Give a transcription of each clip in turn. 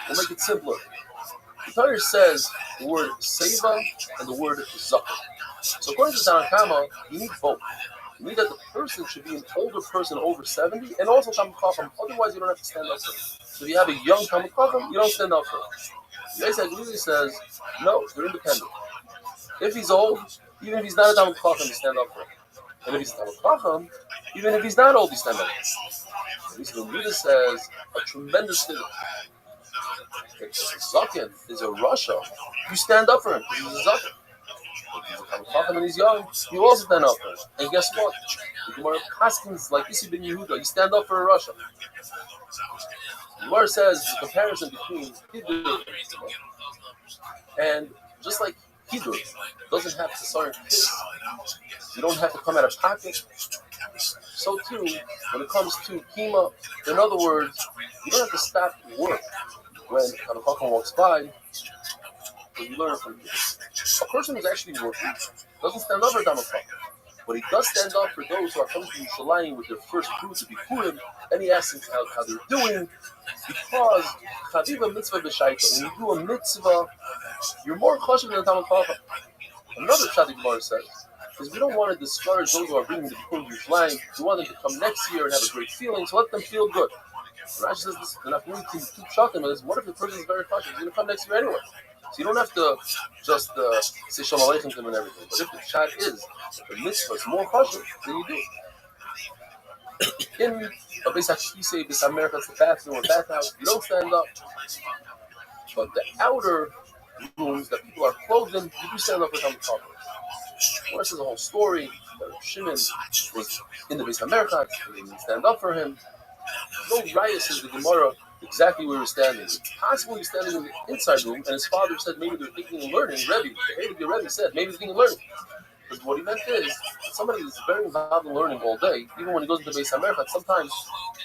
We'll make it simpler. The Torah says the word seva and the word zakah. So according to Tanakama, you need both. You need that the person should be an older person over 70 and also Talmid Chacham. Otherwise, you don't have to stand up for him. So if you have a young Talmid Chacham, you don't stand up for him. The Yisrael says, no, you're independent. If he's old, even if he's not a Talmid Chacham, you stand up for him. And if he's a Talmid Chacham, even if he's not old, you stand up for him. The Yisrael says a tremendous thing. If Zaken is a Russia, you stand up for him because he's a Zaken. If he's a Talmid Chacham and he's young, you also stand up for him. And guess what? The Gemara Paskins, like Isi ben Yehuda, you stand up for a Russia. The Gemara says it's a comparison between Hebrew and just like Hebrew doesn't have to start kids, you don't have to come out of pocket. So too, when it comes to Kima, in other words, you don't have to stop work when a Chacham walks by, but you learn from this. A person who's actually working doesn't stand up for Talmid Chacham, but he does stand up for those who are coming to Yerushalayim with their first fruits of Bikurim, and he asks them how they're doing, because Chaviva mitzvah b'shaita, when you do a mitzvah, you're more chashuv than Talmid Chacham. Another Tzaddik Gemara says, because we don't want to discourage those who are bringing the Bikurim to Yerushalayim. We want them to come next year and have a great feeling, so let them feel good. Rashi says this, and if we keep shocking with this, what if the person is very chashuv? He's going to come next year anyway. So you don't have to just say Shalom Aleichem to him and everything. But if the shot is the mitzvah is more chashuv, then you do it. In a Beis America, it's the bathroom or bathhouse, you don't stand up. But the outer rooms that people are clothed in, you do stand up for Talmid Chacham. Well, this is a whole story that Shimon was in the Beis America, and they didn't stand up for him. No raya says the Gemara exactly where he was standing. It's possible he was standing in the inside room, and his father said maybe they're thinking and learning. Rabbi, the Rabbi said maybe they're thinking and learning. Because what he meant is somebody is very involved in learning all day, even when he goes into Beis America, sometimes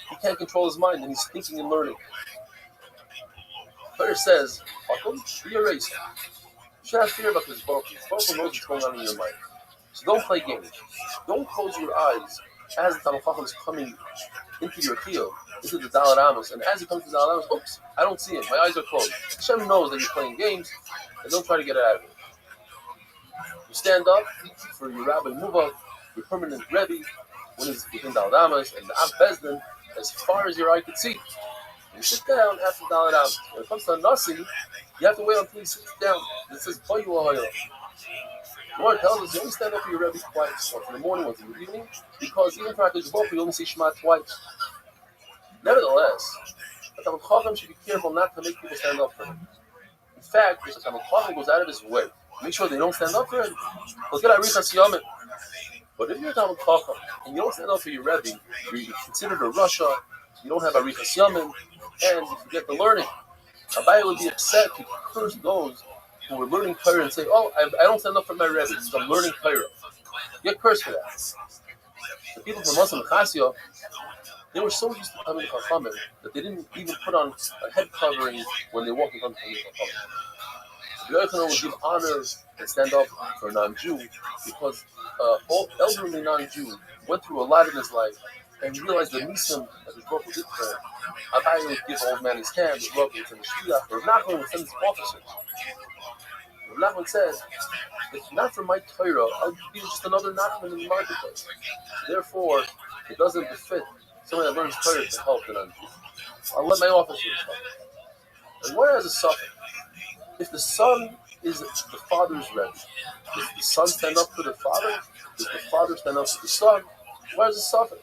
he can't control his mind and he's thinking and learning. Torah says, be a racer. You should have fear about this Baruch. Baruch knows what's going on in your mind. So don't play games. Don't close your eyes as the Talmid Chacham is coming into your heel, into the Dalet Amos, and as he comes to the Dalet Amos, oops, I don't see him. My eyes are closed. Hashem knows that you're playing games, and don't try to get it out of it. You stand up for your Rabbi Muva, your permanent Rebbe, when he's within Dalet Amos, and the Av Bezdin, as far as your eye can see. You sit down after Dalet Amos. When it comes to a Nasi, you have to wait until he sits down. It says, Bayu Ahayah. The Lord tells us you only stand up for your Rebbe twice, once in the morning, once in the evening, because even for HaKadosh Baruch Hu, you only say Shema twice. Nevertheless, the Talmid Chacham should be careful not to make people stand up for him. In fact, if the Talmid Chacham goes out of his way, make sure they don't stand up for him. Look at Arichas Yomim. But if you're a Talmid Chacham and you don't stand up for your Rebbe, you're considered a Russia, you don't have Arichas Yomim, and you forget the learning. Rabbi would be upset to curse those who were learning Torah and say, oh, I don't stand up for my Rebbe because I'm learning Torah. You get cursed for that. The people from Muslim Chasio, they were so used to coming to Chachamim that they didn't even put on a head covering when they walked in front of Chachamim. The Yochanan would give honor and stand up for a non-Jew because all elderly non-Jew went through a lot in his life and realized the nisim that his Baruch Hu did for him. Abai would give old man his hand, the Baruch Hu would send the shliach, or Nachman would send his officers. Nachman said, if not for my Torah, I'll be just another Nachman in the marketplace. Therefore, it doesn't befit someone that learns Torah to help the non-Jew. I'll let my officers help. And why has a suffix? If the son is the father's Rebbe, does the son stand up for the father? Does the father stand up for the son? Why is a suffix?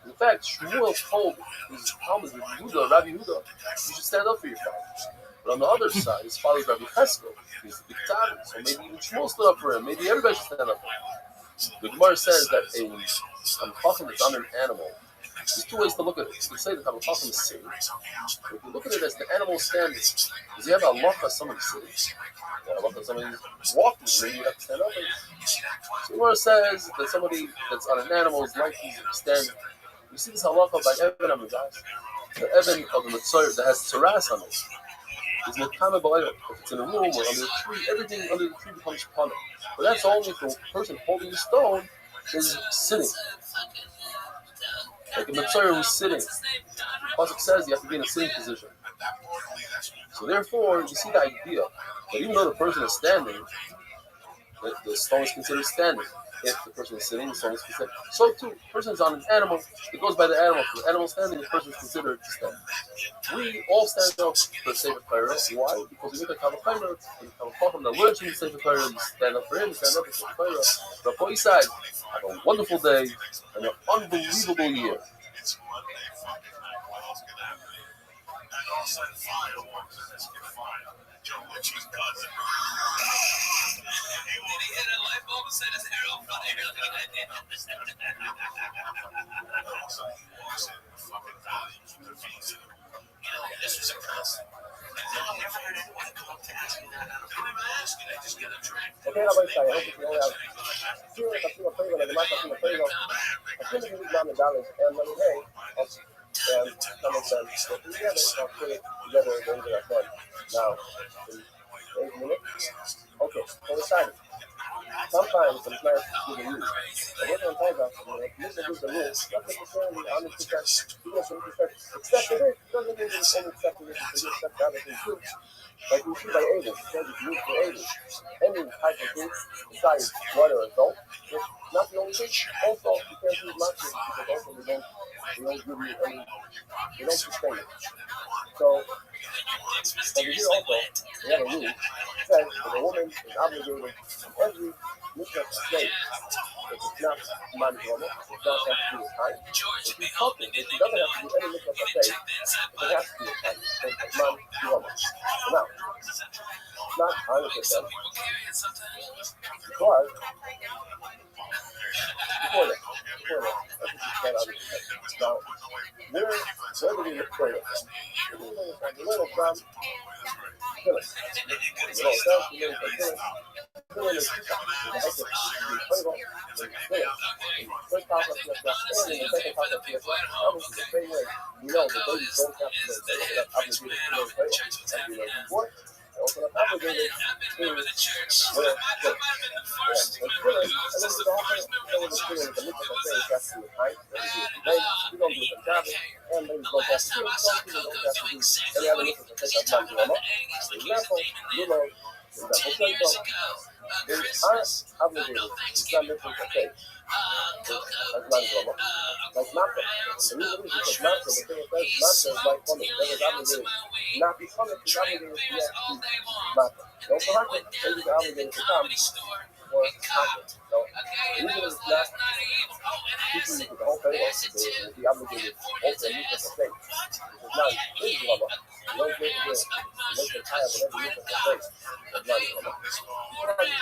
In fact, Shmuel told his Talmud, Rabbi Yehuda, you should stand up for your father. But on the other side, his father's Rabbi Cheskel. He's the big Talmud, so maybe even Shmuel stood up for him. Maybe everybody should stand up for him. The Gemara says that a Chacham that's on an animal, there's two ways to look at it. You can say that Chacham is sitting. If you look at it as the animal standing, does he have a halacha somebody sitting? Yeah, halacha somebody walking, maybe you have to stand up. So the Gemara says that somebody that's on an animal is likely to stand. You see this halacha by Evan Amidaz, the Evan of the Mitzvah that has tzaras on it. It's Mekame B'Layla. If it's in a room or under a tree, everything under the tree becomes Pana. But that's only if the person holding the stone is sitting. Like a Mitzvah who's sitting. The Pasuk says you have to be in a sitting position. So therefore, you see the idea that even though the person is standing, the stone is considered standing. If the person is sitting, the stone is considered. So too, the person is on an animal, it goes by the animal. If the animal standing, the person is considered to stand. We all stand up for Sefer Torah. Why? Because we make a Kavachaymer, we come from the learns from the Sefer Torah, we stand up for him, we stand up for Sefer Torah. The boy side, have a wonderful day and an unbelievable year. Okay, Rabbi, I hope you know serious Kasima Prego, like the Master Kasima Prego, as soon as you leave dollars and money, hey, and some of them go together, or put it together at the end of that fund. Now, in 8 minutes, okay, so excited. Sometimes it's nice to give a rule. But what I'm talking about, if you give the rule, not necessarily 100%, you get 100%. Except for this, doesn't mean it's only accept for this, it's accept the other thing too. Like we see by Abel, it says it's used for Abel. Any type of food, besides water or salt, it's not the only thing. Also, you can't use mushrooms because also they don't give you any, they don't sustain it. So, over here also, we have a rule that says that a woman is obligated in every mitzvah state. If it's not man drama, it does have to do with time. If she's cooking, it doesn't have to do any mitzvah state, it has to do with time. So it's man drama. So now, it's not 100%. Because before that, let's just get 100%. Now, where do we look for it? We learn from Phyllis. We learn from Phyllis. Phyllis is first half of the and in the second half of the obviously the same way. We know that babies don't have to learn obligated to learn prayer as we learned before. They're also not obligated to wear clothes. Yeah, so Phyllis, and then the whole thing, the mitzvah of saying has to do with height, we don't do it in Shabbos, and ladies don't have to do it. Some people don't have to do any other mitzvah to take up man drama. For example, you know, they aren't obligated. It's not mitzvah to take. Like man drama, like matzah. The reason is because matzah, the thing is, matzah is like woman. That is obligated. Not be punished, is obligated to yes, matzah. Don't forget that ladies are obligated to come for matzah. So the reason is not teaching you the whole thing to be obligated also in mitzvah to take. This is not his drama. You don't get to make the time of every mitzvah to take. That's not drama.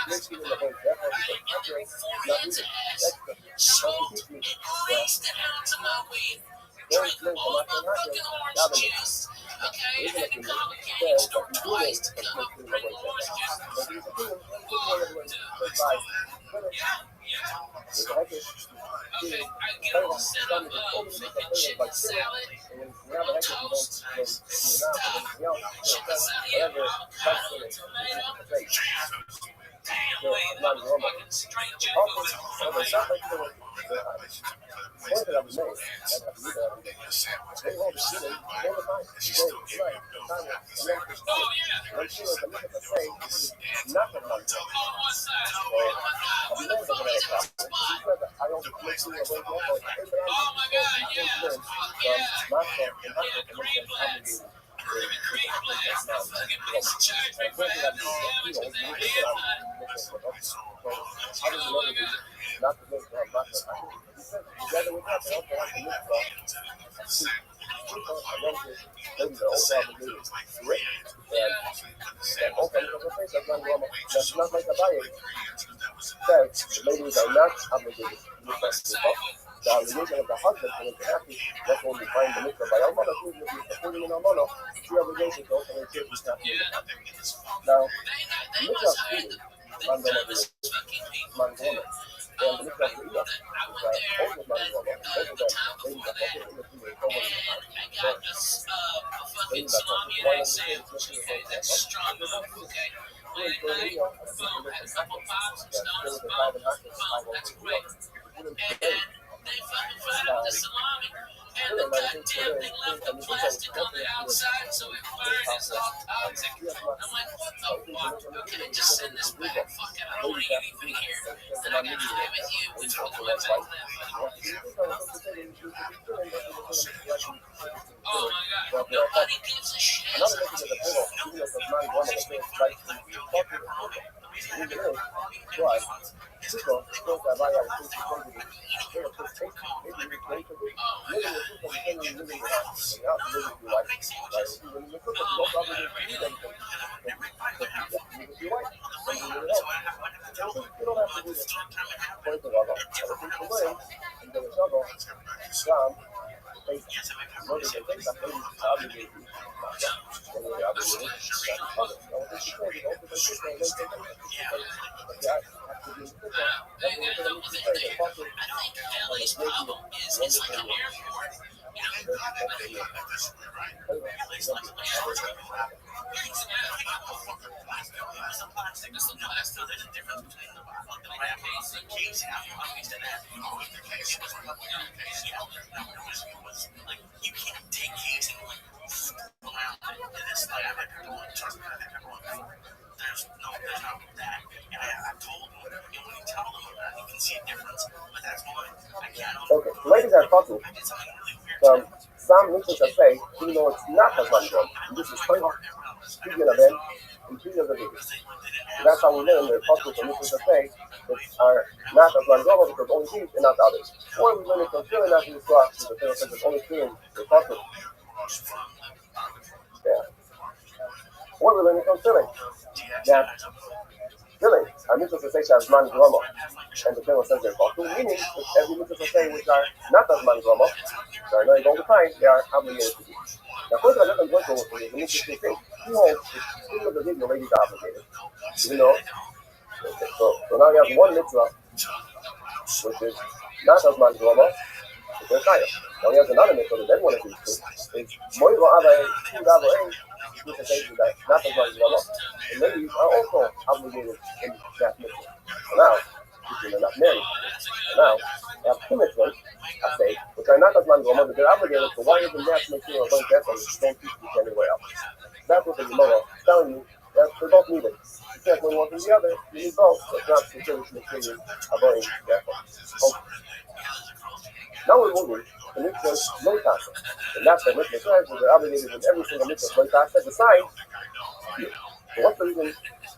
Makes you in the whole effort because matzah is not easy. Point that I was made, they hold the ceiling all the time. When she was a little bit saying, nothing like that. So, I've never been a problem. I also make sure I wake up, but from myself and obligated. Not to make together with that, they also have to look for people maybe the old obligated rich and open the face that's not normal. That's not like a buyer says the ladies are not obligated to look at people. The obligation of the husband to make happy, that's when we find the mitzvah by Almana, who is supporting in Almana, the obligation to also make sure he's happy. Now, the mitzvah of feeding, man don't do it, man woman. And the mitzvah of the Iyah, also man woman, both of them, ladies are focused in the female, don't want to be happy. Ladies are focused, why don't you say it's missing the whole thing? really, man, I think today, I mean, this is definitely another message of the table, even if it's not one of the things like to talk to the people. Why? People think that I have to say they're protecting, maybe you're going to be living with people and living with us. And you have to live with your wife. Right? When you look at the local obligation to do anything, you live with your wife. And you live it out. You don't have to do this. Point of Allah. I think the way, and then it's other, Islam, faith, mother, they think that they obligate you. When you're obligated, that's other. I want to say, you know, because they think that they have to be in the picture. That's what they're going to say. They're talking. LA's problem is like an airport. You know, there's a difference between the wrap case and casing. I'm used to that. Like, you can't take casing around this. Like, I've had people trust me, I've had people there's no that. And I told them, when you tell them that, you can see a difference, but that's why I can't. Okay, ladies are talking. Some Muslims say, even though it's not a Ramadan, this is Torah, speaking of them, and three of the videos. So that's how we learn the Muslims and Muslims say that are not as Ramadan because only these and not the others. Or we learn it from feeling not in the Torah, because the Torah says it's only feeling the Muslims. Yeah. Or we learn it from feeling. That feeling, our Muslims say as man Rama, and the Torah says they're called. Meaning, every Muslim say which are not as man Rama, so are not all the time, they are obligated to do. Now, first of all, let them work with the interesting thing. He holds the of the video ladies are obligated. You know? Okay, so now you have one mitzvah, which is not as man Rama, which is higher. Now he has another mitzvah that everyone agrees to, is Moiva Ava, Kudava A, which is saying that not as man Rama. And ladies are also obligated in that mitzvah. So now, if you're not married, now they have two mitzvahs, I say, which are not as man Rama, but they're obligated, so why isn't that to make sure about that and don't teach this anywhere else? That's what the Gemara is telling you, that they're both needed. You can't one from the other, you need both, so it's not considered to make sure you're avoiding that one. Okay. Now we're moving to mitzvahs no tasa. And that's the mitzvah says that they're obligated with every single mitzvah no tasa besides you. So what's the reason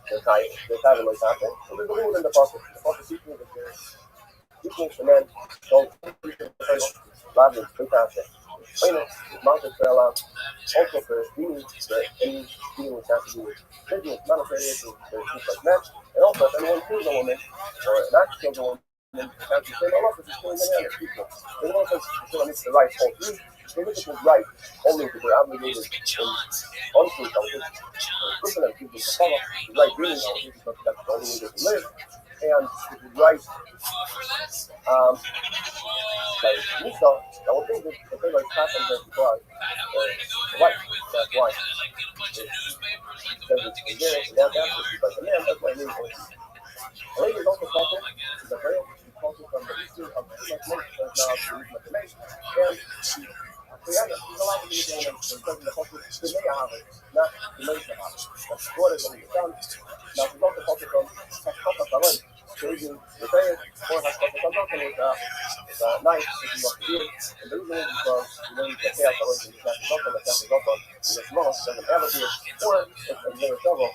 they're tied no tasa? Well, there's a rule in the Prophet. The Prophet teaches that there's equals the men don't love no tasa. Mountain fell out. Also for meaning for any dealing which has to do with business, monetary issues, things like that. And also if anyone kills a woman or not kills a woman, and as you say, no love is killing many other people. There's no sense to kill the right all three. They look at right only because they're obligated in untruth. Criminal people to follow the right meaning because that's the only way they can live. And if it's right, like Musa, I would think that the thing like Hassan has brought right. That's why. Because it's there, and that's like the man, that's why I mean. The lady is also talking to the girl. Talking from the issue of too much money, now too much information, and she's allowed to be doing it because the focus the may have it, not the later have it. That's what is going to be done. Now, she's also focused on Hashtag changing the players or Hashtag is nice if you want to do it. And the reason is because you know you can pay out the way to the Hashtag because small doesn't have a deal, or if it's very trouble,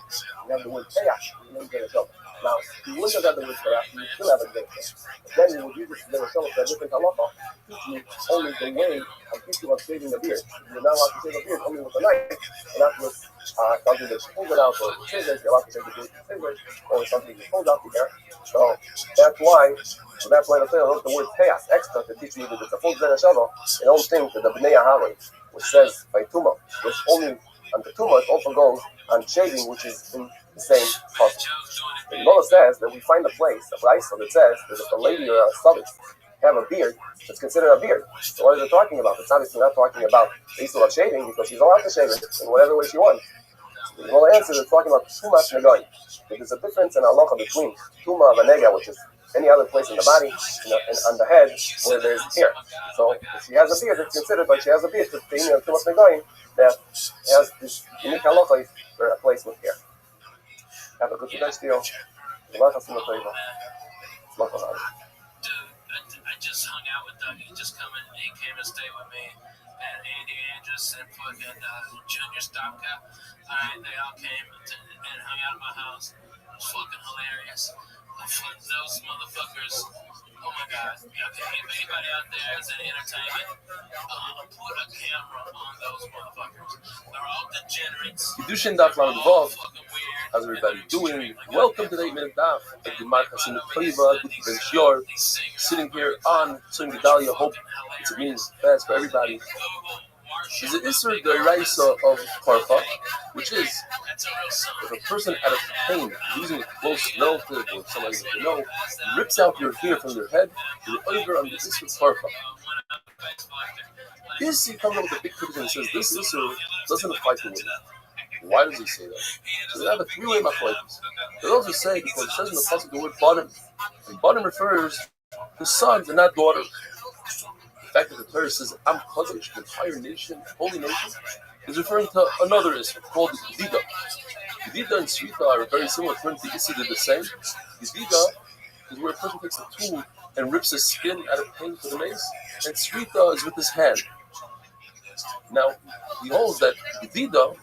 you have the word chaos, you know you get a trouble. Now, you wouldn't have the word chaos, you still have a good thing. Then you would use it to the trouble for a different halacha, teach you only the way of teach you of shaving the beard. You're not allowed to shave the beard only with a knife, and not with something that's pulled it out or scissors. You're allowed to shave the beard with scissors, or something that pulls out the hair. So that's why the Torah wrote the word chaos extra to teach you that it's a full Zereshava, and don't think that the Bnei Aharon, which says by Tumah, which only on the Tumah, it also goes on shaving, which is in the same process. The Gemara says that we find a place, a brayso that says that if a lady or a savage have a beard, it's considered a beard. So what is it talking about? It's obviously not talking about the issue of shaving because she's allowed to shave it in whatever way she wants. The Gemara answers it's talking about tumas negoim. There's a difference in halacha between tuma of a nega, which is any other place in the body, and on the head where there's hair. So if she has a beard, it's considered like she has a beard. It's too much going that has this unique halacha for a place with hair. Have a good night, deal. Dude, I just hung out with Doug. He came and stayed with me. And Andy Andrus and fucking Junior Stopka. Alright, they all came and hung out at my house. It was fucking hilarious. Those motherfuckers. Oh my god. Okay, if anybody out there has any entertainment, put a camera on those motherfuckers. They're all degenerates. Kiddushin Daf Lamed Vav. How's everybody doing? Welcome to the 8-minute Daf. At the Markasim Kleva, Guti Ben Shior, sitting here on Tzim Gedalia. Hope it's a means fast for everybody. Is the Isser Deraisa of Karfa, which is if a person out of pain, losing a close relative or somebody that you know, rips out your hair from their head, you're over on the Isser Karfa. This he comes up with a big picture and says this Isser doesn't apply to women. Why does he say that? So they have a three-way machlokes. They also say because it says in the pasuk the word banim, and banim refers to sons and not daughters. The fact that the Torah says Am Kadosh, the entire nation, holy nation, is referring to another Isser called Gedida. Gedida and Srita are very similar. Referring to Isser, they're the same. Gedida is where a person takes a tool and rips his skin out of pain for the mace, and Srita is with his hand. Now, he holds that Gedida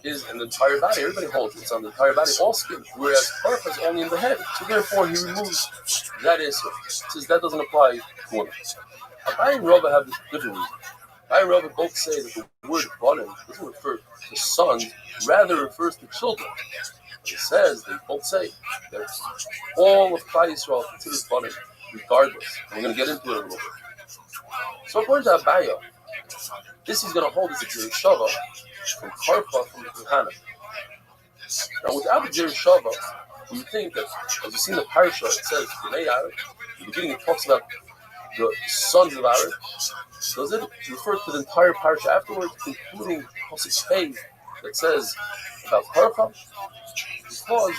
is in the entire body. Everybody holds it. It's on the entire body, all skin, whereas Karfa is only in the head. So therefore, he removes that Isser. Says that doesn't apply to women. Rabbi and Rabbi have this different reason. Rabbi and Rabbi both say that the word banim doesn't refer to sons, rather refers to children. It says, they both say, that all of Klal Yisrael considers banim, regardless. And we're going to get into it a little bit. So according to Abaya, this is going to hold as a Jerishava from Karfa from the Kahana. Now without the Jerishava, we would think that, as you see in the parasha, it says, in the beginning it talks about the sons of Aaron. Does it refer to the entire parasha afterwards, including Pasuk Hey that says about Karfa? Because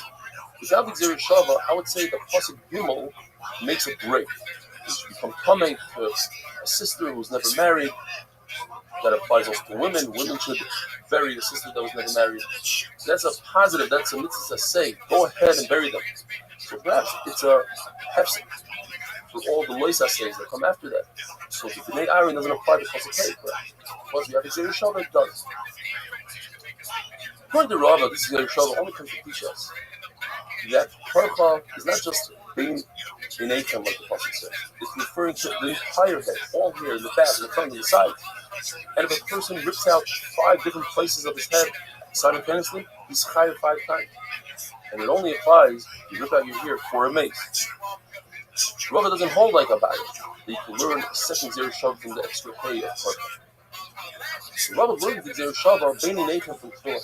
without the Gzir Shava, I would say the Pasuk Gimel makes a break. It should become coming to a sister who was never married. That applies also to women. Women should bury a sister that was never married. That's a positive, that's a mitzvah say. Go ahead and bury them. So perhaps it's a hefsek for all the lois essays that come after that. So the B'nai Aaron doesn't apply to Pasuk Hey, because we have a Gzir Shava, it does. According to Rabbi, this Gzir Shava only comes to teach us that Karcha is not just being innate like the Pasuk says. It's referring to the entire head, all hair, in the back, in the front, and the sides. And if a person rips out 5 different places of his head simultaneously, he's chayav 5 times. And it only applies if you rip out your hair for a mace. Rabbi doesn't hold like a bag. You can learn a second Gzir Shava from the extra pay of Karcha. So Rabbi learned the Gzir Shava being innate from Tefillah.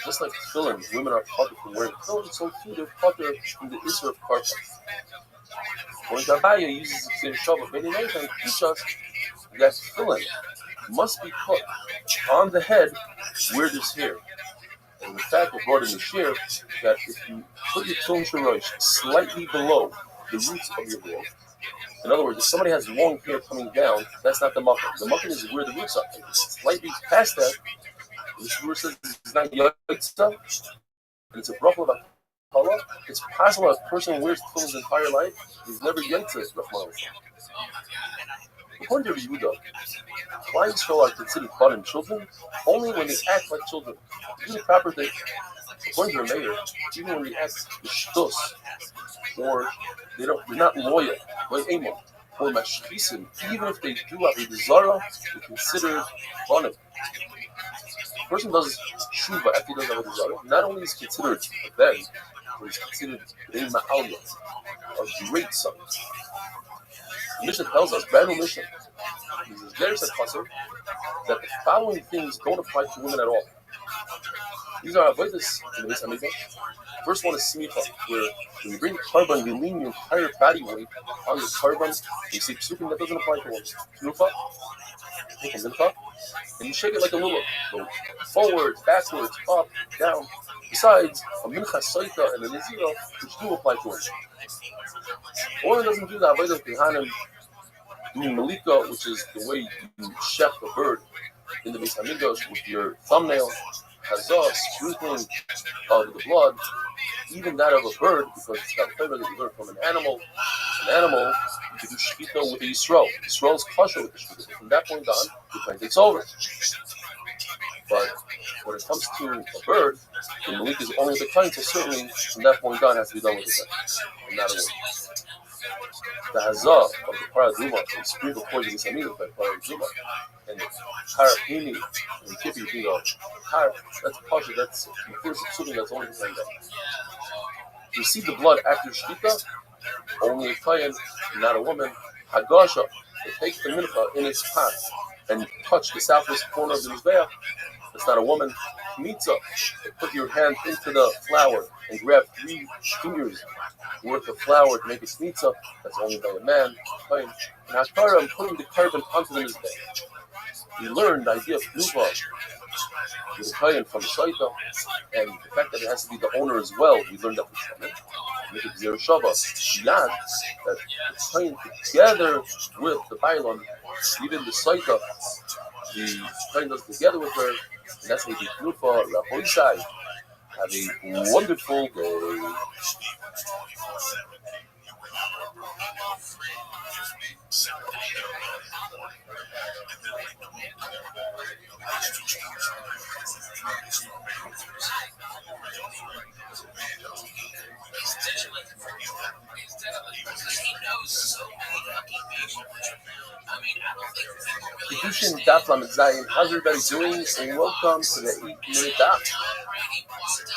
Just like tefillin, women are taught from wearing tefillin, so too they're taught from the Isser of Karfa. When Rabbi uses the Shabbat being innate and teach us that tefillin must be put on the head where there's hair. And in fact, we brought in the shir that if you put your tefillin shorosh slightly below the roots of your hair, in other words, if somebody has long hair coming down, that's not the muffin. The muffin is where the roots are. If it's slightly past that, the Shur says it's not Yaitza, and it's a bracha of Akala. It's possible a person wears tefillin his entire life, he's never Yaitza, according to Yehuda, Klal Yisrael are considered banim children only when they act like children. Do the proper thing. According to the mayor, even when they act the shtus, or they're not loyal, like Amon, or mashkisim, even if they do have a desire, they're considered banim. A person does tshuva after he does have a desire, not only is considered a ben, but he's considered a ma'aliyah, a great son. The Mishnah tells us, brand new Mishnah, there's a chassid that the following things don't apply to women at all. These are avodas in the Beis Hamikdash. First one is smicha, where when you bring the carbon, you lean your entire body weight on the carbon. You see psukim that doesn't apply to women. Tnufa, take a mincha, and you shake it like a lulav. Go forwards, backwards, up, down. Besides, a mincha soita and a nezira, which do apply to women. Or it doesn't do the Avodah of Kehanim doing Malika, which is the way you chef the bird in the Beis Hamikdash with your thumbnail, Hazah, sprinkling of the blood, even that of a bird, because it's got a flavor that you learn from an animal. An animal, you can do shechita with the Yisrael. Yisrael is kosher with the shechita. From that point on, the plan takes over. But when it comes to a bird, the malik is only the kind, so certainly from that point on has to be done with the kind, and not a woman. The hazah of the paraduma is sprinkled towards the Samina by paraduma, and the parapini and the kippy being that's kosher, that's something that's only the kind. To receive the blood after shechita, only a kohen, not a woman. Hagasha, to take the mincha in its pot and touch the southwest corner of the mizbeach. That's not a woman. Mitzah, to put your hand into the flour and grab 3 fingers worth of flour to make a mitzah. That's only by a man. And Hashkara, I'm putting the carbon onto the mizbeach. We learned the idea of Nuva with a kohen from Saita, and the fact that it has to be the owner as well. We learned that from Shemit. Make it Zero Shabbat. Yad, that the kohen together with the Bailon, even the Saita, the kohen does together with her, and that's how we do Nuva, ROTHSCHILD. Have a wonderful day. Kedushin Daf Lamed Zayin. How's everybody doing? And welcome to the 8-minute Daf.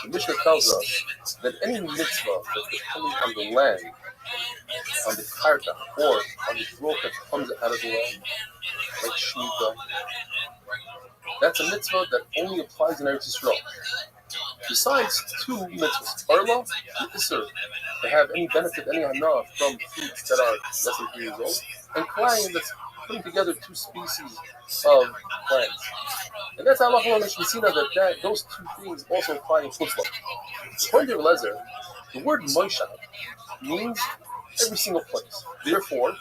The Mishnah tells us that any mitzvah that's coming on the land, on the karka, or on the growth that comes out of the land, like Shemitah, that's a mitzvah that only applies in Eretz Yisrael. Besides 2 mitzvahs, Arla and Isser, to have any benefit, any hana from fruits that are less than 3 years old, and Klayim, that's putting together 2 species of plants. And that's how Allah Mishmesina that those 2 things also apply in Chutzlah. According to Lezer, the word Moishad means every single place. Therefore,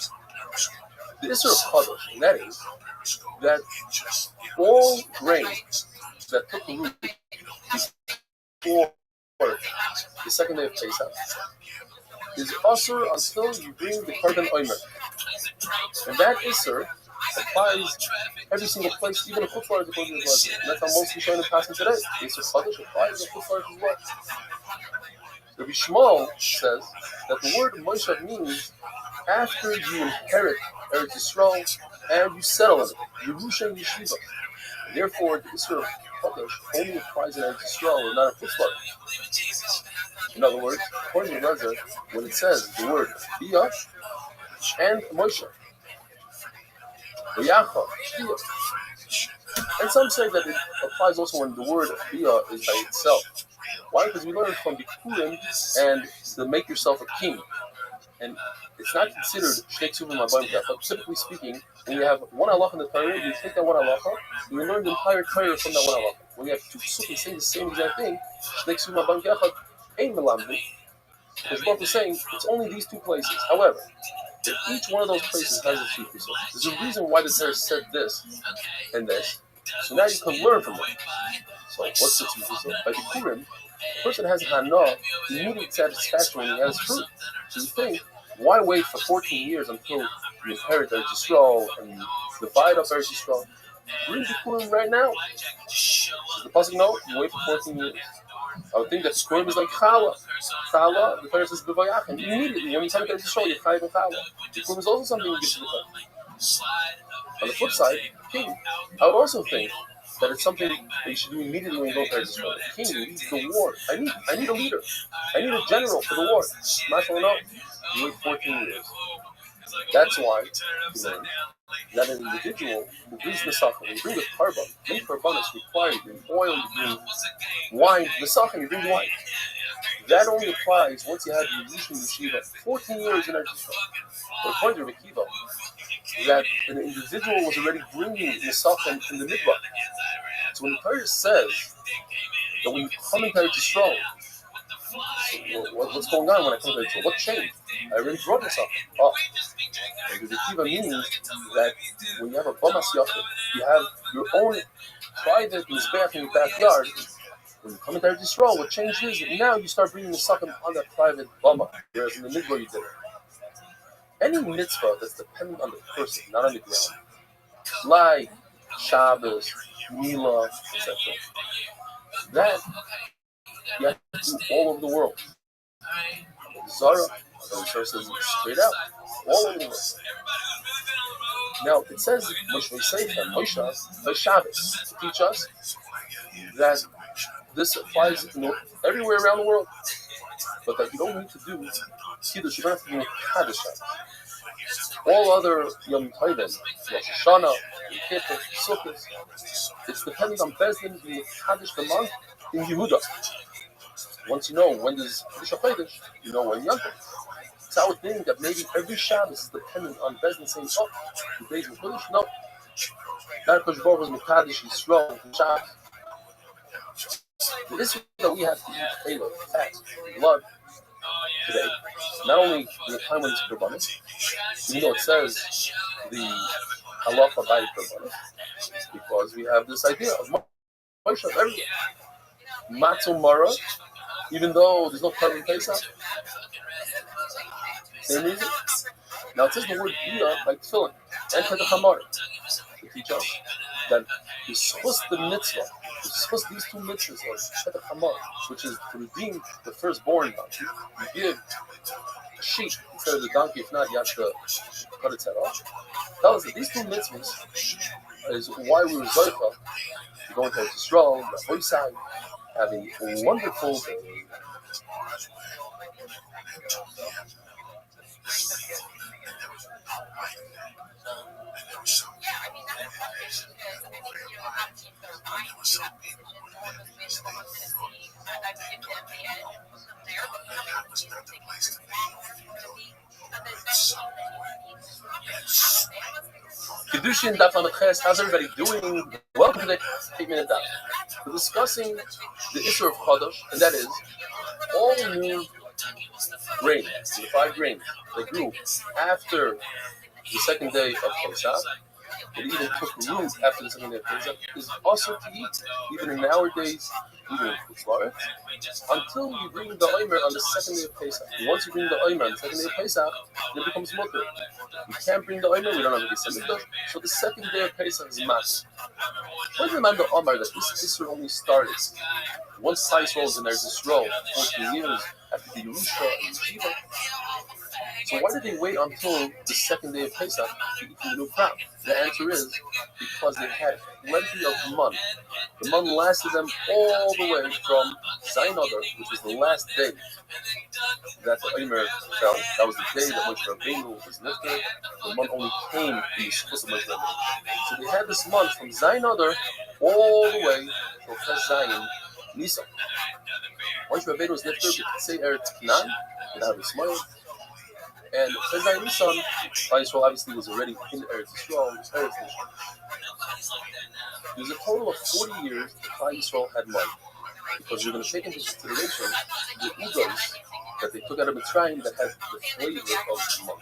the Isser of Kadosh, and that is that all grain that took the root before the second day of Pesach is Asur until you bring the carbon oimer. And that Isser applies every single place, even a Chutzlar is according to the Lezer. And that's how most Rishonim are passing today. The Isser Kadosh applies in Chutzlar as well. Rabbi Shmuel says that the word Moishad means after you inherit Eretz Yisrael and you settle in it, Yerusha and Yeshiva. Therefore, the Isser of Kadosh only applies in Eretz Yisrael and not in Chutzlar. In other words, according to Lezer, when it says the word Biyah and Moshe, V'yacha, and some say that it applies also when the word Biyah is by itself. Why? Because we learned from Bikurim and to make yourself a king. And it's not considered Shnei Ksuvim Abayim Kachad. Typically speaking, when you have one halacha in the Torah, you take that one halacha, and you learn the entire Torah from that one halacha. When you have 2 psukim saying the same exact thing, Shnei Ksuvim Abayim Kachad ain't melamdim. Because both are saying it's only these 2 places. However, if each one of those places has a chief result, there's a reason why the Torah said this and this. So now you can learn from them. So what's the chief result? By the Purim, the person has hana, immediate satisfaction when he has fruit. So you think, why wait for 14 years until you inherit Eretz Yisrael and divide up Eretz Yisrael? Bring the Purim right now. Does the pasuk know? You wait for 14 years. I would think that Purim is like Chala. Chala, the Torah says B'vayach, and immediately when you come to Eretz Yisrael, you're chayiv and Chala. The Purim is also something you give to the Torah. On the flip side, king, I would also think that it's something that you should do immediately when you go to Eretz Yisrael. The king leads the war. I need a leader. I need a general for the war. Marshal, no. You wait 14 years. That's why you learn that an individual who brings Nesachim, when you bring the carbon, any carbon is required, you bring oil, you bring wine, Nesachim, you bring wine. That only applies once you have Yerusha Yeshiva, 14 years in Eretz Yisrael. But according to Rabbi Kiva, that an individual was already bringing Nesachim in the Midbar. So when the Torah says that when you come into Eretz Yisrael, what's going on when I come to Eretz Yisrael? What changed? I already brought this up. And the kiva means that when you have a bamas yachid, you have your own private mizbeach in your backyard. When you come into Eretz Yisrael, what changed is that now you start bringing the sakim on that private bama, whereas in the midbar you did it. Any mitzvah that's dependent on the person, not on the ground, like Shabbos, Mila, etc., that you have to do all over the world. Zara, the Torah says it straight out, all over the world. Now it says Moshe Sefer, Moshe Shabbos, to teach us that this applies everywhere around the world, but that you don't need to do Kiddush, you don't have to do Kaddish. All other Yom Tovim, Rosh Hashanah, Yom Kippur, Sukkot, it's dependent on Bezdin being Kaddish the month in Yehuda. Once you know when there's Kiddush HaKodesh, you know when Yom Tov. So I would think that maybe every Shabbos is dependent on Bezdin saying, oh, the days of Kiddush? No. That Kosh Baruch was Mekadosh Yisrael and Shabbos. The issue that we have to eat Taylor, fat, blood, today, not only in the time when it's Kurbanis, even though it says the halacha by Kurbanis, because we have this idea of Moshe everywhere. Matzah Mara, even though there's no Karban Pesach, same reason. Now it says the word Bia like tefillin and Kedach Hamar to teach us that you're supposed the mitzvah, you're supposed these two mitzvahs of Kedach Hamar, which is to redeem the firstborn donkey. You give a sheep instead of the donkey, if not, you have to cut its head off. Tell us that these two mitzvahs is why we were Zoicha to go into Yisrael, the Hoysai, having a wonderful day. Kedushin Daf Lamed Ches, how's everybody doing? Welcome to the 8-minute Daf. We're discussing the issue of Chodosh, and that is all new grain, the 5 grains that grew after the second day of Pesach, it even took root after the second day of Pesach, is also to eat, even in our days, even in Kutzlaret, until you bring the Omer on the second day of Pesach. Once you bring the Omer on the second day of Pesach, it becomes mutter. You can't bring the Omer, we don't have a Beis, so the second day of Pesach is Mas. When the man the Omar that this Isser only started once Sais rolls in Eretz Yisrael 14 years after the Yerusha and Yeshiva. So why did they wait until the second day of Pesach to eat the new crop? The answer is because they had plenty of money. The money lasted them all the way from Zayin Adar, which was the last day that the Omer fell. That was the day that Moshe Rabbeinu was lifted. The month only came in the Shchus of Moshe Rabbeinu. So they had this month from Zayin Adar all the way to Ches Zayin Nisan. Moshe Rabbeinu was lifted, we could say Eretz Canaan, without a smile. And Ches Zayin Nisan, Yisrael obviously was already in Eretz Yisrael, Eretz Nation. There's a total of 40 years that Yisrael had money. Because we're going to take into consideration the ugos that they took out of Mitzrayim that had the flavor of money.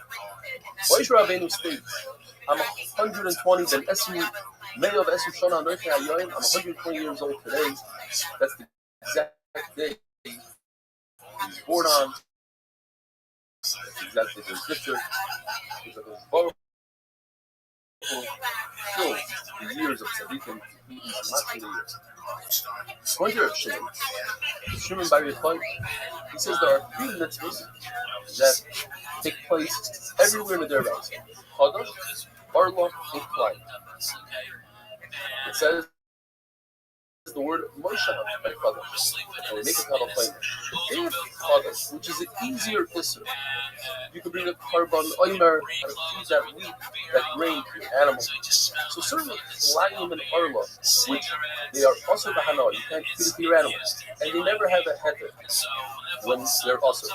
Moshe Rabbeinu states, I'm 120, then Esrim, May of Esrim Shona Anochi Hayoim, I'm 120 years old today. That's the exact day he was born on. That's exactly his picture. He's like his borrow. Still, the years of Tzadikim, not the years. Going to Shimon Bar Yochai, he says there are 3 mitzvahs that take place everywhere in the Derbaz. Chodosh, Arla, and Klai. It says the word Moshe by Chodosh, and we make a title claim. If Chodosh, which is an easier Isser, you can bring a carbon oimer and feed that wheat, that grain to your animal. So certainly Klayim and Arla, which they are also the Hana, you can't feed it to your animals. And they never have a heter when they're also.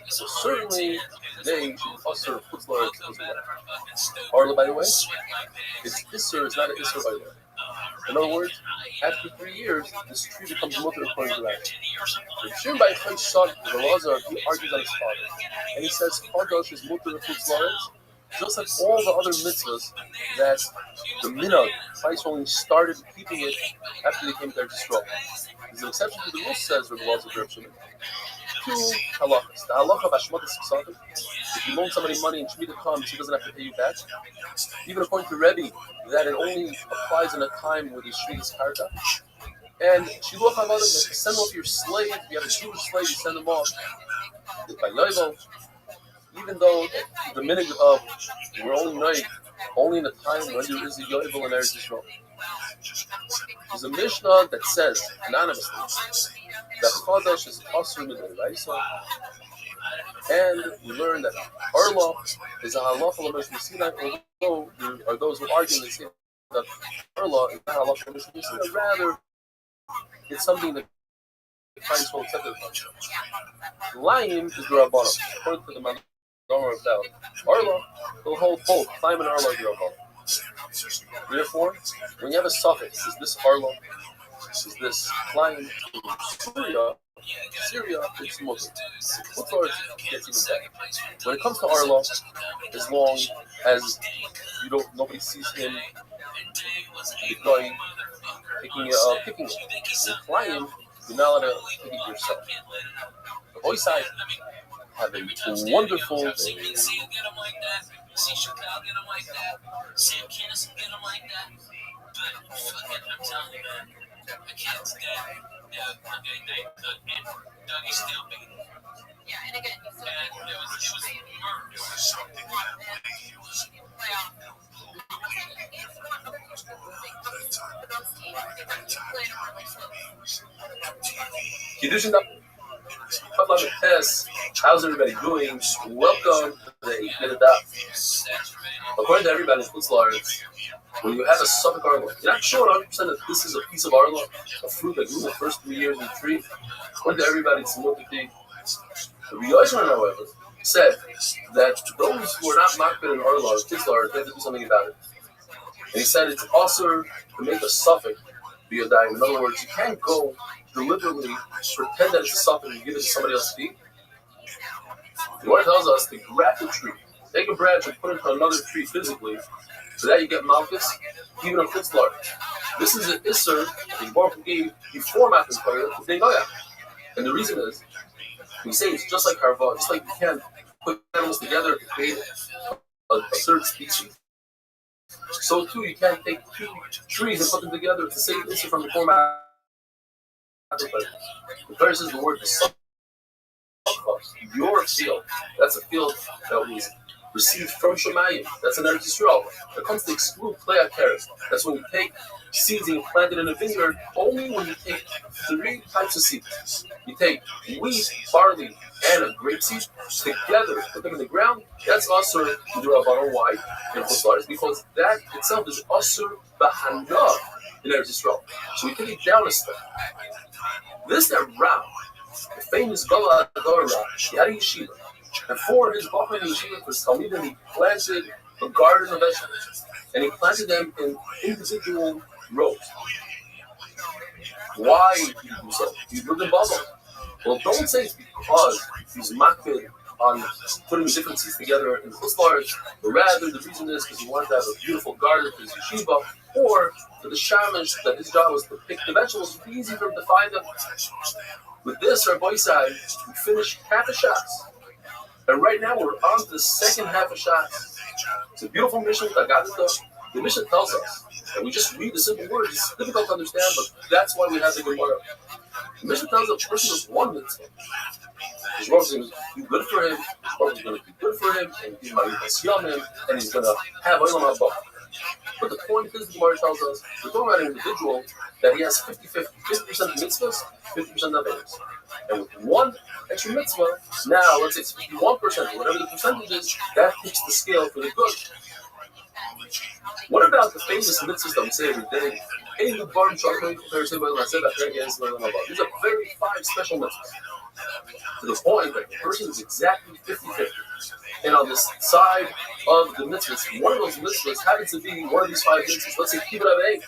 So certainly they should also put Lord as well. Arla, by the way, its Isser is not an Isser oiler. In other words, after 3 years, this tree becomes mutter according to that. The Shimon by Yochai's son, the Elazar, he argues on his father. And he says, Kadosh is mutter l'chutzlaretz, just like all the other mitzvahs that the minhag, Klal started keeping it after they came to Eretz Yisrael. There's an exception to the rule, says Rabbi Elazar. Two halachas. The halacha of Hashmatas Ksadim. If you loan somebody money and Shemitah comes, he doesn't have to pay you back. Even according to Rabbi, that it only applies in a time where the Shemitah's karka. And Shiluach HaVadim, if you send off your slave, if you have a Jewish slave, you send them off. By Yovel, even though the minhag of we're only in a time when there is a Yovel in Eretz Yisrael. There's a Mishnah that says, anonymously, that Chodesh is Asur Mid'Oraisa, and we learn that Arla is a halacha l'Moshe Sinai, although there are those who argue and say that Arla is not halacha l'Moshe Sinai, rather it's something that finds full accepted. Lion is the Rabbanim, according to the Mandamar of Doubt. Arla will hold both Chaim and Arla are the Rabbanim. Therefore, when you have a suffix, is this Arla? Is this flying to Syria, it's Muslim. Gets even better. When it comes to Arla, as long as nobody sees him going, picking it. And flying, you're not allowed to pick it yourself. The voice side, have a wonderful day. See Chicago get him like that. Sam Kinison get him like that. But fucking, I'm telling you, man, the kid's dead. Yeah, Dougie's still beating. Yeah, and again, you still and it was murder. It was something that way. It was Kiddushin How's everybody doing? Welcome to the 8-minute daf. According to everybody in Chutzlaretz, when you have a suffix arla, you're not sure 100% that this is a piece of arla, a fruit that grew in the first 3 years of the tree. According to everybody, it's multi-thing. The Rabbi, however, said that those who are not makbid in arla or Chutzlaretz, they have to do something about it. And he said it's also to make a suffix be a dime. In other words, you can't go deliberately pretend that it's a suffix and give it to somebody else to eat. The Lord tells us to grab the tree, take a branch and put it to another tree physically, so that you get malchus, even a Chutzlaretz. This is an isser that Baruch gave before Matan Torah to Noach. And the reason is, we say it's just like harva, just like you can't put animals together to create a third species. So too, you can't take two trees and put them together to save isser from before Matan Torah. The Torah says the word is your field. That's a field that was received from Shemayim. That's an Eretz Yisrael. It comes to exclude Klei HaKeres. That's when you take seeds and you plant it in a vineyard. Only when you take 3 types of seeds. You take wheat, barley, and a grape seed together, put them in the ground. That's Asur D'Rabbanan. Why? In Chutzlaretz, because that itself is Asur B'Hanav in Eretz Yisrael. So we take it down a step. This that Rabbi, the famous Bala Adar Rabbi, he had a yeshiva. And for his Bachman yeshiva, for his Talmidim, he planted a garden of vegetables. And he planted them in individual rows. Why did he do so? He lived in Basel. Well, don't say it's because he's makbid on putting different seeds together in Chutzlaretz, but rather the reason is because he wanted to have a beautiful garden for his yeshiva, or for the shamish, that his job was to pick the vegetables. It would be easy for him to find them. With this, our boy side, we finished half a shots. And right now we're on to the second half of shots. It's a beautiful mission that got it done. The mission tells us, and we just read the simple words. It's difficult to understand, but that's why we have the Gemara. The mission tells us a person with one mitzvah. His Rav is going to do good for him, his Rav is going to be good for him, and he's going to him, and he's going to have Olam Haba. But the point is, the Gemara tells us, we're talking about an individual that he has 50-50, 50% mitzvahs, 50% averos. And with one extra mitzvah, now let's say it's 51%, whatever the percentage is, that tips the scale for the good. What about the famous mitzvahs that we say every day? These are very 5 special mitzvahs. To the point that the person is exactly 50-50. And on this side of the mitzvahs, one of those mitzvahs happens to be one of these 5 mitzvahs. Let's say kibbud av.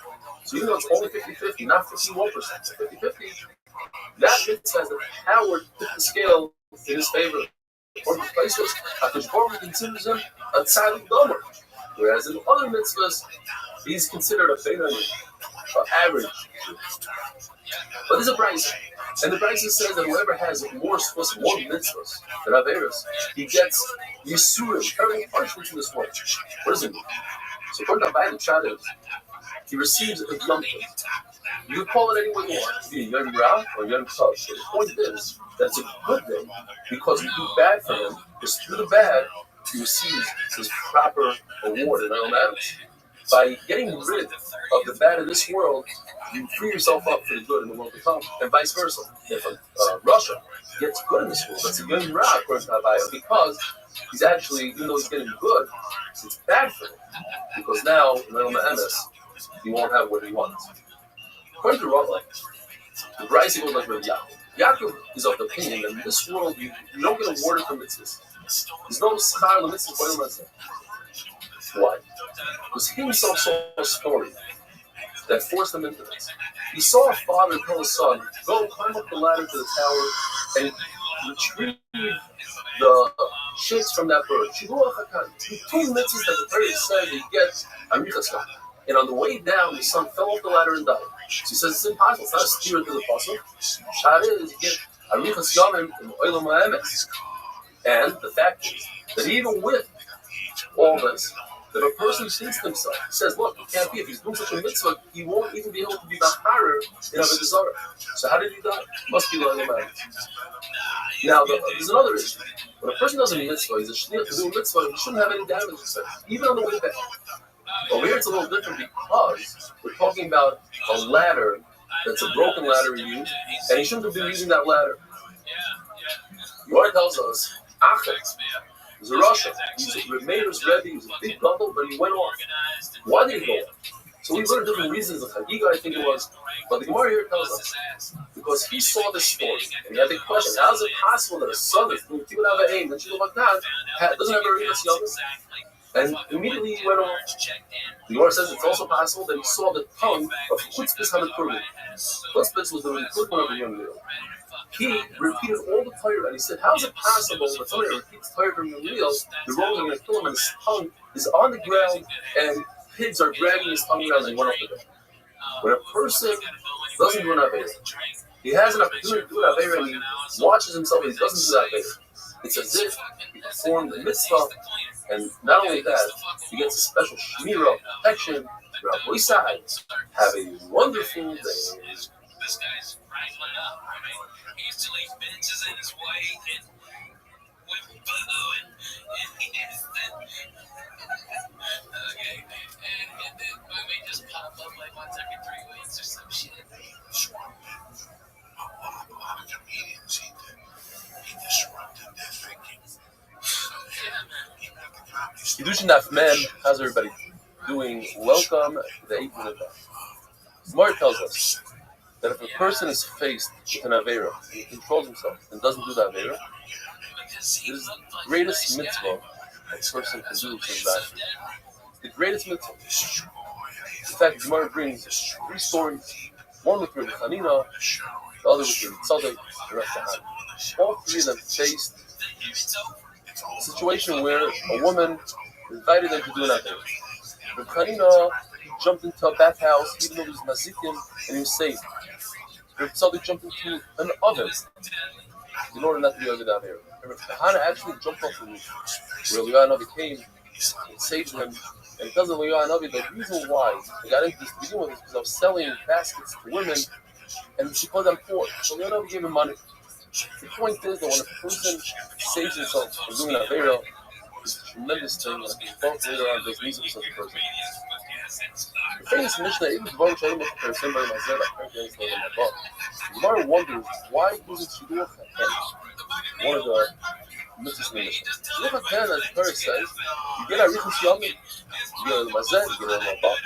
So even though it's only 50-50, not 51%, 50-50, that mitzvah has the power to tip the scale in his favor. Or the places, HaKadosh Baruch Hu considers him a tzaddik gomer. Whereas in other mitzvahs, he's considered a Beinoni, average. But there's a price. And the price says that whoever has more mitzvahs than Averis, he gets Yisurim, carrying punishment in this world. What does it mean? So according to the Chad, he receives a yom tov. You can call it any way you want. Be Yom Ra or Yom Tov. The point is that it's a good thing because you do bad for him. Because through the bad, he receives his proper award in Olam Adams. By getting rid of the bad in this world, you free yourself up for the good in the world to come, and vice versa. If Russia gets good in this world, that's a Yom Ra according to Rabbi, because he's actually, even though he's getting good, it's bad for him because now in Olam Adams, he won't have what he wants. According to Rabbi, the Bryce goes like Rabbi Yaakov. Yaakov is of the opinion that in this world you don't get awarded for mitzvahs. There's no schar mitzvah for mitzvah. Why? Because he himself saw a story that forced him into this. He saw a father tell his son, go climb up the ladder to the tower and retrieve the shits from that bird. The two mitzvahs that the Torah says he gets arichas yamim. And on the way down, his son fell off the ladder and died. So he says it's impossible. It's not a steer to the puzzle. Shad is you get arichas yamim in olam ha'emes. And the fact is that even with all this, that a person thinks to himself, he says, look, it can't be. If he's doing such a mitzvah, he won't even be able to be Baharer in Avodah Zarah. So how did he die? Must be like a man. Now, there's another issue. When a person does a mitzvah, he's a shliach to do a mitzvah, he shouldn't have any damage, even on the way back. Over here, it's a little different because we're talking about a ladder that's a broken ladder he used, and he shouldn't have been using that ladder. Gemara tells us, Achaz, he's a Russia. He's a Meir's Rabbi. He was a big bundle, but he went off. Why did he go off? So we learned different reasons. The Chagiga, I think it was. But the Gemara here tells us because he saw this story and he had the question: how is it possible that a son that's doing Tikkun Avayim that Shilo Magdan doesn't have a Rikas Yom? And immediately he went off. The Gemara says it's also possible that he saw the tongue of Chutzpis HaMeturim. Chutzpis was the Meturim of the young girl. He repeated all the Torah and he said, how is it possible that somebody repeats Torah from the real, the Romans are going to kill him and his tongue is on the ground and pigs are dragging his tongue around and he went off the ground. When a person doesn't do an Aveira, he has an opportunity to do an Aveira and he watches himself and he doesn't do that Aveira. It's as if he performed the mitzvah, and not only that, he gets a special shmirah of protection. Rabbi side, have a wonderful day. This guy's wrangling up. I mean, he used to leave benches in his way and with boo and okay. And then Boomy just pop up like once every 3 weeks or some shit. A lot of comedians, he disrupted their thinking. Kiddushin Daf Men, how's everybody doing? Welcome to the 8-minute Daf. Gemara tells us that if a person is faced with an Aveira, and he controls himself and doesn't do the Aveira, it is the greatest mitzvah a person can do to his the greatest mitzvah. In fact, Gemara brings 3 stories, one with Rabbi Chanina, the other with Rabbi Tzadok, the rest of all 3 of them faced a situation where a woman invited them to do an Aveira. Rabbi Chanina jumped into a bathhouse, even though he was Mazikim, and he was saved. Rabbi Tzadok jumped into an oven in order not to be over down here. Rabbi Kahana actually jumped off the roof, where Eliyahu Navi came and saved him. And because of Eliyahu Navi, the reason why I got into this to begin with is because I was selling baskets to women, and she called them poor. So Eliyahu Navi gave him money. The point is that when a person saves himself from doing an Aveira, it's a tremendous thing that both later on does needs of such a person. The famous Mishnah, even Dvar Shalom Mechaper, same by Mazed, I can't get in my book. Gemara wonders why isn't Shidduch HaKen one of the mitzvahs in the Mishnah? Shidduch HaKen, as the Torah says, you get a Arichas Yamim, you get a Mazed, you get a Mabak.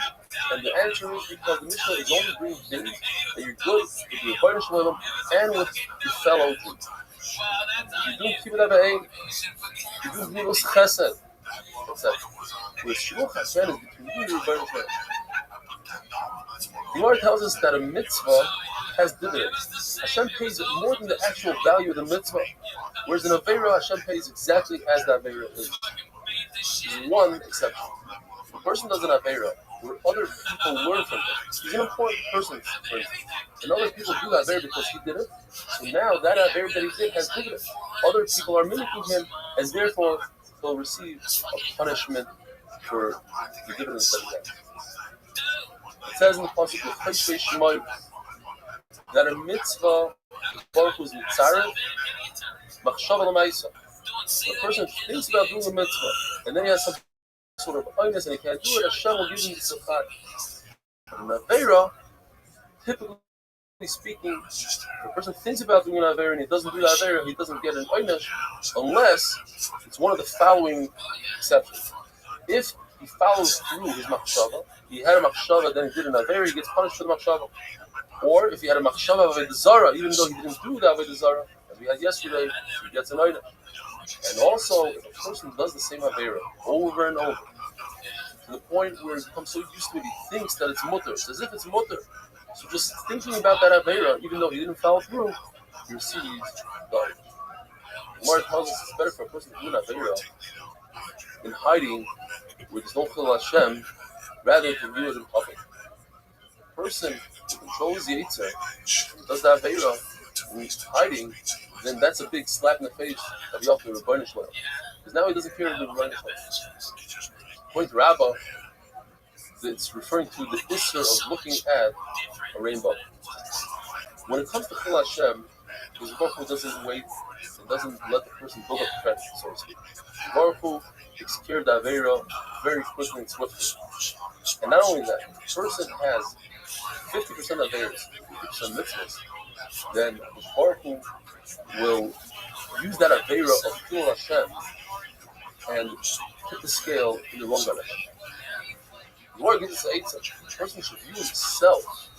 And the answer is because the Mishnah is only bringing things that you're good with your Rebbeinu Shalom and with your fellow Jews. You do Kibbutz Avayim, you do Gmilos Chesed, etc. With Shidduch HaKen is between you and your Rebbeinu Shalom. Gemara tells us that a mitzvah has dividends. Hashem pays it more than the actual value of the mitzvah. Whereas in Aveira, Hashem pays exactly as the Aveira is. There's one exception. If a person does an Aveira where other people learn from him, he's an important person, for instance, and other people do that Aveira because he did it, so now that Aveira that he did has dividends. Other people are mimicking him, and therefore he'll receive a punishment for the dividends that he has. It says in the pasuk of Cheshbei Shemai that a mitzvah Baruch Hu's mitzarev machshava l'maisa. A person thinks about doing a mitzvah and then he has some sort of illness and he can't do it. Hashem will give him the safar. In Aveira, typically speaking, if a person thinks about doing an Aveira and he doesn't do the Aveira, he doesn't get an oynish unless it's one of the following exceptions. If he follows through his machshava, he had a machshava, then he did an Aveira, he gets punished for the machshava. Or if he had a machshava of Avodah Zarah, even though he didn't do the Avodah Zarah, as we had yesterday, he gets an oynish. And also, if a person does the same Aveira over and over, to the point where he becomes so used to it, he thinks that it's mutter. It's as if it's mutter. So just thinking about that Aveira, even though he didn't follow through, he receives God. The Gemara tells us it's better for a person to do an Aveira in hiding, where there's no chil Hashem, rather than do it in public. A person who controls the Yitzhak, does the Aveira, and he's hiding, then that's a big slap in the face of Yahweh Rebbeinu Shalom. Because now he doesn't care about Rebbeinu Shalom. According to Rabbi, it's referring to the issur of looking at a rainbow. When it comes to Chil Hashem, the Baruch Hu doesn't wait and doesn't let the person build up credit, so to speak. The Baruch Hu takes care of the Aveira very quickly and swiftly. And not only that, if the person has 50% Aveiras, 50% mitzvahs, then the Baruch Hu will use that Aveira of Chil Hashem and tip the scale in the wrong direction. The Lord gives us eight such. The person should view himself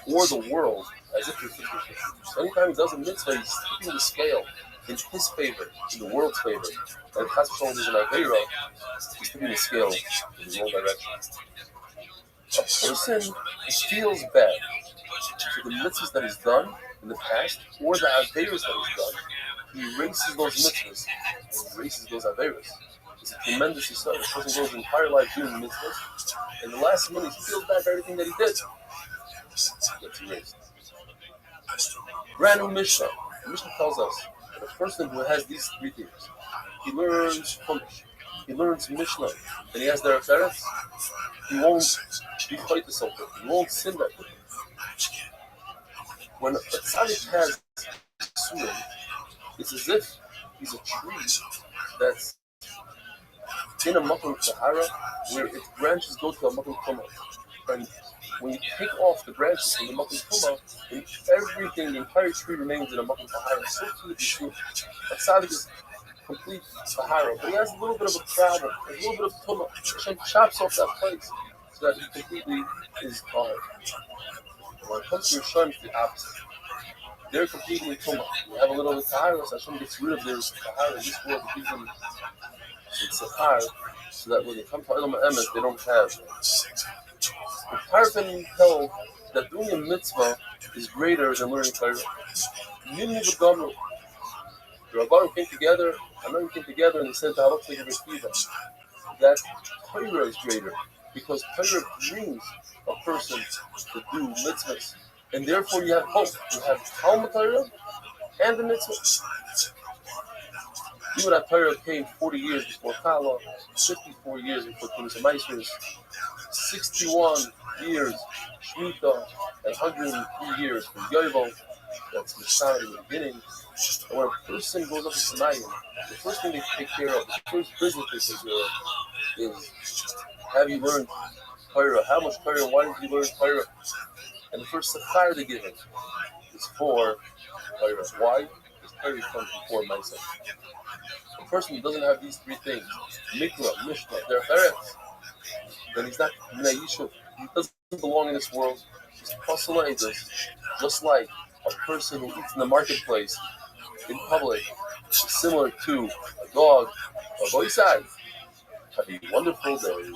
or the world as if he's 50-50. So anytime he does a mitzvah, he's tipping the scale in his favor, in the world's favor. And if Chas v'Shalom is an Aveira, he's tipping the scale in the wrong direction. A person who feels bad for the mitzvahs that he's done in the past or the Aveiras that he's done, he erases those mitzvahs and erases those Aveiras. It's a tremendous yisod. A person goes his entire life doing mitzvahs, and the last minute he feels bad for everything that he did. Gets erased. Brand new Mishnah. The Mishnah tells us that a person who has these three things, he learns Chumash, he learns Mishnah, and he has their Eretz, he won't be fight the Sultan, he won't sin that way. When a tzaddik has surim, it's as if he's a tree that's in a makom tahara where its branches go to a makom tuma. And when you take off the branches from the makom tuma, then everything, the entire tree remains in a makom tahara. So too the tree. A tzaddik is complete tahara, but he has a little bit of a problem, a little bit of tuma. Hashem chops off that place so that he completely is tahara. When it comes to Rishon, it's the opposite. They're completely tuma. You have a little bit of tahara, so Hashem gets rid of their tahara in this world to give them it's safar, so that when they come to Olam Emes, they don't have. The Tarfin held that doing a mitzvah is greater than learning Torah. Mimni v'gamru. The Rabbanim came together, Hanan came together, and they said that Torah is greater because Torah brings a person to do mitzvahs, and therefore you have both. You have Talmud Torah and the mitzvahs. Even that Torah came 40 years before Kala, 54 years before Tunis and Meisers, 61 years Shemitah, and 103 years for Yovel. That's Mishkan in the beginning. And when a person goes up to Shemayim, the first thing they take care of, the first business they take care of, is have you learned Torah? How much Torah? Why did you learn Torah? And the first safar they give him is for Torah. Why? Because Torah comes before myself. A person who doesn't have these three things, Mikra, Mishnah, their Eretz, then he's not Bnei Yishuv. He doesn't belong in this world. He's Pasalaidus, just like a person who eats in the marketplace, in public, is similar to a dog, a boyside. Have a wonderful day.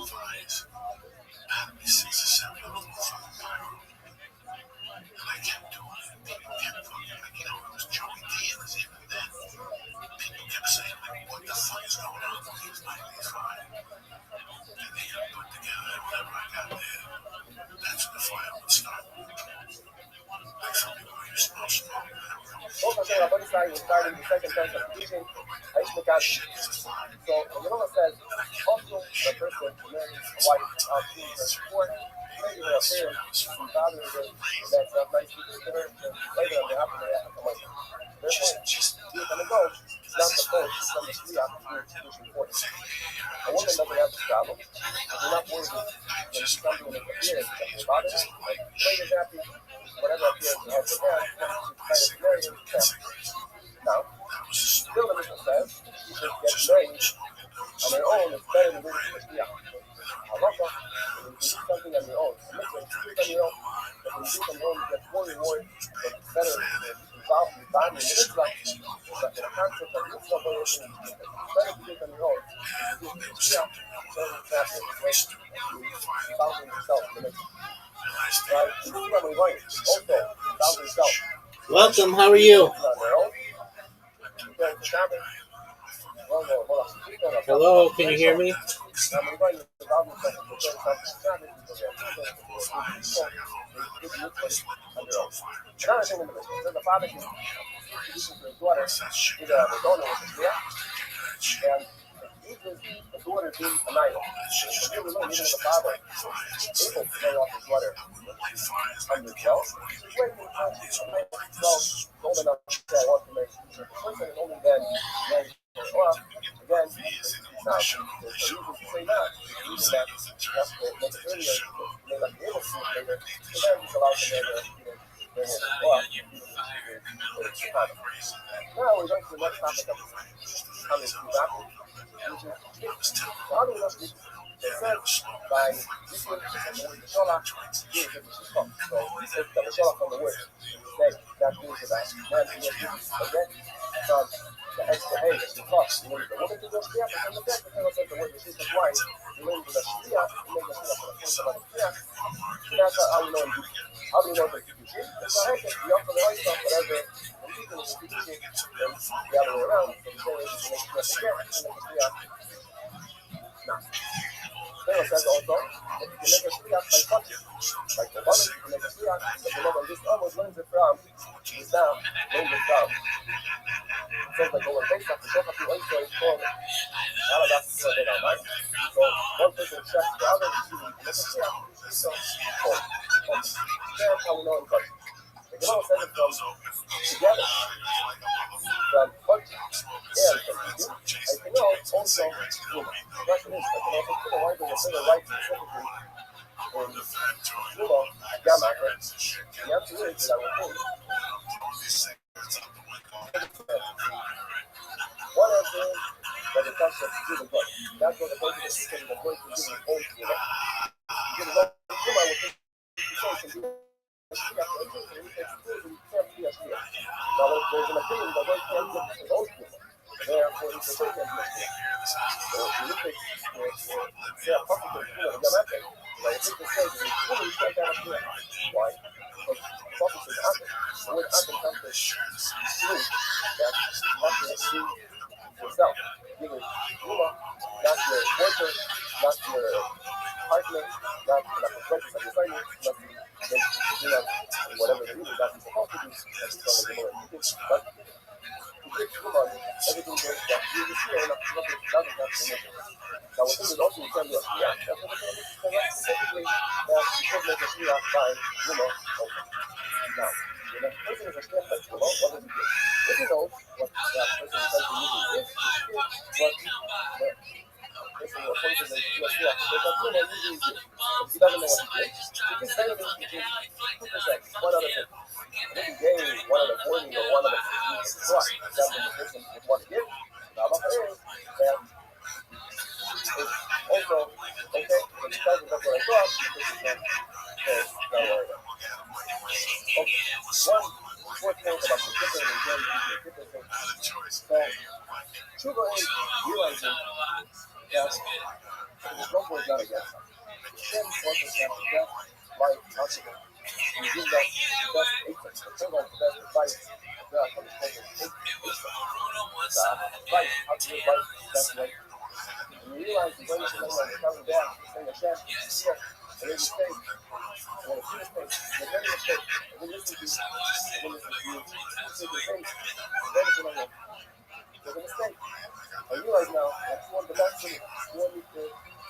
Rabbi Sai was starting the second term of teaching. So the Gemara says, also the person who marries a wife out being her support, maybe her appearance, and bothering her, that's not nice to do to her, later on they have to come away. Therefore, you can go, it's not supposed to come to see after which is important. A woman doesn't have this problem. If you're not worried when something in appearance that will bother her, like, later happy, whatever appearance you have for her, she's kind of married in the family. Now, still the Mishnah says, you should get married on their own, it's better than doing it for Halacha, when you do something on your own, a mitzvah, you do it on your own, but when you do it on your own, you get more reward, but it's better involved in the body and the mitzvah, but the concept of mitzvah, it's better to do it on your own, you do it for so it's happening, right? You involve in yourself in the mitzvah. Right? You see what we're going, also, involve yourself. Welcome, how are you? Hello, can you hear me? Another thing in the Mishnah, the father can introduce his daughter to the donor with his and uses the daughter being an idol. So here we learn even the father is able to carry off his daughter under 12. He's waiting until 12 old enough to say I want to make the person and only then marry her. Or again, it's not the reason to say that, using that you have to make it earlier, you may not be able to see it later, so then he's allowed to marry her. Now we're going to the next topic of coming to Rabbi, which is how do we know this? It says by this word, the word Sholah, is the Shishon. So he says the Sholah from the word. That means that man can get this again from the extra A, the Shishon. You know, the woman can go Shia, but from the back, the Torah says the word the Shishon twice. You know, the Shia, you make the Shia for the full of the Shia. That's how we know in Hebrew. How do we know the Hebrew? It's not happening. We offer the right stuff, whatever. When you can see the Shia, then the other way around, so the Shia is to make the Shia, and make the Shia. Now, Torah says also that you can make a Shia by touching. Like the woman, you can make a Shia, but you know, when this almost learns it from, is now, learns it from. It says like over based off the Shofar to also is called Aladas to the right? So one person checks the other to see if you can make a Shia. So, that's how we know in touch. The Gemara says it from together, from touch and from you. I can know also, the question is, I can also feel why there's a further right specifically in Yuma, Yamaka. The answer is that I will prove. One answer is that it comes from the blood. That's what the person is saying, the blood is giving old Yuma. Give it up, Yuma will think the soul now, there's an opinion that one can't look at his own Yuma. Therefore, he can take him. So, if you look at say a public Yuma, the Yamaka, like if you say, you can't have a Yuma. Why? Because public is Akim. The word Akim comes to sleep, that you have to see yourself. Either Yuma, not your worker, not your partner, not the purpose of your family, not the whatever the reason that you're supposed to do, that's the Gemara. But to get Yuma, everything goes that you see enough to look at doesn't have to make it. Now, what is also you can do, yeah, that's what the Gemara is specifically that you should make a Shia by Yuma also. Now, when a person is a Shia by Yuma, what does he do? If he knows what that person is going to use is, what person who appointed them to a Shia, but that Yuma usually is. If he doesn't know what he did, he thinks anything he did 2%, one other thing. And if he gave one of the 40 or one of the 50 try, that the person would want to give, the halacha is that it's also okay, but because that's what I thought, don't worry about it. Okay, one fourth thing about the different and very different things. So, Tshuva is realizing that the Lord is not against us. Hashem wants us to have the best life possible. And give us the best insights. The thing about the best advice, there are some things that take insights. The advice, how to live life the best way. And you realize the greatest thing that you're coming down, saying Hashem, here, and then you say, when it's a mistake, the very mistake, when this is you, there's a mistake. I realize now that you want the best for me. You want me to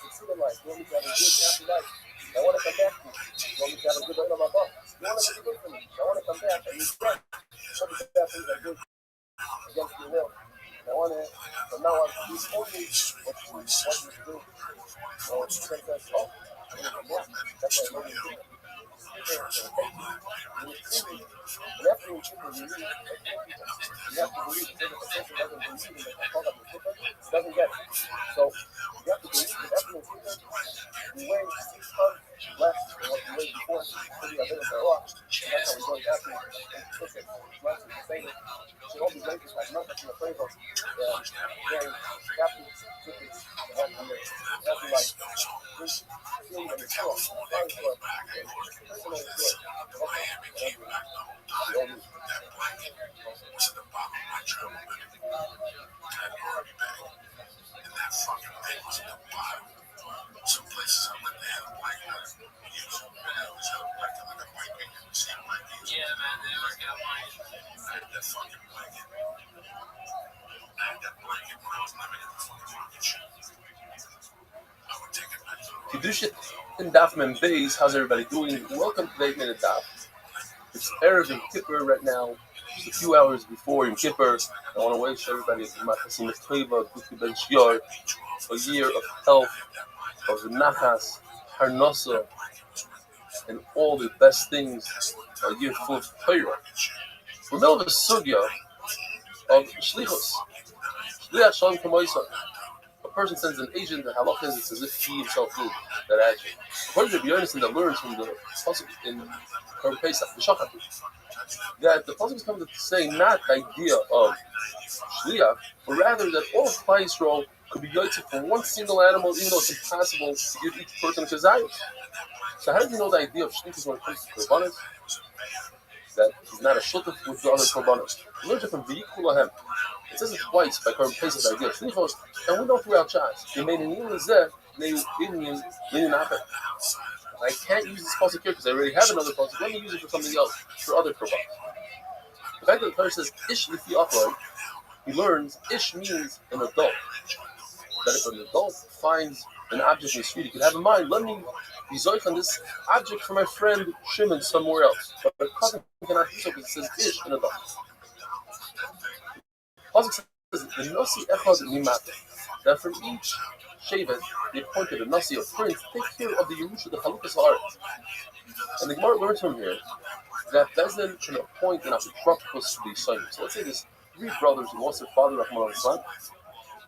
succeed in life. You want me to have a good, happy life. I want to come back to you. You want me to have a good life on my butt. You want to make it good for me. I want to come back and regret some of the bad things I did against your will. And I want to, from now on, do only what you want me to do. So it's just that, oh, I need to work. That's why I know you do it. And after you have to believe that the person doesn't believe in the call of the people, doesn't get it. So you have to believe that after the people, you weigh 6 tons less than what you weighed before, so you have been in the rock. That's how we're going after and push it. Less is the same. So all these ladies have nothing to afraid of. Very happy, happy life. Feeling that it's sure. Trying to personal sure. Some places I went, they had a blanket. Yeah, man, they always got blanket. I had that fucking blanket. I had that blanket when I was living in the fucking rocket ship. I would take it back to the Kedushit in Daf Mem Beis. How's everybody doing? Welcome to the 8-minute Daf. It's Erev Yom Kippur right now, just a few hours before Yom Kippur. I want to wish everybody a year of health, of nachas, harnasa, and all the best things, a year full of Torah. We're in the middle of a sugya of shlichus. Shliach shalom kamoisa. A person sends an agent, the halakha is it's as if he himself did that action. According to Rabbi that learns from the pasuk in Korban Pesach, the Shachatu, that the pasuk is coming to say not the idea of shliach, but rather that all of Klal Yisrael could be yotzei from one single animal, even though it's impossible to give each person a kazayis. So how do you know the idea of shlichus when it comes to korbanos? That he's not a shutuf with the other korbanos. We learned it from V'yikulahem. It says it twice by Korban Pesach the idea of shlichus, and we know throughout Shas. They made an ilazeh, they Indian after. I can't use this pasuk here because I already have another pasuk. Let me use it for something else, for other korbanos. The fact that the Torah says ish lifi achloi, he learns ish means an adult. That if an adult finds an object in the street, he could have in mind, let me be zoich on this object for my friend Shimon somewhere else. But a cousin cannot do so because it says ish, an adult. Pasuk says the nasi echad nimata, that from each shevet they appointed a nasi, a prince, take care of the Yerusha, the Chalukas Haaretz. And the Gemara learns from here that Bezdin can appoint an apotropos to the Yisayim. So let's say there's 3 brothers who lost their father, Rahman al-Islam.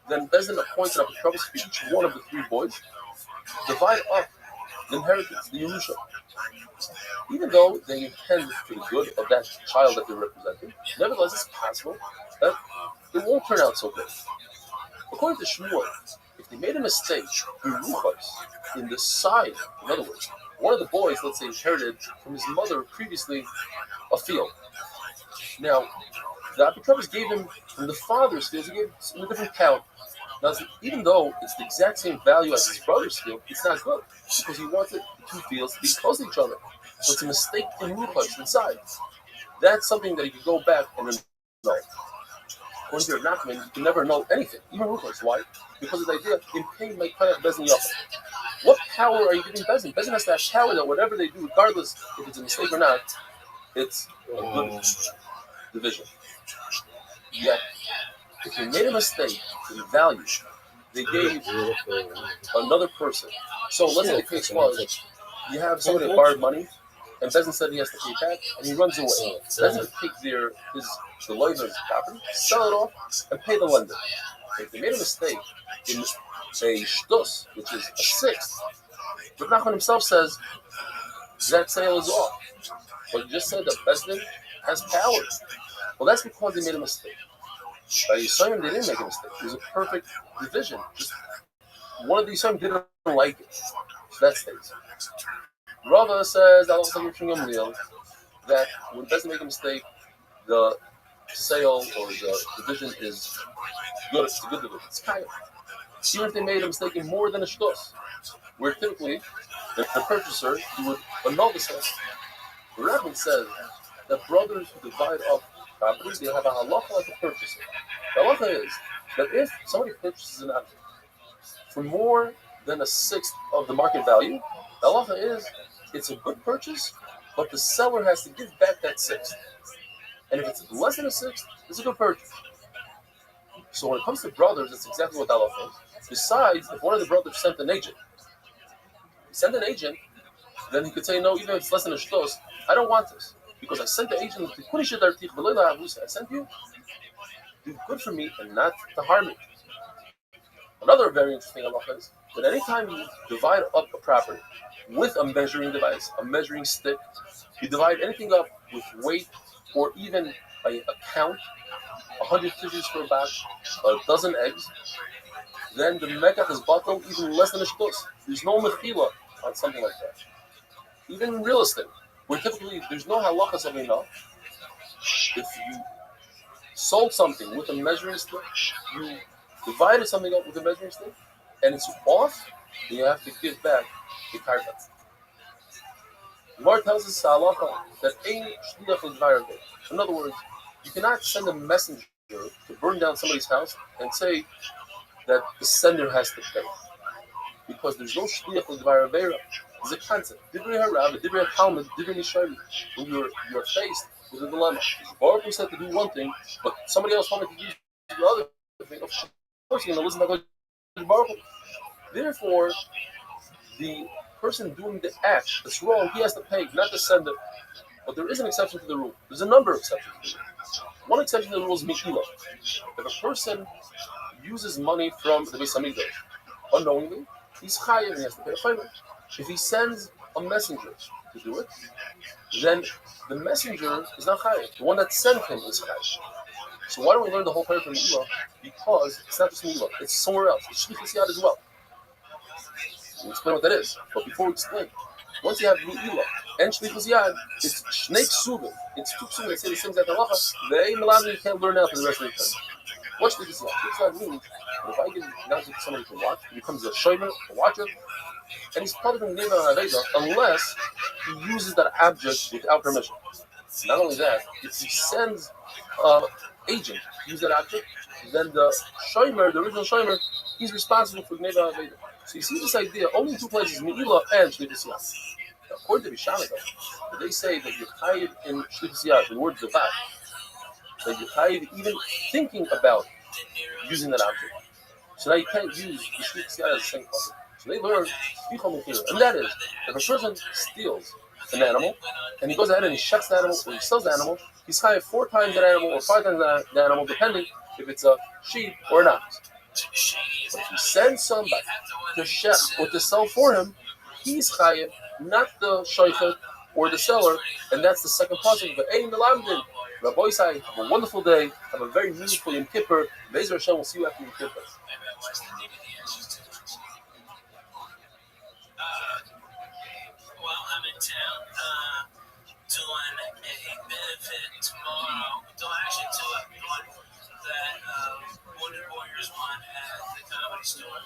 Then Bezdin appoints an apotropos for each one of the 3 boys. Divide up the inheritance, the Yerusha. Even though they intend for the good of that child that they're representing, nevertheless it's possible that it won't turn out so good. According to Shmuel, if they made a mistake in the side, in other words, one of the boys, let's say, inherited from his mother previously a field. Now, the apotropos gave him from the father's field, he gave him a different count. Now, even though it's the exact same value as his brother's field, it's not good because he wanted the 2 fields to be close to each other. So it's a mistake in ruchos inside. That's something that you can go back and annul. According to your Nachman, you can never know anything, even ruchos. Why? Because of the idea in pain like Bezdin Yachid. What power are you giving Bezdin? Bezdin has to have power that whatever they do, regardless if it's a mistake or not, it's a good division. Yet, if they made a mistake in value, they gave another person. So let's say the case was, you have somebody that borrowed money, and Bezdin said he has to pay back, and he runs away. Bezdin would take the loiver's property, sell it off, and pay the lender. If they made a mistake in a shtus, which is a 6th, but Nachman himself says that sale is off. But you just said that Bezdin has power. Well, that's because they made a mistake. By Yisayim, they didn't make a mistake. It was a perfect division. Just one of the Yisayim didn't like it. So that stays. Rabbi says that when Bezdin make a mistake, the sale or the division is good. It's a good division. It's kind of. even if they made a mistake in more than a shtos, where typically the purchaser he would annul the sale. The Rabbi says that brothers who divide up property, they have a halacha like a purchaser. The halacha is that if somebody purchases an object for more than a sixth of the market value, the halacha is it's a good purchase, but the seller has to give back that sixth. And if it's less than a sixth, it's a good purchase. So when it comes to brothers, that's exactly what the halacha is. Besides, if one of the brothers sent an agent, then he could say, no, even if it's less than a shtos, I don't want this. Because I sent the agent to I sent you to do good for me and not to harm me. Another very interesting halacha is that anytime you divide up a property with a measuring device, a measuring stick, you divide anything up with weight or even a count, 100 fishes for a batch, a dozen eggs, then the mekach is bottled even less than a shtos. There's no mechila on something like that. Even in real estate, where typically there's no halachas of enough, if you sold something with a measuring stick, you divided something up with a measuring stick, and it's off, then you have to give back the karkat. The Gemara tells us halacha that ein shliach l'dvar. In other words, you cannot send a messenger to burn down somebody's house and say that the sender has to pay, because there's no shliach l'dvar. There's a concept. Divrei harav, divrei talmud, divrei nishari. When you're faced with a dilemma, Baruch Hu said to do one thing, but somebody else wanted to do the other thing. Of course, you're going to listen to Baruch Hu. Therefore, the person doing the act that's wrong, he has to pay, not the sender. But there is an exception to the rule. There's a number of exceptions to the rule. One exception to the rule is mi'ila. If a person uses money from the Beis Hamikdash unknowingly, he's chayav and he has to pay a payment. If he sends a messenger to do it, then the messenger is not chayav. The one that sent him is chayav. So why don't we learn the whole part from mi'ila? Because it's not just mi'ila, it's somewhere else. It's shlichus yad as well. We'll explain what that is. But before we explain, once you have mi'ila and shlichus yad, it's shnei ksubim. It's two ksubim that say the same exact halacha. They you can't learn out for the rest of the time. What's shlichus yad? Shlichus yad means that if I give an object to somebody to watch, he becomes a shomer, a watcher, and he's part of the neighbor aveda unless he uses that object without permission. Not only that, if he sends an agent to use that object, then the shomer, the original shomer, he's responsible for neighbor aveda. So you see this idea only in two places, mi'ila and shlichus yad. According to Bishamah, they say that you're chayiv in shlichus yad, the word devat, that you're chayiv even thinking about using that object. So now you can't use the shlichus yad as the same person. So they learn, and that is, if a person steals an animal, and he goes ahead and he shucks the animal, or he sells the animal, he's chayiv 4 times that animal, or 5 times the animal, depending if it's a sheep or an ox. But if he sends somebody to shech or to sell for him, he's chayiv, not the shaychet or the seller, and that's the second pasuk. But ein melamdin. Rabbi say, have a wonderful day, have a very meaningful Yom Kippur. Be'ezer Hashem, we'll see you after Yom Kippur. Well, I'm in town doing a benefit tomorrow. Actually, one that Wounded Warriors won at the Comedy Store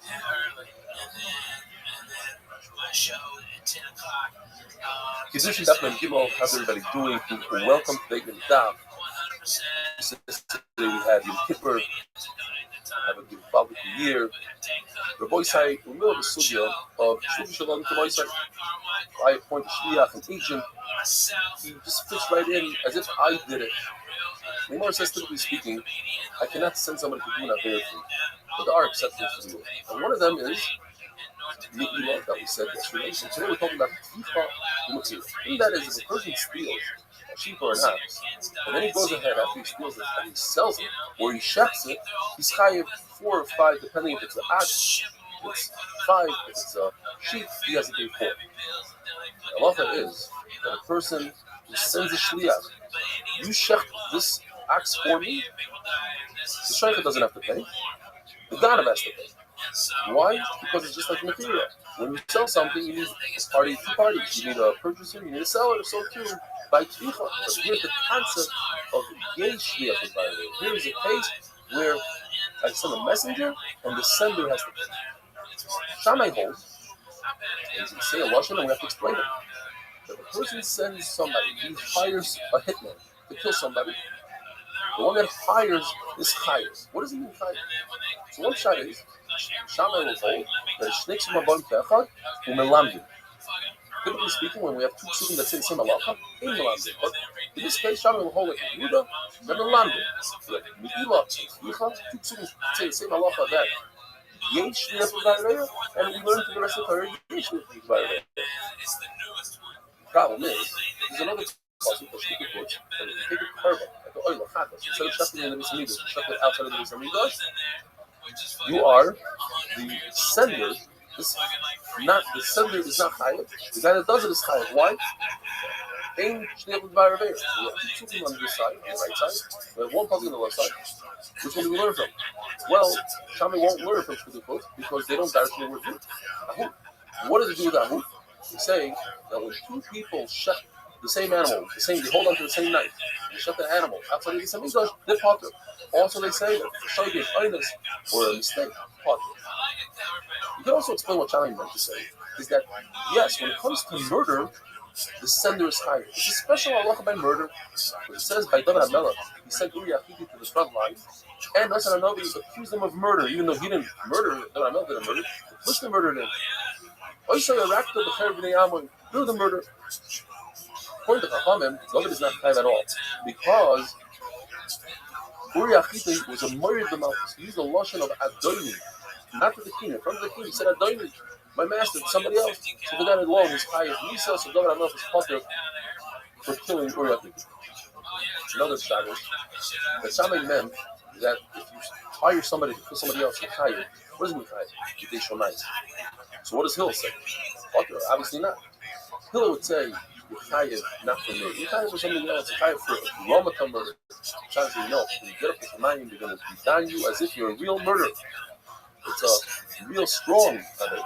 early, and then my show at 10 o'clock. Kiddush Daf Gimel, how's everybody doing? Welcome to the Daf. Today we have Yom Kippur. Have a good Bible year. Rabbi say, we're in the middle of the sugya of Shluch Shalom to Rabbi. I appoint a shliach, an agent. He just fits right in as if I did it. The Gemara says, typically speaking, I cannot send somebody to do an affair for me, but there are exceptions to the rule. And one of them is mi'ila that we said yesterday. So today we're talking about tifa u'mutzir. And that is, if a person steals a sheep or an ox, and then he goes ahead after he steals it and he sells it, or he shucks it, he's chayiv 4 or 5, depending if it's an ox, if it's 5, if it's a sheep, he has to pay 4. The halacha is that a person who sends a shliach, you shech this ox for me, the shaycha doesn't have to pay, the ganav has to pay. Why? Because it's just like material. When you sell something, you need two parties. You need a purchaser, you need a seller, so too by tvicha. But here's the concept of gay shliach. Here is a case where I send a messenger, and the sender has to pay. Shammai holds, and you say a lashon, and we have to explain it. If a person sends somebody, he hires a hitman to kill somebody. The one that hires is chayiv. What does it mean chayiv? So one shot is Shammai will hold that shnei ksubim abam ke'echad u'melamdim. Typically speaking, when we have two psukim that say the same halacha, in melamdim. But in this case, Shammai will hold it Yehuda and melamdim. Like Meila and Yicha, two psukim say the same halacha that yesh shliach v'vayreya, and we learn from the rest of the Torah yesh shliach v'vayreya. The problem is, there's another pasuk that Shliach puts, and if you take a carbon, like the oil of chatas, instead of shechting in the Beis Hamikdash, shechting outside of the Beis Hamikdash, you are the sender. The sender is not chayav. The guy that does it is chayav. Why? Ain shliach v'vayreya. We have two psukim on this side, on the right side. We have one pasuk on the left side. Which one do we learn from? Well, Shammai won't learn from Shliach because they don't directly work with Ahud. What does it do with Ahud? He's saying that when two people shut the same animal, they hold on to the same knife, they shut the animal outside of the Beis Hamikdash, they're potter. Also, they say that for shogeg oinus or a mistake, potter. You can also explain what Shammai meant to say, is that, yes, when it comes to murder, the sender is higher. It's a special halacha by murder. It says by David HaMelech, he sent Uriah to the front line, and Nassan HaNavi accused him of murder, even though he didn't murder, David HaMelech didn't murder, the Philistine murdered him. Do the murder. According to Chachamim, David is not chayav at all, because Uriah was a murdered the Malchus. He used the lashon of Adoni, not to the king. In front of the king, he said Adoni, my master, somebody else. So the guy alone is chayav. Misa, so David HaMelech is potter for killing Uriah. Another shot is that Shammai meant that if you hire somebody to kill somebody else, you're chayav. What does it mean chayav? They show nice. So what does Hill say? Potter, obviously not. Hill would say, you're chayav not for me. You're chayav for something else. You're chayav for a Ramatam murder. Shammai says, no, when you get up with the mind, they're going to beat you as if you're a real murderer. It's a real strong murder.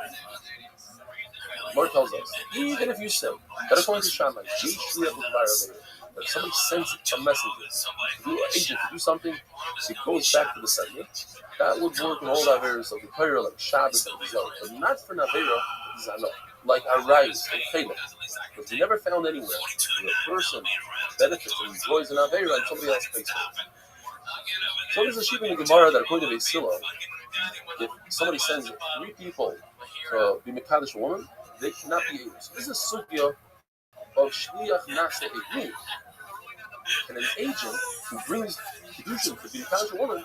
Mor tells us, even if you say, that according to Shammai, that if somebody sends a messenger, an agent to do something, it goes back to the sender, that would work in all the areas of the Torah, like Shabbos and Zon, but not for Navera, like Arayis and Chalak. But we never found anywhere where a person benefits and enjoys an Avera and somebody else pays for it. So there's a sheet in the Gemara that according to Beisila, if somebody sends 3 people to be Mekadosh a woman, they cannot be able. So this is a sugya of Shliach Nase Egin. And an agent who brings Kedushin to be Mekadosh a woman,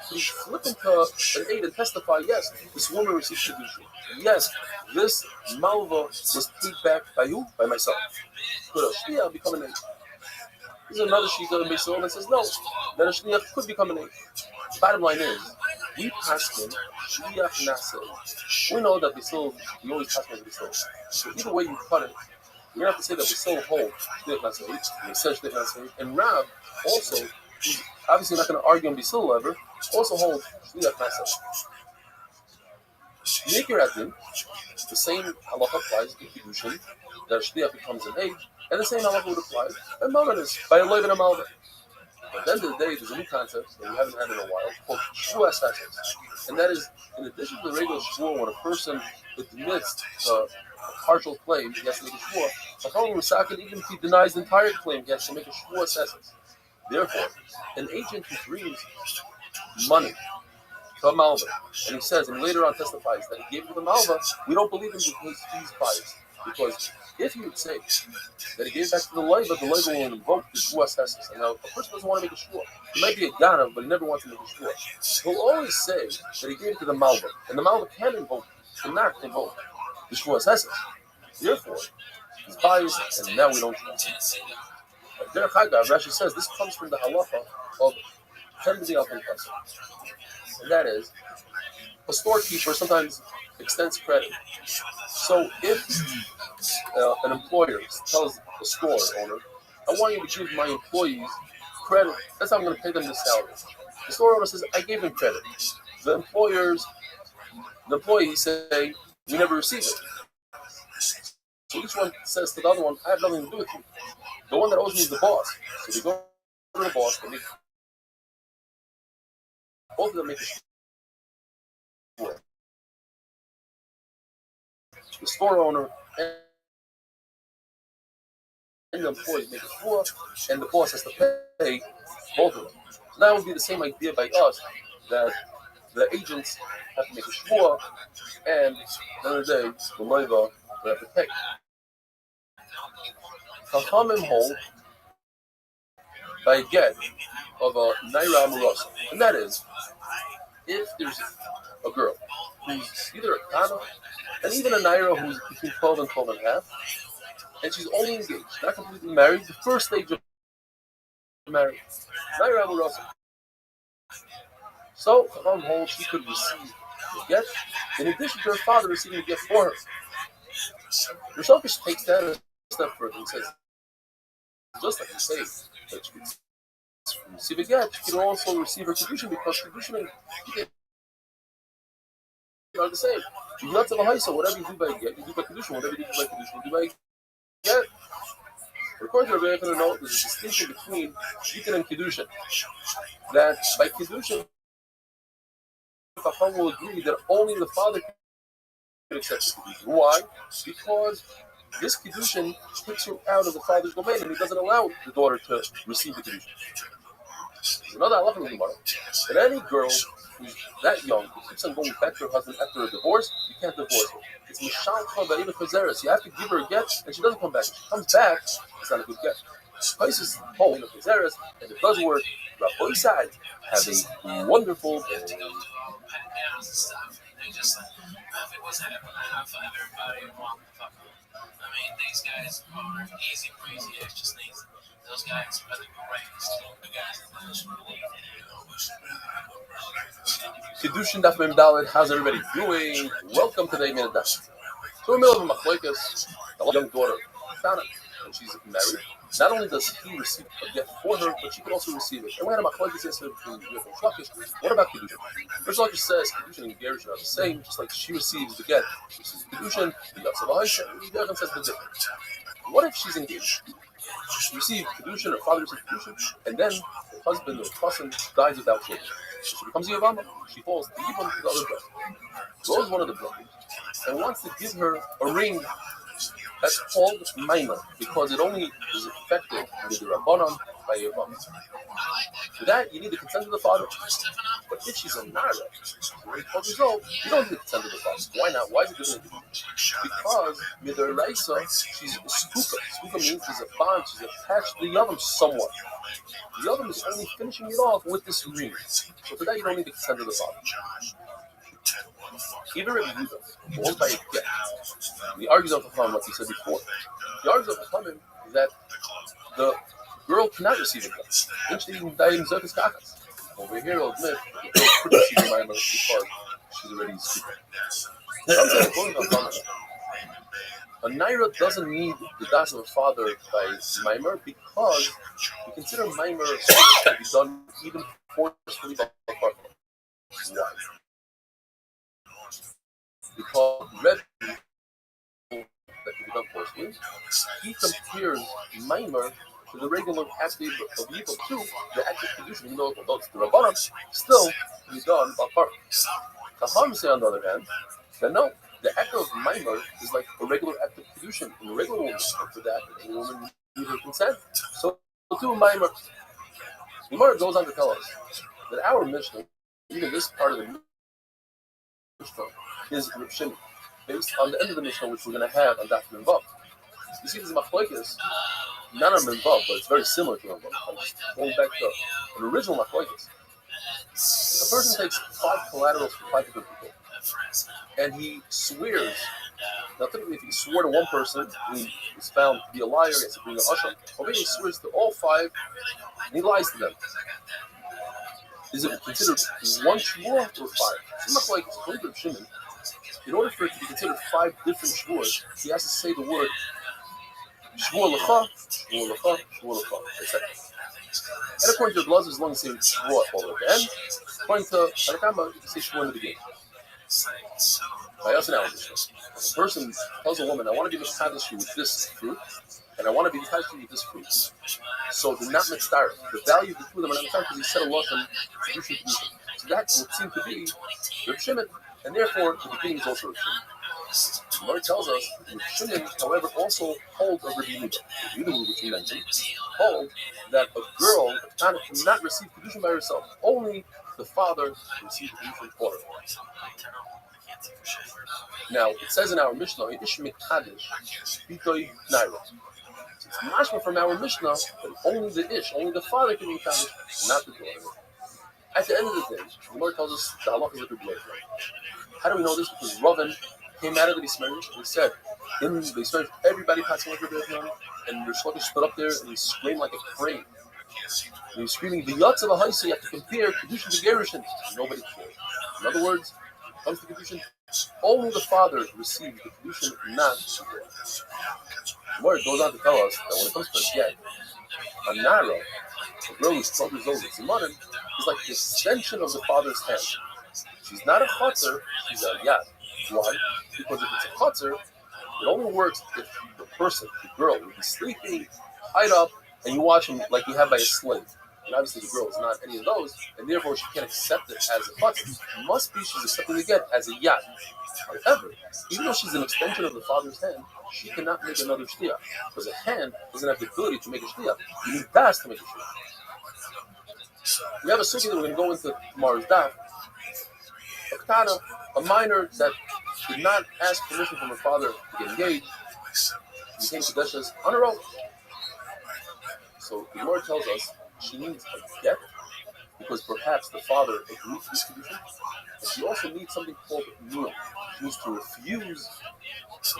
he flip into an aid and testify, yes, this woman received Kedushin. Yes, this malva was paid back by who? By myself. Could a Shliach become an aid? There's another Shita in Beisil that says no, that a Shliach could become an aid. Bottom line is, we pass him Shliach Nase. We know that Beisil, we always pass him Beisil. So either way you cut it, you have to say that Beisil holds Shliach Nase, and he says Shliach Nase, and Rab also, who's obviously not going to argue on Beisil ever, also holds Shliach Nase. Nikir Adin, the same halacha applies to Kiddushin, that Shliach becomes an age, and the same halacha would apply by Malvanis, by a Lev and a Malva. At the end of the day, there's a new concept that we haven't had in a while called Shvuah Sessions. And that is, in addition to the regular Shvuah, when a person admits a partial claim, he has to make a Shvuah. Chachamim Misakin, even if he denies the entire claim, he has to make a Shvuah Sessions. Therefore, an agent who brings money to a Malva, and he says, and later on testifies that he gave it to the Malva, we don't believe him because he's biased. Because if he would say that he gave it back to the Leiva will invoke the Shvuah Sessions. And now, a person doesn't want to make a Shvuah. He might be a Ganav, but he never wants to make a Shvuah. He'll always say that he gave it to the Malva. And the Malva cannot invoke the Shvuah Sessions. Therefore, he's biased, and now we don't trust him. Derech Hagav, Rashi says, this comes from the halacha of Ken B'di Alpin Kasser. And that is, a storekeeper sometimes extends credit. So if an employer tells the store owner, I want you to give my employees credit, that's how I'm going to pay them the salary. The store owner says, I gave them credit. The employees say, we never received it. So each one says to the other one, I have nothing to do with you. The one that owes me is the boss. So they go to the boss, both of them make The store owner and the employee make a shvua, and the boss has to pay both of them. So that would be the same idea by us, that the agents have to make a shvua, and at the end of the day, the loiva will have to pay. Chachamim hold by a get of a naira amorosa, and that is, if there's a girl who's either a kana, and even a naira who's between 12 and 12 and a half, and she's only engaged, not completely married, the first stage of marriage, naira amorosa. So, Chacham holds she could receive the get, in addition to her father receiving the get for her. Rishokish takes that a step further and says, just like you say, that she could receive a get, she can also receive her kedushin, because kedushin and get are the same. You lots of a haisa, whatever you do by get, you do by kedushin, whatever you do by kedushin, you do by get. But according to Rabbi, you're going to know there's a distinction between Yitin and kedushin. That by kedushin, Chacham will agree that only the father can accept the kedushin. Why? Because this kedushin takes her out of the father's domain, and he doesn't allow the daughter to receive the kedushin. There's another halacha in the Gemara that any girl who's that young, who keeps on going back to her husband after a divorce, you can't divorce her. It's mishal chaverim chazeres. You have to give her a get, and she doesn't come back. If she comes back, it's not a good get. Places hold in chazeres, and it does work. Rabbi side have a wonderful. They just like, if it was happening, I'd find everybody walking the fuck up. I mean, these guys are easy, crazy, extra sneaks. Those guys are the greatest. The guys that Kedushin Daf Mem Dalet. How's everybody doing? Welcome to the Minute Daf. So we're in the middle of a machlokes. The young daughter, Tana, and she's married. Not only does he receive a gift for her, but she can also receive it. And we had a machlokes yesterday between Yosef and Shlakish. What about Kedushin? First Shlakish says Kedushin and Gerushin are the same, just like she receives the get. She receives Kedushin, the Yotzav HaHaisha, and Yosef says the different. What if she's engaged? She receives Kedushin, her father receives Kedushin, and then her husband or cousin dies without children. So she becomes a Yavama. She falls to Yibam, the other brother. Goes one of the brothers and wants to give her a ring that's called minor, because it only is effective with the Rabbanon by Yavama. For that, you need the consent of the father. But if she's a Nara, 12 years old, you don't need the consent of the father. Why not? Why is it different? Because Midaraisa, she's a skuka. Skuka means she's a bond, she's attached to the Yavam somewhat. The Yavam is only finishing it off with this ring. So for that, you don't need the consent of the father. Even Rabbi Yehuda holds by a get. He argues on Chacham what he said before. He argues on Chacham that the girl cannot receive a get. Over here, he'll admit that the girl could receive a minor because she's already speaking. Some say, according to Chacham, a naira doesn't need the das of a father by mimer, because we consider mimer to be done even forcefully by a partner. Why? Because Rabbi, that can be done forcefully, he compares mimer to the regular active of Yibam too, the active condition, even though it's the Rabbanim, still can be done by partner. Chacham say, on the other hand, that no, the act of mimer is like a regular act of kedushin in a regular woman. And for that, a woman needs her consent. So too, mimer. Gemara goes on to tell us that our Mishnah, even this part of the Mishnah, is Reb Shimon, based on the end of the Mishnah, which we're going to have on Daf Mem Vav. You see, this is machlokes, not on Mem Vav, but it's very similar to Mem Vav. I'm just going back to an original machlokes. If a person takes 5 collaterals from 5 different people, and he swears, now typically if he swore to one person, he is found to be a liar, he has to bring an asham, or maybe he swears to all 5, and he lies to them. Is it considered one shvur or 5? It's not like it's according to Reb Shimon. In order for it to be considered 5 different shvuros, he has to say the word shvur lecha, shvur lecha, shvur lecha, etc. And according to the Blazer, as long as you say shvur all the way at the end, according to Harakama, you can say shvur in the beginning. By us analogy, if a person tells a woman, I want to be mishkadosh you with this fruit, and I want to be mishkadosh you with this fruit. So they're not mixed out. The value of the two of them are not mixed out because he said a lot of them. So that would seem to be Reb Shimon. And therefore, the beginning is also a shun. The Gemara tells us that shunim, however, also hold of Rabbi Yehuda. Rabbi Yehuda, which we mentioned, hold that a girl, a Tana, cannot receive kedushin by herself. Only the father receives kedushin for her. Now, it says in our Mishnah, Ish Mekadesh, Bitoy Naira. It's mashma from our Mishnah that only the Ish, only the father can be Mekadesh, not the daughter. At the end of the day, the Gemara tells us the halakha is a good way. How do we know this? Because Ravan came out of the Bismarck and he said, in the Bismarck, everybody passing like a and Rish Lakish stood up there and he screamed like a crane. And he was screaming, the Yatz of a Haisi, you have to compare Kedushin to Gerushin. Nobody cared. In other words, when it comes to Kedushin, only the father receives the Kedushin, not the daughter. The Gemara goes on to tell us that when it comes to a get, a Nara, a girl who's 12 years old, it's a mother, is like the extension of the father's hand. She's not a chotzer, she's a yad. Why? Because if it's a chotzer, it only works if the person, the girl, would be sleeping, tied up, and you watch him like you have by a slave. And obviously the girl is not any of those, and therefore she can't accept it as a chotzer. It must be she's accepting it again as a yad. However, even though she's an extension of the father's hand, she cannot make another shtiyah. Because a hand doesn't have the ability to make a shtiyah. You need das to make a shtiyah. We have a sukkah that we're going to go into tomorrow's daf. A katana, a minor that did not ask permission from her father to get engaged, became Kadeshas on her own. So the Lord tells us she needs a get because perhaps the father agreed to this condition, and she also needs something called niyum. She needs to refuse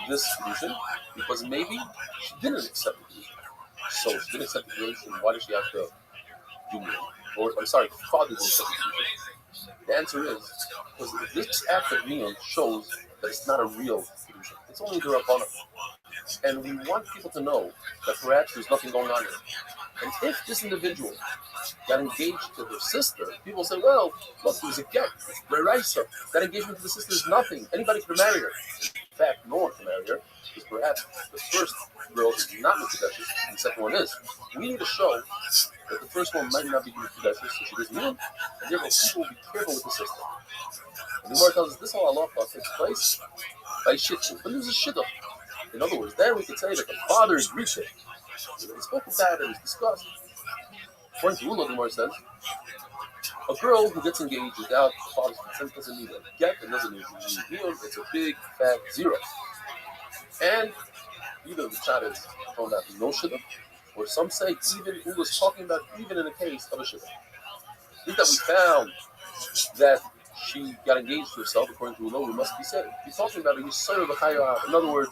this condition because maybe she didn't accept the condition. So she didn't accept the condition. Why does she have to do niyum? Or I'm sorry, the father didn't accept the condition. The answer is because this act of niyum shows that it's not a real condition. It's only the Rabbanah. And we want people to know that perhaps there's nothing going on here. And if this individual got engaged to her sister, people say, well, look, it was a get. It's Beraisa. That engagement to the sister is nothing. Anybody could marry her. In fact, no one can marry her, because perhaps the first girl is not Mikudeshes, and the second one is. We need to show that the first one might not be Mikudeshes, so she doesn't need him, and therefore people will be careful with the sister. And the Gemara tells us this whole halacha takes place by shittu. But there's a shidduch. In other words, then we could say that the father is reaching. We spoke about that and it was discussed. According to Ula, the Gemara says, a girl who gets engaged without the father's consent doesn't need a get and doesn't need a deal. It's a big fat zero. And either the child is thrown out no shidduch, or some say even Ula's talking about even in the case of a shidduch. Is that we found that she got engaged to herself, according to Ula, we must be saying. He's talking about a yisur of a chayah. In other words,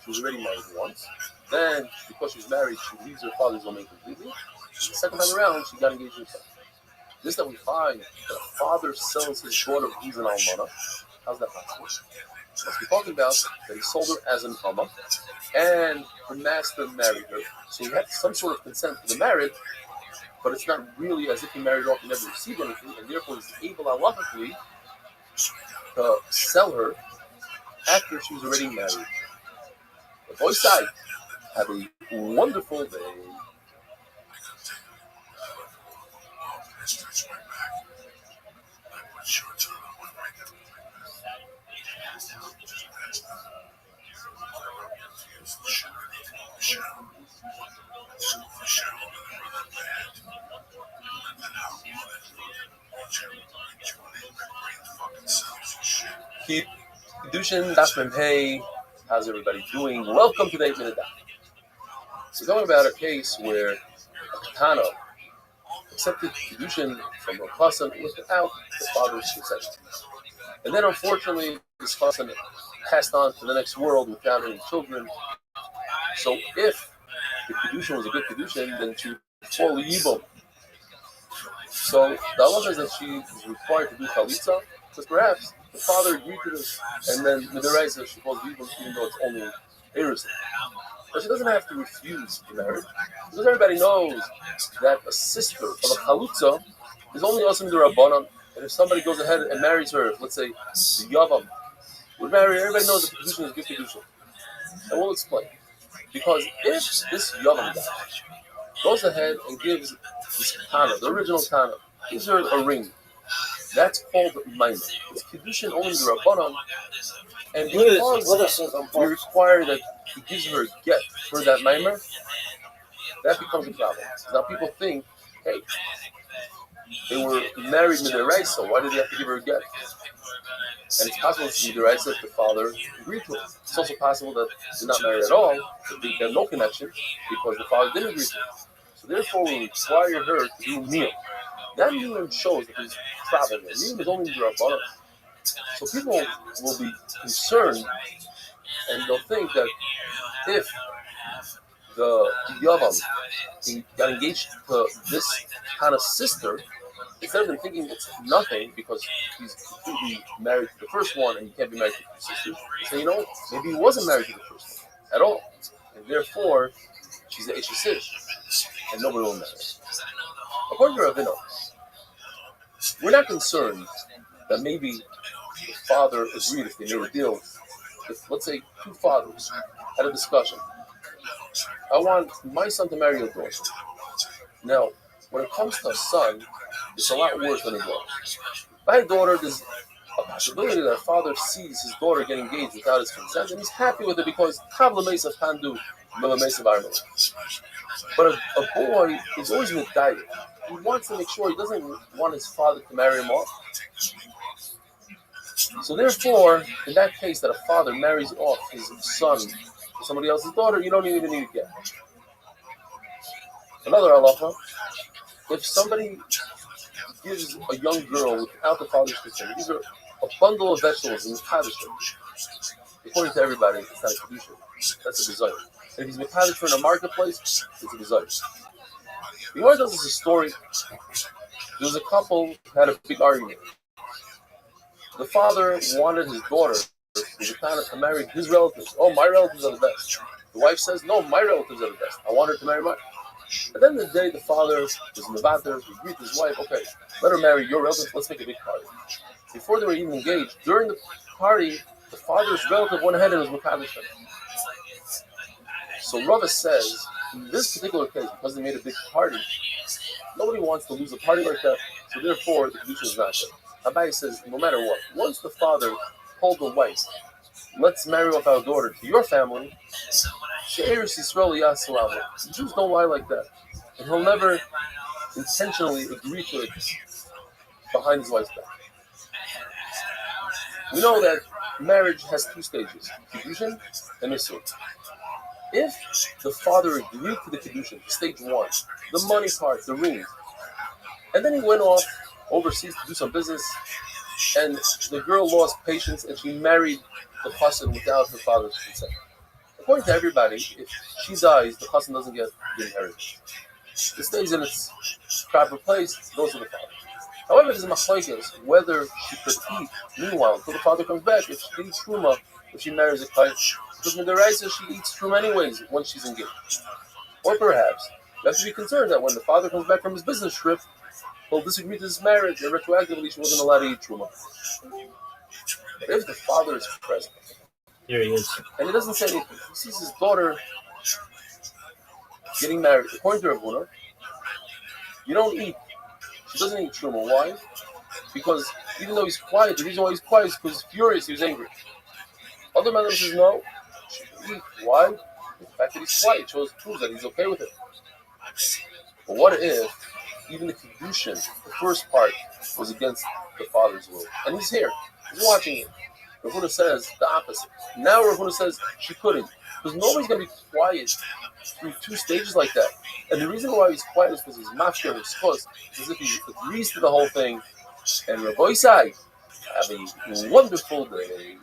she was already married once. Then, because she's married, she leaves her father's domain completely. The second time around, she got engaged herself. This that we find that a father sells his daughter who's an almana. How's that possible? Let's be talking about that he sold her as an alma, and her master married her. So he had some sort of consent to the marriage, but it's not really as if he married her off and never received anything, and therefore he's able halachically to sell her after she was already married. The boy side, have a wonderful day. Keep Kedushin, Daf Mem Hey. How's everybody doing? Welcome to the 8-minute Daf. We're talking about a case where a katana accepted Kedushin from her cousin without the father's consent. And then unfortunately, this cousin passed on to the next world without any children. So if the Kedushin was a good Kedushin, then she would fall Yibum. So the halacha is that she is required to do chalitza, because perhaps the father agreed to this, and then Midaraisa she falls Yibum, even though it's only Erusin. But she doesn't have to refuse the marriage, because everybody knows that a sister of a chalutza is only also in the Rabbanan, and if somebody goes ahead and marries her, let's say the Yavam would marry her, everybody knows that the Kedushin is good Kedushin. And we'll explain. Because if this Yavam guy goes ahead and gives this Tana, the original Tana, gives her a ring, That's called minor. It's Kiddushin only the Rabbanon, and Look at because we require that he gives her a get for that minor, that becomes a problem. Now people think, hey, they were married midiraisa, why did they have to give her a get? And it's possible it's midiraisa if the father agreed to it. It's also possible that they're not married at all, that they have no connection because the father didn't agree to it. So therefore we require her to do meal. That meal shows that there's problem. Meal is only the Rabbanon. So people will be concerned and they'll think that if the Yavam got engaged to this kind of sister, instead of them thinking it's nothing because he's completely married to the first one and you can't be married to the sister, they say, you know, maybe he wasn't married to the first one at all. And therefore, she's the Eshesish and nobody will marry her. According to Ravino, we're not concerned that maybe the father agreed if they made a deal. If, let's say, two fathers had a discussion. I want my son to marry your daughter. Now, when it comes to a son, it's a lot worse than a daughter. By a daughter, there's a possibility that a father sees his daughter get engaged without his consent, and he's happy with it because Kavla Mesa can do Mela Mesa Varmel. But a boy is always in a diet. He wants to make sure he doesn't want his father to marry him off. So therefore, in that case that a father marries off his son to somebody else's daughter, you don't even need to get. Another halacha, if somebody gives a young girl without the father's consent, gives her a bundle of vegetables in the Kaddish, according to everybody, it's not a Kedusha. That's a desire. And if he's Kaddish in a marketplace, it's a desire. The Gemara tells us a story. There was a couple who had a big argument. The father wanted his daughter to marry his relatives. Oh, my relatives are the best. The wife says, no, my relatives are the best. I want her to marry mine. At the end of the day, the father was mevater. He agreed with his wife, okay, let her marry your relatives. Let's make a big party. Before they were even engaged, during the party, the father's relative went ahead and was mekadosh. So Rabbi says, in this particular case, because they made a big party, nobody wants to lose a party like that, so therefore the kedusha is not there. Rabbi says, no matter what, once the father told the wife, let's marry off our daughter to your family, She'eris Yisrael Yasalamu. The Jews don't lie like that. And he'll never intentionally agree to it behind his wife's back. We know that marriage has two stages, Kiddushin and Nisur. If the father agreed to the Kiddushin, stage one, the money part, the ring, and then he went off overseas to do some business, and the girl lost patience and she married the chassan without her father's consent. According to everybody, if she dies, the chassan doesn't get the inheritance. It stays in its proper place, goes to the father. However, there's a machlokes whether she could eat, meanwhile, until the father comes back, if she eats truma, if she marries a kite, because in the Raisa she eats truma anyways once she's engaged. Or perhaps, you have to be concerned that when the father comes back from his business trip, he'll disagree to this marriage, and retroactively she wasn't allowed to eat truma. But if the father is present, Here he is. and he doesn't say anything, he sees his daughter getting married. According to Ravuna, you don't eat. She doesn't eat truma. Why? Because even though he's quiet, the reason why he's quiet is because he's furious, he was angry. Other man says no, she can eat. Why? The fact that he's quiet proves that he's okay with it. But what if even the Kiddushin, the first part, was against the father's will? And he's here. He's watching it. Ravuna says the opposite. Now Ravuna says she couldn't. Because nobody's going to be quiet through two stages like that. And the reason why he's quiet is because he's mafshir his chus, as if he agrees to the whole thing. And Rabbi said, have a wonderful day.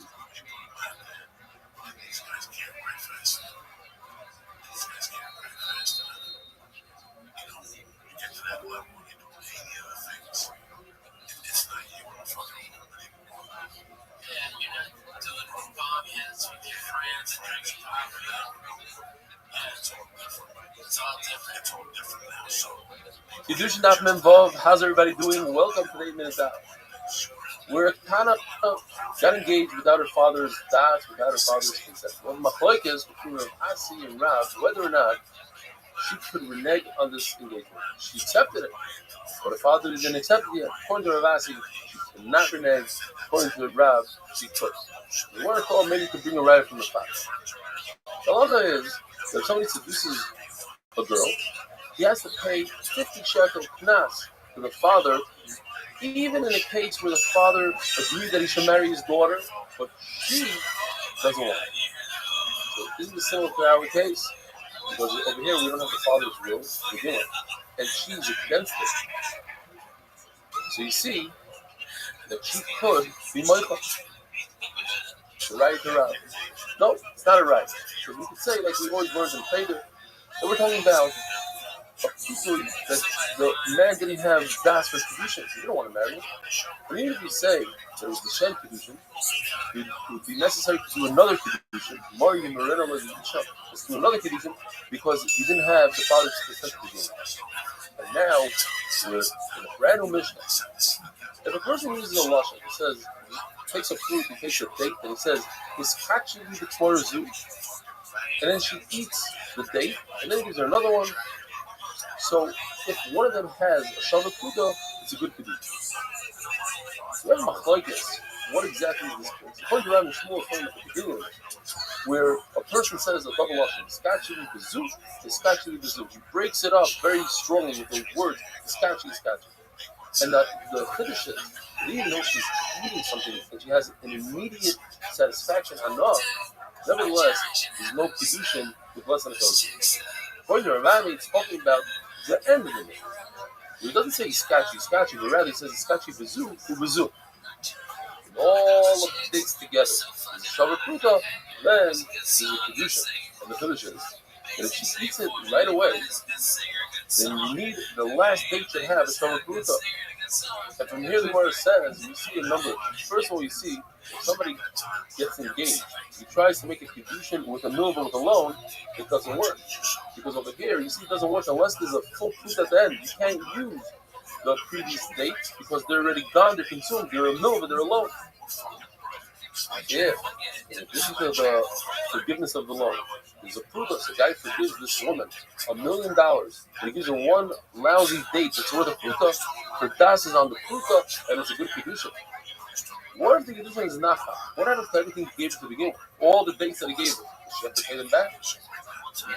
Kiddushin Daf Memvav, how's everybody doing? Welcome to the 8 Minute Daf. We're kind of got engaged without her father's das, without her father's consent. Well, machlokes between Rav Asi and Rav, whether or not she could renege on this engagement. She accepted it, but her father didn't accept it yet. According to Rav Asi, she and not reneged according to the Rab, she could. You want to call, maybe you could bring a ride from the past. The halacha is that if somebody seduces a girl, he has to pay 50 shekel knas to the father, even in a case where the father agreed that he should marry his daughter, but she doesn't want it. So isn't this similar to our case? Because over here we don't have the father's will to begin with, and she's against it. So you see that she could be moicha. The right to Rab. No, it's not a right. So we could say, like we always learned in Feder, that we're talking about a people that the man didn't have das for kedushin, so you don't want to marry him. But even if you say that it was the shen kedushin, it would be necessary to do another kedushin. More you marina was let's do another kedushin because you didn't have the father's consent to begin with. And now we're in a brand new mission. If a person uses a lashon, he says, takes a fruit, he takes a date, and he says, "Is actually the Torah zoo," and then she eats the date, and then he gives her another one. So if one of them has a shavah kuda, it's a good kedusha. We have machlokes. What exactly is this? It's according to Rabbi Shmuel, according to the beginning, where a person says a double lashon, "Skachili bezu," "Skachili bezu." He breaks it up very strongly with the words "Skachili, skachili," and the chiddush is, even though she's eating something and she has an immediate satisfaction enough, nevertheless, there's no kedushin with less than a kosher. According to Rabbi, it's talking about the end of the name. It doesn't say skachi, but rather it says skachi bezu, ubezu. All of the dates together. Shavah pruta, then there's a kedushin, and the kedushin is. And if she eats it right away, then you need the last date to have a shavah pruta. And from here, the word says, you see a number. First of all, you see, if somebody gets engaged, he tries to make a kedushin with a milva with a loan, it doesn't work. Because over here, you see, it doesn't work unless there's a full proof at the end. You can't use the previous dates because they're already gone, they're consumed, they're a milva, they're a loan. Yeah, in addition to the forgiveness of the loan, there's a proof. A guy forgives this woman $1 million, but he gives her one lousy date that's worth a pruta. Her das is on the pruta, and it's a good kedusha. What if the kedusha is nacha? What happens to everything he gave her to the beginning? All the dates that he gave her, does she have to pay them back?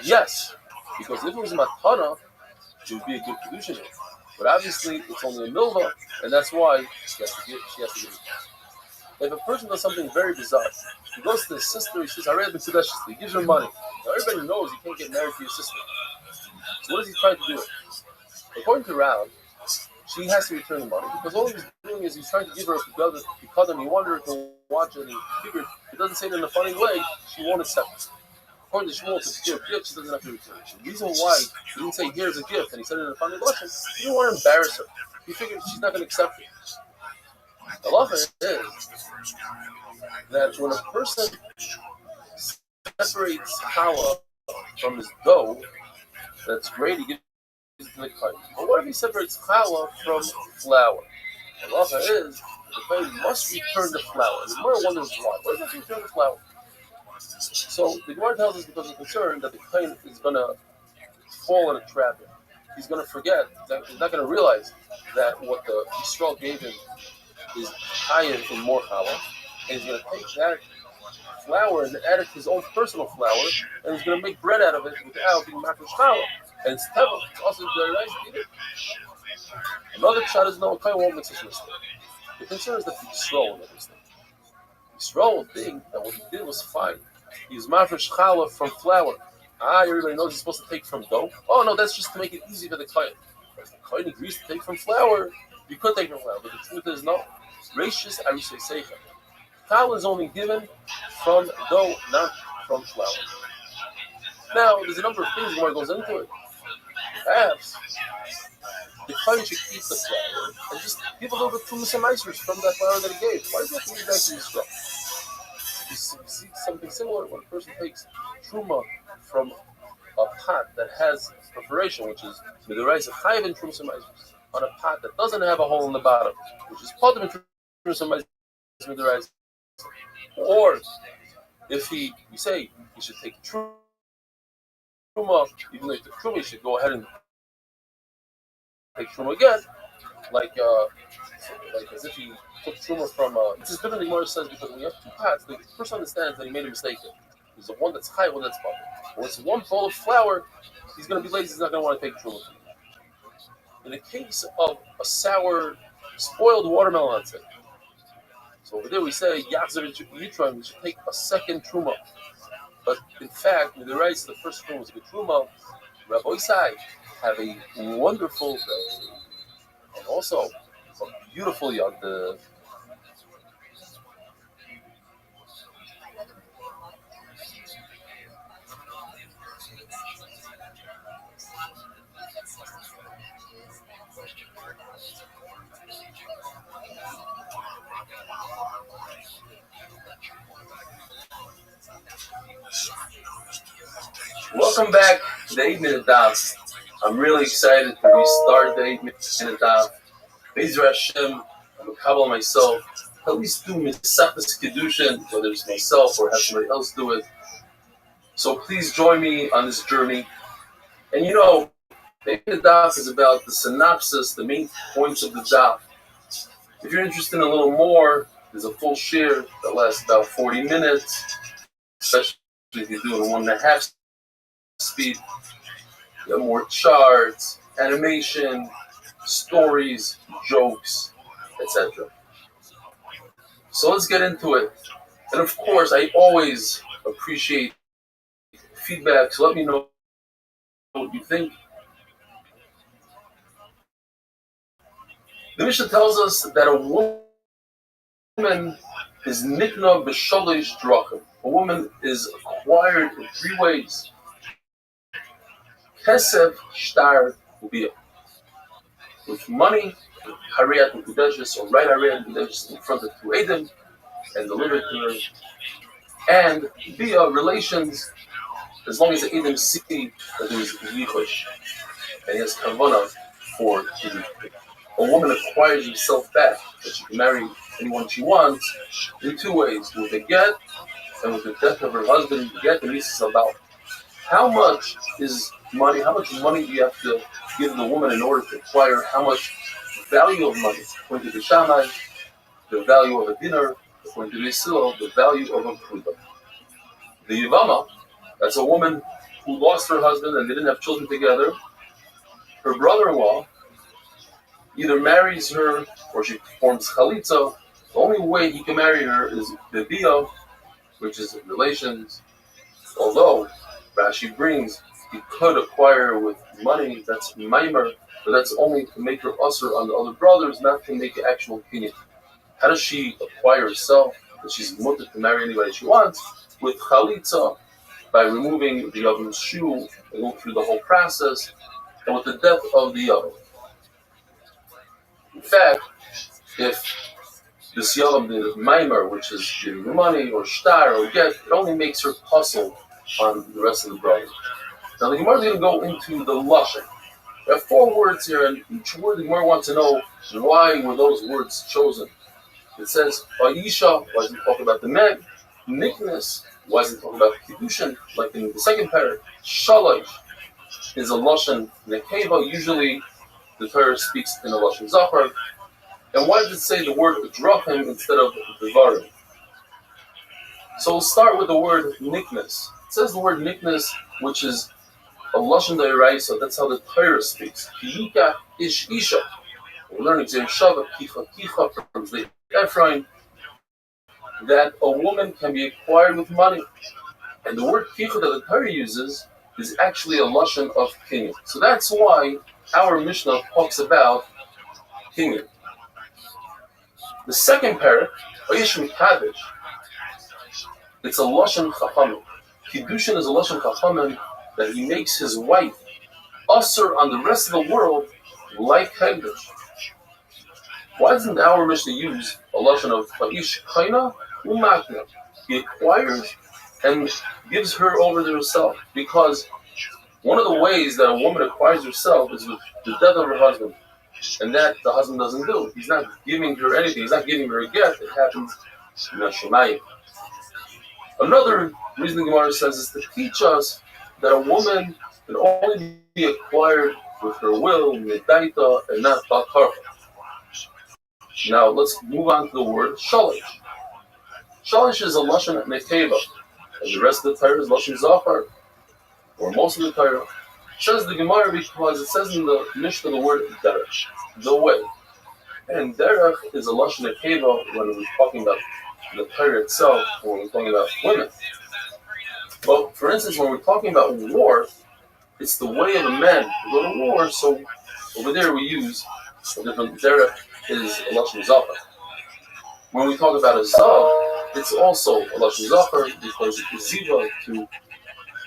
Yes, because if it was matana, it would be a good kedusha. But obviously, it's only a milva, and that's why she has to give it. If a person does something very bizarre, he goes to his sister, he says, he gives her money. Now everybody knows he can't get married to your sister. So what is he trying to do? According to Rab, she has to return the money because all he's doing is he's trying to give her a pikadon. He wanted her to watch it, and he figured if it doesn't say it in a funny way, she won't accept it. According to Shmuel, if it's a gift, she doesn't have to return it. The reason why he didn't say, "Here's a gift," and he said it in a funny way, he didn't want to embarrass her. He figured she's not going to accept it. The halacha is that when a person separates challah from his dough, that's great, he gives it to the kohen. But what if he separates challah from flour? The halacha is the kohen must return the flour. The Gemara wonders why. Why does he have to return the flour? So the Gemara tells us because of concern that the kohen is going to fall in a trap. He's going to forget, he's not going to realize that what the Yisrael gave him is higher in more challah, and he's going to take that flour and add it to his own personal flour, and he's going to make bread out of it without being makish challah. And it's teva, it's also very nice to eat it. Another shot is no, Kohen won't make such a mistake. The concern is that the Yisrael will make a mistake. Yisrael will think that what he did was fine. He was makish challah from flour. Everybody knows he's supposed to take from dough. Oh no, that's just to make it easy for the Kohen. If the Kohen agrees to take from flour, you could take from flour, but the truth is no. Rashis arisei seicha. Challah is only given from dough, not from flour. Now, there's a number of things where it goes into it. Perhaps the Kohen should keep the flour and just give a little bit from some icers from that flour that he gave. Why does he have to give back to Yisrael? You see something similar when a person takes truma from a pot that has perforation, which is midorayis chayiv and truma icers, on a pot that doesn't have a hole in the bottom, which is potem and truma midorayis. Or if we say he should take truma, even though he took truma, he should go ahead and take truma again, like as if he took truma from. It's as good as the Gemara says because when you have two pots, the person understands that he made a mistake. There's the one that's high, one that's bottom. When it's one bowl of flour, he's going to be lazy. He's not going to want to take truma. In the case of a sour, spoiled watermelon, let's say. So over there we say Yachzer Yitron, we should take a second truma. But in fact, when the rice, the first truma was a good truma. Rabbi Sai have a wonderful day, and also a beautiful yad. Welcome back to the 8-minute daf. I'm really excited to restart the 8-minute daf. Be'ezras Hashem, I'm a Kabbalah myself. At least do Mesachas Kedushin, whether it's myself or have somebody else do it. So please join me on this journey. And you know, the 8-minute daf is about the synopsis, the main points of the daf. If you're interested in a little more, there's a full share that lasts about 40 minutes, especially if you do it in 1.5 speed. You have more charts, animation, stories, jokes, etc. So let's get into it. And of course, I always appreciate feedback, so let me know what you think. The Mishnah tells us that a woman is nikna b'shalish drachim. A woman is acquired in 3 ways. Kesef, shtar, ubiyah. With money, hariyat mekudeshes, or right hariyat mekudeshes in front of 2 edim, and delivered to her. And via relations, as long as the edim see that there is yichush, and he has kavanah for the a woman acquires herself back, that she can marry anyone she wants, in 2 ways, with a get and with the death of her husband. The get, the lease is about how much is money, how much money do you have to give the woman in order to acquire how much value of money. According to the Shammai, the value of a dinner; according to the Yisrael, the value of a pruda. The Yivama, that's a woman who lost her husband and they didn't have children together. Her brother-in-law either marries her or she performs chalitza. The only way he can marry her is bebiyah, which is relations. Although Rashi brings he could acquire her with money, that's maimer, but that's only to make her usher on the other brothers, not to make an actual kinyan. How does she acquire herself? That she's mutter to marry anybody she wants with chalitza, by removing the Yavim's shoe and going through the whole process, and with the death of the Yavim. In fact, if this Yavam, the Maimer, which is giving the money, or Shtar, or Get, it only makes her hustle on the rest of the brothers. Now the Gemara is going to go into the Lashon. There are 4 words here, and each word the Gemara wants to know why were those words chosen. It says, Ayisha, why does it talk about the Meg? Nickness, why does it talk about Kiddushin? Like in the second parak, Shalosh is a Lashon Nekeva. Usually the Torah speaks in a Lashon Zachar. And why does it say the word Drachim instead of Devarim? So we'll start with the word Nickness. It says the word Nickness, which is a Lashon D'Oraisa. That's how the Torah speaks. Kiyika ish isha. We're learning Zer Shava Kicha Kicha from the Ephraim, that a woman can be acquired with money. And the word Kicha that the Torah uses is actually a Lashon of Kinyan. So that's why our Mishnah talks about Kinyan. The second parak, Oyesh Mikadesh, it's a Lashon Chachamim. Kiddushin is a Lashon Chachamim that he makes his wife usher on the rest of the world like Hegdesh. Why doesn't our Mishnah use a Lashon of Ha'ish Kaina U'Makna? He acquires and gives her over to herself, because one of the ways that a woman acquires herself is with the death of her husband, and that the husband doesn't do. He's not giving her anything. He's not giving her a gift. It happens in Hashemayim. Another reason the Gemara says is to teach us that a woman can only be acquired with her will, medaita, and not bakarcha. Now let's move on to the word shalish. Shalish is a lashon nekeva, and the rest of the Torah is lashon zachar, or most of the Torah. Says the Gemara because it says in the Mishnah the word derech, the way. And derech is a lashon nekeva when we're talking about the Torah itself, when we're talking about women. But for instance, when we're talking about war, it's the way of a man to go to war. So over there we use a different derech is a lashon zachar. When we talk about a zav, it's also a lashon zachar because the ziva to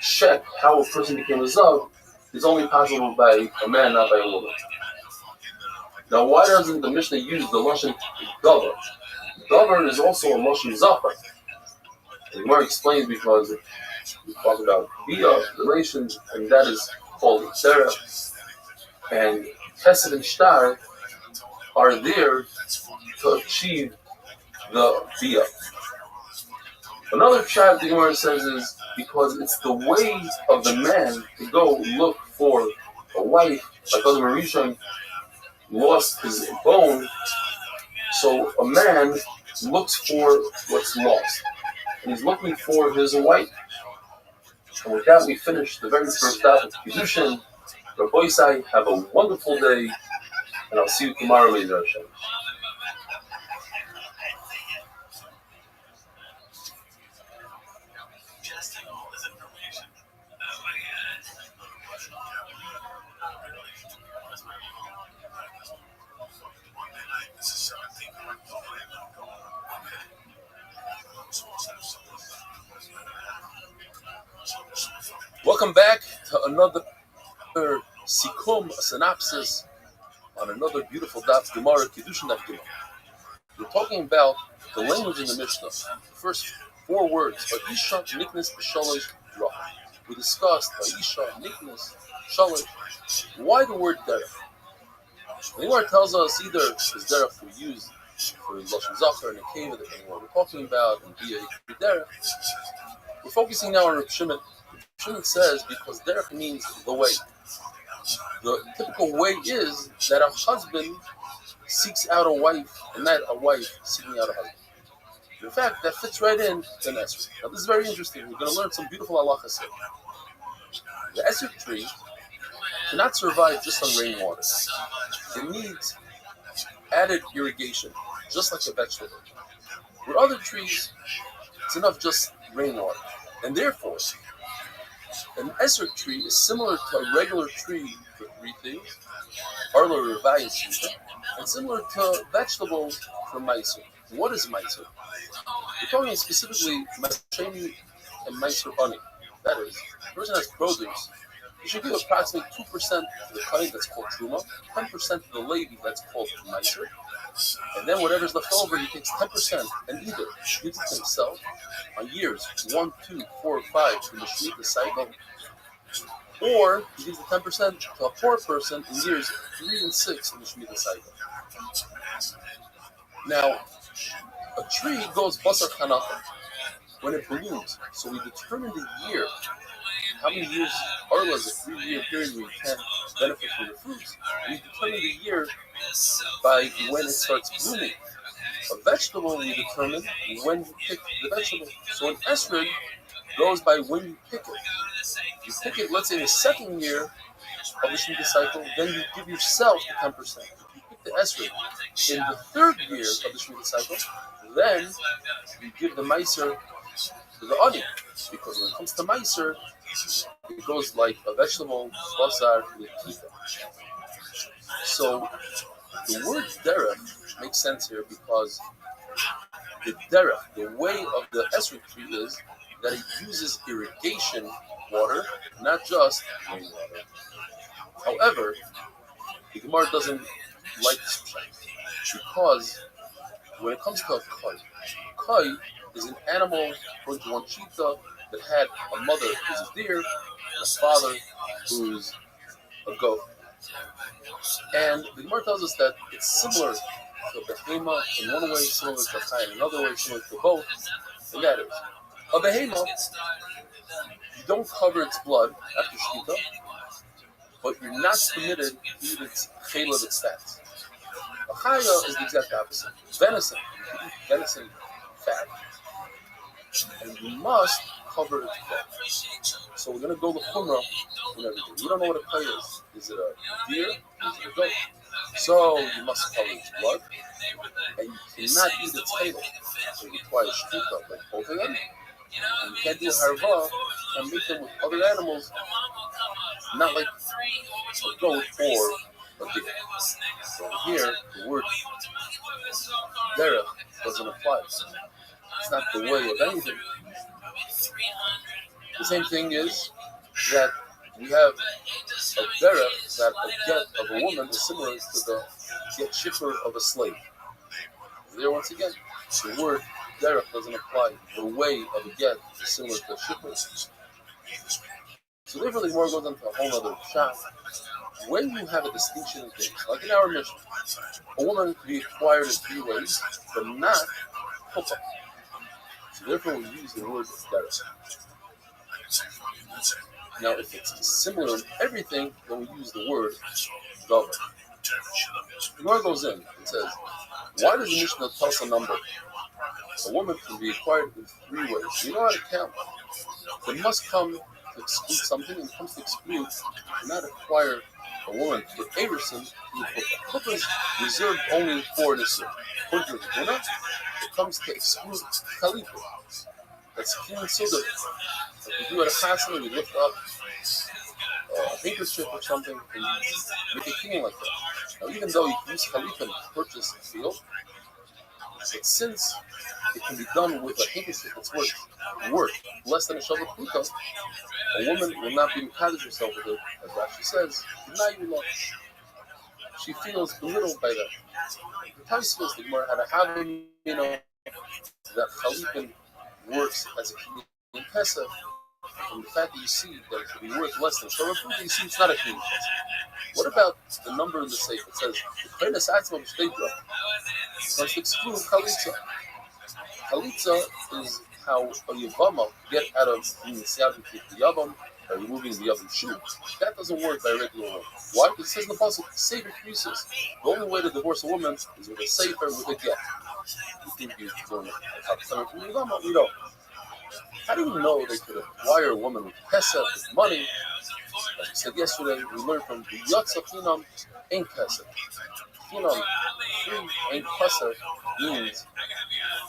check how a person became a zav is only possible by a man, not by a woman. Now, why doesn't the Mishnah use the lashon davar? Davar is also a lashon zachar. The Gemara explains because we talk about bia relations, and that is called derech, and chesed and shtar are there to achieve the bia. Another pshat the Gemara says is because it's the way of the man to go look for a wife. Like other Mauritian lost his bone, so a man looks for what's lost, and he's looking for his wife. And with that, we finish the very first daf of Kiddushin. Rabbi, have a wonderful day, and I'll see you tomorrow, Lezer Hashem. Welcome back to another sikum, a synopsis on another beautiful daf Gemara, Kiddushin daf Gemara. We're talking about the language in the Mishnah. The first 4 words, Vayisha, Niknes, B'Shalosh, Ra. We discussed Vayisha, Niknes, Shalosh. Why the word derech? The Gemara tells us either is derech we use for lashon zachar and nekeva, depending on what we're talking about, and bia derech. We're focusing now on Reb Shimon. Shimon says because derech means the way. The typical way is that a husband seeks out a wife and not a wife seeking out a husband. In fact, that fits right in to an esrog. Now this is very interesting. We're going to learn some beautiful halachas here. The esrog tree cannot survive just on rainwater. It needs added irrigation, just like a vegetable. With other trees, it's enough just rainwater. And therefore, an esrog tree is similar to a regular tree for 3 things, Arlo, Rabbi, and Shita, and similar to vegetables for Meiser. What is Meiser? We're talking specifically Mashemi and Meiser Bunny. That is, if a person has produce, he should give approximately 2% to the kain, that's called Truma, 10% to the lady, that's called Meiser, and then whatever's left over, he takes 10% and either gives it to himself on years 1, 2, 4, 5 to the Shemitah cycle, or he gives the 10% to a poor person in years 3 and 6 in the Shemitah cycle. Now, a tree goes basar chanaka when it blooms. So we determine the year, how many years Arla is a 3-year period where you can benefit from the fruits. We determine the year by when it starts blooming. A vegetable we determine when you pick the vegetable. So an esrog goes by when you pick it. You pick it, let's say, the 2nd year of the Shemitah cycle, then you give yourself the 10%. If you pick the esrog in the 3rd year of the Shemitah cycle, then you give the meiser to the ani. Because when it comes to meiser, it goes like a vegetable, basar, with kita. So the word derech makes sense here because the derech, the way of the esrog tree is that it uses irrigation water, not just rainwater. However, the Gemara doesn't like this because when it comes to a kai is an animal, according to one cheetah, that had a mother who's a deer, and a father who's a goat. And the Gemara tells us that it's similar to a behema in one way, similar to a kai in another way, similar to both, and that is, a behema, you don't cover its blood after shkita, but you're not permitted to eat its chayla, its fats. A Chaya is the exact opposite. Venison. You can eat venison fat. And you must cover its blood. So we're going to go the chumrah and everything. We don't know what a chaya is. Is it a deer? Is it a goat? So you must cover its blood. And you cannot eat its tail. So it requires shtuta, like both of them. And you can't do harva and make them with other animals, not like a goat or a deer. So here, the word derech doesn't apply. It's not the way of anything. The same thing is that we have a derech, that a get of a woman is similar to the get shipper of a slave. There once again, the word derech doesn't apply. The way of a get is similar to a shipper. So therefore the Gemara goes into a whole other shot. When you have a distinction in things, like in our mission, a woman can be acquired in 3 ways, but not chuppah. So therefore we use the word derech. Now if it's similar in everything, then we use the word davar. The Gemara goes in and says, why does the Mishnah tell us a number? A woman can be acquired in 3 ways. You know how to count. They must come to exclude something, and comes to exclude, not acquire a woman for Averson. Chuppah is reserved only for this year. According to the Gemara, it comes to exclude Khalifa. That's clean soda. If you do at a chasana, you lift up a handkerchief or something, and you make a cleaning like that. Now, even though you can use Khalifa to purchase a field, but since it can be done with a handkerchief that's worth less than a shovel pruta, a woman will not be mekadosh herself with it, as Rashi says. Now you know, she feels belittled by that. The Taisvos, the Gemara had a havamina that Khalifa works as a key in Pesach. From the fact that you see that it can be worth less than a shovel pruta, you see it's not a key in Pesach. What about the number in the Sefer? It says, "Guinness atzma b'shteitra." Let's exclude chalitza. Chalitza is how a yavama get out of being the yavam by removing the yavam shoe. That doesn't work by a regular woman. Why? Because it says in the pasuk, "Sefer creases." The only way to divorce a woman is with a sefer with a get. You think you're doing it from the yavama? We don't. How do you know they could acquire a woman with pesach, with money? Like we said yesterday, we learned from the Yotza Chinam Ein Pesach. Chinam, free Ein Pesach means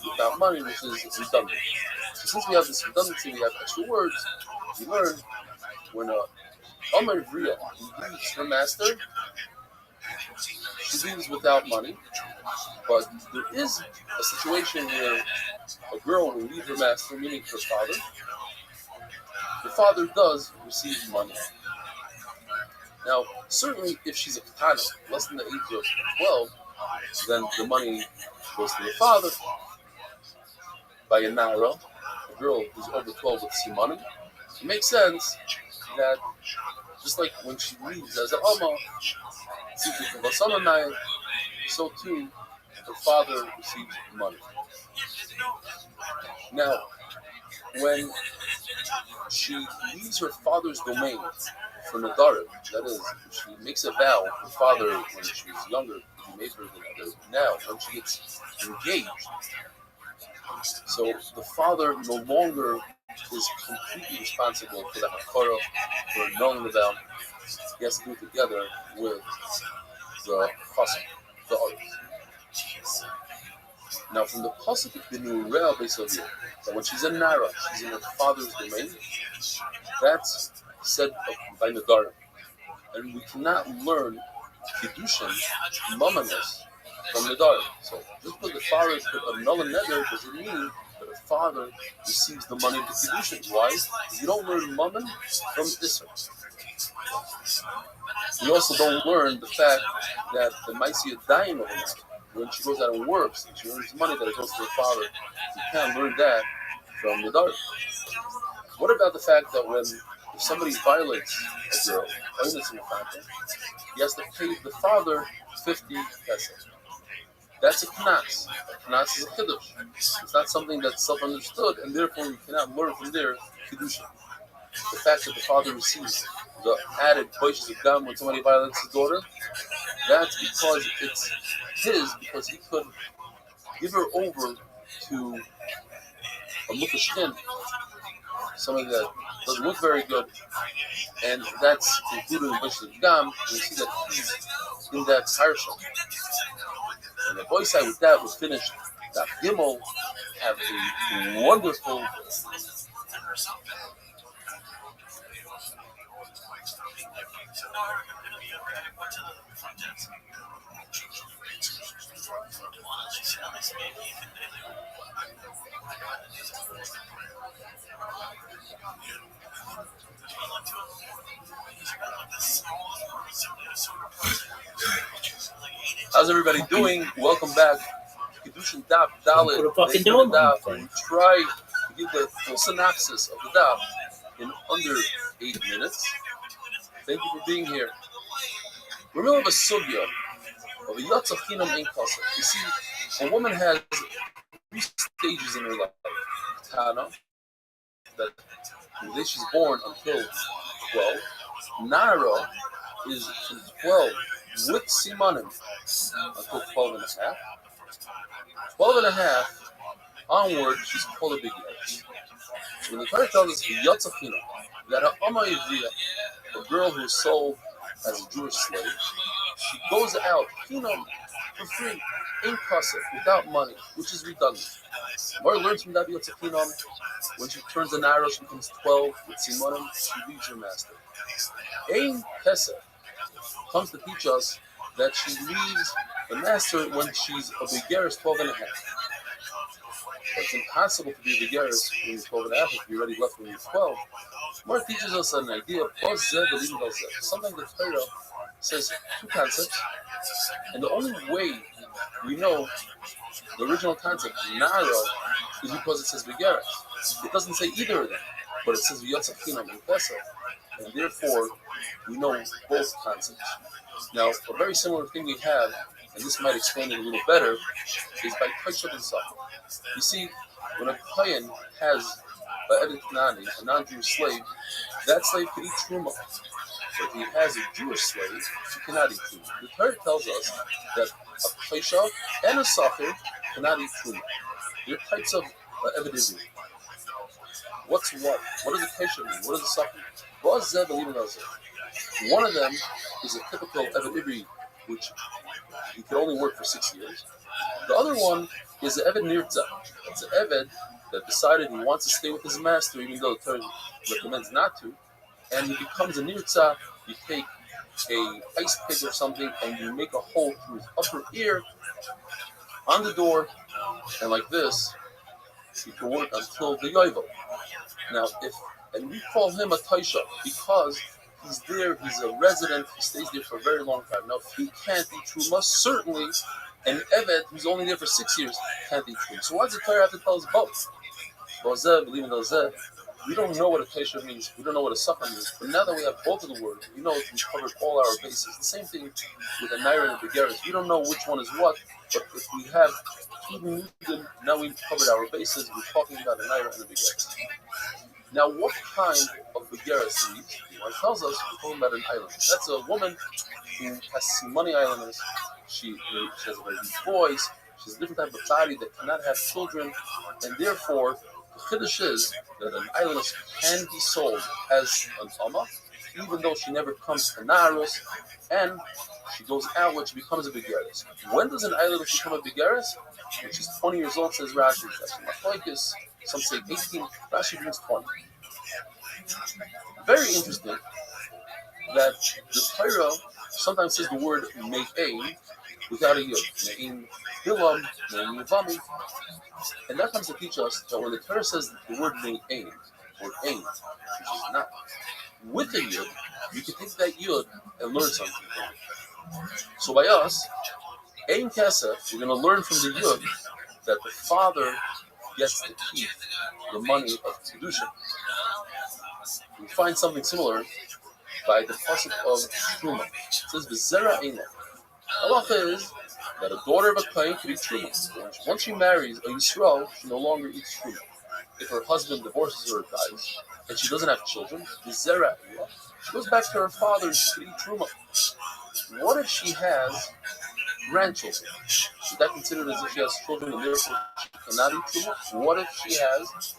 without money, which is redundant. So since we have this redundancy, we have extra words. We learn when a Omer Vriya leaves her master, she leaves without money. But there is a situation where a girl will leave her master, meaning her father. The father does receive money. Now, certainly if she's a katana, less than the age of 12, then the money goes to the father. By a nara, a girl who's over 12 with some money, it makes sense that just like when she leaves as an Amma, so too her father receives money. Now, when she leaves her father's domain for Nadarim, that is, she makes a vow to her father when she was younger, he made her the Nadar. Now, when she gets engaged, so the father no longer is completely responsible for the Hakara, for knowing the vow. He has to do it together with the Chasam, the others. Now, from the pasuk of the Nurel Beisavir, that when she's in Nara, she's in her father's domain, that's said by Nadarim. And we cannot learn Kiddushin, Mamanis, from Nadarim. So, just because the father put a null and nether doesn't mean that the father receives the money of the Kiddushin. Why? Because you don't learn Mammon from Isra. We also don't learn the fact that the Maisi is dying overnight. When she goes out and works and she earns money that goes to her father, you can't learn that from the daughter. What about the fact that when if somebody violates a girl, he has to pay the father 50 pesos? That's a knas. A knas is a kiddush. It's not something that's self-understood, and therefore you cannot learn from there kiddushin. The fact that the father receives the added voices of God when somebody violates his daughter, That's because it's his, because he could give her over to a mukashkin, something that doesn't look very good, and that's included in Bishop Gam. We see that he's in that parsha. And the voice side with that was finished. That Gimel have a wonderful How's everybody doing? Welcome back. Kedushin Daf Dalit. What the fuck you doing, Daf. man? We try to give the full synopsis of the Daf in under 8 minutes. Thank you for being here. We're in the middle of a sugya of a Yatzah Chinam Ein Kasa. You see, a woman has 3 stages in her life. Tana, that from the day she's born until 12. Nara is from 12 with Simanim until 12 and a half. 12 and a half onward, she's called a big yash. So when the Torah tells us Yatzah Chinam, that a Amma Yevriya, a girl who is sold as a Jewish slave, she goes out Chinam for free, in Kasef, without money, which is redundant. Mara learns from that Yatzah Chinam. When she turns an arrow, she becomes 12 with Simanim, she leaves her master. Ein Kesef comes to teach us that she leaves the master when she's a begaris 12 and a half. But it's impossible to be a begaris when you're 12 and a half if you're already left when you're 12. Mar teaches us an idea, something that Torah says 2 concepts, and the only way we know the original concept, Nara, is because it says begaris. It doesn't say either of them, but it says Yatzah Chinam and Kesef, and therefore we know both concepts. Now, a very similar thing we have, and this might explain it a little better, is by Kaishat and Safar. You see, when a Kayan has a a non-Jewish slave, that slave can eat truma. But if he has a Jewish slave, he cannot eat truma. The Torah tells us that a Kaisha and a Safar cannot eat truma. They're types of evidivim. What's what? What does a Kaisha mean? What does a Safar mean? One of them is a typical Eved Ivri, which he could only work for 6 years. The other one is an Eved Nirtza. It's an Eved that decided he wants to stay with his master, even though the Torah recommends not to. And he becomes a Nirtza. You take a ice pick or something, and you make a hole through his upper ear on the door, and like this, he can work until the Yovel. Now, and we call him a Taisha because he's there, he's a resident, he stays there for a very long time. Now, if he can't eat Truma, certainly an Eved who's only there for 6 years can't eat Truma. So why does the Torah have to tell us both? We don't know what a Taisha means, we don't know what a Safar means, but now that we have both of the words, we know we've covered all our bases. The same thing with a Naira and a Begaris. We don't know which one is what, but if we have now we've covered our bases, we're talking about a Naira and a Begaris. Now, what kind of begaris needs? It tells us we're talking about an island. That's a woman who has money islanders. She has a very deep voice. She has a different type of body that cannot have children, and therefore the chiddush is that an islandess can be sold as an amma, even though she never comes to Narus, and she goes out when she becomes a begaris. When does an islandess become a begaris? When she's 20 years old, says Rashi. That's some say 18, Rashi brings 20. Very interesting that the Torah sometimes says the word me'ein without a yud. Me'ein bilam, me'ein yavami. And that comes to teach us that when the Torah says the word me'ein, or ein, which is not, with a yud, you can take that yud and learn something from it. So by us, ein kesef, we're going to learn from the yud that the father gets to keep the money of Kedusha. We find something similar by the pasuk of Truma. It says, V'zera Eina. Halacha is that a daughter of a Kohen can eat Truma. Once she marries a Yisrael, she no longer eats Truma. If her husband divorces her or dies, and she doesn't have children, V'zera Eina, she goes back to her father and she can eat Truma. what if she has grandchildren? Is that considered as if she has children and therefore she cannot eat truma? What if she has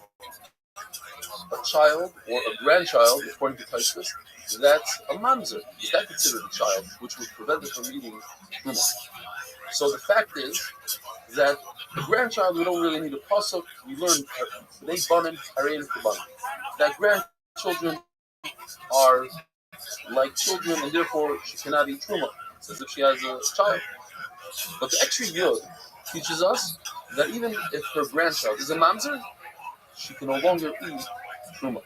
a child or a grandchild, according to Taisvis, that's a mamzer? Is that considered a child, which would prevent her from eating truma? So the fact is that the grandchild, we don't really need a pasuk. We learn they banim harein kubanim. That grandchildren are like children, and therefore she cannot eat truma. It's as if she has a child. But the extra yud teaches us that even if her grandchild is a mamzer, she can no longer eat truma.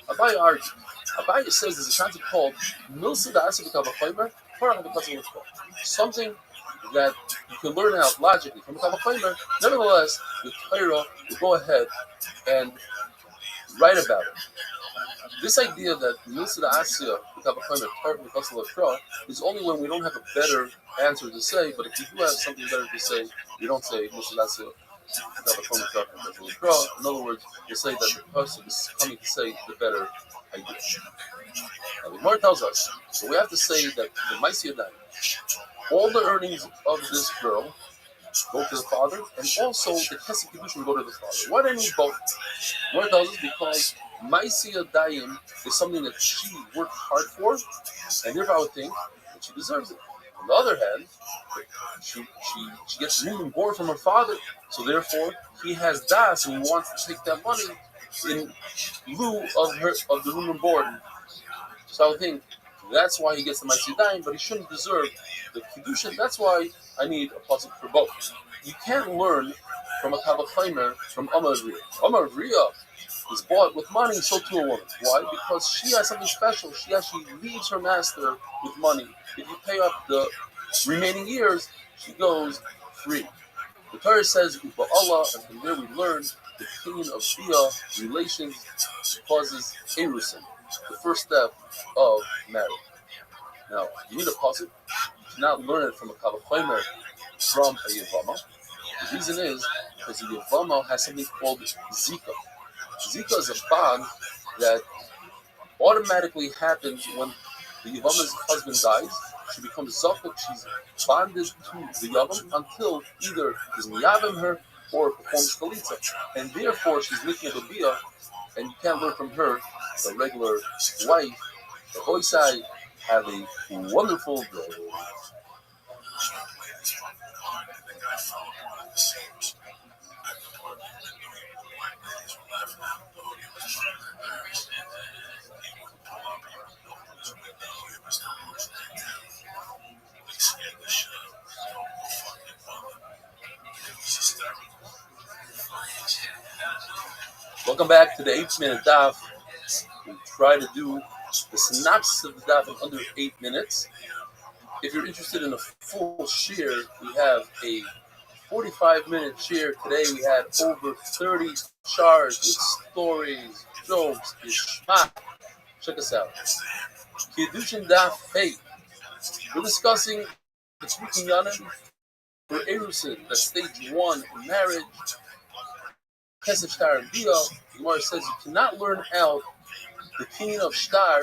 Abaye argues. Abaye says there's a concept called milsa da'asa b'kavachaymer, something that you can learn out logically from a kavachaymer. Nevertheless, the Torah will go ahead and write about it. This idea that milsa da'asa b'kavachaymer is only when we don't have a better answer to say. But if you do have something better to say, you don't say milsa da'asa. In other words, you say that the person is coming to say the better idea. Now, the Gemara tells us, so we have to say that the Maisiyah Daim, all the earnings of this girl go to the father, and also the Kesef Kedushin go to the father. Why do I need both? The Gemara tells us because Maisiyah Daim is something that she worked hard for, and therefore I would think that she deserves it. On the other hand, she gets room and board from her father, so therefore he has das and he wants to take that money in lieu of the room and board. So I would think that's why he gets the Maisiyah Daim, but he shouldn't deserve the Kedushin. That's why I need a pasuk for both. You can't learn from a Kavachaymer from Amar Riya. Amar Riya is bought with money, so too a woman. Why? Because she has something special. She actually leaves her master with money. If you pay up the remaining years, she goes free. The Torah says, Allah, and from there we learn the opinion of Bia relations causes erusin, the first step of marriage. Now, you need a pasuk. You cannot learn it from a kavachaymer from a yevama. The reason is because the yevama has something called zika. Zika is a bond that automatically happens when the yevama's husband dies. She becomes zakuk. She's bonded to the yavam until either he's miyavim her or performs chalitza, and therefore she's making a bia, and you can't learn from her, the regular wife. The hoisai, have a wonderful day. Welcome back to the 8-minute daf. We try to do the synopsis of the daf in under 8 minutes. If you're interested in a full share, we have a 45-minute share. Today we had over 30 charts with stories, jokes, ishma. Check us out. Kiddushin daf hey. We're discussing the speaking yanim for erusin. That's stage 1 in marriage. Kesef Shtar and Bia, the Gemara says you cannot learn out the kinyan of Shtar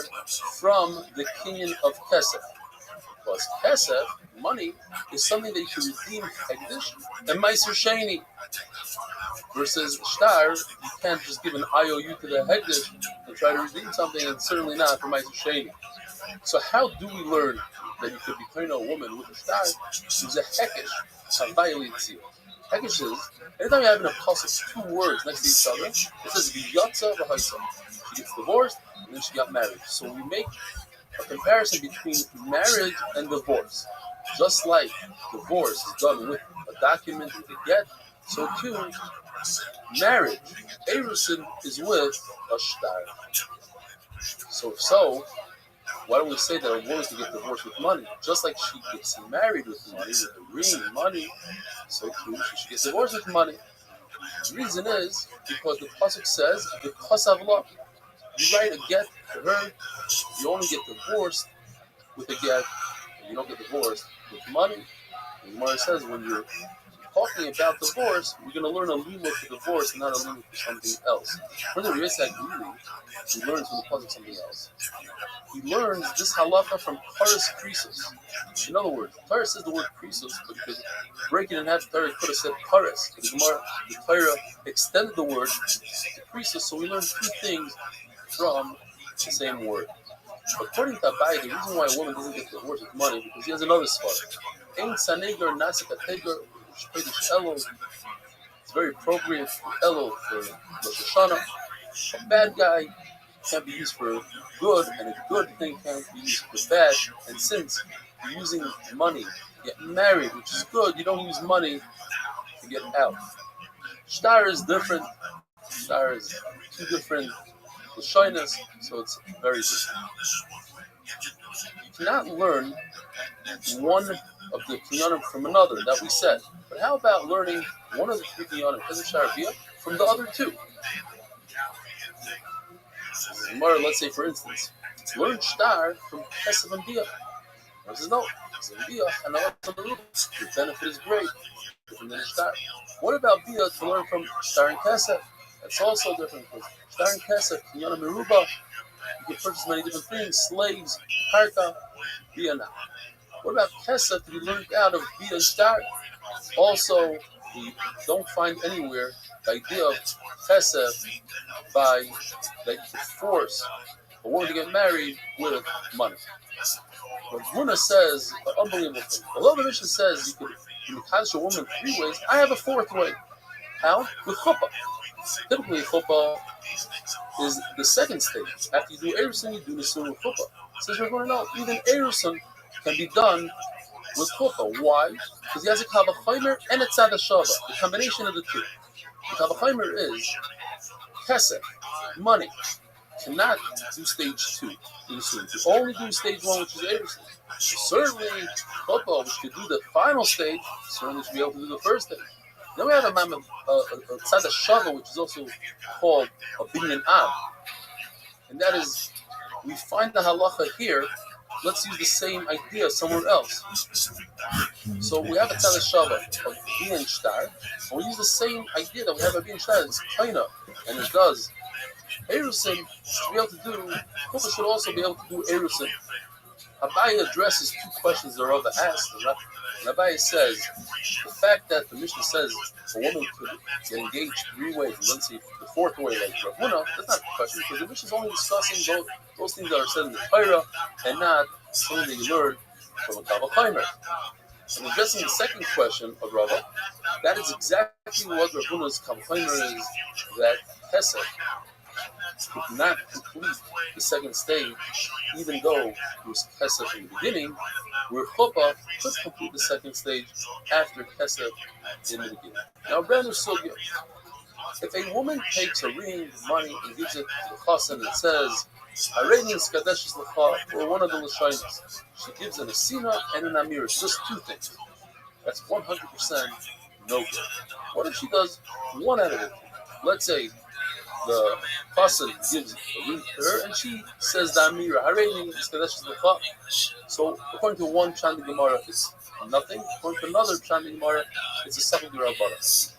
from the kinyan of Kesef. Because Kesef, money, is something that you can redeem Hegdish and Meiser Sheni. Versus Shtar, you can't just give an IOU to the Hegdish and try to redeem something, and certainly not for Meiser Sheni. So how do we learn that you could be playing a woman with a Shtar? Use a Hekish, a violates. Hekish is, anytime you have in a pasuk 2 words next to each other, it says V'yatza v'haisa. She gets divorced and then she got married. So we make a comparison between marriage and divorce. Just like divorce is done with a document, with a get, so too, marriage, erusin, is with a shtar. So, why don't we say that a woman can get divorced with money? Just like she gets married with money, with a ring, money, so too she should get divorced with money. The reason is because the pasuk says, because of love. You write a get to her, you only get divorced with a get, and you don't get divorced with money. The Gemara says when you're talking about divorce, we're going to learn a lima for divorce and not a lima for something else. Further, he learns from the puzzle something else. He learns this halacha from Paris Krisos. In other words, Torah says the word Krisos, but because breaking it in half, Torah could have said Paris. But the Torah extended the word to Krisos, so we learn two things from the same word. According to Rabbi, the reason why a woman doesn't get divorced with money because he has another spot. Ein sanegar nasik ategar shpedish elo. It's very appropriate for Elo for Rosh Hashanah. A bad guy can't be used for good, and a good thing can't be used for bad. And since you're using money to get married, which is good, you don't use money to get out. Shtar is different. Shtar is two different lashonos, so it's very different. You cannot learn one of the kinyanim from another, that we said. But how about learning one of the three kinyanim, from the other two? Let's say, for instance, learn shtar from Kesef and Bia. He says, no, Bia and the benefit is great, different than shtar. What about Bia to learn from shtar and Kesef? That's also different, because shtar and Kesef, kinyanim meruba, you can purchase many different things, slaves, karka, Bia now. What about Kesef to be learned out of Bia and shtar? Also, we don't find anywhere the idea of Kesef by that you could force a woman to get married with money. But GUINNESS says an unbelievable thing. Although the Mishnah says you can catch a woman three ways, I have a fourth way. How? With chuppah. Typically, chuppah is the second stage. After you do erusin, you do nisun with chuppah. Since we're going to know, even erusin can be done with chuppah. Why? Because he has a kavachaymer and a tzad hashava, the combination of the two. The kavachaymer is kesef, money. Cannot do stage 2. You only do stage 1, which is erusin. Certainly, chuppah, which could do the final stage, certainly should be able to do the first stage. Then we have a tzad hashava, which is also called a binyan ab, and that is, we find the halacha here. Let's use the same idea somewhere else. So we have a tzad hashava of binyan shtar, and we use the same idea that we have a binyan shtar. It's kaina, and it does erusin. To be able to do, chuppah should also be able to do erusin. Abaye addresses two questions that Rabbi asked. And Abaye says, the fact that the Mishnah says a woman could get engaged three ways, and then see the fourth way, like Rav Huna, that's not the question, because the Mishnah is only discussing those things that are said in the Torah, and not something that you learn from a kavachaymer. And addressing the second question of Rava, that is exactly what Rav Huna's kavachaymer is, that Kesef could not complete the second stage, even though it was Kesef in the beginning, where chuppah could complete the second stage after Kesef in the beginning. Now, brand new sugya. If a woman takes a ring, money, and gives it to the chassan and says, "Hareini skadeshes lecha," or one of the lashonos, she gives an asina and an amir. It's just two things. That's 100% no good. What if she does one out of it? Let's say the chassan gives a ring to her, and she says the amira, "Hareini skadeshes lecha." So, according to one Chandi Gemara, it's nothing. According to another Chandi Gemara, it's a second Rabbanan.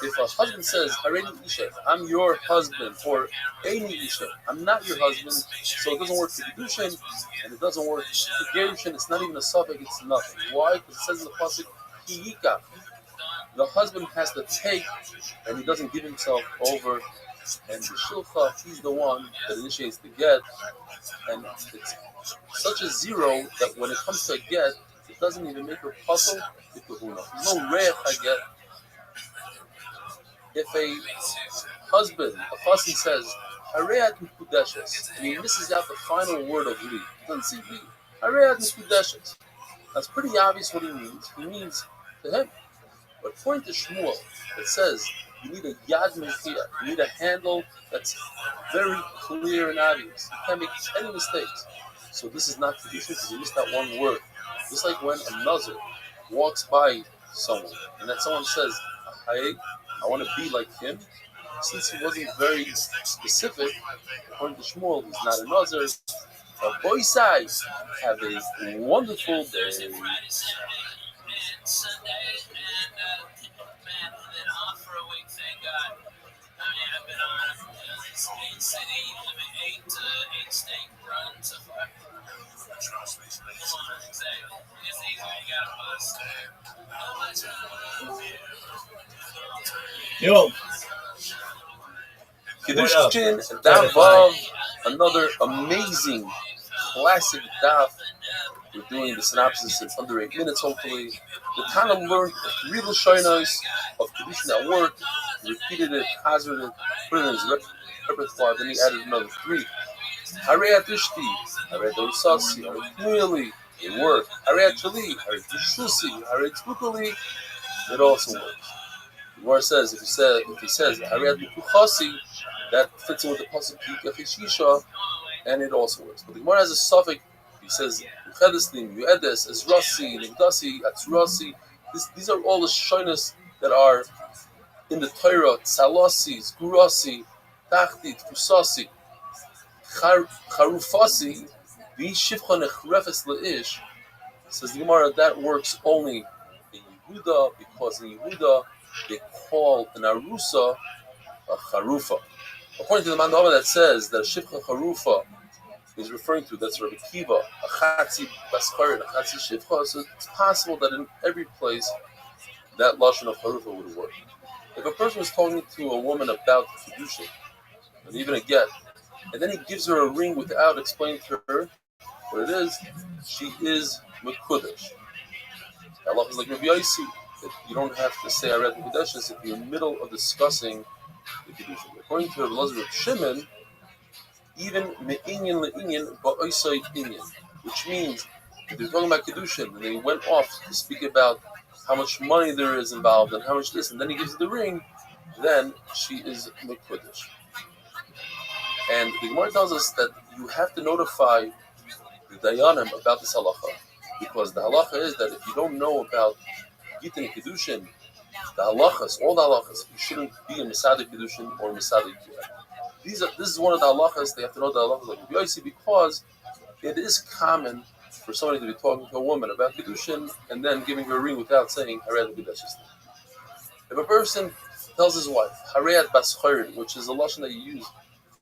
If a husband says, "Hareini isha," I'm your husband, or "Eini isha," I'm not your husband, so it doesn't work for Kedushin, and it doesn't work for Gerushin. It's not even a suffix, it's nothing. Why? Because it says in the pasuk, "Hiyika." The husband has to take, and he doesn't give himself over. And the shilcha, he's the one that initiates the get, and it's such a zero that when it comes to a get, it doesn't even make her puzzle with the huna. There's no reach I get. If a husband, a chassan says, "Hareat mikudeshes," and he misses out the final word of li, he doesn't see li. Hareat mikudeshes. That's pretty obvious what he means. He means to him. But according to Shmuel, it says you need a yad mechia. You need a handle that's very clear and obvious. You can't make any mistakes. So this is not tradition because you missed that one word. Just like when a nazir walks by someone and that someone says, "Hey, I want to be like him." Since he wasn't very specific, according to Shmuel, he's not a nazir. Boy size, have a wonderful day. Yo. Kiddushin Davav, another amazing classic daf. We're doing the synopsis in under 8 minutes, hopefully. The Tana learned 3 Lashonos of Kiddushin at work, repeated it, hazarded it, put it in his repertoire, then he added another 3. Harei Atishti, Harei Dosasi, Harei Kuyali, in work. Harei Achali, Harei Tishusi, Harei Tkukali, it also works. The Gemara says, if he says Harei Atuchasi, that fits in with the pasuk Yichishisha, and it also works. But the Gemara has a suffix. He says Uchedeslim, Yuedes, Ezrasi, Nigdasi, Atzurasi. These are all the shoyness that are in the Torah. Tzalasi, Zgurasi, Tachti, Tfusasi, Charufasi, V'shivcha nechrefes leish. Says the Gemara that works only in Yehuda, because in Yehuda they call an arusa a charufa. According to the Mandama that says that a shivcha charufa is referring to, that's Rabbi Kiva, a chatzi baskar and a chatzi shivcha, so it's possible that in every place that lashon of charufa would work. If a person is talking to a woman about Kiddushin, and even a get, and then he gives her a ring without explaining to her what it is, she is mekudesh. Allah is like Rabbi Yossi, that you don't have to say Aret Mekudeshes if you're in the middle of discussing the Kiddushin. According to Rabbi Shimon, even me'inyan le'inyan ba'oisai inyan, which means if they're talking about Kiddushin and they went off to speak about how much money there is involved and how much this, and then he gives her the ring, then she is mekudesh. And the Gemara tells us that you have to notify the Dayanim about this halacha, because the halacha is that if you don't know about Gittin and Kiddushin, the halachas, all the halachas, you shouldn't be in Masada Kiddushin or Masada Kiddushin. This is one of the halachas. They have to know the halachas like Rabbi Yossi, because it is common for somebody to be talking to a woman about Kiddushin and then giving her a ring without saying Harei Kedushin. If a person tells his wife Harei Baschayrin, which is a lashon that you use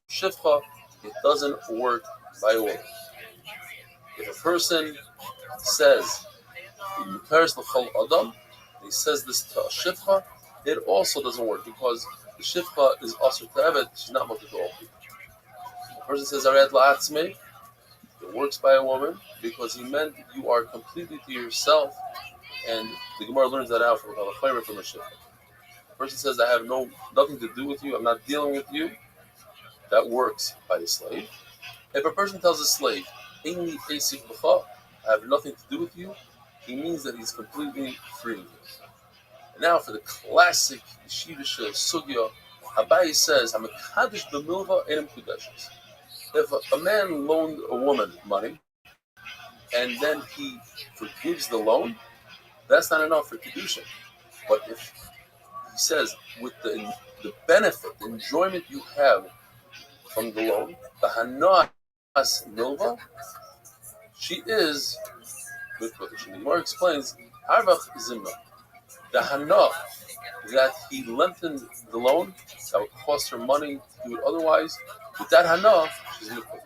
shivcha, it doesn't work by a woman. If a person says Adam, he says this to a shivcha, it also doesn't work, because the shivcha is also to evet, she's not much to all people. The person says Ared la'atzmei, it works by a woman, because he meant you are completely to yourself, and the Gemara learns that out from a shivcha. The person says I have nothing to do with you, I'm not dealing with you, that works by a slave. If a person tells a slave, Eini Esik B'cha, I have nothing to do with you, he means that he's completely freeing you. And now for the classic Yeshivish Sugya, Abaye says, Hamakadosh b'milva enum kudeshes. If a man loaned a woman money, and then he forgives the loan, that's not enough for Kiddushin. But if he says, with the benefit, the enjoyment you have from the loan, the Hanas Milva, she is with Kodesh. And the Gemara explains, Harvach Zimna, the Hana that he lengthened the loan, that would cost her money to do it otherwise, with that Hana, she's with Kodesh.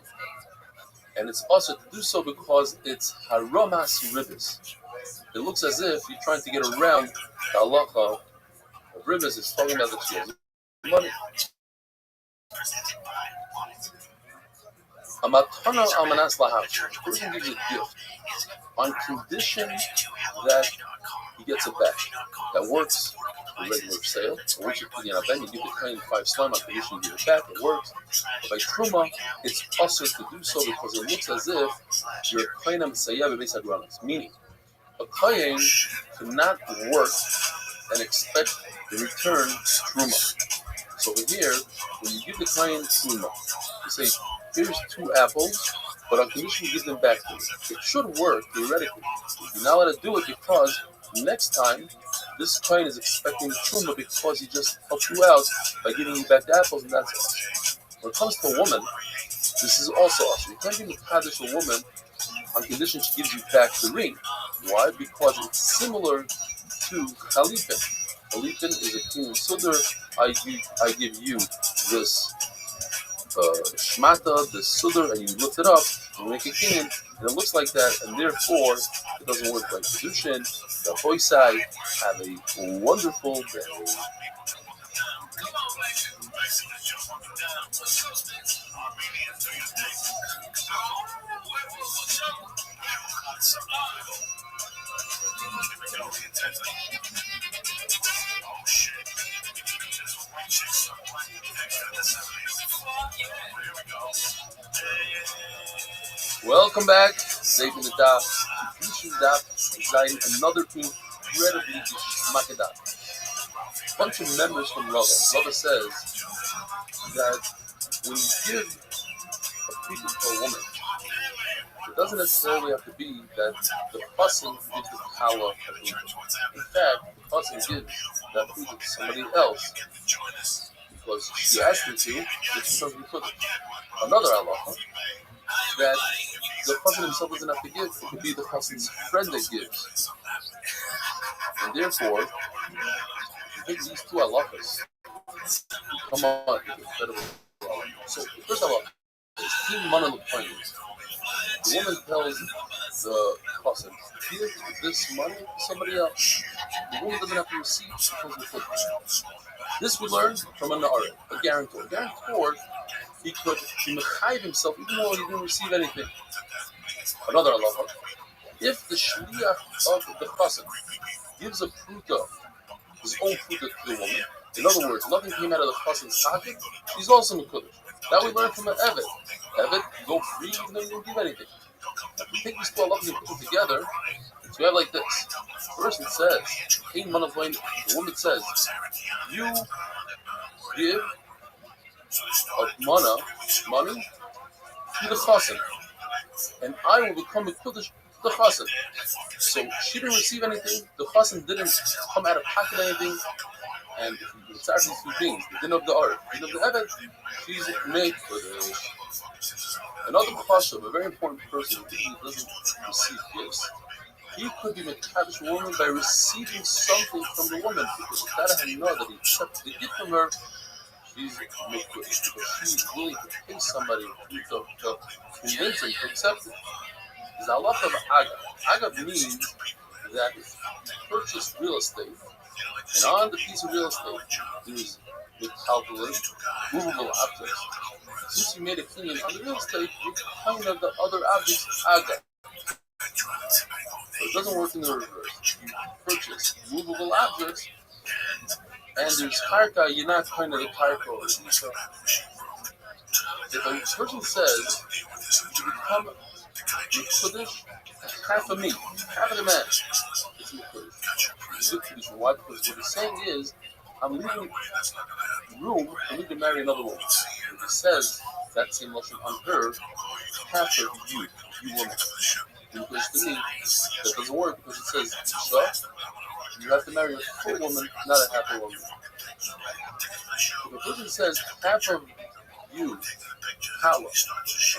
And it's also to do so because it's Haramas Ribis. It looks as if you're trying to get around the halacha of Ribis. It's talking about that she has money. A matana almanas laham. The person gives a gift on condition that he gets it back. That works for regular sale. It works for Pidyon Ben. You give the claim 5 slime on condition you give it back. It works. But by Truma, it's also to do so because it looks as if you're a Kainam Sayyab Beis Hadramas. Meaning, a Kain cannot work and expect the return Truma. So over here, when you give the client Truma, you say, here's 2 apples, but on condition you give them back to me. It should work, theoretically. You're not allowed to do it because next time, this client is expecting the Truma because he just helped you out by giving you back the apples, and that's awesome. When it comes to a woman, this is also awesome. You can't give a woman on condition she gives you back the ring. Why? Because it's similar to Khalifin. Khalifin is a king sudar. I give you this Shmata, the Sudar, and you looked it up, you make a kinyan, and it looks like that, and therefore it doesn't work like Kedushin. The Hoysai, have a wonderful day. Welcome back. Saving the daf. Teaching daf. Designing another incredibly gishmakadat. Bunch of members from Rabbi. Rabbi says that when you give a people to a woman, it doesn't necessarily have to be that the fussing gives the kala a food. In fact, the fussing gives that food to somebody else because she asked him to, which is something put. Another halacha that the fussing himself doesn't have to give, it could be the fussing's friend that gives. And therefore, you take these two halachas, come on, incredible halacha. So the first halacha is team man on the plane. The woman tells the cousin, give this money to somebody else. The woman doesn't have to receive, she comes with it. This we learn from a guarantor. A guarantor, he could be mechayiv himself even though he didn't receive anything. Another halacha, if the shliach of the cousin gives a pruta, his own pruta to the woman, in other words, nothing came out of the cousin's pocket, he's also mekudesh. That we learn from an evet. Evet, go free even though you didn't give anything. If we take these two halachas and put them together, so we have like this. First it says, the woman says, you give money to the chassan, and I will become a kiddush to the chassan. So she didn't receive anything, the chassan didn't come out of pocket anything, and it's actually two things. The din of the art, the din of the evet, she's made for the. Another chashav, a very important person who doesn't receive gifts, he could be mekadosh a woman by receiving something from the woman, because without having know that he accepted the gift from her, she's mekadosh, because she's willing to pay somebody to convince him to accept it. There's a lot of agav. Agav means that if you purchase real estate, and on the piece of real estate, there's the calculate, movable objects. Since you made a kinyan on the real estate, you're kind of the other objects agav. So it doesn't work in the reverse. You purchase movable objects, and there's karka, you're not kind of the karka or the isa. If a person says, you become mekudesh half of me, half of the man, it's mekudesh. Why? Because what he's saying is, I'm leaving room for me to marry another woman. And he says that same lesson on her, half of you woman. Because to me, that doesn't work because it says, so you have to marry a full woman, not a half a woman. If a person says half of you, Kala, and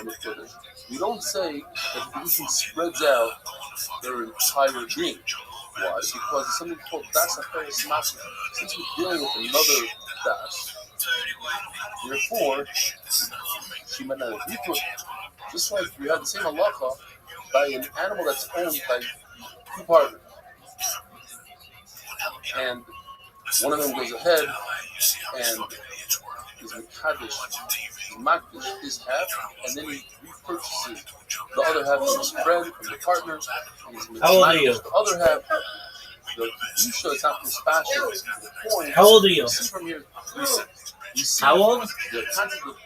it's Kodesh, we don't say that the person spreads out their entire being. Why? Because it's something called Das Aferes Machna. Since we're dealing with another Das, therefore, she might not agree to it. Just like we have the same halacha by an animal that's owned by two partners. And one of them goes ahead and is Mekadosh, Makdish his half, and then he repurchases the other half from his friend, from the partner, and he's How old are you? the other half. The Yusha is not his fashion. How old are you? You see from here, you see How old? the concept of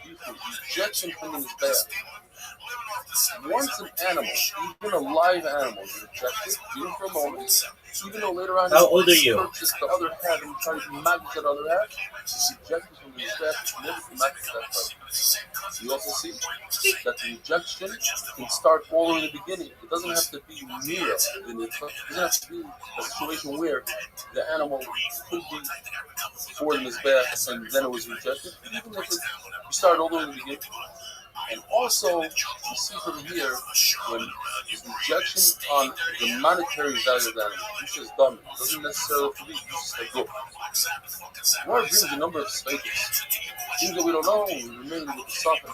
rejection from his bath. Once an animal, even a live animal, is rejected, even for a moment, even though later on How old are you? purchase the other half and try to magic that other half, it's rejected from his bath, it's never to magic that part. You also see that the rejection can start all in the beginning. It doesn't have to be near, it doesn't have to be a situation where the animal could be poured in his bath and then it was rejected. Even if you start all the way in the beginning. And also, you see from here, when rejection on the monetary value of the animal, which is dumb, it doesn't necessarily have to be just like good. Gemara brings a number of statements things that we don't know, we remain with the suffering.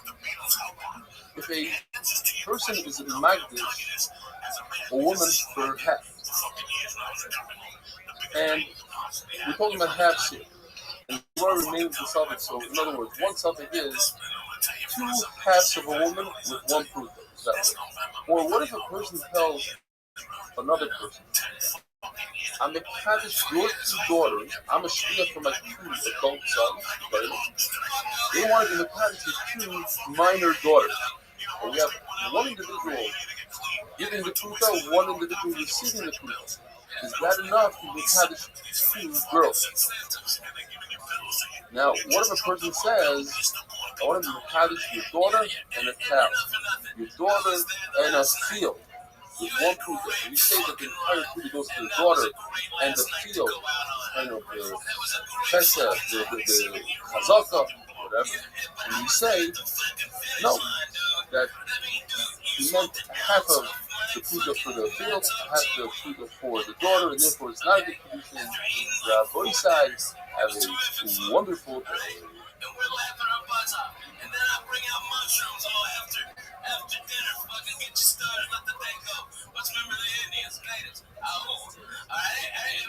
If a person is in Magdish, a woman for half, and we're talking about halves here, and the Gemara remains with the suffix. So, in other words, one suffix is two halves of a woman with one proof. Or what if a person tells another person, I'm a Kaddish your two daughters, I'm a shliach for my two adult sons, right? They want to be Kaddish with two minor daughters. And we have one individual giving the truth, one individual receiving the truth. Is that enough to be Kaddish two girls? Now, what if a person says, I want to be Kaddish your daughter and a cow, your daughter and a field, with one proof? And we say that the entire proof goes to the daughter and the field, kind of the Chesed, the Chazaka, whatever. And we say, no, that he meant half of the puja for the field, half the puja for the daughter, and therefore it's not a good condition. Rabbi side have a wonderful day. And then I bring out mushrooms all after dinner. Fucking get you started, let the day go. Let's remember the Indians, natives. Alright,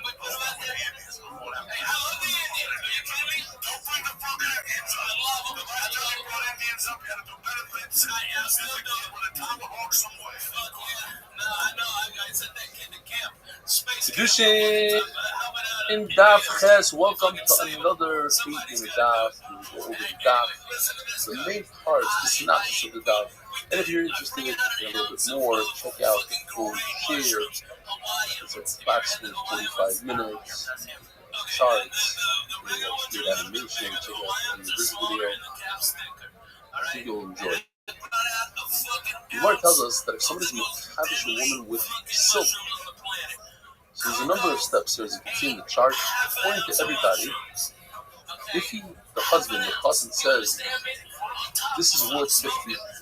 but what about the Indians? Hey, I love the Indians. Are you kidding me? Don't bring the fucking Indians up. I love them. I tell you what, Indians up here to do better than I still do it with a tomahawk somewhere. Fuck yeah. No, I know. I sent that kid to camp. Space Kedushin in Daf Ches. Welcome to another week in the Daf. We go over the Daf, the main parts, the synopsis of the Daf. And if you're interested in a little bit more, check out the full share. It's approximately 45 minutes. Charts, good animation. Check out this video. I think you'll enjoy it. The Gemara tells us that if somebody's mekadosh a woman with silk, so there's a number of steps here, as you can see in the chart. According to everybody, if the husband says, this is worth 50,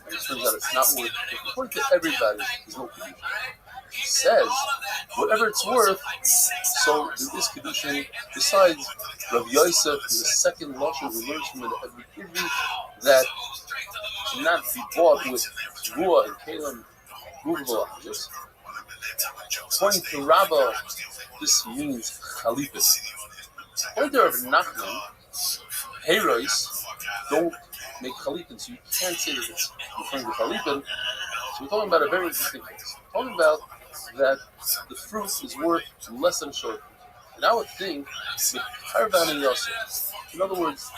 and it turns out it's not worth 50, according to everybody, there's no kedushin. He says, whatever it's worth, so there is kedushin. Besides, Rabbi Yosef, in the second lashon, we learned from the that cannot be bought with Ruah and Kalim movable objects. According to Rabbi, this means chalipin. According to Rabbi Nachman, Herois don't make chalipin, so you can't say that it's referring to chalipin. So we're talking about a very interesting case. We're talking about that the fruit is worth less than a short fruit. And I would think with Harvan and Yosef, in other words,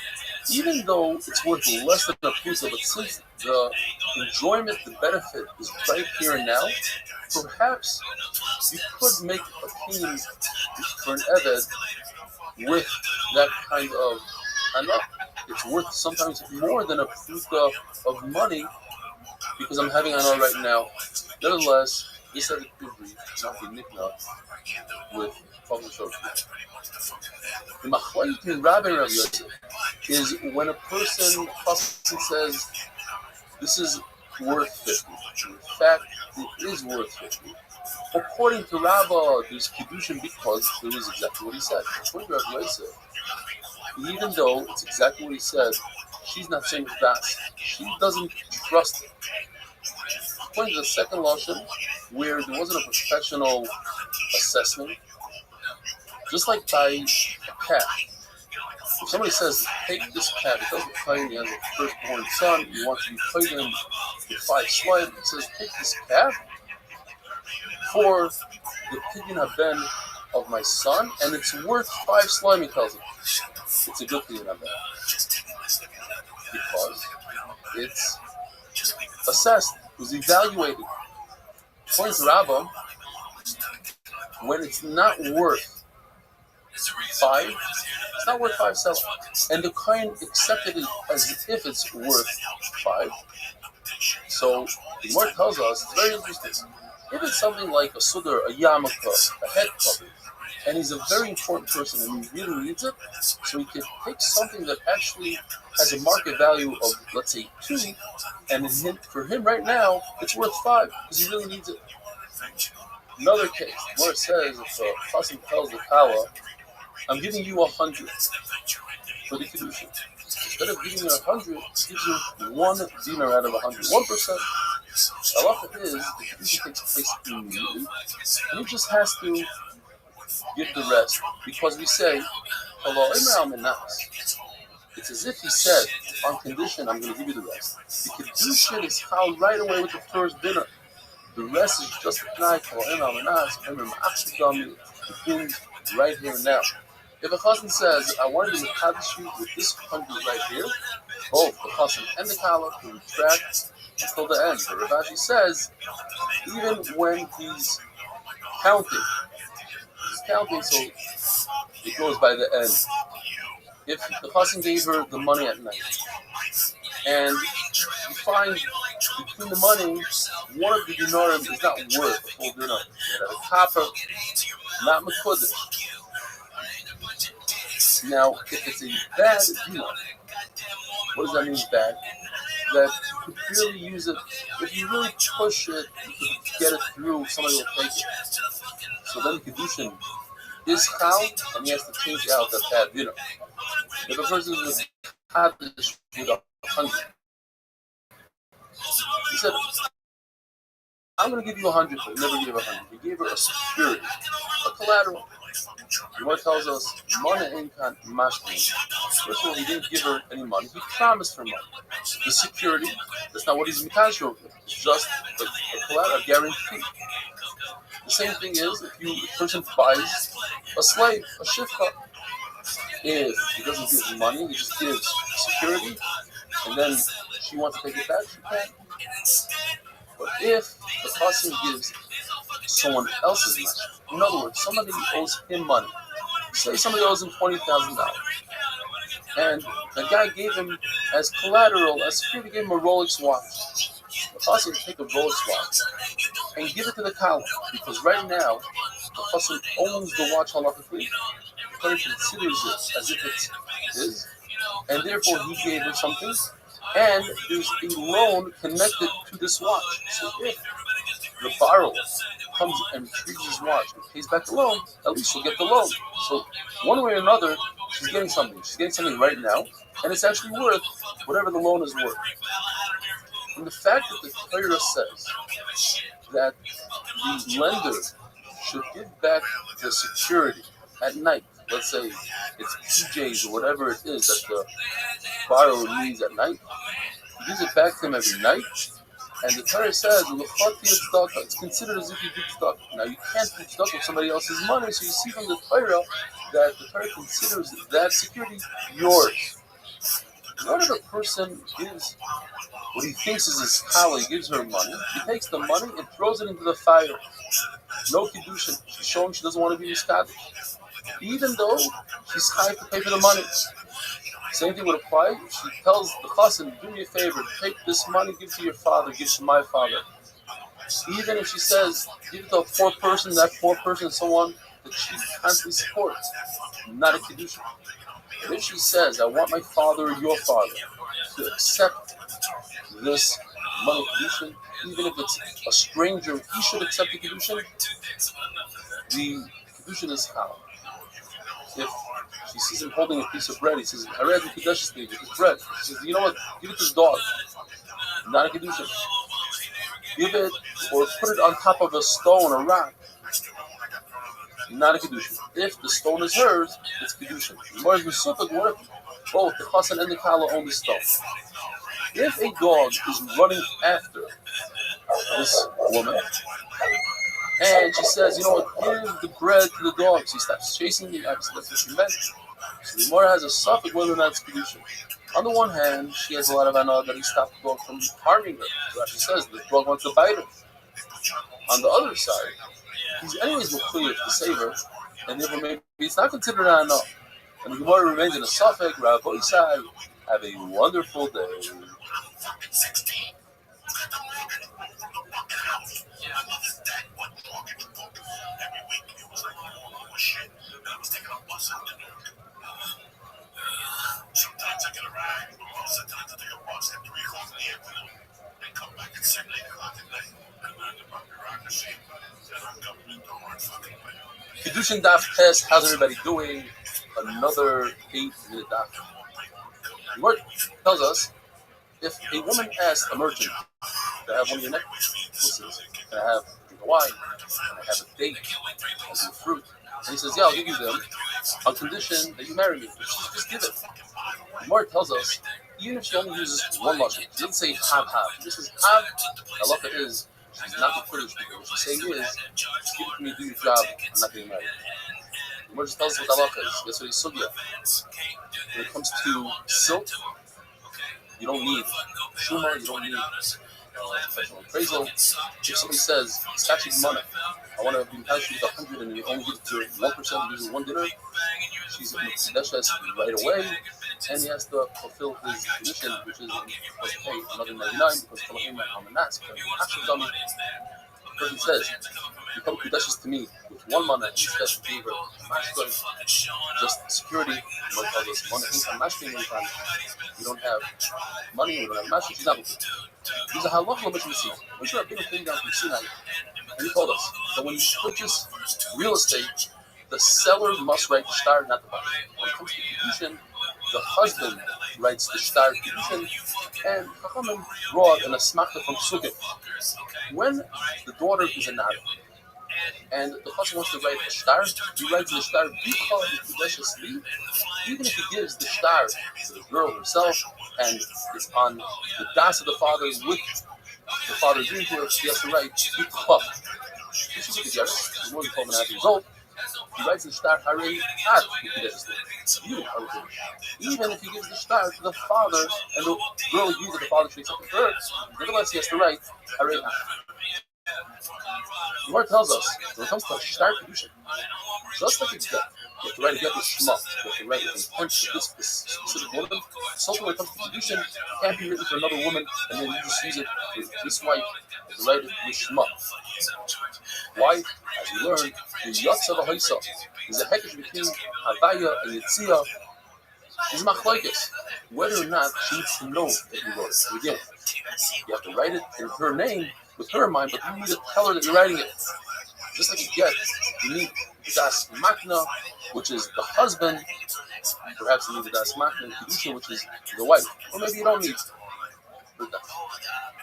even though it's worth less than a pusa, but since the enjoyment, the benefit is right here and now, perhaps you could make a payment for an eved with that kind of hanah. It's worth sometimes more than a pusa of money because I'm having hanah right now. Nevertheless, this eved could be not be nikna with published. The machlokes between Rabbi and Rabbi Yosef is when a person says, this is worth 50. In fact, it is worth 50. According to Rabbi, there's kedushin because it was exactly what he said. According to Rabbi Yosef, even though it's exactly what he said, she's not saying that. She doesn't trust it. According to the second lashon, where there wasn't a professional assessment, just like by a cat. If somebody says, take this cat, it doesn't claim he has a firstborn son, you want to be pregnant with 5 swine, it says, take this cat for the pidyon haben of my son, and it's worth 5 slime, he tells him. It's a good pidyon haben. Because it's assessed, it was evaluated. According to Rabbi, when it's not worth 5, it's not worth 5 sela. And the kohen accepted it as if it's worth 5. So the Gemara tells us, it's very interesting. If it's something like a sudar, a yarmulke, a head cover, and he's a very important person and he really needs it, so he can take something that actually has a market value of, let's say, 2, and for him right now, it's worth 5 because he really needs it. Another case, where it says, if a person tells the Kala, I'm giving you 100 for the kedushin. instead of giving you 100, it gives you 1 dinar out of 100, 1%. Halacha is the kedusha takes place immediately, and he just has to give the rest because we say, "Hello, it's as if he said, on condition, I'm going to give you the rest. The kedusha is how right away with the first dinner. The rest is just a night, it begins right here and now. If a chassan says, I want to do Mekadosh you with this 100 right here, both the chassan and the kala can retract until the end. The Rabbi says, even when he's counting, so it goes by the end. If the chassan gave her the money at night, and you find between the money, one of the dinarim is not worth a full dinar. A copper, not mekudesh. Now, if it's a bad dinar, what does that mean bad? That you could barely use it. If you really push it, you could get it through, somebody will take it. So then the kedushin is chal, and he has to change out that bad dinar. If a person is mekadosh with 100, he said, I'm going to give you 100, but he never gave 100. He gave her a security, a collateral. The Gemara tells us, money ain't mashkin. First of all, he didn't give her any money. He promised her money. The security, that's not what he's mekadosh over. It's just a collateral, a guarantee. The same thing is, if a person buys a slave, a shifcha, if he doesn't give money, he just gives security, and then she wants to take it back, she can. But if the person gives someone else's money, in other words, somebody owes him money, say somebody owes him $20,000, and the guy gave him as collateral, as security, gave him a Rolex watch. The person can take a Rolex watch and give it to the kala, because right now the person owns the watch halachically. The person considers it as if it's his, and therefore he gave him something, and there's a loan connected to this watch. So if the borrower comes and retrieves his watch and pays back the loan, at least she'll get the loan. So one way or another, she's getting something. She's getting something right now, and it's actually worth whatever the loan is worth. And the fact that the Torah says that the lender should give back the security at night, let's say it's PJs or whatever it is that the borrower needs at night, he gives it back to him every night, and the Torah says, it's considered as if you did tzedakah. Now, you can't do tzedakah with somebody else's money, so you see from the Torah that the Torah considers that security yours. What if a person gives what he thinks is his kala, he gives her money, he takes the money and throws it into the fire. No kedushin. She's showing she doesn't want to be miskadeh, even though she's chayav to pay for the money. Same thing would apply. She tells the chassan, do me a favor, take this money, give it to your father, give it to my father. Even if she says, give it to a poor person, that poor person is someone that she constantly supports, not a kedushin. And if she says, I want my father or your father to accept this money kedushin, even if it's a stranger, he should accept the kedushin. The kedushin is how? If she sees him holding a piece of bread, he says, I read the kedushin stage, it's bread. She says, you know what? Give it to his dog. Not a kedushin. Give it or put it on top of a stone or rock. Not a kedushin. If the stone is hers, it's kedushin. What if both the chassan and the kala own the stone? If a dog is running after this woman, and she says, you know what, give the bread to the dog, she stops chasing me, obviously that's what she meant. So the Gemara has a suffix whether or not it's kedushin. On the one hand, she has a lot of anah that he stopped the dog from harming her. So she says the dog wants to bite her. On the other side, he's anyways clear to save her, and therefore maybe it's not considered anah. And the Gemara remains in a suffix. Rabbi side, have a wonderful day. Sometimes I get a ride, but most of the time I take a bus at 3 o'clock in the afternoon and come back at 7, 8 o'clock at night and learn about bureaucracy that our government don't work fucking with. Kedushin Daf Test, how's everybody doing? Another 8-minute daf. The word tells us if a woman asks a merchant to have one of your necklaces, can I have a drink of wine? Can I have a date as in fruit? And he says, yeah, I'll give you them on condition that you marry me. Just give it. The word tells us even if she only uses one lashon, she doesn't say have. She just says have. Halacha is she's not the Kurdish people. What she's saying is, just give it to me, do your job, I'm not getting married. The word just tells us what halacha is. That's what he's sugya. When it comes to silk, you don't need shuma, you don't need professional appraisal. If somebody says, it's actually money, I want to be passionate with 100 and you only give it to 1%, uses one dinner, she's in Kadeshas right away, and he has to fulfill his condition, which is supposed to pay another 99 because Kalahim on the Nats. The person says, you come Kadeshas to me with one mana and instead of gave her mashkin, just security, what tells us money income mashkin anytime you don't have money, you don't have mashkin, she's not with you. These are halacha mission to see. We should have been came down from Sinai, and he told us that when you purchase real estate, the seller must write the star, not the buyer. When it comes to kedushin, the husband writes the star kedushin, and Chachamim brought an asmachta from Sugim. When the daughter is a nara, and the husband wants to write a star, he writes the star even if he gives the star to the girl herself, and it's on the das of the father with the father doing to her, he has to write b'cha. This is a yes, he's more than 12.5 years old. He writes the star harei ad even if he gives the star to the father, and the girl agrees that the father should accept the her, nevertheless he has to write harei ad. The word tells us when it comes to star kedushin, just like it's get, you have to write a get with shema, you have to write with intent for this specific woman. So when it comes to kedushin, it can't be written for another woman and then you just use it for this wife. You have to write it with shema. Why? As we learned, in Yatsa v'Haisa, there's a hekesh between Havaya and Yitzia. There's machlokes whether or not she needs to know that you wrote it to begin with. You have to write it in her name, with her mind, but you need to tell her that you're writing it. Just like you get, you need the das makna, which is the husband. Perhaps you need the das makna and kedusha, which is the wife. Or maybe you don't need that.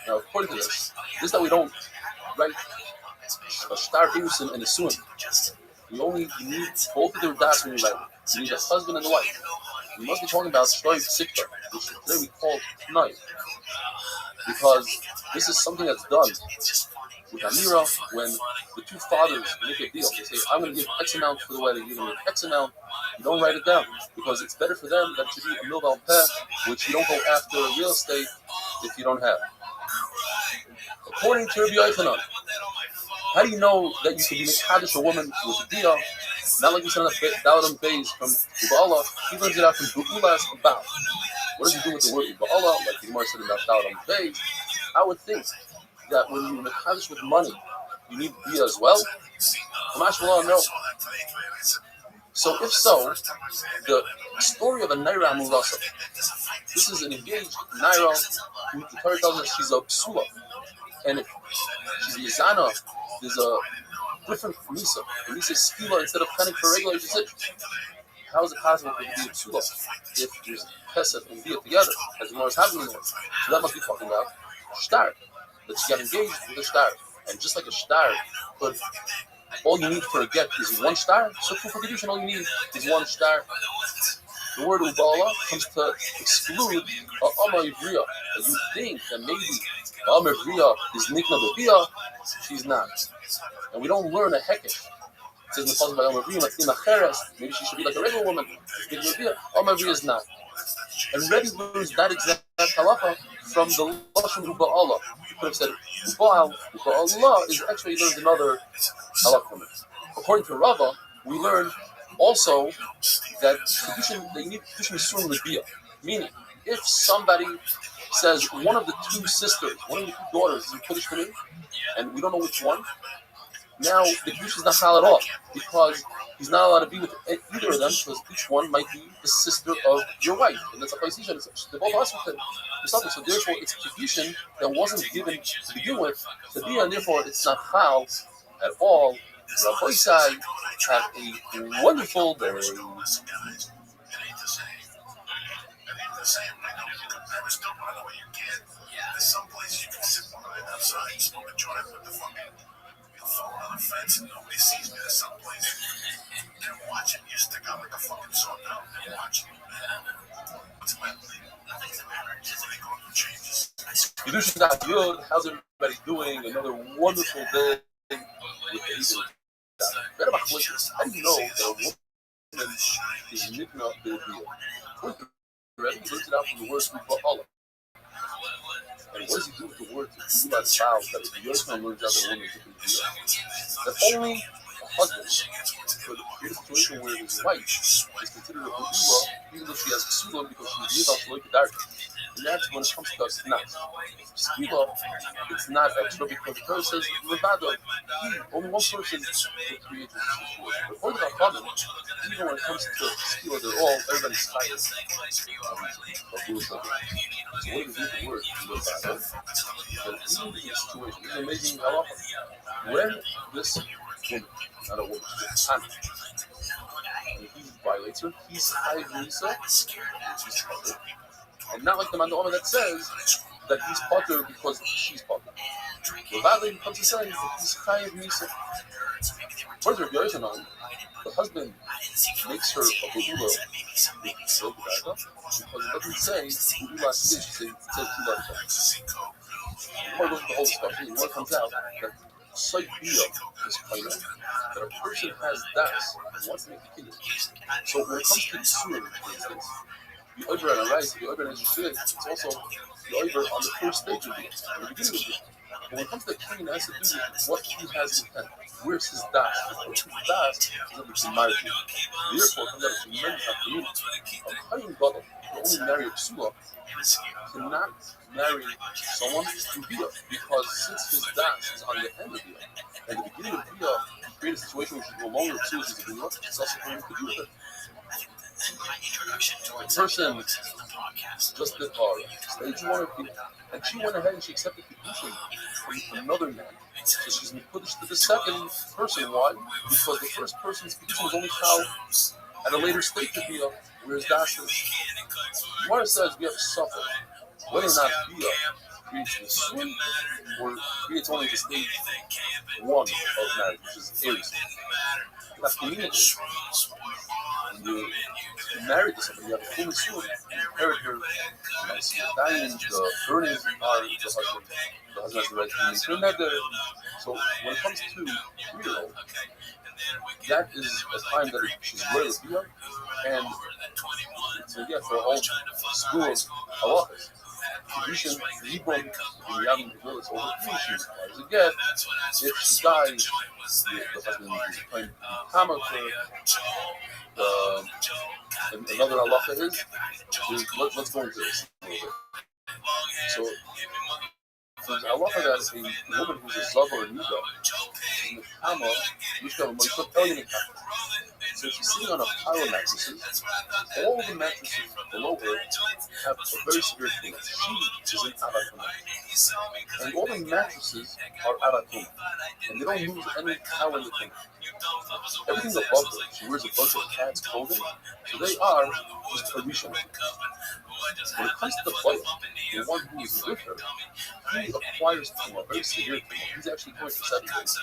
Now, according to this that we don't write a star irusin and a suin. You need both of their das when you write it. You need the husband and the wife. You must be talking about shloif sikta, which today we call tonight, because this is something that's done with Amira when the two fathers make a deal. They say, I'm going to give X amount for the wedding, you're going to give X amount. You don't write it down because it's better for them that it should be a milval peh, which you don't go after real estate if you don't have. According to Rabbi Yochanan, how do you know that you can be mekadosh a woman with a deal? Not like we said on the Daladam Bays from Uba'Allah, he learns it out from Bu'ulas Abal. What does he do with the word Uba'Allah, like the Gemara said about Daladam Bays? I would think that when you mekadosh with money, you need bia as well. Mashallah, no. So if so, the story of a Naira Amurasa, this is an engaged Naira who the Torah tells us she's a psula. And if she's a Yazana, there's a different Misa. The Misa is skila instead of cutting for regular decision. How is it possible for it to be a psula if there's Pesach and Bia together, as the Morris happening there? So that must be talking about shtar. That she got engaged with a shtar. And just like a shtar, but all you need for a get is one shtar, so for kedushin all you need is one shtar. The word ubala comes to exclude Amma Ivriya. That you think that maybe Amma Ivriya is Nikna Bebia, she's not. And we don't learn a hekesh. It says in the Pasuk by Amma Ivriya, like Ina Cheres, maybe she should be like a regular woman. Amma Ivriya is not. And Rabbi learns that exact halacha from the Lashon Uba'Allah. You could have said Uba'Allah is actually learns another halacha from it. According to Rava, we learn also that you need kedushin misurim lebia. Meaning, if somebody says one of the two sisters, one of the two daughters is kedushin for me, and we don't know which one, now the kedushin is not hal at all because he's not allowed to be with either of them because each one might be the sister of your wife, and that's a position. They're both husband or something. So therefore, it's kedushin that wasn't given to begin with to be, and therefore it's not hal at all. Rabbi Isai, have a wonderful day. don't run away, you can't. There's some places you can sit behind outside and smoke a joint with the fucking phone on the fence and nobody sees me. There's some places they're watching you stick out like a fucking sore thumb. They're watching you, man. What's my name? Nothing's the matter. Just let it go through changes. Kedushin not good. How's everybody doing? Another wonderful day with the Eagle. How do you know that a woman is nikna b'Yediyah? Rabbi brings it out from the word Ba'ala. And what does he do with the word to do like vows that if your son learns out that a woman is nikna? That only a husband could create a situation where his wife is considered a Ba'ula even though she has Ksula because she's lived out to look at dark. And that's when it comes to us not. Skiba, it's not extra because the Torah says, only one person could create this situation. But according to our even when it comes to Skiba, everybody's tired. So what do we do with the word? But even in this situation, it's amazing how when this woman, not a woman, Hannah, and he violates her, he's high Nisa, and not like the Mandama that says that he's potter because she's potter. The Rabbi comes to say that he's chayiv misa. Where's Rabbi Yochanan? The husband makes her a Ba'ula because it doesn't say Ba'ula Kish, it says Tula. More goes to the whole discussion, and what comes out that Soy Bia is claiming that a person has das and wants to make the kingdom. So when it comes to the Surah, for instance, the over and a rice, the over and a shit, it's also the over on the first stage of it, the beginning of it. But when it comes to the king, it has to do with what he has in hand. Where's his das? Where's his das is that it's married. Therefore, it comes out a tremendous afternoon. A Chayin Gadol can only marry a Psula, cannot marry someone through Bia, because since his das is on the end of Bia, and the beginning of Bia creates a situation where she's no longer Psula, she's a Bia, it's also going to do with it. The person just did stage 1 of Bia, and she went ahead and she accepted the Kedushin from another man. So she's Mekudesh to the second person. Why? Because the first person's Kedushin was only found at a later stage of Bia, whereas Das is. Gemara says we have to suffer whether or not Bia creates the sin or creates only the stage 1 of marriage, which is Aries. That's community. When you're married to somebody, you have a full soon, you inherit her nice dying, the earnings are the husband has the right to make her. So when it comes to 3-year-old, that is a time that she's ready to be up, and so yeah, for all school of halachas. Kedushin, Yibon, the Yavim Villas over 3 she requires a get. If she dies, the husband is claimed Kama and another halacha is, let's go into this a little bit. So, there's a halacha that a woman who's a Zav or a Nida is in the Kama, which have a Moishat Elyon in Kama. So she's sitting on a pile of mattresses. All the mattresses below her have a very severe thing. She is in Aratoma. And all the mattresses are Aratoma. And they don't lose any power in the thing. Everything above her, she wears a bunch of cat's clothing, so they are just a Rishon. When it comes to the Bayah, the one who is with her, he acquires from a very severe thing. He's actually going for 7 days.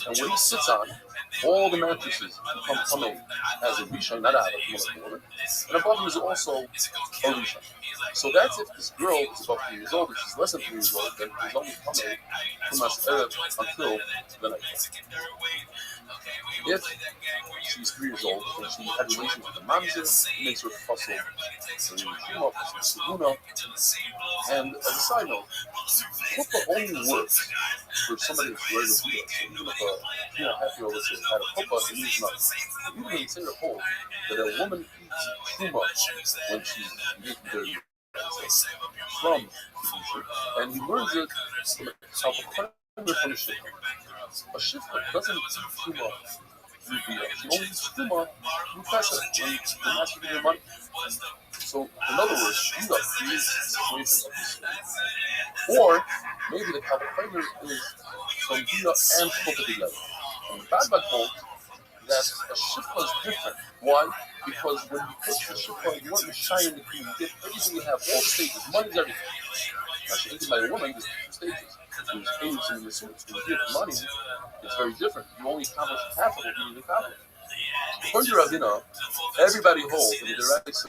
And when he sits on, all the mattresses become coming as a Rishon, not out of the woman. And above him is also a Rishon. So that's if this girl is about 3 years old, if she's less than 3 years old, then she's only coming from us until the night. If she's 3 years old and she had relations with the mamzer, it makes her puzzle and as a side note, chuppah only works for somebody who's ready to be it. So even if a 2.5-year-old had a chuppah, it means nothing. Even in Seder hold that a woman eats truma when she's engaged with their from Kedushin, and he learns it from a shifter. A shifter doesn't eat truma through Bia. She only eats truma through Pesach when the master gives her money. So, in other words, Bia creates a situation of this. Or maybe the Kabbalah is from Bia and chuppah together. And the Bad holds that a shippa is different. Why? Because when you put the shippa, you want to shine the key, you get everything you have, all the stages, money's everything. Actually, anything by a woman, there's two stages. There's age and the suits. When you give money, it's very different. You only accomplish half of what you need to accomplish. According to Rabbi, everybody holds that the Raisa,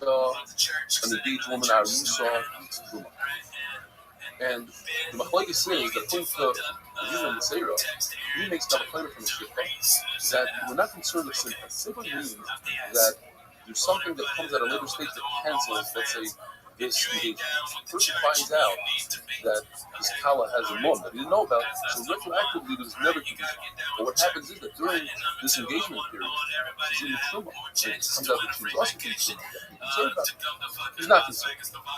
an engaged woman, Arusa, eats truma. And the Machlokes says that according to the Yidden and the Seira, he makes the Machlokes from the Shifra, that we're not concerned with simcha. Simcha means that there's something that comes at a later stage that cancels, let's say, this engagement. The person finds out that this kala has a mom that he didn't know about, so retroactively there's never confusion. But what happens is that during this engagement period, she's in the truma, and it comes out that she was also concerned about it. He's not concerned.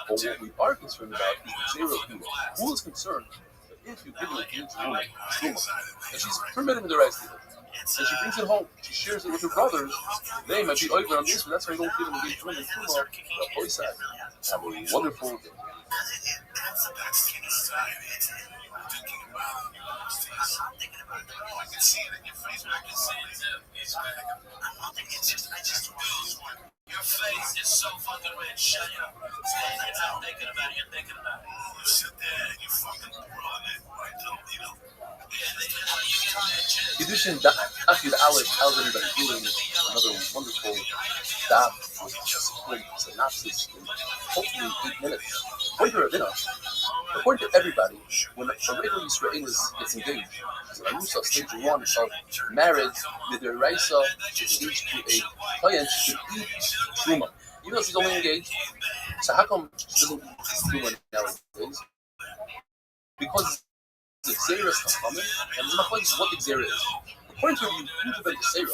But what we are concerned about is the zero kula. Who is concerned that if you give an engaged woman truma, and she's permitted in the right state, and she brings it home, she shares it with her brothers, they might be over on this, but that's why you don't give an engaged woman truma. Have a wonderful day. Your face is so fucking red. Shut up. You're thinking about it. You sit there and you fucking run it. Right? You know. Kedushin Achid Aleph, how's everybody doing? Another wonderful daf with a quick synopsis in hopefully 8 minutes. According to everybody, when a regular Israeli gets engaged, it's an Arusa stage 1 of marriage, the Raisa is engaged to a client should eat truma. Even though she's only engaged, so how come she doesn't eat truma nowadays? Because the Xera is coming, and there's not what the Xera is. According to you, who's about the Xera?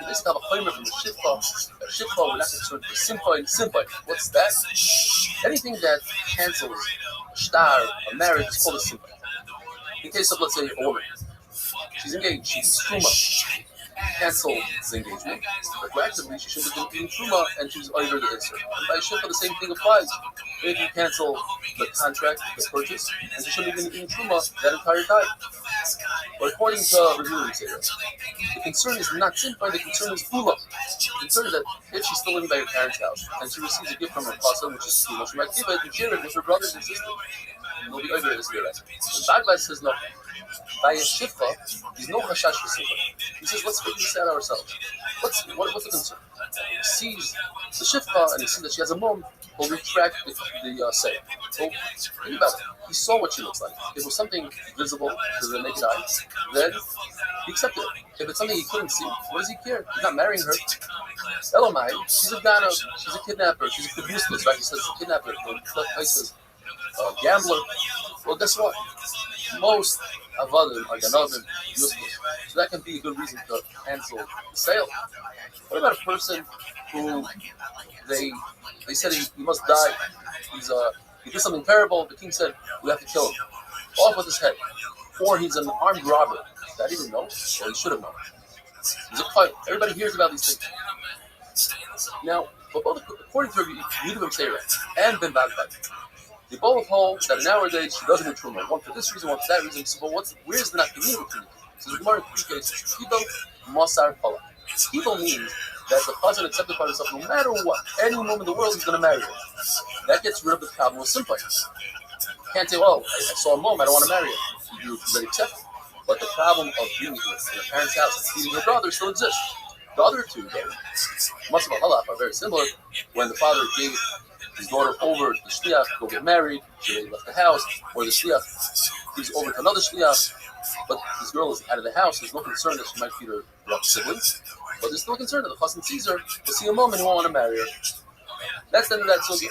You basically have a claimant from the Shifra. A Shifra, we're not concerned with Simcha and Simcha. What's that? Anything that cancels a star, a marriage, is called a Simcha. In case of, let's say, a woman, she's engaged, she eats truma. Cancel the engagement, but retroactively she shouldn't have been eating truma, and she's over the answer. And by Shifra, the same thing applies. If you cancel the contract, the purchase, and she shouldn't have been eating truma that entire time. But according to reviewing Sarah, the concern is not simcha, the concern is ula. The concern is that if she's still living by her parents' house and she receives a gift from her cousin, which is truma, she might give it and share it with her brothers and sisters. And they'll be over this way. The Bhagavad says no. By a shifra, there's no chashash for simcha. He says, let's figure this out ourselves. What's the concern? He sees the shifra and he sees that she has a mom. He'll retract the sale. So think about it. He saw what she looks like. If it was something visible to the naked eye, then he accepted it. If it's something he couldn't see, what does he care? He's not marrying her. Elamai, she's a Ghana, she's a kidnapper, she's a useless, right? He says a kidnapper, he says a gambler. Well, guess what? Most avadim are ganavim, useless. So that can be a good reason to cancel the sale. What about a person who they said he must die? He did something terrible. The king said we have to kill him. Off with his head. Or he's an armed robber. That he didn't know, or he should have known. He's a fight. Everybody hears about these things. Now, but both according to Yudhim Seira and Ben Bhagavad, they both hold that nowadays she doesn't do truma. One for this reason, one for that reason. So, where's the nafkamina between them? So the Gemara in 3 cases: Kibo, Masar, Pala. Kibo means that the husband accepted by himself no matter what, any woman in the world is going to marry her. That gets rid of the problem with simcha. You can't say, well, I saw a mom, I don't want to marry her. You already accept it. But the problem of being in her parents' house and feeding her brother still exists. The other two, though, Masar and Halaf, are very similar. When the father gave his daughter over to the shliach to go get married, she left the house, or the shliach gives over to another shliach, but this girl is out of the house, there's no concern that she might feed her siblings. But there's still concern that the husband sees her, will see a mom and he won't want to marry her. That's the end of that sugya.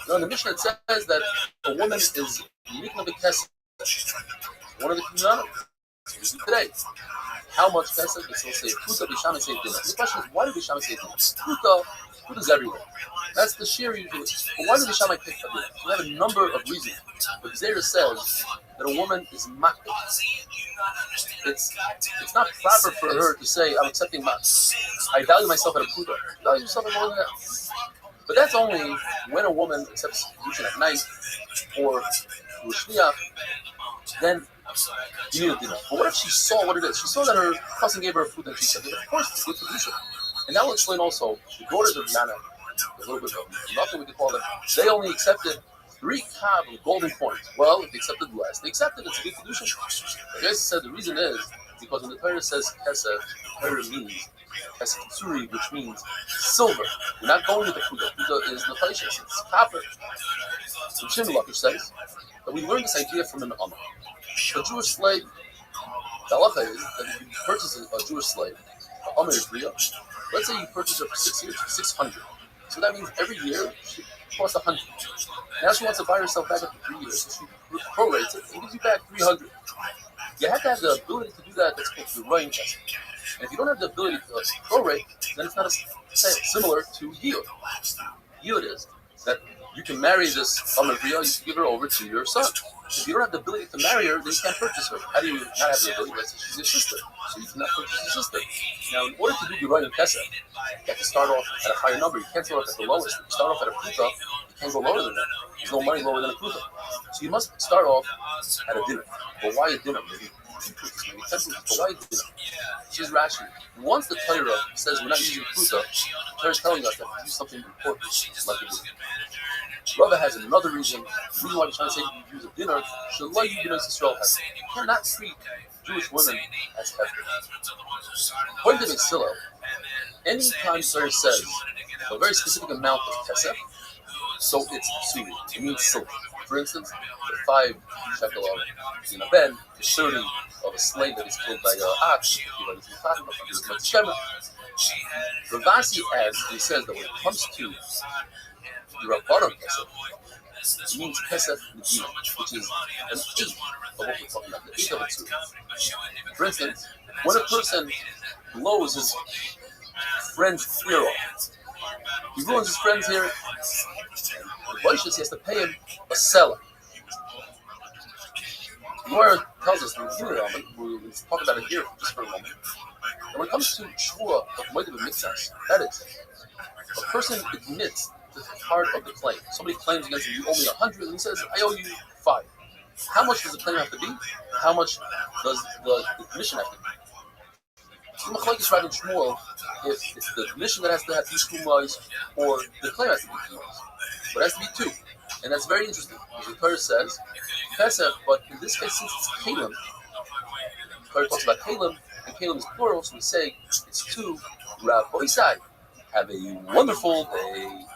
Now in the Mishnah it says that a woman is mikna b'kesed. One of the kinyanim. Today, how much kesed? They still say puta b'shama say dinner. The question is, why do b'shama say dinner? Puta is everywhere. That's the sheer usually. But why do b'shama pick up dinner? We have a number of reasons. But Zera says that a woman is makbid. It's not proper for her to say, I'm accepting I value myself at a puta. You value yourself at more than that. But that's only when a woman accepts kedushin at night or through a shliach. Then You need a dinner. But what if she saw what it is? She saw that her cousin gave her food and she said, of course, it's good Kedusha. And that will explain also the daughters of Nana, a little bit of nothing we could call them, they only accepted 3 kav of golden coins. Well, if they accepted less, they accepted it's a good Kedusha. The guy said the reason is because when the Torah says Kesef, Torah means Kesef Tsuri, which means silver. You're not going with the Kuda. Kuda is Nefashis, it's copper. So Shimon says that we learned this idea from an Amma. A Jewish slave, the halacha is that if you purchase a Jewish slave, an Amma is real. Let's say you purchase her for 6 years, 600. So that means every year she costs 100. Now she wants to buy herself back after 3 years, so she prorates it and gives you back 300. You have to have the ability to do that. That's called the Ryan test. And if you don't have the ability to prorate, then it's not a sale. Similar to yield. Yield is that you can marry this Amavriya, you can give her over to your son. If you don't have the ability to marry her, then you can't purchase her. How do you not have the ability? She's your sister, so you cannot purchase your sister. Now, in order to do the Ryan Kesef, you have to start off at a higher number. You can't start off at the lowest. If you start off at a Pruta, you can't go lower than that. There's no money lower than a Pruta. So you must start off at a dinner. But why a dinner? Maybe 2 Prutas, maybe 10 Prutas. But why a dinner? She's Rashi. Once the Torah says we're not using Pruta, the Torah is telling us that we use something important like a dinner. Rabbi has another reason. The reason why he's trying to say you use a dinner, Shalai Yibinus Yisrael has. You cannot treat Jewish women as hefker. According to Silla, any time Torah says a very specific amount of kesef, so it's suri. It means silver. For instance, the 5 shekel of a ben, the 30 of a slave that is killed by an ox, Ravasi adds, he says that when it comes to the Rabbanon Kesef, it means Kesef Medina, which is an 8th of what we're talking about, the 8th of a tzur. For instance, when a person blows his friend's ear off, he ruins his friend's ear, he has to pay him a seller. The Gemara tells us, we'll talk about it here just for a moment. And when it comes to Shua of Moedav Mitzvahs, that is, a person admits the part of the claim. Somebody claims against him, you owe me 100, and he says, I owe you 5. How much does the claim have to be? How much does the commission have to be? So Machlokes Rav and Shmuel, if it's the commission that has to have 2 mu'ahs, or the claim has to be 2 mu'ahs. But it has to be 2. And that's very interesting, because the Torah says, Kesef, but in this case, since it's Kalim, the Torah talks about Kalim, and Kalim is plural, so we say it's 2. Rabbi side. Have a wonderful day.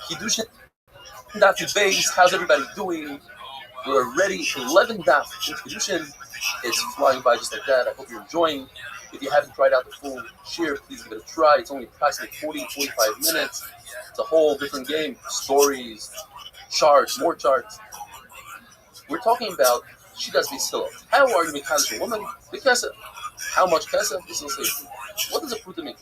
Kiddushin Daf Base, how's everybody doing? We're already 11 Daf in Kiddushin. It's flying by just like that. I hope you're enjoying. If you haven't tried out the full share, please give it a try. It's only approximately 40-45 minutes. It's a whole different game. Stories, charts, more charts. We're talking about she does be still. How are you Mekadosh a woman? The Kesef. How much Kesef? This will say. What does a Pruta mean?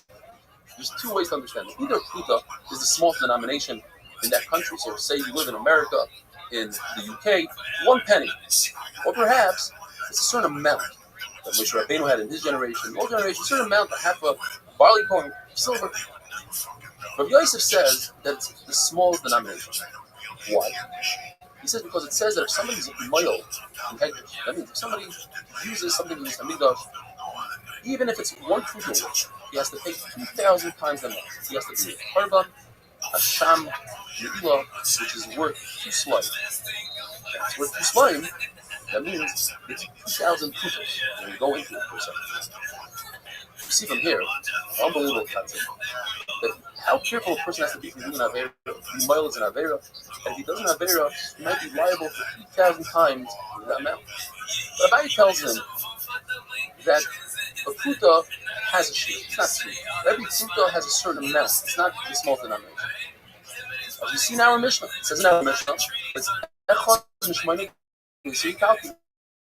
There's 2 ways to understand it. Either Pruta is the smallest denomination in that country. So say you live in America, in the UK, 1 penny. Or perhaps it's a certain amount that Moshe Rabbeinu had in his generation, all generations, a certain amount, half a barley corn, silver. Rabbi Yosef says that it's the smallest denomination. Why? He says because it says that if somebody's moyel in Hegdish, that means if somebody uses something in his Hamikdash, even if it's 1 kugel, he has to pay 2,000 times the amount. He has to pay a Karban, a Sham, Ne'ilah, which is worth 2 slimes. It's worth 2 slimes. That means it's 2,000 kugels when you go into it for a second. You see from here, unbelievable concept. That how careful a person has to be from doing an Avera. If he miles an Avera, and if he doesn't Avera, he might be liable for 2,000 times that amount. But Rabbi tells him that a Pruta has a shear. It's not sweet. Every Pruta has a certain amount. It's not the small denomination. As we see in our Mishnah, it says in our Mishnah, it's Echad Mishmani. So you calculate.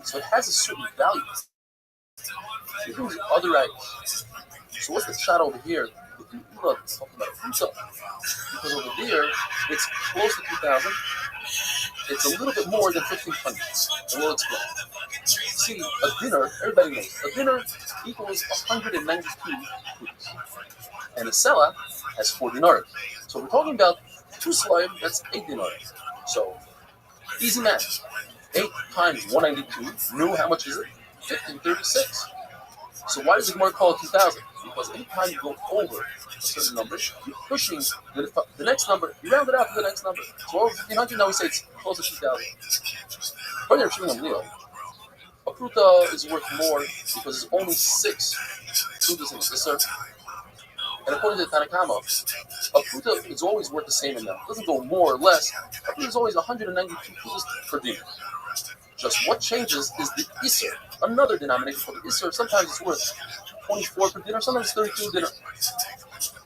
So it has a certain value. It brings other items. So what's the shot over here? The Geula is talking about a pruta. Because over there, it's close to 2,000. It's a little bit more than 1,500. And we'll explain. See, a dinner, everybody knows, a dinner equals 192 prutas. And a sela has 4 dinars. So we're talking about 2 slayim, that's 8 dinars. So, easy math. 8 times 192, new, how much is it? 1,536. So why does the Gemara call it 2,000? Because anytime you go over a certain number, you're pushing the next number, you round it out to the next number. So over 1,500, now we say it's close to 2,000. According to Rabbi Leo, a pruta is worth more because there's only 6 prutas in the Isser. And according to the Tanakama, a pruta is always worth the same amount. It doesn't go more or less. A pruta is always 192 prutas per din. Just what changes is the Isser, another denominator for the Isser. Sometimes it's worth 24 per dinner, sometimes it's 32 dinner.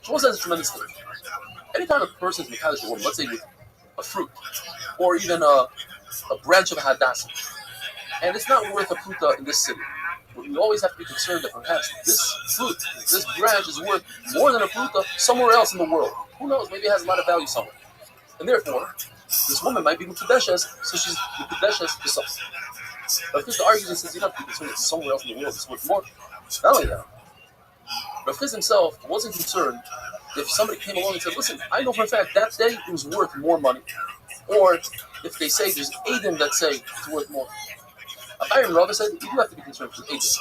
Shmuel says a tremendous thing. Anytime a person is mekadosh a woman, let's say with a fruit, or even a branch of a hadassah, and it's not worth a pruta in this city, we always have to be concerned that perhaps this fruit, this branch is worth more than a pruta somewhere else in the world. Who knows? Maybe it has a lot of value somewhere. And therefore, this woman might be mukadeshes, so she's mukadeshes to something. But if the argument says you don't have to be concerned that somewhere else in the world is worth more, not only that, Rav Chiz himself wasn't concerned if somebody came along and said, listen, I know for a fact that day it was worth more money. Or if they say there's Adim that say it's worth more. Abai and Rabbi said, you do have to be concerned with Adim.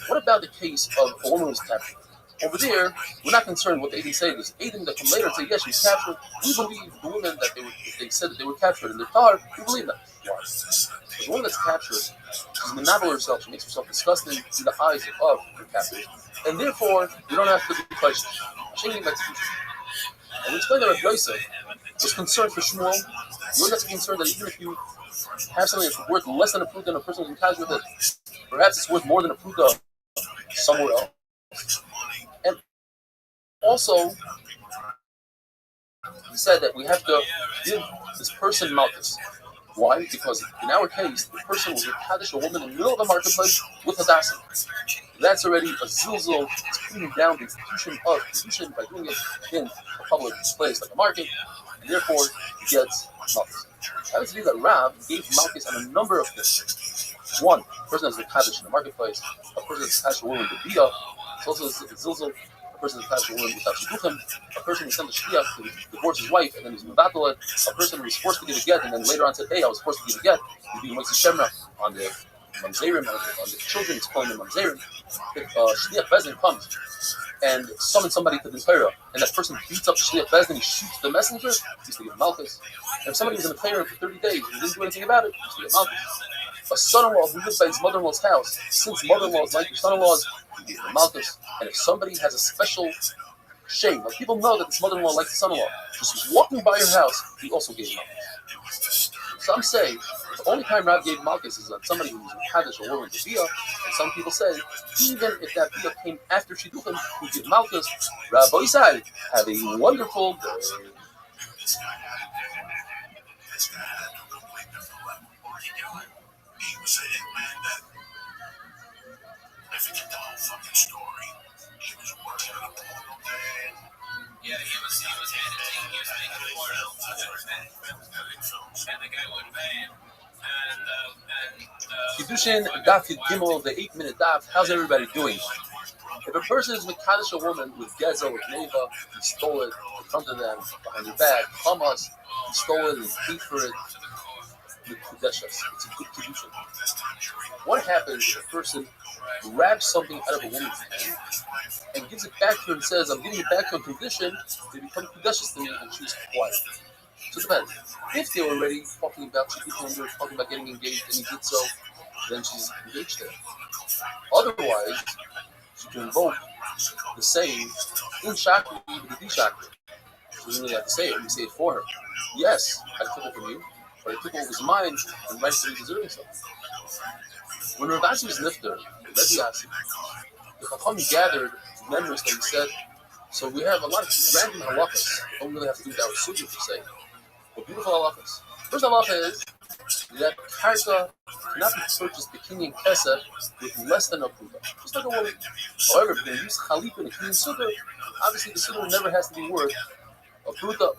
What about the case of a woman who was captured? Over there, we're not concerned what the Adim say. There's Adim that come later and say, yes, she was captured. We believe the women that if they said that they were captured in their tar, we believe that. Why? But the woman that's captured, she's menabel herself, she makes herself disgusting in the eyes of her captors. And therefore, you don't have to be questioned. Changing execution. And we explained that Rabbi Yosef was concerned for Shmuel. You wouldn't have to be concerned that even if you have something that's worth less than a pruta and a person who's in with it, perhaps it's worth more than a pruta somewhere else. And also, he said that we have to give this person malchus. Why? Because in our case, the person was mekadosh a woman in the middle of the marketplace with hadassah. That's already a zilzal. It's putting down the institution of kedushin by doing it in a public place like a market, and therefore he gets malchus. That is to be that Rav gave malchus on a number of things. One, a person has mekadosh in the marketplace. A person has mekadosh a woman with bia. It's also a zilzal. A person is mekadosh a woman without shidduchim. A person who sent a shliach to divorce his wife and then he's mevatel it. A person who was forced to give a get and then later on said, "Hey, I was forced to give a get." He's being motzei shemra on the mamzerim, on the children. It's calling them mamzerim. Shliach Bezdin comes and summons somebody to the Torah, and that person beats up Shliach Bezdin, he shoots the messenger, he used to give malchus. And if somebody was in the Torah for 30 days and didn't do anything about it, he used to give malchus. A son-in-law who lives by his mother-in-law's house, since mother-in-laws like your son-in-laws, he gives them malchus. And if somebody has a special shame, like people know that this mother-in-law likes the son-in-law, just walking by your house, he also gave malchus. Some say the only time Rav gave malchus is on somebody who's mekadosh a woman to bia, and some people say even if that bia came after shidduchim, he gave malchus. Rabbi said, have a wonderful day. I forget the whole fucking story. He was working on a portal day. Yeah, he was editing, he was making porno and the guy wouldn't pay him. Kiddushin Daf Gimel, the 8-minute daf. How's everybody doing? If a person is mekadosh a woman with gezel, with neva, he stole it in front of them, behind their back, Hamas, he stole it and paid for it. It's a good kiddushin. What happens if a person grabs something out of a woman's hand and gives it back to her and says, I'm giving it back to a condition to become kedushes to me, and she's quiet? So it depends. If they were already talking about shidduchim, they were talking about getting engaged, and he did so, then she's engaged there. Otherwise, she can invoke the saying, in shakri, b'di shakri. She doesn't really have to say it, we say it for her. Yes, I took it from you, but I took what was mine and rightfully deserving something. When Rav Asi was nifter, Rabbi Asi, the Chacham gathered members that he said, so we have a lot of random halachas. We don't really have to do that with sugya per se, but beautiful halachas. First halacha is that karka cannot be purchased the king in kesef with less than a pruta. Just like a woman. However, if you're going to use chalip in a king sukkah, obviously the siddur never has to be worth a pruta.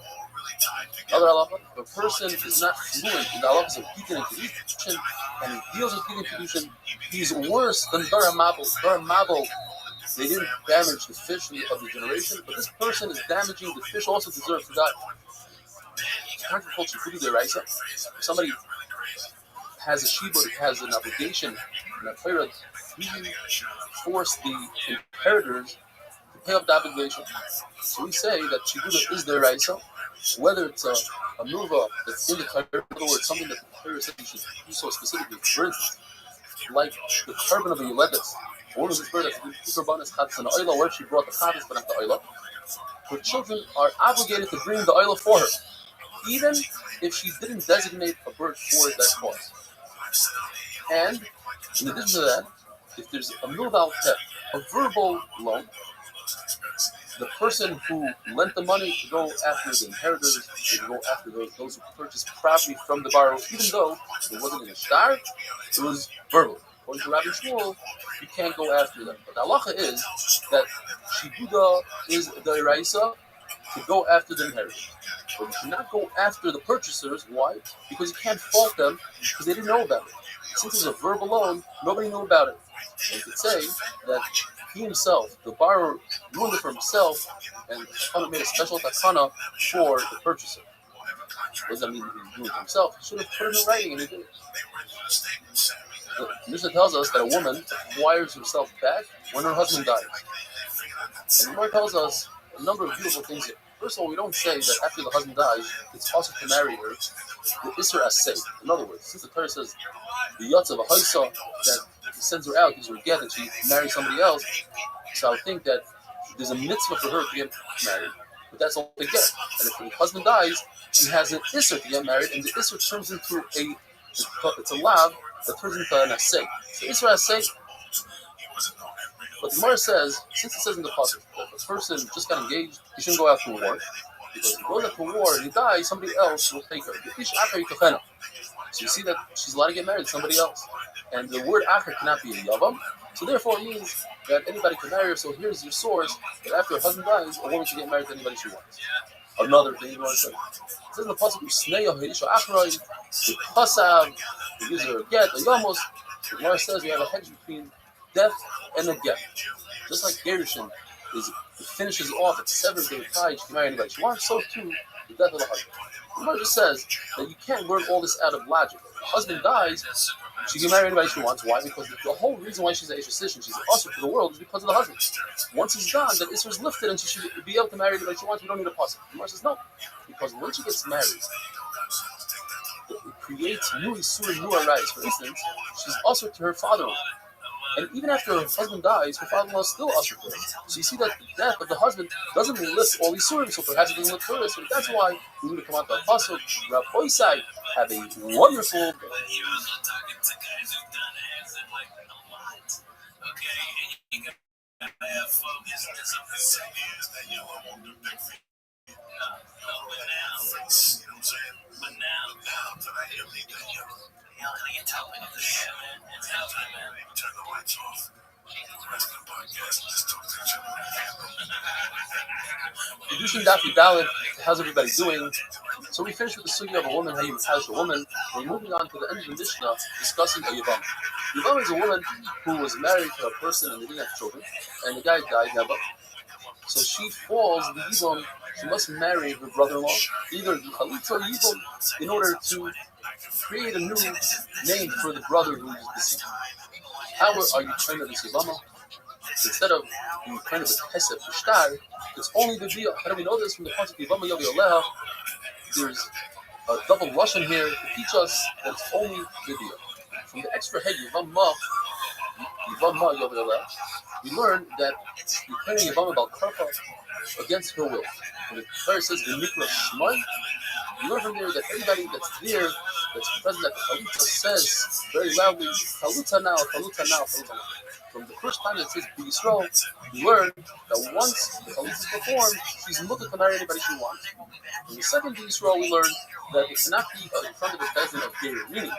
Other halacha, if a person is not fluent in the halachas of Gittin and Kedushin, and he deals with Gittin and Kedushin, he's worse than Dara Mabel. Dara Mabel, they didn't damage the fish of the generation, but this person is damaging the fish, also deserves to die. Agriculture, food deraisa. Somebody has a shibud, has an obligation, and a Torah, he forced the inheritors to pay up the obligation. So we say that shibud is deraisa, whether it's a mitzvah that's in the Torah, or it's something that the Torah says you should do so specifically. For instance, like the carbon of the Yuledes, a woman who's bird that's Kurbanis Chatzis and Oila, where she brought the Chatzis but not the Oila, her children are obligated to bring the Oila for her, even if she didn't designate a bird for that cause. And in addition to that, if there's a milval pet, a verbal loan, the person who lent the money to go after the inheritors, to go after those who purchased property from the borrower, even though it wasn't in a shtar, it was verbal. According to Rabbi Shmuel, you can't go after them. But the halacha is that shibuda is the iraisa to go after the inheritors. But you cannot go after the purchasers. Why? Because you can't fault them because they didn't know about it. Since it's a verbal loan, nobody knew about it. And you could say that he himself, the borrower, ruined it for himself, and Takana made a special takana for the purchaser. What does that mean? He ruined it for himself. He should have put it in writing, and he did it. The Mishnah tells us that a woman acquires herself back when her husband dies. And the Gemara tells us a number of beautiful things here. First of all, we don't say that after the husband dies, it's also to marry her, the Isser Asay. In other words, since the Torah says the Yatzav Haisa, that he sends her out, gives her a get, and she marries somebody else, so I would think that there's a mitzvah for her to get married, but that's all they get. And if her husband dies, she has an Isser to get married, and the Isser turns into it's a lav that turns into an Asay. So Isser Asay. But the Gemara says, since it says in the pasuk that the person just got engaged, he shouldn't go out to war. Because if he goes out to war and he dies, somebody else will take her. So you see that she's allowed to get married to somebody else. And the word acher cannot be a yavam. So therefore it means that anybody can marry her. So here's your source that after her husband dies, a woman should get married to anybody she wants. Another thing you want to say. It says in the pasuk, the pasav, he gives her a get, a yamos. The Gemara says we have a hedge between death and a get. Just like Gerushin finishes off at 7th day of tie, she can marry anybody she wants, so too the death of the husband. The Gemara just says that you can't learn all this out of logic. If the husband dies, she can marry anybody she wants. Why? Because the whole reason why she's an Eishes, she's usher to the world, is because of the husband. Once he's gone, that Isser is lifted and she should be able to marry anybody she wants. We don't need a pasuk. The Gemara says no, because when she gets married, it creates new Isur, new arise. For instance, she's usher to her father-in-law. And even after her husband dies, her father-in-law is still usher to her. So you see that the death of the husband doesn't lift all these surim, so perhaps it doesn't lift her. So that's why we need to come out to the pasuk. Rabbi side have a wonderful. Kedushin Dafi Dalit, how's everybody doing? So we finished with the sugya of a woman, how you attach a woman. We're moving on to the end of the Mishnah, discussing a Yavam. Yavam is a woman who was married to a person and they didn't have children, and the guy died never. So she falls the Yavam, she must marry her brother-in-law, either the Chalitza or Yavam, in order to create a new name for the brother who is deceased. How are you trained at this Yavama? Instead of being trained with Hesed, Shtar, it's only the Bia. How do we know this? From the concept of Yavama Yavi Aleha, there's a double Russian here to teach us that it's only the Bia. From the extra head, Yavama Yavi Aleha, we learn that you carry Yavama Bal Karpa against her will. When the Torah says the Mikra Shmai, you learn from there that everybody that's there, that's present at the Chalutza, says very loudly, Chalutza now, Chalutza now, Chalutza now. From the first time that it says B'Yisrael, you learn that once the Chalutza is performed, she's mutter to marry anybody she wants. In the second B'Yisrael, we learn that it cannot be in front of the peasant of Geir, meaning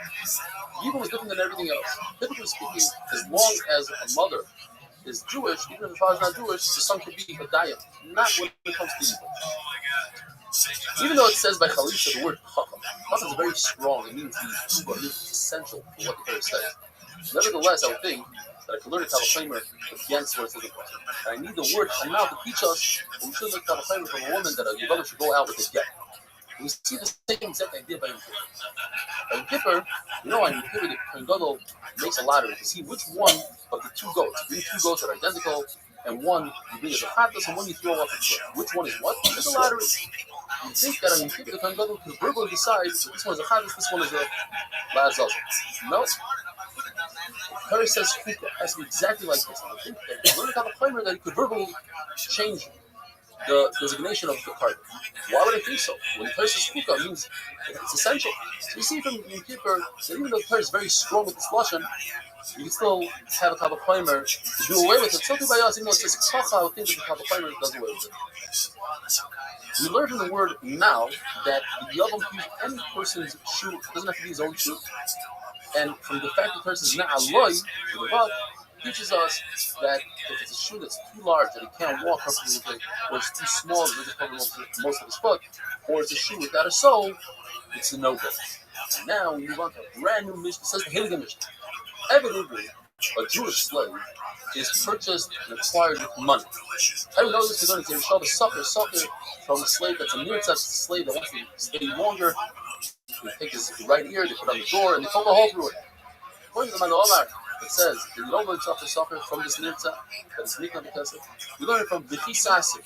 Yibum is different than everything else. Typically speaking, as long as a mother is Jewish, even if the father's not Jewish, the son could be a dayim. Not when it comes to evil. Even though it says by Chalitza the word chacham, chacham is very strong. It means the it is essential for what the Torah says. Nevertheless, I would think that I could learn a Kavachimer against what it says. And I need the word Hanal to teach us that we should learn Kavachimer from a woman that a Yevamah should go out with a get. We see the same exact idea by Yom Kippur. By Yom Kippur, on Yom Kippur, the Kohen Gadol makes a lottery to see which one of the two goats. You bring two goats that are identical, and one you bring as a chatas, and one you throw off a cliff. Which one is what? It's a lottery. You think that on Yom Kippur, the Kohen Gadol could verbally decide that this one is a chatas, this one is a la'azal. No. Torah says Chukah has to be exactly like this. I think that learn about a Kavachimer that he could verbally change the designation of the card. Why would I think so? When the Torah says Chukah, it means it's essential. So you see from Yom Kippur that even though the Torah is very strong with this lashon, you can still have a Kavachimer to do away with it. So too by us, even though it says Kacha, I would think that the Kavachimer does away with it. We learn from the word now that the Yavam can use any person's shoe, it doesn't have to be his own shoe. And from the fact that the person is na'aloi, the above, teaches us that if it's a shoe that's too large that he can't walk comfortably with it, or it's too small that it doesn't cover most of his foot, or it's a shoe without a sole, it's a no-go. And now we move on to a brand new Mishnah. It says the Hilgah Mishnah. Evidently, a Jewish slave is purchased and acquired with money. Everyone knows this because they show the sucker from a slave that's a near-touch, a slave that wants to stay longer. They take his right ear, they put on the door, and they poke a hole through it. According to the Mando Omar, it says, if you don't learn suffer from this nirtza, that is nikna b'kesef, you learn it from V'chi Sasif.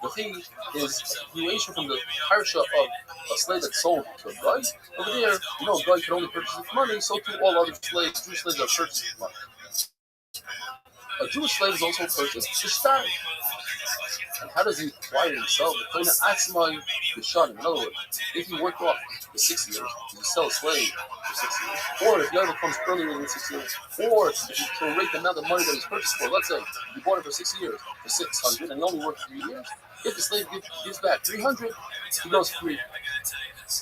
V'chi is a continuation from the parsha of a slave that's sold to a guy. Over there, a guy can only purchase it for money, so too all other slaves, Jewish slaves are purchased for money. A Jewish slave is also purchased for star. And how does he acquire himself? In other words, if he worked off for 6 years, you sell a slave for 6 years, or if he ever comes earlier than 6 years, or if you prorate the amount of money that he's purchased for, let's say you bought it for 6 years, for 600, and he only worked 3 years, if the slave gives back 300, he goes free.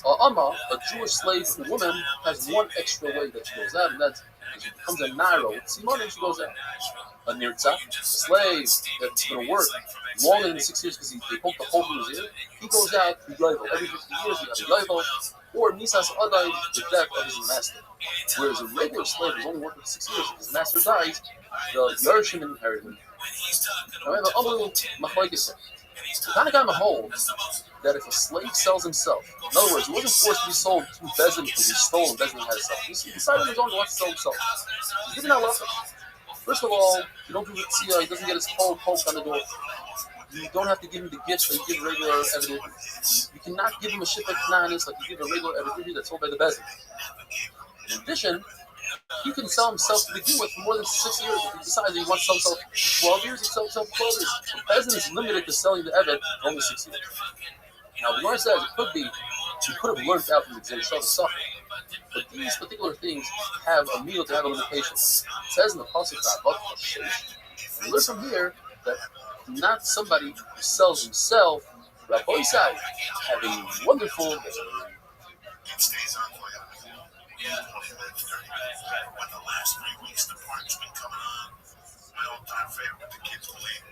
A Jewish slave woman, has one extra way that she goes out, and that's she becomes a naro. Simone, she goes out. A nirtzah, a slave that's going to work longer than 6 years because they poke the hole through his ear, he goes out to yovel. Every 50 years he has a yovel, or misas adai, the death of his master. Whereas a regular slave is only working for 6 years. If his master dies, the Yerushin inherit him. Now we have an unbelievable machlokes. The Tanakh holds that if a slave sells himself, in other words, he wasn't forced to be sold to Bezin because he stole and Bezin had himself. He decided on his own he wants to sell himself. He's given out love. First of all, you don't do it. See, he doesn't get his toe poked on the door. You don't have to give him the gifts that you give regular evidence. You cannot give him a shipet knanis like you give a regular evidence that's sold by the bezin. In addition, he can sell himself to begin with for more than 6 years. If he decides he wants to sell himself for 12 years, he sells himself for 12 years. The bezin is limited to selling the evid for only 6 years. Now, the Gemara says it could be he could have learned out from the Gzeirah the suffering. But these particular things have a meal to have a limitation. It says in the pasuk that we learn from here that not somebody who sells himself. Rabbi side have a wonderful. When the last 3 weeks the park's been coming on, my all-time favorite, the kids playing.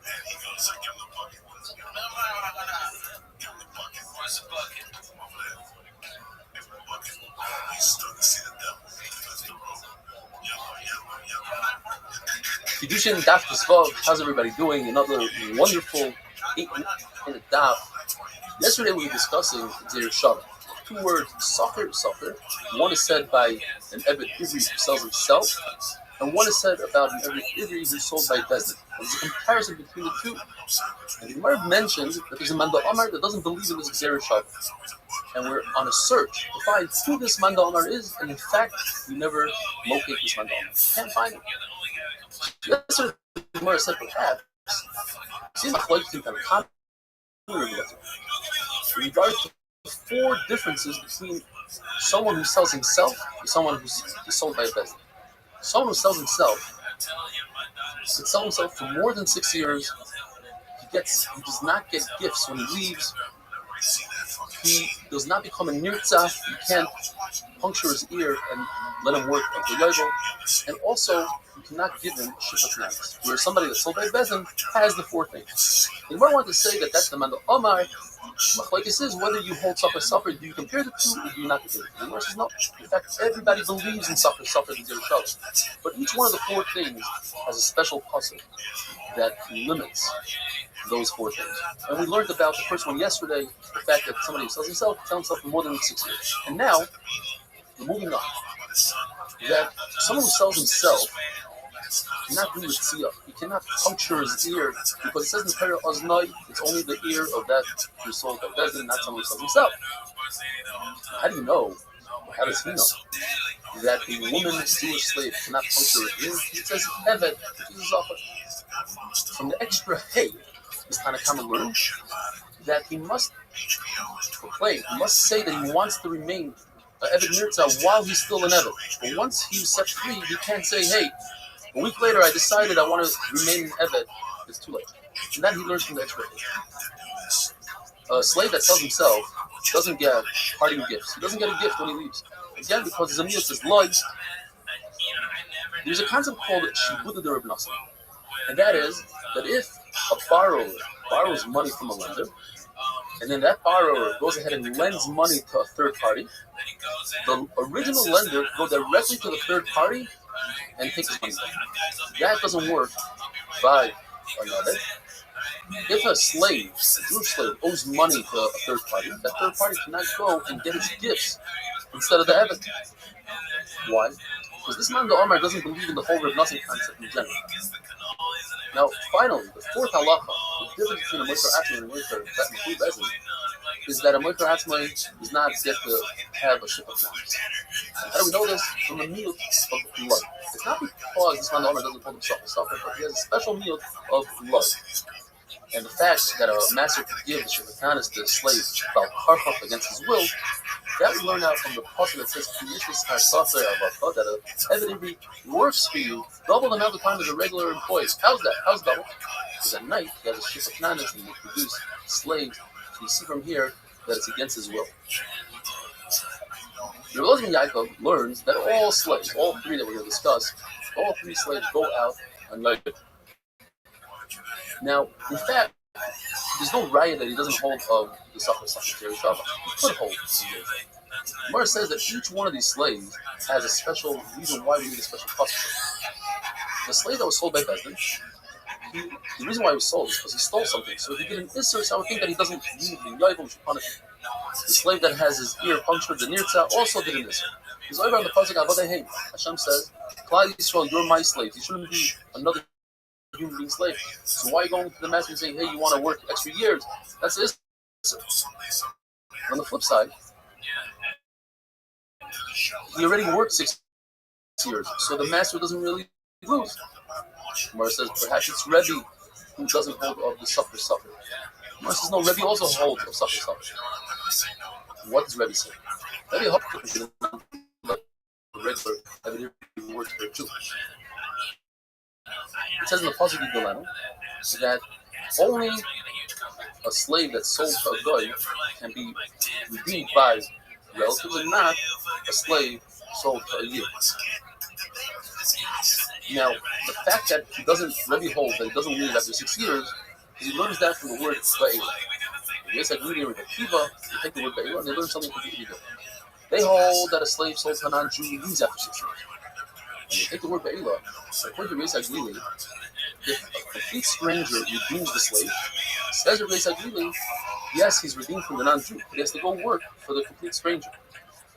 And he goes, I give him the bucket. Give him the bucket. Where's the bucket? Over there. Give him the bucket. He's starting to see the devil. That's the road. Kiddushin Daf Tzvav, how's everybody doing? Another wonderful 8 in a daf. Yesterday we were discussing Gzeirah. 2 words, soccer. One is said by an Eved Ivri who sells himself, and one is said about an Eved Ivri who's sold by Bezin. There's a comparison between the two. And the Gemara mentioned that there's a Manda Omar that doesn't believe in this Gzeirah. And we're on a search to find who this Manda Omar is, and in fact, we never locate this Manda Omar. Can't find him. Yesterday, the Gemara said perhaps, see my flight can kind of comment in regard to 4 differences between someone who sells himself and someone who's sold by a bezin. Someone who sells himself can sell himself for more than 6 years. He does not get gifts when he leaves. he does not become a nirtzah. You can't puncture his ear and let him work until yovel. And also, you cannot give him shifat nanas, where somebody that's sold by bezin has the four things. And what I want to say that's the mandal Omar. Machlokes is whether you hold suffer. Do you compare the two, or do you not compare the two? And the says no. In fact, everybody believes in suffer, the zero shalom. But each one of the four things has a special pasuk that limits those four things. And we learned about the first one yesterday, the fact that somebody who sells himself for more than 6 years. And now, we're moving on. That someone who sells himself cannot do Ritziyah. He cannot puncture his ear because it says in the Torah, Oznoi, it's only the ear of that who sold by Bezin, not someone who sells himself. How do you know, or how does he know, that a woman, Jewish slave, cannot puncture her ear? It says, Evet, from the extra hay, this Tanakama learns that he must proclaim, he must say that he wants to remain Evet Nirtzah while he's still an Evet. But once he's set free, he can't say, hey, a week later I decided I want to remain an Evet. It's too late. And that he learns from the extra hay. A slave that sells himself doesn't get parting gifts. He doesn't get a gift when he leaves. Again, because his amiyah says, Lord, there's a concept called Shibuda de Rabbi. And that is that if a borrower borrows money from a lender, and then that borrower goes ahead and lends money to a third party, the original lender goes directly to the third party and takes his money back. That doesn't work by another. If a slave, a Jewish slave, owes money to a third party, that third party cannot go and get his gifts instead of the Evet. Why? Because this man, the Omar, doesn't believe in the whole Reb Nosson concept in general. Now, finally, the fourth halacha, the difference between a Moicher Atzmai and a Moicher Bezin, is that a Moicher Atzmai does not get to have a ship of knives. How do we know this? From the meal of blood. It's not because this man, the Omar, doesn't hold himself a suffer, but he has a special meal of blood. And the fact that a master could give the shivatanis to a slave about karchach against his will, that we learn out from the pasuk that says that a evidently works for you double the amount of time as a regular employee. How's that? How's double? Because at night he has a shivatanis and he produces slaves. So you see from here that it's against his will. The Rabbi Yaakov learns that all slaves, all three that we're going to discuss, all three slaves go out at night. Now, in fact, there's no raya that he doesn't hold of the Safra Secretary Shabbat. He could hold it. Gemara says that each one of these slaves has a special reason why we need a special custom. The slave that was sold by Bezdin, the reason why he was sold is because he stole something. So if he did an Isser, so I would think that he doesn't need the Yovel, which should punish him. The slave that has his ear punctured, the Nirtzah, also did an Isser. He's over on the pasuk Avadei. Hashem says, Klal Yisrael, you're my slaves. You shouldn't be another human being slave. So why are you going to the master and saying, hey, you want to work extra years? That's it. On the flip side, he already worked 6 years, so the master doesn't really lose. Gemara says perhaps it's Rabbi who doesn't hold of the suffer. Gemara says no, Rabbi also holds of suffer. What does Rabbi say? Rabbi holds the regular every works for too. It says in the pasuk Yigolanu that only a slave that's sold to a goy can be redeemed by relatives, and not a slave sold to a yid. Now, the fact that he doesn't really hold that he doesn't leave after 6 years, he learns that from the word ba'ila. Yes, I agree with Akiva. They take the word ba'ila and they learn something completely different. They hold that a slave sold to a non-Jew leaves after 6 years. And you take the word ba'ila, according to Reis Agili, if a complete stranger redeems the slave, says Reis Agili, yes, he's redeemed from the non-Jew, but he has to go work for the complete stranger.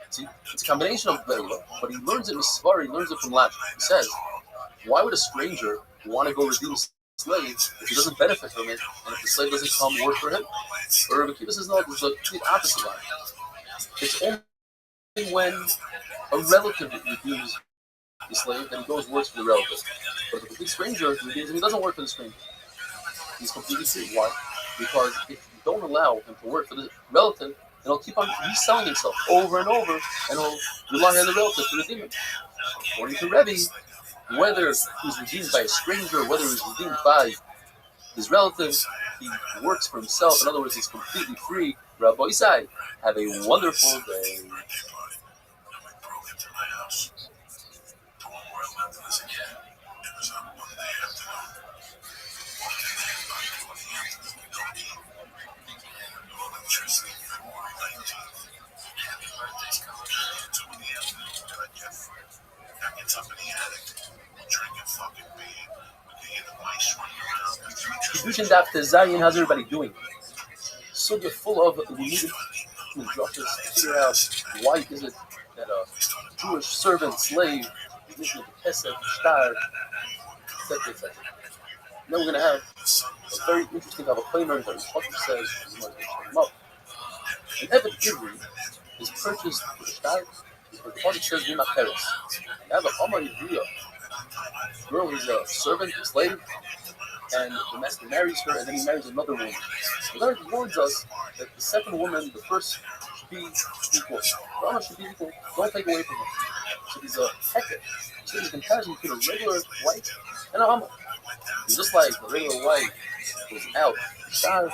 See, it's a combination of ba'ila, but he learns it in Svar, he learns it from logic. He says, why would a stranger want to go redeem a slave if he doesn't benefit from it, and if the slave doesn't come work for him? Or Rabbi Akiva says, no, there's a complete opposite line. It's only when a relative redeems the slave, then he goes works for the relative. But if a complete stranger redeems him, he doesn't work for the stranger. He's completely free. Why? Because if you don't allow him to work for the relative, then he'll keep on reselling himself over and over, and he'll rely on the relative to redeem him. According to Rabbi, whether he's redeemed by a stranger, whether he's redeemed by his relatives, he works for himself. In other words, he's completely free. Rabbi Isai, have a wonderful day. Kedushin Daf Tezayin, how's everybody doing? So you're full of needed instructions to figure out why is it that a Jewish servant, slave, is making the Kesef, Shtar, etc., etc. Then we're going to have a very interesting Havakaimer that Rabbi says, you might check him up. An Evet Ivri is purchased for the Shtar because the Pasuk says, Vima Peres. You have a Omar Ivriya, girl who's a servant, a slave, and the master marries her, and then he marries another woman. The Lord warns us that the second woman, the first, should be equal. The honor should be equal. Don't take away from him. So there's a heket. So there's a comparison between a regular wife and a Amma. Just like the regular wife was out, Shtar,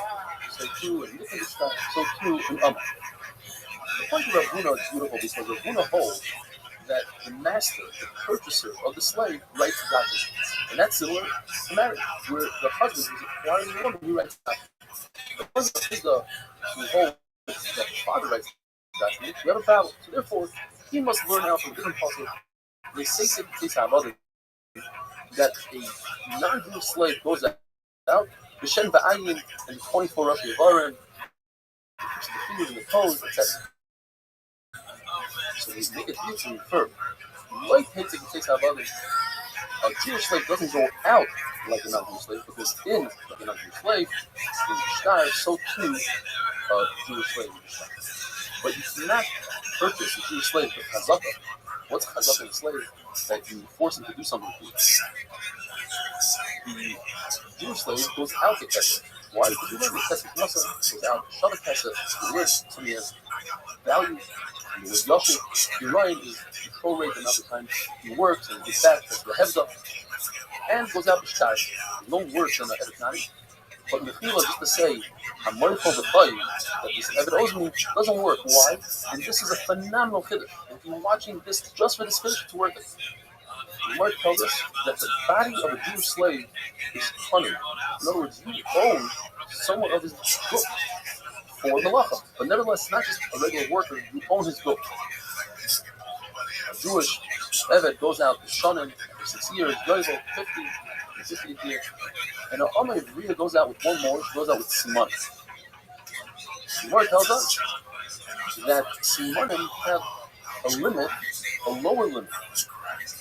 so too, and look at the Shtar, so too, and Amma. The point of Ravuna is beautiful because Ravuna holds that the master, the purchaser of the slave, writes documents. And that's similar to marriage, where the husband is acquiring the woman, he writes documents. The husband is who holds that the father writes documents. We have a problem. So therefore, he must learn out from different parts of the case that a non-Jewish slave goes out, B'Shem Ba'ayin, and 24 Rosh Yevarim, keeps the fingers and the toes, etc. So we make it beautifully firm. Like takes out others. A Jewish slave doesn't go out like a non-Jewish slave because in like a non-Jewish slave is Shtar, so too a Jewish slave is Shtar. But you cannot purchase a Jewish slave with Chazakah. What's Chazakah in a slave? That you force him to do something for you. The Jewish slave goes out to Kesef. Why? Because you learn the Kesef Masa goes out. Shabbat Kesef, the word, somebody has value. With Yosef, your mind is prorate the amount of time he works and gets back to the Hevda and goes out to Shtar. No worse than the Evet. But Mechila, just to say, I'm worried for the Chayyim, that this Evet Ozmi doesn't work. Why? And this is a phenomenal Kiddush. If you're watching this just for this Kiddush, it's worth it. The Gemara tells us that the body of a Jewish slave is honey. In other words, you own somewhat of his book for Malacha. But nevertheless, not just a regular worker, you own his book. A Jewish Evet goes out to Shonim for 6 years, Yovel 50th year, and an Omer Rita goes out with one more, she goes out with Siman. The Gemara tells us that Simanim have a limit, a lower limit,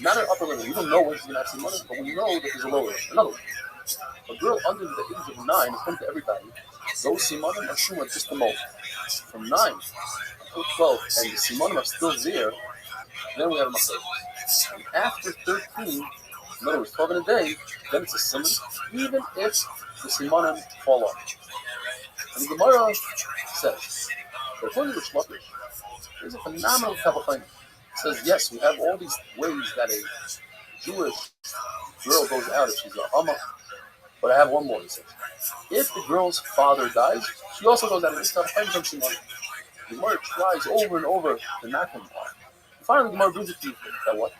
not an upper limit. We don't know when she's going to have Simanim, but we know that there's a lower limit. In other words, a girl under the age of 9, according to everybody, those Simanim are Shuma just the most. From 9 until 12, and the Simanim are still there, then we have a Masay. And after 13, in other words, 12 in a day, then it's a Simon, even if the Simanim fall off. And the Gemara says, that according to the Shlokish, there's a phenomenal Kabbalah. It says, yes, we have all these ways that a Jewish girl goes out if she's an Amma, but I have one more, he says. If the girl's father dies, she also goes out and it's not a from Simanim. The Gemara tries over and over to knock him off. Finally, the Gemara brings it to you that what?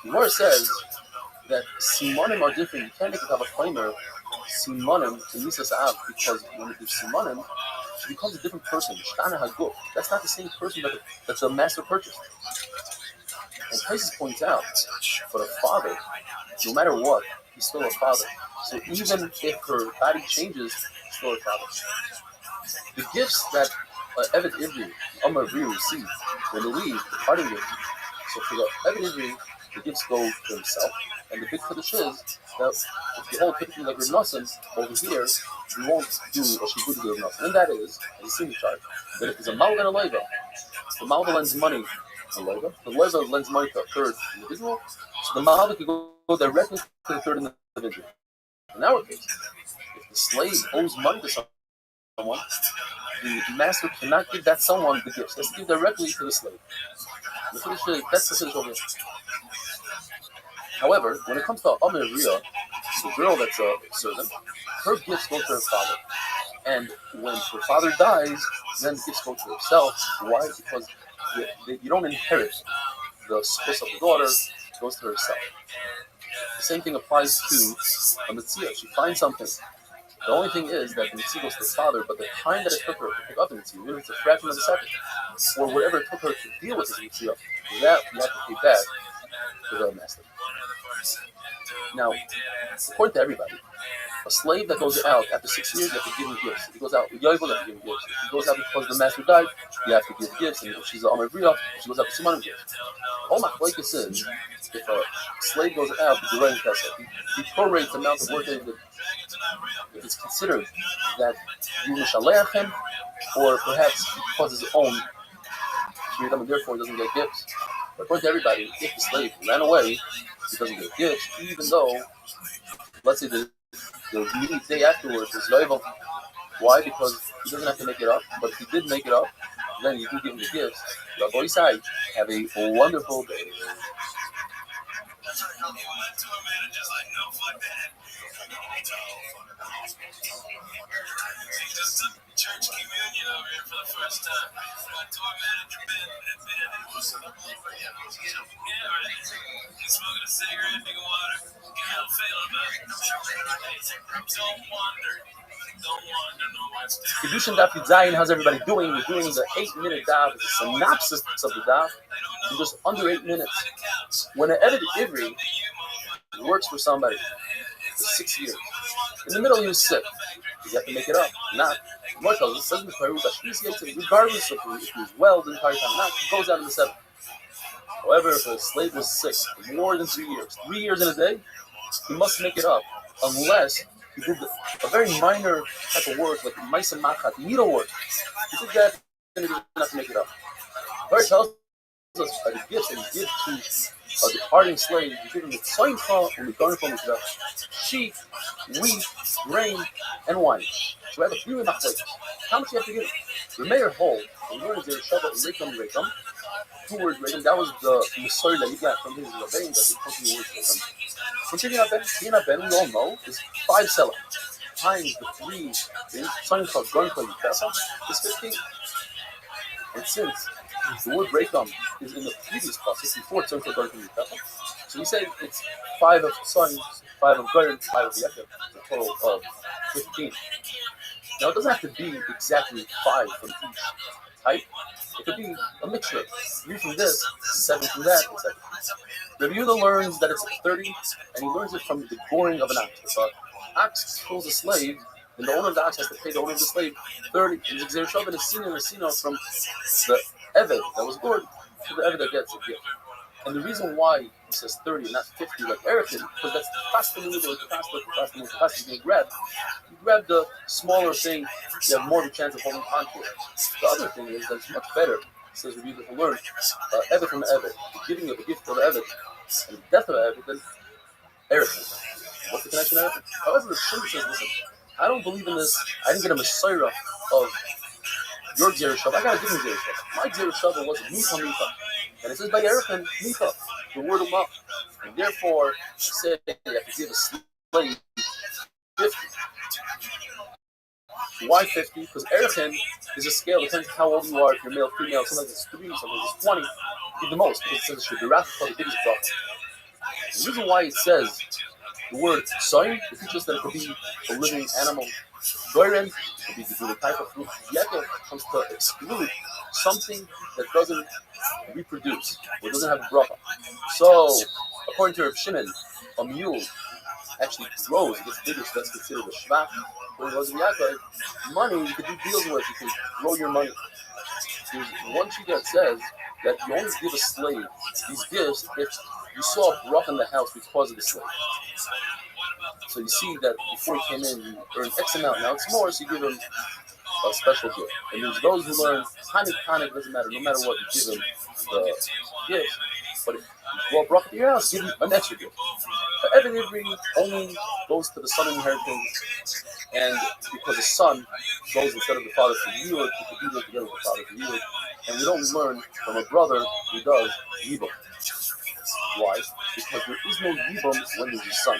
The Gemara says that Simanim are different. You can't make it have a claimer Simanim to Misas Av because when it is Simanim, she becomes a different person. Shtana Haguf. That's not the same person that's a master purchased. And Tysus points out, for a father, no matter what, he's still a father. So even if her body changes, he's still a father. The gifts that Evet Ivri, Amar Ivri receive when they leave, the parting gifts. So for the Evet Ivri, the gifts go to himself. And the big Kiddush is that if the whole Kiddush like Rav Nosson over here, we won't do a Shibud to Rav Nosson. And that is, as you see in the chart, that if there's a Malva and a Leiva, the Malva lends money to Leiva, the Leiva lends money to a third individual, so the Malva could go directly to the third individual. In our case, if the slave owes money to someone, the master cannot give that someone the gifts. He has to give directly to the slave. That's the Kiddush over here. However, when it comes to Amir Riyah, the girl that's a servant, her gifts go to her father. And when her father dies, then the gifts go to herself. Why? Because you don't inherit the spouse of the daughter, it goes to herself. The same thing applies to a mitzvah. She finds something. The only thing is that the mitzvah goes to the father, but the time that it took her to pick up the mitzvah, even if it's a fraction of a second, or whatever it took her to deal with this mitzvah, that you have to pay back to the master. Now, according to everybody, a slave that goes out after 6 years, you have to give him gifts. If he goes out with Yovel, you have to give him gifts. If he goes out because the master died, you have to give gifts. And if she's an Amar Bria, she goes out with Simanim gifts. All my is, if a slave goes out, the Duran Pesach, he prorates the amount of work that he did. If it's considered that you mishaleach him, or perhaps he causes his own freedom and therefore he doesn't get gifts. But according to everybody, if the slave ran away, he doesn't get gifts, even though, let's say the immediate day afterwards is loyal. Why? Because he doesn't have to make it up, but if he did make it up, then you do give him the gifts. Rabbi side, have a wonderful day. Just took church communion over here for the first time. Went to a manager Ben and he's smoking a cigarette, drinking water, getting a little feeling about it. Don't wonder no one's there. Kedushin Daf Yud Zayin, how's everybody doing? We're doing the 8-minute daf. It's a synopsis of the daf in just under 8 minutes. When an Eved Ivri works for somebody for 6 years, in the middle he was sick. You have to make it up. Not. More tells us, it says in the Torah that regardless of if he was well the entire time, not he goes out in the 7th. However, if a slave was sick for more than 3 years, 3 years in a day, he must make it up, unless he did a very minor type of work, like Maisa Machat, needlework. He did that, then he doesn't have to make it up. Torah tells us that the gifts that he gives to a departing slave, he gives him the tzoncha and the garnish from sheep, wheat, grain, and wine. So we have a few machlokes. How much do you have to give him? The mayor hold, the word is there, Shabbat, Rekam. 2 words Rekam, that was the Messiah that he got from his Rabbi, that he continued words Rekam. From Ben, we all know, is 5 selah. Times the 3 tzoncha, garnish, is 15. And since the word Rekam is in the previous pasuk before tzoncha, garnish, so we say it's 5 of sons, 5 of garnish, 5 of yaakov, a total of 15. Now, it doesn't have to be exactly 5 from each type. It could be a mixture. 3 from this, 7 from that, etc. Rabbi Yehuda learns that it's 30, and he learns it from the goring of an ox. If an ox kills a slave, then the owner of the ox has to pay the owner of the slave 30. And the Gzeir Shavin is seen in the Sino from the Eved that was gored to the Eved that gets a gift. And the reason why he says 30 and not 50 like Erickson, because that's faster than the faster being grabbed. You grab the smaller thing, you have more of a chance of holding on to it. The other thing is that it's much better, says Rabbi to learn, Eved from Eved, giving of a gift of Eved, and the death of Eved, then Erickson. What's the connection to Erickson? However, the Shem says, listen, I don't believe in this, I didn't get a Messiah of your Gzeir Shavin, I got a different Gzeir Shavin. My Gzeir Shavin was Micha. And it says by Erickson, Micha, the word of mouth. And therefore, I say you have to give a slave 50. Why 50? Because Erickson is a scale, depends on how old you are, if you're male, female, sometimes it's 3, sometimes it's 20. Give the most, because it says it should be wrapped for the biggest problem. The reason why it says the word sign, it teaches that it could be a living animal. Goren could be the type of fruit. Yaakov comes to exclude something that doesn't reproduce, or doesn't have bracha. So, according to Reb Shimon, a mule actually grows, it gets bigger, so that's considered a shvach. When it goes in Yaakov, money, you can do deals with, you can grow your money. There's one sheet that says that you only give a slave these gifts if you saw a bracha in the house because of the slave. So you see that before he came in, you earned X amount, now it's more, so you give him a special gift. And there's those who learn, tiny, doesn't matter, no matter what, you give him the gift. But if you brought bracha to your house, give him an extra gift. But Eved Ivri only goes to the son inheritance, and because the son goes instead of the father for Yibum, he could be there together with the father for Yibum. And we don't learn from a brother who does Yibum. Why? Because there is no Yibum when there's a son.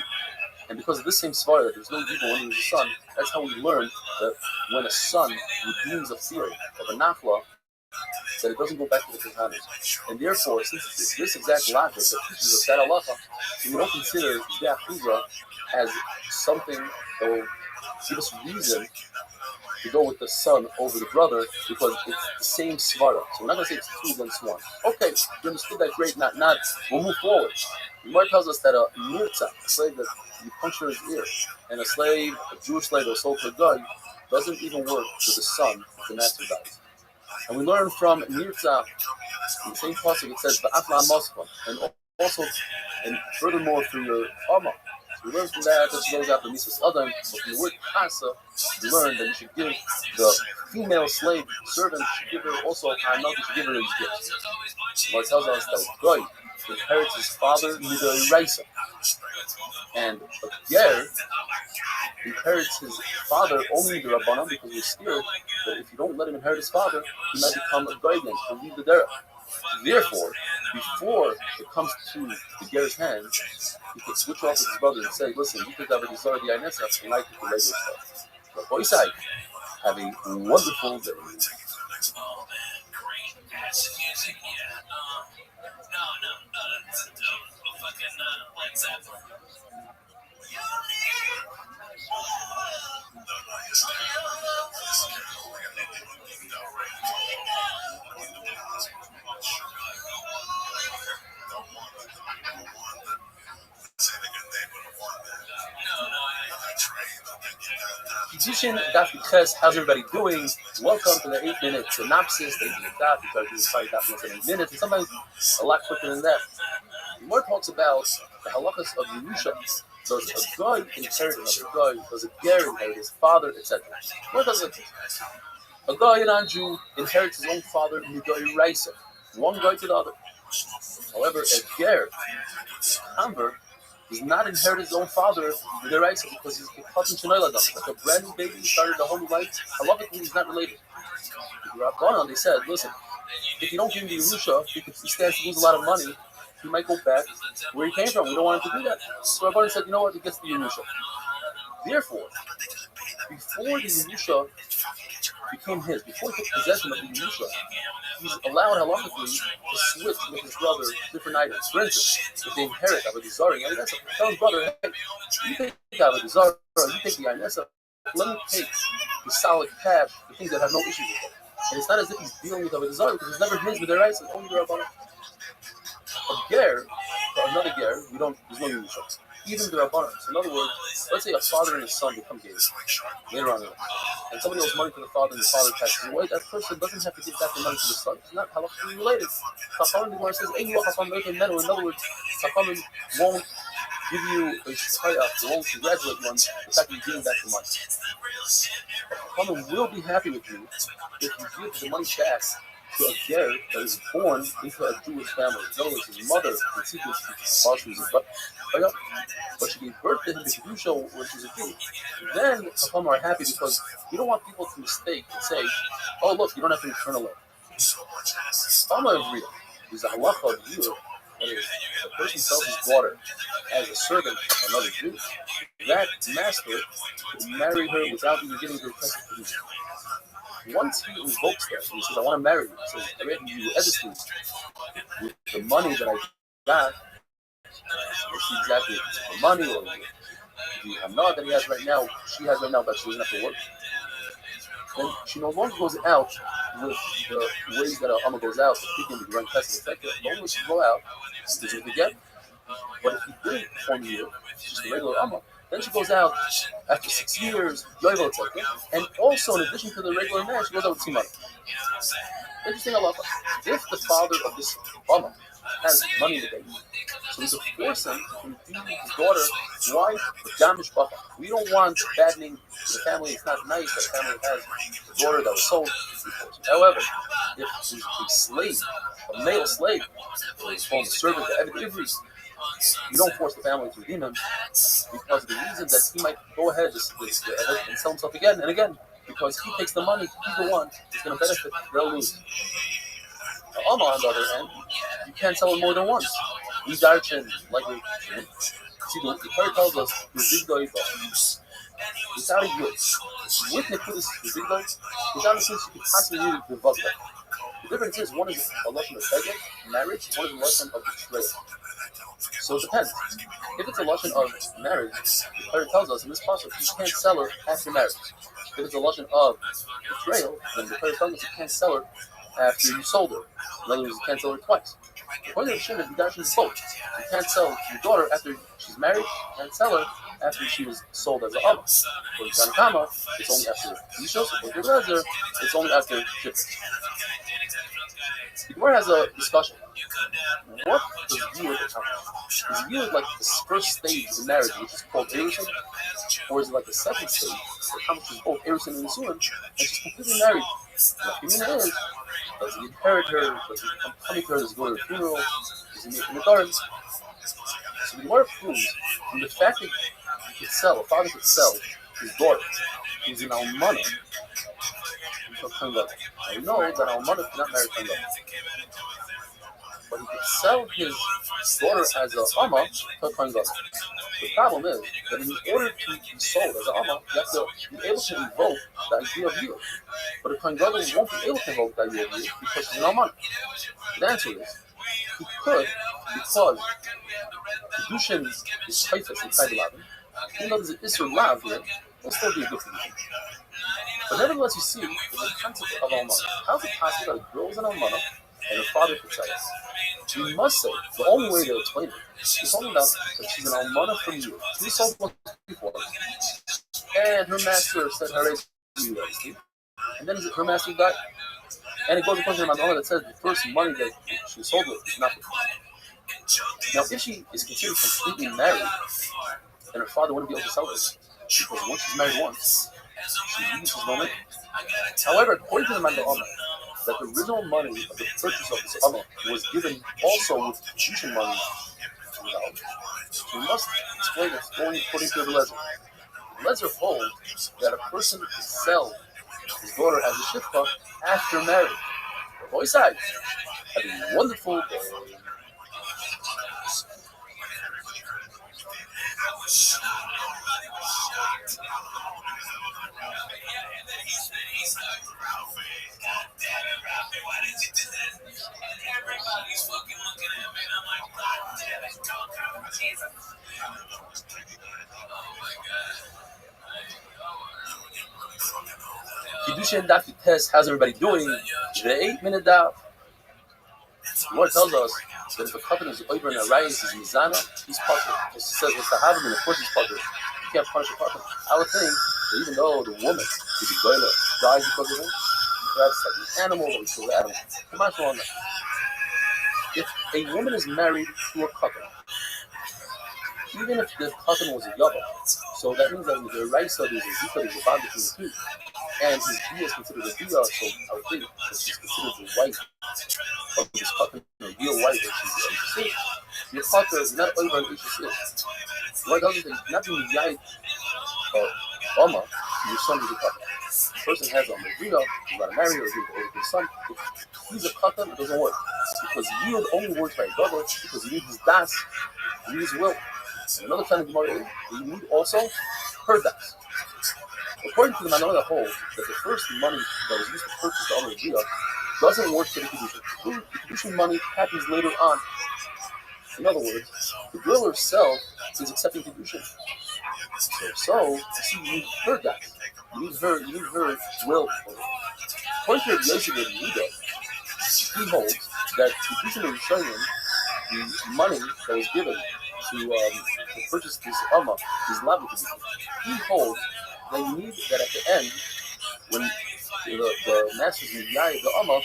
And because of this same svara that there's no evil when there's a son, that's how we learn that when a son redeems a field of a nachla, that it doesn't go back to the Kohanim. And therefore, since it's this exact logic that teaches us that halacha, we don't consider the Achuzah as something that will give us reason to go with the son over the brother because it's the same svara. So we're not going to say it's 2 against 1. Okay, you understood that, great, not. We'll move forward. The Gemara tells us that a mirza, a slave that you puncture his ear, and a slave, a Jewish slave that was sold to a guy, doesn't even work with the son if the master dies. And we learn from Mirza, in the same passage it says, Ba'afla Mosfa, and also, and furthermore through your Amma. So we learn from that she goes out to Mises Adam, but from the word Kasa, we learn that you should give the female slave servant, you should give her also a Hanok, you should give her these gifts. What tells us that Goy inherits his father, Midoi Raisa. And a Ger inherits his father only the Rabbanan because we're scared that if you don't let him inherit his father, he might become a Goyden and leave the Derech. Therefore, before it comes to the Ger's hands, he could switch off with his brother and say, listen, you could have a desire the Ainesa, and I could the regular stuff. But boy side, have a wonderful day. How's everybody doing? Welcome to the 8-minute synopsis. The 8-minute daf. We try to do 5 documents in 8 minutes, and sometimes a lot quicker than that. The Gemara talks about the halachas of Yerusha. Does a guy inherit another guy? Does a ger inherit his father, etc.? What does it? A guy, a non-Jew, inherits his own father, Midoi Raisa. One guy to the other. However, a ger, a convert, does not inherit his own father, Midoi Raisa, because he's a cotton shenoiladam. Like a brand new baby, he started the whole life. Halachically, he's not related. The Rabbanan, they said, listen, if you don't give him the Yerusha, he stands to lose a lot of money. He might go back where he came from. We don't want him to do that. So Rabbi said, you know what? He gets the Yerusha. Therefore, before the Yerusha became his, before he took possession of the Yerusha, he's allowed halachically to switch with his brother different items. For instance, if they inherit Avodah Zarah, tell his brother, hey, you take Avodah Zarah, you take the Ainesa, let me take the solid path, the things that have no issues with it. And it's not as if he's dealing with Avodah Zarah because it's never his with their rights, it's only the Rabbanan. A ger, or another ger, there's no Yerusha. Even the Rabbanan. So in other words, let's say a father and his son become gay later on in life, and somebody owes money to the father and the father passes away, that person doesn't have to give back the money to the son. It's not halachically related. Chachamim, the Gemara says, in other words, Chachamim won't give you a shayach, they won't congratulate you on the fact that you're giving back the money. Chachamim will be happy with you if you give the money back to a ger that is born into a Jewish family. In other words, his mother conceived his but she gave birth to him to Kedusha when she was a Jew. Then Chachamim are happy because you don't want people to mistake and say, oh look, you don't have to return a loan. Chachamim is real. There's a halacha of Jew that is, if a person sells his daughter as a servant of another Jew, that master can marry her without even giving her present Kedusha. Once he invokes that, he says, I want to marry you. He says, I read you Edison with the money that I got. We'll see exactly if it's the money or the hamna that he has right now, she has right now, but she doesn't have to work. Then she no longer goes out with the ways that Amma goes out, speaking the grand test, etc. The only way she go out is with the get. But if he didn't perform the year, just a regular Amma, then she goes out after 6 years, yovel, etc. And also, in addition to the regular man, she goes out with Simon. Interesting halacha. If the father of this Amma has money today, so we could force him to redeem his daughter. Why? We don't want bad name to the family. It's not nice that the family has a daughter that was sold. However, if he's a slave, a male slave, or he's called a servant to Evan Ivri, you don't force the family to redeem him because of the reason that he might go ahead and sell himself again and again. Because he takes the money, he's the one who's going to benefit, they'll lose. Amma, on the other hand, you can't sell him more than once. Idarchin, like we see, the Torah tells us, without a yud, with Nekudas Zigdoi, without a sense you could possibly read the Vagda. The difference is one is a lesson of Teged, marriage, one is a lesson of betrayal. So it depends. If it's a lesson of marriage, the Torah tells us in this passage you can't sell her after marriage. If it's a lesson of betrayal, then the Torah tells us you can't sell her after you sold her. In other words, you can't sell her twice. According to the Shimon, B'dashin is both. You can't sell your daughter after she's married, you can't sell her after she was sold as an Amma. For the Tanakama, it's only after Yishos, for the Lezer, it's only after Shipper. The Gemara has a discussion. What does Yud accomplish? Is Yud like the first stage in marriage, which is called Erusin, or is it like the second stage, that accomplishes both Erusin and Nisuin, and she's completely married? The meaning is, does he inherit her? Does he come to her? Does he go to the funeral? Does he meet in the garden? So the Gemara proves from the fact that he could sell, a father could sell his daughter, who's an almana, we know that almana cannot marry Kangam. But he could sell his daughter as an Amma to Kangam. The problem is that in order to be sold as an Amma, you have to be able to invoke the idea of you. But a Kangam won't be able to invoke the idea of you because he's an almana. The answer is, he could, because Kedushin is Haifas inside the Lavin, even though there's an Isser Lav here, it'll still be a good Kedushin. But nevertheless, you see, there's a concept of almana. How is it possible that a girl is an almana and her father could sell us? We must say, the only way to explain it is only that she's an almana from you. She was sold once before, and her master said, and then her master died. And it goes according to the Manala that says the first money that she sold with is nothing. Now, if she is considered completely married, then her father wouldn't be able to sell her. Because once she's married once, she loses no money. However, according to the Manala, that the original money of the purchase of this Amma was given also with Kedushin money. We must explain this going according to the Lezer. The Lezer holds that a person can sell his daughter as a shifcha after marriage. Both sides have a wonderful day. Everybody's fucking looking at me, and I'm like, God damn it, don't come from Jesus. Oh my God. Kedushin Daf Test, how's everybody doing? The 8-minute daf. The Lord tells us that if a covenant is over and a rise is mizana, he's puzzled. It says it's the havim, and of course he's puzzled. You can't punish a covenant. I would think that even though the woman is a goyla dies because of him, that's like an animal, but we kill the animal. Come on, on that. If a woman is married to a couple, even if the couple was a yava, so that means that in the raisa there's a zika, there's a bond between the two, and his bia is considered a bia, so I would think that she's considered the wife of this couple, a real wife that she's HSC. Your couple is not over an HSC. What does it not being yai Oma, your son is a couple. The person has a bia, you gotta marry her or give his son. If he's a couple, it doesn't work. Because yield only works by a brother, because you need his das, you need his will. And another kind of Gemara is you need also her das. According to the Manana holds that the first money that was used to purchase the other Bia doesn't work for the Kedushin. The Kedushin money happens later on. In other words, the girl herself is accepting Kedushin. So you see, you need her das. You need her will. According to the Yosef of Yehuda, he holds that Kedushin is showing him the money that was given to purchase this Amma is not with Kedushin. He holds that you need that at the end, when the master is miyayed the Amma,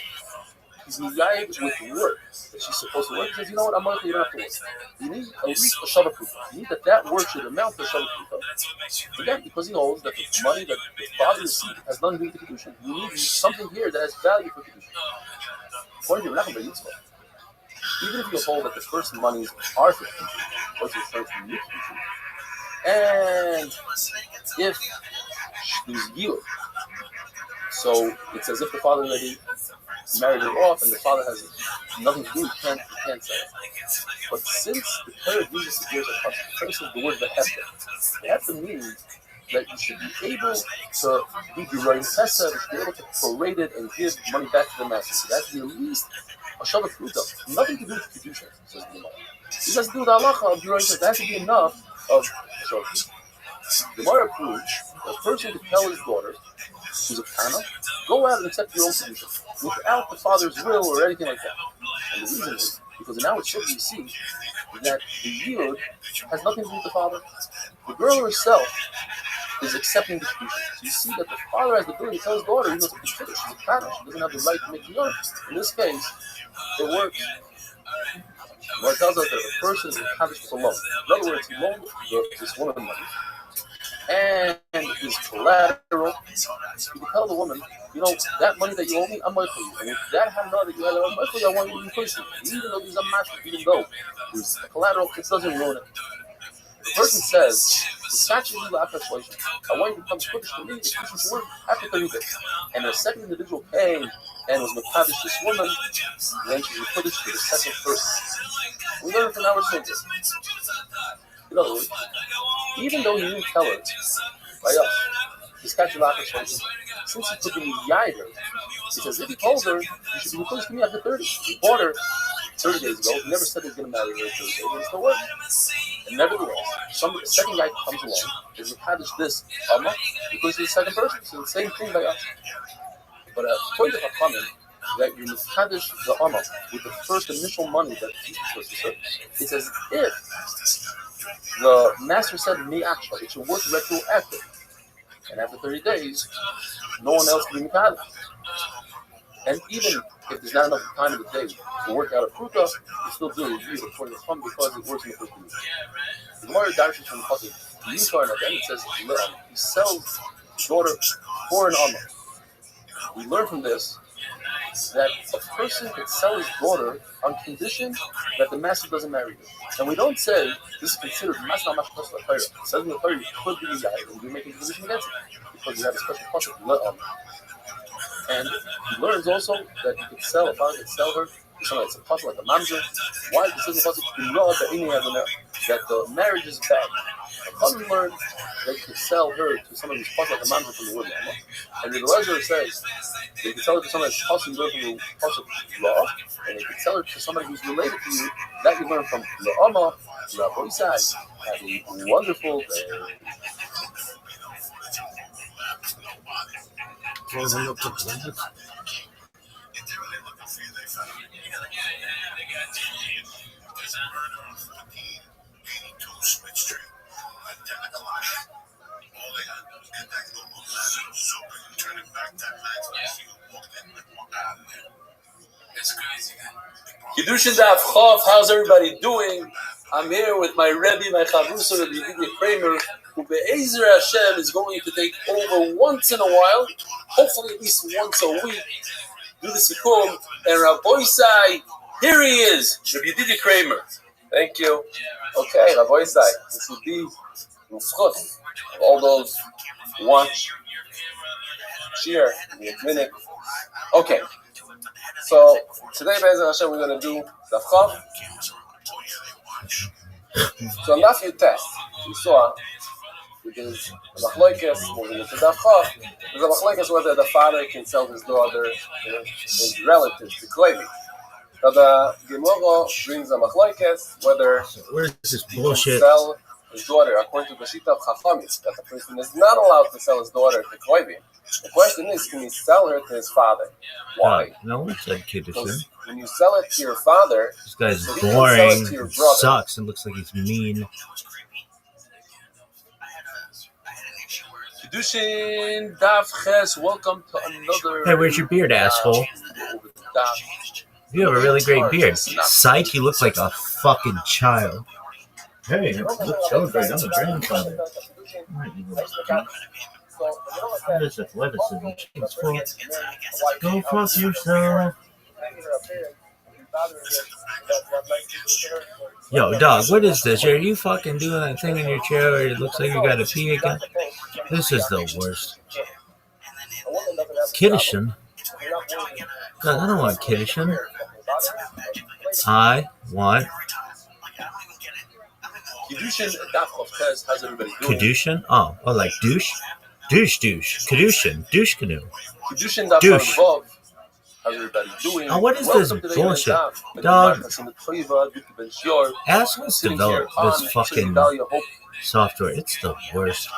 he's miyayed with work that she's supposed to work. He says, you know what, Amma, you don't have to work. You need at least a Shabbat Kufa. You need that work should amount to a Shabbat Kufa. Again, because he holds that the money that the father received has nothing to do with the Kedushin. You need something here that has value for Kedushin. According to Rabbi, even if you hold that the first monies are for Kedushin, or to refer to new Kedushin, and if there's yield, so it's as if the father already married her off, and the father has nothing to do. You can't say it. But since the Torah uses the gears of custom, the Torah says the word vehefta means that you should be able to be Giroin Chesed, you should be able to prorate it and give money back to the master. So that has to be at least a Shabbat Fruta. Nothing to do with Kedusha, says the Gemara. This has to do with halacha of Giroin Chesed. That has to be enough of Shabbat. The Gemara proves that a person could tell his daughter, who's a kana, go out and accept your own Kedusha without the father's will or anything like that. And the reason is because now it's should you see that the yid has nothing to do with the father. The girl herself is accepting the Kedusha. So you see that the father has the ability to tell his daughter, she's a kana, she doesn't have the right to make the In this case, it works. Well, it tells us that a person is established alone. In other words, he loaned this woman money, and his collateral. You can tell the woman, that money that you owe me, I'm going to you. And if that hamna that you had, I'm going to you, I want you to replace it. Even though these are massive, even though there's collateral, it doesn't ruin it. The person says, I want you to become Kurdish to me, if you should work after 30 days. And the second individual came and was Mekadosh this woman, then she was Kurdish to the second person. We learn from our soldiers. In other words, even though he didn't tell her, by us, this since he could be Yair, he says, if he told her, you should be Kurdish to me after 30. He bought her 30 days ago, he never said he was going to marry her 30 days, and it still worked. And nevertheless, the second guy comes along, is Mekadosh this Amma, because he's the second person, so the same thing by us. But at the point of a comment, that you Mekadosh the Amma with the first initial money that he's supposed to serve, it's as if the master said, me actually, it should work retroactive. And after 30 days, no one else can be Mekadosh. And even if there's not enough time in the day to work out a fruta, you still do a review according to Chum because it works in the first week. The Gemara Darshan from the Pasuk, and then it says he sells his daughter for an Amma. We learn from this that a person can sell his daughter on condition that the master doesn't marry her. And we don't say this is considered master not master plus Torah. It says in the Torah you could be Yair and we're making a position against it because you have a special Pasuk le'am. And he learns also that you could sell, a father could sell her to someone that's a pasuk like a mamzer. Why? Because it says in the pasuk that the marriage is bad. A husband learned that you could sell her to someone who's pasuk like a mamzer from the word law. And the Lezer says that you could sell her to someone that's pasuk from the pasuk law, and you could sell her to somebody who's related to you. That you learn from La'ama, Rabbi side. Have a wonderful day. Closing up the planet. Kiddushin Daf Chav, how's everybody doing? I'm here with my Rabbi, my Chavrusa, Rabbi Kramer, who Be'ezer Hashem is going to take over once in a while, hopefully at least once a week, do the Sikkum, and Rabbi Sai, here he is, Rabbi Kramer. Thank you. Okay, Rabbi Sai, this will be Nuschot, all those who watch, cheer, minute. Okay, so today, Be'ezer Hashem, we're going to do Daf Chav. So in Daf Yud Tes, we saw because the Machloikes, moving into Daf Chav, there's a Machloikes whether the father can sell his daughter, his relatives, to Klevi. Now the Gemara brings a Machloikes whether Where is this he can bullshit? sell his daughter according to the Shita of Chachamim, that the person is not allowed to sell his daughter to Klevi. The question is, can he sell her to his father? Why? No one said Kiddushin. Because when you sell it to your father, This guy's so he can sell it boring. to your brother. Sucks. It looks like he's mean. Kiddushin Daf Ches, welcome to another. Hey, where's your beard, asshole? You have a really great beard. Psych, you look like a fucking child. Hey, let's celebrate. I'm a grandfather. What is athleticism? It's full. Go fuck yourself. Yo, dog, what is this? Are you fucking doing that thing in your chair where it looks like you gotta pee again? This is the worst. Kiddushin? God, I don't want Kiddushin. I want Kiddushin Daf Chof Ches. How's everybody doing? Kiddushin. Oh, like douche. Douche. Kiddushin. Douche canoe. Kiddushin Daf Douche. Vav. How's everybody doing? Oh, what is Welcome this to the bullshit? Daf. Dog. Assholes Assholes develop this fucking software. It's the worst.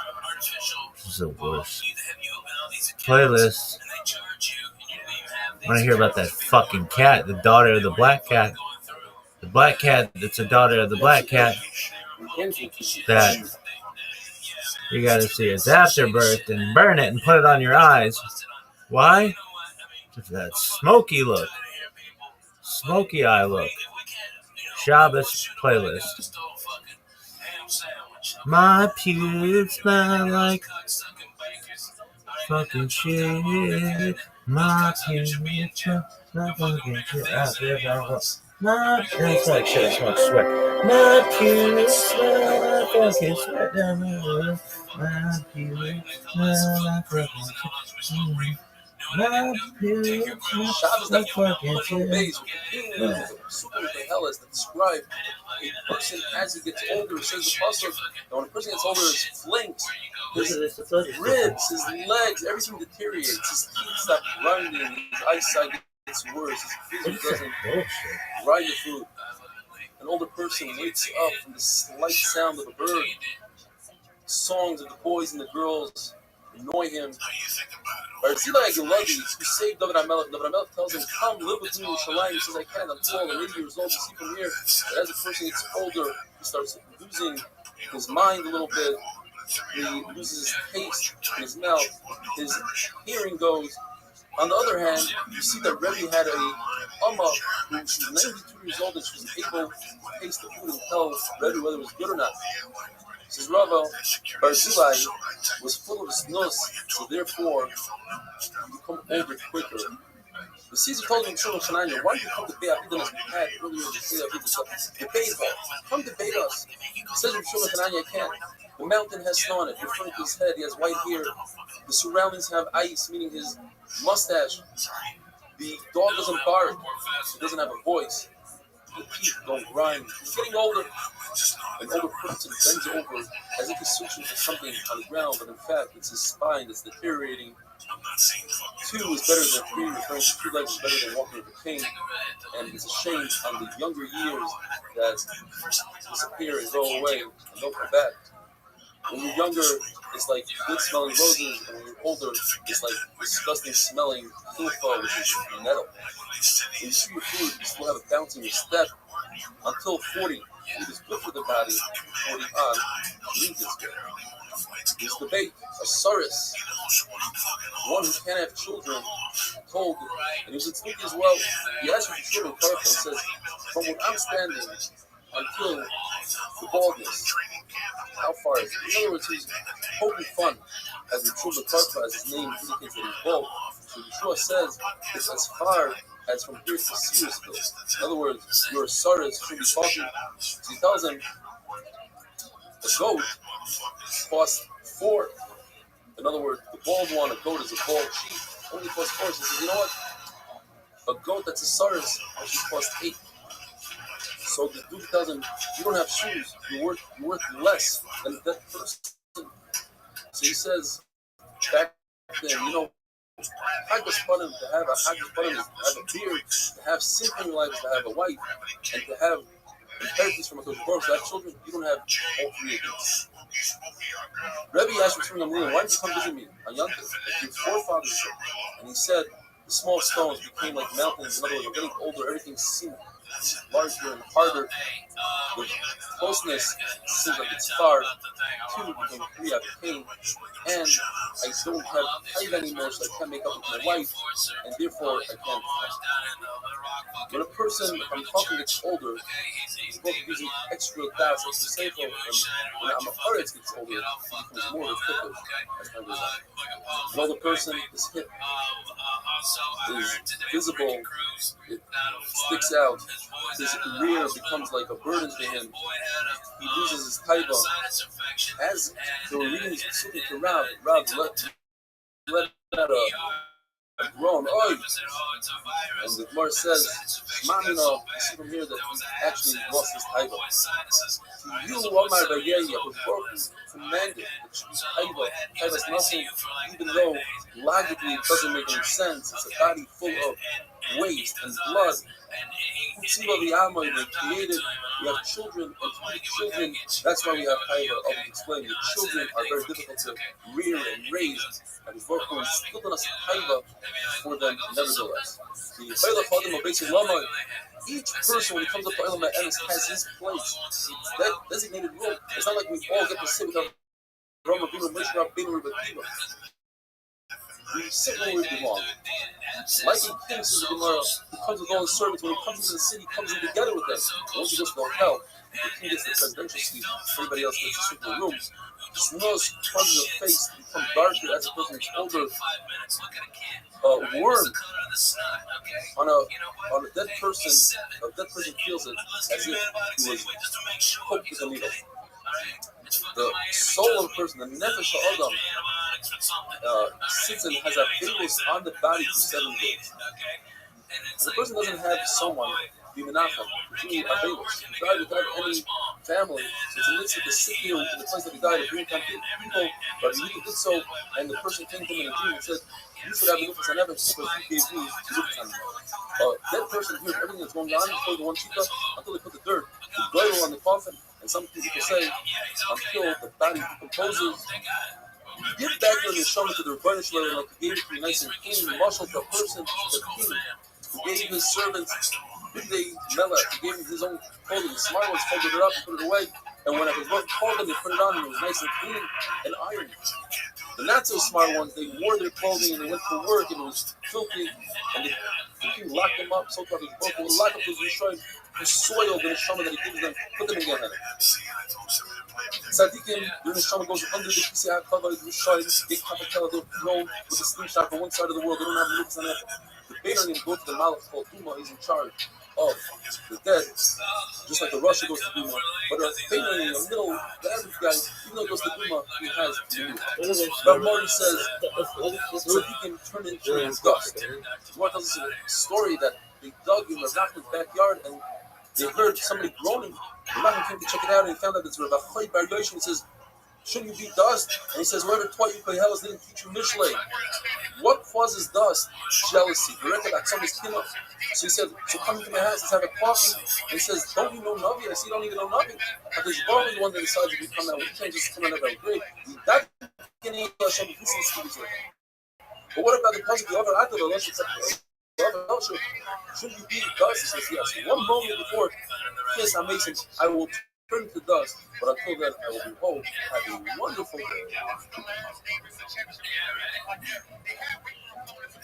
This is the worst. Playlist. I want to hear about that fucking cat, the daughter of the black cat. The black cat that's the daughter of the black cat. That you gotta see its afterbirth and burn it and put it on your eyes. Why? That smoky look. Smoky eye look. Shabbos playlist. My pubes smell like fucking shit. My pubes smell like fucking shit. It's like shit, I smoke sweat. My pubes smell like fucking sweat down the road. My pubes smell like fucking shit. My pubes smell like fucking shit. Super Hellas that describe a person as he gets older. It says the pasuk that when a person gets older, his flanks, his ribs, his legs, everything deteriorates. His teeth stop grinding. His eyesight gets worse. His food doesn't grind the food. An older person wakes up from the slight sound of a bird. Songs of the boys and the girls annoy him. Barzillai Giladi, who saved David HaMelech. David HaMelech tells him, "Come live with me in Yerushalayim." He says, "I can't. I'm too old. I'm 80 years old." You see from here that as a person gets older, he starts losing his mind a little bit. He loses his taste in his mouth. His hearing goes. On the other hand, you see that Rabbi had a Amma who she was 92 years old and she was able to taste the food and tell Rabbi whether it was good or not. Says Rava, Barzillai was full of snus, so therefore you become older quicker. The Caesar told him, Shimon Shananya, why do you come to Beit Avidan as we had earlier this day? Debate us. Come debate us. He says to Shimon Shananya, I can't. The mountain has snow on it. In front of his head, he has white hair. The surroundings have ice, meaning his mustache. The dog doesn't bark. He doesn't have a voice. The teeth don't grind. He's getting older. An older person bends over as if he's searching for something on the ground, but in fact, it's his spine that's deteriorating. 2 is better than 3, referring to 2 legs is better than walking with a cane. And it's a shame on the younger years that disappear and go away and don't come back. When you're younger, it's like good smelling roses, and when you're older, it's like disgusting smelling filfa, which is nettle. When you see your food, you still have a bounce in your step. Until 40, it is good for the body. 40 on, meat is good. This debate, a Saris, one who can't have children, told, and he was a tznick as well. He asked for children, and says, from when I'm standing until the baldness, how far is it? In other words, he's poking fun as the True Karpa, as his name indicates that he's bald. So Yeshua says it's as far as from here to Searsville. In other words, your Saris should be talking. So he tells him, a goat costs 4. In other words, the bald one, a goat is a bald sheep, only costs 4. So he says, you know what? A goat that's a Saris actually costs 8. So the dude tells him, you don't have shoes, you're worth less than that person. So he says, back then, you know, Haggas Panim, to have a Haggas Panim is to have a beard, to have simple life is to have a wife, and to have inheritance from a good birth, to have children, you don't have all 3 of these. Rabbi asked Shimon Gamliel, why did you come visit me on Yom Tov? Like your forefathers did. And he said, the small stones became like mountains. In other words, we're getting older, everything seemed larger and harder. The closeness seems like it's far. 2 became 3 out of pain. And I don't have height anymore, so I can't make up with my wife, and therefore I can't. When a person, if I'm talking, gets older, he's both using extra das, extra sefer, and when I'm a Haaretz gets older, he becomes more of a kippur as time goes on. An older person, his hip is visible, it sticks out, his rear becomes like a burden to him, he loses his taiva. As they were reading this specific to Rav let out grown. Oh, and the Gemara says, Shmamino, I see from here that he actually lost his taiva. You, Omar Bayeya, was broken, commanded that should be taiva. Taiva is nothing, even though logically it doesn't make any sense. It's a body full of waste and blood. They created, we have children, and through the children, that's why we have taiva. I'll explain. The children are very difficult to rear and raise, and the Baruch Hu instilled in us a taiva for them, nevertheless. Each person, when he comes up to Olam Ha'emes, has his place. It's that designated room. It's not like we all get to sit with our Rabbi, Moshe Rabbeinu, Rabbi Akiva. We sit where we belong. Like a king, says the Gemara, he comes with all his servants. When he comes into the city, he comes in together with them. Once he goes to the hotel, the king gets the presidential suite. Everybody else gets the super rooms. Snows causes the face to become darker as a person's older. Worm on a dead person. A dead person feels it as if he was poked with a needle. The soul of a person, the nefesh ha'adam, sits and has a virus on the body for 7 days. The person doesn't have someone be menachem, do a virus. He died without any family, so it's a mitzvah to sit here in the place that he died and bring people. But he did so, and the person came to him in a dream and said, "You should have a nefesh ha'neves because you gave me nefesh ha'neves." That person hears everything that's going on before the one shita until they put the dirt, the girdle on the coffin. And some people say, until the body decomposes, give back your neshama to the Rabbi Shalom, like he gave it to be nice and clean, marshal to a person, the king, who gave his servants big melech, he gave him his own clothing. The smart ones folded it up and put it away, and when his wife called them, they put it on, and it was nice and clean and ironed. The not so smart ones, they wore their clothing and they went to work, and it was filthy, and the king locked them up, so called his book, and locked up his Rishon, the soil, the neshama that he gives them, put them in Gehenna. Tzadikim, the neshama goes under the Kisei HaKavod, the Rishon, they come and tell they're thrown with a slingshot from one side of the world, they don't have looks on it. The Beinonim go to the Malach called Duma, he's in charge of the dead, just like the Russia goes to Duma. But the Beinonim, the middle, the average guy, even though he goes to Duma, he has Duma. Rabbi Mori says, Tzadikim turn into dust. The Gemara tells us a story that they dug in Rav Nachman's backyard and they heard somebody groaning. Rav Nachman came to check it out and he found out it's Rav Choy Bar Yoshim. He says, "Shouldn't you be dust?" And he says, "Whoever taught you Koheles didn't teach you Mishlei." What causes dust? Jealousy. So he said, "So come into my house, let's have a coffee." And he says, "Don't you know Navi?" I say, "You don't even know Navi." Because Baruch is the one that decides if you come out. We can't just come out of our grave. But what about the pasuk? The other after the lesson shouldn't you be dust? He says, "Yes." One moment before, yes, amazing. I will turn to dust, but until then, I will be whole. Have a wonderful day.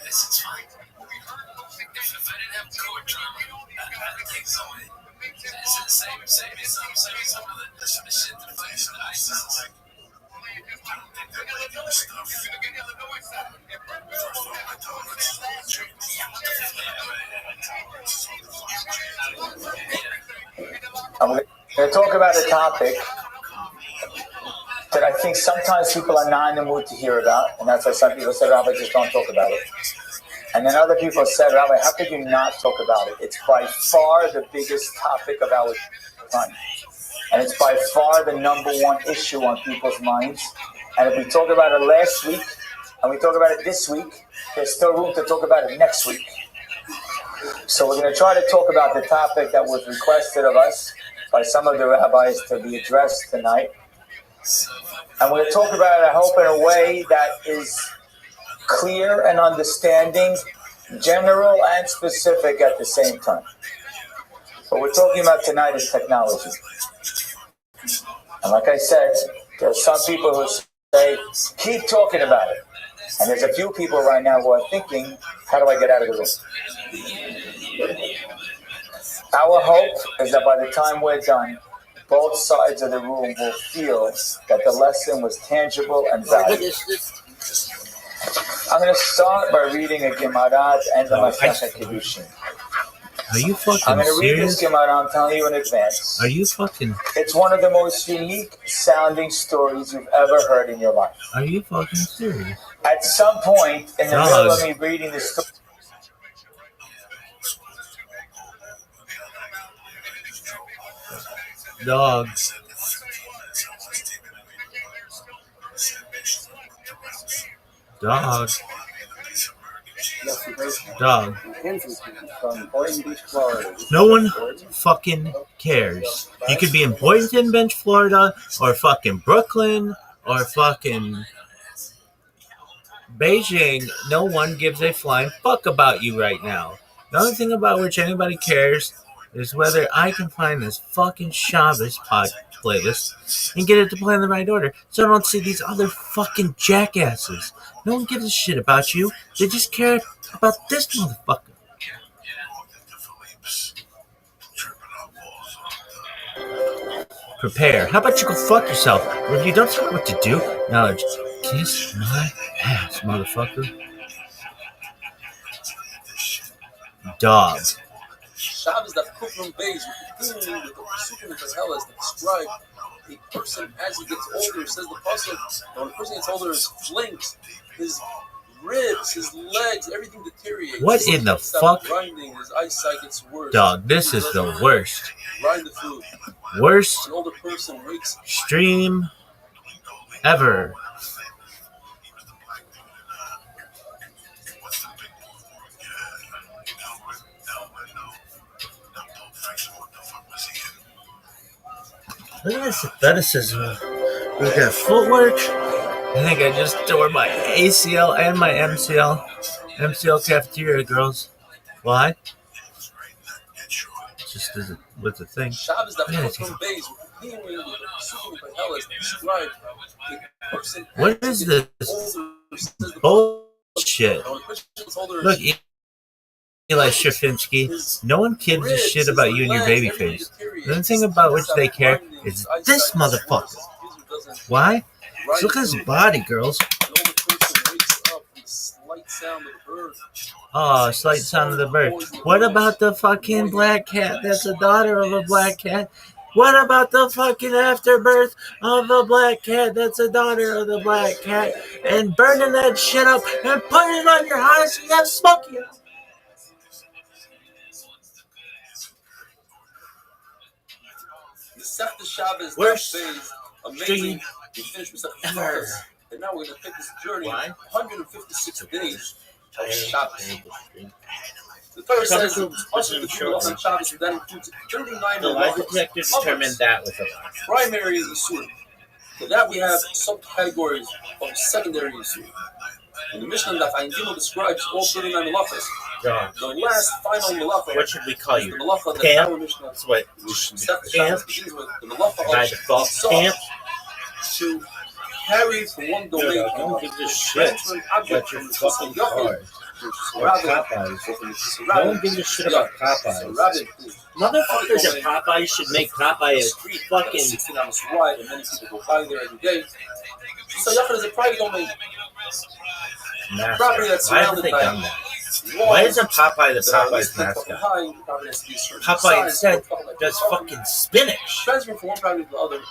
This is fine. If I didn't have court drama, I'd take some of it. Save me some of the shit to finish the ice. I'm going to talk about a topic that I think sometimes people are not in the mood to hear about, and that's why some people said, "Rabbi, just don't talk about it." And then other people said, "Rabbi, how could you not talk about it? It's by far the biggest topic of our time. And it's by far the number one issue on people's minds. And if we talk about it last week, and we talk about it this week, there's still room to talk about it next week." So we're going to try to talk about the topic that was requested of us by some of the rabbis to be addressed tonight. And we're going to talk about it, I hope, in a way that is clear and understanding, general and specific at the same time. What we're talking about tonight is technology. And like I said, there are some people who say, keep talking about it. And there's a few people right now who are thinking, how do I get out of the room? Our hope is that by the time we're done, both sides of the room will feel that the lesson was tangible and valuable. I'm going to start by reading a Gemara at the end of Masechet Kiddushin. Are you fucking I'm going to read serious? this Gemara, I'm telling you in advance. Are you fucking... It's one of the most unique sounding stories you've ever heard in your life. Are you fucking serious? At some point in the middle of me reading this story, Dog. Dog. Dog. From Boynton Beach, Florida. No one fucking cares. You could be in Boynton Beach, Florida, or fucking Brooklyn, or fucking Beijing. No one gives a flying fuck about you right now. The only thing about which anybody cares is whether I can find this fucking Shabbos playlist and get it to play in the right order, so I don't see these other fucking jackasses. No one gives a shit about you. They just care about this motherfucker. Prepare. How about you go fuck yourself? Or if you don't know what to do, knowledge. Kiss my ass, motherfucker. Dog. Shabbos that Kufram Beis, continuing with the Pesukim and Kazelas that describe a person as he gets older, says the Pasuk, when a person gets older, his flanks, his ribs, his legs, everything deteriorates. What in the fuck? Grinding, his eyesight gets worse. Dog, this is the worst. Grind the food. Worst An older person wakes stream ever. Look at this athleticism. We got footwork. I think I just tore my ACL and my MCL. MCL cafeteria, girls. Why? Just with the thing. Shabbos that Kufram Beis, continuing with the Pesukim and Kazelas that describe a person. What is this bullshit? Look, Eli Shafinsky, no one gives a shit about you and your baby face. The only thing about which they care is this motherfucker. Why? Just look at his body, girls. Oh, slight sound of the bird. What about the fucking black cat that's a daughter of a black cat? What about the fucking afterbirth of a black cat that's a daughter of the black cat? And burning that shit up and putting it on your eyes so you have smoky eyes. The Shabbos Worst days, amazing. We finished with ever. And now we're going to take this journey. Why? 156 days of Shabbos. The Torah says also the people on Shabbos, and that includes 39 The lie malachos. detector determined that was a lie. Primary Yisur. For that we have subcategories of secondary Yisur. And the Mishnah that Ayin Gimel describes all 39 malachos. Dog. The last final malacha. What should we call is you? the malacha that Camp? our Mishnah That's what Shabbos camp. begins with. The malacha By of default, Yitzhak camp. to carry from one domain Dude, to I don't another. give a shit Transfer an object about your from the fucking Yachid cars to or Rabbi, Popeyes. or from the No one gives a shit about Popeyes. Rabbi, Motherfuckers at Popeyes should make Popeye a street fucking 16 hours wide, and many people go by there every day. So Yachid is a private domain. mascot. Property that's Why haven't surrounded they by done that? Why isn't Popeye the Popeye's mascot? Popeye instead does fucking spinach. Transferring from one property to the other is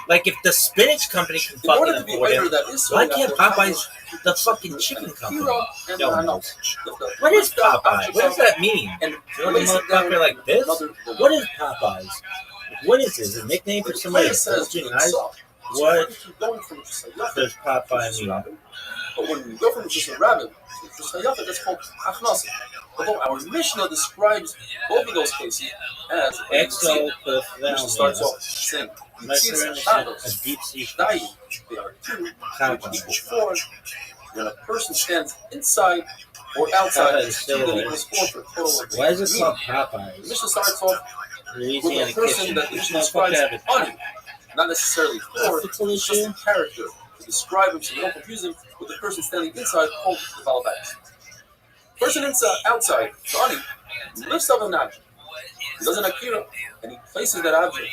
Like if the spinach company can in order fucking to be afford better, it, that is so why that can't the Popeye's the fucking chicken company? hero and No the one knows. the- What is Popeye? What does that mean? And You want a motherfucker like this? What is Popeyes? What is this? A nickname for somebody with bulging eyes? What does Popeye mean? But when we go from just a rabbit to just a yachid, that's called achnasa. Although our Mishnah describes both of those cases as Exo Mishnah starts off saying a deep sea dying. They are two, which equal four. When a person stands inside or outside, it's two that equals four for total. Why is it called The Popeyes? Mishnah starts off with Louisiana a person kitchen. that the This Mishnah describes motherfucker have a honey, not necessarily four, optical just issue? a character to describe him so we don't confuse him with the person standing inside called the Balabas. Person inside, outside, the honey, lifts up an object. He does an akira, and he places that object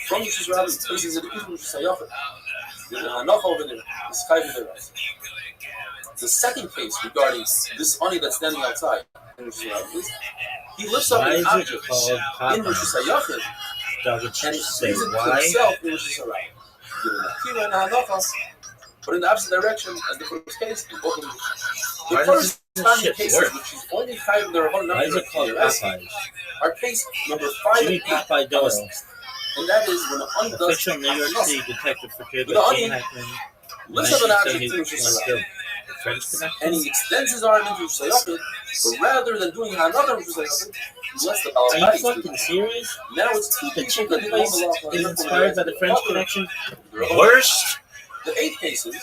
from the Shishra Rabbi, he places it into the Shishayafet. There's an hanacha over there, the sky over there. The second case regarding this honey that's standing outside in the Shishra Rabbi is he lifts up Why an is object it called in the Popeyes? Shishayafet Dog, it and should he say places it to why. himself in the Shishra Rabbi. There's an akira and a hanacha but in the opposite direction as the first case. Both of them. The Why does first this time shit cases, work? which is only 5 in their whole Why is it called Popeyes? Our case number 5 Jimmy and 8, Popeye Doyle, and that is when the onion does official New York City detective portrayed by The Gene onion Hackman. lifts up an object 1970 to which is killed. The French and connection? he extends his arm into Sayafid, but rather than doing another Sayafid, he lets the Are you Balabais do fucking it. serious? Now it's two The people chicken that did place one is inspired by the French Connection? Worst The 8 cases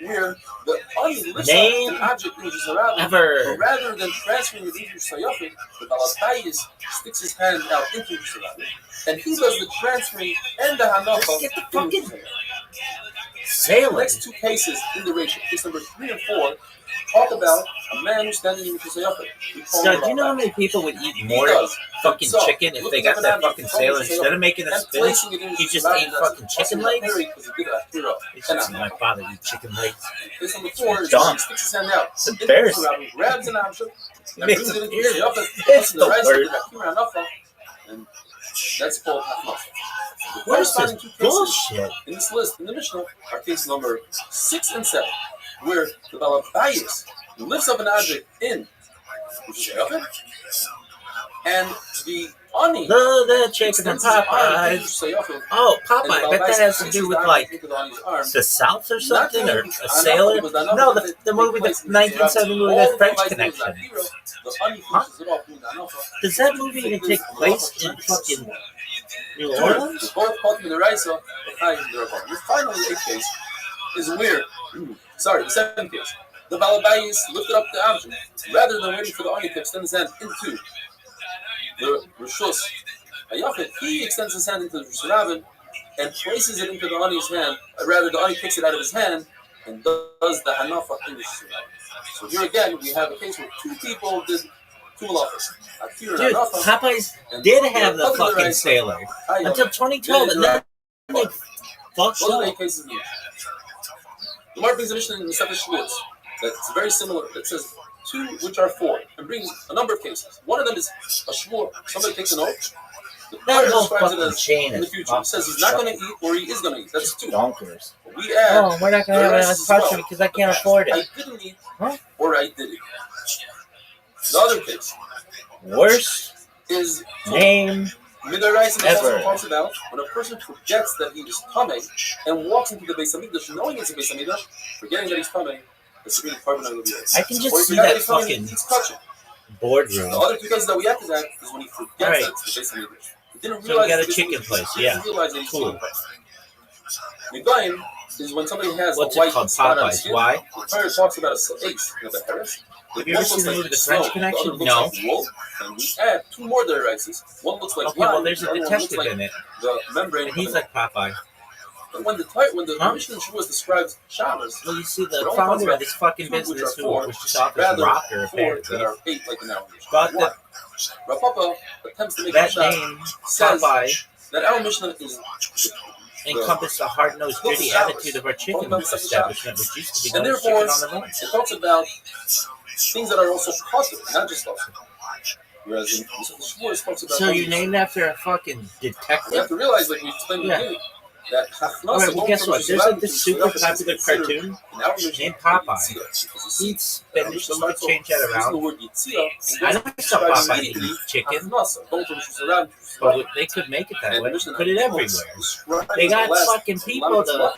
where the onion lifts name up an object into Sayafid, ever. but rather than transferring it into Sayafid, the Balabais sticks his hand out into Sayafid, and he does the transferring and the Hanafa. Get the fucking The sailor. next 2 cases in the ratio, case number 3 and 4, talk about a man who's standing in the Sayafid. Scott, do you know how many people would eat more fucking chicken if they got that fucking sailor? Instead of making a spinach, he just ate fucking chicken legs? My father eat chicken legs. Case number 4 is Dumb. he sticks his hand out. It's embarrassing. Grabs an option and Makes brings it into it the Sayafid, It's puts in the the rice worst. with the Akira Hanafa, and that's called Hafnaf. The What is corresponding this 2 cases bullshit? in this list in the Mishnah are case number 6 and 7, where the Balabayas lifts up an object in which is Sayafid, and the Ani Love that chicken from extends his arm Popeyes. into Sayafid, Oh, and the Popeye. I bet that Balabais has to sticks do his with arm like into the Ani's arm. the South or something, Not or only a sailor. but No, the movie, the 1970 movie, The French Connection. Huh? Does that movie even take place in fucking New Orleans? The final 8th case is weird. Sorry, the 7th case. The Balabais lifted up the object rather than waiting for the Ani to extend his hand into the Rishus Hayachid. He extends his hand into the Rishus Rabin and places it into the Ani's hand. Rather, the Ani takes it out of his hand and does the Hanafa in the Rishus Rabin. So here again, we have a case where 2 people did 2 malachas. Dude, Popeyes did have the fucking sailor until 2012, and then they fucked Those are the up. 8 cases. The Gemara brings a Mishnah in the Sefer Shavuos that's very similar. That says 2 which are 4, and brings a number of cases. One of them is a shvuah. Somebody takes an oath. The That Torah whole describes it fucking as chain in the is future. It says he's not going to eat or he is going to eat. That's 2. Donkers. We add. Oh, we're not gonna have enough pasta because I can't afford I it. didn't eat Huh? or I did eat. The other case Worst is name Midaraisa ever. talks about when a person forgets that he is coming and walks into the Beis Hamikdash knowing it's a Beis Hamikdash, forgetting that he's coming. I can just see that fucking boardroom. The other 2 cases that we have to that is when he forgets Right. that it's the Beis Hamikdash. He didn't So we realize got a it's chicken place, yeah. Cool. Nigayim is when somebody has What's a white it called? spot on his Popeyes. skin. Why? The Torah talks about a ace with a harris. Have you ever seen the movie The French Connection? No. And we add 2 more derices. One looks like Okay, well, lime, there's a the other one looks detective like in it, the membrane. and he's like Popeye. But when the Huh? Mishnah Shavuos describes Shabbos, Well, you see the founder of this fucking business who was just off his rather rocker, 4 that apparently, are 8 like an hour. got the, Rav Papa attempts to make that a shot name, says Popeye, that our Mishnah is encompassed the hard-nosed, gritty attitude of our chicken establishment, which used to be and known as therefore chicken on the run. it talks about things that are also positive, not just positive. Whereas in Shavuos talks about. So you're named after a fucking We detective? have to realize, like we explained Yeah. before, that Alright, well, guess what? There's like this super popular cartoon named Popeye. Eats spinach, so we change that around. I know some Popeye eat chicken, but they could make it that way. Put it everywhere. They got fucking people to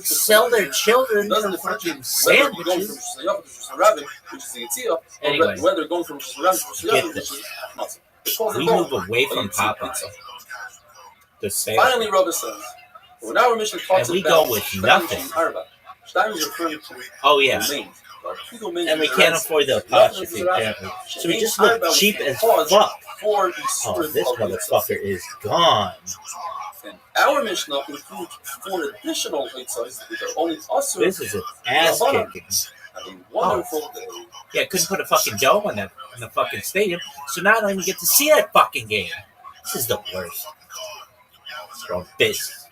sell their children for fucking sandwiches. Anyway, whether they're going from get this. We move away from Popeye. The sale. Finally, Rabbi says, when our mission talks And we about go with nothing. Stein is referring to Oh yeah, domains. There are 2 domains and we in the can't rights. afford the apostrophe apparently. So we just look cheap as fuck. For Oh, this motherfucker is gone. And our Mishnah includes 4 additional mitzvahs which are only us. This is an ass kicking. Have a wonderful day. Yeah, couldn't put a fucking dome on that in the fucking stadium, so now I don't even get to see that fucking game. This is the worst. Wrong business.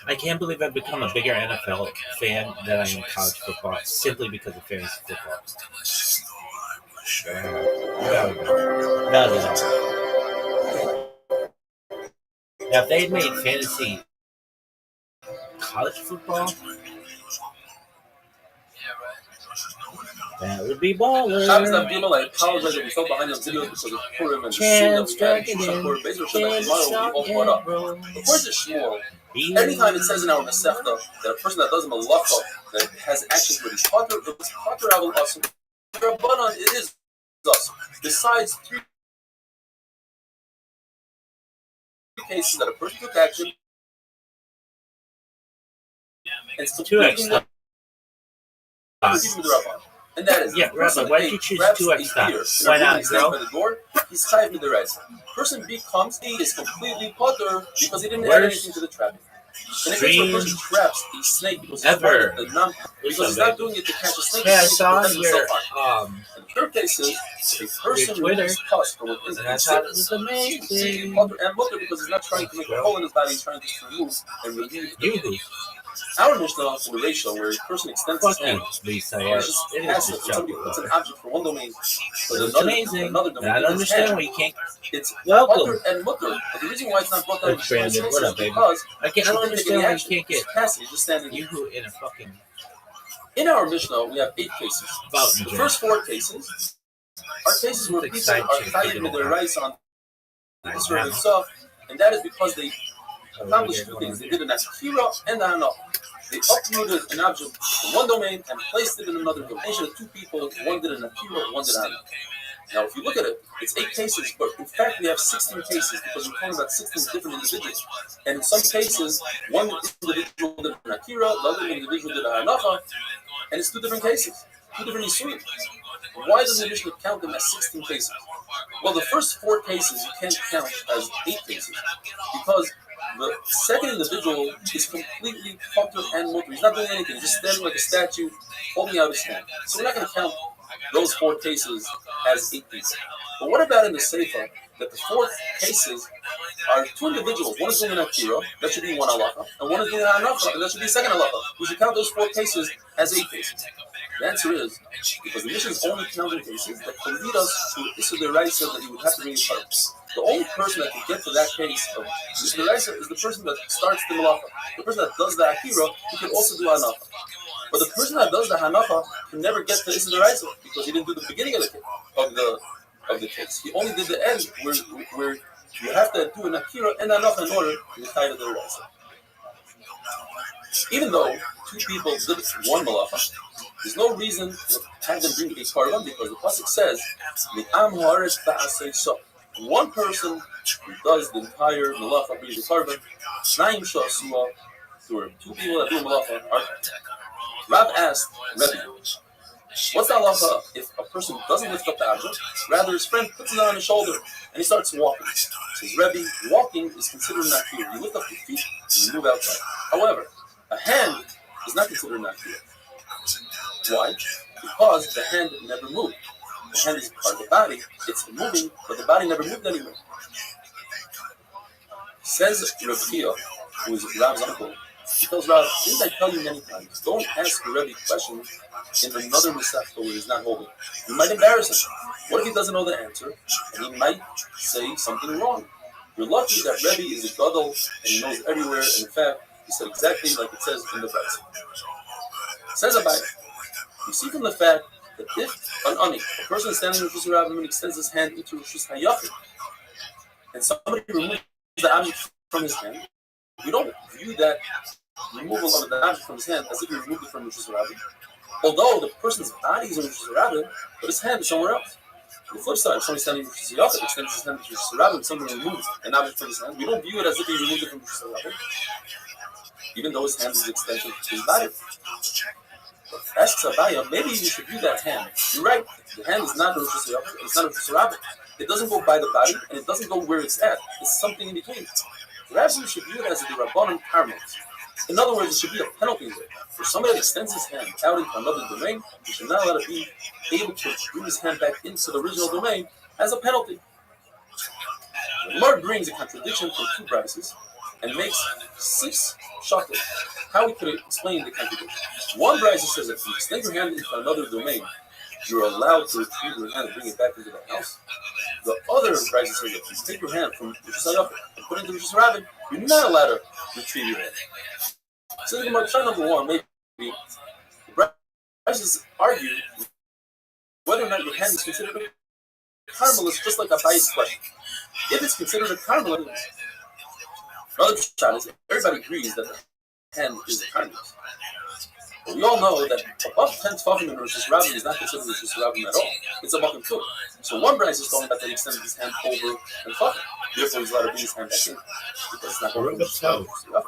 I can't believe I've become a bigger NFL fan than I am college football simply because of fantasy football. No. Now, if they had made fantasy college football, that would be baller. Shabbos that people, I apologize that we fell behind on videos because of Purim and the sin that we had in Purim. Bezer Shabbat tomorrow will be all caught up. According to Shmuel, anytime it says in our Masechta that a person that does a malacha that has actions where he's pater, it was pater avol asur. Rabbanan, it is asur. Besides three cases that a person took action, and it's completely the Rabbanan. And that is, Rabbi, why did you choose 2x stop? Why not, bro? He's chayiv midoraisa. Person becomes, he is completely potter because he didn't add anything to the trapping. And if a person traps a snake because he's not doing it to catch a snake, I saw your in the third case is a person who is cussed from within and I thought it was amazing. And mutter because he's not trying to make a hole in his body, he's trying to remove and relieve the Our Mishnah for the ratio where a person extends his hand, it's an object for one domain, but another domain. I don't understand why you can't. It's welcome mutter and mutter. But the reason why it's not brought down Brandon, what up, baby? because I don't understand why you can't get passive. Just standing you in a fucking. In our Mishnah, we have 8 cases. The first 4 cases are cases where people are chayiv midoraisa on this sort of stuff, and that is because they accomplished 2 things. They did an akira and an hanach. They uprooted an object from one domain and placed it in another domain. Of 2 people, one did an akira, one did an hanach. Now, if you look at it, it's 8 cases, but in fact, we have 16 cases because we're talking about 16 different individuals. And in some cases, one individual did an akira, the other individual did a hanacha, and it's 2 different cases, 2 different isurim. Why does the Mishnah count them as 16 cases? Well, the first 4 cases you can't count as 8 cases because the second individual is completely potter and mutter. He's not doing anything. He's just standing like a statue, holding out his hand. So we're not going to count those 4 cases as 8 cases. But what about in the Sefer that the 4 cases are 2 individuals? One is doing an akira, that should be 1 halacha, and one is doing an hanacha, and that should be 2nd halacha. We should count those 4 cases as 8 cases. The answer is because the Mishnah is only counting cases that can lead us to Issa Deraisa that you would have to bring a card. The only person that can get to that case of Issa Deraisa is the person that starts the malacha. The person that does the akira, he can also do hanacha. But the person that does the hanacha can never get to Issa Deraisa because he didn't do the beginning of the case. He only did the end where you have to do an akira and hanacha in order to tie to the Deraisa. Even though 2 people did one malacha, there's no reason to have them bring a korban because the pasuk says, "Mi'am haaretz ta'aseh so." One person who does the entire malacha brings the korban. Shnayim sha'asua, there were 2 people that do malacha. Rab asked Rabbi, "What's the halacha if a person doesn't lift up the object, rather his friend puts it on his shoulder and he starts walking?" Says Rabbi, walking is considered an akira. You lift up your feet and you move outside. However, a hand is not considered an akira. Why? Because the hand never moved. The hand is part of the body. It's moving, but the body never moved anymore. Says Rabbi, who is Rab's uncle, he tells Rab, didn't I tell you many times, don't ask Rabbi questions in another Masechta where he's not holding. You might embarrass him. What if he doesn't know the answer? And he might say something wrong. You're lucky that Rabbi is a gadol and he knows everywhere, and in fact, he said exactly like it says in the verse. Says Rabbi, you see from the fact that if an ani, a person standing in Rosh Hashanah extends his hand into Rosh Hashanah, and somebody removes the object from his hand, we don't view that removal of the object from his hand as if he removed it from Rosh Hashanah. Although the person's body is in Rosh Hashanah, but his hand is somewhere else. On the flip side, if somebody standing in Rosh Hashanah extends his hand to Rosh Hashanah and somebody removes an object from his hand, we don't view it as if he removed it from Rosh Hashanah, even though his hand is an extension to his body. Asks Abaya, maybe you should view that hand. You're right, the hand is not a Rosh Hashanah, it's not a Rosh Hashanah. It doesn't go by the body, and it doesn't go where it's at. It's something in between. Perhaps you should view it as a Rabbanan paramount. In other words, it should be a penalty there. For somebody that extends his hand out into another domain, he should not let it be able to bring his hand back into the original domain as a penalty. The Lord brings a contradiction from 2 brises and makes 6 shackles. How we could explain the contradiction? One brisa says that if you extend your hand into another domain, you're allowed to retrieve your hand and bring it back into the house. The other Rabbi says that if you take your hand from Rishus Hayafet and put it into Rishus Rabbi, you're not allowed to retrieve your hand. So the try number one, maybe the Rabbis argue whether or not your hand is considered a carmelist, just like a biased question. If it's considered a carmelist, another shot is everybody agrees that the hand is a carmelist. But we all know that above 10 tefachim in Rishus Rabbi is not considered Rishus Rabbi at all. It's a makom too. So one Bryce is talking about that he extended his hand over and tefachim. Therefore, he's allowed to bring his hand back in because it's not going to Rishus Rabbi.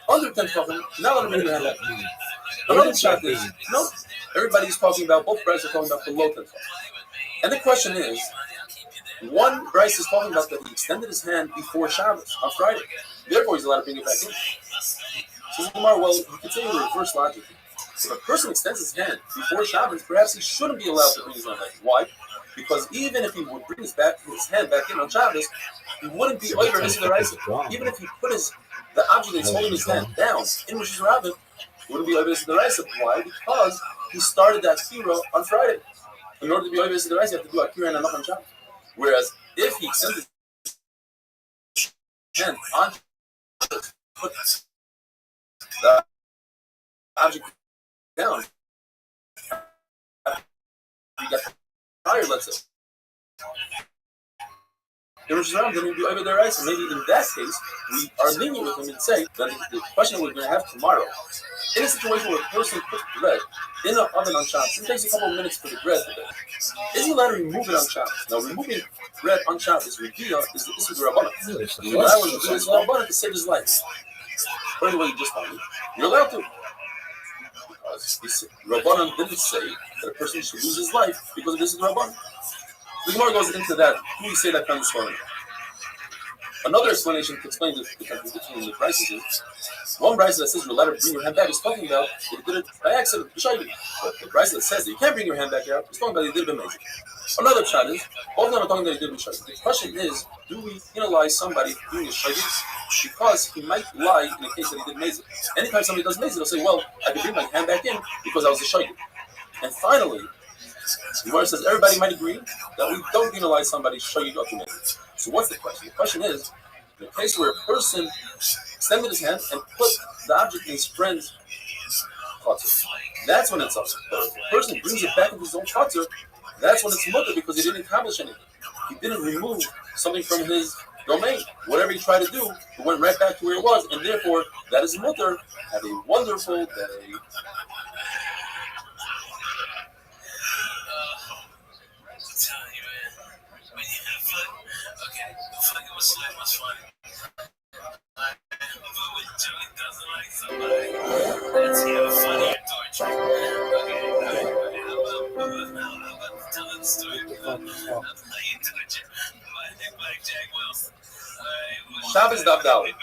Under 10 tefachim, not allowed to bring the hand back in. Another shot is no. Everybody's talking about, both Bryce are talking about below 10 tefachim. And the question is, one Bryce is talking about that he extended his hand before Shabbos on Friday. Therefore, he's allowed to bring it back in. So well, you could say in reverse logic. If a person extends his hand before Shabbos, perhaps he shouldn't be allowed to bring his hand back. Why? Because even if he would bring his hand back in on Shabbos, he wouldn't be over his deraisa. Even if he put the object that's holding his hand down in Rishus Rabbi, he wouldn't be over his deraisa. Why? Because he started that Akira on Friday. In order to be over his deraisa, you have to do Akira and Anach on Shabbos. Whereas if he extended his hand on Shabbos, put the object down, you got tired, let's say. There was around them, be over their eyes, and maybe in that case, we are lenient with him and say that the question we're going to have tomorrow, in a situation where a person puts bread in an oven on Shabbos, it takes a couple of minutes for the bread to bake. Is he allowed to remove it on Shabbos? Now, removing bread on Shabbos is the issue of the Rabbanan. You're allowed to do this Rabbanan to save his life. By the way, you just told me, you're allowed to. Rabbanan didn't say that a person should lose his life because of this is Rabbanan. The Gemara goes into that. Who we say that kind of story? Another explanation to explain the contradiction in the prices is one price that says you're allowed to bring your hand back is talking about that he did it by accident. But the price that says that you can't bring your hand back out is talking about he did it amazing. Another shot is both of them are talking that he did it with The question is, do we penalize somebody for doing a shaydik because he might lie in the case that he did amazing? Anytime somebody does amazing, they'll say, well, I can bring my hand back in because I was a shaydik. And finally, the Gemara says everybody might agree that we don't penalize somebody shaydik or amazing. So what's the question? The question is, in a case where a person extended his hand and put the object in his friend's chutzner, that's when it's up. But if the person brings it back into his own chutzner, that's when it's mutter because he didn't accomplish anything. He didn't remove something from his domain. Whatever he tried to do, it went right back to where it was, and therefore, that is mutter. Have a wonderful day. Okay, the fucking was slim was funny. But when Joey doesn't like somebody, let's hear a funnier torture. Okay, I'm about to tell the story. How you torture by Jack Wilson. Shabbos Daf Dalet.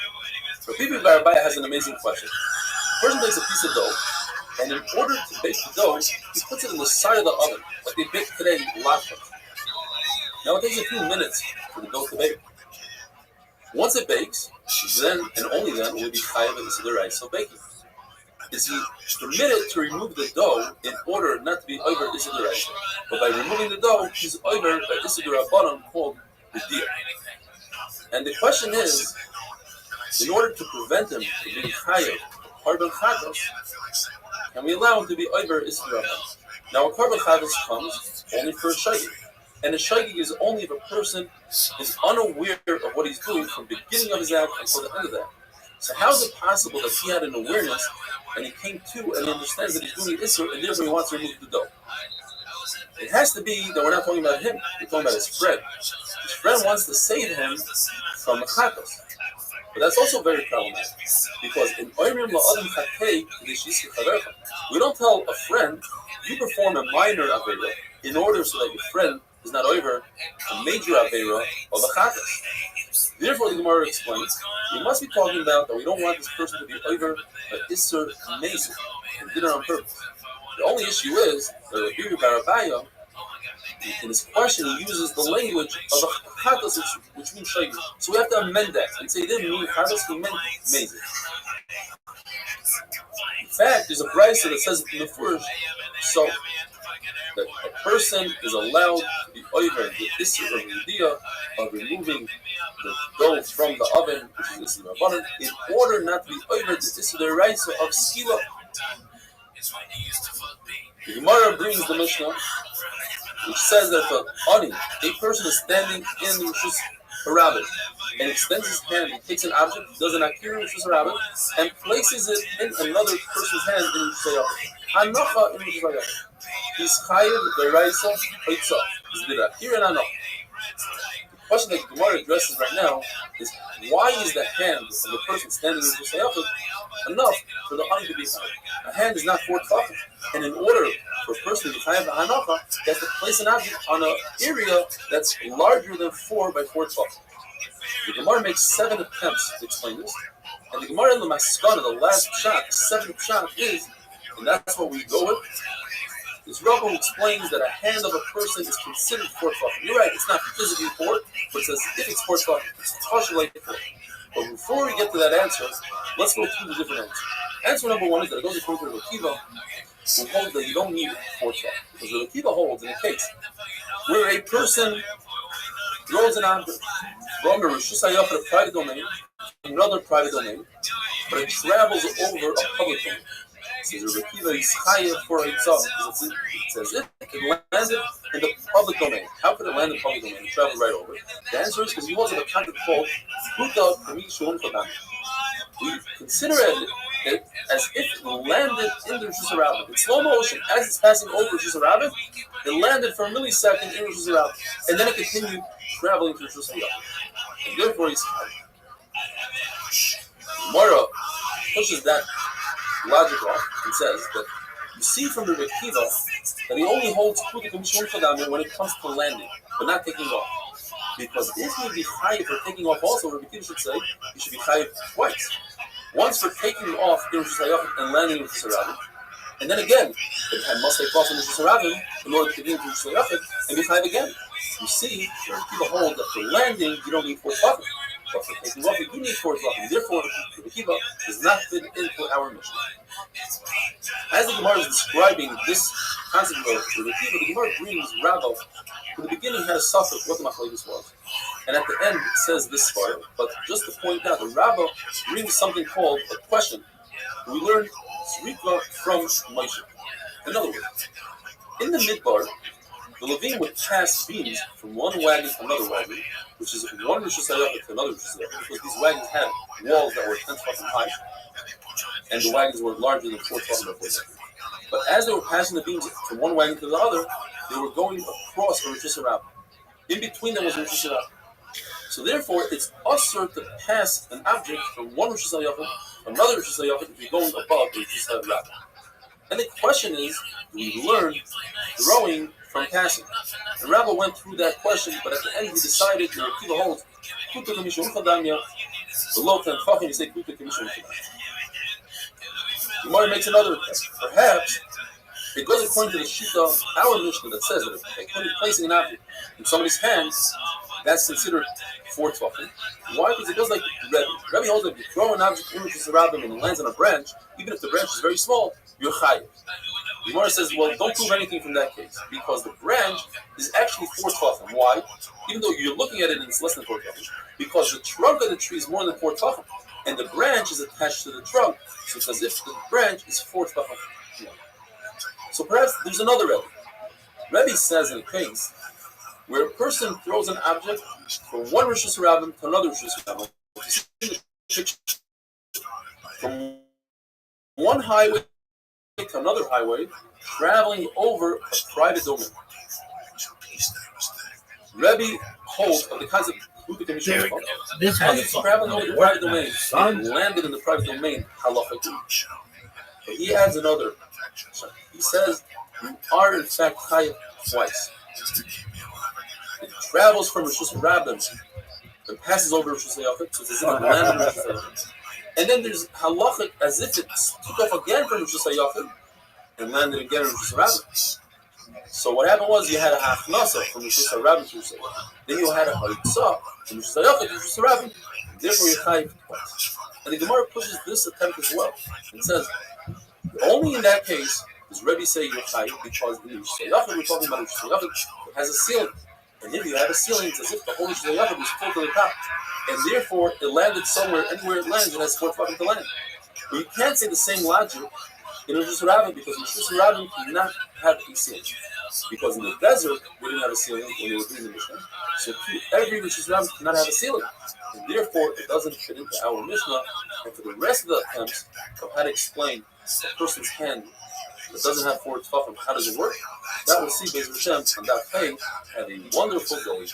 Rabbi has an amazing question. The person takes a piece of dough, and in order to bake the dough, he puts it in the side of the oven, like they bake today, latcha. Now it takes a few minutes for the dough to bake. Once it bakes, then and only then will it be chayav in the deraisa baking. Is he permitted to remove the dough in order not to be over Issa deraisa? But by removing the dough, he's over by Issa Rabbanan called the deer. And the question is, in order to prevent him from being chayav, korban chatos, can we allow him to be over Issa Rabbanan? Now a korban chatos comes only for a shayik. And a shaygig is only if a person is unaware of what he's doing from the beginning of his act until the end of that. So how is it possible that he had an awareness and he came to and he understands that he's doing the Isser and therefore he wants to remove the dough? It has to be that we're not talking about him, we're talking about his friend. His friend wants to save him from chatos. But that's also very problematic because in Oimrim La'adam Chatei we don't tell a friend, you perform a minor avera in order so that your friend is not over a major avera of a chatas. Therefore, the Gemara explains, we must be talking about that we don't want this person to be over an isser amazing and did it on purpose. The only issue is that Rabbi, in his question, he uses the language of a chatas, which means shayik. So we have to amend that and say he didn't mean chatas, he meant amazing. In fact, there's a brayso that says in the first, so that a person is allowed to be over the issue of the idea of removing the dough from the oven, which is the rabbanan, in order not to be over the issue of the raisa of skila. The Gemara brings the Mishnah, which says that the ani, a person is standing in the Rishus Harabim and extends his hand, he takes an object, does an akira in Rishus Harabim, and places it in another person's hand in Rishus Harabim. Hanacha in Rishus Harabim. He's chayiv deraisa haitzah. He's the akira and hanacha. The question that Gemara addresses right now is why is the hand of the person standing in Rishus Harabim enough for the ani to be chayiv? A hand is not 4 tefachim, and in order for a person to be chayiv the hanacha, he has to place an object on an area that's larger than 4 by 4 tefachim. The Gemara makes 7 attempts to explain this, and the Gemara in the Maskana, the last pshat, the 7th pshat is, and that's what we go with. This Rabbi explains that a hand of a person is considered 4 tefachim. You're right, it's not physically 4, but it says if it's 4 tefachim, it's tashel like 4. But before we get to that answer, let's go through the different answers. Answer number 1 is that it goes according to Rabbi Akiva, who holds that you don't need 4 tefachim. Because Rabbi Akiva holds in a case where a person throws an object from a Rishus HaYachid, a private domain, another private domain, but it travels over a public domain. Says Rabbi Akiva is chayav for himself. It says it landed in the public domain. How could it land in the public domain? It traveled right over. The answer is because he was in a concept called Huta Kamishon Fadam. We consider it as if it landed in the Rishus Harabim. In slow motion, as it's passing over Rishus Harabim, it landed for a millisecond in Rishus Harabim, and then it continued traveling to Rishus Harabim. And therefore, he's Mara pushes that logic off and says that you see from the Rabbi Akiva that he only holds Kudik and Mishon Fadam when it comes to landing, but not taking off. Because if you be chayiv for taking off also, Rabbi Akiva should say you should be chayiv twice. Once for taking off in Rishus HaYachid and landing in Rishus Harabim, and then again, it must take off in Rishus Harabim in order to get into Rishus HaYachid and be chayiv again. You see, people hold that for landing you don't need 4 tefachim, but for taking off you do need 4 tefachim. Therefore, the Akiva does not fit into our mission. As the Gemara is describing this concept of the Akiva, the Gemara brings Rabbi, who in the beginning had a suffix what the machlokes was, and at the end it says this part. But just to point out, the Rabbi brings something called a question. We learn Zrika from Moshe. In other words, in the Midbar, the Levim would pass beams from one wagon to another wagon, which is one Rishus HaYachid to another Rishus HaYachid, because these wagons had walls that were 10 tefachim high, and the wagons were larger than 4 tefachim by 4 tefachim. But as they were passing the beams from one wagon to the other, they were going across a Rishus Harabim. In between them was a Rishus Harabim. So therefore, it's usher to pass an object from one Rishus HaYachid to another Rishus HaYachid if you're going above the Rishus Harabim. And the question is, do we learn throwing from passing? And Rabbi went through that question, but at the end he decided to Akiva holds Kuta Kamishon Fadamya, below 10 tefachim, he said Kuta Kamishon Fadamya. Gemara makes another attempt. Perhaps it goes according to the Shita, our Mishnah, that says that if placing an object in somebody's hands, that's considered 4 tefachim. Why? Because it goes like Rabbi. Rabbi holds that if you throw an object in Rishus Harabim and it lands on a branch, even if the branch is very small, you're chayiv. The Gemara says, well, don't prove anything from that case, because the branch is actually 4 tefachim. Why? Even though you're looking at it and it's less than 4 tefachim, because the trunk of the tree is more than 4 tefachim, and the branch is attached to the trunk, so it's as if the branch is 4 tefachim. So perhaps there's another Rebbe. Rebbe says in a case where a person throws an object from one Rishus Harabim to another Rishus Harabim, from one highway to another highway, traveling over a private domain. Rebbe holds of the concept of this traveling over the private domain, landed in the private domain, halachically. But he adds another. He says you are in fact chayav twice. It travels from Rishus Harabim and passes over Rishus HaYachid, so it's landed in Rishus HaYachid. And then there's halachic as if it took off again from Rishus HaYachid and landed again in Rishus Harabim. So what happened was you had a hachnasa from Rishus Harabim to Rishus HaYachid. Then you had a haitzah from Rishus HaYachid to Rishus Harabim. Therefore you're chayav twice. And the Gemara pushes this attempt as well. It says only in that case Does Rabbi say you're chayiv because the Rosh Hashanah we're talking about Rosh Hashanah has a ceiling, and if you have a ceiling, it's as if the whole Rosh Hashanah was full to the top, and therefore it landed somewhere. Anywhere it lands, it has 4 fucking to land. But you can't say the same logic in Rosh Hashanah because Rosh Hashanah cannot have a ceiling. Because in the desert, we didn't have a ceiling when we were doing the Mishnah. So every Rosh Hashanah cannot have a ceiling. And therefore, it doesn't fit into our Mishnah. And for the rest of the attempts of how to explain a person's hand that doesn't have 4 tefachim, how does it work? That we'll see Be'ez Hashem on that page. Have a wonderful day.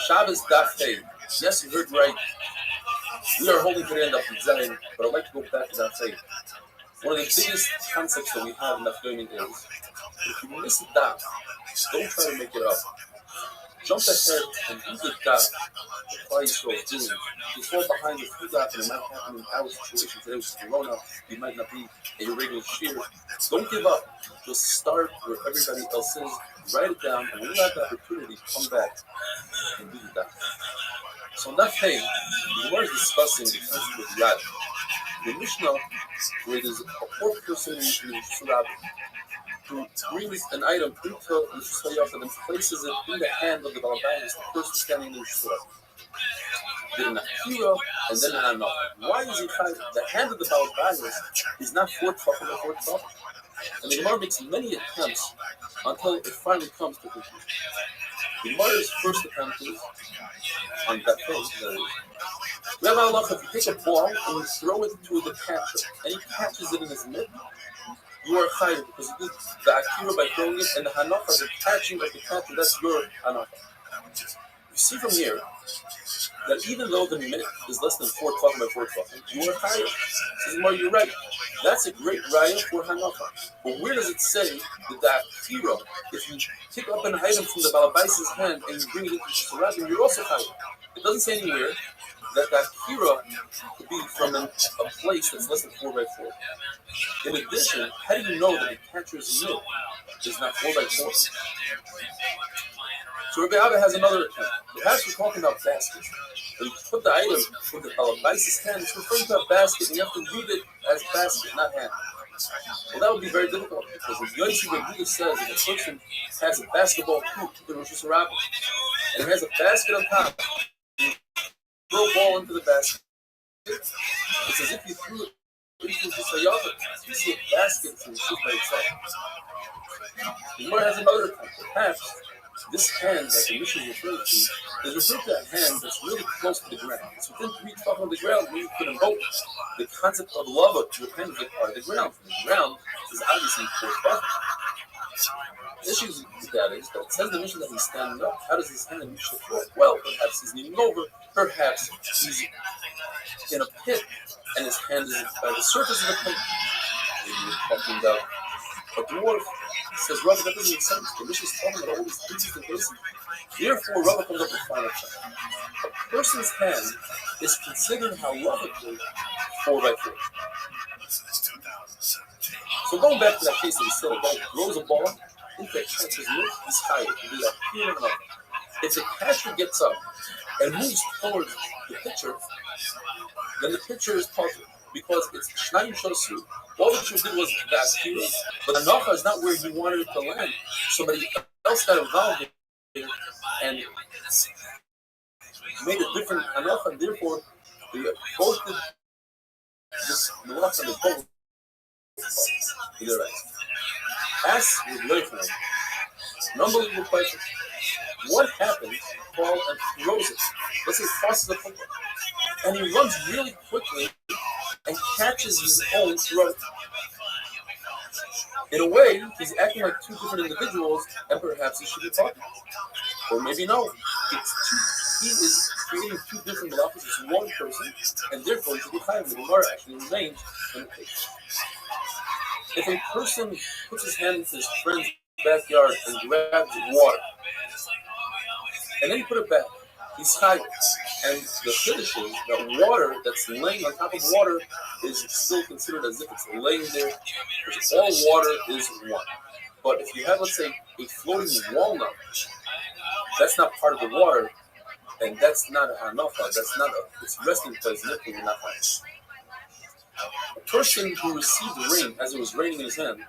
Shabbos Daf Hey. Yes, you heard right. We are holding to the end of the Zion, but I'd like to go back to Daf Hey. One of the biggest concepts that we have in Daf learning is, if you miss a daf, don't try to make it up. Jump ahead and do the daf that Klal Yisrael is doing. You fall behind the few daf and it might happen in our situation today, which is Corona. You might not be at your regular shir. Don't give up. Just start where everybody else is. Write it down, and when you have the opportunity, come back and do the daf. So on that page, the Gemara is discussing the concept of Yad. The Mishnah, where there's a poor person in the Surah who brings an item into the Shayach and then places it in the hand of the Balabayas, the person standing in the Surah. Then an Akira and then an Anah. Why is it the hand of the Balabayas is not 4 tefachim or 4 tefachim? And the Gemara makes many attempts until it finally comes to conclusion. The Gemara's first attempt is on that page. We have a if you take a ball and you throw it to the catcher, and he catches it in his mitt, you are chayiv because you did the akira by throwing it, and the hanacha, the catching of the catcher, that's your hanacha. You see from here that even though the mitt is less than 4 tefachim by 4 tefachim, you are chayiv. Says Gemara, you're right. That's a great raya for hanacha. But where does it say that the akira, if you pick up an item from the balabai's hand and you bring it into the Shirah, you're also chayiv? It doesn't say anywhere that akira could be from a place that's less than 4 by 4. In addition, how do you know that the catcher's mitt is not 4 by 4? So Rabbi Abba has another attempt. Perhaps we're talking about baskets. When you put the item in the Balabai's hand, it's referring to a basket, and you have to read it as basket, not hand. Well, that would be very difficult because if Yoshi Rabbi says that a person has a basketball hoop in Rosh Hashanah and it has a basket on top, throw a ball into the basket. It's as if you threw it into the Sayafah. You see a basket from the shoot by itself. The Gemara has another attempt. Perhaps this hand that the Mishnah is referring to is referred to a hand that's really close to the ground. It's within 3 tefachim of the ground where you can invoke the concept of lava to your hand that are the ground. The ground is obviously 4 tefachim. The issue with that is that it says in the Mishnah that he's standing up. How does his hand reach the floor? Well, perhaps he's kneeling over. Perhaps he's in a pit and his hand is by the surface of the pit. Maybe you're talking about a dwarf. Says Rabbi, that doesn't make sense. The Mishnah is talking about all these things in person. Therefore, Rabbi comes up with a final check. A person's hand is considered halachically 4 by 4. So going back to that case that he said, a guy throws a ball into a catcher's mitt, he's tired. He does that here and up. If the catcher gets up and moves towards the pitcher, then the pitcher is puzzled because it's Shnayim Shosu. All the pitcher did was that here, but the Nacha is not where he wanted it to land. Somebody else got involved here and made a different Nacha, and therefore they both did this Nacha and the both. Ask with Leifman, an unbelievable question. What happens if Paul and throws it? Let's say he tosses the football. And he runs really quickly and catches his own throat. In a way, he's acting like 2 different individuals, and perhaps he should be talking. Or maybe no. It's he is creating two different malachos. It's one person, and therefore he should be chayav. The Gemara actually remains in the page. If a person puts his hand into his friend's backyard and grabs water, and then he put it back, he's chayav. And the chiddush is that water that's laying on top of water is still considered as if it's laying there, because all water is one. But if you have, let's say, a floating walnut, that's not part of the water, and that's not a hanafa, that's not its resting place, nothing in that place. A person who received the rain as it was raining in his hand,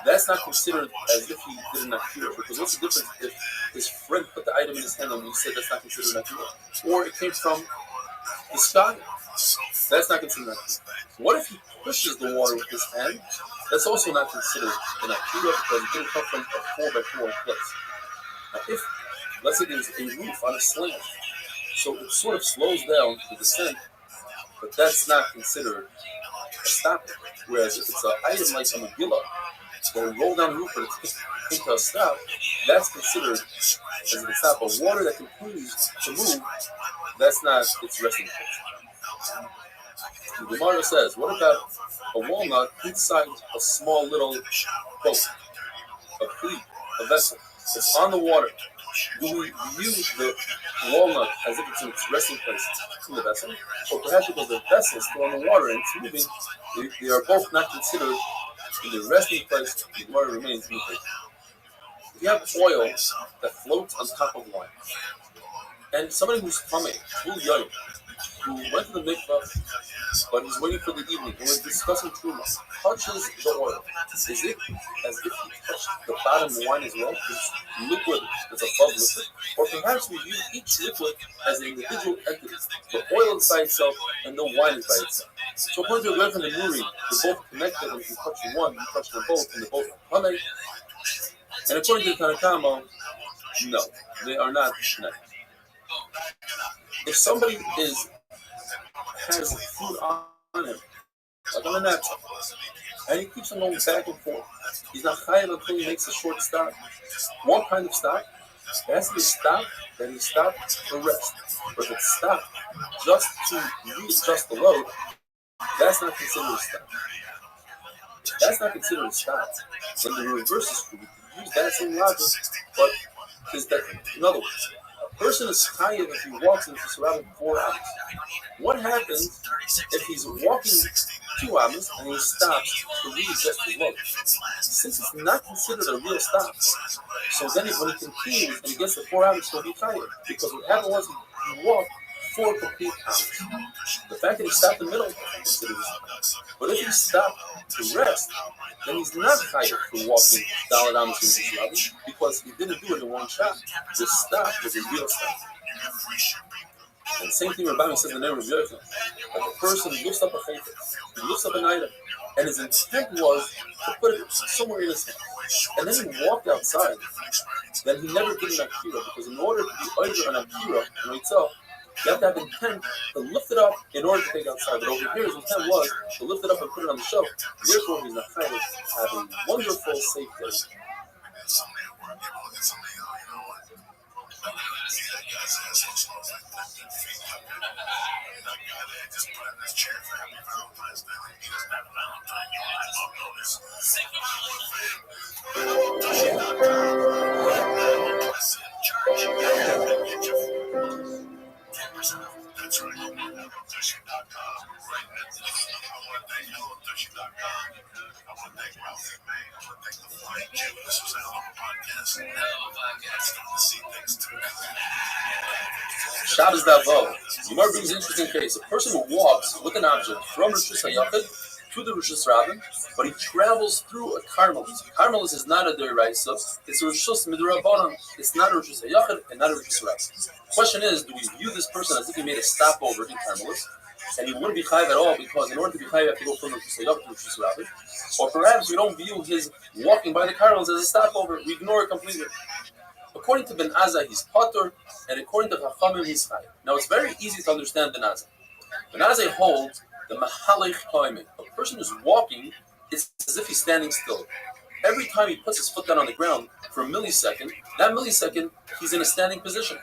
that's not considered as if he did an akira, because what's the difference if his friend put the item in his hand and we said that's not considered an akira? Or it came from the sky, that's not considered an akira. What if he pushes the water with his hand? That's also not considered an akira because it didn't come from a 4x4 place. Now if, let's say there's a roof on a slant, so it sort of slows down the descent, but that's not considered a stop. Whereas if it's an item like a Megillah, when we roll down the roof and it's into a stop, that's considered as a stop. But water that continues to move, that's not its resting place. The Gemara says, what about a walnut inside a small little boat, a fleet, a vessel? It's on the water. Do we view the walnut as if it's in its resting place in the vessel? Or perhaps because the vessel is still on the water and it's moving, they are both not considered in the resting place, the water remains moving. If you have oil that floats on top of wine, and somebody who's coming, who went to the mikvah, but he's waiting for the evening, and we're discussing truma, touches the oil. Is it as if he touched the bottom wine as well? It's liquid that's above liquid. Or perhaps we view each liquid as an individual entity. The oil is by itself, and the wine is by itself. So according to the Rebbe and the Muri, they're both connected, and if you touch one, you touch them both, and they're both coming. And according to the Tanakama, no, they are not connected. If somebody has food on him, like on a napkin, and he keeps on going back and forth, he's not chayav until he makes a short stop. One kind of stop, it has to be a stop, then he stops for rest. But if it's stopped just to readjust the load, that's not considered a stop. That's not considered a stop. When the reverse is true, we can use that same logic, but is that, in other words, a person is chayav if he walks into surrounding 4 hours. What happens if he's walking 2 hours and he stops to readjust his load? Since it's not considered a real stop, so then when he continues and he gets to 4 hours, he'll be chayav. Because what happened was he walked 4 complete hours. The fact that he stopped in the middle is considered a stop. But if he stopped to rest, then he's not chayav for walking Daled Amos into Rabbi because he didn't do it in one shot. The stop was a real stop. And the same thing Rabbi says in the name of Yochanan, that the person lifts up a chayfetz, he lifts up an item, and his intent was to put it somewhere in his hand. And then he walked outside, then he never did an akira, because in order to be over an akira in itself, you have to have intent to lift it up in order to take it outside. But over here, his intent was to lift it up and put it on the shelf. Therefore, he's not chayav. Have a wonderful, safe day. That's right. ROTHSCHILD.com. Right now. I want to thank ROTHSCHILD.com. I want to thank Ralph, man. I want to thank the Flying Jew. This was a hell of a podcast. Starting to see things too. Shabbos Davo. Gemara brings an interesting case. A person who walks with an object from Rosh Hashanah to the Rosh Hashanah, but he travels through a Carmelis. Carmelis is not a Deraisa, it's a Rosh Midrabanan. It's not a Rosh Hashanah and not a Rosh Hashanah. Question is, do we view this person as if he made a stopover in Carmelis, and he wouldn't be chayav at all because in order to be chayav, you have to go from Rosh Hashanah to Rosh Hashanah? Or perhaps we don't view his walking by the Carmelis as a stopover. We ignore it completely. According to Ben Azai, he's potter, and according to Chachamim, he's chayav. Now, it's very easy to understand Ben Azai. Ben Azai holds the mahalech koimim. A person who's walking is as if he's standing still. every time he puts his foot down on the ground for a millisecond, that millisecond he's in a standing position.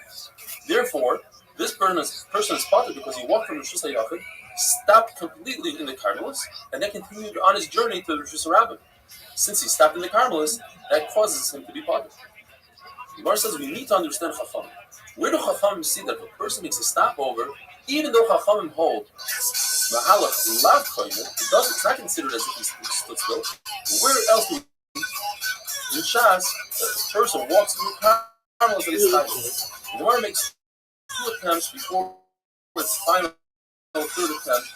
Therefore, this person is spotted because he walked from Rishus HaYachid, stopped completely in the Carmelis, and then continued on his journey to the Rishus HaRabbi. Since he stopped in the Carmelis, that causes him to be spotted. The Gemara says we need to understand Chachamim. Where do Chachamim see that if a person makes a stopover, even though Chachamim hold Mahalach Lav Koyim, it's not considered as if he stood still. Where else do we in Shas, if a person walks through Carmelis that is tied, the Gemara makes 2 attempts before its final third attempt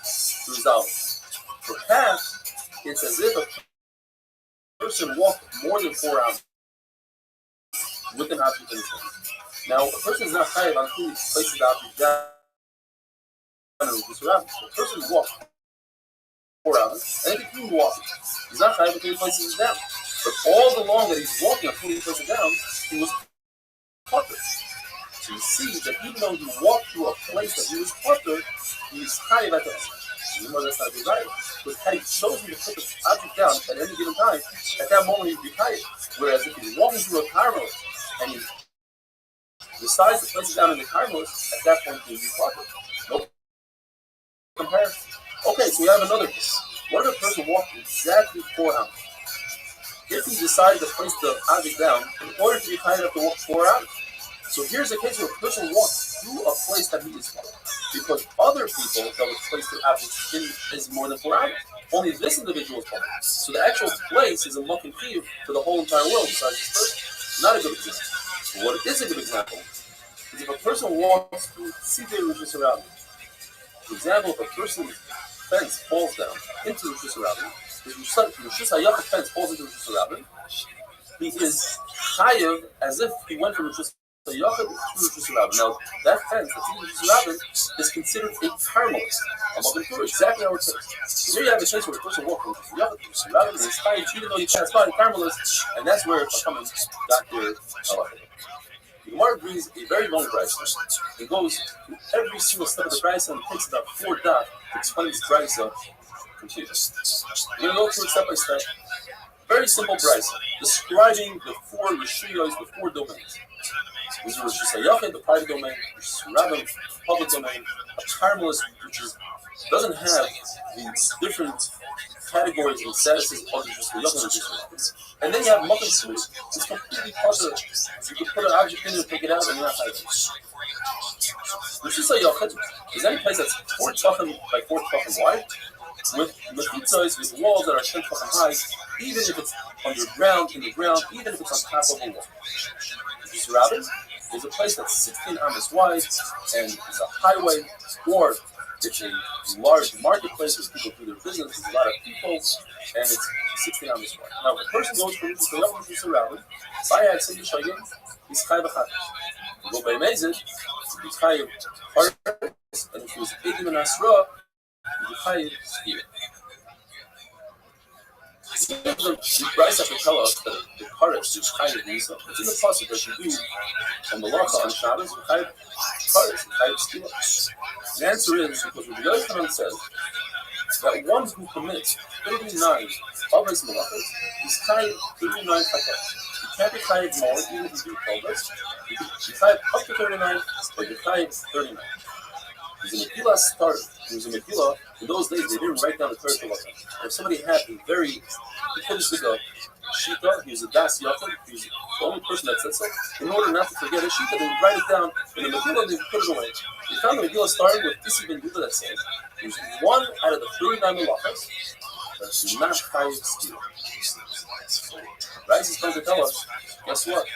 to resolve it. Perhaps it's as if a person walked more than 4 hours with an object in his hand. Now, a person is not chayav until he places the object down and reaches around. A person walks 4 hours and he continues walking. He's not chayav until he places it down. But all the long that he's walking until he places it down, he was putter. So you see that even though he walked through a place that he was putter, he is chayav at the end. Remember, that's not desire. Because had he chosen to put the object down at any given time, at that moment he would be chayav. Whereas if he's walking through a carmel and he decides to place it down in the Carmelis, at that point he will be putter. No comparison. Okay, so we have another case. What if a person walked exactly 4 hours? If he decided to place the object down, in order to be chayav, have to walk 4 hours. So here's a case where a person walks through a place that he is putter, because other people that would place their objects in is more than 4 hours. Only this individual is putter. So the actual place is a muck chiyuv for the whole entire world besides this person. Not a good example. But what is a good example is if a person walks through Tzidei Rishus HaRabbi. For example, if a person's fence falls down into Rishus HaRabbi, if Rishus HaYachid fence falls into Rishus HaRabbi, he is chayav as if he went from Rishus HaYachid to Rishus HaRabbi. Now, that fence that's in Rishus HaRabbi is considered a Carmelis. I'm up through exactly how it says. So here you have a case where a person walks from Rishus HaYachid to Rishus HaRabbi, and he's chayav even though he passed by the Carmelis, and that's where Chachamim got their halacha. The Gemara brings a very long brisa and goes through every single step of the brisa and takes about 4 daf to explain this brisa completely. We're going to go through it step by step. Very simple brisa describing the 4 rishuyos, the 4 domains. These are Rishus HaYachid, the private domain, Rishus HaRabbi, the public domain, a Carmelis, which doesn't have these different categories and statuses of Rishus HaYachid and Rishus HaRabbi. And then you have Makom Tzuri, it's completely putter. You can put an object in and take it out and you're not chayav. Rishus HaYachid is any place that's 4 tefachim by 4 tefachim wide, with mechitzos, with walls that are 10 tefachim high, even if it's underground, in the ground, even if it's on top of a wall. Rishus HaRabbi is a place that's 16 amas wide, and it's a highway, or it's a large marketplace where people do their business, there's a lot of people, and it's 16 amas wide. Now, if a person goes from Rishus HaYachid to Rishus HaRabbi, by Hadsim Yishayim, he's chayav b'chadash. You go by Mezid, he's chayav Haris, and if he was Eidim and Asra, he's chayav Skiyah. The Brisa can tell us that the Haris is chayav Nisa. It's in the pasuk that you do on Malacha on Shabbos, you chayav Haris, you chayav Skiyah. The answer is because Rabbi Yochanan says that one who commits 39 Avos Malachos is chayav 39 chatas. You can't be chayav more even if you do 12 days. You can be chayav up to 39, but you're chayav 39. There's a Megillah started. There was a Megillah. In those days, they didn't write down the Torah Torah. If somebody had a very, he finished the Shita, he was a Das Yachid, he was the only person that said so. In order not to forget a Shita, they would write it down in the Megillah and they would put it away. They found the Megillah starting with Isi ben Yudah that said, there's one out of the 39 Malachos that's not chayav Skiyah. Rice is going to tell us, guess what?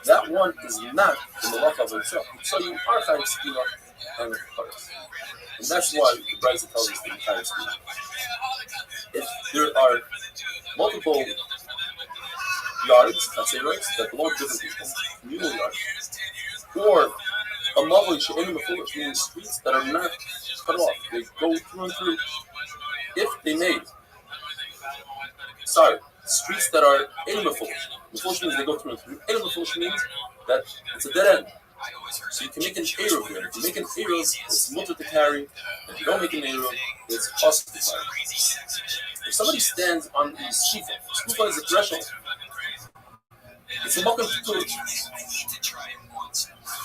That one is not the Malacha of itself. So you are chayav Skiyah and Haris. And that's why the Brisa tells us to be chayav Skiyah. If there are multiple yards, let's say rights, that belong to different people, communal yards, or a mavli she'enim mefulish, meaning streets that are not cut off, they go through and through. If they made, streets that are enim mefulish. Mefulish means they go through and through. Enim mefulish means that it's a dead end. So you can make an eruv here. If you make an eruv, it's mutter to carry. If you don't make an eruv, it's possible to carry. If somebody stands on the Shkufa is a threshold. It's a mokum to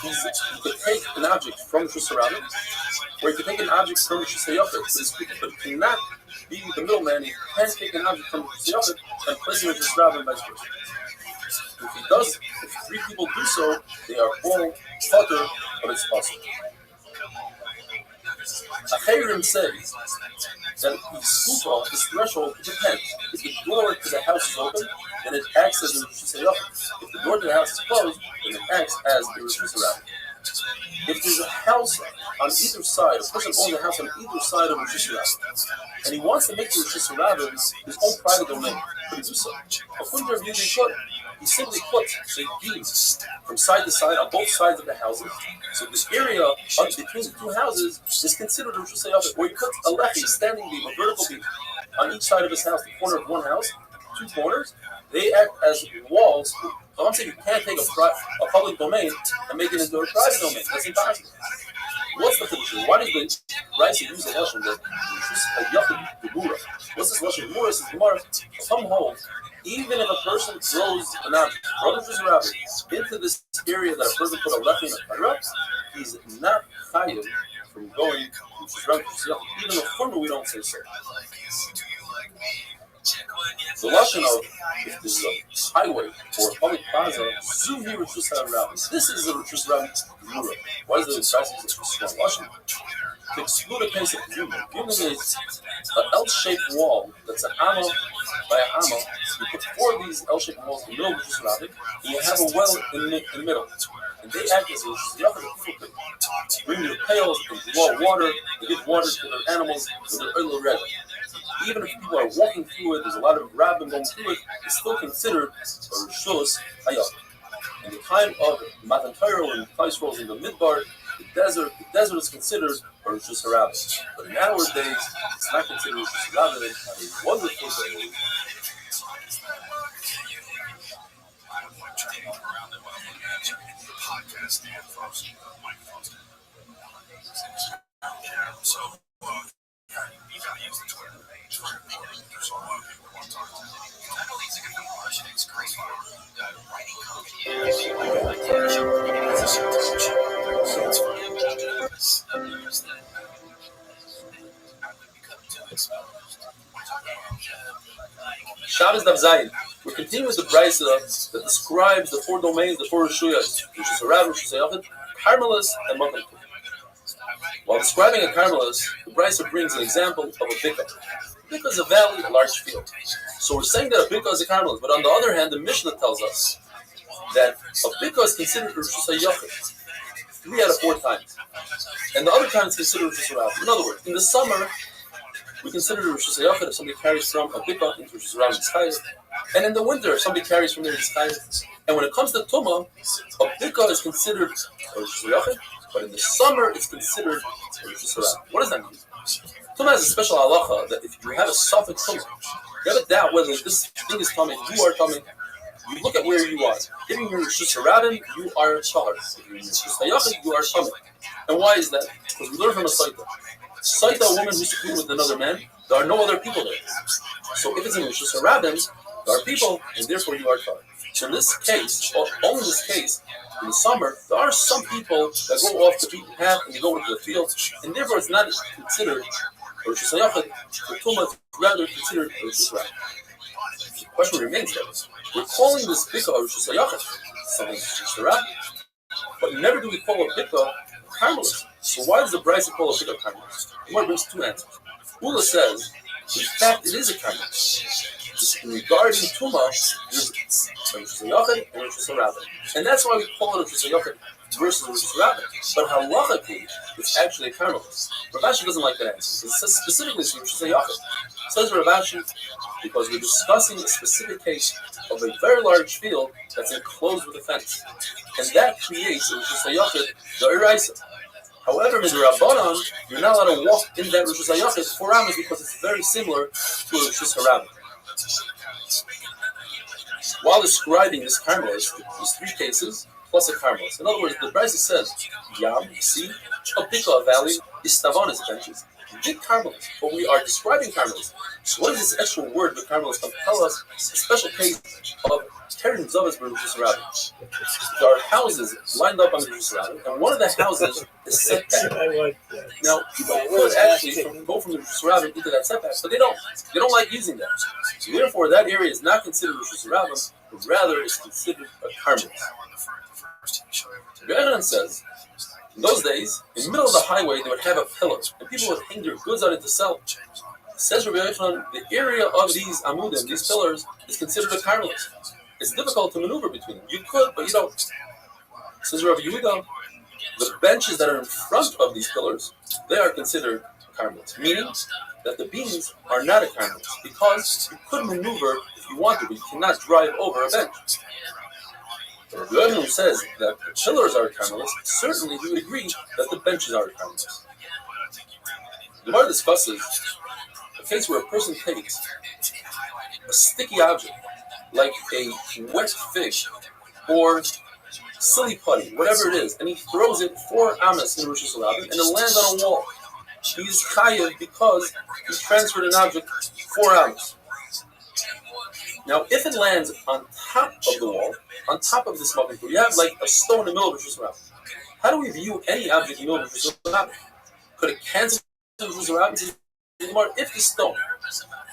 you could take an object from the Shusarabim, or you could take an object from the Shusayachid, but you cannot be the middleman. You can take an object from the Shusayachid and place it in the Shusarabim and vice versa. If three people do so, they are all potter, but it's possible. Achayrim says that the Skufa, this threshold, depends. If the door to the house is open, then it acts as a Rishus HaYachid. If the door to the house is closed, then it acts as the Rishus HaRabbi. If there's a house on either side, a person owns a house on either side of a Rishus HaRabbi, and he wants to make the Rishus HaRabbi his own private domain, could he do so? According to Rabbi, he simply puts the beams from side to side on both sides of the houses. So this area between the two houses is considered a Rishus HaYachid, where he puts a lechi, standing beam, a vertical beam, on each side of his house, the corner of one house, two corners. They act as walls. So I'm saying you can't take a public domain and make it into a private domain. That's impossible. What's the condition? Why does the Raisa use the lashon that Rishus HaYachid Gemura? What's this lashon? Gemura says Gemara, some hold. Even if a person throws an object, into this area that a person put a lechi in a parah, he's not chayiv from going to even the former we don't say so. The lashon of if there's a highway or a public plaza, zuhi Rishus HaRabbi. This is a Rishus HaRabbi. Why is the Raisa such a strong lashon? To exclude a case of Gimel. Gimel is an L-shaped wall that's an amma by an amma. You put four of these L-shaped walls in the middle of the Rishus HaRabbi, and you have a well in the middle. And they act as a Rishus HaYachid. People could bring their pails and draw water, they give water to their animals when they're oil red. Even if people are walking through it, there's a lot of rabbin going through it, it's still considered a Rishus HaYachid. In the time of Matan Torah, when Christ rolls in the Midbar, the desert is considered a Rishus HaRabbi. But nowadays, it's not considered a Rishus HaRabbi. It's a wonderful day. So, you gotta use the Twitter page for people. There's a lot of people who want to talk to me. Not only is it good for Russian, it's great for writing comedy. So it's funny about this. Shabbos Daf Zayin. We continue with the Brisa that describes the four domains, the four Rishuyas, Rishus HaRabbi, Rishus HaYachid, Carmelis, and Makom. While describing a Carmelis, the Brisa brings an example of a Bika. Bika is a valley, a large field. So we're saying that a Bika is a Carmelis, but on the other hand, the Mishnah tells us that a Bika is considered Rishus HaYachid 3 out of 4 times. And the other time it's considered Rishus HaRabbi. In other words, in the summer, we consider Rishus HaYachid if somebody carries from a Bika into Rishus HaRabbi Yitzchayim. And in the winter, if somebody carries from there Yitzchayim. And when it comes to Tumah, a Bika is considered a Rishus HaYachid, but in the summer, it's considered a Rishus HaRabbi. What does that mean? Tumah has a special halacha that if you have a suffix Tumah, you have a doubt whether this thing is coming, you are coming. You look at where you are. If you're Rishus HaRabbi, you are Shahar. If you're Rishus HaYachid, you are coming. And why is that? Because we learn from a Saita. Saita, a woman who's secluded with another man, there are no other people there. So if it's in Rishus HaRabbi, there are people, and therefore you are Shahar. So in this case, only in this case, in the summer, there are some people that go off the beaten path and they go into the field, and therefore it's not considered a Rishus HaYachid. For Tumah, it's rather considered a Rishus HaRabbi. The question remains though, we're calling this Bika a Rishus HaYachid, something Rishus HaRabbi, but never do we call a Bika Carmelis. So why does the Brisa call a Bika Carmelis? The Gemara brings 2 answers. Ula says, in fact, it is a Carmelis. Regarding Tumah, there's Rishus HaYachid and Rishus HaRabbi. And that's why we call it a Rishus HaYachid versus Rishus HaRabbi. But halachically, it's actually a Carmelis. Rav Ashi doesn't like that answer. It says specifically it's Rishus HaYachid. Says Rav Ashi, because we're discussing a specific case of a very large field that's enclosed with a fence. And that creates a Rishus HaYachid, the Eraisa. However, in the Rabbanan, you're not allowed to walk in that Rishus HaYachid 4 hours because it's very similar to a Rishus HaRabbi. While describing this Carmelis, there's 3 cases plus a Carmelis. In other words, the Brisa says, Yam, sea, a Bika, a valley, Istavan is benches. the Carmelists, but we are describing Carmelists. So what is this extra word the Carmelists come tell us? A special case of Keren Zavas B'Rishus Rabbi. There are houses lined up on the Rishus Rabbi, and one of the houses is set back. Now, people could actually go from the Rishus Rabbi into that setback, but they don't. They don't like using that. So therefore, that area is not considered Rishus Rabbi, but rather is considered a Carmelist. Rabbi says, in those days, in the middle of the highway, they would have a pillar, and people would hang their goods on it to sell. Says Rabbi Yochanan, the area of these amudim, these pillars, is considered a Carmelist. It's difficult to maneuver between them. You could, but you don't. Says Rabbi Yehuda, the benches that are in front of these pillars, they are considered Carmelists, meaning that the beams are not a Carmelist, because you could maneuver if you wanted, but you cannot drive over a bench. Rabbi Yochanan says that the pillars are Carmelists, certainly he would agree that the benches are Carmelists. The Gemara discusses a case where a person takes a sticky object, like a wet fish or silly putty, whatever it is, and he throws it 4 amas in Rosh Hashanah, and it lands on a wall. He's chayav because he transferred an object 4 amas. Now, if it lands on top of the wall, on top of this muffin, you have like a stone in the middle of Rosh Hashanah. How do we view any object in the middle of Rosh Hashanah? Could it cancel Rosh Hashanah? If the stone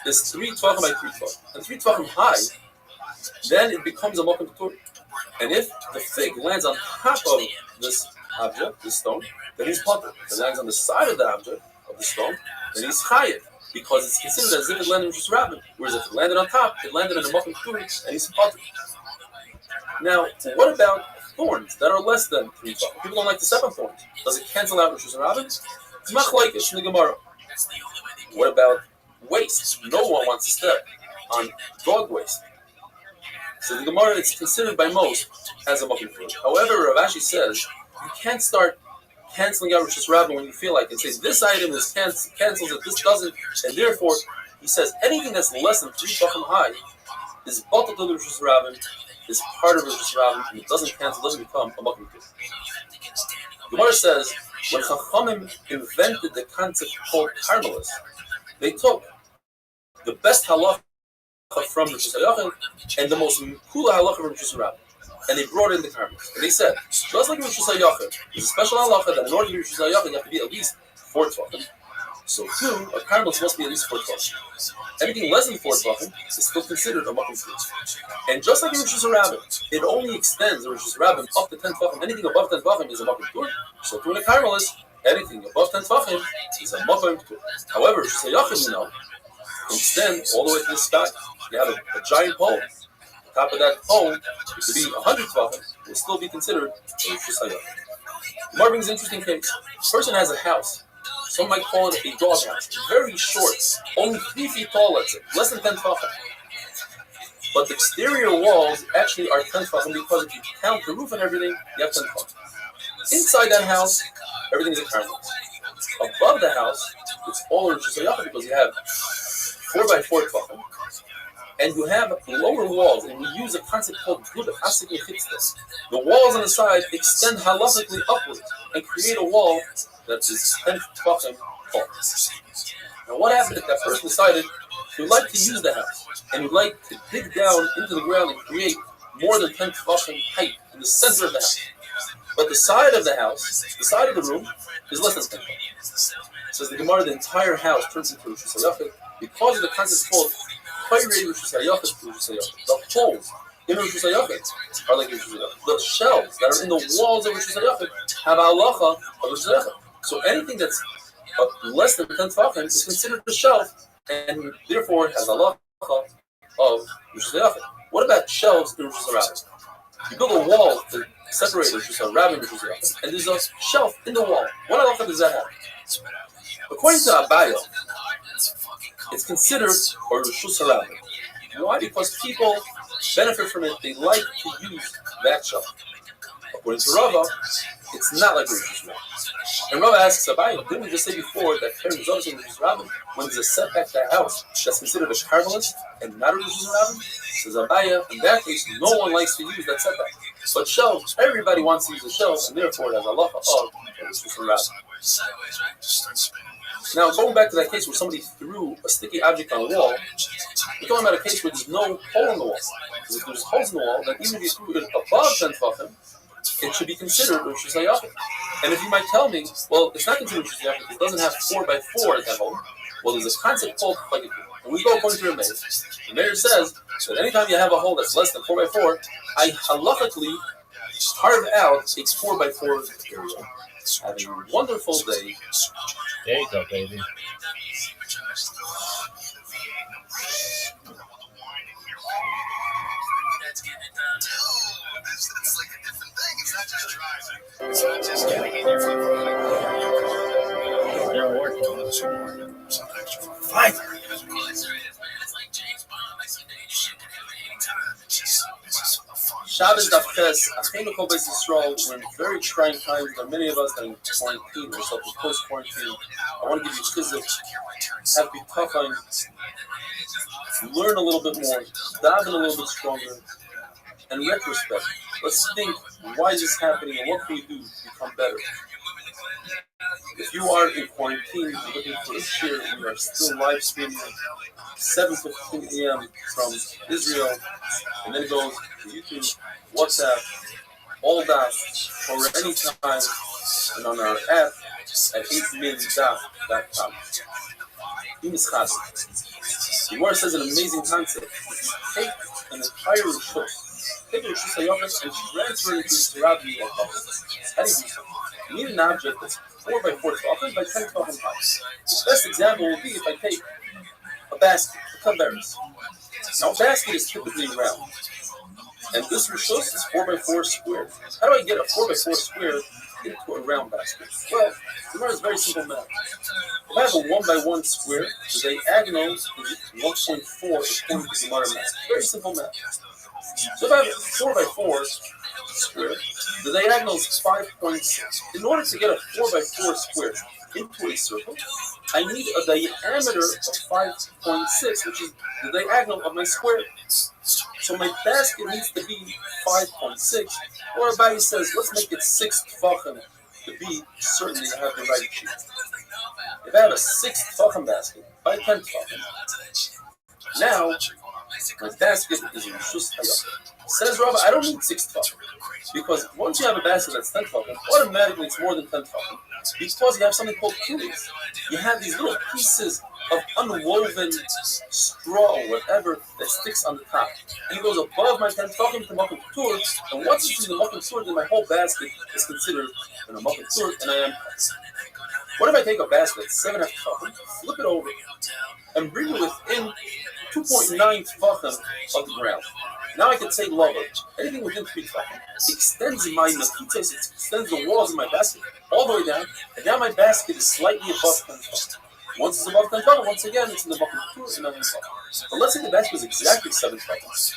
is 3 tvachim by 3 tvachim, and 3 tvachim high, then it becomes a mokum ketur. And if the fig lands on top of this object, this stone, then he's potter. If it lands on the side of the object, of the stone, then he's chayiv, because it's considered as if it landed in Rosh Hashanah. Whereas if it landed on top, it landed in a mokum ketur, and he's potter. Now, what about thorns that are less than 3 tvachim? People don't like to step on thorns. Does it cancel out Rosh Hashanah? It's machlokes in the Gemara. What about waste? No one wants to step on dog waste. So the Gemara, it's considered by most as a mokum ketur. However, Rav Ashi says you can't start canceling out Rosh Hashanah when you feel like it. Say this item is cancels it, this doesn't, and therefore he says anything that's less than 3 tvachim high is batal to the Rosh Hashanah, is part of Rosh Hashanah, and it doesn't cancel, doesn't become a mokum ketur. The Gemara says when Chachamim invented the concept called Carmelist, they took the best halacha from Rosh Hashanah and the most kula halacha from Rosh Hashanah, and they brought in the Carmelists. And they said, just like Rosh Hashanah, there's a special halacha that in order to be Rosh Hashanah, you have to be at least 4 tvachim. So too, a Carmelist must be at least 4 tvachim. Anything less than 4 tvachim is still considered a mokum ketur. And just like in Rosh Hashanah, it only extends the Rosh Hashanah up to 10 tvachim. Anything above 10 tvachim is a mokum ketur. So too in a Carmelist, anything above 10 tvachim is a mokum ketur. However, Rosh Hashanah, you know, can extend all the way to the sky. You have a giant pole. The top of that pole, it could be 100 tvachim, will still be considered a Rosh Hashanah. Gemara brings an interesting case. A person has a house. Some might call it a dog house. Very short, only 3 feet tall, let's say, less than 10 tvachim. But the exterior walls actually are 10 tvachim because if you count the roof and everything, you have 10 tvachim. Inside that house, everything is a Carmelist. Above the house, it's all Rosh Hashanah because you have 4 by 4 tvachim, and you have lower walls, and we use a concept called gud asik mechitzah. The walls on the side extend halachically upwards and create a wall that is 10 tvachim tall. Now, what happened if that person decided he would like to use the house and would like to dig down into the ground and create more than 10 tvachim height in the center of the house? But the side of the house, the side of the room, is less than 10 tvachim. Says the Gemara, the entire house turns into Rosh Hashanah because of the concept called Chayrei Rosh Hashanah. The holes in Rosh Hashanah are like Rosh Hashanah. The shelves that are in the walls of Rosh Hashanah have a halacha of Rosh Hashanah. So anything that's less than 10 tvachim is considered a shelf, and therefore has a halacha of Rosh Hashanah. What about shelves in Rosh Hashanah? You build a wall to separate Rosh Hashanah and Rosh Hashanah, and there's a shelf in the wall. What halacha does that have? According to Abaya, it's considered a Rosh Hashanah. Why? Because people benefit from it. They like to use that shelf. According to Rava, it's not like Rosh Hashanah. And Rava asks Abai, didn't we just say before that Karen is obviously Rosh Hashanah when there's a setback to a house that's considered a carmelist and not a Rosh Hashanah? Says Abaya, in that case, no one likes to use that setback. But shelves, everybody wants to use the shelves, and therefore it has a halacha of Rosh Hashanah. Now, going back to that case where somebody threw a sticky object on a wall, we're talking about a case where there's no hole in the wall. Because if there's holes in the wall, then even if you threw it above 10 tefachim, it should be considered Rosh Hashanah. And if you might tell me, well, it's not considered Rosh Hashanah because it doesn't have 4x4 at that hole. Well, there's a concept called like and we go according to the mayor. The mayor says that anytime you have a hole that's less than 4x4, I halachically carve out a 4x4 area. Have a wonderful day. There you go, baby. It's like a different thing. It's not just driving. It's not just getting in your foot. They're working. Fight. It's like James Bond. Like some dangerous shit can happen anytime. Shabbos Daf Tes, Achenu Kol Beis Yisrael, we're in very trying times. There are many of us that are in quarantine or something post-quarantine. I want to give you chizuk, have be tough on, learn a little bit more, dive in a little bit stronger, and retrospect. Let's think, why is this happening and what can we do to become better? If you are in quarantine, looking for a share, we are still live streaming 7:15 a.m. from Israel, and then it goes to YouTube, WhatsApp, all that, or any time, and on our app at 8minDaf.com. The Gemara says an amazing concept. Take an entire Rishus, take a Rishus HaYochas and transfer it into Rabbi or Chachas. How do you do so? You need an object that's 4x4 tefachim by 10 tefachim high. The best example will be if I take a basket, a converse. Now, a basket is typically round, and this Rishus is 4x4 square. How do I get a 4x4 square into a round basket? Well, the Gemara is very simple math. If I have a 1x1 square, the diagonal is 1.4 according to the Gemara math. Very simple math. So if I have a 4x4 square, the diagonal is 5.6. In order to get a 4x4 square into a circle, I need a diameter of 5.6, which is the diagonal of my square. So my basket needs to be 5.6, or Rabbi says, let's make it 6 tefachim to be certain you have the right sheet. If I have a 6 tefachim basket by 10 tefachim, now my basket is in Rishus HaYochas. Says Rabbi, I don't need 6 tefachim, because once you have a basket that's 10 tefachim, automatically it's more than 10 tefachim, because you have something called kulis. You have these little pieces of unwoven straw or whatever that sticks on the top. And it goes above my 10 tefachim to Makom Tur, and once it's in the Makom Tur, then my whole basket is considered in a Makom Tur, and I am. What if I take a basket that's 7.5 tefachim, flip it over, and bring it within 2.9 tefachim of the ground? Now I can say lover. Anything within 3 tefachim extends my makitos, it extends the walls of my basket all the way down, and now my basket is slightly above 10 tefachim. Once it's above 10 tefachim, once again it's in the Makom Tur and 9 tefachim. But let's say the basket is exactly 7 tefachim.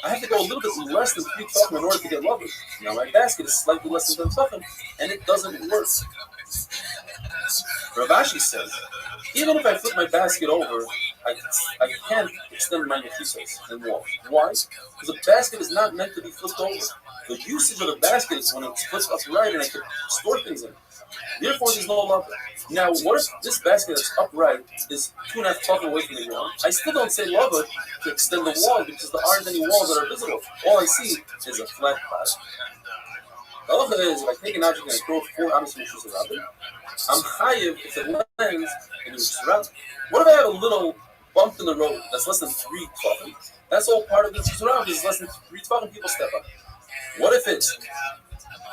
I have to go a little bit less than 3 tefachim in order to get lover. Now my basket is slightly less than 10 tefachim, and it doesn't work. Rav Ashi says, even if I flip my basket over, I can't extend my makisos and walls. Why? Because the basket is not meant to be flipped over. The usage of the basket is when it's flipped upright and I can store things in it. Therefore, there's no lover. Now, what if this basket that's upright is 2.5 tefachim away from the ground? I still don't say lover to extend the wall because there aren't any walls that are visible. All I see is a flat bottom. The halacha is, if I take an object and I throw 4 amos in Rishus HaRabbi, I'm chayiv if it lands in Rishus HaRabbi. What if I have a little bump in the road that's less than 3 tefachim? That's all part of the Rishus HaRabbi. It's less than 3 tefachim, people step up. What if it's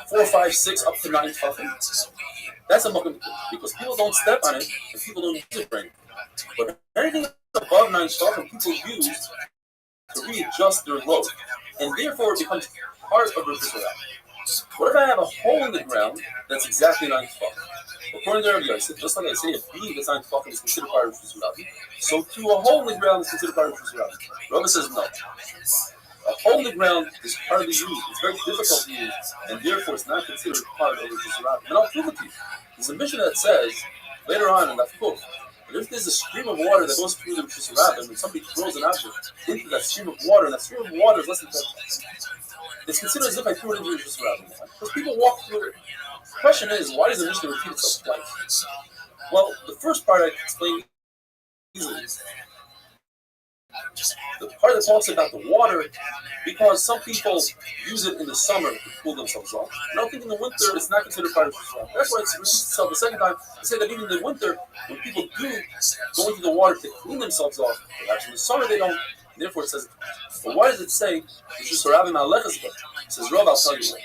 4, 5, 6, up to 9 tefachim? That's a makom because people don't step on it and people don't use it for anything. But anything above 9 tefachim, people use to readjust their load, and therefore it becomes part of the Rishus HaRabbi. What if I have a hole in the ground that's exactly 9 tefachim? According to Rabbi, just like I say, a beam that's 9 tefachim is considered part of Rishus HaRabbi, so too a hole in the ground is considered part of Rishus HaRabbi. Rabbi says no. A hole in the ground is hardly used. It's very difficult to use, and therefore it's not considered part of Rosh Hashanah. And I'll prove it to you. There's a mission that says later on in that book that if there's a stream of water that goes through the Rosh Hashanah and somebody throws an object into that stream of water, and that stream of water is less than 10 feet, it's considered as if I threw it into the Rosh Hashanah. Because people walk through it. The question is, why does the mission repeat itself twice? Well, the first part I can explain easily. The part that talks about the water, because some people use it in the summer to cool themselves off. And I think in the winter it's not considered part of Rosh. That's why it repeats itself the second time. They say that even in the winter, when people do go into the water to clean themselves off, perhaps in the summer they don't. Therefore it says, but why does it say, which is Rabbi Malech's book? It says, Rabbi, I'll tell you what.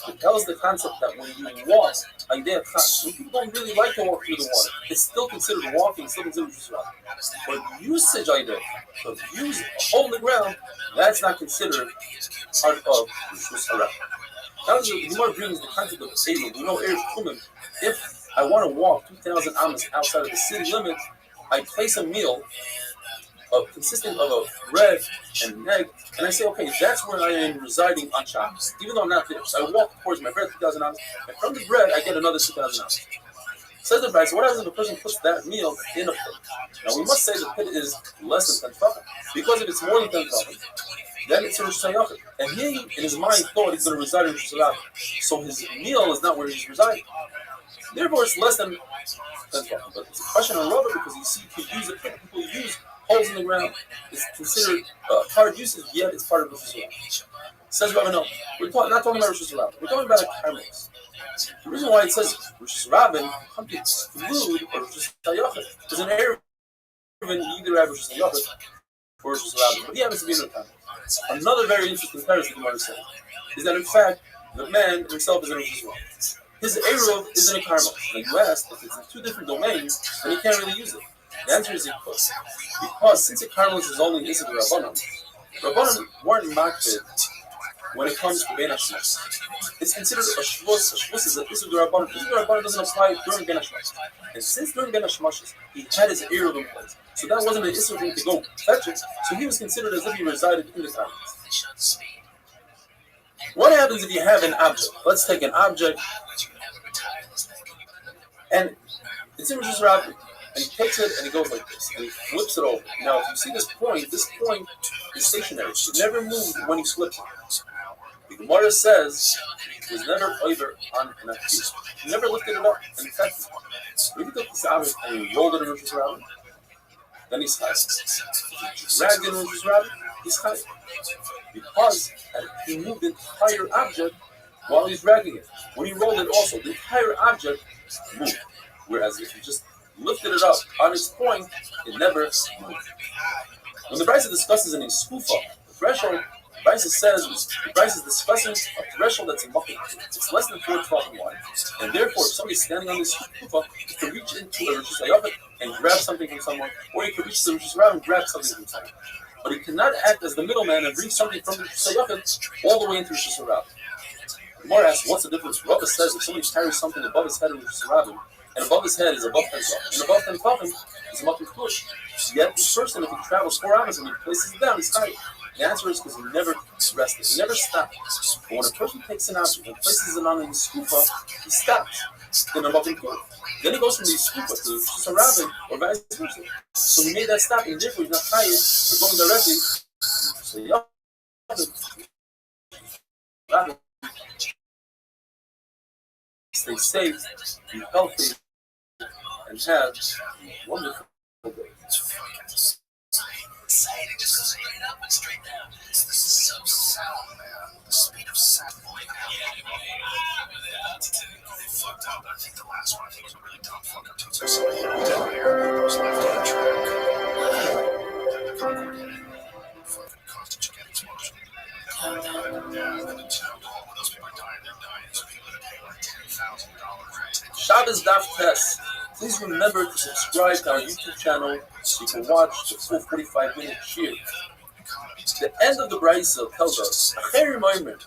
It tells the concept that when you walk, when people don't really like to walk through the water, it's still considered walking, still considered Yisrael. But usage idea, so if you use a hole in the ground, that's not considered part of Yisrael. Now the Gemara brings the concept of Erev. We know Erev Kumin. If I want to walk 2,000 amas outside of the city limit, I place a meal consisting of a bread and an egg, and I say, okay, that's where I am residing on Shabbos, even though I'm not there. So I walk towards my bread, 2,000 ounces, and from the bread, I get another 2,000 ounces. Says the Rabbi, so what happens if a person puts that meal in a pit? Now, we must say the pit is less than 10 tefachim, because if it's more than 10 tefachim, then it's a Rosh Hashanah. And he, in his mind, thought he's going to reside in Rosh Hashanah. So his meal is not where he's residing. Therefore, it's less than 10 tefachim. But it's a question on Rabbi, because you see, people use a pit, people use holes in the ground. It's considered hard usage, yet it's part of Rosh Hashanah. Says Rabbi, no, we're not talking about Rosh Hashanah. We're talking about a karmelis. The reason why it says Rosh Hashanah comes to exclude or Rosh Hashanah is an error in either have Rosh Hashanah or Rosh Hashanah, but he happens to be in the time. Another very interesting comparison you want to say is that in fact the man himself is in Rosh Hashanah. His Eruv is in a karmelis. And you ask if it's in two different domains, then he can't really use it. The answer is because since a karmelis is only Issa the Rabbanim weren't makbid when it comes to Ben Hashmas. It's considered a shvus. A shvus is an Issa the Rabbanim. Issa the Rabbanim doesn't apply during Ben Hashmas. And since during Ben Hashmas, he had his Eruv in place. So that wasn't an Issa thing to go fetch it. So he was considered as if he resided in the karmelis. What happens if you have an object? Let's take an object, and it's in Rosh Hashanah. And he takes it and he goes like this, and he flips it over. Now, if you see this point is stationary. It never moved when he flips it. The Gemara says it was never over on an accused. He never lifted it up and affected it. When he took this object and he rolled it in Rosh Hashanah, then he's high. If he dragged it in Rosh Hashanah, he's high. Because he moved the entire object while he's dragging it. When he rolled it also, the entire object moved. Whereas if you just lifted it up on its point, it never moved. When the Brisa discusses in a skufa, the threshold, the Brisa is discussing a threshold that's a muffin. It's less than 4 tefachim wide, and therefore, if somebody's standing on this skufa, he can reach into a Rosh Hashanah and grab something from someone, or he can reach the Rosh Hashanah and grab something from someone. But he cannot act as the middleman and bring something from the Rosh Hashanah all the way into Rosh Hashanah. The Gemara asks, what's the difference? Rabbi says if somebody carries something above his head in Rosh Hashanah, and above his head is above 10 tefachim, and above 10 tefachim is a muffin push. Yet this person, if he travels 4 hours and he places it down, he's tired. The answer is because he never rested, he never stopped. But when a person takes an object and places it on his skufa, he stops in a muffin push. Then he goes from the skufa to just a rabbin or vice versa. So he made that stop, and therefore he's not tired for going directly. So rabbin, stay safe, be healthy, and have a wonderful day. It just goes straight up and straight down. This is so sound, man. The speed of sound. They fucked up. I think the last one, was a really dumb fuck up too. So somebody hit me down here, goes left on the track. The Concord hit it. Fucking caused a gigantic explosion. Yeah, then the town hall, when those people are dying, they're dying. So people are paying like $10,000. Shabbos Daf Test. Please remember to subscribe to our YouTube channel so you can watch the full 45-minute shir. The end of the Brisa tells us, Acherim Oimer.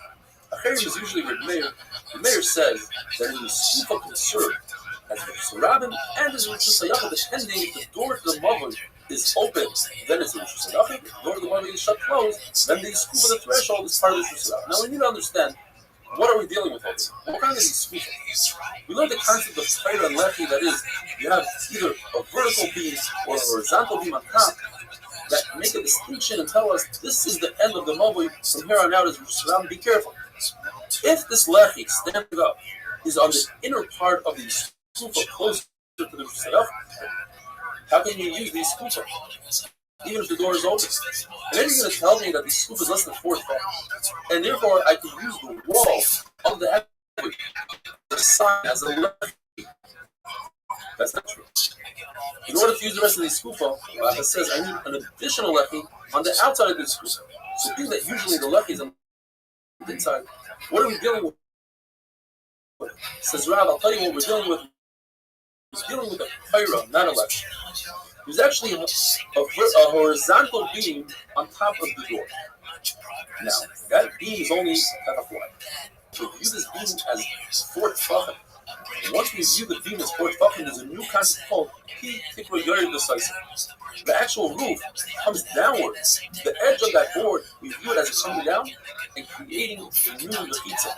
Acherim is usually where the mayor says that in the Sufa can serve as Rosh Hashanah and as Rosh Hashanah, depending if the door to the Mavon is open, then it's a Rishus Hayachid. The door of the Mavoi is shut closed, then the scoop of the threshold is part of the Rishus Hayachid. Now we need to understand, what are we dealing with over here? What kind of scoop? We learned the concept of Torah and Lechi, that is, you have either a vertical beam or a horizontal beam on top that make a distinction and tell us this is the end of the Mavoi, from here on out is Rishus Hayachid. Be careful. If this Lechi, standing up, is on the inner part of the scoop closer to the Rishus Hayachid, how can you use these scoops even if the door is open? And then you're going to tell me that the scoop is less than 4 feet, and therefore I can use the wall of the equity, the sign as a lechi. That's not true. In order to use the rest of the scoop, it says I need an additional lechi on the outside of the scoop. So being that usually the lechi is on the inside, what are we dealing with? Says Rabbi, I'll tell you what we're dealing with. He's dealing with a pyra, not a lechi. There's actually a horizontal beam on top of the door. Now, that beam is only half wide. So we view this beam as 4 tefachim. And once we view the beam as 4 tefachim, there's a new concept called Pi Tikra Yored B'Saisa. The actual roof comes downward. The edge of that board, we view it as it's coming down and creating a new mechitza.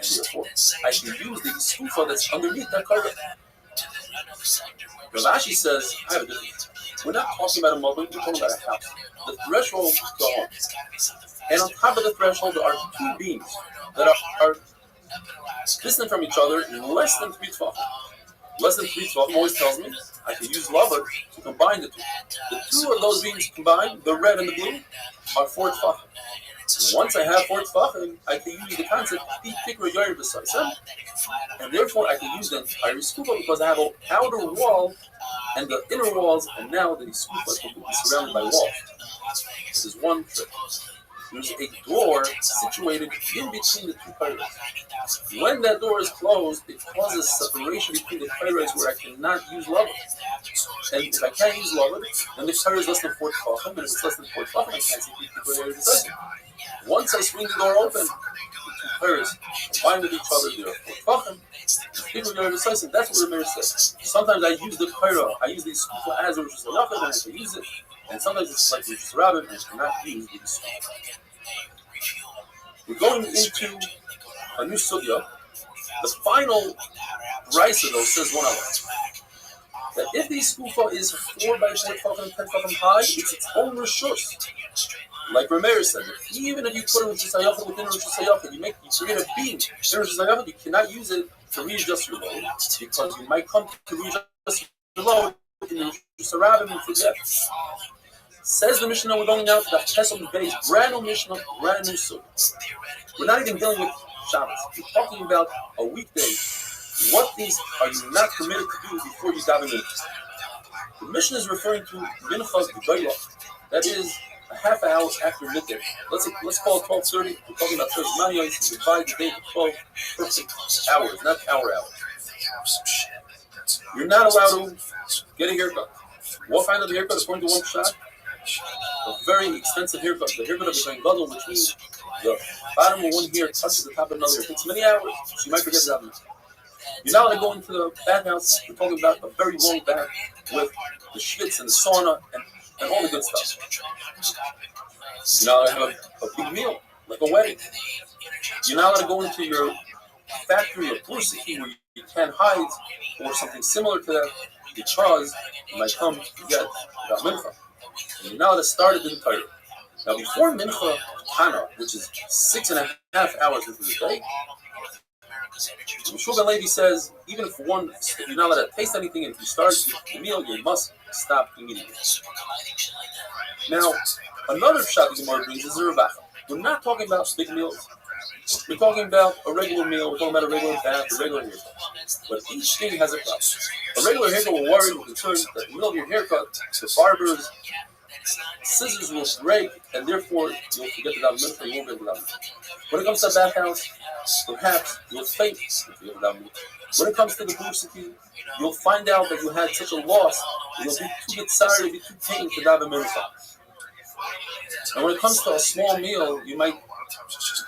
And therefore, I can use the skufa that's underneath that carpet. Rashi says, I have a difference. We're not talking about a mobile, we're talking about a house. The threshold is the home. And on top of the threshold, there are 2 beams that are distant from each other in less than 3 tefachim. Less than 3 tefachim always tells me I can use lava to combine the 2. The 2 of those beams combined, the red and the blue, are 4 tefachim. Once I have 4 tefachim, I can use the concept and therefore I can use the entire skufa because I have an outer wall and the inner walls, and now the skufa is completely surrounded by walls. This is one trick. There's a door situated in between the 2 pyramids. When that door is closed, it causes separation between the pyramids where I cannot use lava. And if I can't use lava, then the pyramid is less than 4 tefachim, and if it's less than 4 tefachim, I can't see the once I swing the door open, the 2 pyramids combine with each other, there are 4 tefachim. That's what Rabbi says. Sometimes I use the pyra, I use the skufa as a Rishus Hayachid, and I can use it. And sometimes it's like Rishus Rabbi, and I cannot use the skufa. We're going into a new sugya. The final brisa though says one other. That if the skufa is 4 by 4 tefachim, 10 tefachim high, it's its own rishus. Like Rabbi said, even if you put a Rishus Hayachid within a Rishus Hayachid, you create a beam in Rishus Hayachid, you cannot use it to readjust your load because you might come to readjust your load in the Rishus Rabbi and forget. Says the Mishnah, we're going now to the Chesed Beis, brand new Mishnah, brand new Sukkah. We're not even dealing with Shabbos. We're talking about a weekday. What things are you not permitted to do before you daven mincha? The Mishnah is referring to minchas b'baylah. That is a half hour after midday. Let's call it 12:30. We're talking about Thursday morning. You divide the day into 12 perfect hours, not hours. You're not allowed to get a haircut. What kind of haircut is going to one shot? A very expensive haircut. The haircut of a Kohen Gadol, which means the bottom of one hair touches the top of another. It takes many hours, so you might forget that. You're not allowed to go into the bathhouse. We're talking about a very long bath with the schwitz and the sauna and all the good stuff. You're not allowed to have a big meal, like a wedding. You're not allowed to go into your factory or bursiki where you can't hide or something similar to that because you might come to get that mincha. And you're not allowed to start it in Torah. Now, before mincha Hana, which is 6.5 hours into the day, Shulchan Levi says, even if you're not allowed to taste anything, and if you start the meal, you must stop immediately. Now, another pshat the Gemara brings is a revacha. We're not talking about big meals. We're talking about a regular meal. We're talking about a regular bath, a regular haircut. But each thing has a problem. A regular haircut will worry with concern that in the middle of your haircut, the barber's scissors will break, and therefore you'll forget the daven mincha, you won't get the daven mincha. When it comes to a bathhouse, perhaps you'll faint if you get the daven mincha. When it comes to the bursiki, you'll find out that you had such a loss, you'll be too sorry, you'll be too pained to daven mincha. And when it comes to a small meal, you might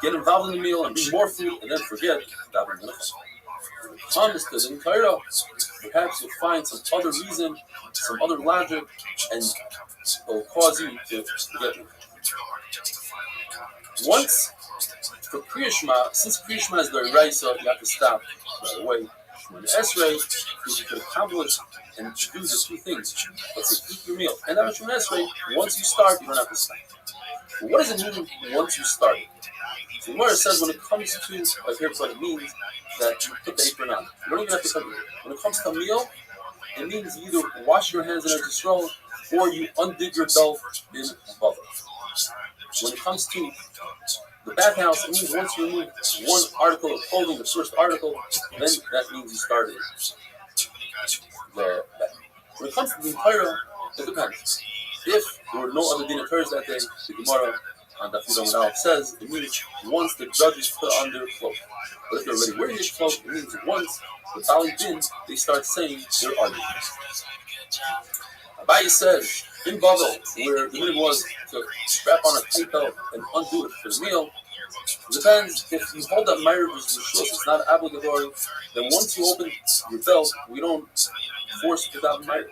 get involved in the meal and bring more food, and then forget daven mincha. comes to the Torah, perhaps you'll find some other reason, some other logic, and it will cause you to forget me. Once, for Kriya Shema, since Kriya Shema is the Raisa, you have to stop right away. When the Esrei, you can accomplish and do the two things. Let's say, eat your meal. And then from Esrei, once you start, you don't have to stop. But what does it mean once you start? So the Gemara says when it comes to, here's what it means, that you put the apron on. You don't even have to cut it. When it comes to a meal, it means you either wash your hands in a Yisrael or you undid your belt in Bava. When it comes to the bathhouse, it means once you remove one article of clothing, the first article, then that means you started the bath. When it comes to the Torah, it depends. If there were no other dinner Torahs that day, the Gemara on the Fidon says it means once the judges put on their cloak. But if they're already wearing their cloak, it means once the Bali Din, they start saying their arguments. Rabbi says in Babel, where the minute was to strap on a tight belt and undo it for the meal, it depends. If you hold that Meir versus Rishus, it's not obligatory, then once you open your belt, we don't force you to daven Meir.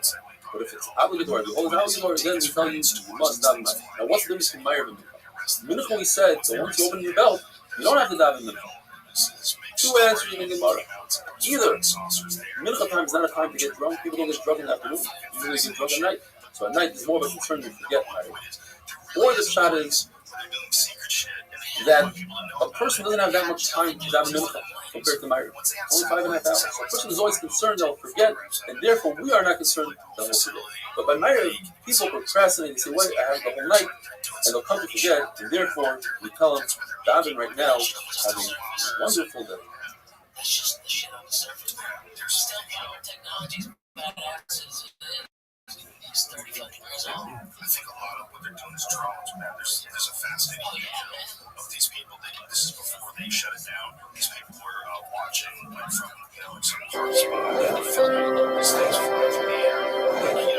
But if it's obligatory, if you hold it obligatory, then we tell you must daven Meir. Now what's the difference between Meir and Mincha? Mincha we said, so once you open your belt, you don't have to daven Mincha. Two answers in the Gemara. Either Mincha time is not a time to get drunk. People don't get drunk in the afternoon. Usually they get drunk at night. So at night is more of a concern to forget Meir. Or the shot is that a person doesn't have that much time to daven Mincha compared to Meir. Only 5.5 hours. So a person is always concerned they'll forget, and therefore we are not concerned that they'll forget. But by Meir, people procrastinate and say, wait, I have the whole night, and they'll come to forget, and therefore we tell them, daven right now, having a wonderful day. That's just the shit on the surface. There's still technology's badasses. He's 35 years old. I think a lot of what they're doing is drones, man. There's a fascinating video of these people. This is before they shut it down. These people were watching, like from, some parts of the States from the air.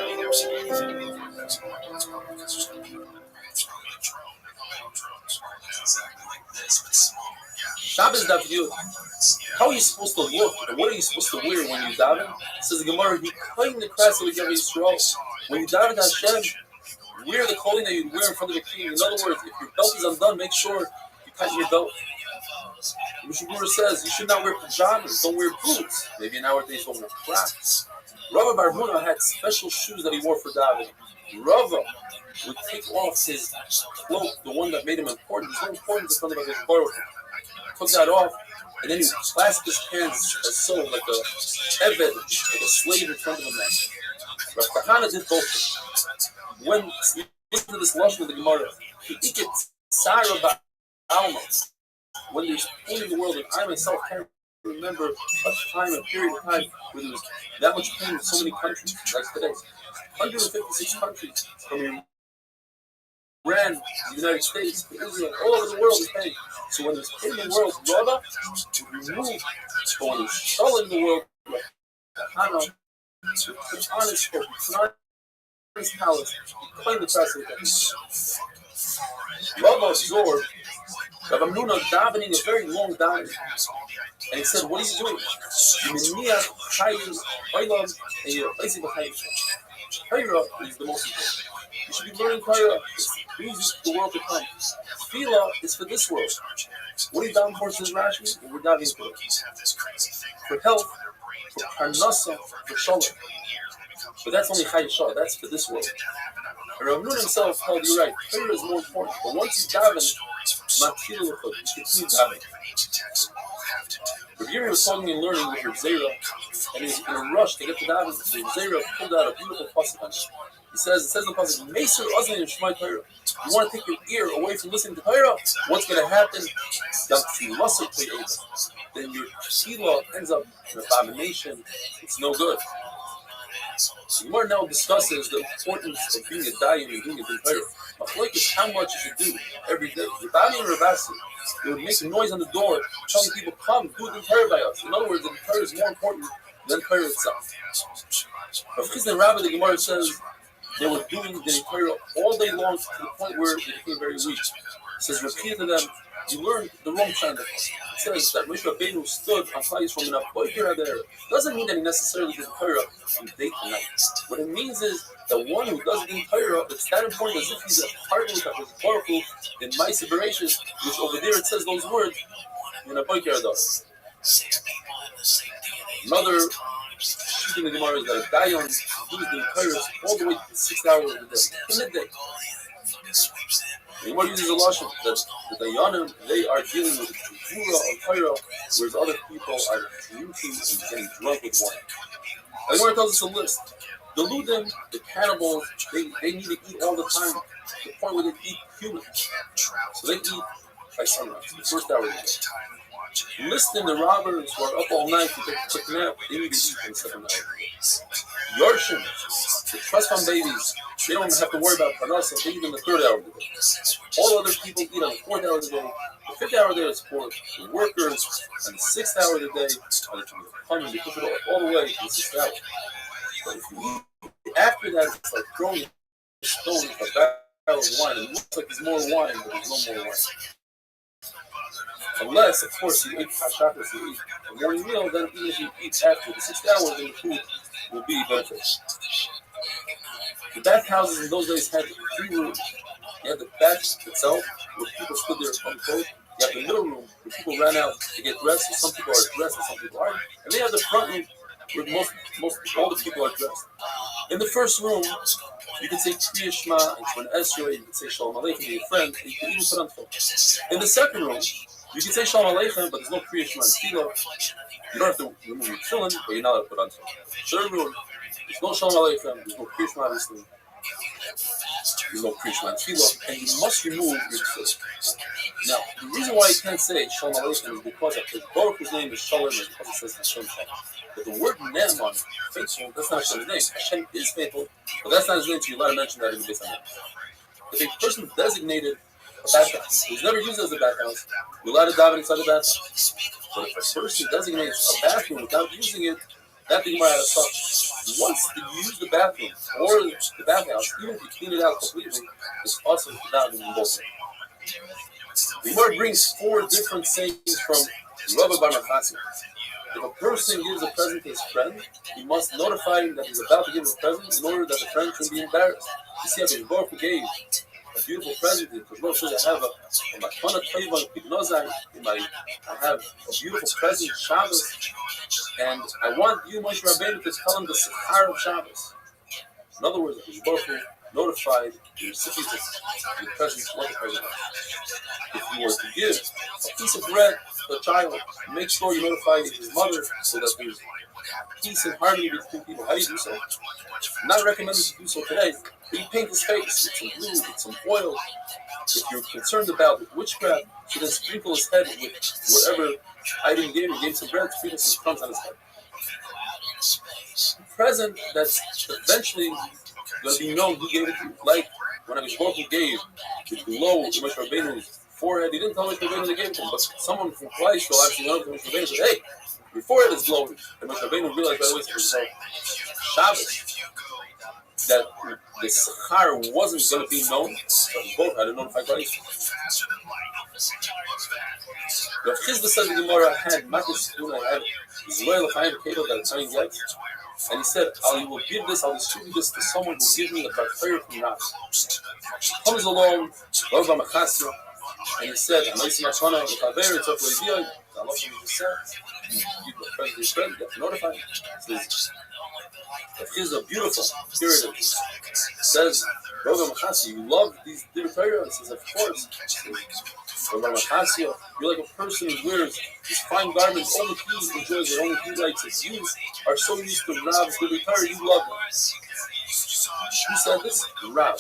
You never see anything before that's going on. It's probably because there's no people that are throwing a drone. They're all drones. Exactly like this, but small. Shabbos Daf Yud. How are you supposed to look? And what are you supposed to wear when you daven? Says the Gemara, he claimed the crest of the Yisrael. When you daven Hashem, wear the clothing that you wear in front of the king. In other words, if your belt is undone, make sure you tighten your belt. The Mishnah says you should not wear pajamas, don't wear boots. Maybe nowadays don't wear flats. Rabbi Bar Huna had special shoes that he wore for davening. Rabbi would take off his cloak, the one that made him important. He's so important to something like his Baruch. Took that off, and then he would clasp his hands as so, like a eved, like a slave in front of a man. Rav Kahana did both. When you listen to this lashon of the Gemara, when there's pain in the world, and I myself can't remember a period of time where there was that much pain in so many countries, like today. 156 countries from Iran, the United States, Israel, all over the world is pain. So when there's pain in the world, Rabbi would remove, or when there's trouble in the world, Kahana would put on his coat, put on his palace, claim the press with him. Rabbi absorbed Rabbi Amnuna davening a very long davening. And he said, what are you doing? Torah is the most important. You should be learning Torah. It brings you the world to come. Tefillah is for this world. What are you davening for, says Rashi? We're davening for health, for parnasa, for shalom. But that's only chayishah. That's for this world. And Rav Nun himself held you right. Torah is more important. But once you daven, matil l'chod, you continue davening. Rabbi Yiri was talking and learning with Rav Zera, and he was in a rush to get to daven. So Rav Zera pulled out a beautiful pasuk on it. It says in the pasuk, Meser Ozni Shmai Torah. You want to take your ear away from listening to Torah? What's going to happen? Then your tefillah ends up in abomination. It's no good. The Gemara now discusses the importance of being a dayan and doing a good Torah. Machlokes is how much you should do every day. Rabbi and Ravasi, they would make a noise on the door, telling people, "Come, do the Torah by us." In other words, the Torah is more important than Torah itself. Rav Chizna and Rabbi, the Gemara says, they were doing the Torah all day long to the point where they became very weak. It says, repeat to them, you learned the wrong kind of it. It says that Moshe Rabbeinu stood on Chai Yisrael Min HaBoker there. Doesn't mean that he necessarily did Torah from day to night. What it means is that one who does the Torah, it's that important as if he's a partner with HaKadosh Baruch Hu in Ma'aseh Bereshis, which over there it says those words Min HaBoker Adar. Another sheet in the Gemara is that a Dayan does the Torah all the way to 6 hours of the day, to midday. The Gemara uses a lashon that the Dayanim, they are dealing with the Tefura of Torah, whereas other people are drinking and getting drunk with wine. The Gemara tells us a list. The Ludim, the cannibals, they need to eat all the time, to the point where they eat humans. So they eat by sunrise, the first hour of the day. Listing the robbers who are up all night to take a quick nap, they need to eat in the second hour. Yorshim, the trust fund babies, they don't have to worry about parnasa, they eat in the third hour of the day. All other people eat on the fourth hour of the day. The fifth hour of the day is for the workers, and the sixth hour of the day is for the coming. They push it all the way to the sixth hour. But if you eat after that, it's like throwing a stone with a barrel of wine. It looks like there's more wine, but there's no more wine. Unless, of course, you eat hashakas, you eat a morning meal, then even if you eat after the 6 hours, then the food will be beneficial. The bathhouses in those days had 3 rooms. You had the bath itself, where people stood there unclothed. You have the middle room, where people ran out to get dressed. So some people are dressed and some people aren't. And they have the front room, where all the people are dressed. In the first room, you can say Kriya Shema and Shemon Esrei, you can say Shalom Aleichem to your friend, and you can even put on tefillin. In the second room, you can say Shalom Aleichem, but there's no Kriya Shema and Tefillah. You don't have to remove your tefillin, but you're not allowed to put on tefillin. Third room, there's no Shalom Aleichem, there's no Kriya Shema, obviously. There's no Kriya Shema and Tefillah, and you must remove your tefillin. Now, the reason why you can't say Shalom Aleichem is because Baruch Hu's name is Shalom, and because it says Hashem Shalom. But the word Ne'eman, faithful, that's not Hashem's name. Hashem is faithful, but that's not his name, so you're allowed to mention that in the Beis HaMikdash. If a person designated a bathhouse, who's never used as a bathhouse, you're allowed to dive inside the bathhouse. But if a person designates a bathroom without using it, that thing might have a touch. Once you use the bathroom or the bathhouse, even if you clean it out completely, it's awesome to dive in both. The Gemara brings 4 different sayings from Rabbi Bar Machasi. If a person gives a present to his friend, he must notify him that he's about to give a present in order that the friend shouldn't be embarrassed. You see, HaKadosh Baruch Hu gave a beautiful present. Because Baruch Hu says, I have a matana teiva pidnozai. I have a beautiful present, Shabbos, and I want you, Moshe Rabbeinu, to tell him the Sechar of Shabbos. In other words, HaKadosh Baruch Hu notified the recipient of the present what the present is. If you were to give a piece of bread to a child, make sure you notify his mother so that there's peace and harmony between people. How do you do so? Not recommended to do so today, but you paint his face with some glue, with some oil. If you're concerned about witchcraft, you then sprinkle his head with whatever item you gave some bread, sprinkle some crumbs on his head. A present that's eventually going to be known who gave it to you. Like when HaKadosh Baruch Hu gave the glow to Moshe Rabbeinu's forehead, he didn't tell Moshe Rabbeinu they gave it to him, but someone from Klal Yisrael actually went up to Moshe Rabbeinu and said, hey, your forehead is glowing. And Moshe Rabbeinu realized by the way, so Shabbos, that the Sechar wasn't going to be known, so both had to notify Klal Yisrael. The Chizda said the Gemara had Matis Tuna, had Zoel Chaim Kedo that Chaim gets. And he said, I will give this, I'll distribute this to someone who will give me a Barfayr from Nas. Comes along, Rabbi Machasio, and he said, I'm Maisi Machana, the Chaver, it's up to Levi, I love him, he said, you give the present to your friend, you have to notify him. It is a beautiful spirit of it. Says, Rabbi Machasio, you love these Barfayr? He says, of course. Rabbi Machasio, you're like a person who wears these fine garments, only he enjoys it, only he likes it. You are so used to Rab's Barfayr, you love them. Who said this? Rab.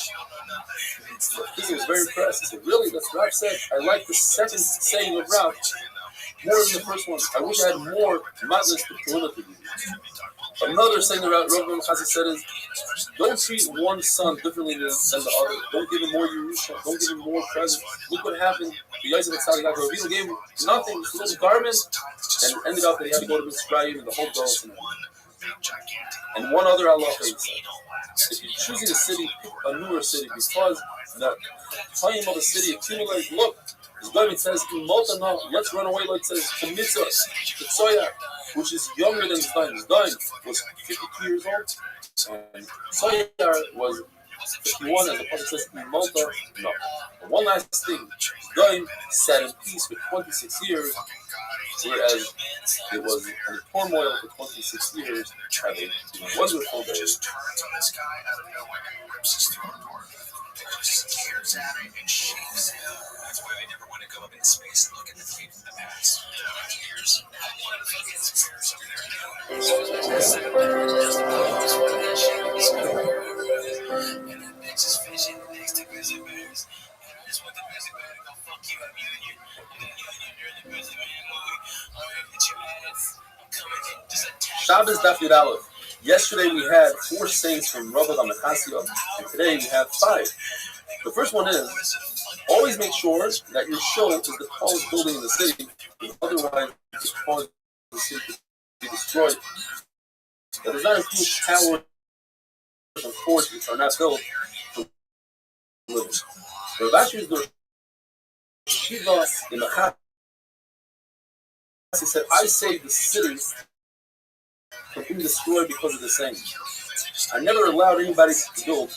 He was very impressed. He said, really? That's what Rab said. I like the second saying of Rab more than the first one. I wish I had more madness to community. Another saying that Rabbi Machasi said is, don't treat one son differently than the other. Don't give him more Yerusha. Don't give him more presents. Look what happened to Yosef and Tzaddik. Rabbi gave him nothing, just a little garment, and it ended up that he had to go to Mitzrayim and the whole dose. And one other halacha he said, if you're choosing a city, pick a newer city, because the time of a city accumulates. Look, David says, let's run away, like it says, to Mitzvah, to Tzoya, which is younger than Zdain. Zdain was 52 years old, and Tzoya was 51, as the Prophet says, in Malta, no. And one last thing, Zdain sat in peace for 26 years, whereas it was in turmoil for 26 years, having a wonderful day. That's why they never want to go up in space and look at the tape from the past. Years. And that bitch is fishing next to grizzly bears. And I just want the grizzly bear to go fuck you up union. And then you're the grizzly man movie. I'm gonna hit your ass. I'm coming in, just attack. Shabbos Daf Yud Aleph. Yesterday we had 4 saints from Rabbi and today we have 5. The first one is, always make sure that your show is the tallest building in the city, otherwise it causes the city to be destroyed. That does not include towers and forts which are not built for living. Rabbi is the Shiva in the Chat. He said, I saved the city from being destroyed because of the same. I never allowed anybody to build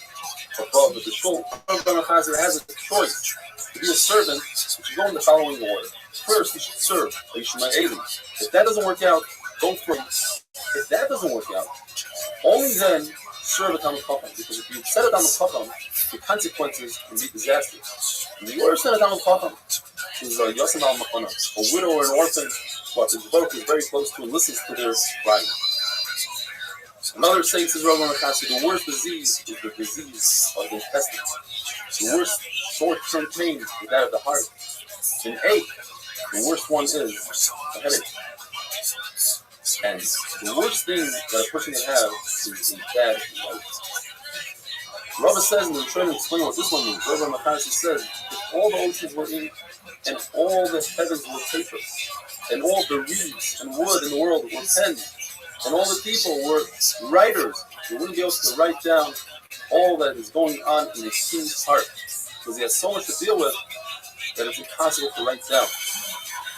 above the shul. Has a choice to be a servant. You should go in the following order. First, you should serve. If that doesn't work out, go first. If that doesn't work out, only then serve a Talmud Chacham. Because if you set a Talmud Chacham, the consequences can be disastrous. And the worst set a Talmud Chacham is a Yosem al Machana, a widow or an orphan, but the Baruch is very close to and listens to their crying. Another saint says, the worst disease is the disease of the intestines. The worst short-term pain is that of the heart. An ache, the worst one is a headache. And the worst thing that a person can have is a bad life. Rabbi says, and I'm trying to explain what this one means. Rabbi Makashi says, if all the oceans were ink, and all the heavens were paper, and all the reeds and wood in the world were pen, and all the people were writers, they wouldn't be able to write down all that is going on in the king's heart, because he has so much to deal with that it's impossible to write down.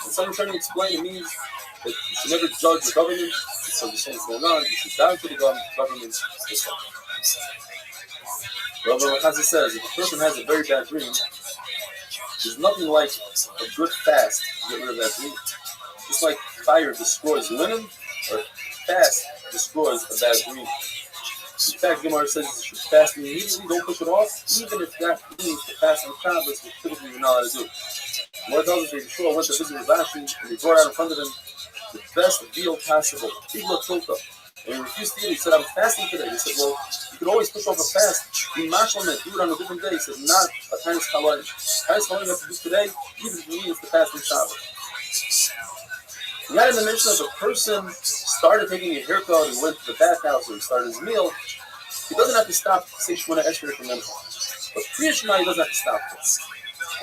And so I'm trying to explain, it means that you should never judge the government because there's things going on. You should down to the government. Rabbi Makazi says, if a person has a very bad dream, there's nothing like a good fast to get rid of that dream. Just like fire destroys linen, or fast destroys a bad dream. In fact, Gemara says you should fast immediately, don't push it off, even if that means to fast on Shabbos, which typically you're not allowed to do. What tells us that Yeshua went to visit Rabbi, and he brought out in front of him the best veal possible, Igla Tilta. And he refused to eat it. He said, I'm fasting today. He said, well, you could always push off a fast. Be mashal on it, do it on a different day. He said, not a tainis kalayim. Tainis kalayim you have to do today, even if it means to fast on Shabbos. We had in the mention of a person started taking a haircut, he went to the bathhouse, or he started his meal. He doesn't have to stop to say Shemona Esrei from Mincha. But Kriya Shema, he doesn't have to stop for.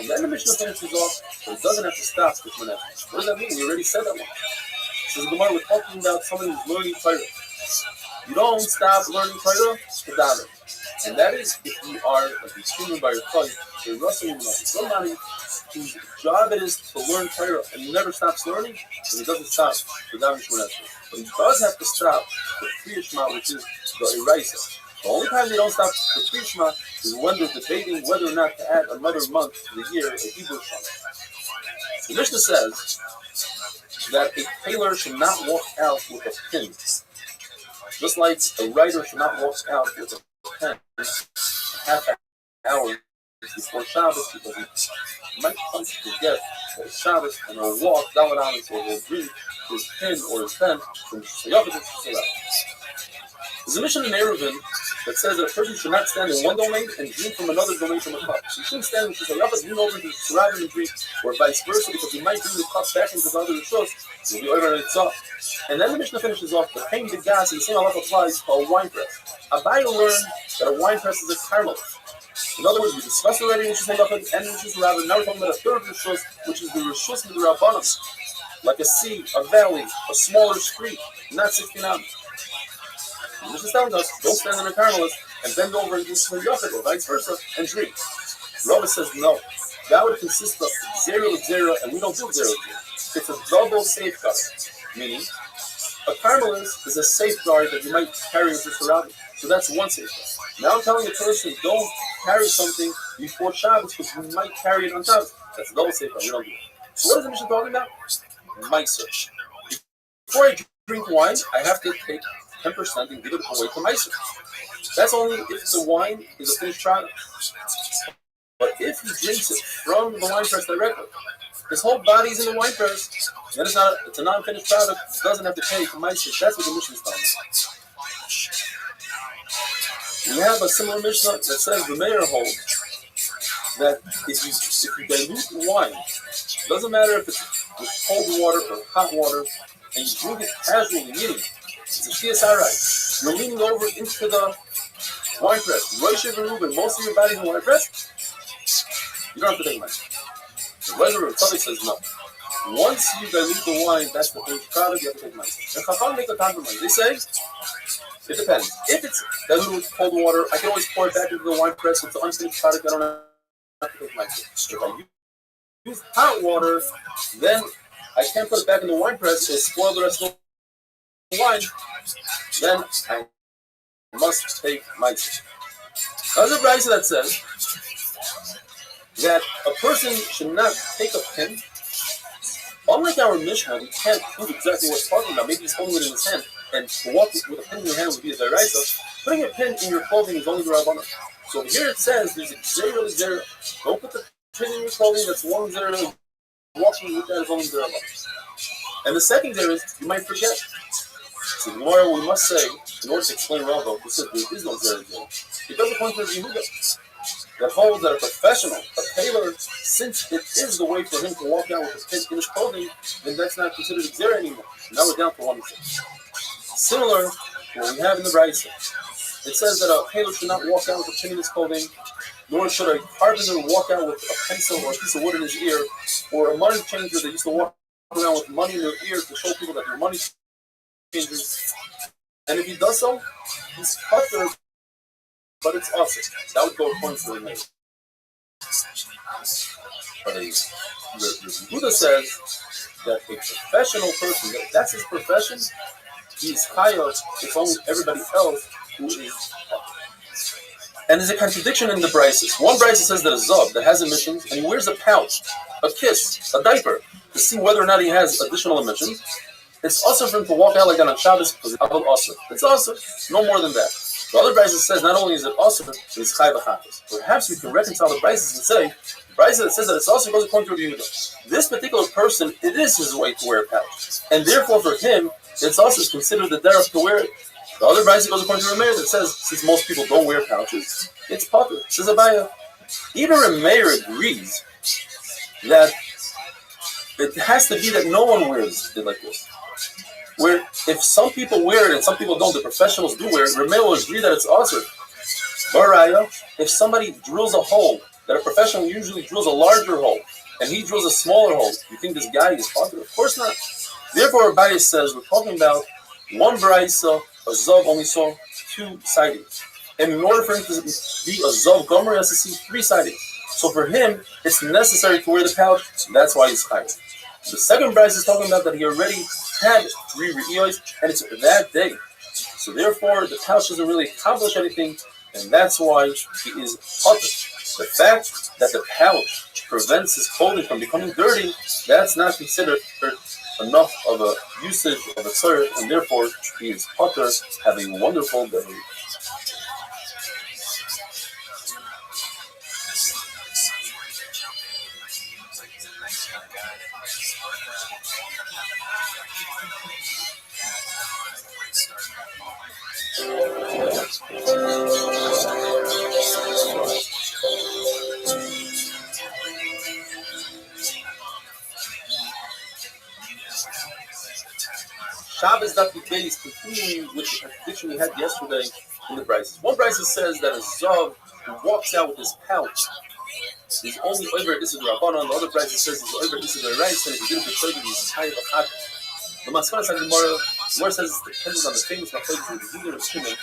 And then the Mishnah finishes off, but he doesn't have to stop for Shemona Esrei. What does that mean? We already said that one. So the Gemara, we're talking about somebody who's learning Torah. You don't stop learning Torah to daven. And that is if you are like consuming by your Torah, you're wrestling with somebody whose job it is to learn Torah and never stops learning, and he doesn't stop for davening Shemona Esrei. But he does have to stop for Kriya Shema, which is the Eraisa. The only time they don't stop for Kriya Shema is when they're debating whether or not to add another month to the year of Hebrew Shana. The Mishnah says that a tailor should not walk out with a pin. Just like a writer should not walk out with a pen a half hour before Shabbos, because he might come to forget that it's Shabbos and he'll walk down and on, so he'll bring his pen or his pen from Shayavah to Shayavah. There's a mission in Eruvin that says that a person should not stand in one domain and drink from another domain from a cup. So you shouldn't stand in Shayavah, lean over to Shayavah and drink, or vice versa, because you might bring the cup back into the other Rishos, you'll be over and it's up. And then the Mishnah finishes off, the pain, the gas, and the same halacha applies for a wine press. Abaye learned that a wine press is a caramel. In other words, we discussed already Rishos Halacha and Rishos Rabbi. Now we're talking about a third Rishos, which is the Rishos Midrabanan, like a sea, a valley, a smaller street, not 16 hours. The Mishnah is telling us, don't stand in a carmelist and bend over and do some yachid or vice versa and drink. Rabbi says no. that would consist of zero, and we don't do zero. It's a double safeguard, meaning a carmelist is a safeguard that you might carry into Rabbi. So that's one safeguard. Now I'm telling the person, don't carry something before Shabbos because you might carry it on Shabbos. That's a double safeguard. We don't do it. So what is the mission talking about? Meiser. Before I drink wine, I have to take 10% and give it away to Meiser. That's only if the wine is a finished product. But if he drinks it from the wine press directly, his whole body's in the wine press, then it's a non-finished product, it doesn't have to pay for Meiser. That's what the mission is talking about. We have a similar Mishnah that says the mayor holds that if you dilute wine, it doesn't matter if it's with cold water or hot water, and you drink it casually, meaning it's a TSRI. You're leaning over into the wine press. Rosh Hashanah, most of your body's in the wine press. You don't have to take money. The Rabbi says no. Once you dilute the wine, that's the finished product. You have to take money. And Chacham make a compromise. They say it depends. If it's diluted with cold water, I can always pour it back into the wine press. If it's an unfinished product, I don't have to take money. If I use hot water, then I can't put it back in the wine press. It'll spoil the rest of the wine. Then I must take money. There's a Brisa that says that a person should not take a pin. Unlike our Mishnah, we can't prove exactly what it's talking about. Maybe he's holding it in his hand, and to walk with a pin in your hand would be a deraisa. Putting a pin in your clothing is only the Rabbanan. So here it says there's a zero. Don't put the pin in your clothing. That's 1 0. Walking with that is only the Rabbanan. And the second zero is you might forget. So the more we must say, in order to explain Rabbi, we said there is no zero. Because according to the Yehuda, that holds that a professional, a tailor, since it is the way for him to walk out with a pin in his clothing, then that's not considered a zero anymore. Now we're down to 1 0. Similar to what we have in the Brisa. It says that a tailor should not walk out with a pin in his clothing, nor should a carpenter walk out with a pencil or a piece of wood in his ear, or a money changer that used to walk around with money in their ear to show people that they're money changers. And if he does so, he's putter, but it's awesome. That would go according to the name. But the Buddha says that a professional person, that's his profession, he's higher. It's only everybody else who is. And there's a contradiction in the Brises. One Brise says that a Zov that has emissions, and he wears a pouch, a kiss, a diaper, to see whether or not he has additional emissions. It's also for him to walk out like that on Shabbos because it's awesome. It's awesome, no more than that. The other Brise says not only is it awesome, it's chai v'chatos. Perhaps we can reconcile the Brises and say, Brise that says that it's also goes according to Rabbi Yehuda. This particular person, it is his way to wear a pouch, and therefore for him, it's also considered the derech to wear it. The other Brise goes according to Rabbi that says since most people don't wear pouches, it's potter. Says Abaya. Even Rabbi agrees that it has to be that no one wears it like this. Where if some people wear it and some people don't, the professionals do wear it, Rameh will agree that it's awesome. Baraya, if somebody drills a hole, that a professional usually drills a larger hole, and he drills a smaller hole, you think this guy is popular? Of course not. Therefore, Rabbi says we're talking about one Baraisa, a Zov only saw 2 sightings. And in order for him to be a Zov Gomer, he has to see 3 sightings. So for him, it's necessary to wear the pouch, and that's why he's high. The second Bryce is talking about that he already had 3 re'iyos, and it's that day. So therefore, the pouch doesn't really accomplish anything, and that's why he is potter. The fact that the pouch prevents his clothing from becoming dirty, that's not considered enough of a usage of a tzarech, and therefore he is potter. Have a wonderful day. Shabbos Daf Beis continuing with the contradiction we had yesterday in the Brises. One Brise says that a Zav who walks out with his pouch is only over this is the Rabbanon. The other Brise says he's over this is the rice, and if he didn't betray it, he's high of a chat. The Maskana says the Gemara says it's dependent on the famous Machlokes of the Zidin of Shimon.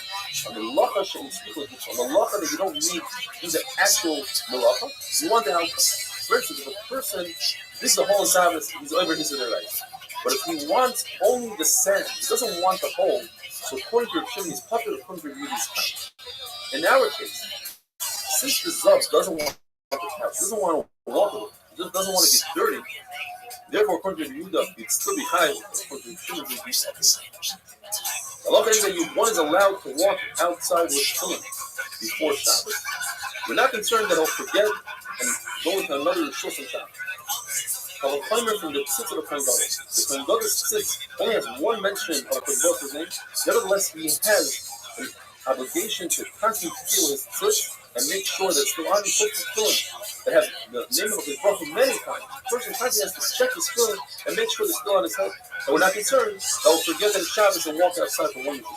On the Lacha she'in tzricha, on the Lacha that you don't need to do the actual Malacha, you want the outcome. For instance, if a person, this is the whole Shabbos, he's over his other right. But if he wants only the sand, he doesn't want the whole, so according to your Shimon, he's popular, according to your he's kind. In our case, since the Zav doesn't want the house, doesn't want to walk with it, he just doesn't want to get dirty, therefore, according to your Yehuda, he'd still be high, according to your Shimon, he'd be popular. The law is that one is allowed to walk outside with tefillin before Shabbos. We're not concerned that he'll forget and go into another Rishus on Shabbos. Of a climber from the tzitz of the Kohen Gadol. The Kohen Gadol's tzitz only has one mention of Kohen Gadol's name. Nevertheless, he has an obligation to constantly feel his tzitz and make sure that still on his tefillin that have the name of his Baruch many times. The person constantly has to check his tefillin and make sure they're still on his head. And we're not concerned that he'll forget that it's Shabbos and walk outside for one week.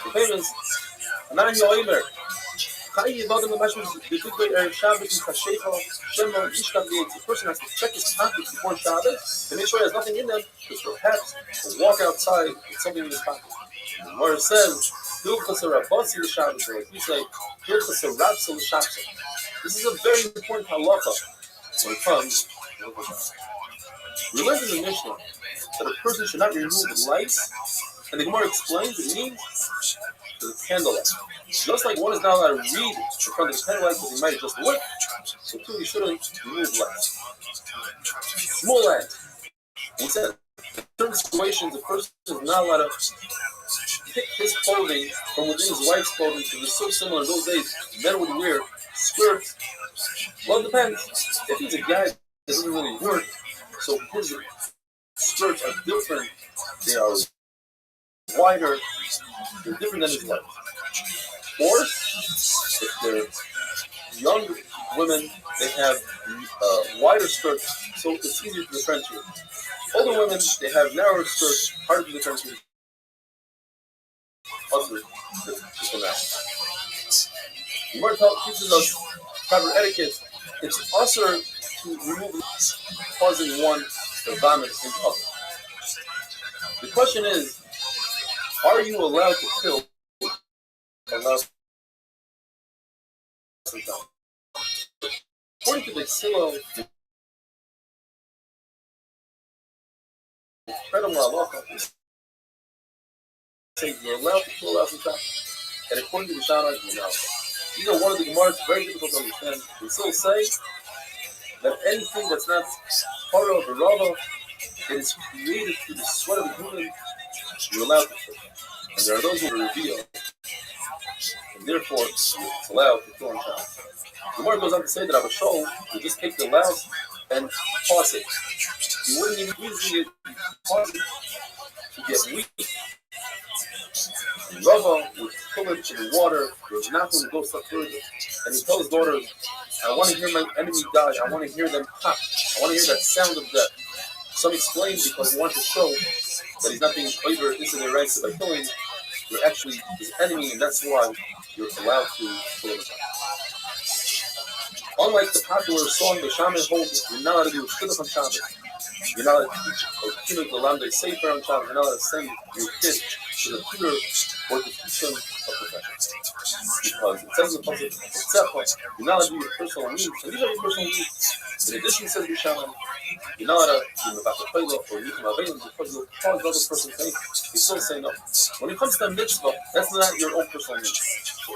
The famous Anan Yoimer. The person has to check his pockets before Shabbos and make sure he has nothing in them, because perhaps he'll walk outside with something in his pocket. Where it says, this is a very important halacha when it comes to Shabbos. We learned in the Mishnah that a person should not remove lights, and the Gemara explains it means the candlelight. Just like one is not allowed to read in front of the candlelight because he might just look, so too he shouldn't remove lights. Small end. We said in certain situations a person is not allowed to pick his clothing from within his wife's clothing because it's so similar in those days. Men would wear skirts. Well, it depends. If he's a guy that doesn't really work, so his skirts are different. They are wider. They're different than his wife. Or if they're young women, they have wider skirts, so it's easier to differentiate. Older women, they have narrower skirts, harder to differentiate. Also, just an act. The Gemara teaches us proper etiquette. It's also to remove causing one to vomit in public. The question is, are you allowed to kill? According to the Silo, incredible halacha, say you're allowed to kill out some time. And according to the Shana, you're not. These are one of the Gemara's very difficult to understand. They still say that anything that's not part of the Rabbi, it is created through the sweat of the human, you're allowed to kill. And there are those who are revealed, and therefore it's allowed to kill on Shabbos. The Gemara goes on to say that Rabbi Shol would just take the louse and toss it. He wouldn't even use it, toss it to get weak. And Rabbi would pull it to the water, there was not going to go step further. And he told his daughter, I want to hear my enemy die, I want to hear them pop, I want to hear that sound of death. Some explain because he wants to show that he's not being over into their rights by killing, you're actually his enemy, and that's why you're allowed to kill him. Unlike the popular song the Shaman holds, you're not allowed to do a shidduch on Shabbos. You're not allowed to teach or kinnuk the lamdei sefer on Shabbos. You're not allowed to send your kid to the tutor or to teach him a profession. Because it says in the pasuk, you're not allowed to do your personal needs, and these are your personal needs. In addition, says the Shaman, you're not allowed to do the Bakapayla or Yichim Aveilim because you'll cause another person's pain. You still say no. When it comes to a mitzvah, that's not your own personal needs.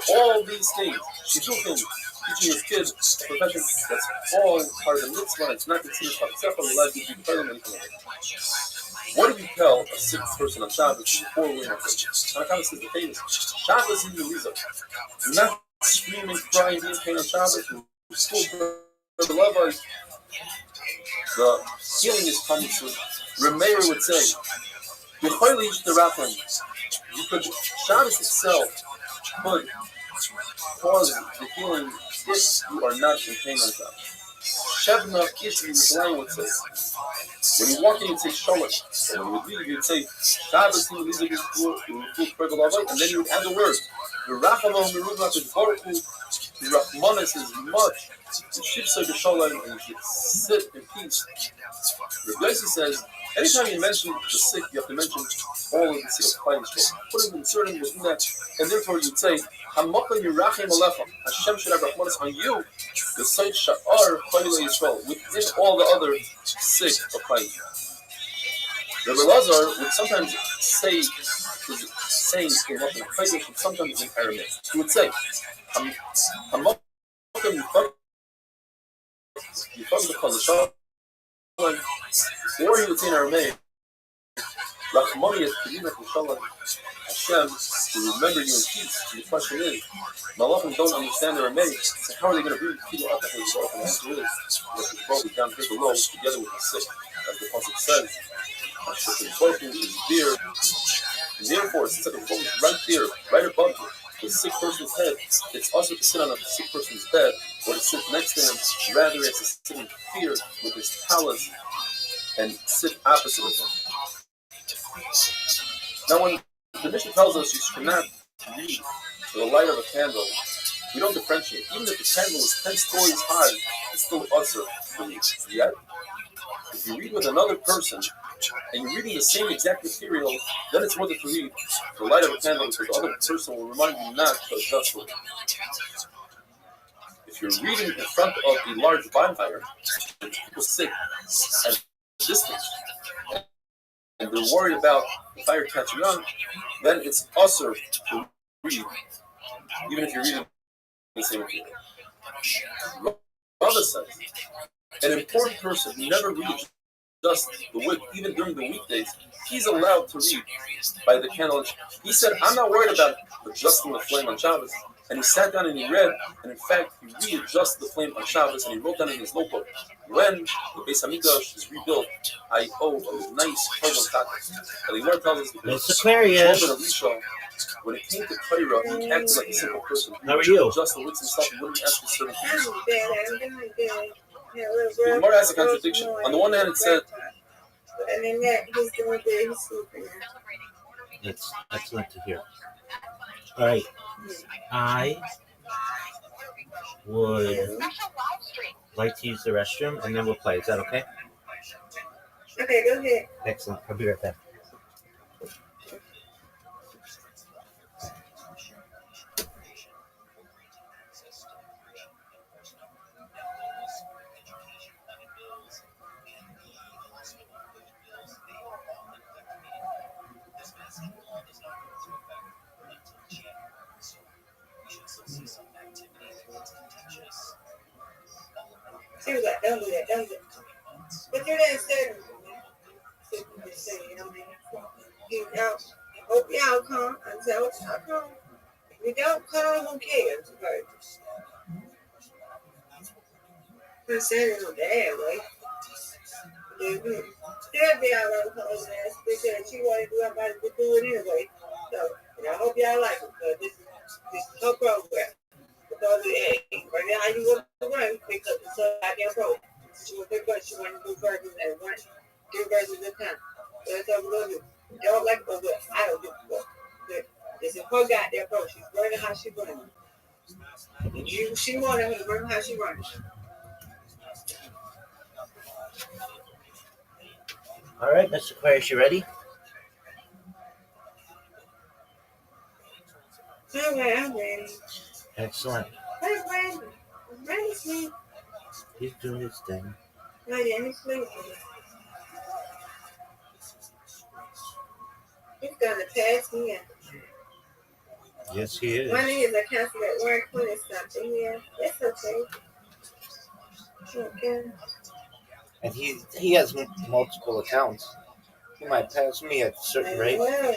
So all these things, shidduchim, teaching your kid a profession, that's all part of the mitzvah. It's not considered Bakapayla, you're allowed to do Bakapayla and Yichim Aveilim. What do you tell a sick person on Shabbos before we have to? Shabbos is the famous. Shabbos is the reason. You're not screaming, crying, being pain on Shabbos. You're still the lovers. The healing is coming soon. Remeir would say, you could, Shabbos itself could cause the healing if you are not in pain on Shabbos. Shevna Ishvi Yerushalayim would say, when you walk in, you'd say Shalom. And when you would leave, you'd say Shabbos, you would leave and then you would add the word. The Rachamah Merubah is Baruch, the Rachmanis is much. You should say the Shalom and you should sit in peace. Rabbi says Anytime you mention the sick, you have to mention all of the sick of Klal Yisrael. Put him, insert him within that, and therefore you'd say, Hamocha Yirachim Alecha. Hashem should have rahmanas on you. The Sayyid Sha'ar Klal Yisrael within all the other sick of Klal Yisrael. Rabbi Lazar would sometimes say his sayings in Latin, sometimes in Aramaic. He would say, Hamocha Yifag or he would say in Aramaic, Rachmani Hashem will remember you in peace. And the question is, Malachim don't understand Aramaic, so how are they going to bring people up to his life? And the answer is, that the probably down here below, together with the sick, as the Pasuk says, his beard. And therefore, since the phone is right there, right above the sick person's head, it's also to sit on a sick person's bed or to sit next to him, rather it's to sit in fear with his talons and sit opposite of him. Now, when the Mishnah tells us you should not read to the light of a candle, we don't differentiate. Even if the candle is 10 stories high, it's still usher for you. Yet, if you read with another person, and you're reading the same exact material, then it's worth it to read the light of a candle because the other person will remind you not to adjust it. If you're reading in front of a large bonfire, and people sit at a distance, and they're worried about the fire catching on, then it's usher to read, even if you're reading the same material. Rabbi says, an important person who never reads just the wick, even during the weekdays, he's allowed to read by the candle. He said, I'm not worried about adjusting the flame on Shabbos. And he sat down and he read, and in fact, he readjusted the flame on Shabbos, and he wrote down in his notebook, when the Beis Hamikdash is rebuilt, I owe a nice Torah status. And the Gemara tells us because when it came to Torah, he acted like a simple person. He would adjust the wicks and stuff, he wouldn't ask for certain things. The Gemara has a contradiction. On the one hand, it said, and then that he's doing good, he's sleeping now. That's excellent to hear. All right. I would like to use the restroom, and then we'll play. Is that okay? Okay, go ahead. Excellent. I'll be right back. She was like, don't do that, don't do that. But you didn't say it. I hope y'all come. I said, hope y'all come. If you don't come, who cares? I said it in a bad way. They'll be all over her ass. They said she wanted somebody to do it anyway. So, I hope y'all like it, because this is her program. Because right now you want to run because it's so goddamn broke. She want to she want to do verses at once, 3 verses at a time. So that's all we're going to do. Don't like it, but I don't do it. This is her goddamn broke. She's learning how she running. She wanted her to learn how she running. All right, Mr. Aquarius, you ready? Okay, I'm ready. Excellent. Hey, Brandon. Brandon sleep. He's doing his thing. No, yeah, he's sleeping. He's gonna pass me in. Yes, he is. One is I cancel at 1:20 something. Yeah, it's okay. Okay. And he has multiple accounts. He might pass me at a certain rate. Well.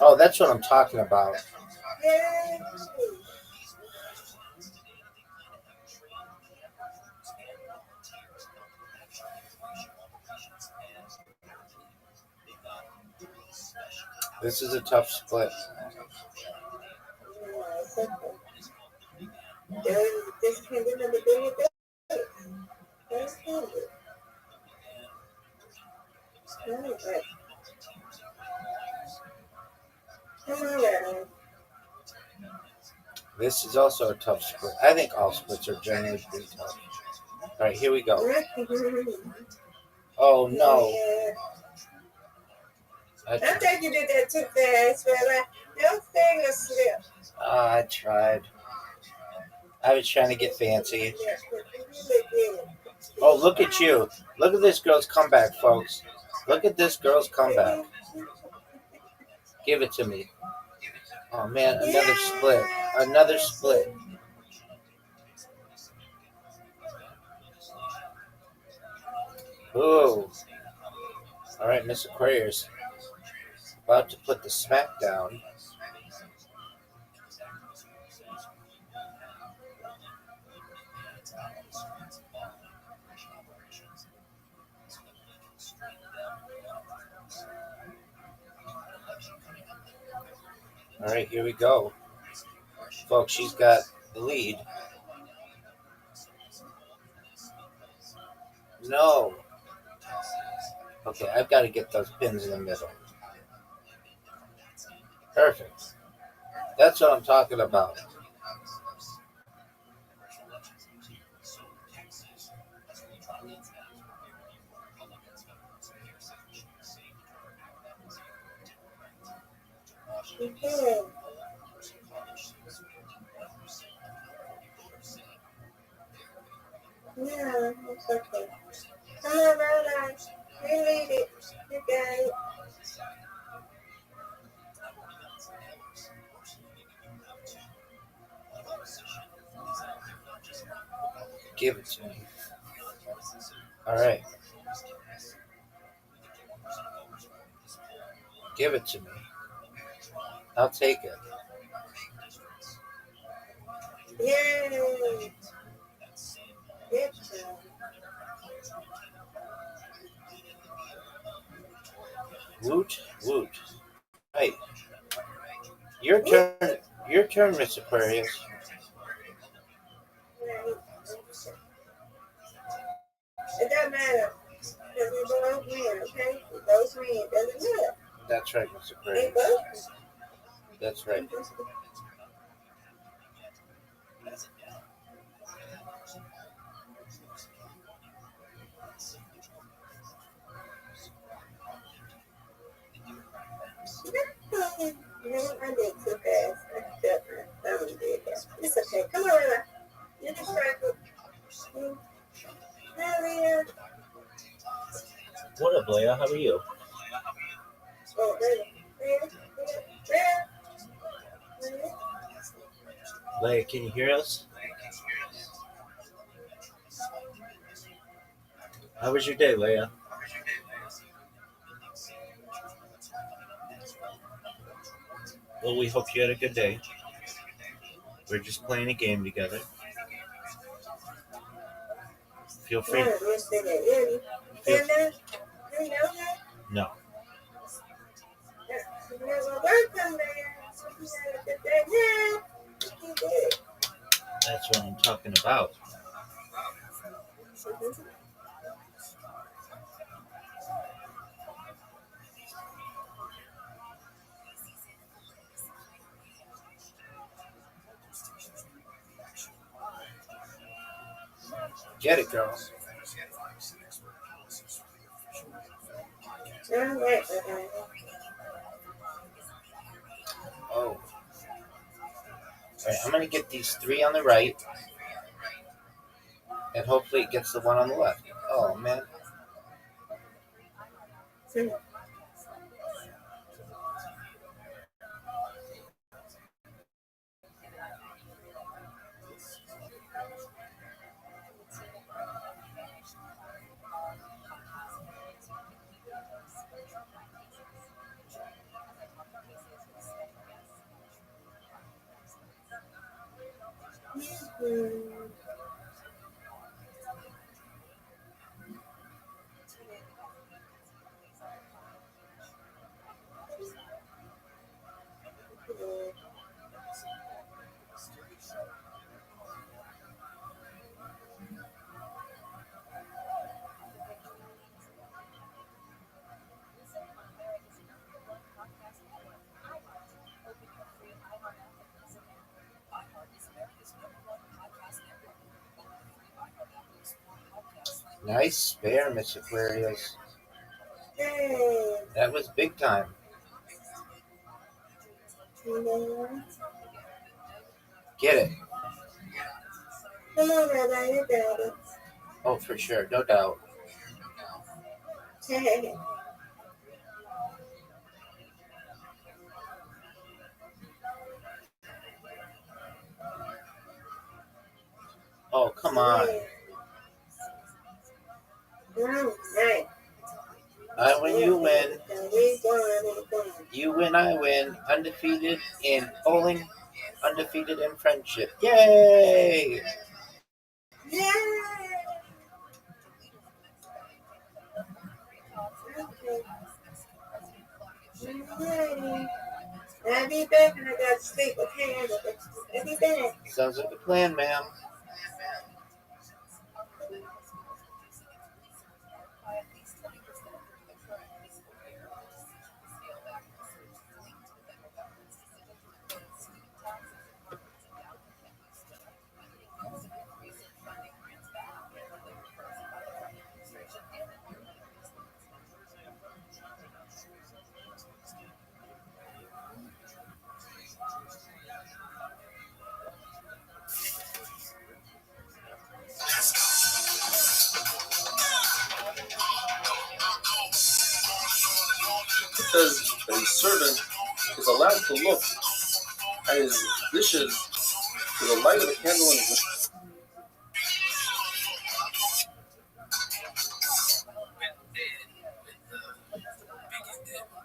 Oh, that's what I'm talking about. This is a tough split. That's good. Okay. Come on, Rabbi. This is also a tough split. I think all splits are generally pretty tough. All right, here we go. Oh no! Yeah. I I tried. think you did that too fast, Rabbi. Your finger slipped. I tried. I was trying to get fancy. Yeah, you really did it. Oh, look at you! Look at this girl's comeback, folks. Look at this girl's comeback. Give it to me. Oh man, another split. Another split. Ooh. Alright, Miss Aquarius. About to put the smack down. Alright, here we go. Folks, she's got the lead. No. Okay, I've got to get those pins in the middle. Perfect. That's what I'm talking about. Okay. Yeah, it's okay. Come on, Rabbi. You lead it. You got it. Give it to me. Alright. Give it to me. I'll take it. Yay. Good job. Woot, woot. Right. Your turn. Your turn, Miss Aquarius. Right. It doesn't matter. Because we both win, okay? We both win. It doesn't matter. That's right, Miss We Aquarius. both That's right. I did too fast. I felt my thumb did that. It's okay. Come on, Rabbi. You're distracted. Hallelujah. What up, Leia? How are you? Oh, Rabbi. Leia, can you hear us? How was your day, Leia? Well, we hope you had a good day. We're just playing a game together. Feel free. No. That's what I'm talking about. Get it, girl. Oh. Alright, I'm going to get these 3 on the right. And hopefully it gets the 1 on the left. Oh, man. Nice spare, Miss Aquarius. Hey, That was big time. Get it. Come on, Rabbi, you got it. Oh, for sure. No doubt. Hey. Oh, come on. Right. I win, you win. We won. You win, I win. Undefeated in bowling, undefeated in friendship. Yay! Yay! Okay. I'll be back and I got to sleep. Okay, I'll be back. Sounds like a plan, ma'am. It says that a servant is allowed to look at his dishes to the light of the candle in his hand.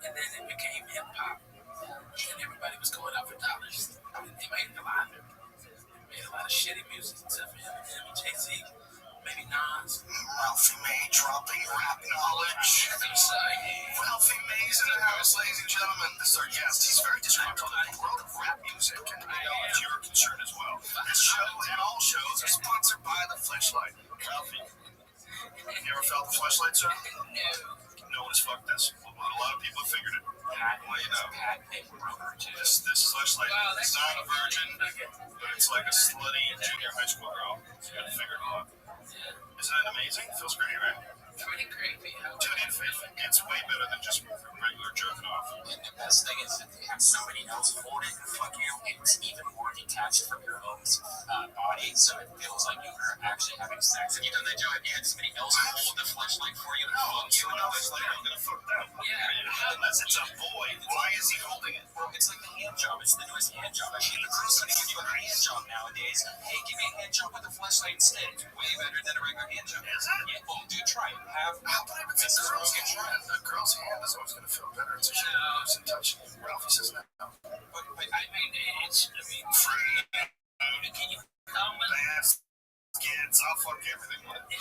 And then it became hip hop, and everybody was going out for dollars. And they made a lot of shitty music except for Eminem and Jay-Z, maybe Nas. Ralphie May dropping rap knowledge. Ralphie May's in the house, ladies and gentlemen. This is our guest. He's very disruptive in the world of rap music, and I know if you're concerned as well. This show and all shows are sponsored by the Fleshlight. Ralphie, you ever felt the Fleshlight, sir? No. No one has fucked this. Well, a lot of people have figured it. Well, you know. This Fleshlight is not a virgin, but it's like a slutty junior high school girl. So you gotta figure it out. Isn't that amazing? Feels great, right? Pretty creepy. Tune in, Faith. It's way better than just regular jerking off. And the best thing is that they have somebody else hold it and fuck you. It's even more detached from your own body, so it feels like you are actually having sex. Have you done that, Joe? Have you had somebody else hold the fleshlight for you? No, you and I I'm gonna fuck them. Yeah. Unless it's a boy. Why is he holding it? Well, it's like the hand job. It's the newest hand job. Actually, the girl's gonna give you a hand job nowadays. Hey, give me a hand job with a fleshlight instead. It's way better than a regular hand job. Is it? Yeah, well, do try it. Have but if it's a girl's hand, a girl's hand is always gonna feel better. It's a human person touch. Ralphie says no. But I mean, Free. Can you come with Ass, kids, I'll fuck everything with it.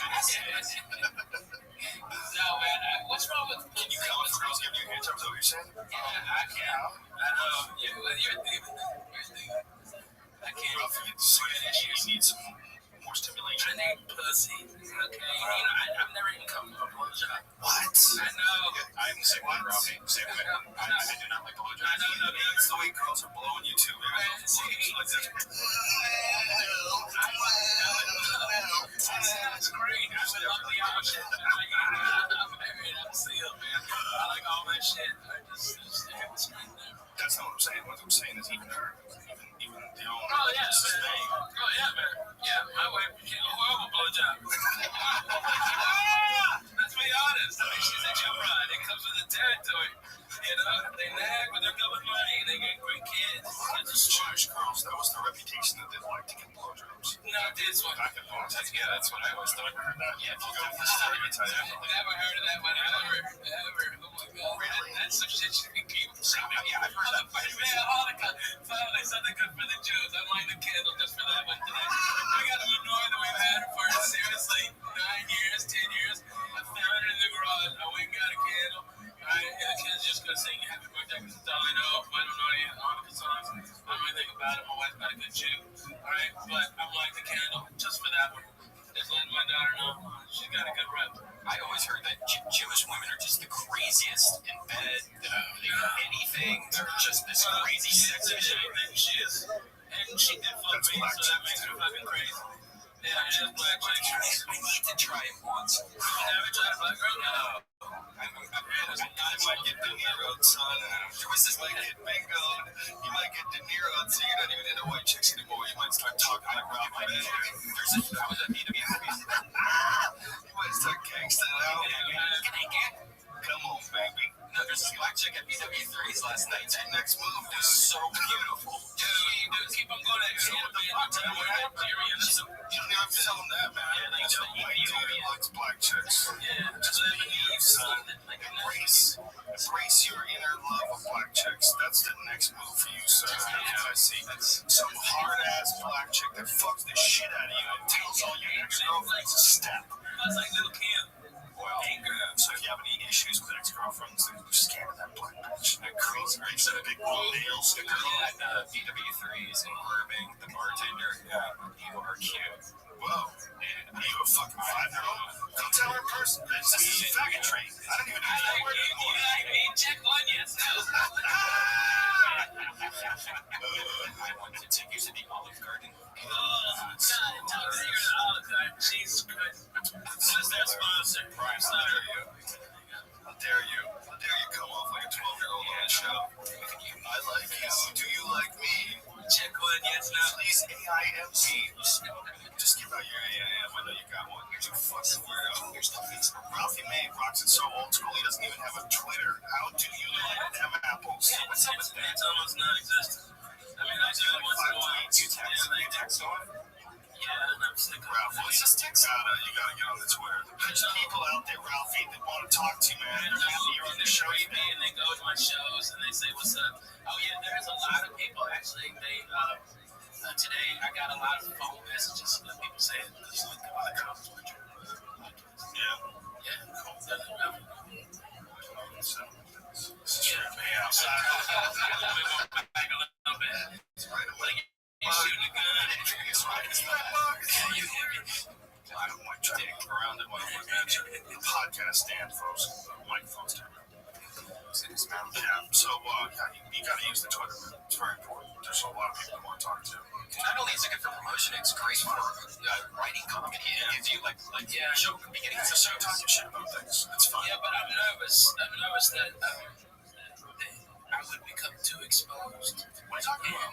No, man, what's wrong with... Can you come if a girl's giving you a hand job? Is that what you're saying? Yeah, I can. I know. You're thinking. I can't. Ralphie, you need some more stimulation. I need pussy. Okay. I've never even come to a blowjob. What? I know. I'm the same way, Ralphie. Same way. I do not like blowjobs. I know. It's the way girls are blowing you too. Like this. That's great. I would love the option. I'm married. I'm single, man. I like all that shit. I just That's not what I'm saying. What I'm saying is even her, even the owner. Oh yeah, man. Oh yeah, man. Yeah, my wife, she love a blowjob. Let's be honest. I mean, she's a gym ride. It comes with the territory. You know, they nag, but they're good with money. They get great kids. It's Jewish girls. That was the reputation that they like to get blowjobs. No, this one. Back in politics. Yeah, that's what I always thought. Yeah, If you go for the stereotype. never heard of that one ever. Oh my god. Really? That's some shit you can keep. Yeah, I've heard that. Man, Hanukkah. Finally, something good for the Jews. I'm lighting a candle just for that one today. We got a menorah that we've had for seriously 9 years, 10 years. I found it in the garage. I went and got a candle. Alright, and the kids just gonna sing happy birthday because that's all I know. I don't know any Hanukkah songs. I don't really think about it. My wife's not a good Jew. Alright, but I'm like the candle just for that one. Just letting my daughter know she's got a good rep. I always heard that Jewish women are just the craziest in bed. Anything, they're just this crazy sexy shit. She is. And she did fuck me, so that makes her fucking crazy. I need to try it once. You never tried a black girl? No. I might get De Niro, son. There was this like hit bingo. You might get De Niro, so you're not even into white chicks anymore. You might start talking like Rabbi. I was at BW. You might start gangsta out. Come on, baby. No, there's this black chick at BW3's last night. That next move is so beautiful. Dude, keep on going at you. What the fuck? You don't have to tell him that, man. You tell him white dude likes black chicks. Yeah, just believe, son. Embrace your inner love of black chicks. That's the next move for you, sir. Yeah, I see. Some hard-ass black chick that fucks the shit out of you and tells all your ex-girlfriends to step. That's like little Kim. Well, so if you have any issues with ex-girlfriends, then just scan that black bitch. That crazy bitch, that big long nails. The girl at BW3's in Irving, the bartender, you are cute. Whoa. Are you a fucking 5-year-old? Come tell her in person, bitch. This is a faggot train. I don't even know that word anymore. Check one, yes. I want to take you to the Olive Garden. God, tell her you're the Olive Garden. Jesus Christ. This is their sponsor. Prime, how dare you? How dare you? How dare you come off like a 12-year-old on the show? I like you. Do you like me? Check one, yes, now. Please, AIMC. Just give out your AIM. I know you got one. You're a fucking weirdo. Ralphie May rocks it so old school, he doesn't even have a Twitter. How do you like them apples? Yeah, what's up with that? It's almost non-existent. I mean, I do it once in a while. You text on? Yeah, I'm sick of Ralph, what's this text? You gotta get on the Twitter. There's people out there, Ralphie, that want to talk to you, man. You're on the show, and they go to my shows and they say, what's up? Oh, yeah, there's a lot of people, actually. Today, I got a lot of phone messages that people say, just look at my comments. Yeah, cool. Yeah, man, outside. Back a little bit. Right away. You shooting a gun. It's right. Can you hear me? I don't want to dig around in my podcast stand, folks. Microphone stand. Yeah, so you gotta use the Twitter. It's very important. There's a lot of people who want to talk to. Not only is it good for promotion, it's great for writing comedy. It gives you like show from beginning to show talking shit about things. It's fun. Yeah, but I'm nervous. that I would become too exposed. What are you talking about?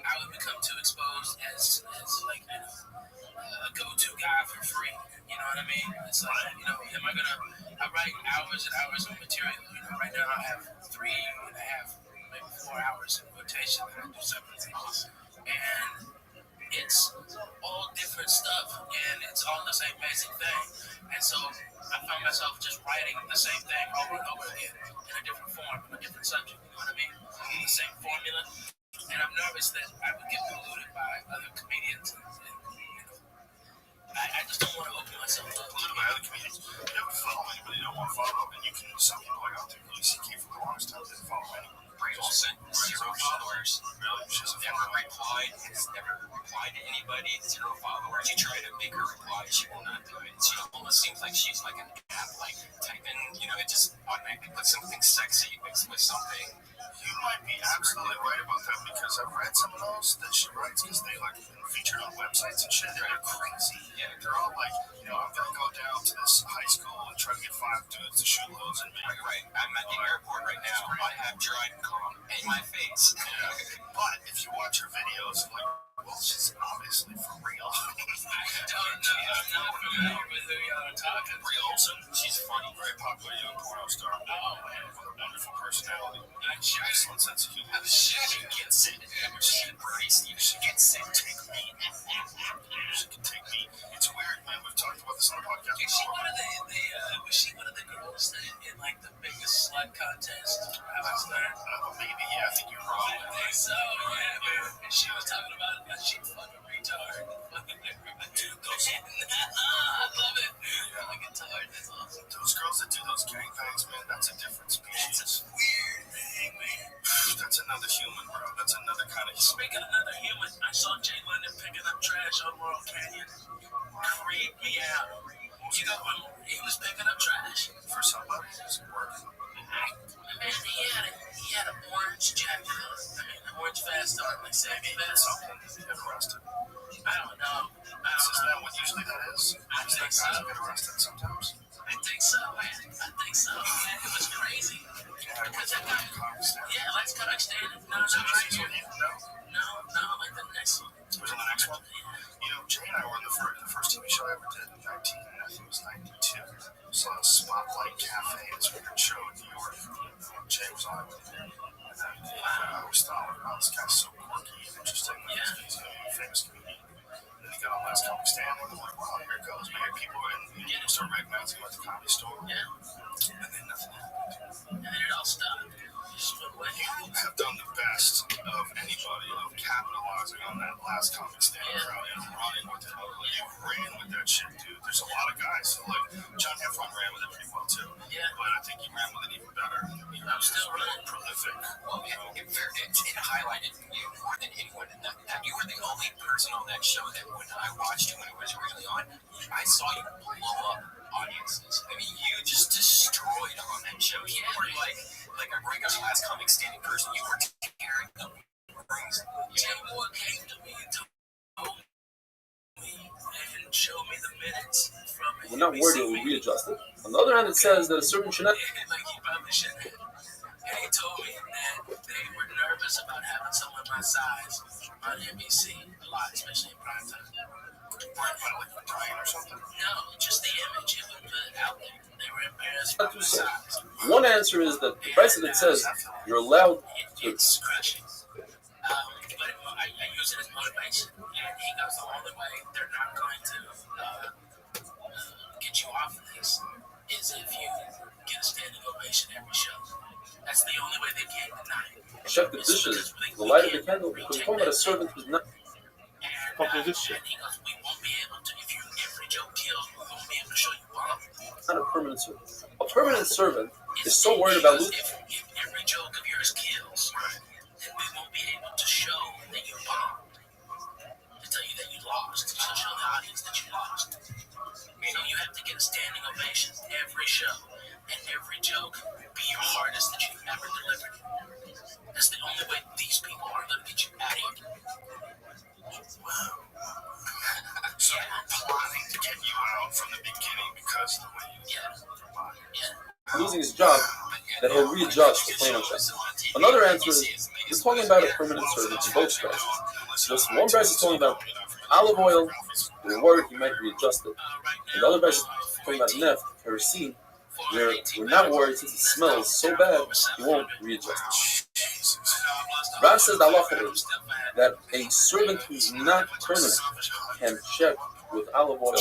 I would become too exposed as like a go-to guy for free. You know what I mean? It's like, am I gonna? I write hours and hours of material. Right now I have 3.5, maybe 4 hours in rotation that I do separately, and it's all different stuff, and it's all the same basic thing. And so I found myself just writing the same thing over and over again in a different form, in a different subject. You know what I mean? The same formula, and I'm nervous that I would get polluted by other comedians. I just don't want to open myself up. Polluted by other comedians. You never follow anybody you don't want to follow, and you can. Some people like out there really CK for the longest time didn't follow anyone. Bray Olsen, 0 followers. Really? She's never replied. Has never replied to anybody. 0 followers. You try to make her reply, she will not do it. She almost seems like she's like an app, like typing. It just automatically puts something sexy mixed with something. You might be absolutely right about that because I've read some of those that she writes because they like been featured on websites and shit. They're crazy. Yeah, they're all like, I'm gonna go down to this high school and try to get 5 dudes to shoot loads at me. Right. I'm at the airport right now. I have Dryden Calm in my face. Yeah. But if you watch her videos, I'm like, well, she's obviously for real. I don't know. I'm not familiar with who y'all are talking. Bray Olsen. She's funny, very popular young porno star. Oh, man. With a wonderful personality. Excellent sense of humor. She gets it. She gets it. Take me. She can take me. It's weird, man. We've talked about this on the podcast. Is she one of was she one of the girls that in like the biggest slut contest? Maybe, yeah. I think you're wrong. I think so, yeah, man. She was talking about that she's fucking retard. Dude, those I love it. Yeah. Like retard, that's awesome. Those girls that do those gangbangs, man, that's a different species. It's a weird thing, man. That's another human, bro. That's another kind of human. Speaking of another human, I saw Jay London picking up trash on Laurel Canyon. Creeped me out. When he was picking up trash for somebody who's working. Man, he had an orange jacket on. An orange vest on, like Sammy vest. Something. He got arrested. I Yeah, let's cut extended. No, like the next one. Was on the next one? You know, Jay and I were in the first TV show I ever did in 1992. It was a Spotlight Cafe. This weird show in New York. Jay was on it with me. And then I always thought, wow, this guy's so quirky and interesting. He's going to be a famous comedian. And then he got on Last Comic Standing. I'm like, wow, here it goes. Maybe people start recognizing him at the Comedy Store. Yeah. And then nothing happened. And then it all stopped. You have done the best of anybody of capitalizing on that Last Comic Standing crowd and running with it. You ran with that shit, dude. There's a lot of guys who, like, John Heffron ran with it pretty well, too. Yeah. But I think he ran with it even better. I'm still running. Prolific. Well, it highlighted you more than anyone. You were the only person on that show that when I watched you when it was really on, I saw you blow up audiences. I mean, you just destroyed on that show. You were like a regular Last Comic Standing person. You were tearing up rings. Jay Moore came to me and told me and showed me the minutes from it. We're not worried it will be readjusted. On the other hand, it says that a servant should not. Like he probably shouldn't. And he told me that they were nervous about having someone my size on NBC a lot, especially in prime time. Like dying or something? No, just the image it would put out there. They were embarrassed about my size. One answer is that the precedent says you're allowed to. It's crushing. But I use it as motivation. And he goes, the only way they're not going to get you off of this is if you get a standing ovation every show. That's the only way they can deny it. Check the dishes, the light of the candle, because we're talking about a servant who's not. And he goes, we won't be able to, if every joke kills, we won't be able to show you bomb. Not a permanent servant. A permanent servant is so worried about losing. If every joke of yours kills, then we won't be able to show that you bombed. To tell you that you lost. To show the audience that you lost. So you have to get a standing ovation every show. And every joke be your hardest that you've ever delivered. That's the only way these people are going to get you out of here. Wow. So we're plotting to get you out from the beginning because of the way you Losing his job, that he'll readjust the flame check. Another answer is we're talking about a permanent servant in both prices. Just one price is talking about olive oil, we're worried he might readjust it. And the other price is talking about neft, kerosene, where we're not worried since it smells so bad, he won't readjust it. Rabbi says the halacha is that a servant who's not permanent can check with olive oil,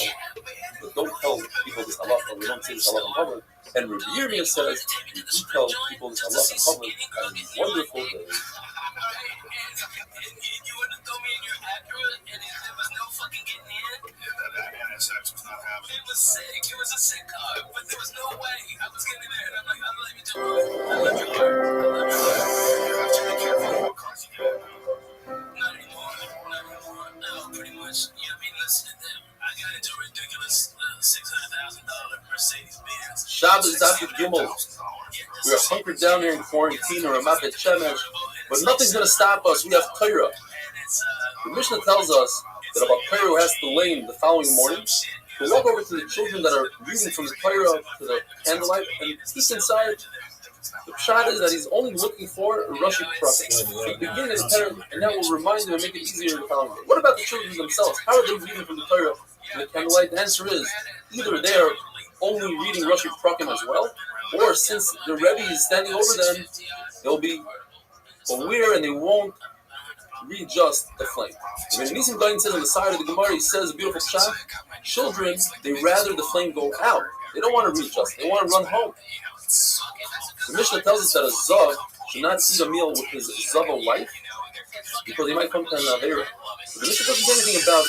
but don't tell people this halacha. We don't say this halacha in public. And Rabbi says you do tell people this halacha in public. And wonderful day. You wouldn't throw me in your Acura and there was no fucking getting in? That NSX was not happening. It was sick. It was a sick car, but there was no way I was getting there. And I'm like, I love you too. I love your car. I love your car. You have to be careful what cars you get. Not anymore. No, pretty much. You know, I mean, listen to them. I got into a ridiculous $600,000 Mercedes-Benz. Shabbos after Gimel. We are hunkered down here in quarantine or a Mapet Shemesh, but nothing's going to stop us. We have Torah. The Mishnah tells us that about Torah who has to lane the following morning, we walk over to the children that are reading from the Torah to the candlelight and peek inside. The pshat is that he's only looking for a Rashi Prophet. Begin his Torah, and that will remind him and make it easier the following day. What about the children themselves? How are they reading from the Torah to the candlelight? The answer is either they are only reading Rashi Prakim as well, or since the Rebbe is standing over them, they'll be aware and they won't readjust the flame. When Nisim Dayan says on the side of the Gemara, he says a beautiful shot. Children, they rather the flame go out. They don't want to readjust. They want to run home. The Mishnah tells us that a Zav should not eat a meal with his Zava wife because he might come to an Avera. The Mishnah doesn't say anything about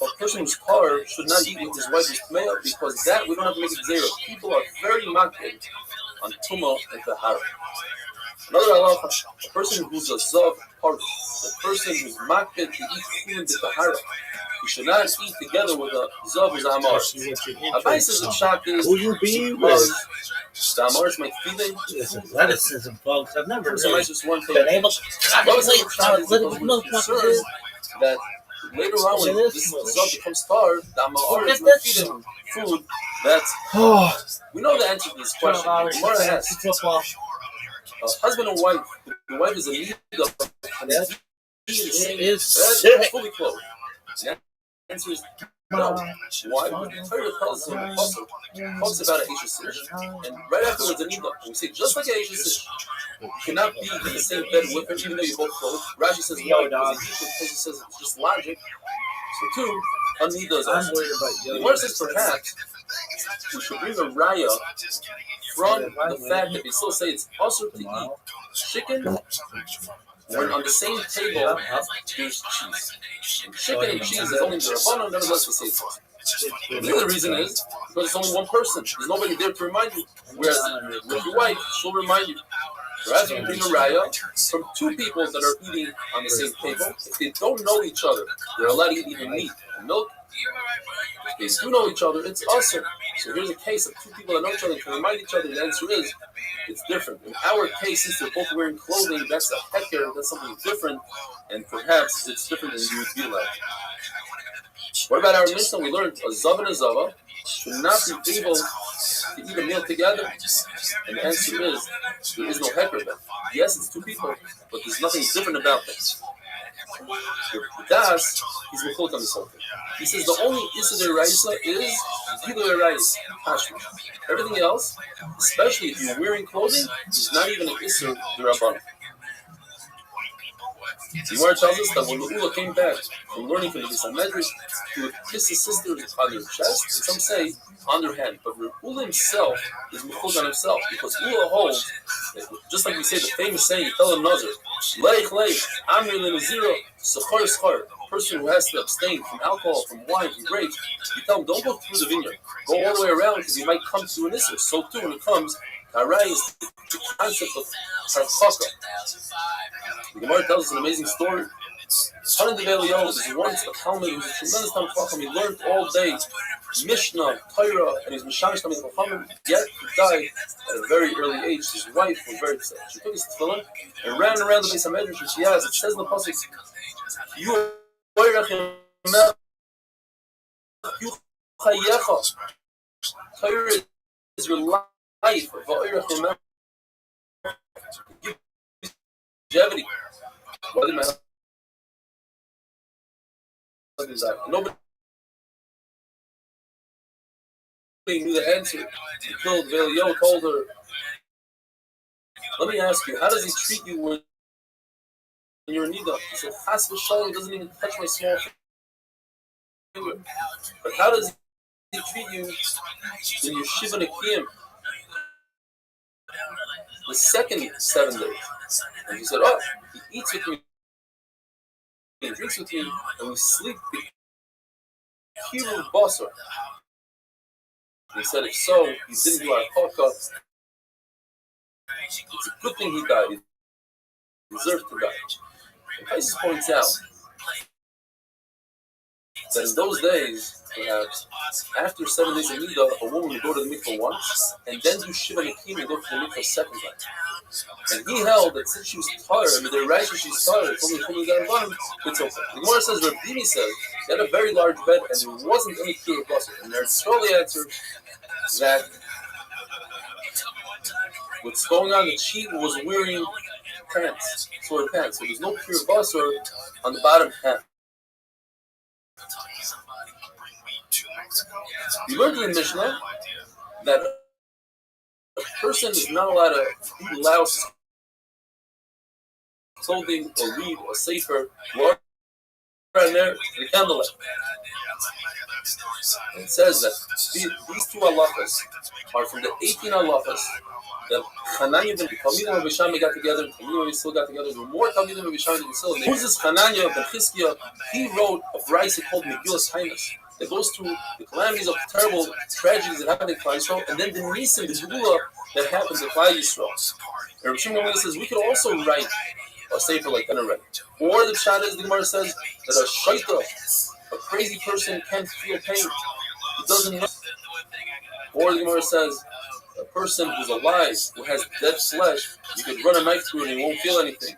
a person whose car should not eat with his wife's Tmeya because that we don't have to make it zero. People are very makbid on Tumah and Tahara. Another halacha, a person who's a Zav party, a person who's makbid to eat food in the Tahara, he should not eat together with a Zav who's Amar. Rabbi says the shot is because the Amar is my feeling. This is athleticism, folks. I've never So really just one thing. been able to that later on when this Zav becomes starved, the Amar is Forget feeding him food that's... We know the answer to this question. Gemara asks, husband and wife. The wife is a needle, and he is fully clothed. The answer is no. Why? Because the Torah tells us in the Pasuk, talks about an Eish HaSish, and right afterwards a needle. And we say, just like an Eish HaSish, you cannot be in the same bed with him, even though you're both clothed. Rashi says, no, because he says it's just logic. So two, a needle is also. The Gemara says, perhaps, we should bring a raya from the fact that we still say it's also to eat chicken when on the same table there's cheese. And chicken and cheese is only the Rabbanon, none of us will say it's awesome. The other reason is because it's only one person. There's nobody there to remind you. Whereas with your wife, she'll remind you. Whereas you can bring a raya from two people that are eating on the same table. If they don't know each other, they're allowed to eat even meat and milk. If they do know each other, it's awesome. So here's a case of two people that know each other and can remind each other. The answer is, it's different. In our case, since they're both wearing clothing, that's a hecker, that's something different, and perhaps it's different than you would be like. What about our Mishnah? We learned a zav and a zava should not be able to eat a meal together. And the answer is, there is no hecker then. Yes, it's two people, but there's nothing different about this. With Das, he's mechulk on this whole thing. He says the only Issa Deraisa is Gilui Reis, Hashmi. Everything else, especially if you're wearing clothing, is not even an Issa Derabban. The Gemara tells us that when Ula came back from learning from the Beis HaMedrash, he would kiss his sisters on their chest, and some say on their hand. But Ula himself is mechulk on himself, because Ula holds, just like we say the famous saying, tell a Nazir, Leich Leich, Amir Lenaziro, Sechar Schar, a person who has to abstain from alcohol, from wine, from grapes, you tell him, don't go through the vineyard, go all the way around, because you might come to an Issa. So too, when it comes, Harai is the concept of Harchaka. The Gemara tells us an amazing story. Hanan de Eliyahu was once a Talmud who was a tremendous Talmud Chacham. He learned all day Mishnah, Torah, and he was Mishamish Talmud Chacham. Yet he died at a very early age. His wife was very upset. She took his tefillin and ran around the Beis HaMedrash, and she asked, it says in the pasuk, Torah is your life. Longevity. Nobody knew the answer until Velio told her, let me ask you, how does he treat you when you're in Nida? He said, Chas v'shalom, doesn't even touch my small finger. But how does he treat you when you're Shiva Nekiyim? The second 7 days. And he said, oh, he eats with me, he drinks with me, and we sleep with Kiru Basar. He said, if so, he didn't do our Chokah. It's a good thing he died. He deserved to die. And Isis points out that in those days, perhaps, after 7 days of Nida, a woman would go to the mikvah once, and then do Shiva Nekim and go to the mikvah a second time. And he held that since she was tired, I mean, the Rashi she's tired, it's only got a bottom, it's okay. The Gemara says, Rabbi said, he had a very large bed, and there wasn't any pure bustle. And their Shirley answered that what's going on, that she was wearing pants, sort of pants. So there's no pure bustle on the bottom half. We learned in the Mishnah that a person is not allowed to eat louse clothing or read or safer right there the candlelight. It says that these two halachas are from the 18 halachas that Hananya ben Talmidim and Bishami got together, and Talmidim and Yisrael got together. There were more Talmidim and Bishami than Yisrael. Moses Hananya ben Chizkiah, he wrote a brayso called Megillas Hainas that goes through the calamities of terrible tragedies that happened in Klal Yisrael, and then the Nisim, the Geula that happens in Klal Yisrael. And Rabbi Shimon says we could also write a sefer like that already. Or the Pshat is, the Gemara says that a shaita, a crazy person, can't feel pain. He doesn't know. Or the Gemara says a person who's alive, who has dead flesh, you could run a knife through it and he won't feel anything.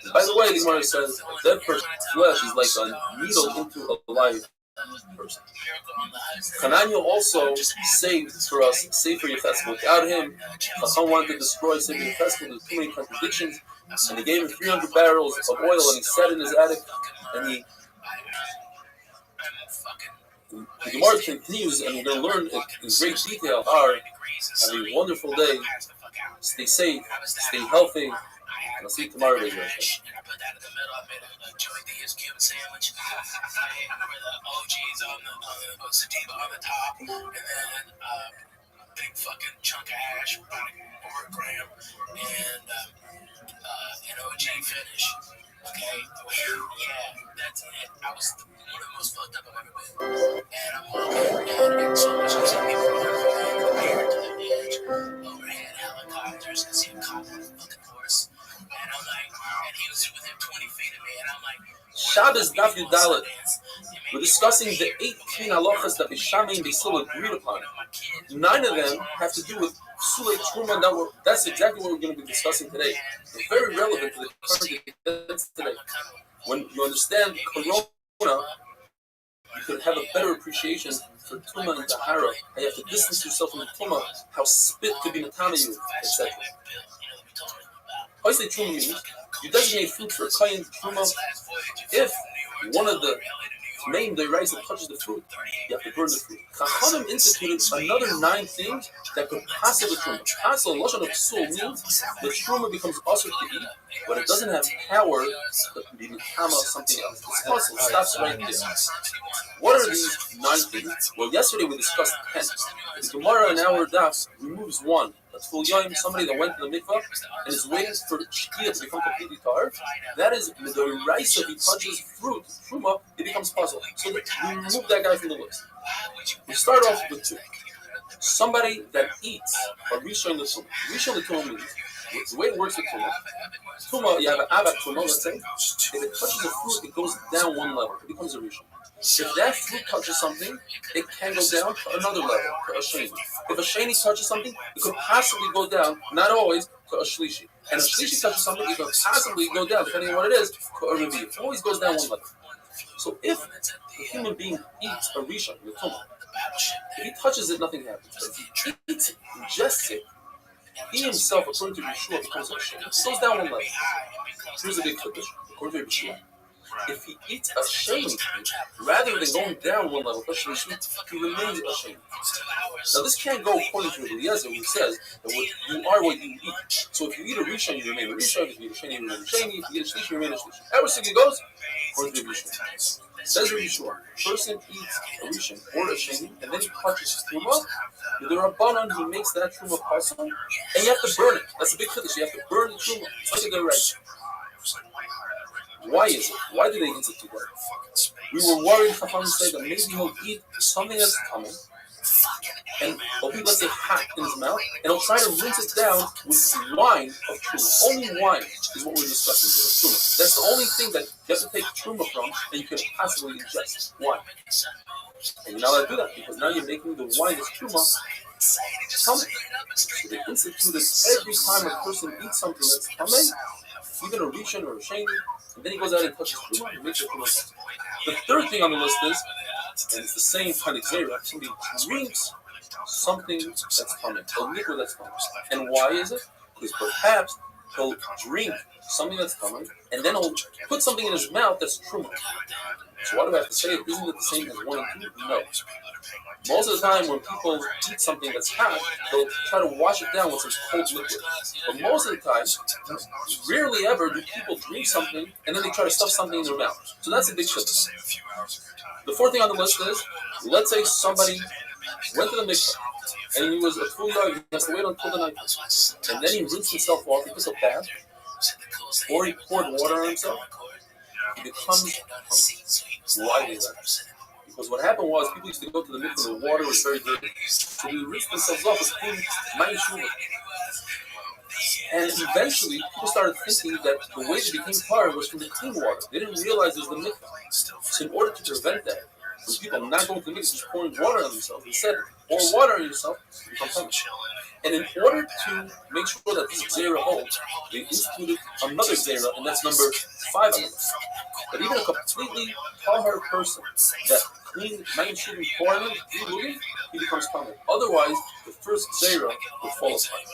And by the way, the Gemara says a dead person's flesh is like a needle into a live person. Hananiah also saved for us Sefer Yechezkel. Without him, Chacham wanted to destroy Sefer Yechezkel. There's too many contradictions, and he gave him 300 barrels of oil, and he set in his attic, and the Gemara continues, and we're going to learn in great detail. Have a wonderful day. Stay safe. Stay healthy. And I'll see you tomorrow. And I put that in the middle. I made a joint Diaz Cuban sandwich. With the OGs on the sativa on the top, and then big fucking chunk of hash, about over a gram, and an OG finish. Okay, yeah, that's it. I was one of the most fucked up I've ever been. And I'm walking, and so much some people are from the pier to the edge, overhead helicopters, I see a cop on a fucking horse. And I'm like, and he was within 20 feet of me, and I'm like, Shabbos Daf Yudalet. We're discussing the 18 halachas that Bishamay and Basil agreed upon. 9 of them have to do with Psulei Truma. That's exactly what we're going to be discussing today. It's very relevant to the current events today. When you understand Corona, you could have a better appreciation for Tuma and Tahara. How you have to distance yourself from the Tuma, how spit could be Matana you, etc. Paisei Truma means you designate fruit for Kayin Truma. If one of the main deraisa touches the fruit, you have to burn the fruit. Chachamim instituted another 9 things that could possibly truma. Pasal lashon of psul means the truma becomes usher to eat, but it doesn't have power to be mikama something else. It's possible. Stops right there. What are these 9 things? Well, yesterday we discussed 10. The Gemara in our daf removes 1. That's full yoim, somebody that went to the mikvah and is waiting for shkia to become completely tar. That is the deraisa. If he touches fruit, truma, it becomes puzzle. So we remove that guy from the list. We start off with 2. Somebody that eats a rishon l'tumah. Rishon l'tumah means the way it works with tumah, you have an avat tumah, let's say. If it touches a fruit, it goes down 1 level. It becomes a rishon. If that fruit touches something, it can go down to another level, to a sheni. If a sheni touches something, it could possibly go down, not always, to a shlishi. And if shlishi touches something, it could possibly go down, depending on what it is, to a revi. It always goes down 1 level. So if a human being eats a rishon, the tumah, if he touches it, nothing happens. But if he eats it, ingests it, he himself, according to Yeshua, becomes a sheni. It goes down 1 level. Here's a big chiddush, according to Yeshua. If he eats a sheni, rather than going down 1 level, he remains a sheni. Now this can't go according to Eliezer, who says that you are what you eat. So if you eat a rishon, you remain a rishon. If you eat a sheni, you remain a sheni. If you eat a shlishi, you remain a shlishi. However it goes, according to Yeshua. Says Yeshua, a person eats a rishon or a sheni, and then he touches truma. With the Rabbanan, he makes that truma possible, and you have to burn it. That's a big chiddush. You have to burn the truma. It's like a deraisa. Why is it? Why do they institute that? We were worried, Chacham said, that maybe he'll eat something that's coming, and he'll be, let's say, hot in his mouth, and he'll try to rinse it down with wine of truma. Only wine is what we're discussing here, truma. That's the only thing that you have to take truma from, and you can possibly ingest wine. And you're not allowed to do that, because now you're making the wine that's truma coming. So they instituted every time a person eats something that's coming, even a rishon or a sheni, and then he goes out and touches truma and makes it truma. The 3rd thing on the list is, and it's the same kind of zera, somebody drinks something that's coming, a liquid that's coming. And why is it? Because perhaps he'll drink something that's coming, and then he'll put something in his mouth that's truma. So why do I have to say it? Isn't it the same as 1 and 2? No. Most of the time when people eat something that's hot, they'll try to wash it down with some cold liquid. But most of the time, rarely ever do people drink something and then they try to stuff something in their mouth. So that's a big shift. The 4th thing on the list is, let's say somebody went to the mikvah and he was a full yard, he has to wait until the night. And then he rinsed himself off, he took a bath, or he poured water on himself. He becomes hungry. Why is that? Because what happened was people used to go to the mikvah and the water was very dirty. So they rinsed themselves off with clean mayim shuvah. And eventually people started thinking that the way they became tar was from the clean water. They didn't realize it was the mikvah. So in order to prevent that, when people not going to the mikvah just pouring water on themselves, they said, pour water on yourself, you become tummy. And in order to make sure that this Zera holds, they instituted another Zera, and that's number 5 on the list. That even a completely tahar person that clean Mayim Shuvim pouring him, he becomes tahar. Otherwise, the first Zera would fall apart.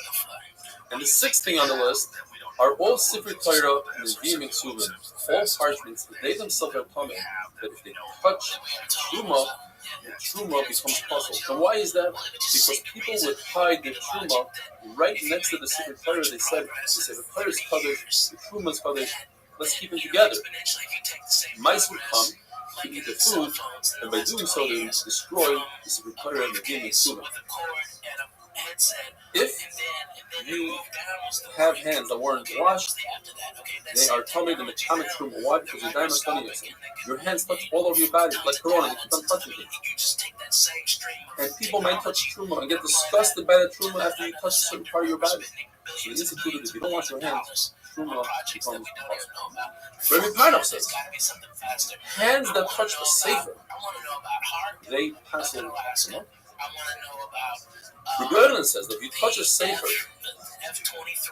And the 6th thing on the list are all Sifrei Torah and Nevi'im and Ksuvim, all parchments that they themselves are coming, that if they touch Truma, the Truma becomes puzzled. And why is that? Because people would hide the Truma right next to the Sifrei Torah. They said, the Sifrei Torah is Kadosh, the Truma is Kadosh, let's keep them together. Mice would come to eat the food, and by doing so, they would destroy the Sifrei Torah and Nevi'im and Ksuvim. If you have hands that weren't washed, they are tumbled in the Kamet Truma. Why? Because your diamond studying yourself. Your hands touch all over your body, like Corona, they keep on touching things. And people might touch Truma and get disgusted by the Truma after you touch a certain part of your body. So the instituted, if you don't wash your hands, Truma becomes possible. Rabbi Parnach says, hands that touch the Sefer, they pass it. Rabbi says that if you touch a Sefer,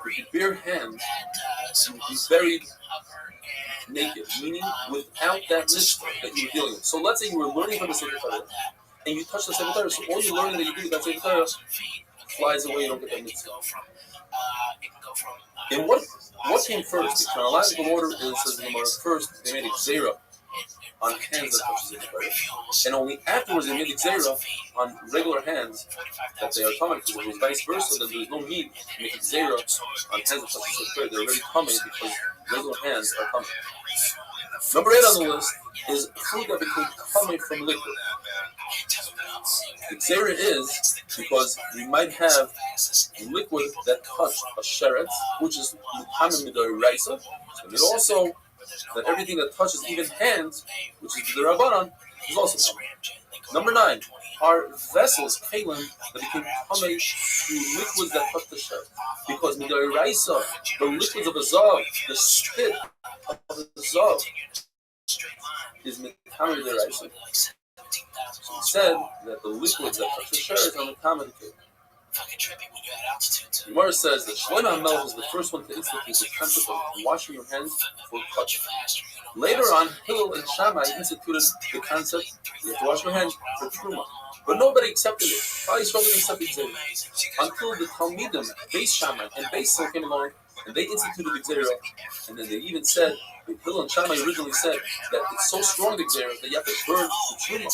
with your bare hands, you will be buried naked, meaning without that mitzvah that you were dealing with. So let's say you were learning from the Sefer Torah, and you touch the Sefer Torah, so all you learning that you do with that Sefer Torah flies away, you don't get that mitzvah. And what came first? The chronological order is, says the Gemara, first they made a Gzeira on hands that touch the Sefer Torah, and only afterwards they made a Gzeira on regular hands that they are coming, because if it was vice versa, then there's no need to make a Gzeira on hands that touch the Sefer Torah. They're already coming because regular hands are coming. Number 8 on the list is food that became coming from liquid. The Gzeira is because we might have liquid that touched a sheret, which is common midori raisa, and it also that everything that touches even hands, which is the Rabbanan, is also coming. Number 9 are vessels, kalim, that became coming through liquids that touch the sheret. Because midori raisa, the liquids of a zav, the spit of the zav, is midori raisa. So he said that the liquids that touch the sheret are midori raisa. The Gemara says that Shlomo HaMelech was the first one to institute the concept of washing your hands for touching. Later on, Hillel and Shammai instituted the concept you have to wash your hands for truma. But nobody accepted it. Probably didn't accept it until the Talmidim, Beis Shammai and Beis Hillel came along, and they instituted the Gzeira. And then they even said, Hillel and Shammai originally said that it's so strong the Gzeira that you have to burn the truma,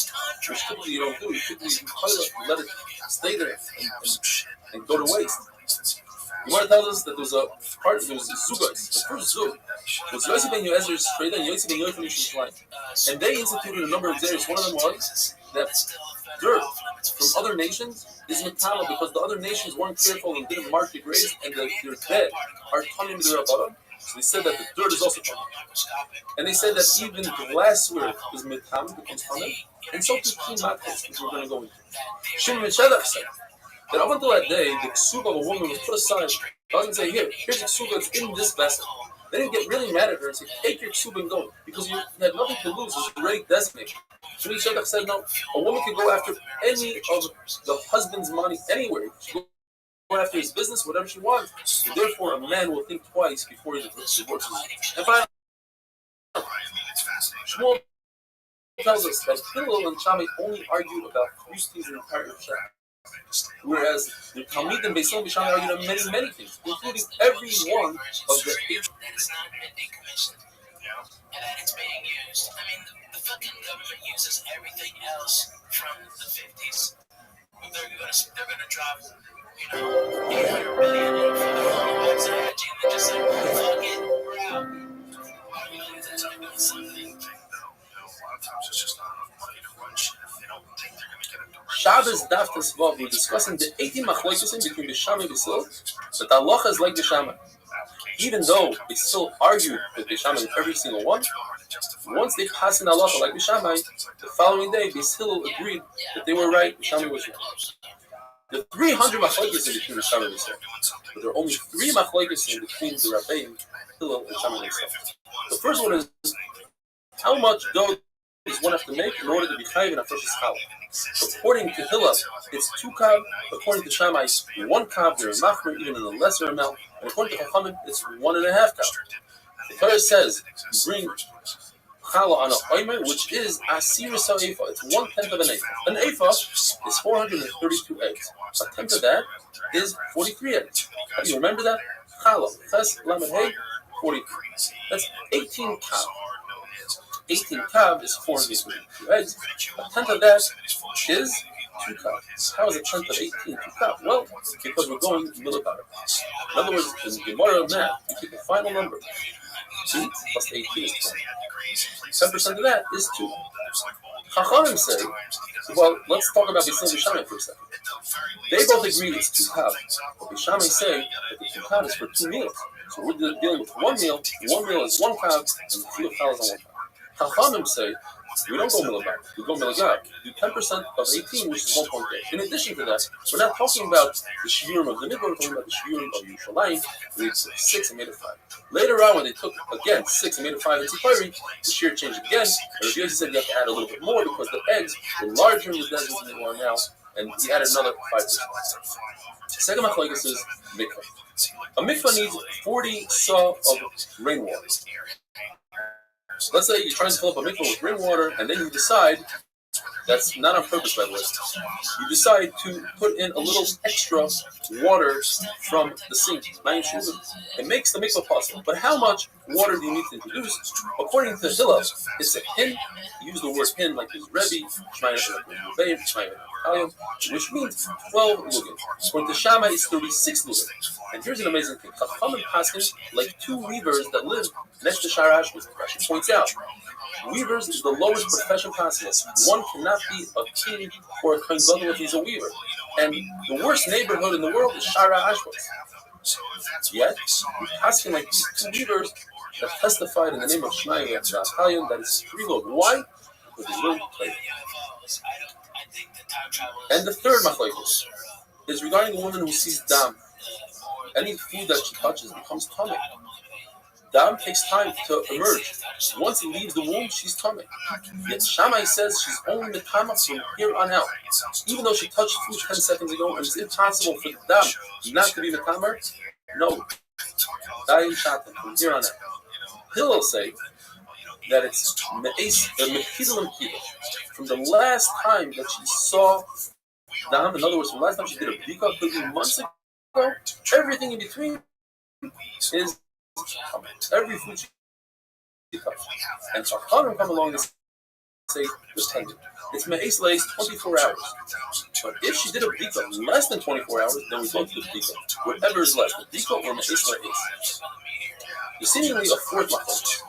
which typically you don't do. You typically let it stay there and go to waste. You want to tell us that there was a Zugos, the first Zug, was Yossi ben Yoezer's trade and Yossi ben Yoezer's life. And they instituted a number of Gzeiros. One of them was that dirt from other nations is metala because the other nations weren't careful and didn't mark the graves, and their dead are coming to their bottom. So they said that the dirt is also coming. And they said that even glassware is metala, becomes coming, and so too clean matters, which we're going to go into. Shimon ben Shadach said that up until that day, the ksuba of a woman was put aside. God doesn't say, here's the ksuba, it's in this vessel. They didn't get really mad at her and say, take your ksuba and go, because you had nothing to lose, it's already designated. Shimon Shadach said, no, a woman can go after any of the husband's money anywhere. She can go after his business, whatever she wants. And therefore, a man will think twice before he divorces. And finally, Shmuel tells us that Hillel and Shammai only argue about 3 things in the entire Shach. Whereas the Talmid and Beis Hillel and Shammai argued on many, many things, including every one of the 8. That is not been decommissioned. And that it's being used. I mean, the fucking government uses everything else from the 50s. They're gonna drop, 800 million in fucking bucks of hedging and just say, fuck it, we're out. Why do we do that? They're doing something. A lot of times it's just not enough money to run shit if they don't think they're going to get a direct. Shabbos Daf Tesvav, we're discussing the 18 machlokesim between the Shammai and Beis Hillel, that the halacha is like the Shammai. Even though they still argued with the Shammai in every single one, once they passed in halacha like the Shammai, the following day Beis Hillel agreed that they were right, the Shammai was wrong. There are 300 machlokesim between the Shammai and Beis Hillel, but there are only 3 machlokesim between the Rabbi, Hillel, and Shammai and Beis Hillel. The first one is how much dough does one have to make in order to be chayiv in a first challah? According to Hillel, it's 2 kav. According to Shammai, 1 kav. They're machmer even in a lesser amount. And according to Chachamim, it's 1.5 kav. The Torah says you bring challah on a oimer, which is asir so ephah. It's 1/10 of an ephah. An ephah is 432 eggs. A tenth of that is 43 eggs. How do you remember that? Challah, ches lamed hey, 43. That's 18 kav. 18 kav is 432 eggs. A tenth of that is 2 kav. How is a tenth of 18 2 kav? Well, because we're going millibar. In other words, in Gemara math, you take the final number. 2 plus 18 is 20. 10% of that is 2. Chachamim say, well, let's talk about Bisnei B'Shamai for a second. They both agree it's 2 kav. But B'Shamai say that the 2 kav is for 2 meals. So we're dealing with 1 meal. 1 meal is 1 kav, and the 2 challahs on 1 kav. Chachamim say, we don't go millibar, we go milagab. We do 10% of 18, which is 1.8. In addition to that, we're not talking about the shiurim of the Midbar, we're talking about the shiurim of Yerushalayim. We took 6 and made it 5. Later on, when they took, again, 6 and made it 5 in Tzipori, the shiur changed again. And Rabbi said you have to add a little bit more because the eggs were larger in the desert than they are now, and he added another 5%. Second machlokes is mikvah. A mikvah needs 40 saw of rainwater. Let's say you're trying to fill up a mikvah with rainwater, and then you decide, that's not on purpose by the way, you decide to put in a little extra water from the sink. It makes the mikvah possible. But how much water do you need to introduce? According to Hillel, it's a hin. Use the word hin like his Rabbi, which means 12 lugim. According to Shammai, it's 36 lugim. And here's an amazing thing. Chachamim paskin like 2 weavers that live next to Shara Ashbaz. She points out, weavers is the lowest profession possible. One cannot be a king or a kohen gadol if he's a weaver. And the worst neighborhood in the world is Shara Ashbaz. Yet, we paskin like these 2 weavers that testified in the name of Shmai and Atalion that is 3 log. Why? Because they learned to play. And the third machlokes is regarding a woman who sees dam. Any food that she touches becomes tummy. Dam takes time to emerge. Once it leaves the womb, she's tummy. Yet Shammai says she's only metama from here on out. Even though she touched food 10 seconds ago, and it's impossible for the dam not to be metama, no. Dayin shatim from here on out. Hillel say that it's from the last time that she saw dam. In other words, from the last time she did a bika, could be months ago. Everything in between is every food she touched. And Chachamim come along and say, it's me'es leis 24 hours. But if she did a bika less than 24 hours, then we go to the bika. Whatever is less, the bika or me'es leis. There's seemingly a fourth machlokes,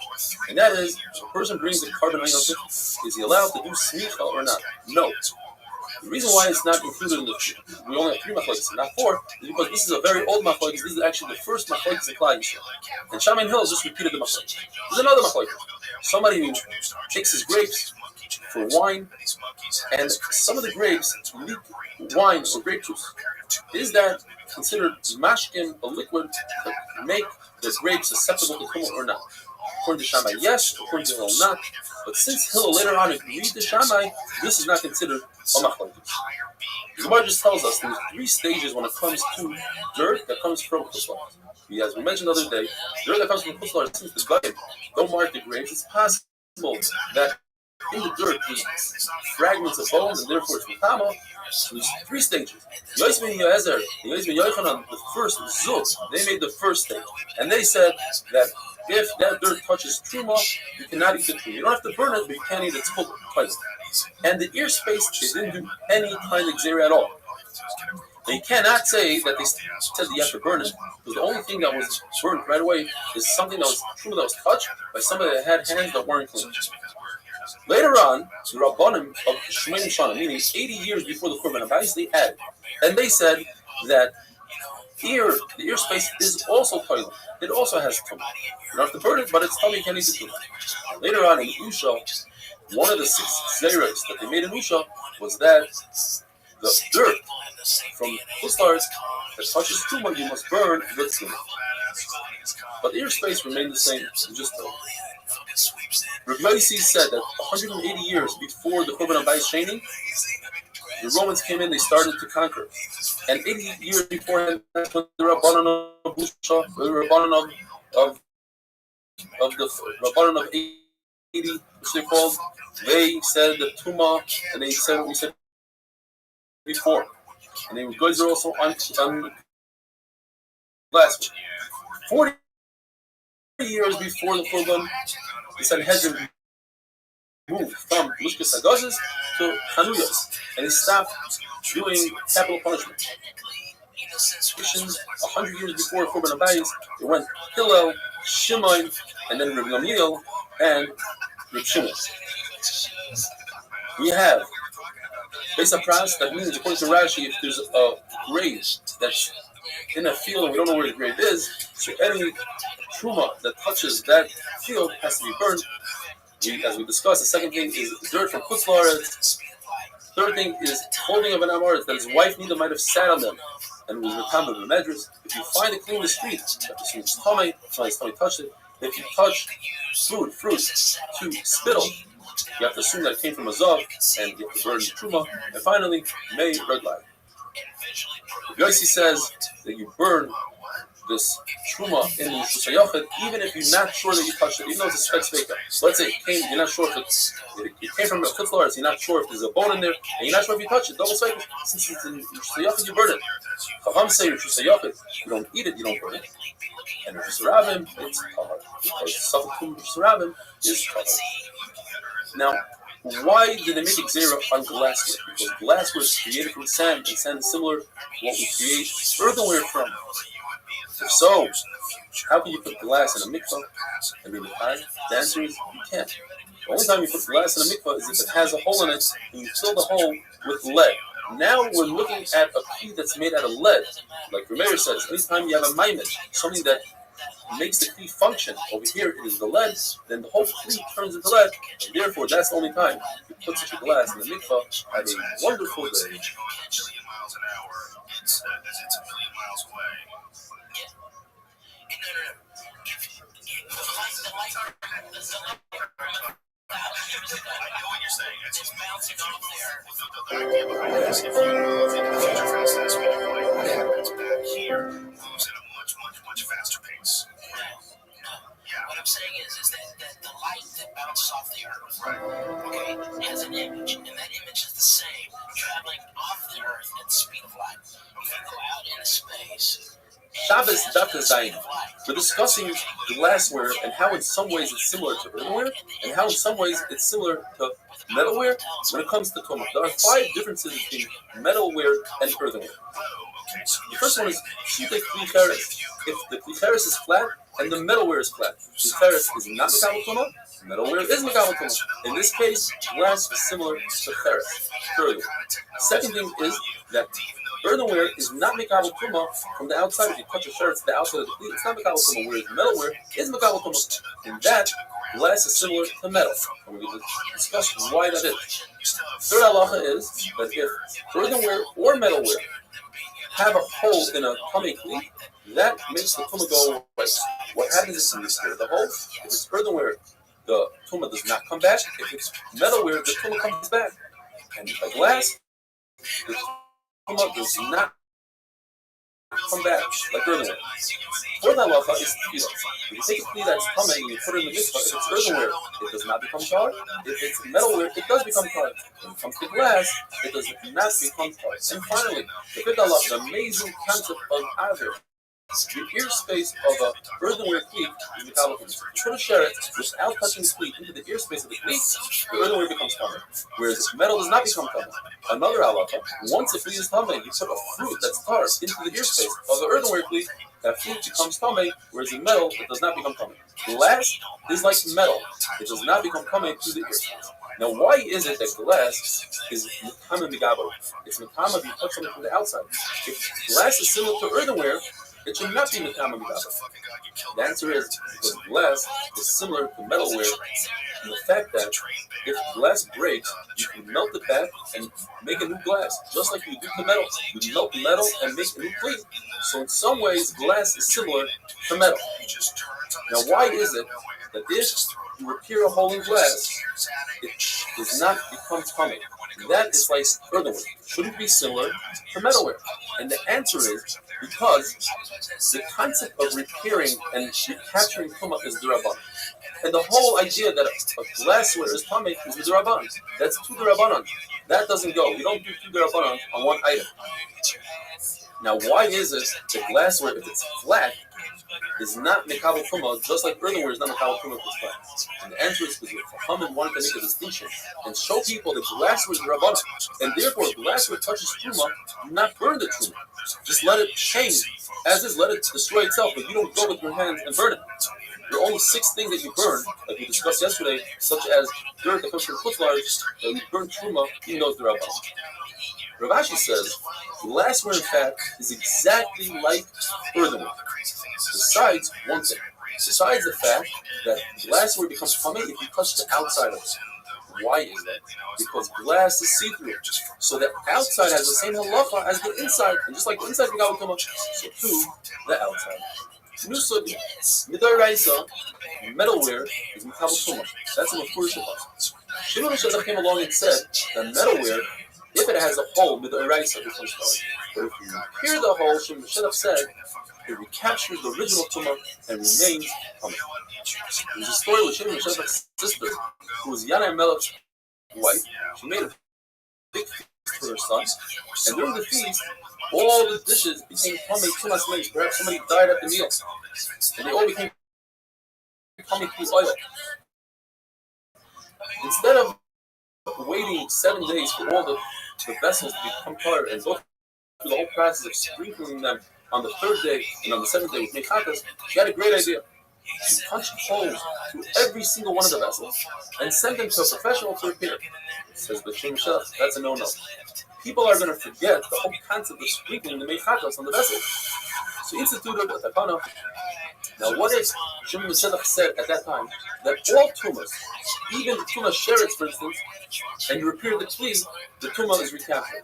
and that is, if a person brings a carbon ion, is he allowed to do smicha or not? No. The reason why it's not included in the we only have 3 machlokes, not 4, is because this is a very old machlokes. This is actually the first machlokes in Klal Yisrael. And Shammai and Hillel just repeated the machlokes. There's another machlokes. Somebody who takes his grapes for wine, and some of the grapes leak wine or grape juice. Is that considered mashkin, a liquid that make the grapes susceptible to tumah or not? According to Shammai, yes. According to Hillel, not. But since Hillel later on agreed to Shammai, this is not considered a machlokes. The Gemara just tells us there's 3 stages when it comes to dirt that comes from Chutzlar. As we mentioned the other day, dirt that comes from Chutzlar, since the guy don't mark the grapes, it's possible that in the dirt there's fragments of bones, and therefore it's metama. There's 3 stages. Yosef and Yoezer, Yosef and Yochanan, the first zuk, they made the first stage, and they said that if that dirt touches truma, you cannot eat the truma. You don't have to burn it, but you can't eat its full place. And the ear space, they didn't do any kind of xera at all. They cannot say that they said that you have to burn it, because the only thing that was burned right away is something that was truma that was touched by somebody that had hands that weren't clean. Later on, the Rabbanim of Shmeim Shana, meaning 80 years before the Korban Habayis, they added, and they said that the ear space is also toilet. It also has tumah. You don't have to burn it, but it's tummy, you can't eat the tumah. Later on in Usha, one of the 6 zeros that they made in Usha was that the dirt from Chutzlar that touches tumah, you must burn the tumah. But the ear space remained the same. Just Rabbi said that 180 years before the Korban Habayis Sheni, the Romans came in, they started to conquer. And 80 years beforehand, that's when the Rabbanon of Busha, the Rabbanon of the Rabbanon of 80, which they called, they said the Tumah, and they said what we said before. And they guys are also on glass. 40 years before the Churban, the Sanhedrin moved from Lushkas Hagazes to Chanuyos, and they stopped doing capital punishment. 100 years before Churban Abayis, it went Hillel, Shimon, and then Rabbi Gamliel, and Rabbi Shimon. We have Beis HaPras, that means, according to Rashi, if there's a grave that's in a field and we don't know where the grave is, so any truma that touches that field has to be burned. As we discussed, the second thing is dirt from Chutz La'aretz. Third thing is clothing of an Amoritz that his wife neither might have sat on them, and it was the time of the Medrash. If you find it clean in the street, you have to assume his tummy, his tummy touched it. If you touch fruit to spittle, you have to assume that it came from a zav, and you have to burn the truma. And finally, may red light. Yossi says that you burn this truma in the shusayachid, even if you're not sure that you touched it, even though it's a spec speaker. So let's say you're not sure if it came from a Chutz La'aretz, you're not sure if there's a bone in there, and you're not sure if you touched it. Double say, since it's in shusayachid, you burn it. Chacham say shusayachid, you don't eat it, you don't burn it. And shusarabim, it's tahar, because safekum shusarabim is tahar. Now, why did they make a gzera on glassware? Because glassware is created from sand, and sand is similar to what we create earthenware from. If so, how can you put glass in a mikvah and be mechayiv? The answer is you can't. The only time you put glass in a mikvah is if it has a hole in it and you fill the hole with lead. Now we're looking at a key that's made out of lead. Like Rabbi says, anytime you have a maimed, something that makes the key function, over here it is the lead, then the whole key turns into lead, and therefore that's the only time you put such a glass in the mikvah. Have a wonderful day. It's a million miles away. I know what you're saying. It's bouncing off there. The idea behind it is if you move into the future fast as we know, what happens back here moves at a much faster pace. Yeah. What I'm saying is that the light that bounces off the earth, okay, has an image, and that image is the same, traveling off the earth at the speed of light. You can go out into space. Shabbos Daf Zayin. We're discussing glassware and how in some ways it's similar to earthenware, and how in some ways it's similar to metalware when it comes to Tumah. There are 5 differences between metalware and earthenware. The first one is Shita Klicheres. If the Klicheres is flat and the metalware is flat, Klicheres is not Mekabel Tumah, metalware is Mekabel Tumah. In this case, glass is similar to Cheres, earthenware. Second thing is that earthenware is not Mekabel Tumah from the outside. If you touch a shirt to the outside of the cleat, it's not Mekabel Tumah, whereas metalware is Mekabel Tumah. In that, glass is similar to metal. And we're going to discuss why that is. Third halacha is that if earthenware or metalware have a hole in a tummy cleat, that makes the tumah go away. What happens is when you stir the hole, if it's earthenware, the tumah does not come back. If it's metalware, the tumah comes back. And a glass, the tumah does not come back like earthenware. Fourth halacha is tefillah. If you take a kli that's tumah and you put it in the mikvah, if it's earthenware, it does not become tar. If it's metalware, it does become tar. When it comes to glass, it does not become tar. And finally, the fifth halacha, the amazing concept of aver. The ear space of a earthenware cleat is Mekabel Tumah. You put a sheret without touching the cleat into the ear space of the cleat, the earthenware becomes tumah. Whereas metal does not become tumah. Another halacha, once a cleat is tumah, you put a fruit that's tar into the ear space of the earthenware cleat, that fruit becomes tumah, whereas in metal, it does not become tumah. Glass is like metal. It does not become tumah through the ear space. Now, why is it that glass is Mekama Migabo? It's Mekama if you touch something from the outside. If glass is similar to earthenware, it should not be Mekama Mikabel. The answer is because glass is similar to metalware in the fact that if glass breaks, you can melt it back and make a new glass, just like you do to metal. You melt the metal and make a new plate. So in some ways, glass is similar to metal. Now, why is it that if you repair a hole in glass, it does not become tummy? That is like earthenware. Shouldn't be similar to metalware. And the answer is because the concept of repairing and recapturing tumah is d'Rabbanan. And the whole idea that a glassware is tummy is d'Rabbanan. That's two d'Rabbanan. That doesn't go. You don't do two d'Rabbanan on one item. Now, why is it that glassware, if it's flat, is not mekabel tumah, just like earthenware is not mekabel tumah if it's flat? And the answer is because the Chachamim wanted to make a distinction and show people that glassware is d'Rabbanan, and therefore if glassware touches truma, do not burn the truma. Just let it change as is, let it destroy itself, but you don't go with your hands and burn it. There are only 6 things that you burn, like we discussed yesterday, such as dirt that comes from chutzlars, that you burn truma, even though it's d'Rabbanan. Rav Ashi says, glassware in fact is exactly like earthenware. Besides one thing, besides the fact that glassware becomes tummy if you touch the outside of it. Why is that? Because glass is see-through. So the outside has the same halacha as the inside. And just like the inside becomes tumah, so too, the outside. New sugi, midaraisa, metalware is mekabel tumah. That's in the first shapaz. Shimon HaShazach came along and said that metalware, if it has a hole, midaraisa becomes tumah. But if you repair the hole, Shimon HaShazach said, it recaptures the original tumah and remains tumah. There's a story with Shimon HaShazach's sister, who was Yana Melech's wife. She made a big feast for her son, and during the feast, all the dishes became tummy tumas meis. Perhaps somebody died at the meal, and they all became tummy through oil. Instead of waiting 7 days for all the vessels to become colored and go through the whole process of sprinkling them on the 3rd day and on the 7th day with mechatas, she had a great idea. She punched holes through every single one of the vessels and sent them to a professional to repair. Says the Shem Shach, that's a no-no. People are going to forget the whole concept of sprinkling the mechatas on the vessels. So instituted a takana. Now, what if Shimon HaShazach said at that time that all tumas, even tumah sheretz, for instance, and you repair the kli, the tumah is recaptured?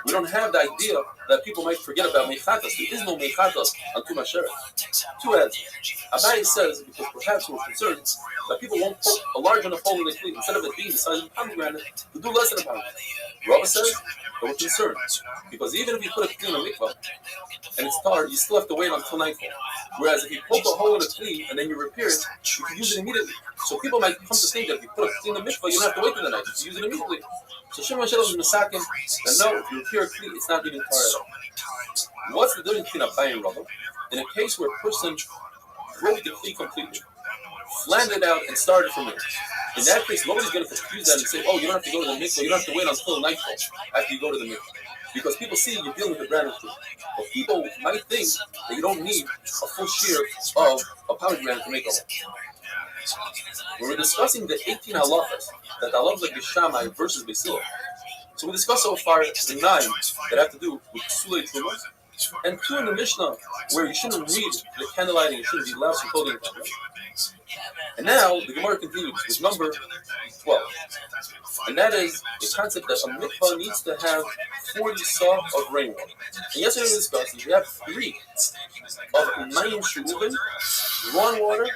We don't have the idea that people might forget about mechatas. There is no mechatas on tumah sheretz. 2 answers. Abai says, because perhaps we're concerned that people won't poke a large enough hole in the kli, instead of it being the size of a pomegranate, to do less than a pomegranate. Rabbi says that we're concerned, because even if you put a kli in a mikvah, and it's tar, you still have to wait until nightfall. Whereas if you poke a hole in a kli and then you repair it, you can use it immediately. So people might come to think that if you put a kli in the mikvah, you don't have to wait till the night. You can use it immediately. So Shimon HaShazach is misakin that no, if you repair a kli, it's not even tar at all. What's the difference between Abai and Rabbi? In a case where a person broke the kli completely, flattened it out, and started from there. In that case, nobody's going to confuse that and say, oh, you don't have to go to the mikvah, you don't have to wait until nightfall after you go to the mikvah. Because people see you're dealing with a brand of fruit. But people might think that you don't need a full shear of a pomegranate to make a hole. When we're discussing the 18 halachas, that halachas like Bishamai versus Basil, so we discussed so far the 9 that have to do with Sulei Trumas, and 2 in the Mishnah where you shouldn't read the candlelighting, you shouldn't be loud from holding it. And now the Gemara continues with number 12. And that is the concept that a mikvah needs to have 40 saw of rainwater. And yesterday we discussed that you have 3 of mayim shuvim, rain water,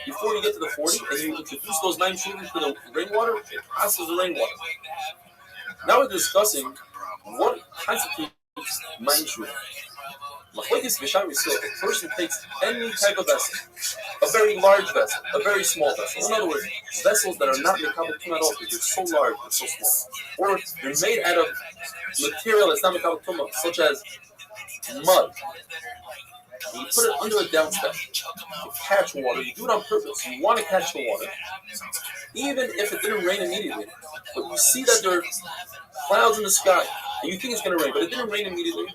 before you get to the 40, and you introduce those mayim shuvim to the rainwater, it passes the rainwater. Now we're discussing what constitutes mayim shuvim. Machlokes Bisham Yisrael, a person takes any type of vessel, a very large vessel, a very small vessel. In other words, vessels that are not mekabel tumah at all because they're so large and so small, or they're made out of material that's not mekabel tumah, such as mud. And you put it under a downspout to catch water. You do it on purpose. You want to catch the water, even if it didn't rain immediately. But you see that there are clouds in the sky, and you think it's going to rain, but it didn't rain immediately.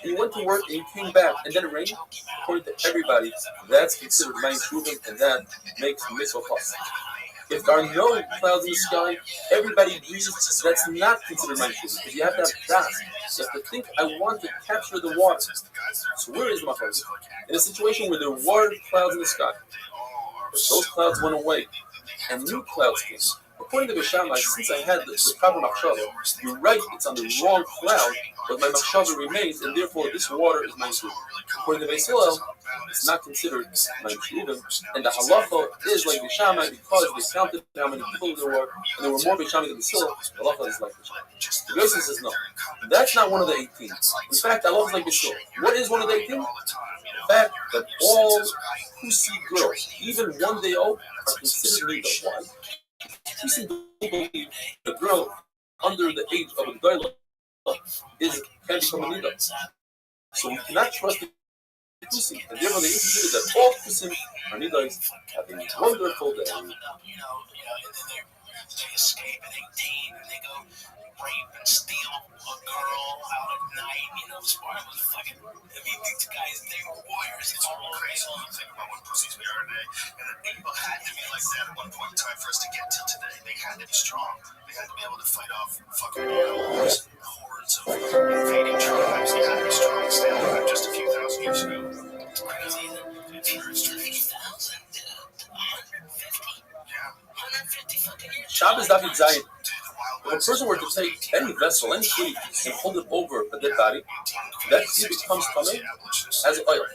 And you went to work and you came back and then it rained. According to everybody, that's considered mayim shuvim, and that makes mitzvah chas. If there are no clouds in the sky, everybody breathes, that's not considered mindfulness, because you have to have das. You have to think, I want to capture the water. So where is the machlokas? In a situation where there were clouds in the sky, but those clouds went away, and new clouds came. According to Beishamai, since I had the proper machshava, you're right, it's on the wrong cloud, but my machshava remains, and therefore this water is my shuvim. According to Beis Hillel, it's not considered my shuvim, and the halacha is like Beishamai because they counted how many people there were, and there were more Beishamai than Beis Hillel. The halacha is like Beishamai. The Beis Hillel says no, that's not one of the 18. In fact, the halacha is like Beis Hillel. What is one of the 18? The fact that all Kusi girls, even one day old, are considered nida. Why? Kusi believe the girl under the age of a doila can become a nida. So we cannot trust the Kusi, and therefore they instituted that all Kusim are nidas having a wonderful day. They escape at 18 and they go rape and steal a girl out at night. You know, Sparta was fucking. I mean, these guys, they were warriors. It's all crazy. You think about what pussies we are today, and that people had to be like that at one point in time for us to get to today. They had to be strong. They had to be able to fight off fucking hordes of invading tribes. They had to be strong and stand alive just a few thousand years ago. It's crazy. 3,000 to 150. Shabbos David Zayin. If a person were to take any vessel, any kli, and hold it over a dead body, that kli becomes tamei as oil.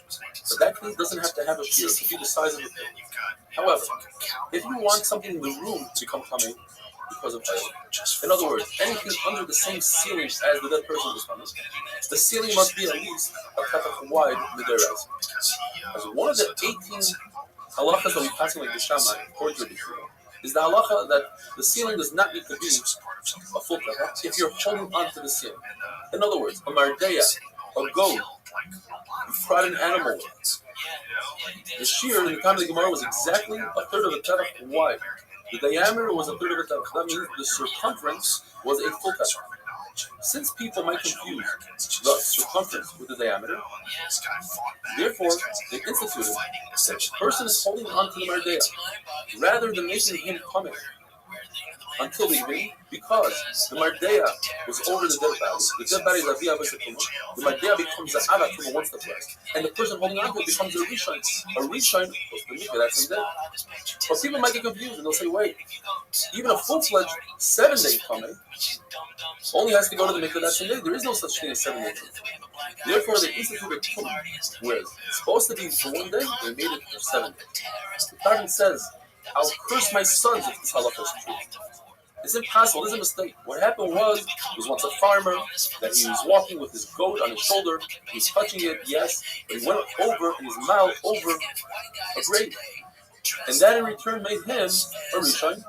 But that kli doesn't have to have a shear to be the size of a pin. However, if you want something in the room to become tamei because of oil, in other words, anything under the same ceiling as the dead person is tamei, the ceiling must be at least a tefach wide midaras. As one of the 18 halachas that we pass like the Shammai, according to the Shura, is the halacha that the ceiling does not need to be a full tefach if you're holding onto the ceiling. In other words, a mardeya, a goat, you fried an animal with. The shear in the time of the Gemara was exactly a third of a tefach wide. The diameter was a third of a tefach. That means the circumference was a full tefach. Since people might confuse the circumference with the diameter, therefore they instituted that the person is holding onto the mardeya rather than making him come in until the evening, because the mardeya was over the dead body. The dead body is a via v'sekuma. The mardeya becomes the avatuma once the place, and the person holding onto it becomes a rishon. A rishon was the mikveh, that's in there. But people might get confused and they'll say, wait, even a full-fledged 7-day coming only has to go to the mikveh that's in there. There is no such thing as 7 days. Therefore, they instituted tum, whereas it's supposed to be for 1 day, they made it for 7 days. The Targum says, I'll curse my sons if this halakha is true. It's impossible. It's a mistake. What happened was once a farmer that he was walking with his goat on his shoulder. He was touching it, yes, but he went over in his mouth over a grave. And that in return made him a rishon.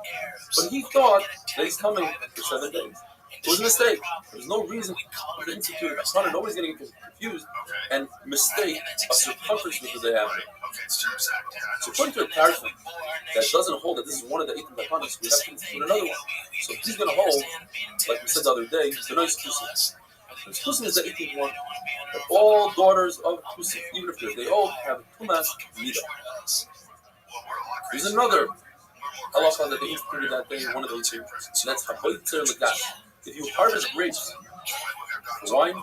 But he thought that he's coming for 7 days. It was a mistake. There's no reason for the institute of Hashanah. Nobody's going to get confused and mistake a circumference with the diameter. So according to a Targum that doesn't hold that this is one of the 18 Hachanas, we have to institute another one. So he's going to hold, like we said the other day, the nice Kusim. Kusim is the 18th one. But all daughters of Kusim, even if they all have Tumas Nida. There's another halacha that they instituted that day, one of those two, and that's Haboitzer Lagash. If you harvest grapes for wine,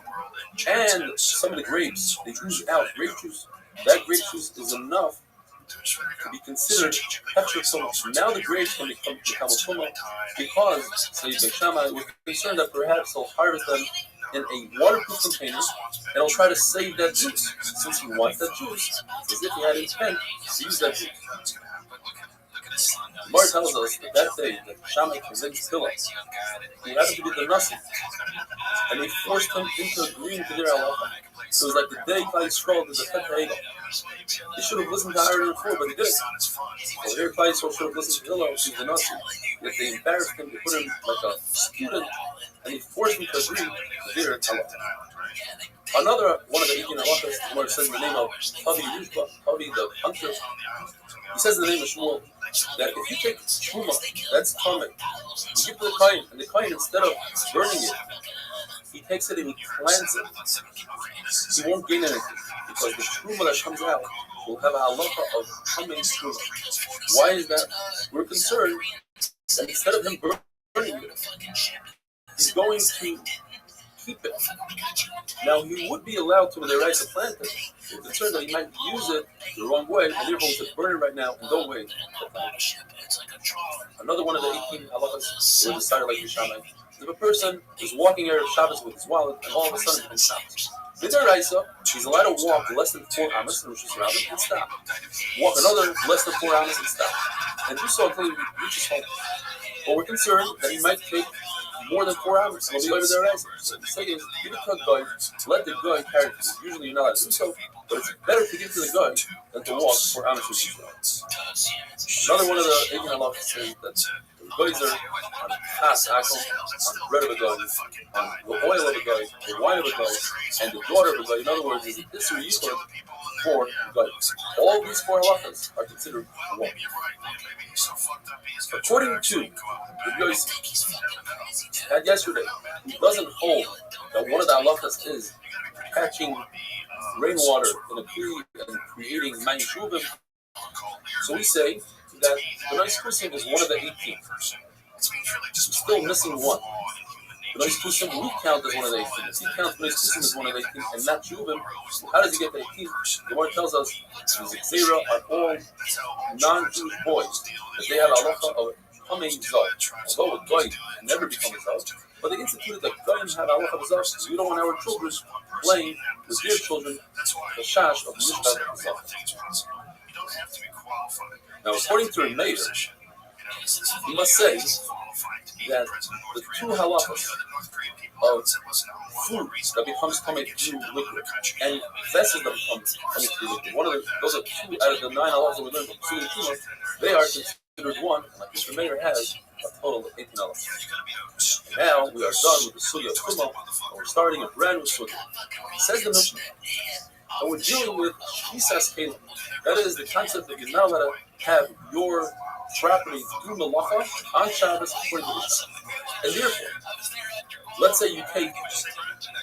and some of the grapes, they ooze out grape juice, that grape juice is enough to be considered petrotoma. Now the grapes can become toma because, say, Beis Shammai was concerned that perhaps he'll harvest them in a waterproof container and he'll try to save that juice. Since he wants that juice, it's as if he had intent to use that juice. Mar tells us that day that Shammai convinced Philip he happened to be the Nasi, and they forced him into agreeing to their halacha. So it was like the day Klal Yisrael did the Chet HaEgel. They should have listened to Aaron before, but they didn't. Well, here Klal Yisrael should have listened to Hillel, who's the Nasi. Yet they embarrassed him, they put him like a student, and they forced him to agree to their halacha. Another one of the 18 halachas, where it says in the name of Tavi Rishba, Tavi the hunter, he says in the name of Shmuel that if you take truma, that's tamei, you give it to the kohen, and the kohen, instead of burning it, he takes it and he cleanses it. He won't gain anything because the truma that comes out will have a halacha of coming truma. Why is that? We're concerned that instead of him burning it, he's going to keep it. Now, he would be allowed to, when they write to plant it. We're concerned that he might use it the wrong way, and therefore we should burn it right now and don't wait. Another one of the 18 halachas is decided like Yishamai. If a person is walking Erev Shabbos with his wallet, and all of a sudden it stops. Midaraisa, he's allowed to walk less than 4 amas and Rosh Hashanah and stop. Walk another less than 4 amas and stop. And do so until he reaches home. But we're concerned that he might take more than 4 hours. And we'll be over there. So the thing is, give it to a guy, let the guy carry it. Usually you're not allowed to do so, but it's better to give it to the guy than to walk 4 hours with you. Another one of the Eigen halachas says that the guys are on fast axle, on the bread of a guy, on the oil of a guy, the wine of a guy, and the daughter of a guy. In other words, is a Isser Yichud for guys. All these 4 halachas are considered one. According to the guys had yesterday, who doesn't hold that one of the halachas is catching rainwater in a tree and creating mayshuvim. So we say that the nice Kusim is one of the 18. We're still missing one. The nice Kusim we count as one of the 18. If he counts the nice Kusim as one of the 18 and not Shuvim, how does he get the 18? The Lord tells us the Zera are all non-Jewish boys, that they have a halacha of coming Zav. Although a Goy never becomes Zav, but they instituted that Goyim have a halacha of Zav, so we don't want our children playing with their children the shash of Mishpat Zav. Now, according to Rabbi, we must say that the 2 halachas of food that becomes coming through liquid and vessels that become coming through liquid, those are 2 out of the 9 halachas that we learned from Sugi Tumah, they are considered one, and like Mr. Meir has a total of 18 halachas. And now we are done with the Sugi of Tumah, and we're starting a brand new Sugi. Says the Mishnah, and we're dealing with Shisas Kelim. That is the concept that you're not allowed to have your property through Malacha on Shabbos according to the Mishnah. And therefore, let's say you take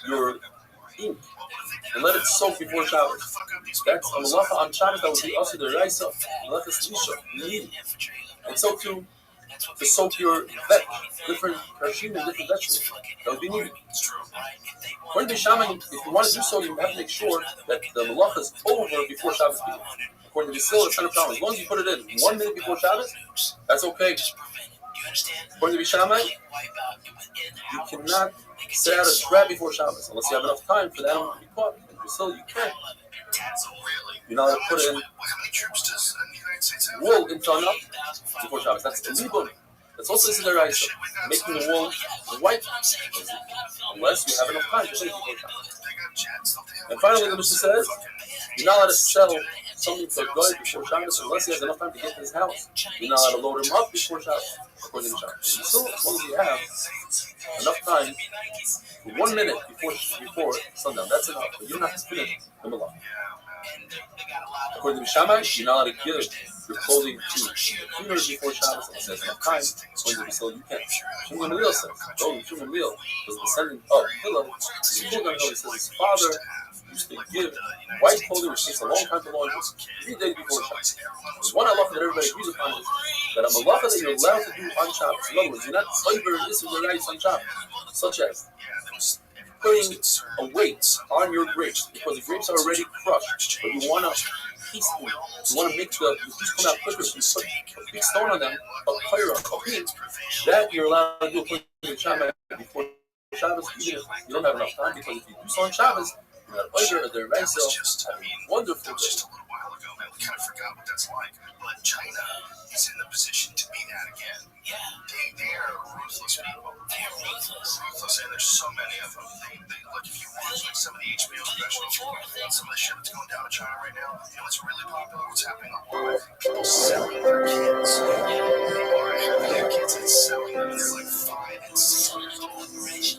your ink and let it soak before Shabbos. That's a Malacha on Shabbos that would be also the Raisa, Malacha Slisha, you need it. And so too, to soak your veg, different kashim and different vegetables. That would be needed. According to Shaman, if you want to do so, you have to make sure that the malacha is over before Shabbos begins. According to the Sila, it's not a problem. As long as you put it in 1 minute before Shabbos, that's okay. According to Shaman, you cannot set out a trap before Shabbos unless you have enough time for the animal to be caught. And for Sila, you can't. You're not allowed to put it in wool until enough before Shabbos. That's the libun. That's also the Raisa, making the wool white, unless you have enough time to finish before Shabbos. And finally, the Mishnah says, you're not allowed to sell something to a guy before Shabbos unless he has enough time to get to his house. You're not allowed to load him up before Shabbos, according to Shabbos. So, as long as you have enough time, 1 minute before sundown, that's enough. But you don't have to finish the Malach. According to Shammai, you're not allowed to give your clothing to cleaners before Shabbos unless there's enough time. According to the Sila, you can't. Shimon Gamliel says, Shimon Gamliel was the descendant of Hillel. Shimon Gamliel says his father used to give white clothing, which takes a long time to launder, 3 days before Shabbos. There's one halacha that everybody agrees upon is that a malacha that you're allowed to do on Shabbos. In other words, you're not over Isser L'Rayis on Shabbos, such as putting a weight on your grapes because the grapes are already crushed, but you want to piecemeal. You want to make the juice come out quicker, so you put a big stone on them, a pyra, a pin. That you're allowed to do according to Shammai before Shabbos, even if you don't have enough time, because if you do so on Shabbos, you're not over the Raisa, having a wonderful day. Just a little while ago, man, we kind of forgot what that's like. But China is in the position to be that again. Yeah. They're ruthless people. They're ruthless. And there's so many of them. They look, if you watch like some of the HBO specials, some of the shit that's going down in China right now, you know what's really popular? What's happening online? People selling their kids. People are having their kids and selling them. They're like 5 and 6 years old.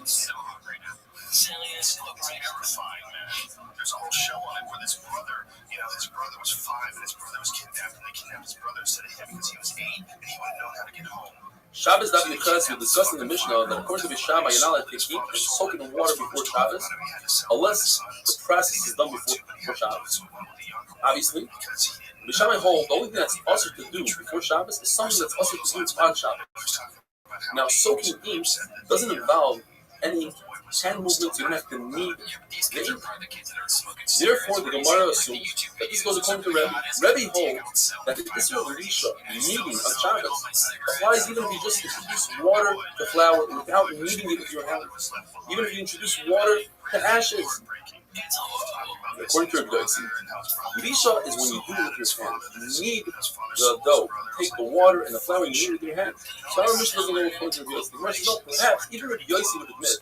So hot right now. It's terrifying, man. There's a whole show on it where this brother, his brother was 5 and his brother was kidnapped Shabbos Daf Nichas, we discussed in the Mishnah that according to Shammai, you're not allowed to take heat and soak it in water before Shabbos, unless the process is done before Shabbos. Obviously, Shammai holds the only thing that's also to do before Shabbos is something that's also to do on Shabbos. Now, soaking ink doesn't involve any hand movements. You don't have to knead the ink. Therefore, the Gemara assumes that this goes according to Rabbi. Rabbi holds that this is a Risha, kneading on Shabbos, applies even if you just introduce water to flour without kneading it with your hands. Even if you introduce water to ashes. According to Rabbi, Risha is when you do it with your hands. You knead the dough. Take the water and the flour and you knead it with your hands. So our Mishnah doesn't go according to Rabbi Yossi. The Mishnah, no, perhaps even Rabbi Yossi would admit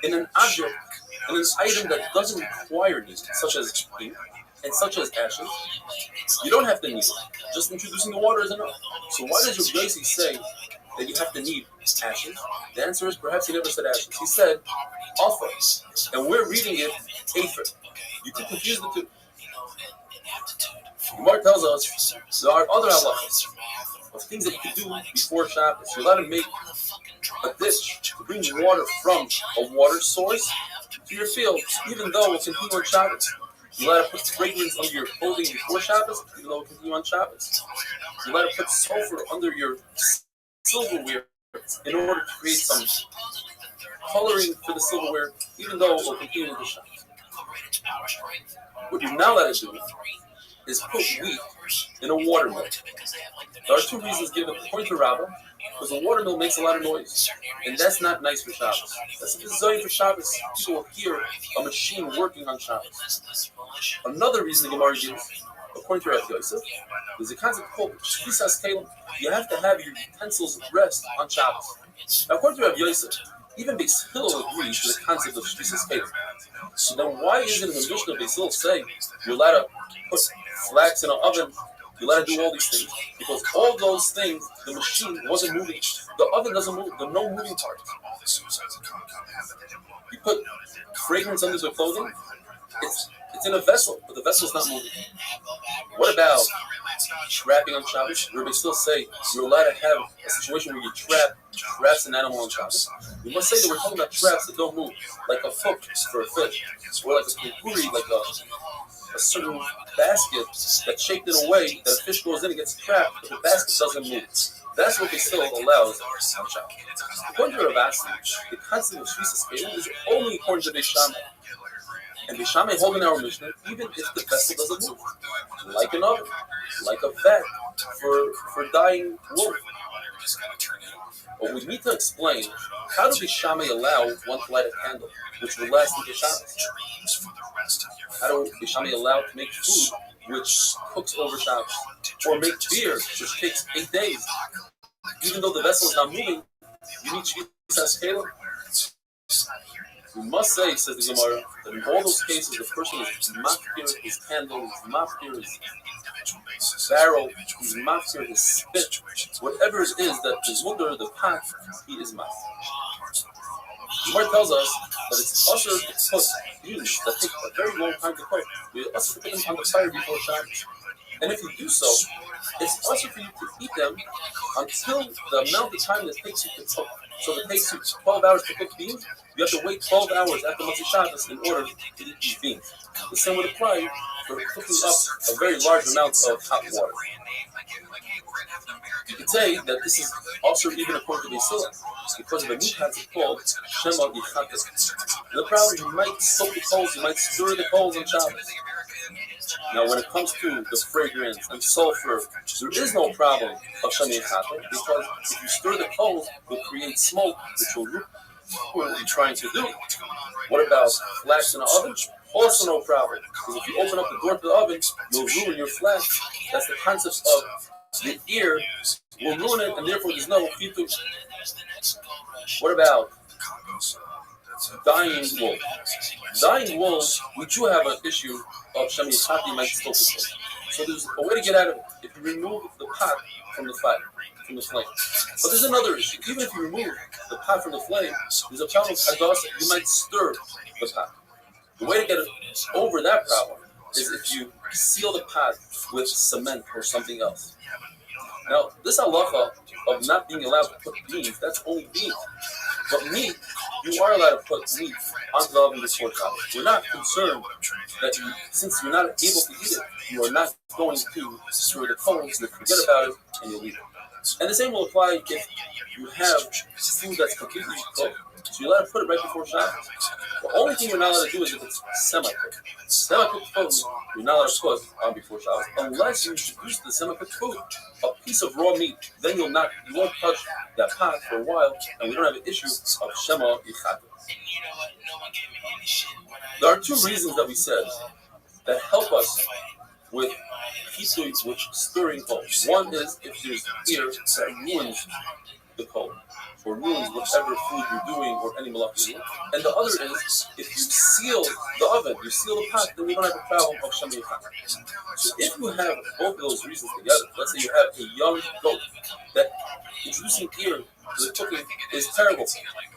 in an object, in an item that doesn't require kneading, such as ink and such as ashes, you don't have to knead it. Just introducing the water is enough. So why does Rabbi Yossi say that you have to knead ashes? The answer is perhaps he never said ashes. He said offer, and we're reading it afer. You can confuse the two. Gemara tells us there are other halachas of things that you can do before Shabbos. You're allowed to make a dish to bring water from a water source to your field, even though it will continue on Shabbos. You're allowed to put fragrance under your clothing before Shabbos, even though it will continue on Shabbos. You're allowed to put sulfur under your silverware in order to create some coloring for the silverware, even though it will continue into Shabbos. What you're not allowed to do is put wheat in a watermill. There are two reasons given. According to Rabbi, because a watermill makes a lot of noise, and that's not nice for Shabbos. That's a design for Shabbos. People will hear a machine working on Shabbos. Another reason the Gemara gives, according to Rabbi Yosef, there's a concept called Shvisas Kalim. You have to have your utensils rest on Shabbos. Now, according to Rabbi Yosef, even Beis Hillel agrees to the concept of Shvisas Kalim. So then why is it in the Mishnah Beis Hillel say you're allowed to put flax in an oven, you're allowed to do all these things? Because all those things, the machine wasn't moving. The oven doesn't move. There are no moving parts. You put fragrance under the clothing, it's in a vessel, but the vessel's not moving. What about trapping on Shabbos? Rabbi still say you're allowed to have a situation where you traps an animal on Shabbos. We must say that we're talking about traps that don't move, like a hook for a fish, or like a kurkuri, like a certain basket that's shaped in a way that a fish goes in and gets trapped, but the basket doesn't move. That's what they still allows on Shabbos. According to Rabbi, the concept of Shvisas Kalim is only according to Beis Shammai. And Beis Shammai hold in our Mishnah, even if the vessel doesn't move, like an oven, like a vat for dyeing wool. But we need to explain, how do Beis Shammai allow one to light a candle, which will last into Shabbos? How do Beis Shammai allow to make food, which cooks over Shabbos? Or make beer, which takes 8 days? Even though the vessel is not moving, you need Shvisas Kalim. We must say, says the Gemara, that in all those cases, the person is mafkir his candle, is mafkir his barrel, he's mafkir his spit, whatever it is that is under the pot, he is mafkir. The Gemara tells us that it's also to cook beans that take a very long time to cook. We also put them on the fire before Shabbos. And if you do so, it's also for you to eat them until the amount of time that it takes you to cook. So if it takes you 12 hours to cook beans, you have to wait 12 hours after Motzei Shabbos in order to eat these beans. The same would apply for cooking up a very large amount of hot water. You could say that this is also even according to Beis Hillel, because of a new concept called Shema Yichates. The problem, you might soak the coals, you might stir the coals on Shabbos. Now, when it comes to the fragrance and sulfur, there is no problem of Shema Yichates, because if you stir the coals, it will create smoke, which will ruin what you're trying to do. What about flax in an oven? Also no problem, because if you open up the door to the oven, you'll ruin your flax. That's the concept of the ear will ruin it, and therefore there's no fitu. What about dyeing wool? Dyeing wool, we do have an issue of Shema Yichates might still be cooked. So there's a way to get out of it. If you remove the pot from the fire, from the flame. But there's another issue. Even if you remove the pot from the flame, there's a problem of hadasa. You might stir the pot. The way to get over that problem is if you seal the pot with cement or something else. Now, this halacha of not being allowed to put beans, that's only beans. But meat, you are allowed to put meat onto the oven before Shabbos. We're not concerned that since you're not able to eat it, you are not going to destroy the coals and forget about it and you'll eat it. And the same will apply if you have food that's completely cooked. So you're allowed to put it right before Shabbos. The only thing you're not allowed to do is if it's semi-cooked. Semi-cooked food, you're not allowed to put on before Shabbos unless you introduce the semi-cooked food a piece of raw meat. Then you won't touch that pot for a while, and we don't have an issue of Shema Yichata. There are two reasons that we said that help us with heat, which stirring cold. One is if there's air that ruins the cold, or ruins whatever food you're doing or any malach you're doing. And the other is if you seal the oven, you seal the pot, then you don't have a problem of Shema Yichata. So if you have both of those reasons together, let's say you have a young goat that introducing air to the cooking is terrible,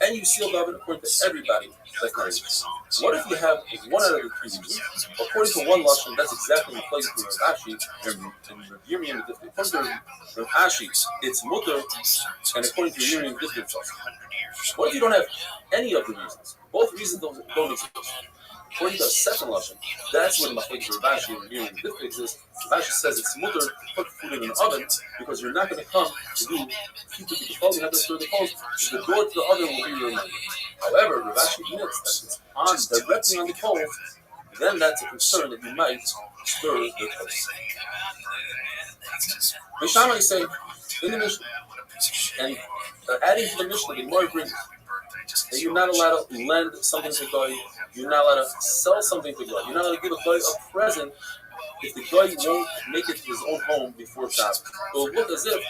and you seal the oven according to everybody, that's not easy. What if you have one out of the three reasons? According to one lashon, that's exactly the place for Rashi and Yirmiyah and Different. According to Rashi, it's mutter, and according to Yirmiyah and Different. What if you don't have any of the reasons? Both reasons don't exist. According to the second lashon, that's when the machlokes of Rashi and Yirmiyah and Different exists. Rashi says it's mutter to put food in an oven because you're not going to come to do keep the coals. You have to stir the coals. So the door to the oven will be your reminder. However, Rashi admits that it's directly on the coals, then that's a concern that you might stir the coals. Mishama is saying in the Mishnah, and adding to the Mishnah, the Gemara brings that you're not allowed to lend something to Goy, you're not allowed to sell something to Goy, you're not allowed to give a Goy a present if the Goy won't make it to his own home before Shabbos. It will look as if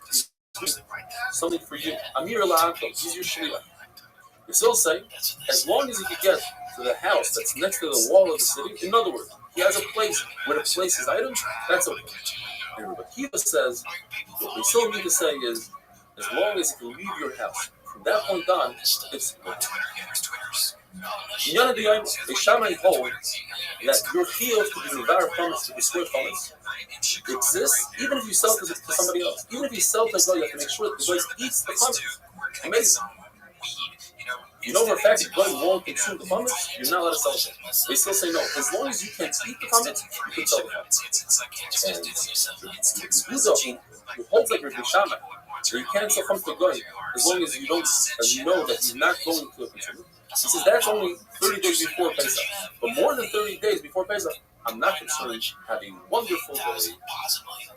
he's doing something for you. Amir La'anto, he's your Shliach. You still say, as long as he can get to the house that's next to the wall of the city, in other words, he has a place where to place his items, that's okay. And Rabbi Kiva says, what we still need to say is, as long as you can leave your house, from that point on, it's in Yana D'Yayim, a Shammai hold that your chiyuv to be mevar promise to destroy chametz exists even if you sell it to somebody else. Even if you sell it to a guy, you have to make sure that the guy eats the chametz. Amazing. You know for a fact that God won't consume the chametz, you're not allowed to sell it. They still say no. As long as you can't eat the chametz, you can sell the chametz. And Yudachim, who holds like Rabbi Shammai, so you can't sell chametz to God as long as you don't, as you know that he's not going to consume it. He says that's only 30 days before Pesach. But more than 30 days before Pesach, I'm not concerned. Have a wonderful day. Possibly,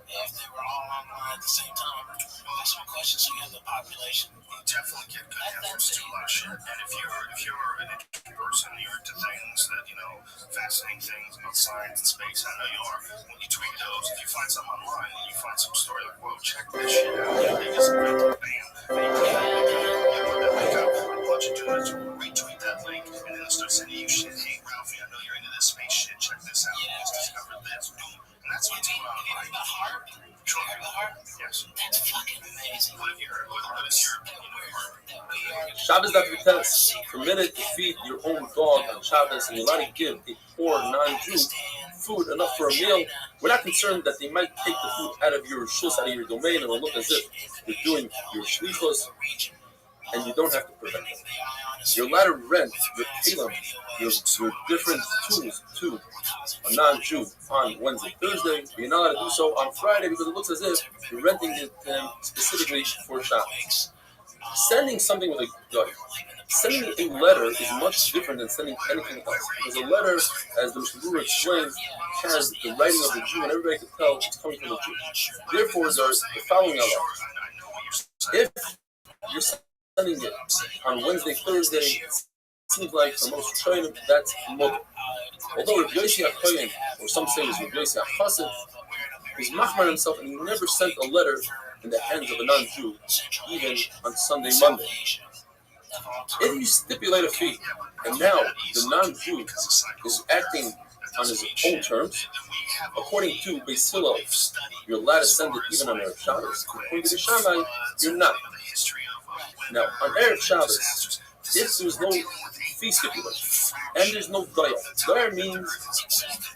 if they were all online at the same time. Ask some questions so you have the population. You definitely get good answers to a lot of shit. And if you're an interesting person, you're into things that, fascinating things about science and space, I know you are. When you tweet those, if you find something online and you find some story like, whoa, check this shit out. They just bam. And you put that link out, a bunch of dudes will retweet that link, and then they'll start sending you shit. Hey, Ralphie, I know you're into this space shit. Check this out. You just discovered this. Boom. And that's what's going on, right? The heart? Sure. The heart? Yes. That's fucking amazing. What have you heard? What is your heart? Shabbos Dr. Vitelis, permitted to feed your own dog on Shabbos, and you're allowed to give a poor non-Jew food enough for a meal. We're not concerned that they might take the food out of your shus, out of your domain, and it'll look as if you're doing your shlichus, and you don't have to prevent it. You're allowed to rent your kalim, your different tools to a non-Jew on Wednesday, Thursday, but you're not allowed to do so on Friday because it looks as if you're renting it specifically for Shabbos. Sending something with a guy, sending a letter is much different than sending anything else. Because a letter, as the Mishnah explains, has the writing of the Jew, and everybody can tell it's coming from the Jew. Therefore, there's the following halakha. If you're sending it on Wednesday, Thursday, it seems like for most Kohanim, that's model. Although Rabbi Yossi HaKohen, or some say it's Rabbi Yossi HaChassid, is machmar himself, and he never sent a letter in the hands of a non-Jew, even on Sunday, Monday. If you stipulate a fee, and now the non-Jew is acting on his own terms, according to Beis Hillel, you're allowed to send it even on Erev Shabbos. According to the Shammai, you're not. Now, on Erev Shabbos, if there's no fee stipulation and there's no daya. Daya means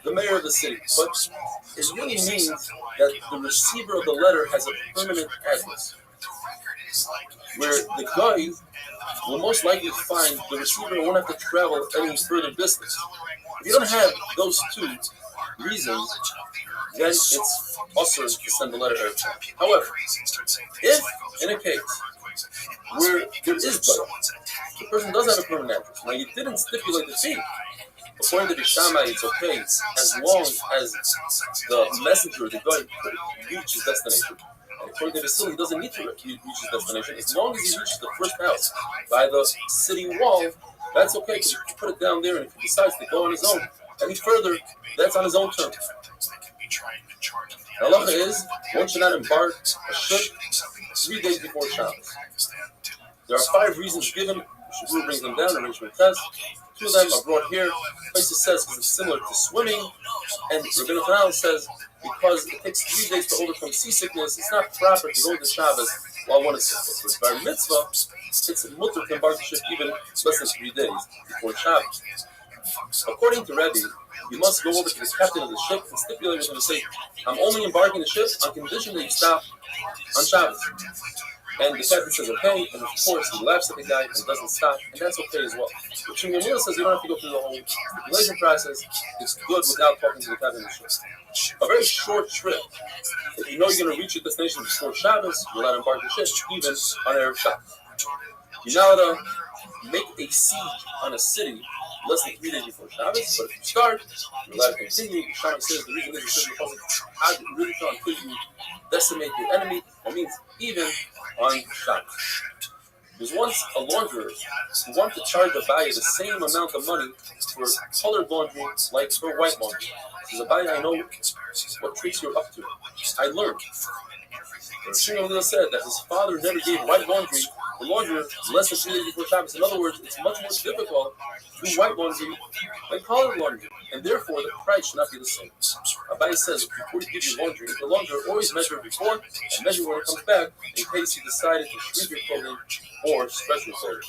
the mayor of the city, but it really means that the receiver of the letter has a permanent address, where the guy will most likely find the receiver won't have to travel any further distance. If you don't have those two reasons, then it's also to send the letter every time. However, if in a case where there is daya, the person does have a permanent address. Now, you didn't stipulate the fee. According to the Shammai, it's okay as long as the messenger, the guy, reaches his destination. And according to the Basil, he doesn't need to reach his destination. As long as he reaches the first house by the city wall, that's okay. You put it down there, and if he decides to go on his own any further, that's on his own terms. The halacha is one should not embark a ship 3 days before Shabbos. There are 5 reasons given. Shabur brings them down in Rishon Test. 2 of them are brought here. Places says because it's similar to swimming, and Rabbi Yochanan says because it takes 3 days to overcome seasickness, it's not proper to go to Shabbos while one is sick. So by mitzvah, it's mutter to embark the ship even less than 3 days before Shabbos. According to Rabbi, you must go over to the captain of the ship and stipulate with him and say, I'm only embarking the ship on condition that you stop on Shabbos. And the captain says, okay, and of course he laughs at the guy and doesn't stop, and that's okay as well. But Shimon says you don't have to go through the whole stipulation process. It's good without talking to the captain of the ship. A very short trip. If you know you're going to reach your destination before Shabbos, you're allowed to embark the ship, even on Erev Shabbos. You're not allowed to make a siege on a city less than 3 days before Shabbos, but if you start, you're allowed to continue. Shammai says the reason is because how do you really try until you decimate your enemy? That means even on Shabbos. There's once a launderer who wanted to charge a buyer the same amount of money for colored laundry like for white laundry. He says, Rabbi, I know what tricks you're up to. I learned. Shimon said that his father never gave white laundry the launderer less than 3 days before Shabbos. In other words, it's much more difficult to do white laundry than colored laundry, and therefore the price should not be the same. Rabbi says before you give your laundry, the launderer always measure before and measure when it comes back in case you decided to shrink your clothing or stretch your clothing.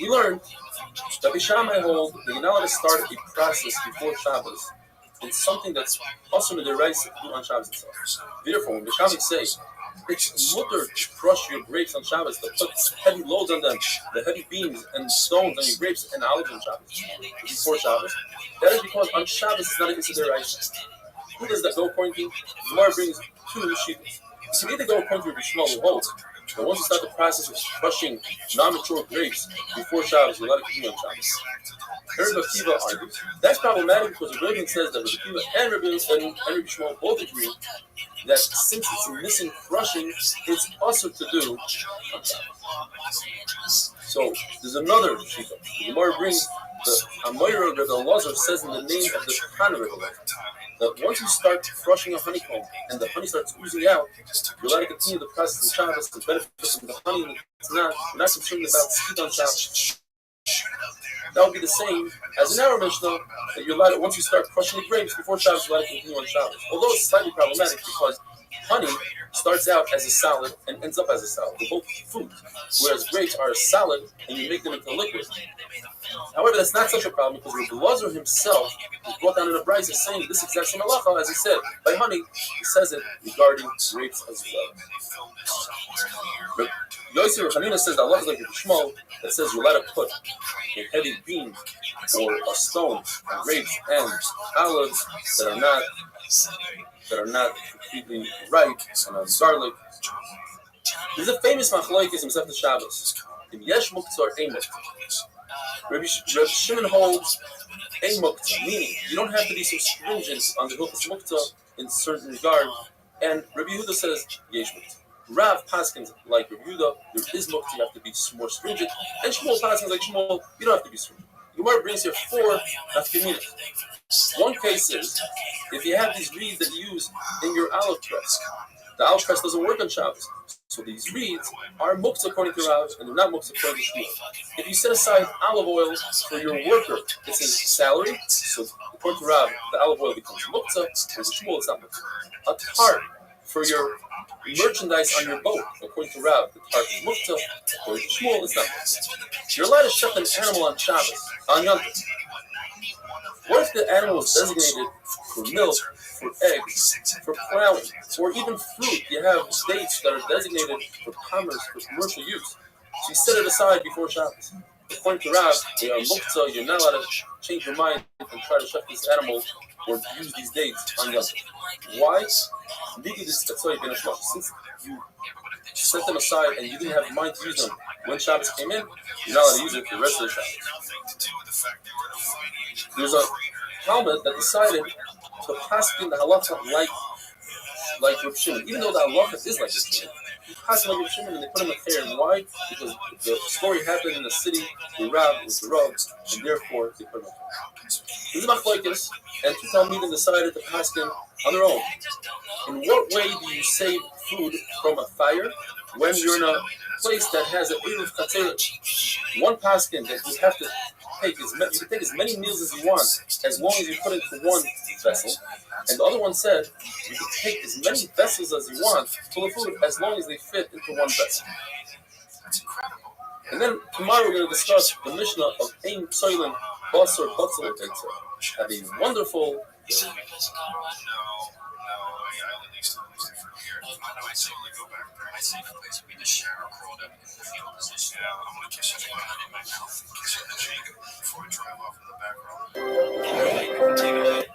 We learned that Shammai hold that you're not allowed to start a process before Shabbos. It's something that's also in the rights to do on Shabbos itself. Therefore, when the Shammai say it's mutter to crush your grapes on Shabbos, to put heavy loads on them, the heavy beams and stones on your grapes and olives on Shabbos before Shabbos, that is because on Shabbos it's not even considered rice. Who does that go according to? The Gemara brings 2 sheepos. You can either go according to Rabbi Shmuel who holds, but once you start the process of crushing non-mature grapes before Shabbos, you're allowed to continue on Shabbos. Rabbi Akiva argues that's problematic because the Rabbi says that Rabbi Akiva and Rabbi Shmuel both agree that since it's missing crushing, it's also to do on Shabbos. So there's another shita. The Gemara brings the Amoira Rabbi Elazar says in the name of the Tana Rabbi Elazar that once you start crushing a honeycomb and the honey starts oozing out, you're allowed to continue the process of Shabbos to benefit from the honey. It's not, you're not concerned about speed on Shabbos. That would be the same as in our Mishnah that you're allowed to, once you start crushing the grapes before Shabbos, you're allowed to continue on Shabbos. Although it's slightly problematic because honey starts out as a salad and ends up as a salad. They're both food, whereas grapes are a salad and you make them into liquid. However, that's not such a problem because Rabbi Elazar himself was brought down in a brayso saying this exact same halacha, as he said, by honey, he says it regarding grapes as well. But Yosef Hanina says that halacha is like Rabbi Shmuel that says you're allowed to put a heavy beam or a stone on grapes and olives that are not completely ripe and on garlic. There's a famous machlokes in Masechta Shabbos. In Yesh Muktzah or Ein Muktzah. Rabbi Shimon holds Ein Muktzah, meaning you don't have to be so stringent on the Hilchos Muktzah in certain regard. And Rabbi Yehuda says Yesh Muktzah. Rav paskins like Rabbi Yehuda, there is Muktzah, you have to be more stringent. And Shmuel paskins like Shmuel, you don't have to be stringent. The Gemara brings here 4 nafkaminos. One case is if you have these reeds that you use in your olive press. The olive press doesn't work on Shabbos. So these reeds are muktzah according to Rav, and they're not muktzah according to Shmuel. If you set aside olive oil for your worker, it's his salary. So according to Rav, the olive oil becomes muktzah, and to Shmuel it's not muktzah. A tart for your merchandise on your boat. According to Rav, the tarp is mukta. According to Shmuel, it's not mukta. You're allowed to shech an animal on Shabbos, on Yom Tov. What if the animal is designated for milk, for eggs, for plowing, or even fruit? You have dates that are designated for commerce, for commercial use. So you set it aside before Shabbos. According to Rav, they are muktzah. You're not allowed to change your mind and try to shech this animal or use these dates on Yom Tov. Why? Since you set them aside and you didn't have mind to use them when Shabbos came in, you're not allowed to use it for the rest of the Shabbos. There's a Talmud that decided to pass in the halacha like Reb Shimon, even though the halacha is like this. Pass like Reb Shimon, and they put him a fair. And why? Because the story happened in the city where Rab was the Rav, and therefore they put him a fair. This is machlokes, and two Talmidim decided to pass him on their own. In what way do you save food from a fire when you're in a place that has an eruv chatzeret? One paskin that you have to take you can take as many meals as you want, as long as you put it into one vessel. And the other one said you can take as many vessels as you want full of food, as long as they fit into one vessel. And then tomorrow we're going to discuss the Mishnah of Ein Psoilin Basar Batzal Etzer. Have a wonderful day. I totally go back there. I think the place we just shower, curled up in the fetal position. Yeah, I'm gonna kiss you in my mouth, kiss you in the cheek before I drive off in the back row. Take a look.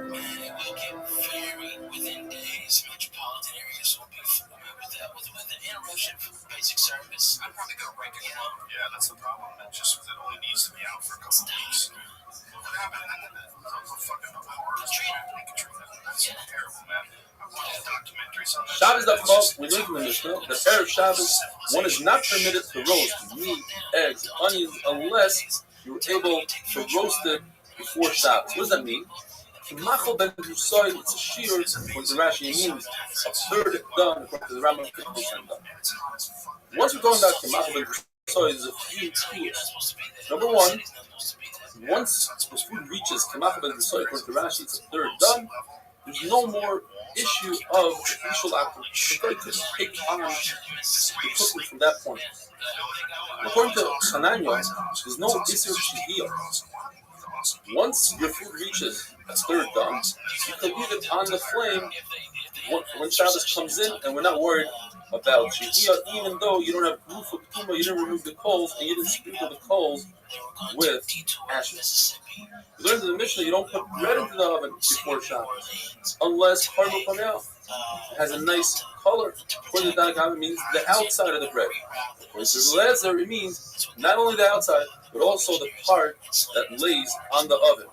Man, it will get very within days. Metropolitan areas will be with an interruption for basic service. I'd probably go right again. Yeah, that's the problem. It only needs to be out for a couple of weeks. What happened in the fucking horror Katrina? That's terrible, man. I watched documentaries on that. Shabbos Daf, we learn from the Mishnah that Erev Shabbos, one is not permitted to roast meat, eggs, onions, unless you're able to roast it before Shabbos. What does that mean? Kimachal ben Yusoy, it's a shear, what the Rashi means, a third done, according to the Rambam, 50% done. Once we're going back to Kimachal ben Yusoy, there's a few tools. Number one, once the food reaches Kimachal ben Yusoy, according to Rashi, it's a third done. There's no more issue of initial act. The guy couldn't take on the cooking from that point. According to Hananya, there's no Isser Shihiyah. Once your food reaches a third done, you can leave it on the flame when Shabbos comes in, and we're not worried about Shihiyah, even though you don't have roof of Tuma, you didn't remove the coals, and you didn't sprinkle the coals with ashes. We learned in the Mishnah you don't put bread into the oven before Shabbos, unless Harba Panel has a nice color. According to Danakam, it means the outside of the bread. According to Lezer, it means not only the outside, but also the part that lays on the oven.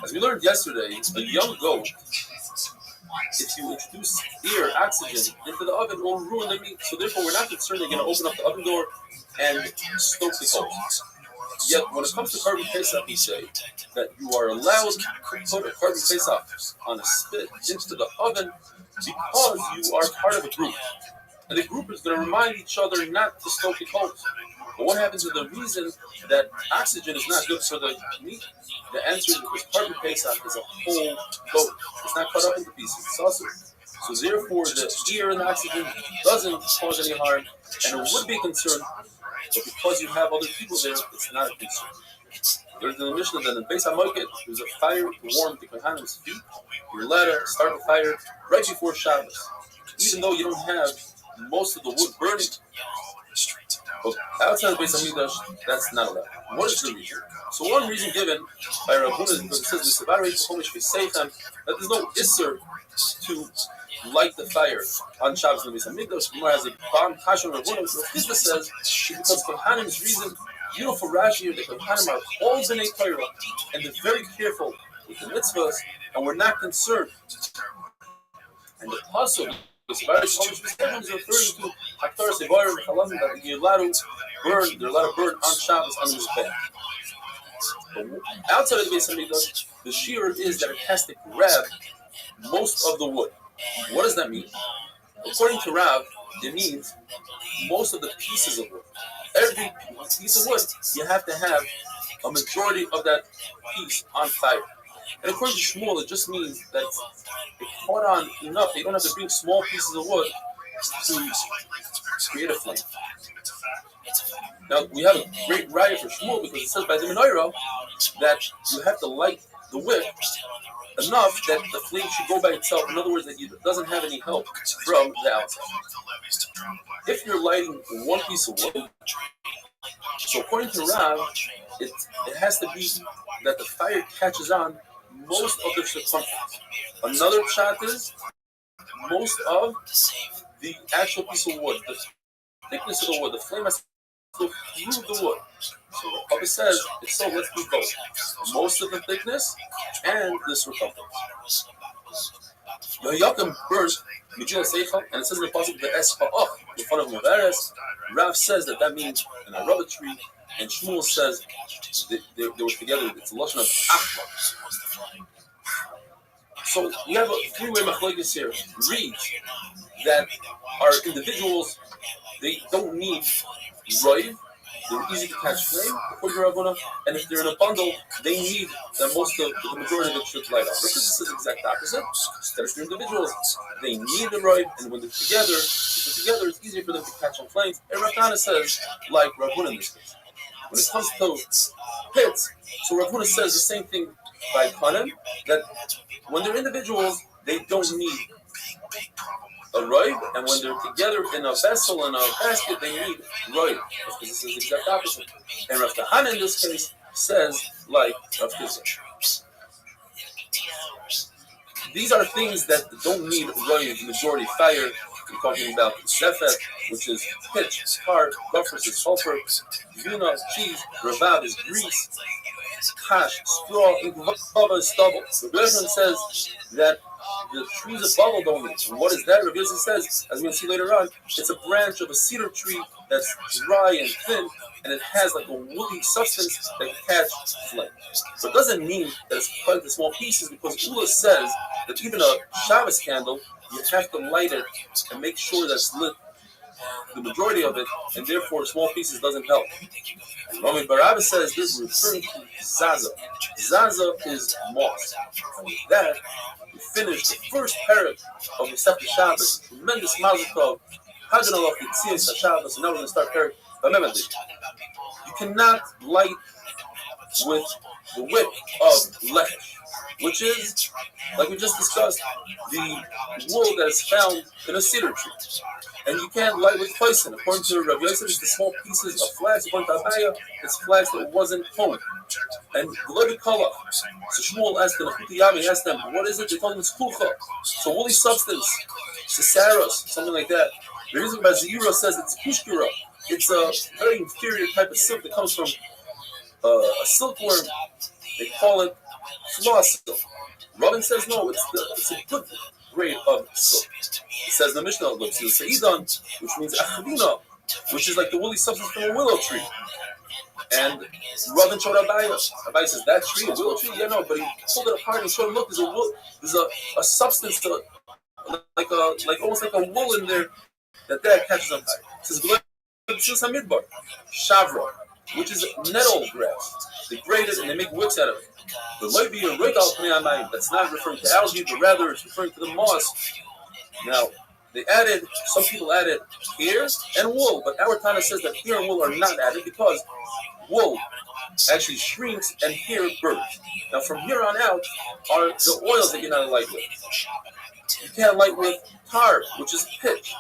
As we learned yesterday, a young goat, if you introduce air, oxygen, into the oven, it will ruin the meat. So therefore, we're not concerned they're going to open up the oven door and stoke the coals. Yet, when it comes to Korban Pesach, we say that you are allowed to put a Korban Pesach on a spit into the oven because you are part of a group. And the group is going to remind each other not to stoke the coals. But what happens with the reason that oxygen is not good for the meat? The answer is because Korban Pesach is a whole goat. It's not cut up into pieces. It's sausage. So therefore, the air and the oxygen doesn't cause any harm, and it would be a concern. But because you have other people there, it's not a concern. There's the Mishnah that in Beis HaMoket, there's a fire to warm the Kohanim's feet. You're allowed to start the fire right before Shabbos, even though you don't have most of the wood burning. But outside of Beis HaMikdash, that's not allowed. What is the reason? So one reason given by Rabbi is because it says that there's no Isser to light the fire on Shabbos in the Beis HaMikdash. Gemara has a bomb Kashan Rabbi Chizda says because Kohanim's reason, beautiful Rashi here, the Kohanim are all B'nai Torah, and they're very careful with the mitzvahs, and we're not concerned. And the pasuk, the Sevarim is referring to Haktar Sevarim Chalavim that you're allowed to burn. They're allowed to burn on Shabbos on the Mizbech. But outside of the Beis HaMikdash, the shear is that it has to grab most of the wood. What does that mean? According to Rav, it means most of the pieces of wood. Every piece of wood, you have to have a majority of that piece on fire. And according to Shmuel, it just means that it caught on enough. They don't have to bring small pieces of wood to create a flame. Now, we have a great riot for Shmuel because it says by the menorah that you have to light the wick enough that the flame should go by itself. In other words, that it doesn't have any help from the outside. If you're lighting one piece of wood, so according to Rav, it has to be that the fire catches on most of the circumference. Another shot is most of the actual piece of wood, the thickness of the wood, the flame has to go through the wood. So Rabbi says, if so, let's do both. Most of the thickness and the circumference. Yaakov burns Megillah Seichel, and it says in the passage the Es Ha'ach in front of Mubarak. Rav says that means an araba tree, and Shmuel says they were together. It's a lashon of achla. So we have a three-way machlokes here. Read that our individuals, they don't need roiv. They're easy to catch flame, according to Ravuna, and if they're in a bundle, they need that the majority of it should light up. Rav says the exact opposite. That if they're individuals, they need the roiv, and when they're together, it's easier for them to catch on flames. And Rav says, like Ravuna in this case. When it comes to pits, so Rav Huna says the same thing by Kanim, that when they're individuals, they don't need a roiv, and when they're together in a vessel, in a basket, they need roiv. Because this is the exact opposite. And Rav Kahana in this case says, like Rav Kizar. These are things that don't need roiv, majority fire. We're talking about zefet, which is pitch, tar, gophers is sulfur, vina, cheese, ravad is grease, hash, straw, inkvava is stubble. Rabbi Yosef says that the trees of bubble don't need. And what is that? Rabbi Yosef says, as we'll see later on, it's a branch of a cedar tree that's dry and thin, and it has like a woody substance that can catch flame. So it doesn't mean that it's cut into small pieces, because Ula says that even a Shabbos candle, you have to light it and make sure that's lit, the majority of it, and therefore small pieces doesn't help. And Rami Barabba says this is referring to Zaza. Zaza is moss. And with that, we finish the first parak of the Sefer Shabbos. Tremendous mazel tov. Hagan Allah Yitzias Shabbos. And now we're going to start parak. You cannot light with the wick of lechesh, which is, like we just discussed, the wool that is found in a cedar tree. And you can't light with poison. According to Rabbi Yosef, it's the small pieces of flax. According to Abaya, it's flax that wasn't honed. And Globi Kalach. So Shmuel asked them, he asked them, what is it? They told him it's kulcha. So woolly substance, ciceros, something like that. The reason why Ziyura says it's pushkira. It's a very inferior type of silk that comes from a silkworm. They call it floss silk. Robin says no, it's a good grade of silk. It says the Mishnah of Lipsi, Seidan, which means achavina, which is like the woolly substance from a willow tree. And Robin showed Abaya. Abaya says, that tree, a willow tree? Yeah, no, but he pulled it apart and showed him, look, there's a substance, like almost like a wool in there that catches on fire. It says, Hamidbar, Shavra, which is nettle grass. They grate it and they make wicks out of it. But might be a regal pnei, that's not referring to algae, but rather it's referring to the moss. Now, some people added hair and wool, but our Tana says that hair and wool are not added because wool actually shrinks and hair burns. Now, from here on out are the oils that you're not light with. You can't light with tar, which is pitch.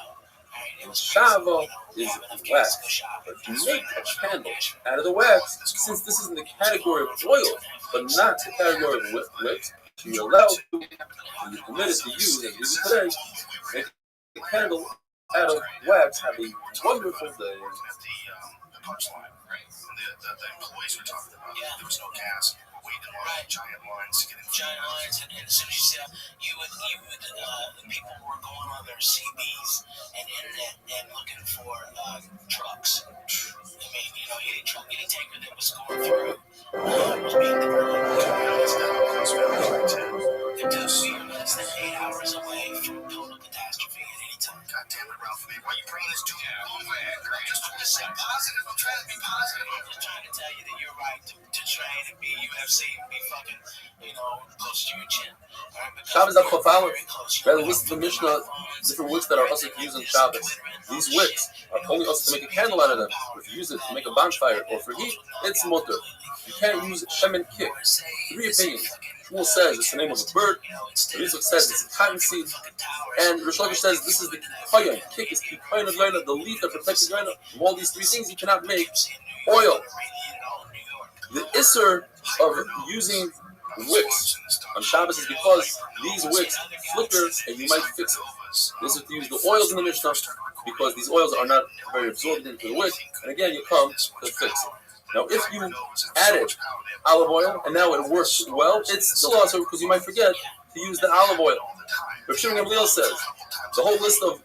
And shava is wax. But if you make a candle out of the wax, since this is in the category of oil, but not the category of wicks, so you're allowed to, and you're permitted to use, as we do today, make a candle out of wax. Have a wonderful day. The punchline, right? The employees were talking about, there was no gas. Waiting in line, giant lines to get in. Giant lines, and as soon as you said, people were going on their CBs and internet and looking for trucks. I mean, any truck, any tanker that was going through was being diverted. They're just less than 8 hours away from total catastrophe at any time. God damn it, Ralph, why are you bringing this dude along? I'm just trying to stay positive. I'm trying to be positive. I'm just trying to tell you that you're right to train and be UFC and be fucking close to your chin. Shabbos Daf Chaf Aleph. Rather, listen to the Mishnah, different wicks that are also to use on Shabbos. These wicks are only also to make a candle out of them. If you use it to make a bonfire or for heat, it's mutter. You can't use shemen kik. 3 opinions. Shmuel says it's the name of a bird. Rizok says it's a cotton seed. And Rish Lakish says this is the kikoyan. Kik is kikoyan of Gaina, the leaf that protects the Gaina. From all these 3 things, you cannot make oil. The isser of using wicks on Shabbos is because these wicks flicker and you might fix it. This is to use the oils in the Mishnah because these oils are not very absorbed into the wick, and again you come to fix it. Now if you added olive oil and now it works well, it's still also because you might forget to use the olive oil. Rav Shimon Gamliel says the whole list of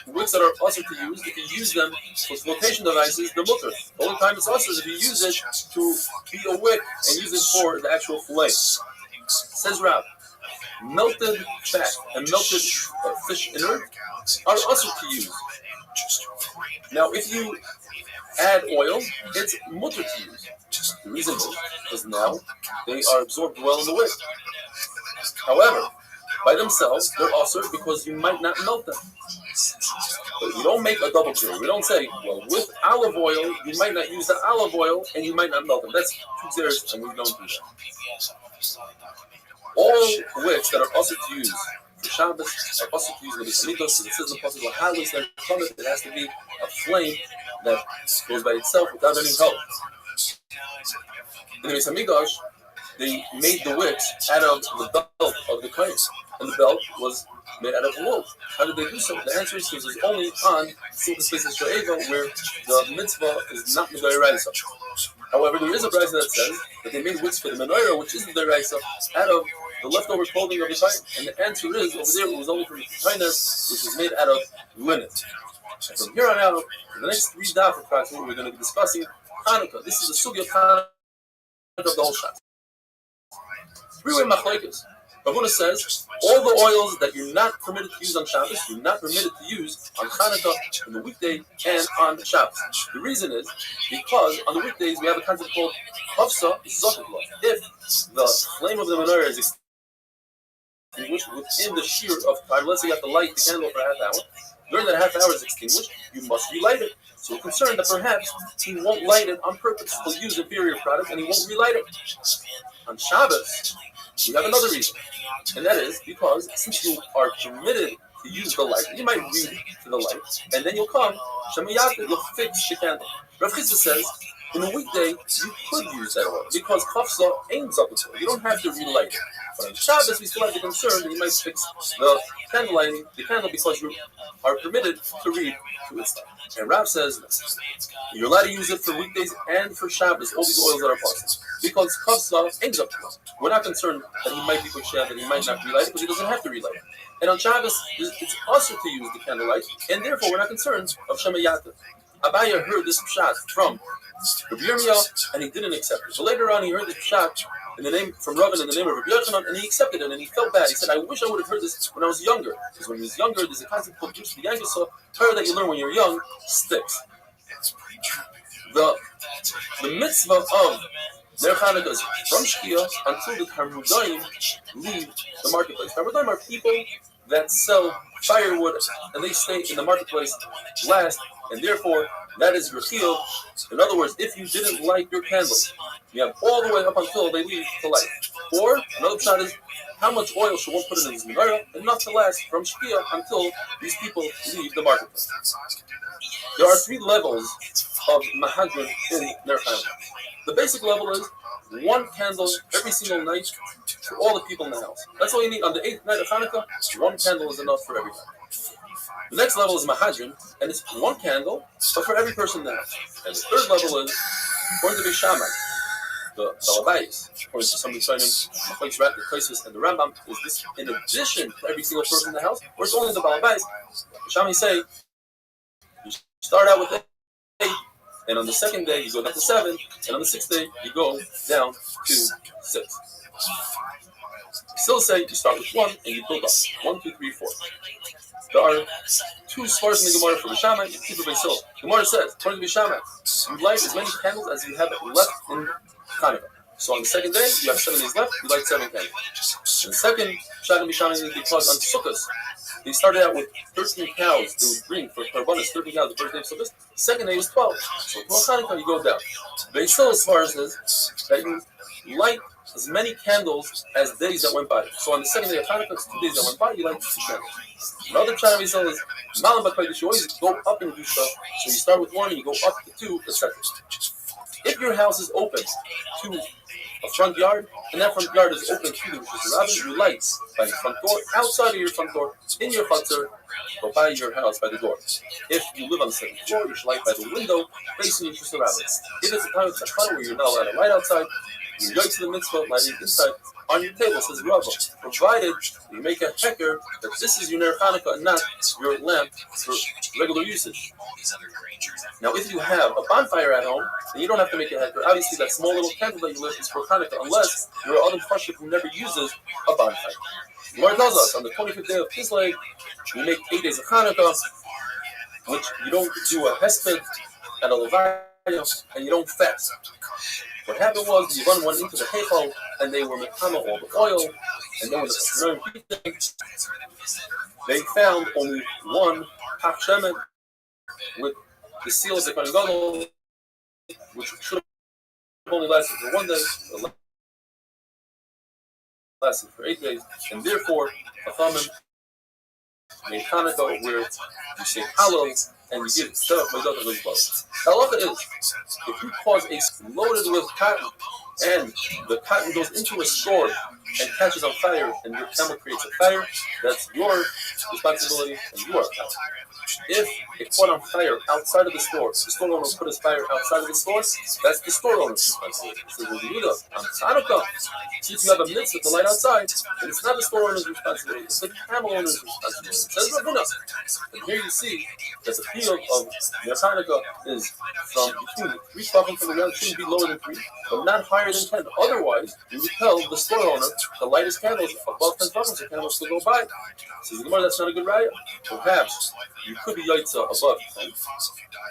wicks that are also to use, if you use them for flotation devices, the mutter. The only time it's also is if you use it to be a wick and use it for the actual flame. Says Rabbi, melted fat and melted fish inner are also to use. Now, if you add oil, it's mutter to use. The reason is because now they are absorbed well in the wick. However, by themselves, they're also because you might not melt them. But you don't make a double clear. You don't say, well, with olive oil, you might not use the olive oil and you might not melt them. That's 2 zeros, and we don't do that. All wicks that are also to use for Shabbos are also to use with the Samitos, so it says in the Pasuk, it has to be a flame that goes by itself without any help. In the Beis Hamikdash, they made the wicks out of the belt of the kohen, and the belt was made out of wool. How did they do so? The answer is because it's only on certain spaces Sho'eva where the mitzvah is not the Doraisa. However, there is a brayso that says that they made wicks for the menorah, which is the Doraisa, out of the leftover clothing of the kohen. And the answer is, over there, it was only for the kohenes, which is made out of linen. And from here on out, in the next 3 daf approximately, we're going to be discussing Hanukkah. This is the sugya of Hanukkah of the whole shot. 3-way machlokes. Ravuna says all the oils that you're not permitted to use on Shabbos, you're not permitted to use on Hanukkah, on the weekday, and on Shabbos. The reason is because on the weekdays we have a concept called Hafsa Zokatla. If the flame of the menorah is extinguished within the shear of time, let's say you have to light the candle for a half hour, during that half hour is extinguished, you must relight it. So we're concerned that perhaps he won't light it on purpose. He'll use an inferior product and he won't relight it. On Shabbos, we have another reason, and that is because since you are permitted to use the light, you might read to the light, and then you'll come, Shemayat, you'll fix the candle. Rav Chizah says, in a weekday, you could use that oil, because Kafsa aims up to it. You don't have to relight it. But on Shabbos, we still have the concern that you might fix the candle lighting, the candle, because you are permitted to read to its light. And Rav says, you're allowed to use it for weekdays and for Shabbos, all these oils that are possible. Because Kafsa aims up to it. We're not concerned that he might be Kosher, that he might not relight it, because he doesn't have to relight it. And on Shabbos, it's also to use the candlelight, and therefore we're not concerned of Shemayat. Abaya heard this pshat from Rabbi Yirmiyah, and he didn't accept it. So later on, he heard this pshat in the name from Rabbi in the name of Rabbi Yochanan, and he accepted it, and he felt bad. He said, "I wish I would have heard this when I was younger, because when he was younger, there's a concept called Jush V'Yankus, so prayer that you learn when you're young sticks." The mitzvah of Ner Chanukah is from Shkia until the Talmudim leave the marketplace. Talmudim are people that sell firewood, and they stay in the marketplace last, and therefore that is Rechiel. In other words, if you didn't light your candles, you have all the way up until they leave to light. Or another shot is how much oil should one put in his menorah, enough to last from Shkia until these people leave the marketplace. There are 3 levels of Mahadran in Ner Chanukah. The basic level is 1 candle every single night for all the people in the house. That's all you need. On the 8th night of Hanukkah, 1 candle is enough for everybody. The next level is Mahadran, and it's 1 candle, but for every person in the house. And the 3rd level is according to Beis Shammai, the Rabbi's, according to some Rishonim, the Tosis, and the Rambam, is this in addition to every single person in the house, or it's only the Rabbi's? Shammai say you start out with 8. And on the 2nd day, you go down to 7, and on the 6th day, you go down to 6. Still say you start with 1 and you build up. 1, 2, 3, 4. There are 2 svars in the Gemara for Beis Shammai and 2 for Beis Hillel. Gemara says, according to Beis Shammai, you light as many candles as you have left in Hanukkah. So on the second day, you have 7 days left, you light 7 candles. And the second Shana Mishana is because on Sukkot, they started out with 13 cows they would bring for Karbanis, 13 cows the first day of Sukkot. The second day was 12. So tomorrow Hanukkah, you go down. But still, as far as says that you light as many candles as days that went by. So on the second day of Hanukkah, it's 2 days that went by, you light 2 candles. Another Shana Mishana is Malam B'Kodesh, you always go up in Kedusha. So you start with 1 and you go up to 2, etc. If your house is open to a front yard, and that front yard is open to the Rabbi, you light by the front door, outside of your front door, in your chutzner, or by your house, by the door. If you live on the second floor, you should light by the window, facing your Rabbi. If it's a time of tzachar where you're not allowed to light outside, you go to the mitzvah, lighting inside, on your table, says Rabbi, provided you make a hecker that this is your Ner Hanukkah and not your lamp for regular usage. Now, if you have a bonfire at home, then you don't have to make a hecker. Obviously, that small little candle that you lit is for Hanukkah, unless you're an Adam Pashuk who never uses a bonfire. The Lord tells us on the 25th day of Kislev, we make 8 days of Hanukkah, which you don't do a hesped and a levaya, and you don't fast. What happened was the Yevon went into the Heichal and they were mekama all the oil, and then when the they found only 1 Pach Shemen with the seal of the Kohen Gadol, which should have only lasted for 1 day, but lasted for 8 days, and therefore Chachamim made Hanukkah where you say Hallel and you give Tzedach Meidot of those blood. The halacha is, if you cause a loaded with cotton and the cotton goes into a store and catches on fire and your camel creates a fire, that's your responsibility and you are accountable. If it caught on fire outside of the store owner put his fire outside of the store, that's the store owner's responsibility. So when you need us on Hanukkah, since you have a mitzvah to light outside, then it's not the store owner's responsibility, it's the camel owner's responsibility. It says Rabbi. And here you see that the field of Ner Hanukkah is from between 3 tefachim from the ground, shouldn't be lower than 3, but not higher than 10. Otherwise, you would tell the store owner the lightest candles above 10 tefachim, so candles still go by. Says the Gemara, that's not a good raya. Perhaps you could be yaitza above 10,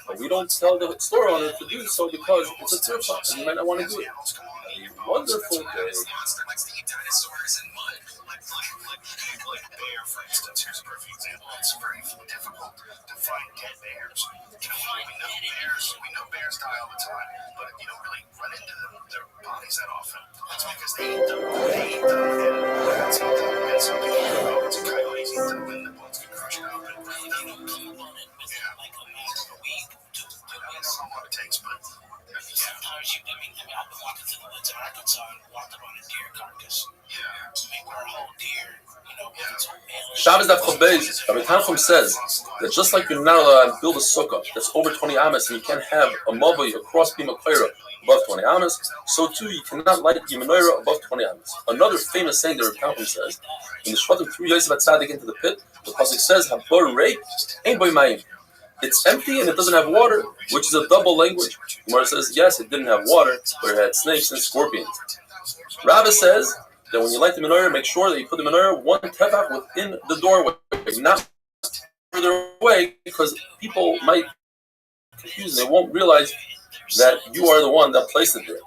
but we don't tell the store owner to do so because it's a tzircha, and you might not want to do it. A wonderful day. Like bear, for instance, here's a perfect example. It's very difficult to find dead bears. We know bears die all the time, but you don't really run into their bodies that often. That's because they eat them. And some people don't know it's a coyotes eat them, and the bones get crushed up. And they don't keep on it within like a week. I don't know how long it takes, but sometimes I've been walking through the woods in Arkansas and walked up on a deer carcass. We're a whole deer. Shabbos Daf Chov Beis, Rabbi Tanchum says that just like you're not allowed to build a sukkah that's over 20 amas and you can't have a mavoi, a crossbeam, a koira above 20 amas, so too you cannot light your menorah above 20 amas. Another famous saying that Rabbi Tanchum says, when the Shvatim threw Yosef HaTzadik into the pit, the pasuk says, "Habor reik, ein boi mayim." It's empty and it doesn't have water, which is a double language. Gemara says, yes, it didn't have water, but it had snakes and scorpions. Rabbi says that when you light the menorah, make sure that you put the menorah 1 tefach within the doorway, not further away, because people might confuse and they won't realize that you are the one that placed it there.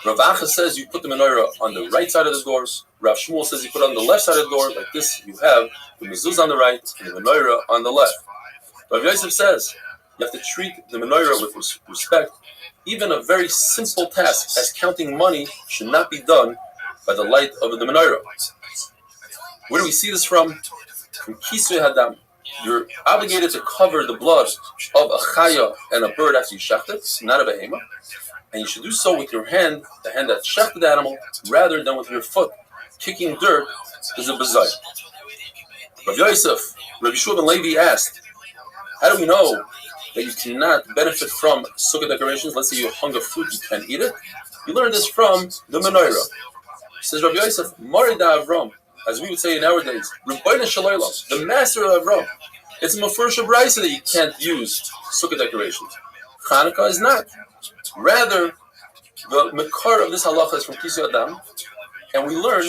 Rav Acha says you put the menorah on the right side of the door. Rav Shmuel says you put it on the left side of the door. Like this, you have the mezuzah on the right and the menorah on the left. Rav Yosef says you have to treat the menorah with respect. Even a very simple task as counting money should not be done by the light of the menorah. Where do we see this from? From Kisui Hadam. You're obligated to cover the blood of a chaya and a bird after you shecht it, not a behema. And you should do so with your hand, the hand that shechted the animal, rather than with your foot. Kicking dirt is a bazai. Rav Yosef, Rabbi Shua ben Levi asked, how do we know that you cannot benefit from sukkah decorations? Let's say you hung a fruit, you can't eat it. You learn this from the menorah. Says Rabbi Yosef, Marida Avram, as we would say nowadays, Rabbeinu Shalaylam, the master of Avram. It's a Mefurish Braisa that you can't use sukkah decorations. Hanukkah is not. Rather, the Mekar of this halacha is from Kisui Hadam, and we learn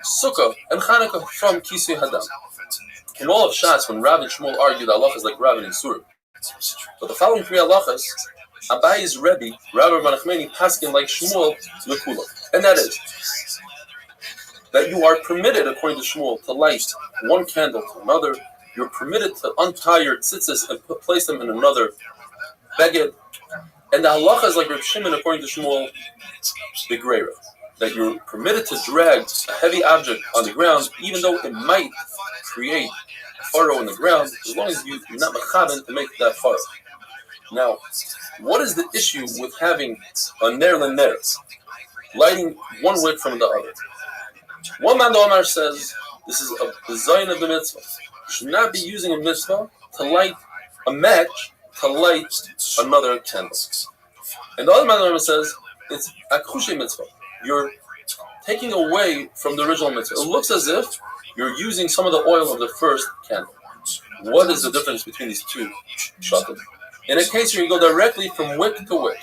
sukkah and Hanukkah from Kisui Hadam. In all of Shas, when Rav and Shmuel argue, the halacha is like Rav and Surah. But the following 3 halachas, Abayi's Rabbi, Rabbi Nachmani, paskin like Shmuel Lekula, and that is that you are permitted, according to Shmuel, to light one candle to another. You're permitted to untie your tzitzis and place them in another beged. And the halacha is like Reb Shimon, according to Shmuel, the Greira, that you're permitted to drag a heavy object on the ground, even though it might create a furrow in the ground, as long as you're not mechaben to make that furrow. Now, what is the issue with having a ner lener, lighting one wick from the other? One man Omar says this is a design of the mitzvah. You should not be using a mitzvah to light a match to light another candle. And the other man Omar says it's akushe mitzvah. You're taking away from the original mitzvah. It looks as if you're using some of the oil of the first candle. What is the difference between these two shatim? In a case where you go directly from wick to wick,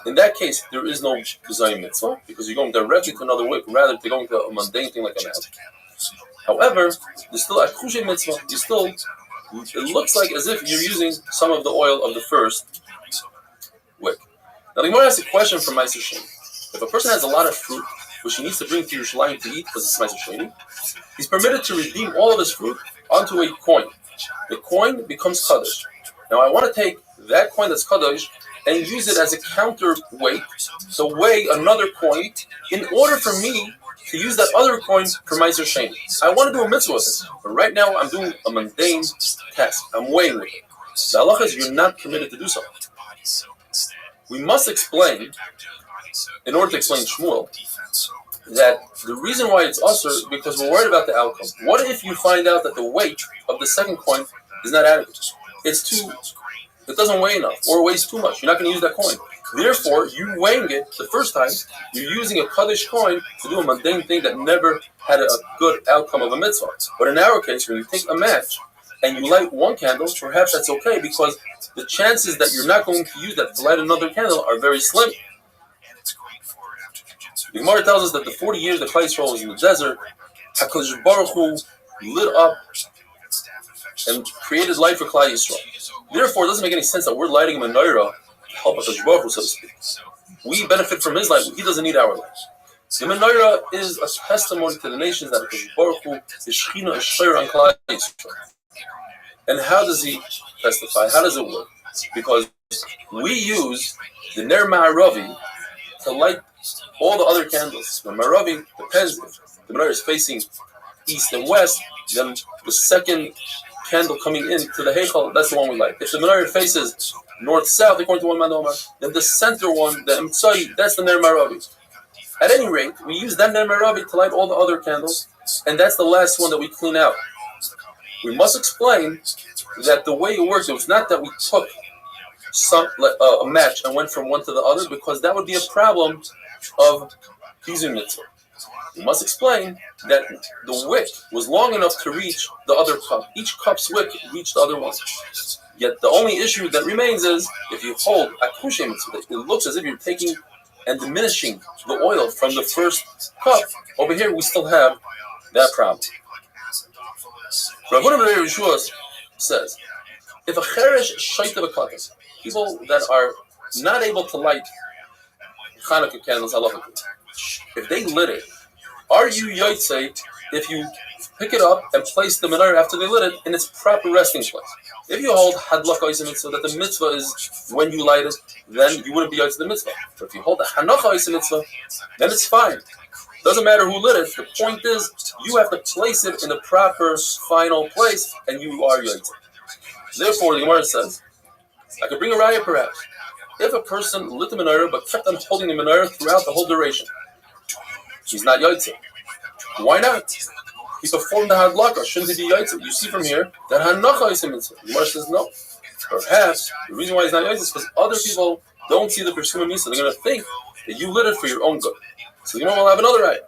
in that case, there is no design mitzvah, because you're going directly to another wick, rather than going to a mundane thing like a match. However, there's still a kushe mitzvah. It looks like as if you're using some of the oil of the first wick. Now, the Gemara asks a question from Ma'aser Sheni. If a person has a lot of fruit, which he needs to bring to Yerushalayim to eat because it's Ma'aser Sheni, he's permitted to redeem all of his fruit onto a coin. The coin becomes kaddish. Now, I want to take that coin that's kaddish and use it as a counterweight to weigh another coin in order for me to use that other coin for Ma'aser Sheni. I want to do a mitzvah with it, but right now I'm doing a mundane task. I'm weighing with it. The halacha is you're not permitted to do so. We must explain, in order to explain Shmuel, that the reason why it's usher is because we're worried about the outcome. What if you find out that the weight of the second coin is not adequate? It doesn't weigh enough, or it weighs too much. You're not going to use that coin. Therefore, you weighing it the first time, you're using a kaddish coin to do a mundane thing that never had a good outcome of a mitzvah. But in our case, when you take a match and you light one candle, perhaps that's okay, because the chances that you're not going to use that to light another candle are very slim. The Gemara tells us that the 40 years that Klal Yisrael was in the desert, HaKadosh Baruch Hu lit up and created light for Klal Yisrael. Therefore, it doesn't make any sense that we're lighting a menorah to help HaKadosh Baruch Hu, so to speak. We benefit from his light. He doesn't need our light. The menorah is a testimony to the nations that HaKadosh Baruch Hu is Shechina, is Shayr on Klal Yisrael. And how does he testify? How does it work? Because we use the Ner Ma'aravi to light all the other candles. The Ma'aravi depends. If the menorah is facing east and west, then the second candle coming into the Heichal, that's the one we light. If the menorah faces north-south, according to one man Omar, then the center one, the Emtsai, that's the Ner Ma'aravi. At any rate, we use that Ner Ma'aravi to light all the other candles, and that's the last one that we clean out. We must explain that the way it works, it was not that we took a match and went from one to the other, because that would be a problem of Pizun Mitzvah. We must explain that the wick was long enough to reach the other cup. Each cup's wick reached the other one. Yet the only issue that remains is, if you hold Akushe Mitzvah, it looks as if you're taking and diminishing the oil from the first cup. Over here, we still have that problem. Rabbi Yeshua says, if a cheresh shaita b'katan, people that are not able to light Hanukkah candles, if they lit it, are you yotzei if you pick it up and place the menorah after they lit it in its proper resting place? If you hold hadlaka is a mitzvah, that the mitzvah is when you light it, then you wouldn't be yotzei the mitzvah. But if you hold the hanacha is a mitzvah, then it's fine. Doesn't matter who lit it. The point is, you have to place it in the proper final place, and you are yotzei. Therefore, the Gemara says, I could bring a raya perhaps. If a person lit the menorah but kept on holding the menorah throughout the whole duration, he's not yotzei. Why not? He performed the hadlaka. Shouldn't he be yotzei? You see from here that hanacha is a mitzvah. The Gemara says no. Perhaps the reason why he's not yotzei is because other people don't see the Persuma Misa. They're going to think that you lit it for your own good. So the Gemara will have another raya.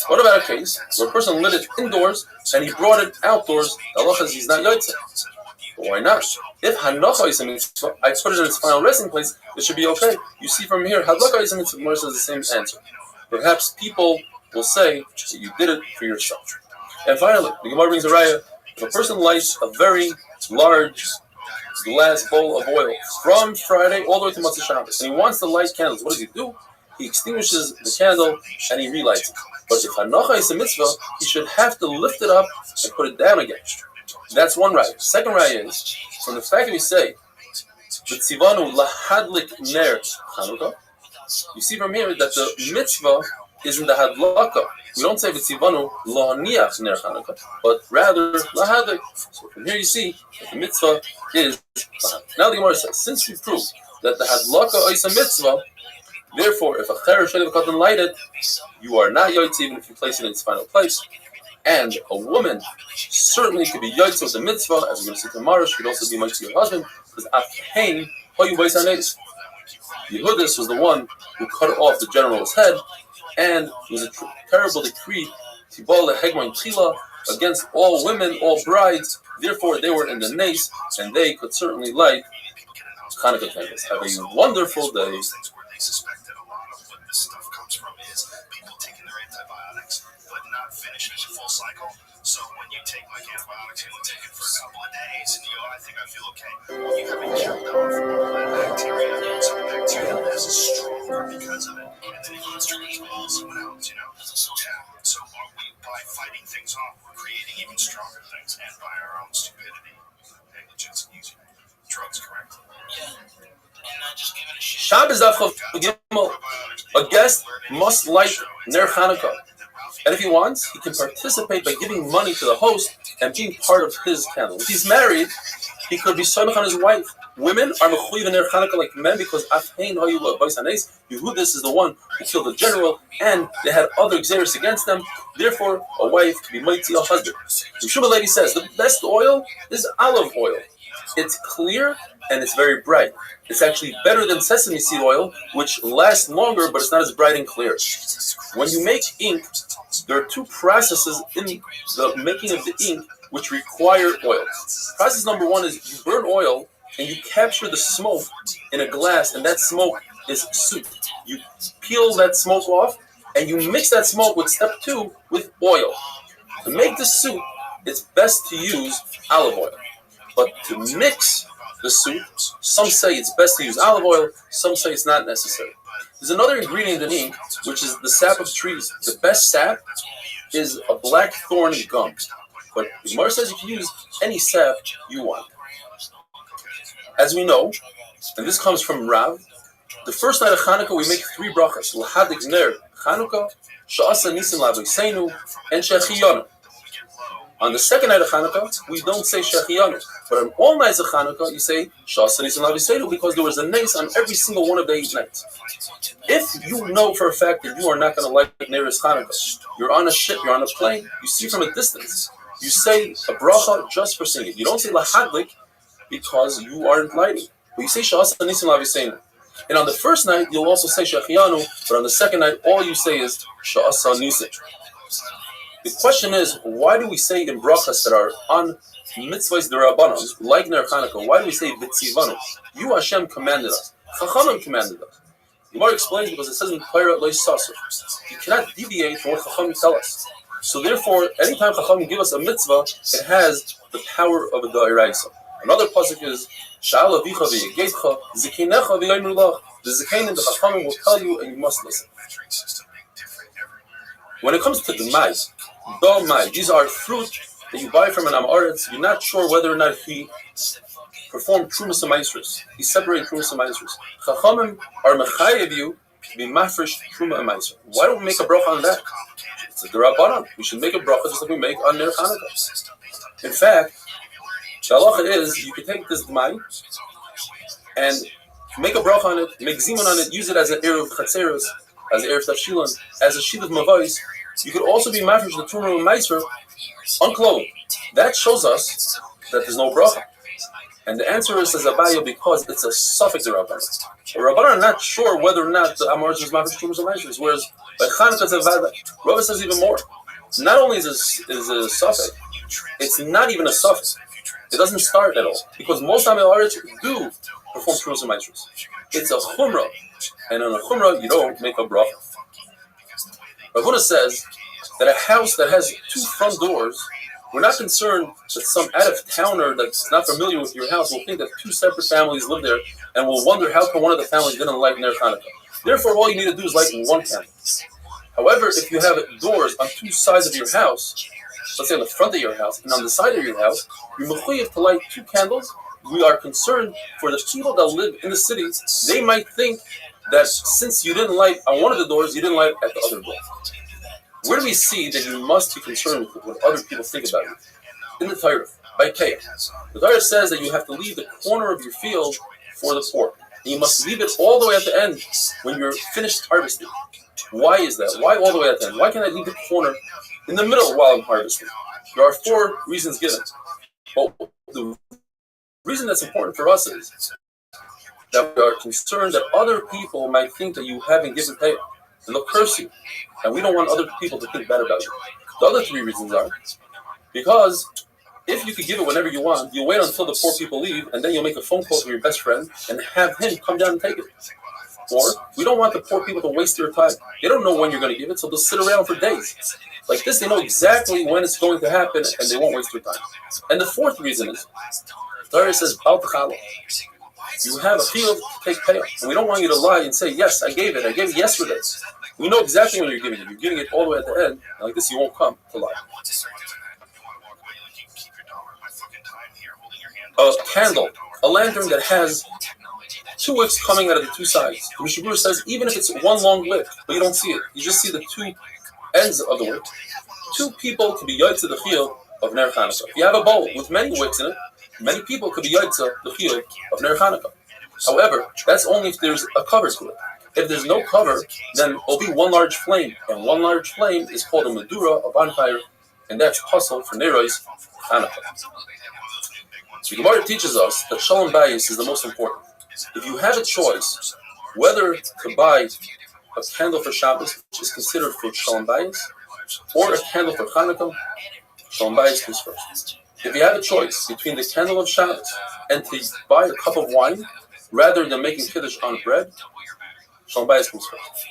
What about a case where a person lit it indoors and he brought it outdoors? The halacha is he's not yotzei. But why not? If hanacha is a mitzvah, I put it in its final resting place, it should be okay. You see from here, hadlaka is a mitzvah. Gemara says the same answer. Perhaps people will say that you did it for yourself. And finally, the Gemara brings a raya. If a person lights a very large glass bowl of oil from Friday all the way to Motzei Shabbos, and he wants to light candles. What does he do? He extinguishes the candle and he relights it. But if Hanocha is a mitzvah, he should have to lift it up and put it down again. That's one raya. Second raya is from the fact that we say V'tzivanu lahadlik ner Chanukah. You see from here that the mitzvah is in the hadlaka. We don't say V'tzivanu lahaniach ner Chanukah, but rather lahadlik. So from here you see that the mitzvah is lahadlik. Now the Gemara says, since we proved that the hadlaka is a mitzvah, therefore, if a cheresh shaliv katan light it, you are not yotze even if you place it in its final place. And a woman certainly could be yotze with the mitzvah, as we're going to see tomorrow. She could also be yotze to your husband, because afhein hoyu b'is haneis. Yehudis was the one who cut off the general's head, and it was a terrible decree tibal lehegman tchila against all women, all brides. Therefore, they were in the nace, and they could certainly light Hanukkah candles. Have a wonderful day. Suspected a lot of what this stuff comes from is people taking their antibiotics but not finishing the full cycle. So when you take like antibiotics, you take it for a couple of days and you go, I think I feel okay. Well, you haven't killed off all that bacteria. So the bacteria is stronger because of it. And then it goes to its walls and else, you know. Yeah. So are we, by fighting things off, we're creating even stronger things, and by our own stupidity, negligence, and using drugs correctly. Yeah. Shabbos Daf Gimel. A guest must light Ner Chanukah, and if he wants, he can participate by giving money to the host and being part of his candle. If he's married, he could be samech on his wife. Women are mechuyev Ner Chanukah like men because afhein hoyu b'is haneis. Yehudis is the one who killed the general, and they had other exeris against them. Therefore, a wife can be mighty a husband. The Shuma lady says the best oil is olive oil. It's clear and it's very bright. It's actually better than sesame seed oil, which lasts longer, but it's not as bright and clear. When you make ink, there are two processes in the making of the ink which require oil. Process number one is you burn oil and you capture the smoke in a glass, and that smoke is soup. You peel that smoke off and you mix that smoke with step two with oil. To make the soup, it's best to use olive oil. But to mix the soup, some say it's best to use olive oil, some say it's not necessary. There's another ingredient in ink, which is the sap of trees. The best sap is a black thorn gum. But the Gemara says you can use any sap you want. As we know, and this comes from Rav, the first night of Chanukah we make three brachas. L'hadik ner Chanukah, sha'asa nisim l'avoseinu, and shechiyanu. On the second night of Chanukah, we don't say Shechiyanu. But on all nights of Chanukah, you say Shas Nisim Laviseinu because there was a nace on every single one of the 8 nights. If you know for a fact that you are not going to light Neris Chanukah, you're on a ship, you're on a plane, you see from a distance, you say a bracha just for singing. You don't say Lahadlik because you aren't lighting. But you say Shas Nisim Laviseinu. And on the first night, you'll also say Shechiyanu, but on the second night, all you say is Shas Nisim. The question is, why do we say in brachas that are on mitzvahs derabanan, like Ner Chanukah, why do we say v'tzivanu? You Hashem commanded us. Chachamim commanded us. The Gemara explains because it says in Torah lo yisasur. You cannot deviate from what Chachamim tell us. So therefore, anytime Chachamim give us a mitzvah, it has the power of a da'iraisa. Another pasuk is Sha'al avicha v'yegetcha zikeinecha v'yomer lach. The zikein and the Chachamim will tell you, and you must listen. When it comes to the mais, these are fruit that you buy from an Amoritz. You're not sure whether or not he performed Trumas Amaisrus. He separated Trumas Amaisrus. Chachamim are mechayev you to be mafresh Truma Amaisrus. Why don't we make a bracha on that? It's a derabanan. We should make a bracha just like we make on Ner Chanukah. In fact, the halacha is you can take this dmai and make a bracha on it, make zimun on it, use it as an erev chatzeros, as an erev tafshilon, as a sheet of mavais. You could also be mafresh the Truma Amaisrus unclothed. That shows us that there's no bracha. And the answer is, says Abaye, because it's a suffix of Rabbanan. The Rabbanan are not sure whether or not the Amoritz is mafresh Trumas Amaisrus, whereas by Chanukah it's a vada. Rabbi says even more. Not only is a suffix, it's not even a suffix. It doesn't start at all. Because most Amoritz do perform Trumas Amaisrus. It's a chumrah. And on a chumrah, you don't make a bracha. Rav Huna says that a house that has 2 front doors, We're not concerned that some out-of-towner that's not familiar with your house will think that two separate families live there and will wonder how come one of the families didn't light Ner Hanukkah. Therefore, all you need to do is light one candle. However, if you have doors on two sides of your house, let's say on the front of your house and on the side of your house, you're mechuyev to light two candles. We are concerned for the people that live in the cities. They might think that since you didn't light on one of the doors, you didn't light at the other door. Where do we see that you must be concerned with what other people think about you? In the Torah, by Kayah. The Torah says that you have to leave the corner of your field for the poor. And you must leave it all the way at the end when you're finished harvesting. Why is that? Why all the way at the end? Why can't I leave the corner in the middle while I'm harvesting? There are 4 reasons given. But the reason that's important for us is that we are concerned that other people might think that you haven't given pay, and they'll curse you. And we don't want other people to think bad about you. The other 3 reasons are because if you could give it whenever you want, you'll wait until the poor people leave, and then you'll make a phone call to your best friend and have him come down and take it. Or we don't want the poor people to waste their time. They don't know when you're going to give it, so they'll sit around for days. Like this, they know exactly when it's going to happen, and they won't waste their time. And the 4th reason is, the Torah says, you have a field to take payoff. And we don't want you to lie and say, yes, I gave it yesterday. We know exactly when you're giving it. You're giving it all the way at the end, and like this, you won't come to lie. A candle, a lantern that has 2 wicks coming out of the 2 sides. The Mishnah Berurah says, even if it's one long wick, but you don't see it, you just see the 2 ends of the wick. 2 people can be yotze the field of Ner Hanukkah. If you have a bowl with many wicks in it, many people could be yotze the field of Ner Hanukkah. However, that's only if there's a cover to it. If there's no cover, then it'll be one large flame, and one large flame is called a medura, a bonfire, and that's puzzle for Nero's Hanukkah. So the Gemara teaches us that Shalom Bayis is the most important. If you have a choice whether to buy a candle for Shabbos, which is considered for Shalom Bayis, or a candle for Hanukkah, Shalom Bayis comes first. If you have a choice between the candle of Shabbos and to buy a cup of wine rather than making Kiddush on bread, Shalom Bayis comes first.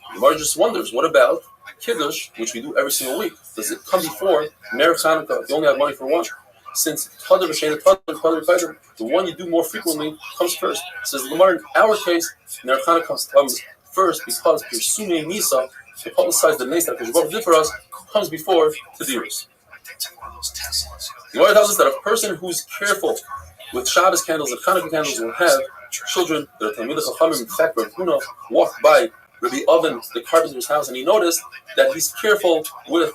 The Gemara just wonders, what about Kiddush, which we do every single week? Does it come before Ner Hanukkah if you only have money for one? Since the one you do more frequently comes first. Says the Gemara, in our case, Ner Hanukkah comes first because Pirsumei Nisa, to publicize the nace that Baruch did for us, comes before Tediros. The Gemara tells us that a person who's careful with Shabbos candles and Hanukkah candles will have children that are Talmidei Chachamim. In fact, Rav Huna walked by Rabbi Oven, the carpenter's house, and he noticed that he's careful with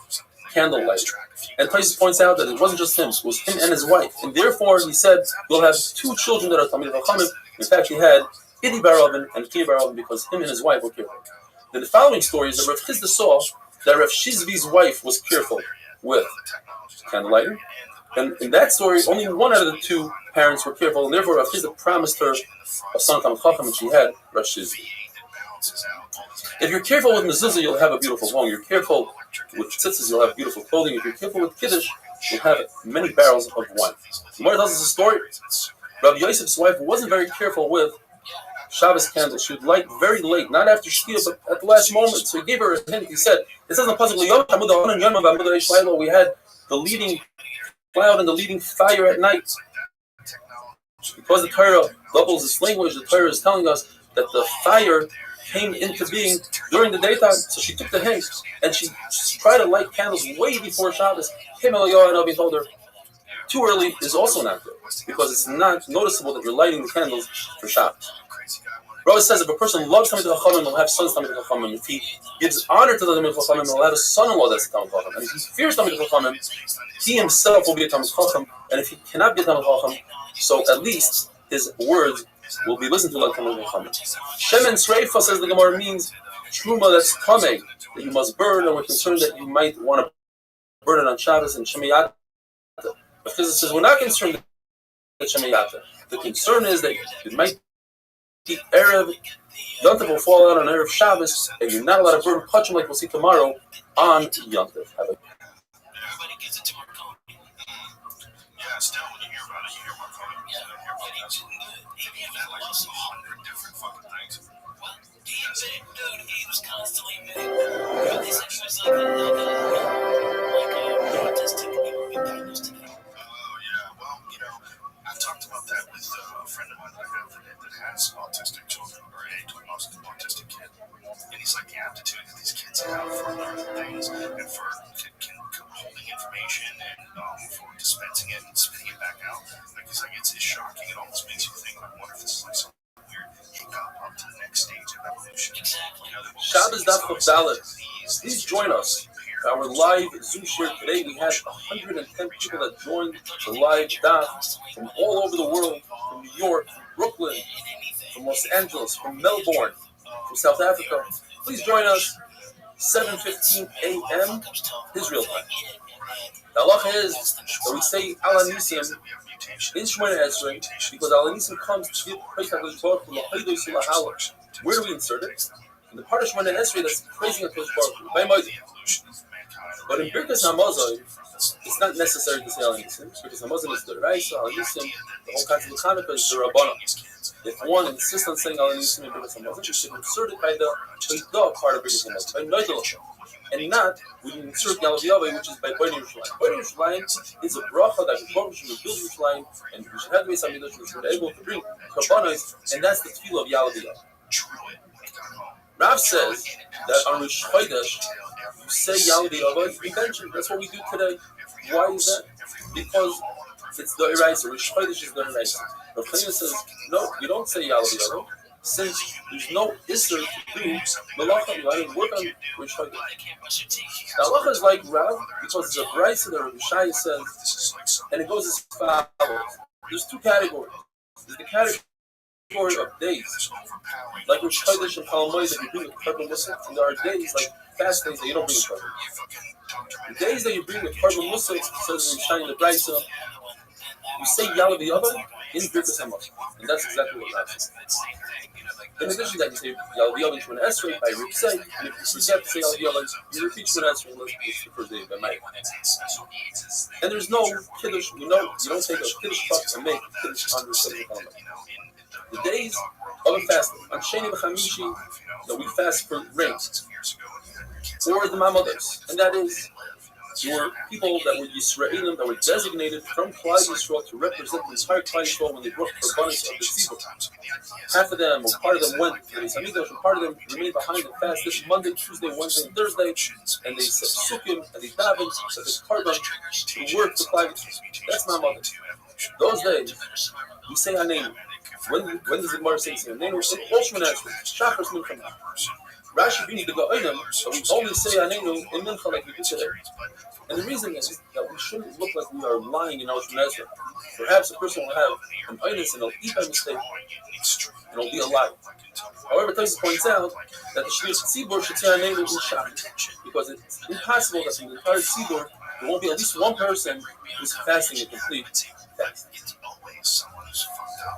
candle lighting. And Taisus points out that it wasn't just him, it was him and his wife. And therefore, he said, we'll have 2 children that are Talmidei Chachamim. In fact, he had Idi Bar Oven and Kiya Bar Oven because him and his wife were careful. Then the following story is that Rav Chizda saw that Rav Shizvi's wife was careful with candle lighting. And in that story, only 1 out of the 2 parents were careful, and therefore Rav Chizda promised her a son Talmid Chacham, and she had Rav Shizvi. If you're careful with mezuzah, you'll have a beautiful home. You're careful with tzitzis, you'll have beautiful clothing. If you're careful with kiddush, you'll have many barrels of wine. The Gemara tells us a story. Rabbi Yosef's wife wasn't very careful with Shabbos candles. She would light very late, not after Shkia, but at the last moment. So he gave her a hint. He said, it says in the pasuk, we had the leading cloud and the leading fire at night. Because the Torah doubles its language, the Torah is telling us that the fire came into being during the daytime. So she took the hint and she tried to light candles way before Shabbos. And Rabbi told her, too early is also not good because it's not noticeable that you're lighting the candles for Shabbos. Rabbi says if a person loves Talmidei Chachamim, he'll have sons Talmidei Chachamim. If he gives honor to the Talmidei Chachamim, he'll have a son-in-law that's Talmidei Chachamim. And if he fears Talmidei Chachamim, he himself will be a Talmidei Chacham. And if he cannot be a Talmidei Chacham, so at least his words will be listened to like Talmidei Chachamim. Shemen Sreifa, says the Gemara, means truma that's tamei, that you must burn, and we're concerned that you might want to burn it on Shabbos and Shemiyata. Because it says we're not concerned with Shemiyata. The concern is that it might be Erev, Yontif will fall out on Erev Shabbos, and you're not allowed to burn Pachim like we'll see tomorrow on Yontif. Everybody gets it to our code. Yeah, still when you hear about it, you hear more code. He had like 100 different fucking things. Well, he was constantly big. They said he was like a autistic. and for holding information and for dispensing it and spitting it back out. Because like it's shocking. It almost makes you think, I wonder if this is like some weird hiccup up to the next stage of evolution. Exactly. Shabbos Daf Dalet. Please join us. Our live Zoom share today, we had 110 people that joined the live Daf from all over the world, from New York, from Brooklyn, from Los Angeles, from Melbourne, from South Africa. Please join us, 7:15 a.m. Israel time. The halacha is that we say Ala Nisim in Shemona Esrei because Ala Nisim comes to give praise to HaKadosh Baruch Hu l'chaydos u'lahalach. Where do we insert it? In the part of Shemona Esrei that's praising HaKadosh Baruch Hu by Moedim. But in Birkas Hamazon, it's not necessary to say Ala Nisim because Hamazon is the Raisa, Ala Nisim, the whole concept of Chanukah is the Rabbana. If one insists on saying Ala Nisim in Birkas Hamazon, you should insert it by the Chaydah part of Birkas Hamazon, by Noidel. And not, we insert Yalav Yahweh, which is by Bnei Yerushalayim. Bnei Yerushalayim is a bracha that we should build Yerushalayim, and we should have the Beis Hamikdash, we should be able to bring Karbanos, and that's the tefillah of Yalav Yahweh. Rav says that on Rosh Chodesh, you say Yalav Yahweh, you mention, that's what we do today. Why is that? Because it's the Eraisa. Rosh Chodesh is the Eraisa. Rav Chaim says, no, you don't say Yalav Yahweh. Since there's no Isser to do Malacha, you gotta work on Rosh Chodesh. The halacha is like Rav because it's a brayso that Rabbi Shai says, and it goes as follows. There's two categories. There's the category of days, like Rosh Chodesh and Chol Hamoed that you bring a carbon musaf, and there are days like fast days that you don't bring a carbon. The days that you bring a carbon musaf, says Rabbi Shai in the brayso, you say Yalav Yahweh in Birkas Hamazon, and that's exactly what Rav says. In addition to that, you say Yalav Yahweh Shemona Esrei by Ripsei, and if you forget to say Yalav Yahweh, you repeat Shemona Esrei unless it's the first day by Ma'at. And there's no Kiddush, you don't take a Kiddush cup and make Kiddush on the Seder Kalama. The days of a fasting, on Sheni B'Chamishi, that we fast for rain, or the Mamados, and that is your people that were Yisraelim, that were designated from Klal Yisrael to represent the entire Klal Yisrael when they brought Karbanos of the Tzibur. Half of them, or part of them, went to the Beis Hamikdash, and part of them remained behind and fasted Monday, Tuesday, Wednesday, and Thursday, and they said Sukkim, and they davened, that the Karban to work for Klal Yisrael. That's my mother. Those days, we say our name. When does the Gemara say our name? We say all Shemona Esrei, Shachar Mincha. Rashi brings the Go'onim, but we only say Anenu in Mincha like we do today. And the reason is that we shouldn't look like we are lying in our Shemona Esrei. Perhaps a person will have an oinus and he'll eat by mistake, and it'll be a lie. However, Tosfos points out that the Shliach Tzibur should say Anenu in Shabbat, because it's impossible that in the entire Tzibur there won't be at least one person who's fasting a complete fast.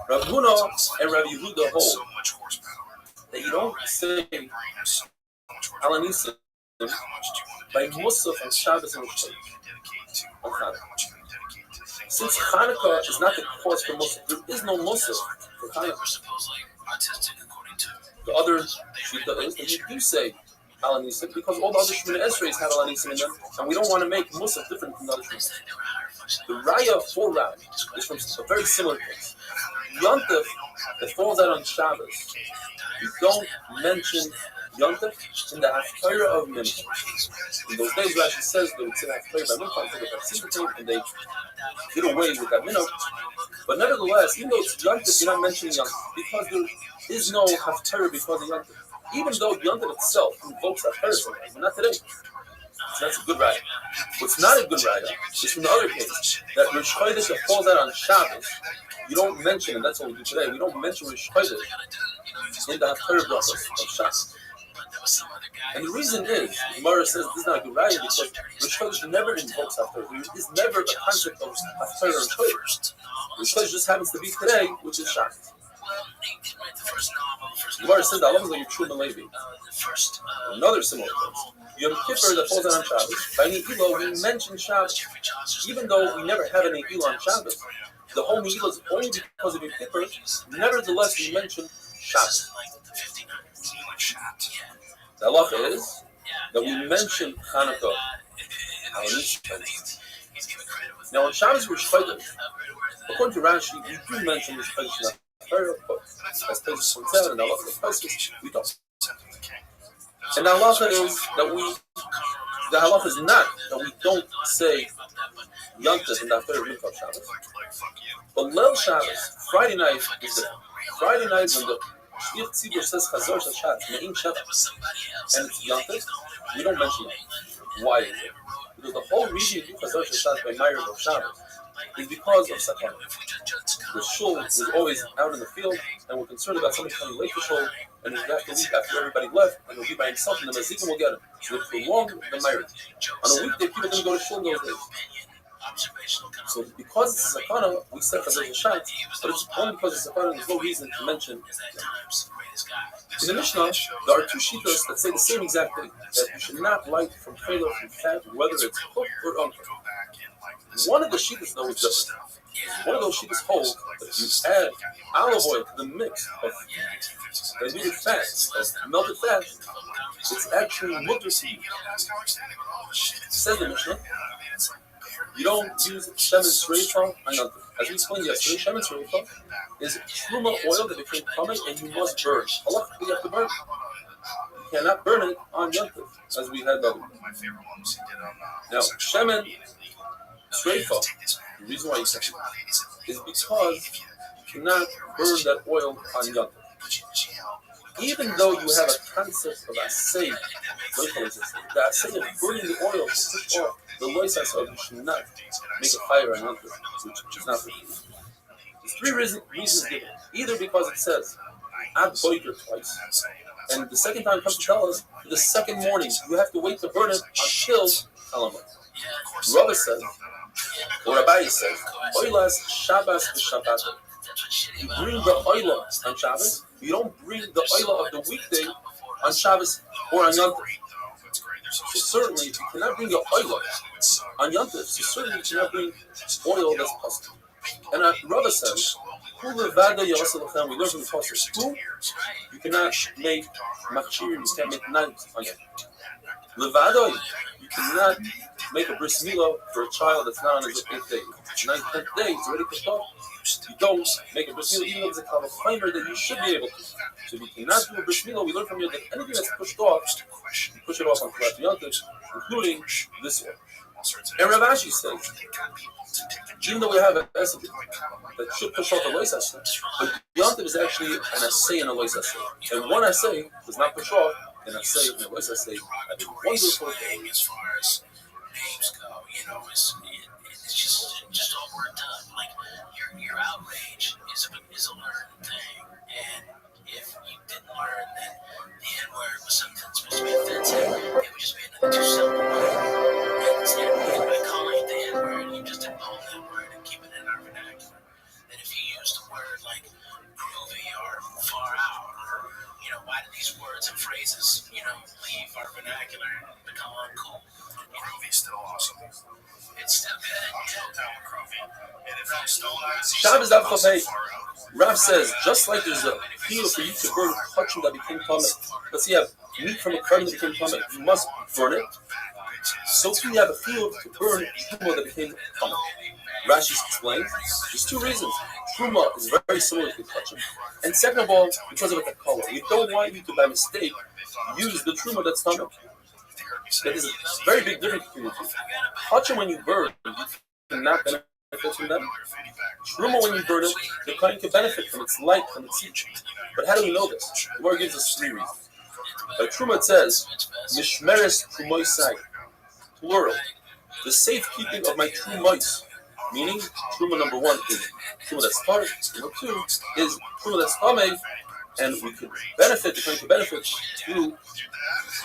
Rav Huna and Rav Yehuda hold that you don't say Ala Nisim by Musaf on Shabbos and Rosh Chodesh. Since Chanukah is not the cause for Musaf, there is no Musaf for Chanukah. The other shita is that you do say Ala Nisim because all the other Shemona Esreis have Ala Nisim in them, and we don't want to make Musaf different from the other Shemona. The Raya for Rav is from a very similar place. Yontif that falls out on Shabbos, you don't mention Yontif in the Haftarah of Mincha. In those days, Rashi says they would say Haftarah by Mincha, and they did away with that minhag. But nevertheless, even though it's Yontif, you're not mentioning Yontif because there is no Haftarah because of Yontif. Even though Yontif itself invokes Haftarah, but not today. So that's a good raya. What's not a good raya is from the other case that Rosh Chodesh that falls out on Shabbos, you don't mention, and that's what we do today. We don't mention Rosh Chodesh in the Haftarah brachos of Shabbos. And the reason is, the Gemara says this is not a good raya because Rosh Chodesh never invokes Haftarah. There is never a concept of Haftarah Rosh Chodesh. Rosh Chodesh just happens to be today, which is Shabbos. The Gemara says that Allah is like a true Levi. Another similar case. Yom Kippur that falls out on Shabbos. By Ne'ilah, we mention Shabbos. Even though we never have any Ne'ilah on Shabbos, the whole Ne'ilah is only because of Yom Kippur. Nevertheless, we mention Shabbos. The halacha is that we mention Chanukah. Now, on Shabbos, Rosh Chodesh, according to Rashi, we do mention Rosh Chodesh. But as Tosfos points out, and the halacha of Tosfos, we don't. And the halacha is that the halacha is not that we don't say Yontif in the After Mincha Shabbos. But Leil Shabbos, Friday night, is different. Friday night when the Shliach Tzibur says Chazor Shashat, Me'in Shabbos, and it's Yontif, we don't mention it. Why is it? Because the whole reason you do Chazor Shashat by Ma'ariv of Shabbos is because of Sakana. The shul was always out in the field, and we're concerned about somebody coming late to shul, and we have to leave after everybody left, and he'll be by himself, and the Mazikim will get him. So if we prolong the Ma'ariv. On a weekday, people didn't go to shul in those days. So because it's a sakana, we said that there's a shot, but it's only because it's a sakana, there's no reason to mention it. In the Mishnah, there are two shittas that say the same exact thing, that you should not light from trailer from fat, whether it's cooked or uncooked. One of the shittas, though, is different. One of those shittas hold that if you add olive oil to the mix of diluted fat, of melted fat, it's actually mutter to you. Says the Mishnah, you don't use shemen sreifa. As we explained yesterday, shemen sreifa is truma oil that became common, and you must burn. Halachically, you have to burn it. You cannot burn it on Yontif, as we had done. Now, shemen sreifa, the reason why you say it is because you cannot burn that oil on Yontif. Even though you have a concept of asay, the asay of burning the oil to push off the loisas of you should not make a fire on Yontif, which is not for you. There's three reasons given. Either because it says ad boiker twice, and the second time it comes to tell us the second morning you have to wait to burn it until Alamat. Rabbi says, or Rabbi says, oilas Shabbos v'Shabbat. You bring the oila on Shabbos. You don't bring the oila of the weekday on Shabbos or on Yontif. So certainly, if you cannot bring the oila on Yontif, so certainly you cannot bring oil that's possible. And Rabbi says, we learn from the Pasuk, you cannot make machir, you can't make knives on it. Levado, you cannot make a bris milah for a child that's not on his 8th day. 9th, 10th day, it's already pushed off. You don't make a bris milah, even though it's a kavachimer that you should be able to. So if you cannot do a bris milah, we learn from you that anything that's pushed off, you push it off on Kilat Yontif, including this one. And Rav Ashi says, even though we have an essay that should push off a loisas, but Yontif is actually an assay and a loisas. And one assay does not push off an assay and a loisas. I think wonderful thing. As far as names go, it's just all worked up. Like your outrage is a learned thing, and if you didn't learn that the N-word was something that's supposed to be offensive, it would just be another too simple word. And by calling it the N-word, you just didn't hold that word and keep it in our vernacular. And if you use the word like groovy or far out, or why do these words and phrases leave our vernacular and become uncool? Groovy's still awesome. It's still good. Shabbos Daf Chafei. Rav says, just like there's a field for you to burn kachim that became tameh. Let's say you have meat from a carbon that became tameh, you must burn it. So too you have a field to burn truma that became tameh. Rashi explains, there's two reasons. Truma is very similar to kachim, and second of all, because of the color. We don't want you to, by mistake, use the truma that's tameh. That is a very big difference between the two. Kachim, when you burn, you cannot benefit from that. Truma, when you burn it, the kohen can benefit from its light, from its heat. But how do we know this? The Gemara gives us three reasons. By Truma it says, Mishmeres Trumoisai, plural, the safekeeping of my trumois. Meaning, Truma number one is Truma that's tar, number two is Truma that's tameh, and we could benefit, the kohen can benefit through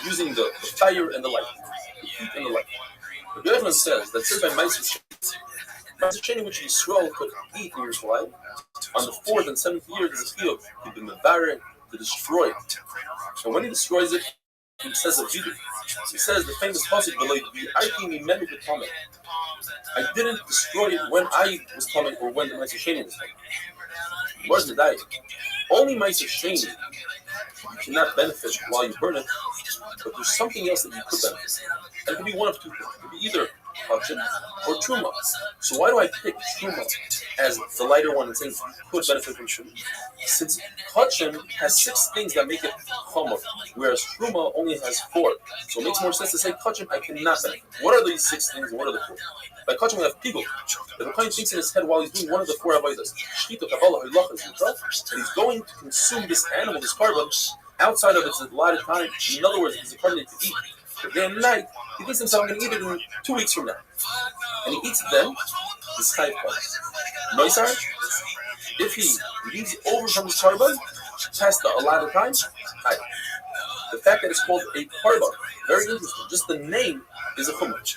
using the fire and the light, the heat and the light. The Rebbe says that says by Ma'aser Sheni, which Yisrael could eat in Yerushalayim, on the 4th and 7th year, there's a field to be mevarer, to destroy it. And when he destroys it, he says a Judah. He says the famous passage, I didn't destroy it when I was coming or when the Ma'aser Sheni was coming. Where's the diet? Only Ma'aser Sheni you cannot benefit while you burn it, but there's something else that you could benefit. And it could be one of two things. It could be either kachin or truma. So why do I pick truma as the lighter one and say could benefit from truma? Since kachin has 6 things that make it chomer, whereas truma only has 4. So it makes more sense to say kachin I cannot benefit. What are these 6 things and what are the 4? By kachin we have pigul. The Kohen thinks in his head while he's doing one of the 4 avodas, shchita, kabbalah, hilachas, and he's going to consume this animal, this carbon, outside of its allotted time. In other words, he's incarnate to eat. But day and night, he thinks himself, I'm going to eat it in 2 weeks from now. And he eats it then, this type of noisar. If he leaves over from his carbon, past the allotted time, the fact that it's called a carbon, very interesting. Just the name is a chumrah.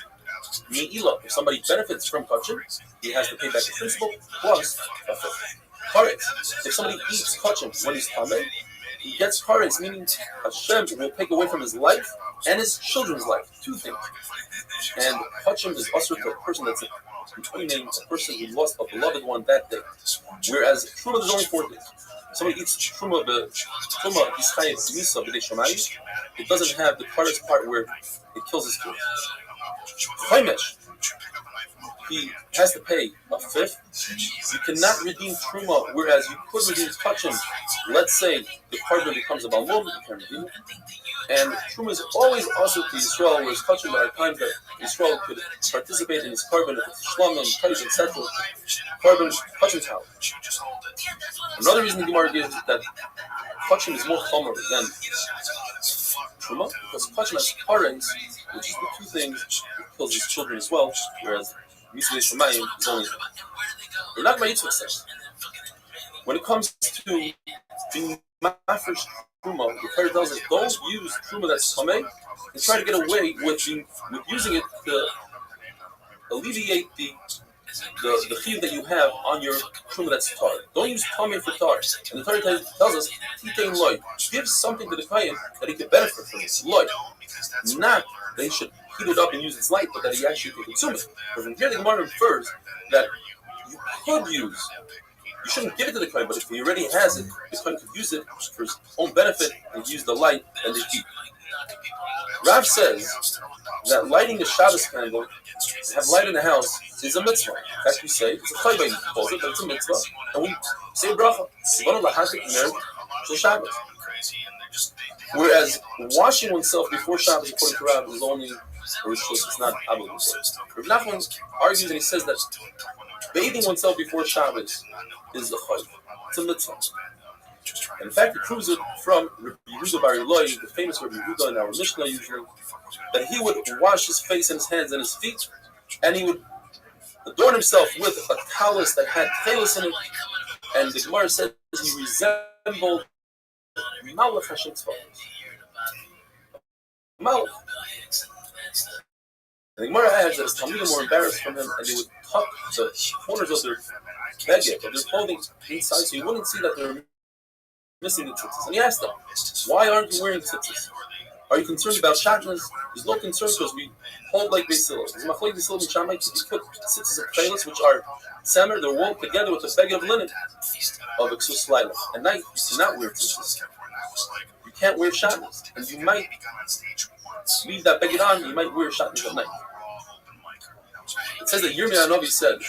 Me'ila, if somebody benefits from kachin, he has to pay back the principal plus a fifth. Karetz, if somebody eats kachin when he's tameh, he gets karetz, meaning Hashem will take away from his life and his children's life. 2 things. And kachin is usher to a person that's a person who lost a beloved one that day. Whereas truma is only 4 things. If somebody eats truma ischayim misa b'dei shomayim, it doesn't have the karetz part where it kills his kids. Chaimesh, he has to pay a fifth. You cannot redeem truma, whereas you could redeem kachin. Let's say the carbon becomes a balmum, you can redeem it. And truma is always also to Yisrael, whereas kachin there are times that Yisrael could participate in his carbon, shlamim, tais, etc. Carbon, kachin's house. Another reason the Gemara gives that kachin is more chomer than truma, because kachin has karetz, which is the 2 things that kills his children as well, whereas Misvei Shemayim is only they're not Yitzchak says. When it comes to being mafresh truma, the Torah tells us don't use truma that's tameh and try to get away with using it to alleviate the chiyuv that you have on your truma that's tar. Don't use tameh for tar. And the Torah tells us titein loy. Give something to the kohen that he can benefit from it. Loy. Not that he should heat it up and use its light, but that he actually can consume it. But from here the Gemara infers that you could use, you shouldn't give it to the kohen, but if he already has it, the kohen could use it for his own benefit and use the light and the heat. Rav says that lighting a Shabbos candle, have light in the house, is a mitzvah. As we say, it's a chayvah, but it's a mitzvah. And we say bracha. Whereas washing oneself before Shabbos, according to Rabbi, is only a rishus, it's not obligatory. Rav Nachman argues and he says that bathing oneself before Shabbos is a chayv. It's a mitzvah. And in fact, it proves it from Rabbi Yehuda Bar Eloi, the famous Rabbi Yehuda in our Mishnah usually, that he would wash his face and his hands and his feet, and he would adorn himself with a talus that had talus in it, and the Gemara says he resembled Malach Hashem's fathers. Malach. And the Gemara adds that his Talmidim were embarrassed from him, and they would tuck the corners of their beged, of their clothing inside, so you wouldn't see that they're missing the tzitzis. And he asked them, why aren't you wearing tzitzis? Are you concerned about shatnez? There's no concern because we hold like Beis Hillel. There's machlokes Beis Hillel and Shammai to put tzitzis of tefillos, which are samer, they're woven together with a beged of linen of eksus laila. At night, you do not wear tzitzis. You can't wear shatnez, and you might leave that beged on. You might wear shatnez at night. It says that Yirmiyah Hanavi said,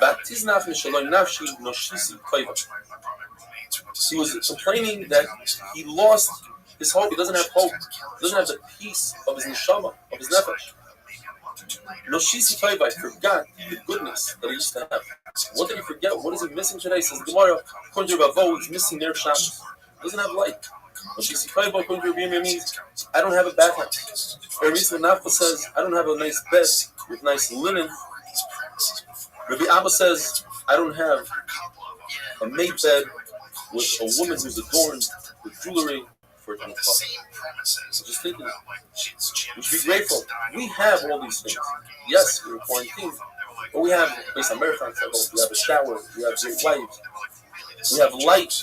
"Batiznaf mishaloi nafshi noshisi koiva." He was complaining that he lost his hope. He doesn't have hope. He doesn't have the peace of his neshama, of his nefesh. Noshisi koiva, I forgot the goodness that he used to have. What did he forget? What is he missing today? Says the Gemara, according to Ravo, he's missing their Shabbos. He doesn't have light. Noshisi koiva, according to Rabbi means, I don't have a bathhouse. Rabbi Nafka says, I don't have a nice bed with nice linen. Rabbi Abba says, I don't have a made bed with a woman who's adorned with jewelry for it. So just thinking, we should be grateful. We have all these things. Yes, we're in quarantine, but we have, based on marathon cycle, we have a shower, we have great wives, we have light,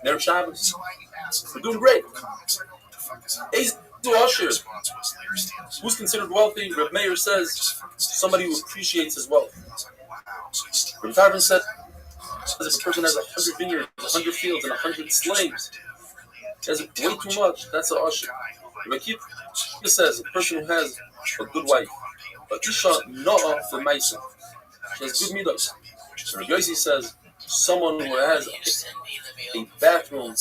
Ner Shabbos. We're doing great. Who's considered wealthy? Reb Meir says somebody who appreciates his wealth. Reb Tarfon said, if a person has 100 vineyards, 100 fields, and 100 slaves, he has way too much. That's an usher. Rabbi Kippur says a person who has a good wife, But Isha Noah the Mason. She has good midos. Rabbi Yossi says someone who has a bathroom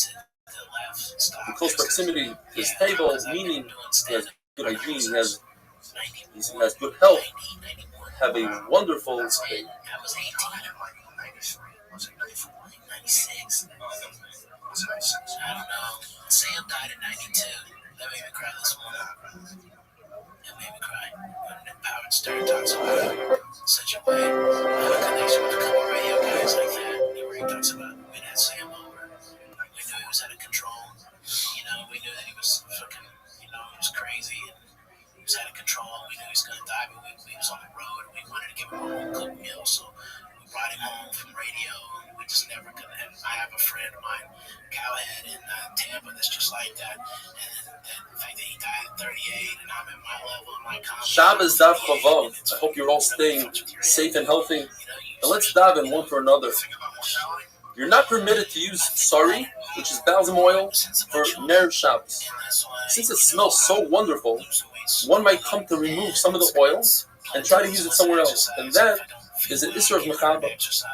in close proximity to his table, meaning he has good hygiene, he has good health, have a wonderful day. I was 18. Was it 94? 96? I don't know. Sam died in 92. That made me cry this morning. That made me cry. When Power Stern talks about it in such a way. I have a connection with a couple radio guys like that. Where he talks about we had Sam over. We knew he was out of control. We knew that he was fucking, he was crazy and he was out of control. We knew he was gonna die, but we was on the road and we wanted to give him a home cooked meal, so we brought him home from radio. And we just never could. And I have a friend of mine, Cowhead in Tampa, that's just like that. And the fact that he died at 38, and I'm at my level in my comedy. Shabbos Dav Chavav. I hope you're all staying safe and healthy. And let's dive in one for another. You're not permitted to use sari, which is balsam oil, for Ner Shabbos. Since it smells so wonderful, one might come to remove some of the oil and try to use it somewhere else. And that is an Isra of Mechaba.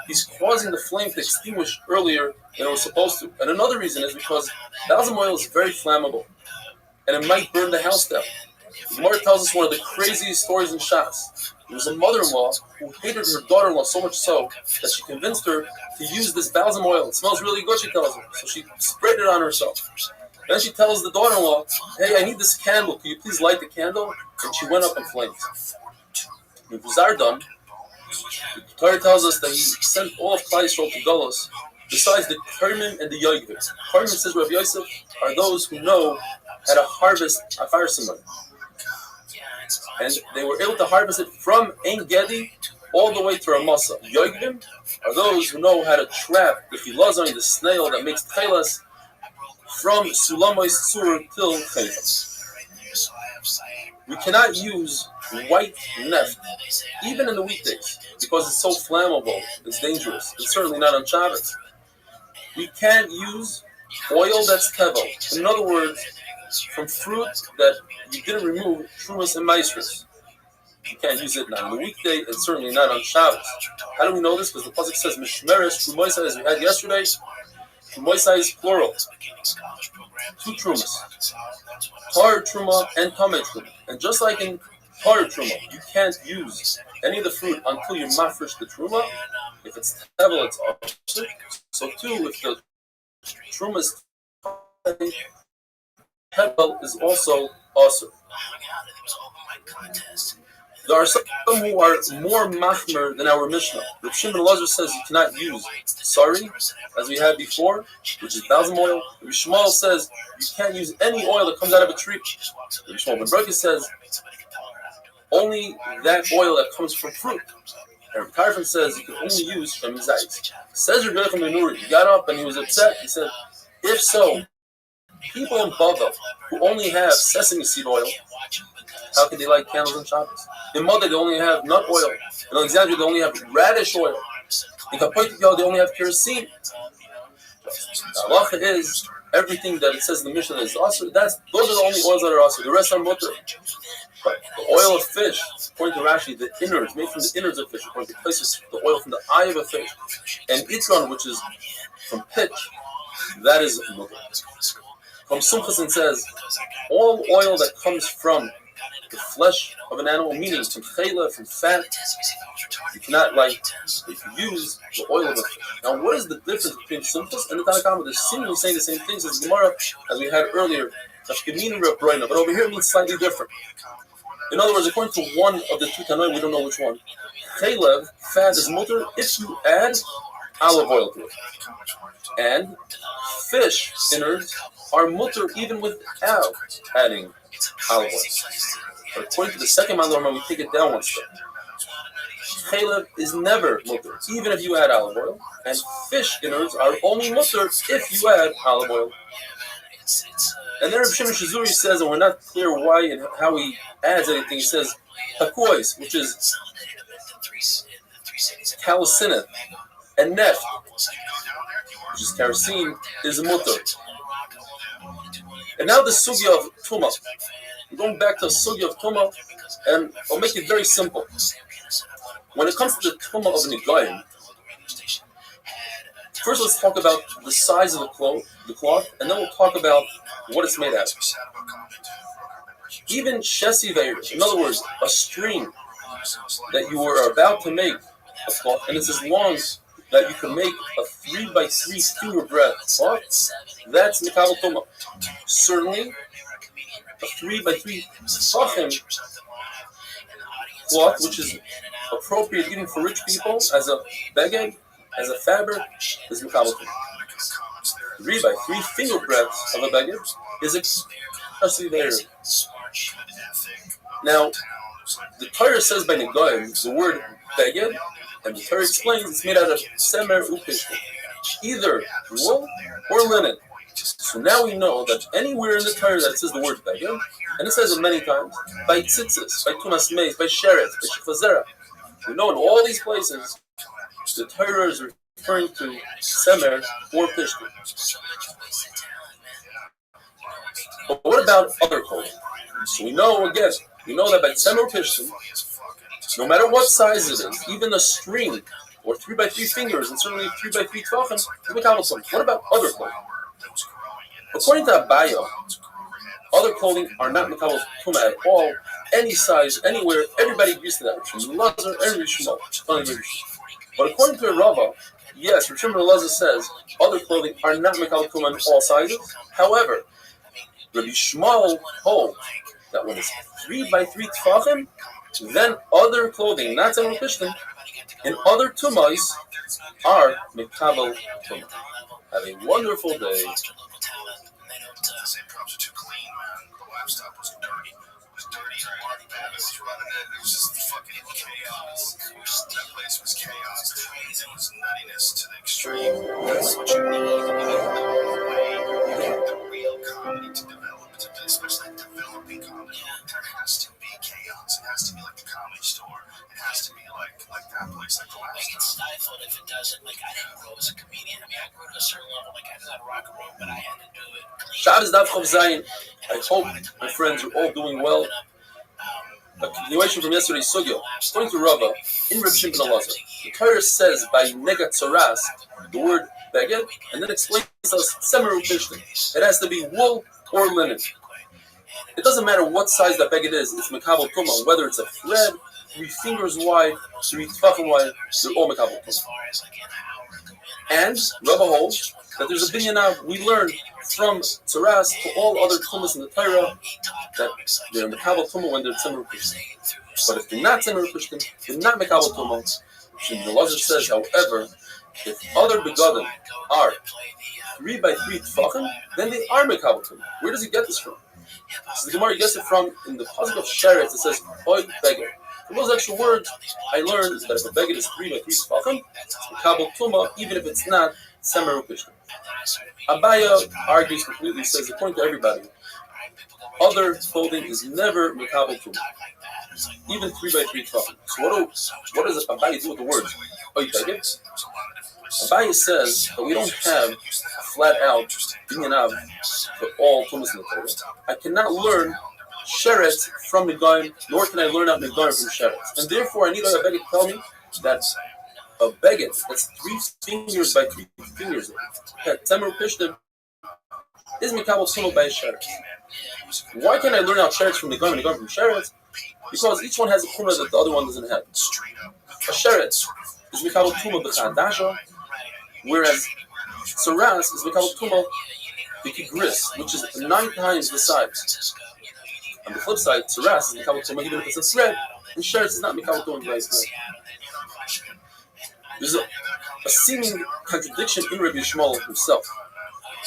He's causing the flame to extinguish earlier than it was supposed to. And another reason is because balsam oil is very flammable, and it might burn the house down. The Gemara tells us one of the craziest stories in Shas. There was a mother-in-law who hated her daughter-in-law so much so that she convinced her to use this balsam oil. It smells really good, she tells her. So she sprayed it on herself. Then she tells the daughter-in-law, hey, I need this candle. Can you please light the candle? And she went up in flames. When Buzar done, the Torah tells us that he sent all of Klal Yisrael to Golos, besides the Kermim and the Yoigvim. Kermim, says Rabbi Yosef, are those who know how to harvest Afar Simon. And they were able to harvest it from Ein Gedi all the way to Ramasa. Yoigvim are those who know how to trap the Filazon, the snail that makes Tchelas, from Sulamois Sur till Chayfas. We cannot use white neft, even in the weekdays, because it's so flammable, it's dangerous. It's certainly not on Shabbos. We can't use oil that's tevel. In other words, from fruit that you didn't remove trumas and maestros. You can't use it not on the weekday, and certainly not on Shabbos. How do we know this? Because the pasuk says mishmeres trumoisai, as we had yesterday. Trumoisai is plural. 2 trumas, tar truma and tamei truma. And just like in tar truma, you can't use any of the fruit until you mafresh the truma. If it's tevel, it's also. So too, if the truma is tevel, is also awesome. There are some who are more machmer than our Mishnah. Rav Shimon Elazar says you cannot use sari, as we had before, which is balsam oil. Rav Shmuel says you can't use any oil that comes out of a tree. Rav Shmuel ben Brachia says only that oil that comes from fruit. And Rav Tarfon says you can only use from zayis. Says Rav Yochanan ben Nuri, he got up and he was upset. He said, if so, people in Bavel who only have sesame seed oil, how can they light candles on Shabbos? In Mother, they only have nut oil. In Alexandria, they only have radish oil. In Kapoitikal, they only have kerosene. The halacha is everything that it says in the Mishnah is also. Those are the only oils that are also. The rest are mutter. But the oil of fish, according to Rashi, the innards, made from the innards of fish, according to places, the oil from the eye of a fish, and itron, which is from pitch, that is mutter. From Sumchasin says all oil that comes from the flesh of an animal, meaning from chayla, from fat, you cannot if you use the oil of a fish. Now, what is the difference between Sumchas and the Tanakh? They're seemingly saying the same things as Gemara, as we had earlier, but over here it means slightly different. In other words, according to one of the 2 Tanoim, we don't know which one. Chaylev, fat, is mutter if you add olive oil to it. And fish innards are mutter even without adding olive oil. But according to the second Mandorma, we take it down one step. Chaylev is never mutter, even if you add olive oil, and fish innards are only mutter if you add olive oil. And then Rabbi Shimon Shizuri says, and we're not clear why and how he adds anything, he says, hakois, which is calcineth, and neft, which is kerosene, is mutter. And now the sugya of Tumah. Going back to the sugya of Tumah, And I'll make it very simple. When it comes to the tumah of an Igayim, first let's talk about the size of the cloth, and then we'll talk about what it's made out of. Even Shesi Veir, in other words, a string that you were about to make a cloth, and it's as long that you can make a 3 by 3 finger breadth cloth, that's Mikabel Tumah. Certainly, a 3 by 3 Tfachim cloth, which is appropriate even for rich people, as a beged, as a fabric, is Mikabel Tumah. 3 by 3 finger breadths of a beged is especially there. Now, the Torah says by Negoim, the word beged, and the Torah explains it's made out of semer upishtim, either wool or linen. So now we know that anywhere in the Torah that it says the word beged, and it says it many times, by tzitzis, by tumas meis, by sheret, by shifazera, we know in all these places the Torah is referring to semer or pishtim. But what about other clothing? So we know that by semer or pishtim, no matter what size it is, even a string or 3 by 3 fingers, and certainly 3 by 3 tefachim, what about other clothing? According to Abaya, other clothing are not Mikabel Tumah at all, any size, anywhere, everybody agrees to that. From Lazar and Rishmal. But according to Rabbi, yes, Rishmal Lazar says other clothing are not Mikabel Tumah in all sizes. However, Rabbi Shmuel holds that when it's 3 by 3 tefachim, then other clothing, not Semer Pishtim, and other tumais are Mikabel Tumah. Have a wonderful day. That place was chaos. It was nuttiness to the extreme. That's what you need the real comedy to develop, especially developing comedy. There has to be chaos. It has to be like the Comedy Store. It has to be like that place, like the last It's stifled if it doesn't. Like, I didn't grow as a comedian. I mean, I grew to a certain level. Like, I knew how to rock and roll, but I had to do it clean. Shabbos Daf Chav Zayin. I hope my friends are all doing well. A continuation from yesterday's sugya. According to Rabbi, in Reb Shimon Elazar, the Torah says by negat tzaras the word beged, and then explains to us semer upishtim. It has to be wool or linen. It doesn't matter what size that beged is. It's Mikabel Tumah, whether it's a thread, 3 fingers wide, 3 tefachim wide. They're all Mikabel Tumah. And Rabbi holds that there's a binyan we learn from tzaras to all other tumas in the Torah that they're Mikabel Tumah when they're semer upishtim. But if they're not semer upishtim, they're not Mikabel Tumah. The Lazar says, however, if other begadim are 3 by 3 tefachim, then they are Mikabel Tumah. Where does he get this from? So the Gemara gets it from in the pasuk of Sheret. It says Oy Beged. From those extra words, I learned is that if a beged is 3 by 3 tefachim, it's Mikabel Tumah, even if it's not semer upishtim. Abaya argues completely, says according to everybody, other clothing is never Mikabel Tumah, even 3 by 3 tefachim. So what does Abaya do with the words Oy Beged? Rabbi says that we don't have a flat-out binyan for all tumas in the Torah. I cannot learn sheret from Negoim, nor can I learn out Negoim from sheret. And therefore, I need a beged to tell me that a beged that's 3 fingers by 3 fingers, that temer pishtim, is Mikabel Tumah by a sheret. Why can't I learn out sherets from Negoim and Negoim from sheret? Because each one has a chumrah that the other one doesn't have. A sheret is Mikabel Tumah b'chadasha, whereas tzaras is Mikabel Tumah b'kigris, which is 9 times the size. On the flip side, tzaras is Mikabel Tumah even if it's a thread, and sheret is not Mikabel Tumah by a thread. There's a seeming contradiction in Rabbi Shmuel himself.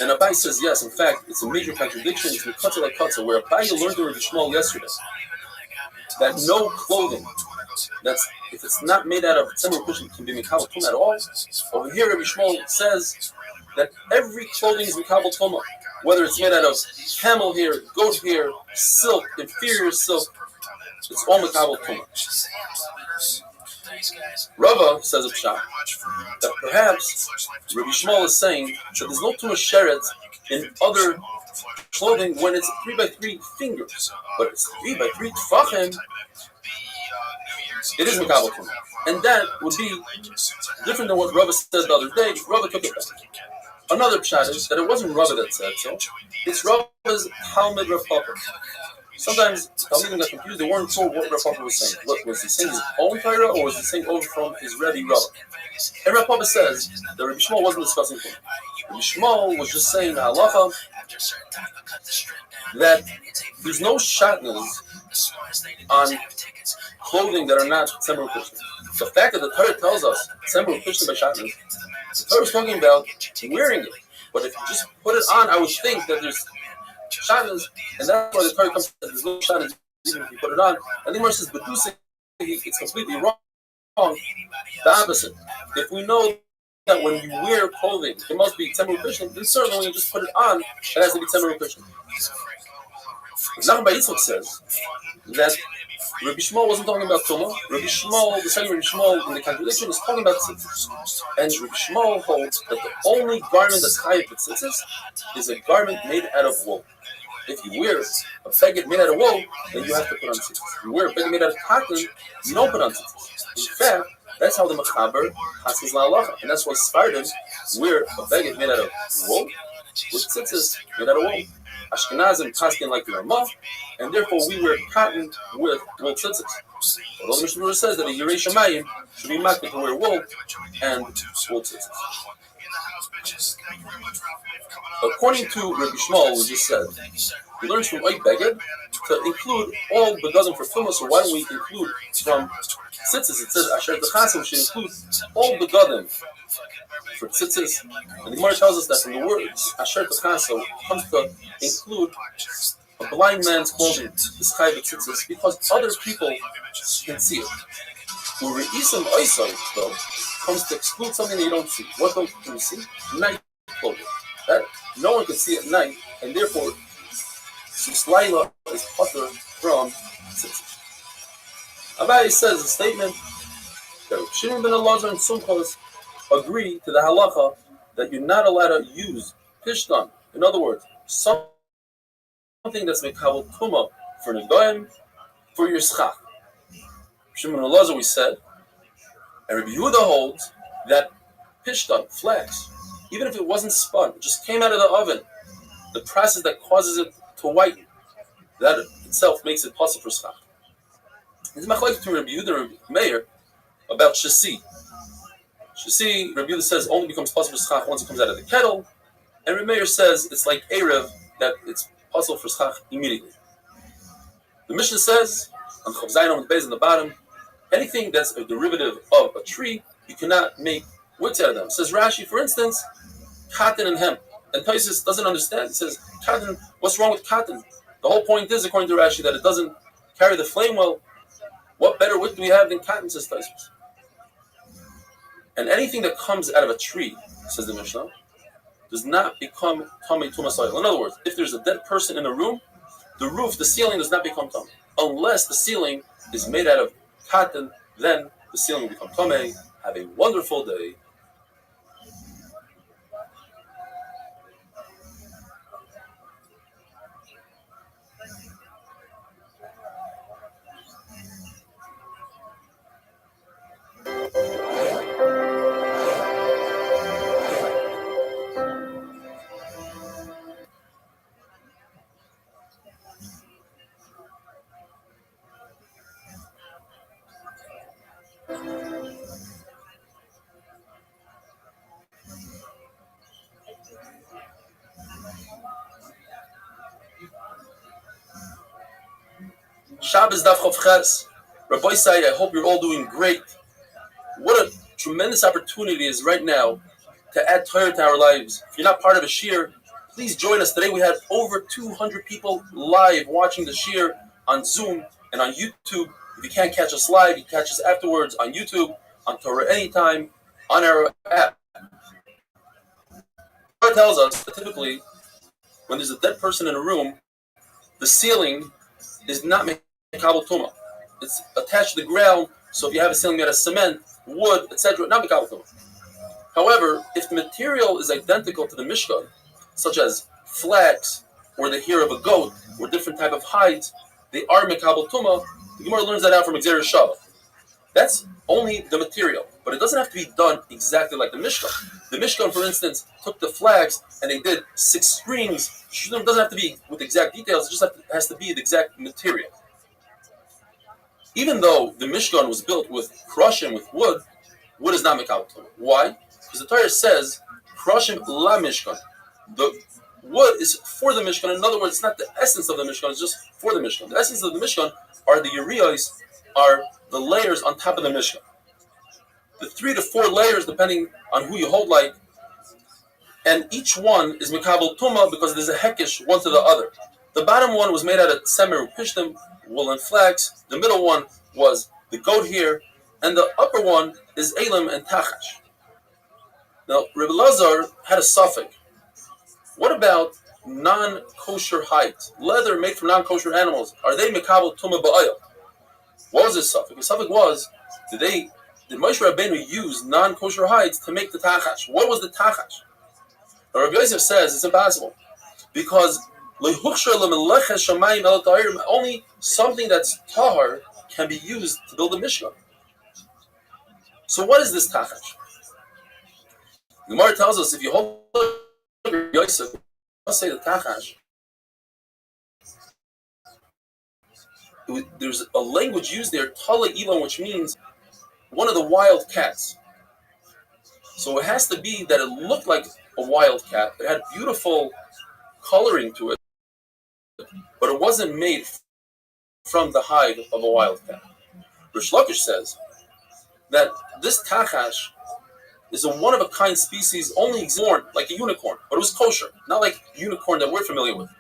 And Abai says yes, in fact, it's a major contradiction. It's Mikatza like Katza, where Abai learned in Rabbi Shmuel yesterday that no clothing that's, if it's not made out of semer upishtim, can be Mikabel Tumah at all. Over here, Rabbi Shmuel says that every clothing is Mikabel Tumah, whether it's made out of camel hair, goat hair, silk, inferior silk, it's all Mikabel Tumah. Rava says of Pshat that perhaps Rabbi Shmuel is saying that there's no Tumah sheret in other clothing when it's 3x3 fingers, but it's 3x3 tefachim. It is Makabel Tumah. And that would be different than what Rabbi said the other day. Rabbi took it back. Another pshat is that it wasn't Rabbi that said so. It's Rabbi's Talmud Rav Papa. Sometimes Talmidim got confused. They weren't told what Rav Papa was saying. Look, was he saying his own Torah or was he saying over from his Rabbi? And Rav Papa says that Rabbi Shmuel wasn't discussing things. Rabbi Shmuel was just saying the halacha that there's no shatnez on clothing that are not Tzemur Krishna. The fact that the Torah tells us Tzemur Krishna by shatnez, the Torah is talking about wearing it. But if you just put it on, I would think that there's shatnez, and that's why the Torah comes to there's no shatnez even if you put it on. And the Gemara says, but it's completely wrong. The opposite. If we know that when you wear clothing, it must be Tzemur Krishna, then certainly when you just put it on, it has to be Tzemur Krishna. Nachman Bar Yitzchak says that Rabbi Shmuel wasn't talking about Tumah. Rabbi Shmuel, the second Rabbi Shmuel in the contradiction, is talking about tzitzis. And Rabbi Shmuel holds that the only garment that's chayav with tzitzis is a garment made out of wool. If you wear a beged made out of wool, then you have to put on tzitzis. If you wear a beged made out of cotton, you don't put on tzitzis. In fact, that's how the Mechaber passes la'alacha, and that's why Sfardim wear a beged made out of wool with tzitzis made out of wool. Ashkenazim paskin like the Ramah, and therefore we wear cotton with wool tzitzis. Although the Mishnah says that a Yirei Shamayim should be makbid to wear wool and wool tzitzis. According to Rabbi Shmuel, we just said, he learns from Oik Beged to include all begadim for Tumah, so why don't we include from tzitzis? It says Asher T'chasim should include all begadim for tzitzis. And the Gemara tells us that from the words Asher T'chasim comes to include a blind man's clothing, this chayav tzitzis, because other people can see it. U're'isim oisam, though, comes to exclude something that you don't see. What don't you see? Night clothing. That no one can see at night, and therefore Laila is potter from tzitzis. Abai says a statement that Shimon ben Elazar and Sumchos agree to the halacha that you're not allowed to use pishtan. In other words, something that's mekabel tumah for negoyim, for your schach. Shimon ben Elazar, we said, and Rabbi Yehuda holds that pishtan, flax, even if it wasn't spun, it just came out of the oven, the process that causes it to whiten, that itself makes it possible for schach. It's machlokes between Rabbi Yehuda and Rabbi Meir about shasi. Shasi, Rabbi Yehuda says, only becomes possible for schach once it comes out of the kettle, and Rabbi Meir says it's like erev, that it's possible for schach immediately. The Mishnah says, on Chav Zayin on the base on the bottom, anything that's a derivative of a tree, you cannot make woods out of them. It says Rashi, for instance, cotton and hemp. And Taisus doesn't understand. He says, cotton, what's wrong with cotton? The whole point is, according to Rashi, that it doesn't carry the flame well. What better wood do we have than cotton, says Taisus. And anything that comes out of a tree, says the Mishnah, does not become tamei tumah soil. In other words, if there's a dead person in a room, the roof, the ceiling does not become tamei. Unless the ceiling is made out of cotton, then the ceiling will become tamei. Have a wonderful day. Shabbos Daf Chav Ches. Rabbi say, I hope you're all doing great. What a tremendous opportunity is right now to add Torah to our lives. If you're not part of a shir, please join us. Today we had over 200 people live watching the shir on Zoom and on YouTube. If you can't catch us live, you can catch us afterwards on YouTube, on Torah Anytime, on our app. Torah tells us that typically when there's a dead person in a room, the ceiling is not Mekabel Tumah. It's attached to the ground, so if you have a ceiling made of cement, wood, etc., not Mekabel Tumah. However, if the material is identical to the Mishkan, such as flax or the hair of a goat, or different type of hides, they are mekabel tuma. The Gemara learns that out from Xer Shabbat. That's only the material, but it doesn't have to be done exactly like the Mishkan. The Mishkan, for instance, took the flags and they did 6 strings. It doesn't have to be with exact details, it just has to be the exact material. Even though the Mishkan was built with krushim, with wood is not mekabel tuma. Why? Because the Torah says, krushim la Mishkan. The wood is for the Mishkan. In other words, it's not the essence of the Mishkan, it's just for the Mishkan. The essence of the Mishkan are the Yeriyos, are the layers on top of the Mishkan. The 3 to 4 layers, depending on who you hold like, and each one is mekabel tuma because there's a hekish one to the other. The bottom one was made out of tsemer upishtim, wool and flax. The middle one was the goat hair, and the upper one is elim and tachash. Now, Rabbi Lazar had a suffix. What about non-kosher hides? Leather made from non-kosher animals. Are they mekabel tuma ba'ayil? What was his suffix? The suffix was, did Moshe Rabbeinu use non-kosher hides to make the tachash? What was the tachash? Now, Rabbi Yosef says it's impossible. Because only something that's tahar can be used to build a mishkan. So what is this tachash? The Gemara tells us if you hold Rabbi Yosef, let's say the tachash, there's a language used there, tala ilan, which means one of the wild cats. So it has to be that it looked like a wild cat. It had beautiful coloring to it, but it wasn't made from the hide of a wild cat. Rish Lakish says that this tachash is a one-of-a-kind species, only born like a unicorn, but it was kosher, not like unicorn that we're familiar with.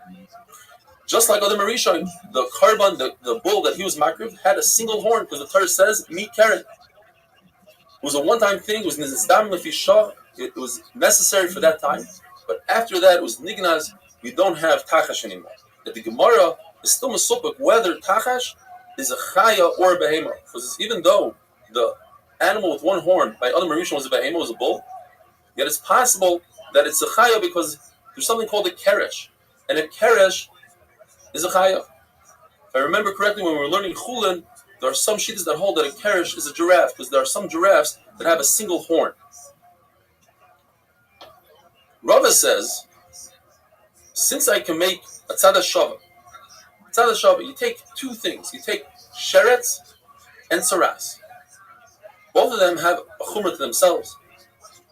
Just like other Marisha, the karban, the bull that he was makriv, had a single horn, because the Torah says, mi keren. It was a one-time thing, it was nizdam lefi shah, it was necessary for that time, but after that it was nignaz, we don't have tachash anymore. That the Gemara is still mesupik whether tachash is a chaya or a behema, because even though the animal with one horn by other Marisha was a behema, was a bull, yet it's possible that it's a chaya because there's something called a keresh, and a keresh is a chaya. If I remember correctly, when we were learning chulin, there are some shittas that hold that a keresh is a giraffe, because there are some giraffes that have a single horn. Rabbi says, since I can make a tzad shava, you take 2 things. You take sheretz and saras. Both of them have a chumrah to themselves.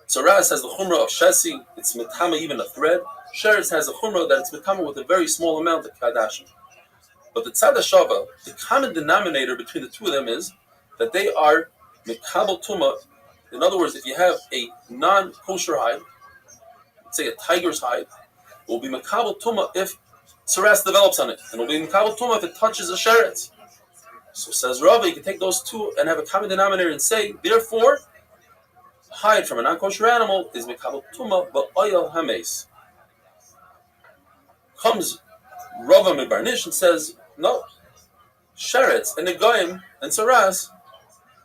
Saras has the chumrah of shesi, it's metama even a thread. Sheretz has a chumrah that it's metama with a very small amount of kadashim. But the tzad shava, the common denominator between the 2 of them is that they are mekabel tuma. In other words, if you have a non-kosher hide, let's say a tiger's hide, it will be mekabel tuma if saras develops on it, and it will be mekabel tuma if it touches a sheretz. So says Rabbi, you can take those 2 and have a common denominator and say, therefore, hide from a non-kosher animal is mekabel tuma ba'ayal hameis. Comes Rava Mebarnish and says, no, sheretz and negoim and saras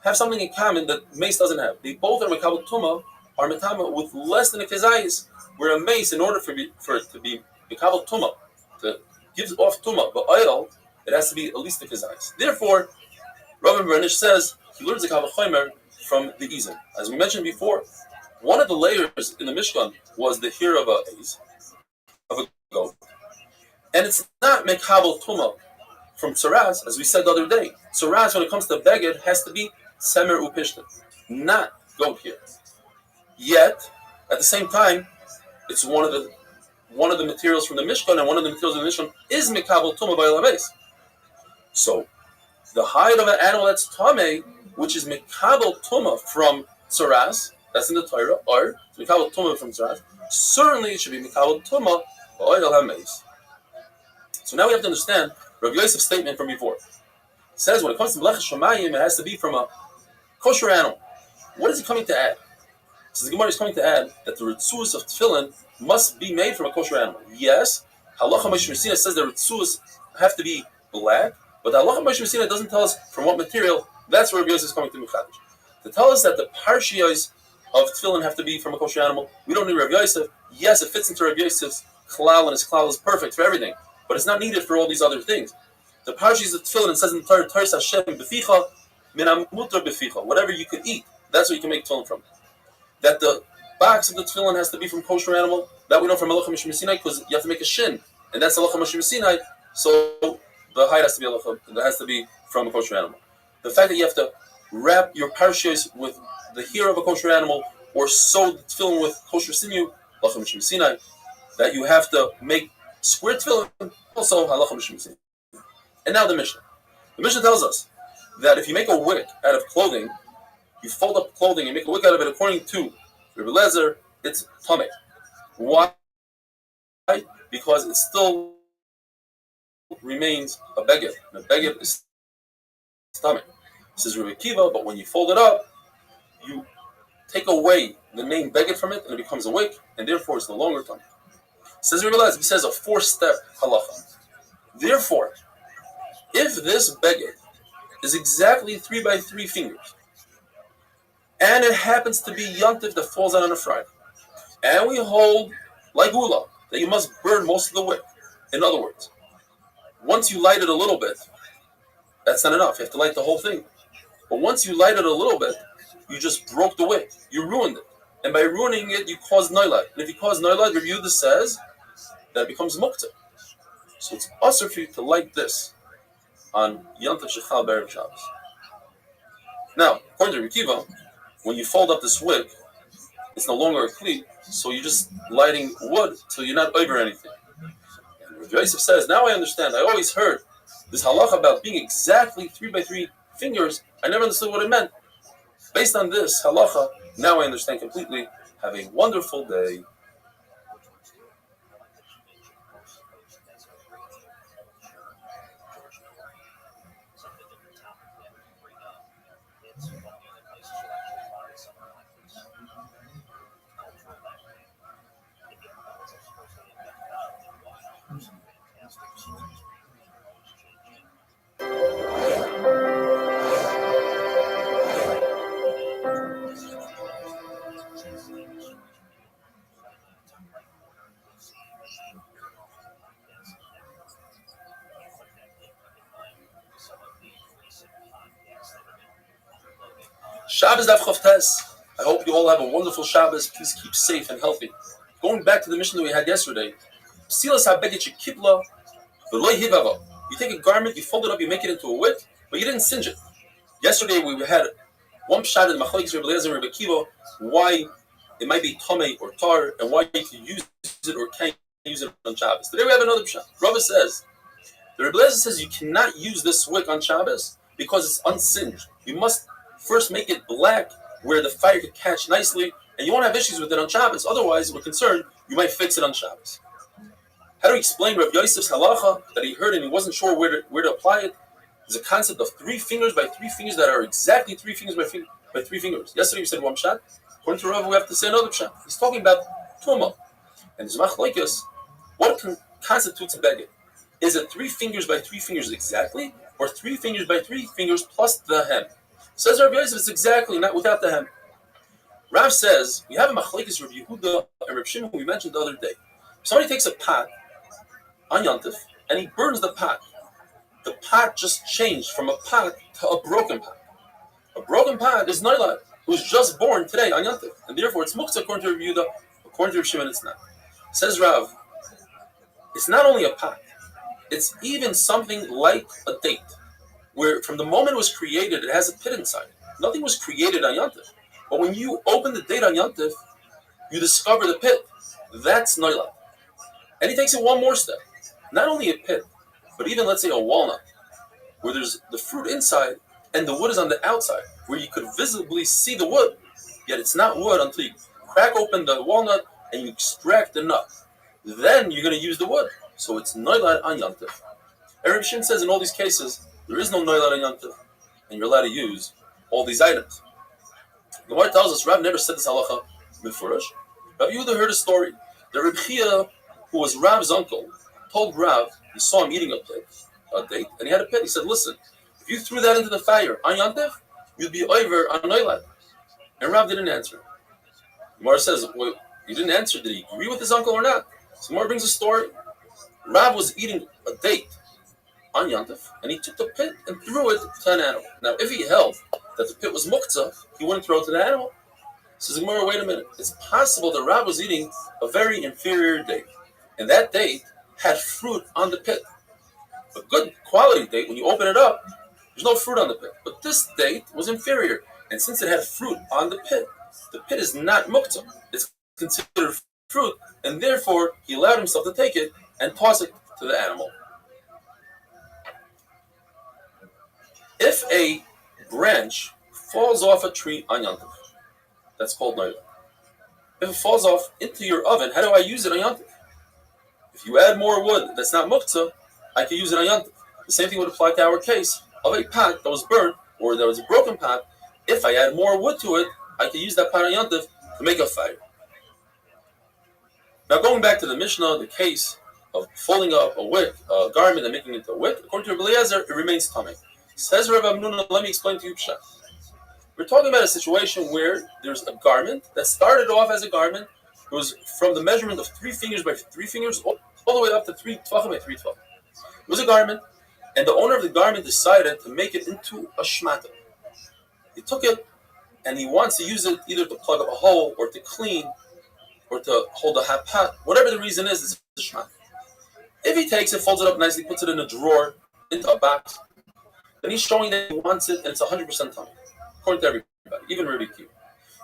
have something in common that mace doesn't have. They both are mekabel tuma, are metama with less than a kezayis, where a mace, in order for it to be mekabel tuma, to give off tuma, but oil, it has to be at least a kezayis. Therefore, Rabbi Bernish says he learns the kal v'chomer from the izin. As we mentioned before, one of the layers in the Mishkan was the hair of a goat, and it's not mekabel tuma from tzaraz, as we said the other day. Tzaraz, when it comes to beged, has to be semer upishtim, not goat hair. Yet, at the same time, it's one of the materials from the Mishkan, and one of the materials in the Mishkan is mekabel tuma by lameis. So, the hide of an animal that's tameh, which is mekabel tuma from tzaras, that's in the Torah, or mekabel tuma from tzaras, certainly it should be mekabel tuma by oil hameis. So now we have to understand Rabbi Yosef's statement from before. It says when it comes to meleches shamayim, it has to be from a kosher animal. What is he coming to add? So the Gemara is coming to add that the ritzuos of tefillin must be made from a kosher animal. Yes, halacha Moshe Messina says the ritzuos have to be black, but the halacha Moshe Messina doesn't tell us from what material. That's where Rabbi Yosef is coming to Mechadish. To tell us that the parshiyos of tefillin have to be from a kosher animal, we don't need Rabbi Yosef. Yes, it fits into Rabbi Yosef's klal, and his klal is perfect for everything, but it's not needed for all these other things. The parashas of tefillin, it says in the Torah, Torah Hashem beficha min hamutar beficha. Whatever you can eat, that's what you can make tefillin from. That the box of the tefillin has to be from kosher animal. That we know from Halacha Mishum Sinai, because you have to make a shin, and that's Halacha Mishum Sinai. So the hide has to be Halacha. That has to be from a kosher animal. The fact that you have to wrap your parashas with the hair of a kosher animal, or sew the tefillin with kosher sinew, Halacha Mishum Sinai. That you have to make square tefillin, also Halacha Mishum Sinai. And now the Mishnah. The Mishnah tells us that if you make a wick out of clothing, you fold up clothing and make a wick out of it, according to Rabbi Lezer, it's tameh. Why? Because it still remains a beged. And a beged is tameh. This is Rabbi Kiva, but when you fold it up, you take away the name beged from it, and it becomes a wick, and therefore it's no longer tameh. Says Rabbi Lezer, he says a 4-step halacha. Therefore, if this beged is exactly 3 by 3 fingers, and it happens to be yontif that falls out on a Friday, and we hold like ula that you must burn most of the wick. In other words, once you light it a little bit, that's not enough. You have to light the whole thing. But once you light it a little bit, you just broke the wick. You ruined it. And by ruining it, you cause noilad. And if you cause noilad, Rabbi Yehuda says that it becomes muktzah. So it's usher for you to light this on Yontif Shechal B'Erev Shabbos. Now, according to Rabbi Kiva, when you fold up this wick, it's no longer a kli, so you're just lighting wood, so you're not over anything. And Rabbi Yosef says, now I understand. I always heard this halacha about being exactly 3 by 3 fingers. I never understood what it meant. Based on this halacha, now I understand completely. Have a wonderful day. Shabbos Daf Chof Tes. I hope you all have a wonderful Shabbos. Please keep safe and healthy. Going back to the mission that we had yesterday, Psilas HaBeged Shekibla V'lo Hivava. You take a garment, you fold it up, you make it into a wick, but you didn't singe it. Yesterday we had one pshat in Machlokes Rabbi Eliezer and Rabbi Kiva, why it might be tameh or tar, and why you can use it or can't use it on Shabbos. Today we have another pshat. Rabbi says, the Rabbi Eliezer says you cannot use this wick on Shabbos because it's unsinged. You must first make it black where the fire could catch nicely, and you won't have issues with it on Shabbos. Otherwise, we're concerned you might fix it on Shabbos. How do we explain Rav Yosef's halacha that he heard and he wasn't sure where to apply it? There's a concept of 3 fingers by 3 fingers that are exactly 3 fingers by 3 fingers. Yesterday we said one pshat. According to Rav, we have to say another pshat. He's talking about tumah. And there's machlokes. What constitutes a beged? Is it 3 fingers by 3 fingers exactly, or 3 fingers by 3 fingers plus the hem? Says Rabbi Yosef, it's exactly, not without the hem. Rav says, we have a machlokes Rabbi Yehuda and Rabbi Shimon who we mentioned the other day. If somebody takes a pot on Yontif and he burns the pot just changed from a pot to a broken pot. A broken pot is Noilad, who's just born today on Yontif, and therefore it's muktzah according to Rabbi Yehuda, according to Rabbi Shimon it's not. Says Rav, it's not only a pot, it's even something like a date, where from the moment it was created, it has a pit inside. Nothing was created on Yontif. But when you open the date on Yontif, you discover the pit. That's Noilad. And he takes it one more step. Not only a pit, but even, let's say, a walnut, where there's the fruit inside and the wood is on the outside, where you could visibly see the wood, yet it's not wood until you crack open the walnut and you extract the nut. Then you're going to use the wood. So it's Noilad on Yontif. Rabbi Shimon says in all these cases, there is no Noilad on Yontif, and you're allowed to use all these items. The Gemara tells us, Rav never said this halacha mifurash. Rav Yehuda heard a story. The Reb Chia, who was Rav's uncle, told Rav, he saw him eating a date, and he had a pit. He said, listen, if you threw that into the fire on Yontif, you'd be over on Noilad. And Rav didn't answer. The Gemara says, well, he didn't answer. Did he agree with his uncle or not? So Gemara brings a story. Rav was eating a date on Yantif, and he took the pit and threw it to an animal. Now, if he held that the pit was muktzah, he wouldn't throw it to the animal. Says Gemara, wait a minute. It's possible that Rav was eating a very inferior date, and that date had fruit on the pit. A good quality date, when you open it up, there's no fruit on the pit. But this date was inferior, and since it had fruit on the pit is not muktzah. It's considered fruit, and therefore he allowed himself to take it and toss it to the animal. If a branch falls off a tree on Yantif, that's called noida. If it falls off into your oven, how do I use it on Yantif? If you add more wood that's not muktzah, I can use it on Yantif. The same thing would apply to our case of a pot that was burnt or that was a broken pot. If I add more wood to it, I can use that pot on Yantif to make a fire. Now going back to the Mishnah, the case of folding up a wick, a garment and making it into a wick, according to Rabbi Eliezer, it remains tummy. Says Rabbi Amnuna, let me explain to you Pshat. We're talking about a situation where there's a garment that started off as a garment. It was from the measurement of 3 fingers by 3 fingers all the way up to 3 tvachim by 3 tvachim. It was a garment, and the owner of the garment decided to make it into a shmata. He took it, and he wants to use it either to plug up a hole or to clean or to hold a hot pot. Whatever the reason is, it's a shmata. If he takes it, folds it up nicely, puts it in a drawer, into a box, then he's showing that he wants it, and it's 100% tummy, according to everybody, even Rabbi Q.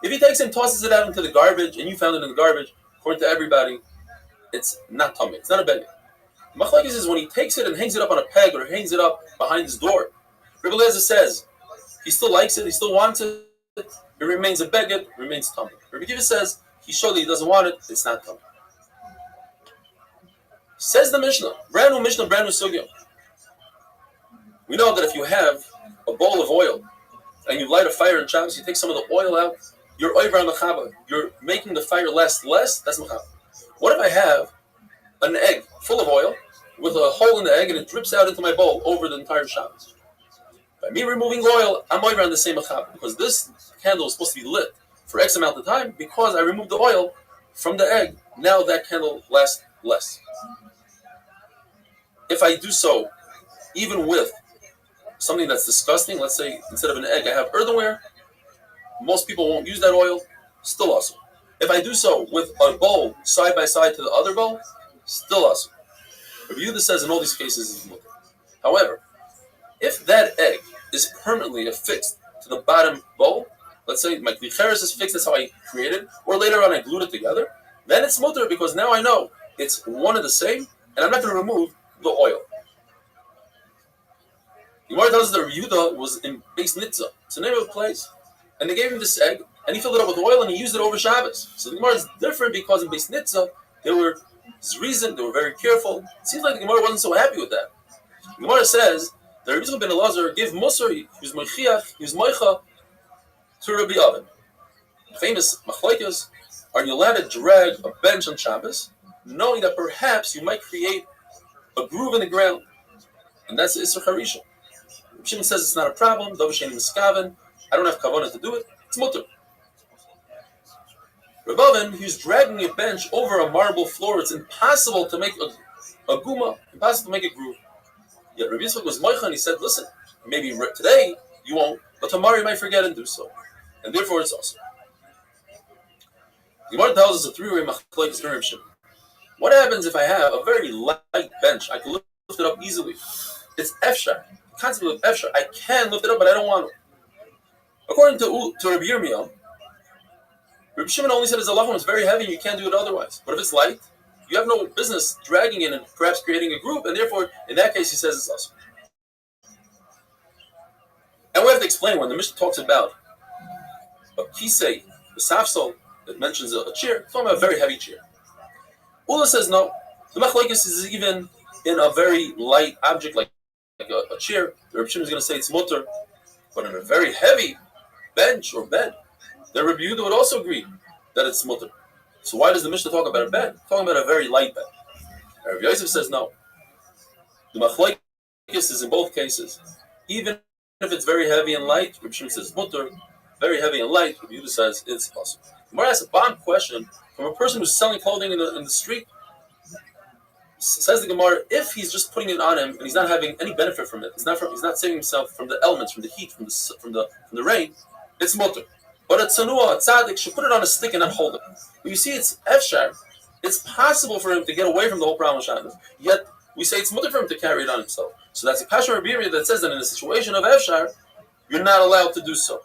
If he takes it and tosses it out into the garbage, and you found it in the garbage, according to everybody, it's not tummy. It's not a beggar. Machlokes is when he takes it and hangs it up on a peg or hangs it up behind his door. Rabbi Eliezer says he still likes it, he still wants it. It remains a beggar, remains tummy. Rabbi Kiva says he showed that he doesn't want it. It's not tummy. Says the Mishnah, brand new Mishnah, brand new sugya. We know that if you have a bowl of oil and you light a fire in Shabbos, you take some of the oil out, you're over on mechaba. You're making the fire last less. That's mechaba. What if I have an egg full of oil with a hole in the egg and it drips out into my bowl over the entire Shabbos? By me removing oil, I'm over on the same mechaba because this candle is supposed to be lit for X amount of time. Because I removed the oil from the egg, now that candle lasts less. If I do so, even with something that's disgusting, let's say instead of an egg, I have earthenware, most people won't use that oil, still awesome. If I do so with a bowl side by side to the other bowl, still awesome. Rabbi Yehuda says in all these cases it's mutter. However, if that egg is permanently affixed to the bottom bowl, let's say my klicheres is fixed, that's how I created, or later on I glued it together, then it's mutter because now I know it's one and the same, and I'm not going to remove the oil. The Gemara tells us that Rabbi Yehuda was in Beis Nitzah. It's the name of a place. And they gave him this egg, and he filled it up with oil, and he used it over Shabbos. So the Gemara is different because in Beis Nitzah, they were zrizim, they were very careful. It seems like the Gemara wasn't so happy with that. The Gemara says that Rabbi Yisrael ben Elazar gave Musar, he was Moichiach, he was Moicha, to Rabbi Avin. The famous machlokes, are you allowed to drag a bench on Shabbos, knowing that perhaps you might create a groove in the ground? And that's the Isser Harisha. Rabbi Shimon says it's not a problem, Dov Shein Miskaven, I don't have kavanah to do it, it's mutter. Rabbi Avin, he was dragging a bench over a marble floor. It's impossible to make a guma, impossible to make a groove. Yet Rabbi Yisrael was moicha and he said, listen, maybe today you won't, but tomorrow you might forget and do so. And therefore it's awesome. The Gemara tells us a 3-way machlokes Rabbi Shimon. What happens if I have a very light bench? I can lift it up easily. It's efshar. The concept of efshar. I can lift it up, but I don't want to. According to Rabbi Yirmiyah, Rabbi Shimon only said his halachah is very heavy and you can't do it otherwise. But if it's light, you have no business dragging it and perhaps creating a group, and therefore, in that case, he says it's awesome. And we have to explain when the Mishnah talks about a kisei, a safsol, that mentions a chair, it's talking about a very heavy chair. Ula says no. The machlokes is even in a very light object like a chair. The Rabbi Shimon is going to say it's mutter, but in a very heavy bench or bed, the Rabbi Yehuda would also agree that it's mutter. So why does the Mishnah talk about a bed? It's talking about a very light bed. Rabbi Yosef says no. The machlokes is in both cases. Even if it's very heavy and light, Rabbi Shimon says mutter. Very heavy and light, Rabbi Yehuda says it's possible. The Gemara asks a bomb question from a person who's selling clothing in the street. says the Gemara, if he's just putting it on him and he's not having any benefit from it, he's not saving himself from the elements, from the heat, from the rain, it's mutter. But a tzanua, a tzaddik, should put it on a stick and not hold it. When you see it's efshar, it's possible for him to get away from the whole problem of Shabbos. Yet we say it's mutter for him to carry it on himself. So that's a kasher Rabbi that says that in a situation of efshar, you're not allowed to do so.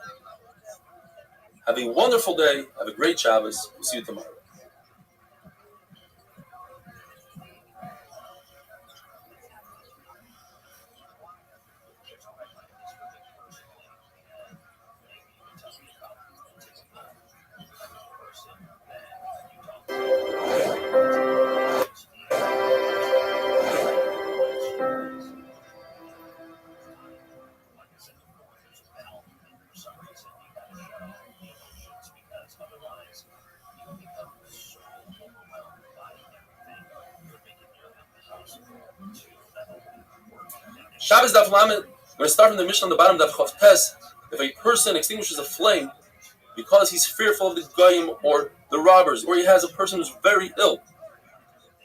Have a wonderful day. Have a great Shabbos. We'll see you tomorrow. Shabbos Daf Lamed. We're going to start from the Mishnah on the bottom Daf Chav Tes. If a person extinguishes a flame because he's fearful of the goyim or the robbers, or he has a person who's very ill,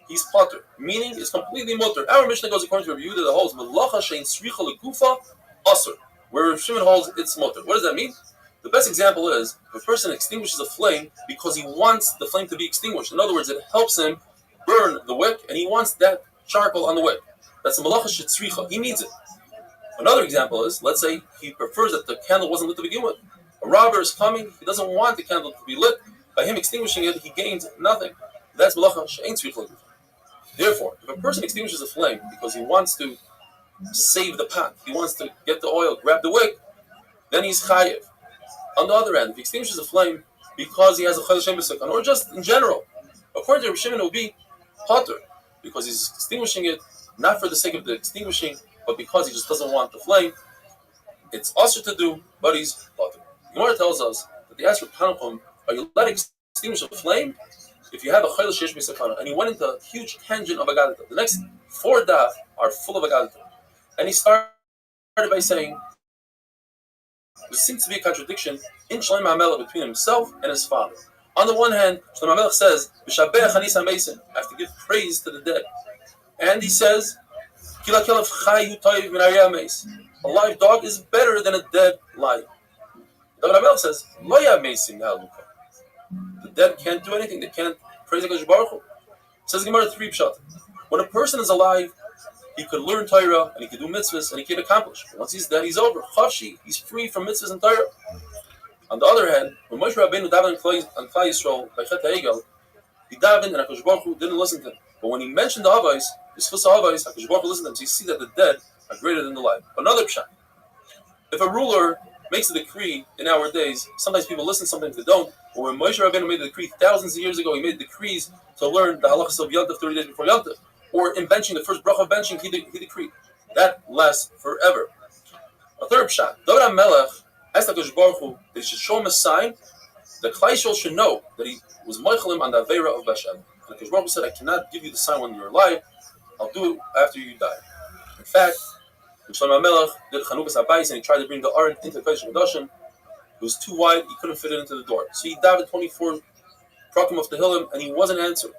he's potter, meaning it's completely mutter. Our Mishnah goes according to Rabbi Yehuda that holds melacha shein sricha legufa asur, where Rav Shimon holds it's mutter. What does that mean? The best example is if a person extinguishes a flame because he wants the flame to be extinguished. In other words, it helps him burn the wick, and he wants that charcoal on the wick. That's a melacha shetzricha. He needs it. Another example is, let's say he prefers that the candle wasn't lit to begin with. A robber is coming, he doesn't want the candle to be lit. By him extinguishing it, he gains nothing. That's melacha she'ein tzricha. Therefore, if a person extinguishes a flame because he wants to save the pot, he wants to get the oil, grab the wick, then he's chayev. On the other hand, if he extinguishes a flame because he has a chayil shem b'sukan, or just in general, according to Rav Shimon, it would be potter, because he's extinguishing it not for the sake of the extinguishing, but because he just doesn't want the flame. It's usher to do, but he's potter. Gemara tells us that they asked for Tanchum, are you allowed to extinguish a flame if you have a chayil sheish b'sakana? And he went into a huge tangent of Agadita. The next 4 daf are full of Agadita. And he started by saying, there seems to be a contradiction in Shlomo HaMelech between himself and his father. On the one hand, Shlomo HaMelech says, B'shabech hanis hamesim, I have to give praise to the dead. And he says, a live dog is better than a dead lion. David HaMelech says, the dead can't do anything. They can't praise HaKadosh Baruch Hu. Says Gemara 3 pshat. When a person is alive, he could learn Torah and he could do mitzvahs and he can accomplish. Once he's dead, he's over. Chavshi, he's free from mitzvahs and Torah. On the other hand, when Moshe Rabbeinu davened on Klal Yisrael by Chet HaEgel, he davened and HaKadosh Baruch Hu didn't listen to him. But when he mentioned the Havais, his Chus Havais, HaKadosh Baruch Hu listened to him. So you see that the dead are greater than the live. Another pshat. If a ruler makes a decree in our days, sometimes people listen, sometimes they don't. But when Moshe Rabbeinu made the decree thousands of years ago, he made decrees to learn the halachas of Yom Tov 30 days before Yom Tov. Or in benching, the first bracha of benching, he decreed. That lasts forever. A third pshat. David HaMelech asked HaKadosh Baruch Hu that he should show him a sign that Klal Yisrael should know that he was moichelim on the Aveira of Bashem. And HaKadosh Baruch Hu said, I cannot give you the sign when you're alive. I'll do it after you die. In fact, when Shlomo HaMelech did Chanukas HaBayis and he tried to bring the Aron into Kodesh HaKadoshim, it was too wide, he couldn't fit it into the door. So he davened 24 prakim of Tehillim and he wasn't answered.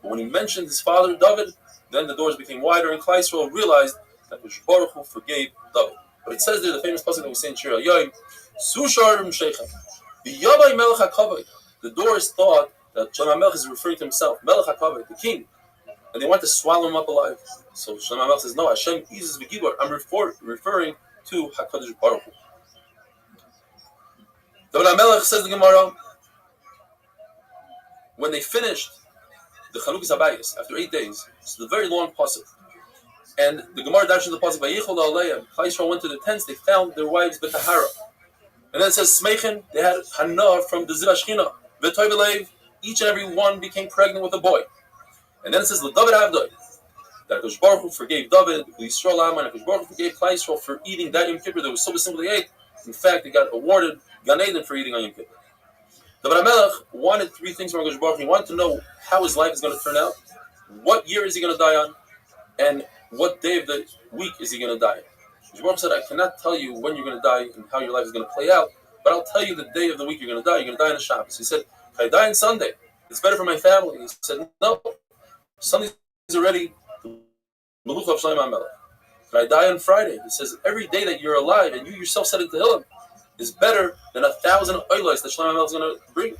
But when he mentioned his father, David, then the doors became wider and Klal Yisrael realized that Baruch Hu forgave David. But it says there, the famous pasuk that we say in Shir HaYoim, Susharim Sheichem, V'yavai Melech HaKavod. The doors thought that Shlomo HaMelech is referring to himself, Melech HaKavod, the king, and they want to swallow him up alive. So Shlomo HaMelech says, no, Hashem is V'gibor. I'm referring to HaKadosh Baruch Hu. David HaMelech says the Gemara, when they finished the Chanukas HaBayis after 8 days, it's a very long pasuk, and the Gemara dashes the pasuk, Vayichol Aleim, Klal Yisrael went to the tents, they found their wives b'tahara, and then it says Smeichen, they had Hannah from the Ziv HaShechina, v'toy v'leiv, each and every one became pregnant with a boy, and then it says L'David Avdoi, that HaKadosh Baruch Hu forgave David, Yisrael Am, and HaKadosh Baruch Hu forgave Klal Yisrael for eating that Yom Kippur that was so simply ate. In fact, they got awarded Gan Eden for eating on Yom Kippur. David HaMelech wanted 3 things from HaKadosh Baruch Hu. He wanted to know how his life is going to turn out, what year is he going to die on, and what day of the week is he going to die. HaKadosh Baruch Hu said, I cannot tell you when you're going to die and how your life is going to play out, but I'll tell you the day of the week you're going to die. You're going to die on a Shabbos. He said, can I die on Sunday? It's better for my family. He said, no. Sunday's already the Melucha of Shlomo HaMelech. If I die on Friday, he says every day that you're alive and you yourself said it to Tehillim is better than 1,000 oilos that Shlomo HaMelech is going to bring.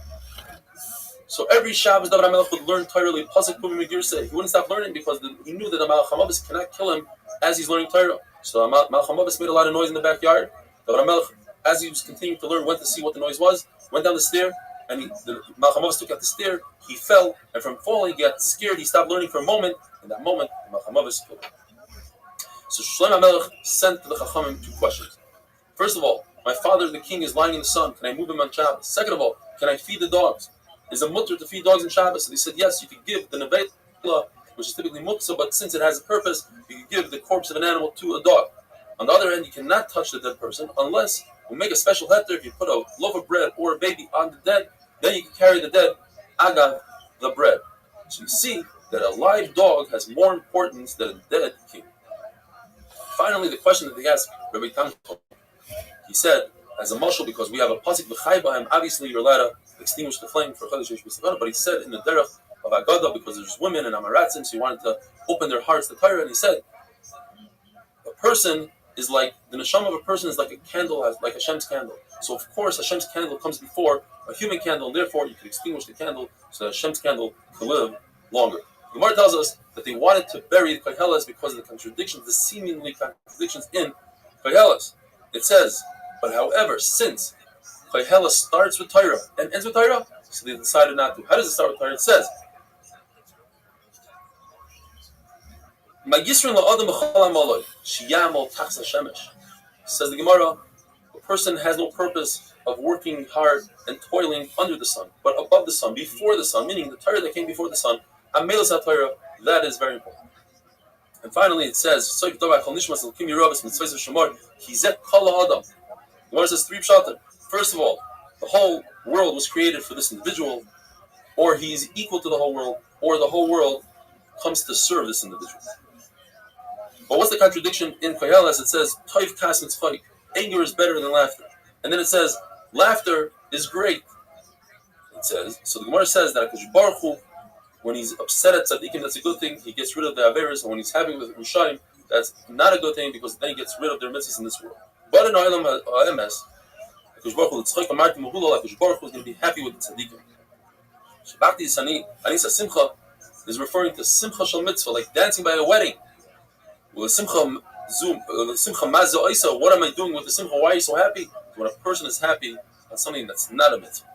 So every Shabbos, David HaMelech would learn Torah like Pasuk Puvim Megirse. He wouldn't stop learning because he knew that the Malach HaMavis cannot kill him as he's learning Torah. So Malach HaMavis made a lot of noise in the backyard. David HaMelech, as he was continuing to learn, went to see what the noise was, went down the stair, and the Malach HaMavis took out the stair, he fell, and from falling, he got scared, he stopped learning for a moment, and that moment, the Malach HaMavis killed him. So Shlomo HaMelech sent to the Chachamim 2 questions. First of all, my father, the king, is lying in the sun. Can I move him on Shabbos? Second of all, can I feed the dogs? Is it mutter to feed dogs on Shabbos? And they said, yes, you could give the neveila, which is typically muksa, but since it has a purpose, you can give the corpse of an animal to a dog. On the other hand, you cannot touch the dead person unless you make a special heter. If you put a loaf of bread or a baby on the dead, then you can carry the dead agav the bread. So you see that a live dog has more importance than a dead king. Finally, the question that they asked Rabbi Tanko, he said, as a mashal, because we have a pasuk v'chai b'hem, obviously you're allowed to extinguish the flame for Chodesh Reish B'Sivan, but he said in the derech of Agadah, because there's women and Amaratzim, so he wanted to open their hearts to Torah, and he said, a person is like, the neshama of a person is like a candle, like Hashem's candle. So of course Hashem's candle comes before a human candle, and therefore you can extinguish the candle so that Hashem's candle can live longer. The Gemara tells us that they wanted to bury the Koheles because of the contradictions, the seemingly contradictions in Koheles. It says, but however, since Koheles starts with Torah and ends with Torah, so they decided not to. How does it start with Torah? It says, says the Gemara, a person has no purpose of working hard and toiling under the sun, but above the sun, before the sun, meaning the Torah that came before the sun, that is very important. And finally it says, the Gemara says 3 pshatim. First of all, the whole world was created for this individual, or he is equal to the whole world, or the whole world comes to serve this individual. But what's the contradiction in Koheles? It says, Toiv kas mitzchayik, anger is better than laughter. And then it says, laughter is great. It says, so the Gemara says that HaKadosh Baruch Hu, when he's upset at tzaddikim, that's a good thing. He gets rid of the averos, and when he's happy with Rishayim, that's not a good thing because then he gets rid of their mitzvahs in this world. But in Olam HaEmes, HaKadosh Baruch Hu, Tzchak Amarti Mehulal, HaKadosh Baruch Hu is going to be happy with the tzaddikim. Shabakti Yisani, Anisa Simcha, is referring to Simcha Shal Mitzvah, like dancing by a wedding. Well, Simcha Mazza Oisa, what am I doing with the Simcha? Why are you so happy? When a person is happy on something that's not a mitzvah.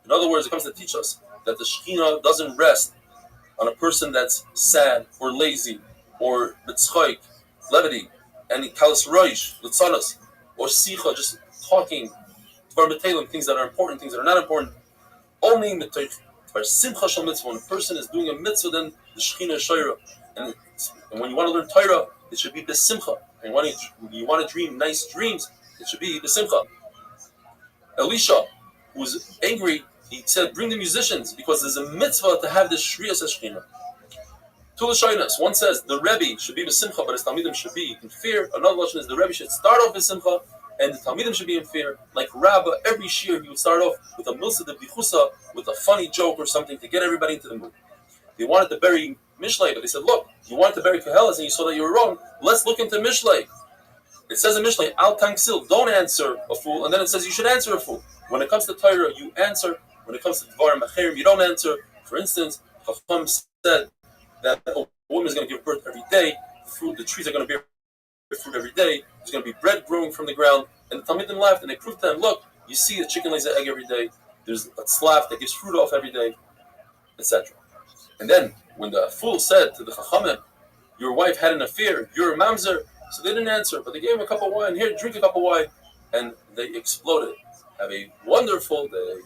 In other words, it comes to teach us that the Shekhinah doesn't rest on a person that's sad or lazy or mitzchayik, levity, and kalas roish, litzanas, or sicha, just talking, things that are important, things that are not important. Only in the simcha shal mitzvah, when a person is doing a mitzvah, then the Shekhinah is shayra. And when you want to learn Torah, it should be besimcha. And when you want to dream nice dreams, it should be besimcha. Elisha, who was angry, he said, bring the musicians, because there's a mitzvah to have this shriyas Shekhinah. Tulashoinas, one says the Rebbe should be besimcha, but his Talmidim should be in fear. Another version is the Rebbe should start off besimcha, and the Talmidim should be in fear. Like Rabbi, every shir he would start off with a milsa de bichusa, with a funny joke or something to get everybody into the mood. They wanted to bury Mishlei, but they said, look, you wanted to bury Koheles and you saw that you were wrong. Let's look into Mishlei. It says in Mishlei, Al Tanksil, don't answer a fool, and then it says you should answer a fool. When it comes to Torah, you answer. When it comes to Dvarim Acherim, you don't answer. For instance, Chacham said that a woman is going to give birth every day. The trees are going to bear fruit every day. There's going to be bread growing from the ground. And the Talmidim laughed and they proved to them, look, you see the chicken lays an egg every day. There's a tzlaf that gives fruit off every day, etc. And then when the fool said to the Chachamim, your wife had an affair, you're a mamzer, so they didn't answer, but they gave him a cup of wine. Here, drink a cup of wine. And they exploded. Have a wonderful day.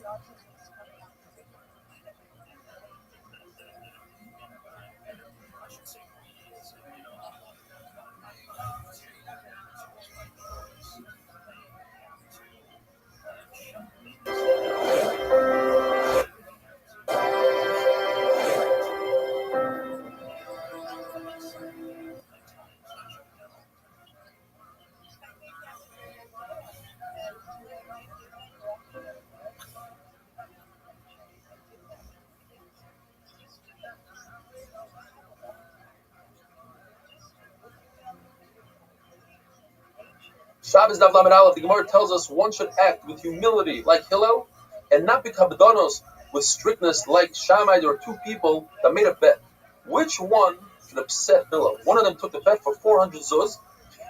Shabbos Daf Lamed Aleph, the Gemara tells us one should act with humility like Hillel and not be kabbadonos with strictness like Shammai. There were two people that made a bet. Which one could upset Hillel? One of them took the bet for 400 zuz.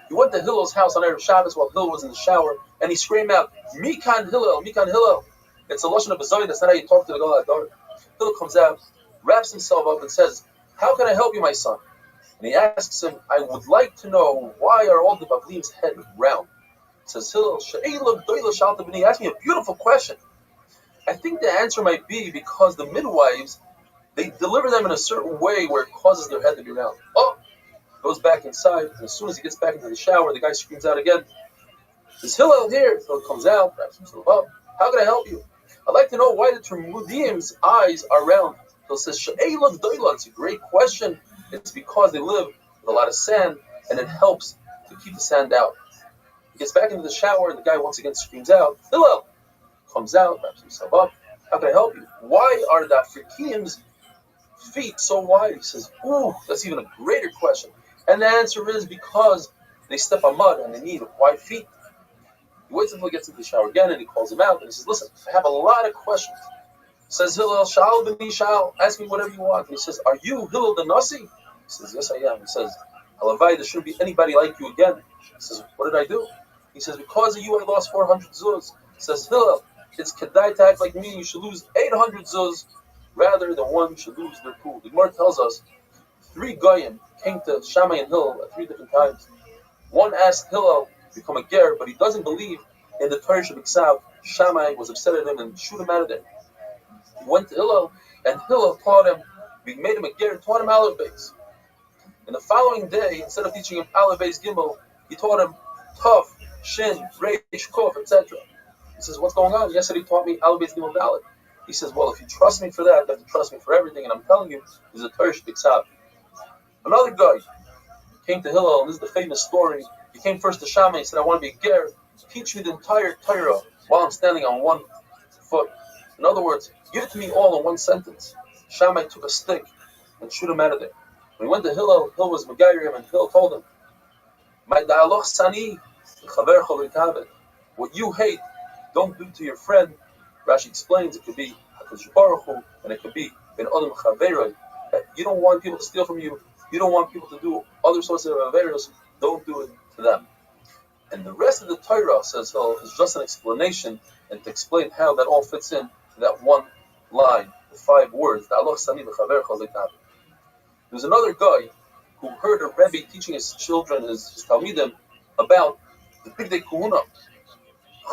He went to Hillel's house on Erev Shabbos while Hillel was in the shower, and he screamed out, Mikan Hillel, Mikan Hillel. It's a lashon of Bezoyin. That's not how you talk to the Gadol Hador. Hillel comes out, wraps himself up, and says, how can I help you, my son? And he asks him, I would like to know, why are all the Bavlim's head round? Says Hillel, he asked me a beautiful question. I think the answer might be because the midwives, they deliver them in a certain way where it causes their head to be round. Oh, goes back inside, and as soon as he gets back into the shower, the guy screams out again, is Hillel here? Hillel comes out, wraps himself up. How can I help you? I'd like to know why the Talmudim's eyes are round. Hillel says, it's a great question. It's because they live with a lot of sand, and it helps to keep the sand out. He gets back into the shower, and the guy once again screams out, Hillel! Comes out, wraps himself up. How can I help you? Why are the Afrikim's feet so wide? He says, ooh, that's even a greater question. And the answer is because they step on mud and they need wide feet. He waits until he gets into the shower again, and he calls him out, and he says, listen, I have a lot of questions. Says Hillel, Shal b'ni Shal, ask me whatever you want. And he says, are you Hillel the Nasi? He says, yes, I am. He says, Halavai, there shouldn't be anybody like you again. He says, what did I do? He says, because of you, I lost 400 zuz. He says, Hillel, it's kedai to act like me. You should lose 800 zuz rather than one should lose their pool. The Gemara tells us 3 goyim came to Shammai and Hillel at 3 different times. One asked Hillel to become a ger, but he doesn't believe in the Torah Shabbat. Shammai was upset at him and shoot him out of there. He went to Hillel, and Hillel taught him, he made him a ger and taught him Aleph Beis. And the following day, instead of teaching him Aleph Beis Gimel, he taught him Tov, Shin, Reish, Kof, etc. He says, what's going on? Yesterday he taught me Aleph Beis Gimel Dalet. He says, well, if you trust me for that, you have to trust me for everything, and I'm telling you, there's a Torah Shabbat. Another guy came to Hillel, and this is the famous story. He came first to Shammai and said, I want to be a ger. Teach me the entire Torah while I'm standing on one foot. In other words, give it to me all in one sentence. Shammai took a stick and shoot him out of there. When he went to Hillel, Hillel was Megayer him, and Hillel told him, my da'aloch sani, what you hate, don't do to your friend. Rashi explains it could be HaKadosh Baruch Hu, and it could be Ben Adam Chaveroi. You don't want people to steal from you. You don't want people to do other sorts of averos. Don't do it to them. And the rest of the Torah, says Hillel, is just an explanation and to explain how that all fits in to that one line, the 5 words. There's another guy who heard a Rabbi teaching his children, his Talmidim, about the Big Day Kuhuna.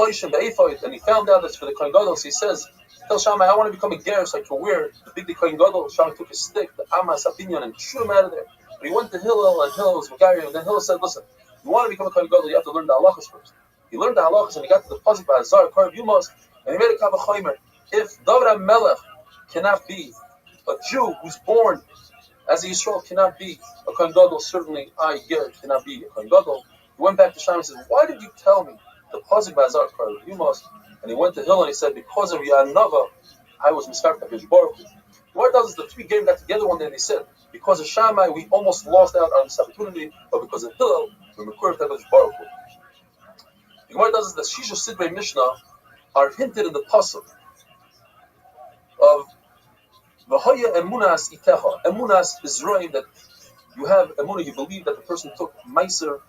And he found out that's for the Kohen Gadol. So he says, tell Shammai, I want to become a ger so I can wear the Big Day Kohen Gadol. Shammai took his stick, the Amas, Abinyan, and shoot him out of there. But he went to Hillel, and Hillel was Megayer, and then Hillel said, listen, you want to become a Kohen Gadol, you have to learn the halachas first. He learned the halachas, and he got to the pasuk by Azar, Karav Yumos, and he made a kavachomer. If David HaMelech cannot be a Jew who's born as a Yisrael cannot be a Kohen Gadol, certainly I, ger, cannot be a Kohen Gadol. He went back to Shammai and said, why did you tell me the pasuk by Azar, Karav Yumos? And he went to Hillel and he said, because of Yanava, I was miscarried by HaKadosh Baruch Hu. The Gemara tells us the 3 came back together one day and they said, because of Shammai, we almost lost out on this opportunity, but because of Hillel, we were miscarried by HaKadosh Baruch Hu. The Gemara tells us that Shisha Sidrei Mishnah are hinted in the pasuk of V'hoya emunas itecha. Emunas is roim that you have emunah, you believe that the person took meiser.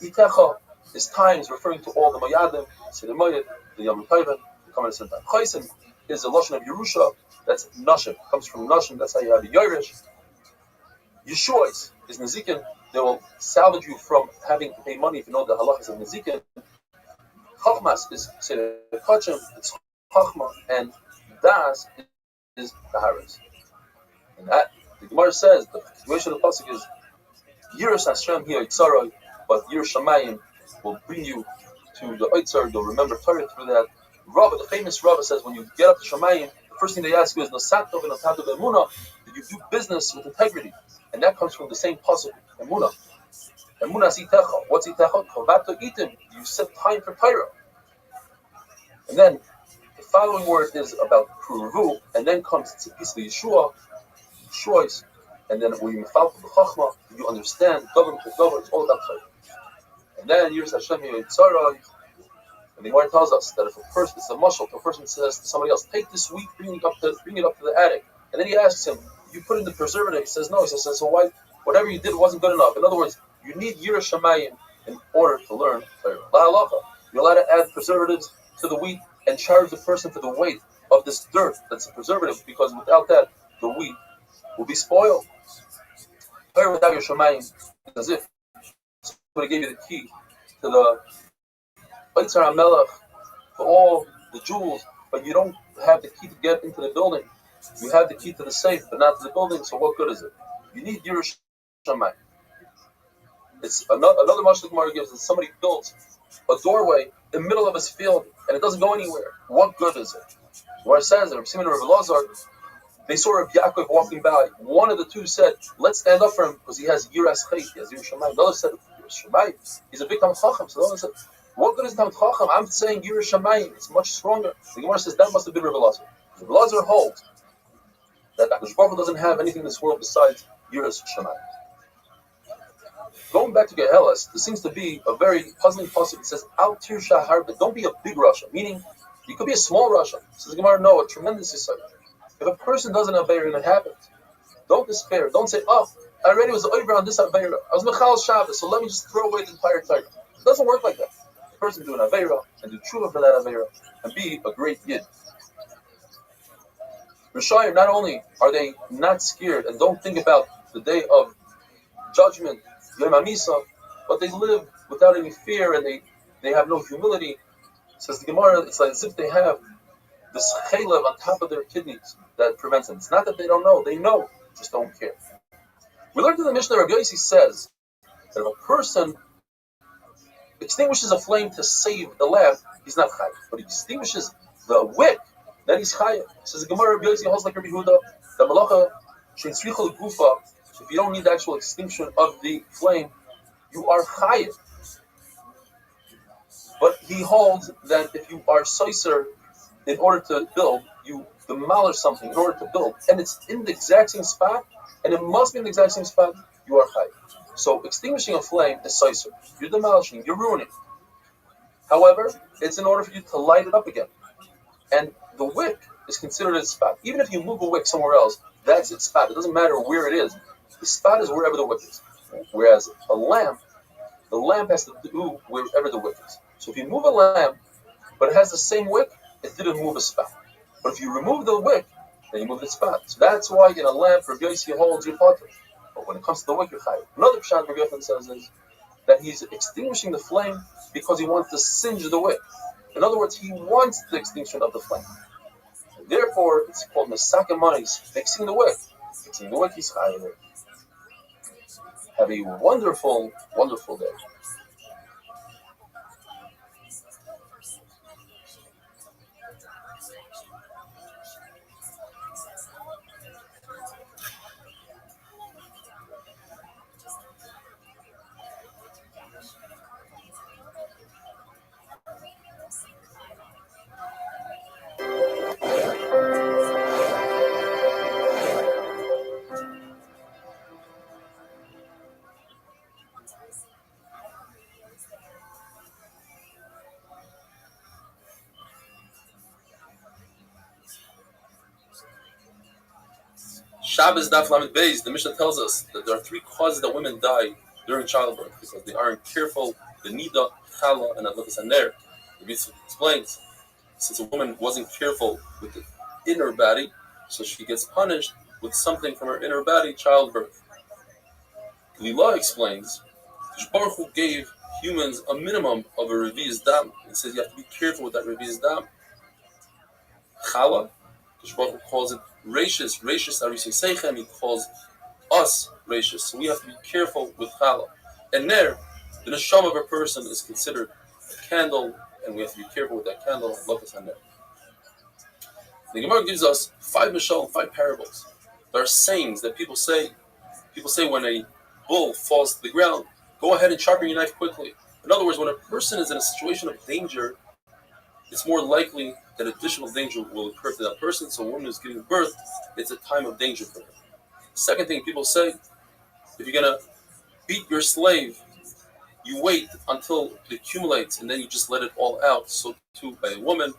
Itecha is times referring to all the mayadim, Seder Moed, the Yom Tovim, the Kamen Sentan. Chaysim is a lashon of Yerusha, that's Nashim, comes from Nashim, that's how you have the Yoresh. Yeshuas is Nezikin, they will salvage you from having to pay money if you know the halachas of Nezikin. Chachmas is Seder Kachim, it's Chachma, and Das is Taharis. And that, the Gemara says, the situation of the pasuk is, Yiras Hashem here, Yitzaroi, but Yiras Shamayim will bring you to the Oitzar, you'll remember Torah through that. Rabbi, the famous Rabbi says, when you get up to Shamayim, the first thing they ask you is, Nosatov and Nosatov Emunah, did you do business with integrity? And that comes from the same pasuk, Emunah. Emunah is Itecha. What's Itecha? Chavato Itim. You set time for Torah. And then, the following word is about Puruvu, and then comes Tzipis Yeshua, choice, and then when you fall to the Chachma, you understand, government to government, it's all about Torah. And then Yiras Hashem Yitzarah. And the Gemara tells us that if a person, it's a mushal, if a person says to somebody else, take this wheat, bring it up to the attic, and then he asks him, you put in the preservative, he says no, he says, so why, whatever you did wasn't good enough. In other words, you need Yiras Shamayim in order to learn Torah. You're allowed to add preservatives to the wheat and charge the person for the weight of this dirt that's a preservative, because without that, the wheat will be spoiled. Torah without your Shamayim is as if somebody gave you the key to the Baitzar HaMelech, to all the jewels, but you don't have the key to get into the building. You have the key to the safe, but not to the building, so what good is it? You need Yiras Shamayim. It's another mashal Gemara gives that somebody builds a doorway in the middle of his field and it doesn't go anywhere. What good is it? Where it says that Rabbi Simon and Rabbi Lazar, they saw Rabbi Yaakov walking by. One of the two said, let's stand up for him because he has Yiras Chait, he has Yiras Shamayim. The other said, Yiras Shamayim, he's a big Talmid Chacham. So the other said, what good is Talmid Chacham? I'm saying Yiras Shamayim, it's much stronger. The Gemara says that must have been Rabbi Lazar. Rabbi Lazar holds that HaKadosh Baruch Hu doesn't have anything in this world besides Yiras Shamayim. Going back to Gehelas, there seems to be a very puzzling pasuk. It says, Al Tirsha Harbe, don't be a big Russia, meaning you could be a small Russia. Says Gemara, no, a tremendous Yisrael. If a person doesn't have Aveira and it happens, don't despair. Don't say, oh, I already was over on this Aveira. I was Mechal Shabbos, so let me just throw away the entire Torah. It doesn't work like that. The person do an Aveira and do tshuva for that Aveira and be a great Yid. Rishayim, not only are they not scared and don't think about the day of judgment, Yom HaMisa, but they live without any fear and they have no humility. Says the Gemara, it's like as if they have this chaylev on top of their kidneys that prevents them. It's not that they don't know, they know, just don't care. We learned in the Mishnah, Rabbi Yossi says that if a person extinguishes a flame to save the lamp, he's not chayav. But he extinguishes the wick, then he's chayav. Says the Gemara, Rabbi Yossi holds like Rabbi Huda, the malacha shein tzricha l'gufa. If you don't need the actual extinction of the flame, you are chayav. But he holds that if you are soiser in order to build, you demolish something in order to build, and it's in the exact same spot, and it must be in the exact same spot, you are chayav. So extinguishing a flame is soiser. You're demolishing, you're ruining. However, it's in order for you to light it up again. And the wick is considered its spot. Even if you move a wick somewhere else, that's its spot. It doesn't matter where it is. The spot is wherever the wick is. Whereas a lamp, the lamp has to do wherever the wick is. So if you move a lamp, but it has the same wick, it didn't move a spot. But if you remove the wick, then you move the spot. So that's why in a lamp, Rabbi Yossi holds your potter. But when it comes to the wick, you're chayav. Another pshat Rabbi Yochanan says is that he's extinguishing the flame because he wants to singe the wick. In other words, he wants the extinction of the flame. And therefore, it's called mesakemanis, fixing the wick. Fixing the wick is chayav. Have a wonderful, wonderful day. Shabbos Daf Lamed Beis, the Mishnah tells us that there are three causes that women die during childbirth because they aren't careful, the nida, chala, and adlakas haner. The Mishnah explains, since a woman wasn't careful with the inner body, so she gets punished with something from her inner body, childbirth. Lila explains, Baruch Hu gave humans a minimum of a revi'is dam. It says you have to be careful with that revi'is dam. Chala, Baruch Hu calls it Rashis Arisei Seichem, he calls us Rashis. So we have to be careful with Chala. And there, the neshama of a person is considered a candle, and we have to be careful with that candle. Lotus and there. The Gemara gives us 5 mashal, 5 parables. There are sayings that people say. People say when a bull falls to the ground, go ahead and sharpen your knife quickly. In other words, when a person is in a situation of danger, it's more likely that additional danger will occur to that person. So a woman who's giving birth, it's a time of danger for her. Second thing people say, if you're going to beat your slave, you wait until it accumulates and then you just let it all out. So too by a woman,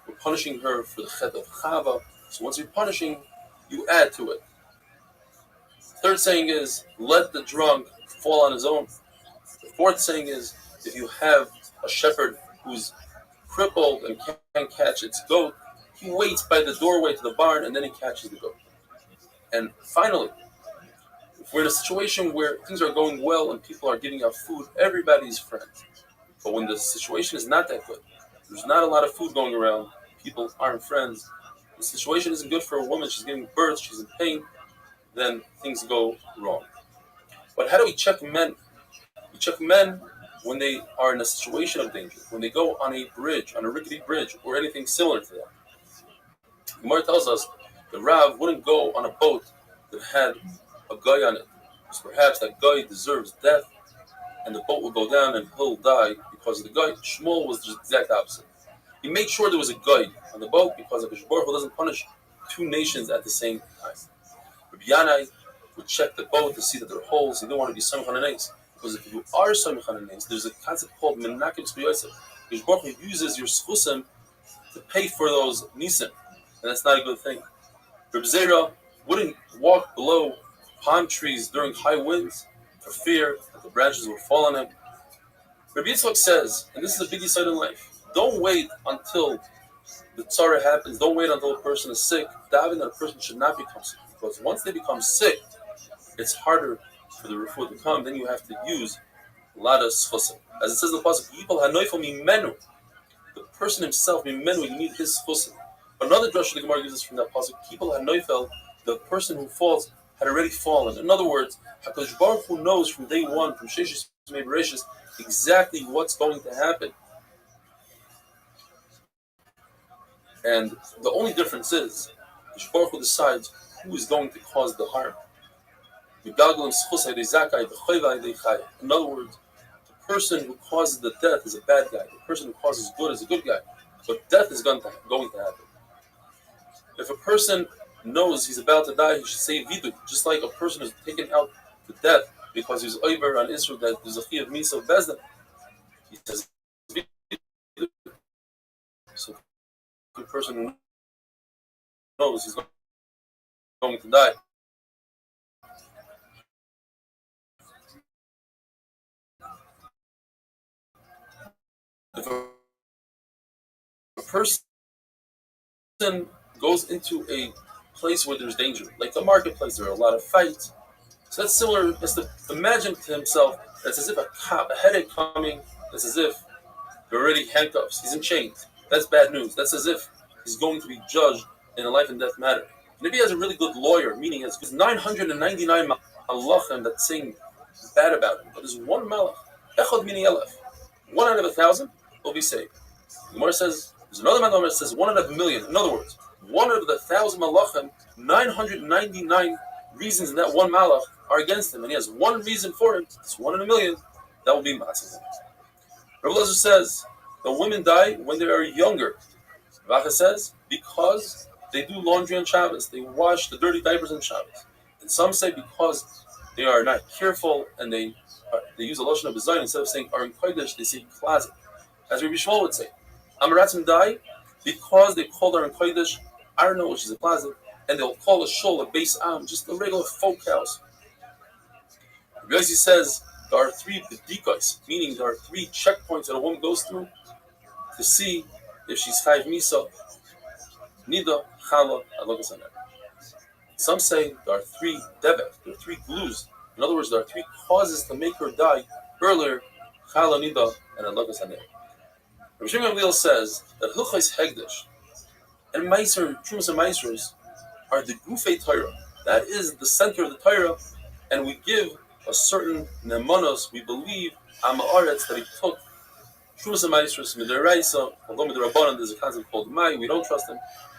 we're punishing her for the chet of Chava. So once you're punishing, you add to it. Third saying is, let the drunk fall on his own. The fourth saying is, if you have a shepherd who's crippled and can't catch its goat, he waits by the doorway to the barn and then he catches the goat. And finally, if we're in a situation where things are going well and people are giving out food, everybody's friends. But when the situation is not that good, there's not a lot of food going around, people aren't friends, the situation isn't good for a woman, she's giving birth, she's in pain, then things go wrong. But how do we check men? We check men when they are in a situation of danger, when they go on a bridge, on a rickety bridge, or anything similar to that. The Gemara tells us the Rav wouldn't go on a boat that had a guy on it, because perhaps that guy deserves death, and the boat will go down and he'll die because of the guy. Shmuel was the exact opposite. He made sure there was a guy on the boat because Baruch Hu doesn't punish two nations at the same time. Rabbi Yanai would check the boat to see that there are holes. He didn't want to be Samech Hananes, because if you are Samech Hananes, there's a concept called Menakim Zchuyosef. Baruch Hu uses your Schusim to pay for those Nisim, and that's not a good thing. Reb Zera wouldn't walk below palm trees during high winds for fear that the branches would fall on him. Rabbi Yitzchak says, and this is a big insight in life, don't wait until the tzara happens, don't wait until a person is sick. Daven that a person should not become sick, because once they become sick, it's harder for the refuah to come, then you have to use a lot of schusim. As it says in the pasuk, Yipol hanoifel mimenu, the person himself, mimenu, you need his schusim. Another drasha the Gemara gives us from that pasuk, Yipol hanoifel, the person who falls had already fallen. In other words, HaKadosh Baruch Hu knows from day one, from Sheshis Mei Bereshis, exactly what's going to happen. And the only difference is, HaKadosh Baruch Hu decides who is going to cause the harm. In other words, the person who causes the death is a bad guy. The person who causes good is a good guy. But death is going to happen. If a person knows he's about to die, he should say viduk, just like a person who's taken out to death because he's over on Israel that there's a chiyuv misa of bezdin. He says viduk. So the person who knows he's going to die. If a person goes into a place where there's danger, like the marketplace, there are a lot of fights. So that's similar as to imagine to himself, it's as if a headache coming, it's as if there are already handcuffs, he's in chains. That's bad news. That's as if he's going to be judged in a life and death matter. Maybe he has a really good lawyer, meaning it's 999 malachim that's saying bad about him, but there's one malach, echad mini elef, 1 out of 1,000 will be saved. The Gemara says, there's another man that says 1 out of 1,000,000. In other words, 1 out of the 1,000 malachim, 999 reasons in that one malach are against him, and he has one reason for it. It's 1 in 1,000,000. That will be matzah. Rabbi Lezer says the women die when they are younger. Racha says because they do laundry on Shabbos, they wash the dirty diapers on Shabbos. And some say because they are not careful and they use a lashon of bezayin instead of saying aron kodesh, they say closet. As Rabbi Shmuel would say, Amaratzim die because they call aron kodesh arno, which is a closet, and they'll call a shul, a beis am, just a regular folk house. Rabbi Yossi says there are 3 bedikos, meaning there are 3 checkpoints that a woman goes through to see if she's chayv misa, nida, chala, alogas haner. Some say there are 3 devet, there are 3 glues. In other words, there are 3 causes to make her die earlier, chala, nida, and alogas haner. Rabbi Shimon Gamliel says that hilchos hegdesh and meiser, trumas and meisers are the gufei Torah. That is the center of the Torah, and we give a certain nemanos, we believe, Amaretz, that he took trumas and meisers, midiraisa, although midirabanan, there's a concept called mai, we don't trust him,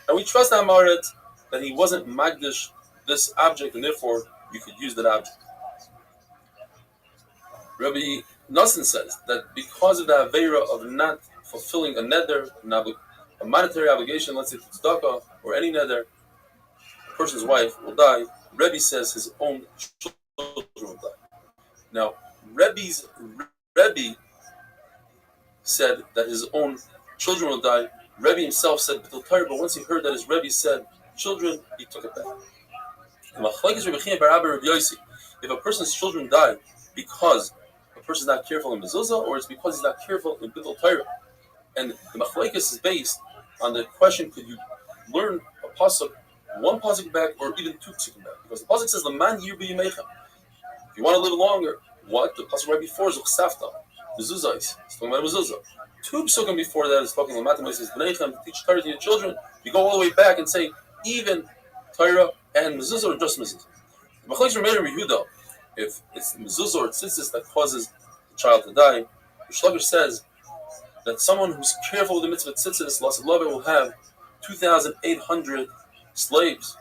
and we trust Amaretz that he wasn't magdish this object, and therefore you could use that object. Rabbi Nassim says that because of the aveira of not fulfilling a neder, a monetary obligation, let's say tzedakah or any neder, a person's wife will die. Rebbe says his own children will die. Now, Rebbe's Rabbi said that his own children will die. Rabbi himself said B'tul Torah, but once he heard that his Rabbi said children, he took it back. If a person's children die because a person is not careful in mezuzah, or it's because he's not careful in B'tul Torah, and the machlokes is based on the question: could you learn a pasuk, one pasuk back, or even two pasuk back? Because the pasuk says "L'man yir b'yimechem." If you want to live longer, what the pasuk right before is "Uchsafta," mezuzah. It's talking about mezuzah. Two pasukim before that is talking about says "B'neichem," to teach Torah to your children. You go all the way back and say even Torah and mezuzah, or just mezuzah. The machlokes remain in Yehuda. If it's mezuzah or tzitzis that causes the child to die, the Shlokish says that someone who's careful with the mitzvah tzitzis, Lasad Love, will have 2,800 slaves.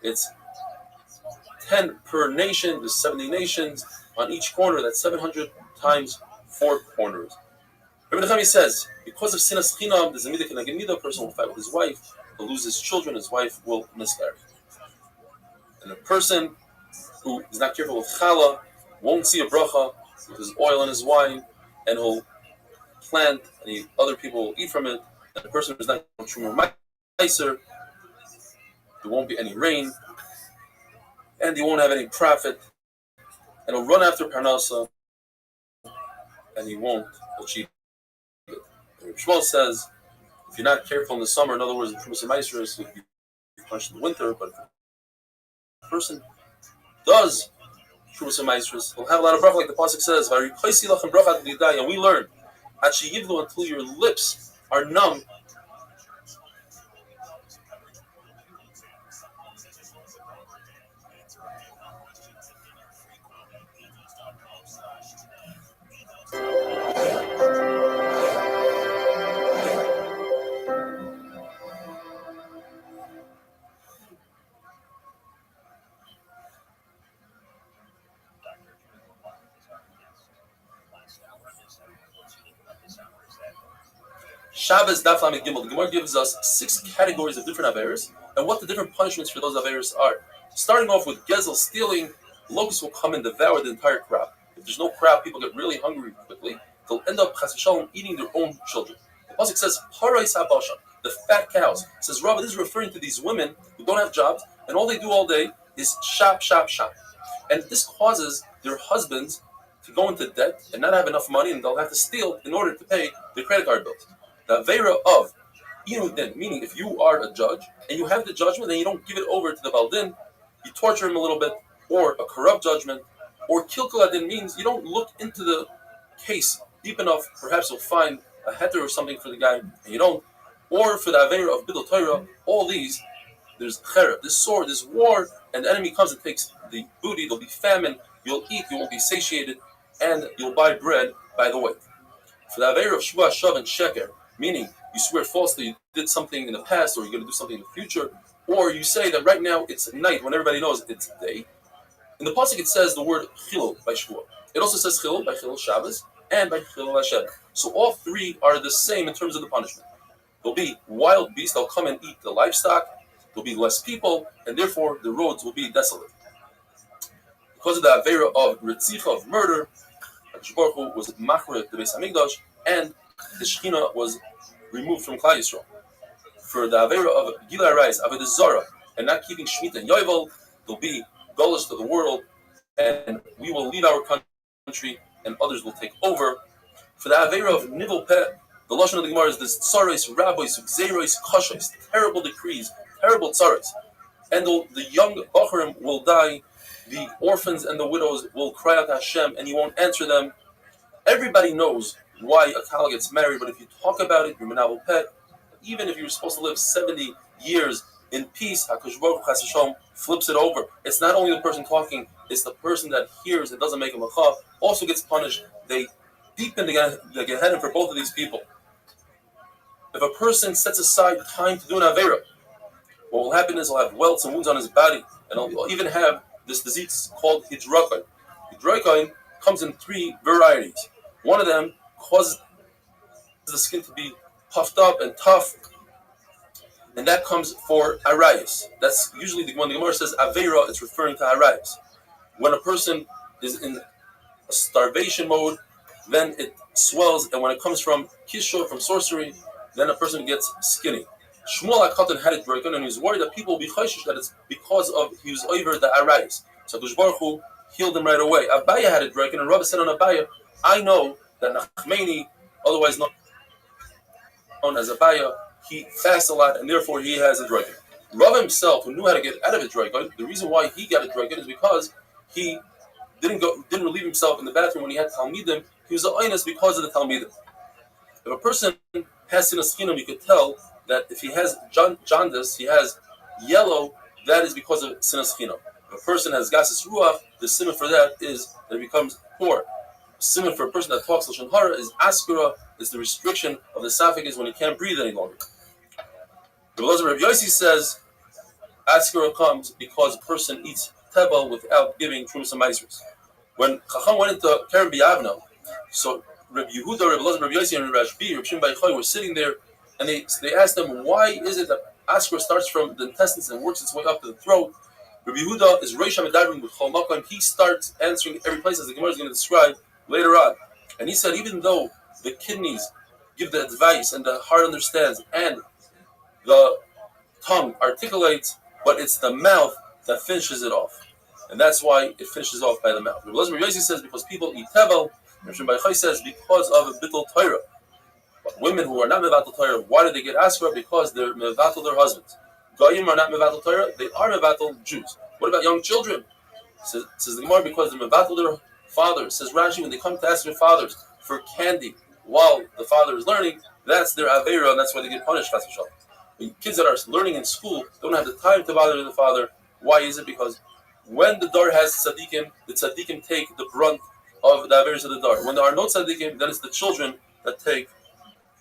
It's 10 per nation. There's 70 nations on each corner. That's 700 times 4 corners. Rabbi Nechami says, because of sinas chinam, there's a midah keneged midah. A person will fight with his wife, he'll lose his children, his wife will miscarry. And a person who is not careful with challah won't see a bracha with his oil and his wine, and he'll plant, and other people will eat from it. And the person who is not true meiser, there won't be any rain, and he won't have any profit, and he'll run after parnasa, and he won't achieve it. And Shmuel says, if you're not careful in the summer, in other words, the Trumas Meiser is you'll be punished in the winter, but if a person does Trumas Meiser, he'll have a lot of bracha, like the pasuk says, and we learn, until your lips are numb. Shabbos Daf Lamed Gimel. The Gemara gives us 6 categories of different averos and what the different punishments for those averos are. Starting off with gezel, stealing, locusts will come and devour the entire crop. If there's no crop, people get really hungry quickly. They'll end up chas v'shalom eating their own children. The pasuk says harais habashan, the fat cows. It says Rabbi, this is referring to these women who don't have jobs and all they do all day is shop, shop, shop. And this causes their husbands to go into debt and not have enough money, and they'll have to steal in order to pay their credit card bills. The avera of inudin, meaning if you are a judge and you have the judgment and you don't give it over to the baldin, you torture him a little bit, or a corrupt judgment, or kilkuladin means you don't look into the case deep enough. Perhaps you'll find a heter or something for the guy, and you don't. Or for the avera of bidul Torah, all these, there's chereb, this sword, this war, and the enemy comes and takes the booty. There'll be famine. You'll eat. You won't be satiated, and you'll buy bread by the weight. For the avera of shvuah, shav, and sheker, meaning you swear falsely you did something in the past, or you're going to do something in the future, or you say that right now it's night when everybody knows it's day. In the pasuk it says the word chilul by shvuah. It also says chilul by chilul Shabbos and by chilul Hashem. So all 3 are the same in terms of the punishment. There'll be wild beasts, they'll come and eat the livestock. There'll be less people, and therefore the roads will be desolate. Because of the avera of ritzicha, of murder, HaKadosh Baruch Hu was machre the Beis Hamikdash, and the Shekhinah was removed from Klal Yisrael. For the avera of Gilui Arayis, Avodah Zarah, and not keeping Shemitah and Yovel, there'll be gullus to the world, and we will lead our country, and others will take over. For the avera of Nivul Peh, the lashon of the Gemara is this tsaros, rabbis, gzeiros, kashos, terrible decrees, terrible tsaros, and the young bachurim will die, the orphans and the widows will cry out to Hashem, and He won't answer them. Everybody knows why a kala gets married, but if you talk about it, you're menavul pet. Even if you're supposed to live 70 years in peace, HaKadosh Baruch Hu Chas v'Shalom flips it over. It's not only the person talking, it's the person that hears and doesn't make a machav also gets punished. They deepen the Gehenna for both of these people. If a person sets aside time to do an avera, what will happen is he'll have welts and wounds on his body, and he'll even have this disease called hidrokain. Hidrokain comes in 3 varieties. One of them causes the skin to be puffed up and tough, and that comes for arayis. That's usually when the Gemara says avera, it's referring to arayis. When a person is in a starvation mode, then it swells, and when it comes from kishur, from sorcery, then a person gets skinny. Shmuel HaKatan had it broken, and he was worried that people will be chayshish that it's because of he was over the arayis. So Kadosh Baruch Hu healed him right away. Abaya had it broken, and Rabbi said on Abaya, I know that Nachmani, otherwise known as Abaya, he fasts a lot, and therefore he has a dragon. Rabbi himself, who knew how to get out of his dragon, the reason why he got a dragon is because he didn't relieve himself in the bathroom when he had Talmidim. He was a oinus because of the Talmidim. If a person has sinas chinam, you could tell that if he has jaundice, he has yellow, that is because of sinas chinam. If a person has gases ruach, the simon for that is that it becomes poor. Simon for a person that talks lashon hara is askura, is the restriction of the esophagus when he can't breathe any longer. The Rabbi Yossi says askura comes because a person eats tebel without giving trumas and maasros. When Chacham went into Keren B'Yavno, so Rabbi Yehuda, Rabbi Elazar, Rabbi Yossi, and Rabbi Shimon Bar Yochai were sitting there, and they asked them, why is it that askura starts from the intestines and works its way up to the throat? Rabbi Yehuda is Reish HaMedavrim with Chol Makom. He starts answering every place, as the Gemara is going to describe later on. And he said, even though the kidneys give the advice and the heart understands and the tongue articulates, but it's the mouth that finishes it off. And that's why it finishes off by the mouth. Rabbi Yossi says because people eat tevel. Rabbi Shimon Bar Yochai says because of a bittul Torah. But women who are not mevatel Torah, why do they get askara? Because they're mevatel their husbands. Goyim are not mevatel Torah, they are mevatel Jews. What about young children? Says the Gemara, because they're mevatel their fathers. Says Rashi, when they come to ask their fathers for candy while the father is learning, that's their aveira, and that's why they get punished. When kids that are learning in school don't have the time to bother the father, why is it? Because when the dar has tzaddikim, the tzaddikim take the brunt of the averas of the dar. When there are no tzaddikim, then it's the children that take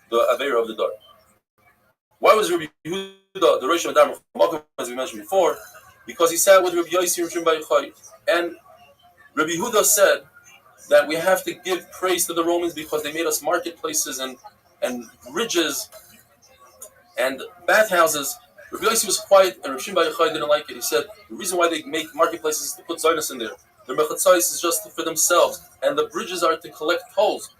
the avera of the dar. Why was Rabbi Yehuda the Rosh Hashanah, as we mentioned before? Because he sat with Rabbi Yossi and Rabbi Yochai, and Rabbi Yehuda said that we have to give praise to the Romans because they made us marketplaces and bridges and bathhouses. Rabbi Yossi was quiet, and Rabbi Shimon Bar Yochai didn't like it. He said the reason why they make marketplaces is to put zaynos in there. Their mechatzais is just for themselves, and the bridges are to collect tolls.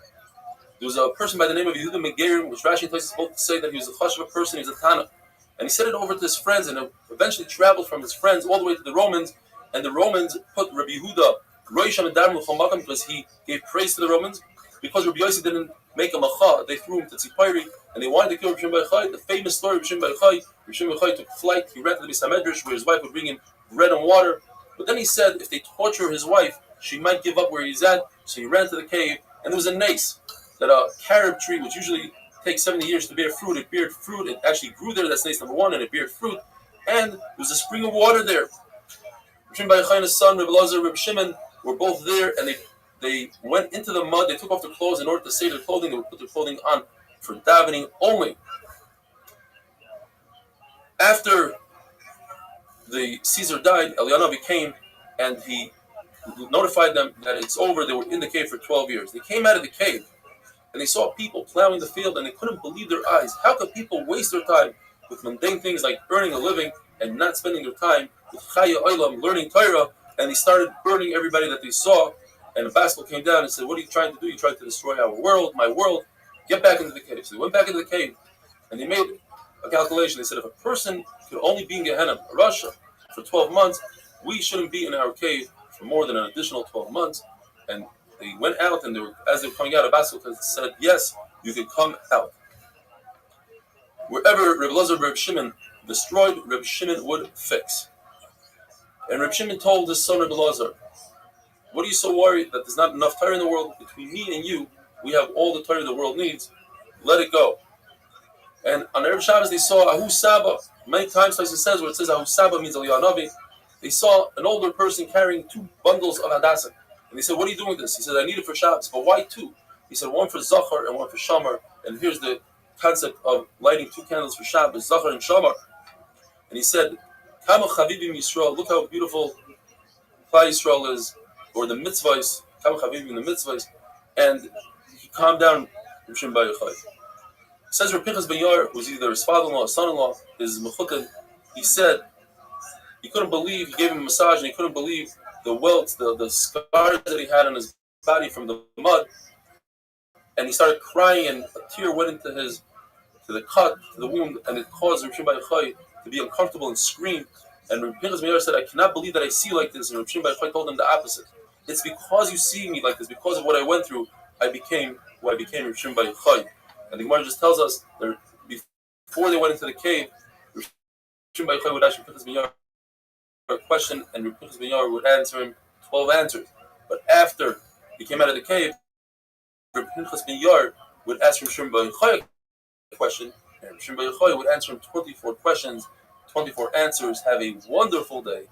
There was a person by the name of Yehuda Megerim, which Rashi places both to say that he was a chashuv person, he was a Tana. And he said it over to his friends, and it eventually traveled from his friends all the way to the Romans, and the Romans put Rabbi Yehuda Rosh Hashanah Chol Makom because he gave praise to the Romans. Because Rabbi Yossi didn't make a macha, they threw him to Tzipayri, and they wanted to kill Rabbi Shimon Bar Yochai. The famous story of Rabbi Shimon Bar Yochai. Rabbi Shimon Bar Yochai took flight, he ran to the Beis HaMedrash where his wife would bring him bread and water. But then he said if they torture his wife, she might give up where he's at, so he ran to the cave, and there was a nace, that a carob tree, which usually takes 70 years to bear fruit, it bared fruit, it actually grew there, that's nace number one, and it bared fruit, and there was a spring of water there. Rabbi Shimon Bar Yochai and his son, Rabbi Elazar, Rabbi Shimon, were both there, and they went into the mud, they took off their clothes in order to save their clothing, they would put their clothing on for davening only. After the Caesar died, Eliyahu came, and he notified them that it's over. They were in the cave for 12 years. They came out of the cave, and they saw people plowing the field, and they couldn't believe their eyes. How could people waste their time with mundane things like earning a living and not spending their time with Chaya Olam, learning Torah? And they started burning everybody that they saw. And the Baskel came down and said, what are you trying to do? You tried to destroy our world, my world. Get back into the cave. So they went back into the cave, and they made a calculation. They said, if a person could only be in Gehenna, Russia, for 12 months, we shouldn't be in our cave for more than an additional 12 months. And they went out, and as they were coming out, a Baskel said, yes, you can come out. Wherever Rabbi Elazar, Rabbi Shimon destroyed, Rabbi Shimon would fix. And Rabbi Shimon told his son Rabbi Elazar, what are you so worried that there's not enough Torah in the world? Between me and you, we have all the Torah the world needs. Let it go. And on Erev Shabbos, they saw Ahu Saba. Many times, like it says, where it says Ahu Saba means Eliyahu Navi. They saw an older person carrying 2 bundles of Hadassah. And they said, what are you doing with this? He said, I need it for Shabbos. But why 2? He said, 1 for Zachar and 1 for Shamar. And here's the concept of lighting 2 candles for Shabbos, Zachar and Shamar. And he said, Kama Chavibim Yisrael, look how beautiful Klal Yisrael is, or the mitzvahs, Kama Chavibim, the mitzvahs. And he calmed down Rabbi Shimon Bar Yochai. Says Rabbi Pinchas ben Yair, who's either his father-in-law or son-in-law, his mechutin, he said he couldn't believe, he gave him a massage, and he couldn't believe the welts, the scars that he had on his body from the mud. and he started crying, and a tear went into the cut, to the wound, and it caused Rav Shimon Bar Yochai to be uncomfortable and scream. And Rav Pinchas Ben Yair said, I cannot believe that I see like this. And Rav Shimon Bar Yochai told him the opposite. It's because you see me like this, because of what I went through, I became what I became, Rav Shimon Bar Yochai. And the Gemara just tells us that before they went into the cave, Rav Shimon Bar Yochai would ask Rav Pinchas Ben Yair a question, and Rav Pinchas Ben Yair would answer him 12 answers. But after he came out of the cave, Rav Pinchas Ben Yair would ask Rav Shimon Bar Yochai a question, and Rav Shimon Bar Yochai would answer him 24 questions, 24 answers. Have a wonderful day.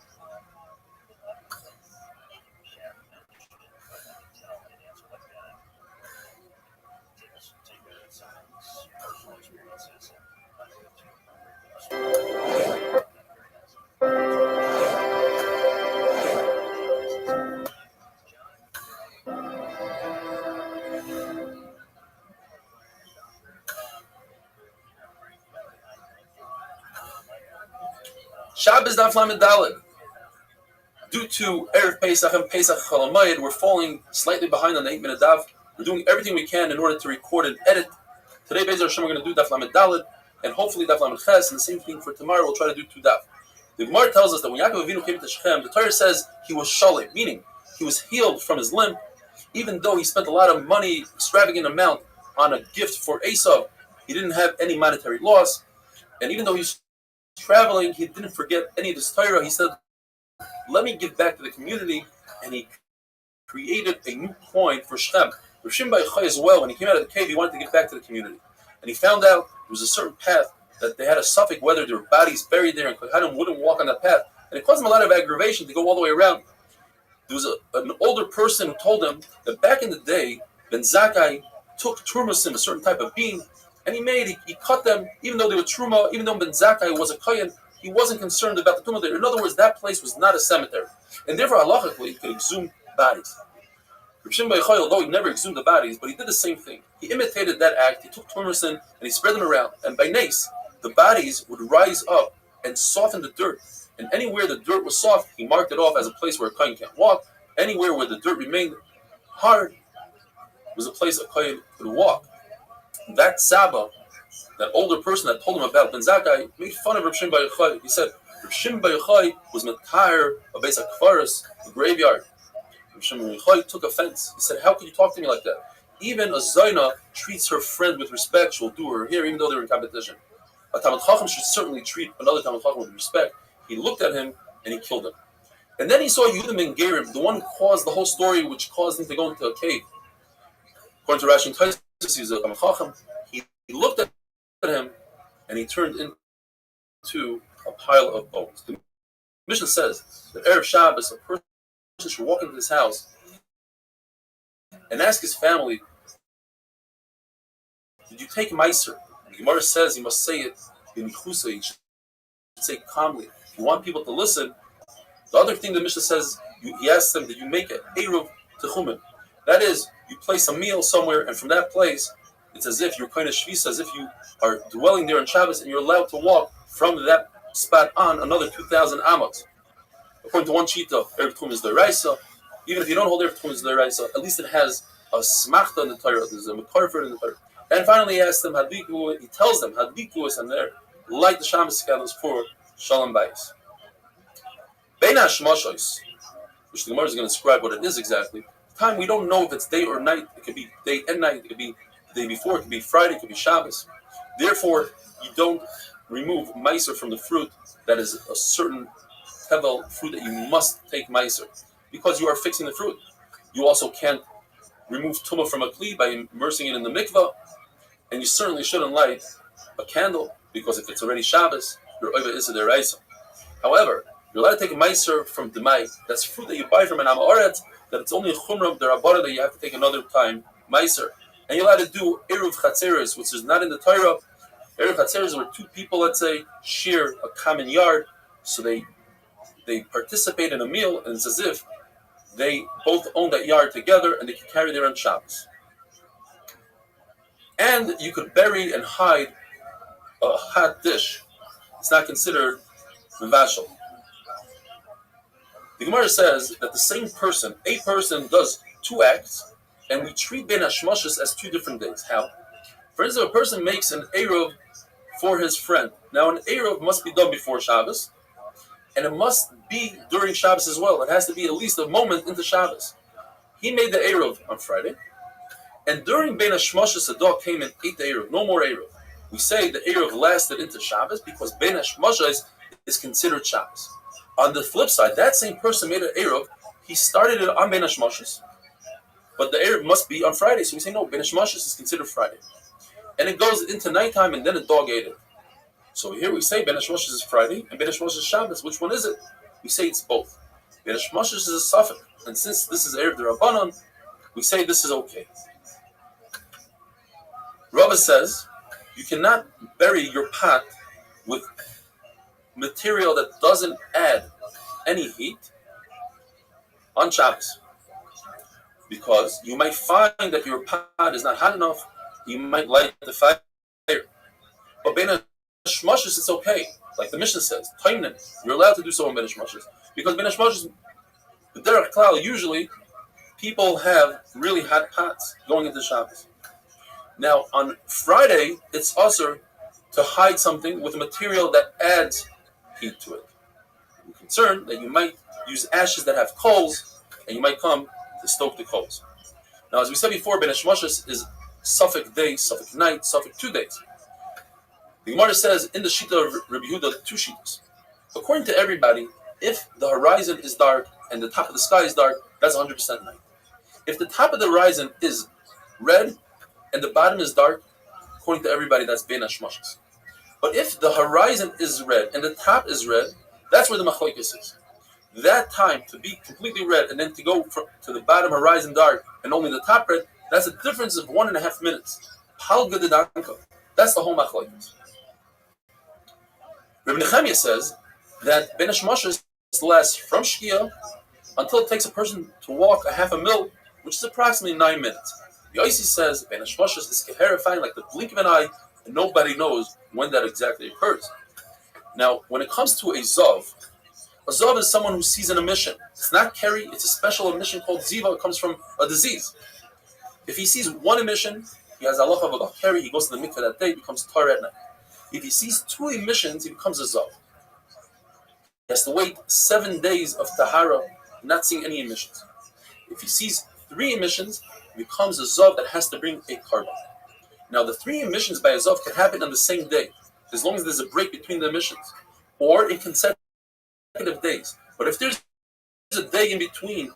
Shabbos Daf Lamed Daled. Due to Erev Pesach and Pesach Chol Hamoed, we're falling slightly behind on the 8-minute daf. We're doing everything we can in order to record and edit. Today, Be'ezer Hashem, we're going to do Daf Lamed Daled, and hopefully Daf Lamed Ches, and the same thing for tomorrow. We'll try to do 2 daf. The Gemara tells us that when Yaakov Avinu came to Shechem, the Torah says he was shalem, meaning he was healed from his limp, even though he spent a lot of money, extravagant amount, on a gift for Esav. He didn't have any monetary loss, and even though he's traveling, he didn't forget any of his Torah. He said, let me give back to the community, and he created a new coin for Shechem. Rav Shimon Bar Yochai as well, when he came out of the cave, he wanted to give back to the community. And he found out there was a certain path that they had a suffix whether there were bodies buried there, and Kohanim wouldn't walk on that path. And it caused him a lot of aggravation to go all the way around. There was an older person who told him that back in the day, Ben Zakkai took Turmusim, a certain type of bean, and he cut them, even though they were Truma, even though Ben Zakkai was a Kohen, he wasn't concerned about the Tumah there. In other words, that place was not a cemetery. And therefore, halachically, he could exhume bodies. Rav Shimon Bar Yochai, although he never exhumed the bodies, but he did the same thing. He imitated that act. He took Turmusin and he spread them around. And by nace, the bodies would rise up and soften the dirt. And anywhere the dirt was soft, he marked it off as a place where a Kohen can't walk. Anywhere where the dirt remained hard was a place a Kohen could walk. That Saba, that older person that told him about Ben Zakkai, made fun of Rav Shimon Bar Yochai. He said, Rav Shimon Bar Yochai was Matahir of Beis HaKfaros, the graveyard. Rav Shimon Bar Yochai took offense. He said, how can you talk to me like that? Even a Zaina treats her friend with respect. She'll do her hair, even though they're in competition. A Talmid Chacham should certainly treat another Talmid Chacham with respect. He looked at him and he killed him. And then he saw Yehuda ben Gerim, the one who caused the whole story, which caused him to go into a cave. According to Rashi and Taisus, he was a Talmid Chacham. He looked at him and he turned into a pile of bones. The Mishnah says that Erev Shabbos, a person should walk into his house and ask his family, did you take Meiser? The Gemara says he must say it in Chusa, he should say it calmly. If you want people to listen, the other thing the Mishnah says, he asks them, did you make an Eruv Techumen? That is, you place a meal somewhere, and from that place, it's as if you're kind of shvisa, as if you are dwelling there on Shabbos, and you're allowed to walk from that spot on another 2,000 amos. According to one shita, Erev Tchum is the Raisa. Even if you don't hold Erev Tchum is the Raisa, at least it has a smachta in the Torah, there's a mekarfer in the Torah. And finally he asks them, he tells them, Hadliku is in there, light the Shabbos candles for Shalom Bayis. Beina Shmashos, which the Gemara is going to describe what it is exactly. Time we don't know if it's day or night. It could be day and night. It could be the day before. It could be Friday. It could be Shabbos. Therefore, you don't remove meiser from the fruit that is a certain tevel fruit that you must take meiser because you are fixing the fruit. You also can't remove tumah from a kli by immersing it in the mikvah, and you certainly shouldn't light a candle because if it's already Shabbos, your oiva is a deraisa. However, you're allowed to take a meiser from demai. That's fruit that you buy from an amaretz. That it's only a chumrah derabara that you have to take another time meiser. And you're allowed to do eruv chatzeres, which is not in the Torah. Eruv chatzeres where two people, let's say, share a common yard, so they participate in a meal, and it's as if they both own that yard together, and they can carry their own Shabbos. And you could bury and hide a hot dish. It's not considered mevashel. The Gemara says that the same person, a person does two acts, and we treat Ben Hashmashas as 2 different days. How? For instance, a person makes an Eruv for his friend. Now, an Eruv must be done before Shabbos, and it must be during Shabbos as well. It has to be at least a moment into Shabbos. He made the Eruv on Friday, and during Ben Hashmashas, a dog came and ate the Eruv. No more Eruv. We say the Eruv lasted into Shabbos because Ben Hashmashas is considered Shabbos. On the flip side, that same person made an Eruv. He started it on Ben Hashmashas, but the Eruv must be on Friday. So we say, no, Ben Hashmashas is considered Friday. And it goes into nighttime, and then a dog ate it. So here we say Ben Hashmashas is Friday, and Ben Hashmashas is Shabbos. Which one is it? We say it's both. Ben Hashmashas is a suffix, and since this is Erev D'Rabbanan, we say this is okay. Rabbi says, you cannot bury your pot with material that doesn't add any heat on Shabbos, because you might find that your pot is not hot enough. You might light the fire, but Ben Hashmashas it's okay, like the Mishnah says. Taimnin, you're allowed to do so in Ben Hashmashas, because Ben Hashmashas, the derech klal, usually people have really hot pots going into Shabbos. Now on Friday, it's also to hide something with a material that adds heat to it. You're concerned that you might use ashes that have coals, and you might come to stoke the coals. Now, as we said before, Ben Hashmashas is suffix day, suffix night, suffix 2 days. The Gemara says in the Shita of Rabbi Yehuda, 2 Shitas. According to everybody, if the horizon is dark and the top of the sky is dark, that's 100% night. If the top of the horizon is red and the bottom is dark, according to everybody, that's Ben Hashmashas. But if the horizon is red and the top is red, that's where the machlokes is. That time to be completely red and then to go to the bottom horizon dark and only the top red, that's a difference of 1.5 minutes. How good that's the whole machlokes. Rabbi Nechemiah says that Ben Hashmashas lasts from Shkia until it takes a person to walk a half a mil, which is approximately 9 minutes. Yossi says Ben Hashmashas is terrifying like the blink of an eye, and nobody knows when that exactly occurs. Now, when it comes to a Zav is someone who sees an emission. It's not Keri, it's a special emission called Ziva. It comes from a disease. If he sees one emission, he has Allah of a Keri, he goes to the mikveh that day, becomes tar at night. If he sees 2 emissions, he becomes a Zav. He has to wait 7 days of Tahara, not seeing any emissions. If he sees 3 emissions, he becomes a Zav that has to bring a carbon. Now, the 3 emissions by a Zav can happen on the same day, as long as there's a break between the emissions, or in consecutive days. But if there's a day in between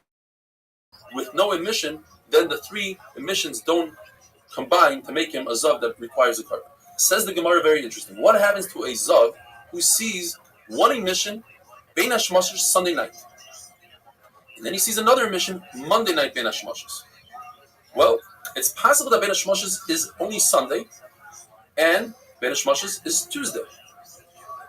with no emission, then the 3 emissions don't combine to make him a Zav that requires a carbon. Says the Gemara, very interesting. What happens to a Zav who sees 1 emission, Ben Hashmashas, Sunday night? And then he sees another emission, Monday night, Ben Hashmashas. Well, it's possible that Ben Hashmashas is only Sunday, and Ben Hashmashas is Tuesday.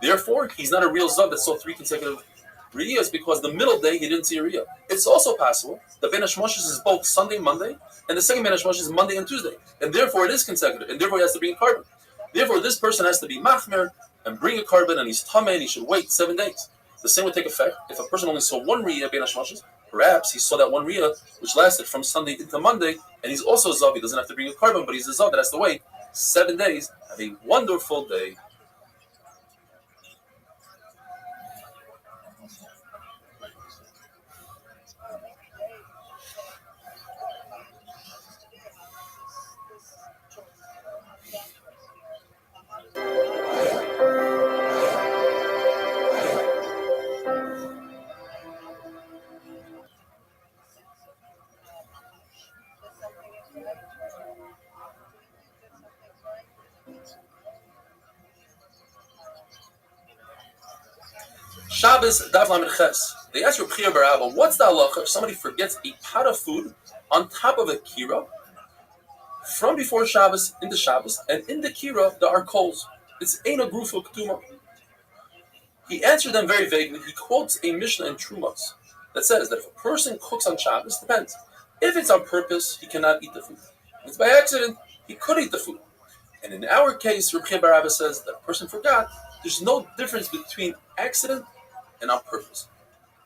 Therefore, he's not a real Zav that saw 3 consecutive Riyas, because the middle day he didn't see a Riyah. It's also possible that Ben Hashmashas is both Sunday, Monday, and the second Ben Hashmashas is Monday and Tuesday. And therefore it is consecutive, and therefore he has to bring a carbon. Therefore, this person has to be machmer and bring a carbon, and he's tameh, and he should wait 7 days. The same would take effect if a person only saw 1 Riyah Ben Hashmashas. Perhaps he saw that 1 Riyah, which lasted from Sunday into Monday, and he's also a Zav. He doesn't have to bring a carbon, but he's a Zav that has to wait 7 days. Have a wonderful day. Shabbos Daf Lamed Ches. They ask Rabbi Rabbi, what's the halacha if somebody forgets a pot of food on top of a kira from before Shabbos into Shabbos, and in the kira there are coals? It's Eina Grufa Ketuma. He answered them very vaguely. He quotes a Mishnah in Trumas that says that if a person cooks on Shabbos, depends. If it's on purpose, he cannot eat the food. If it's by accident, he could eat the food. And in our case, Rabbi Rabbi says that a person forgot. There's no difference between accident and on purpose.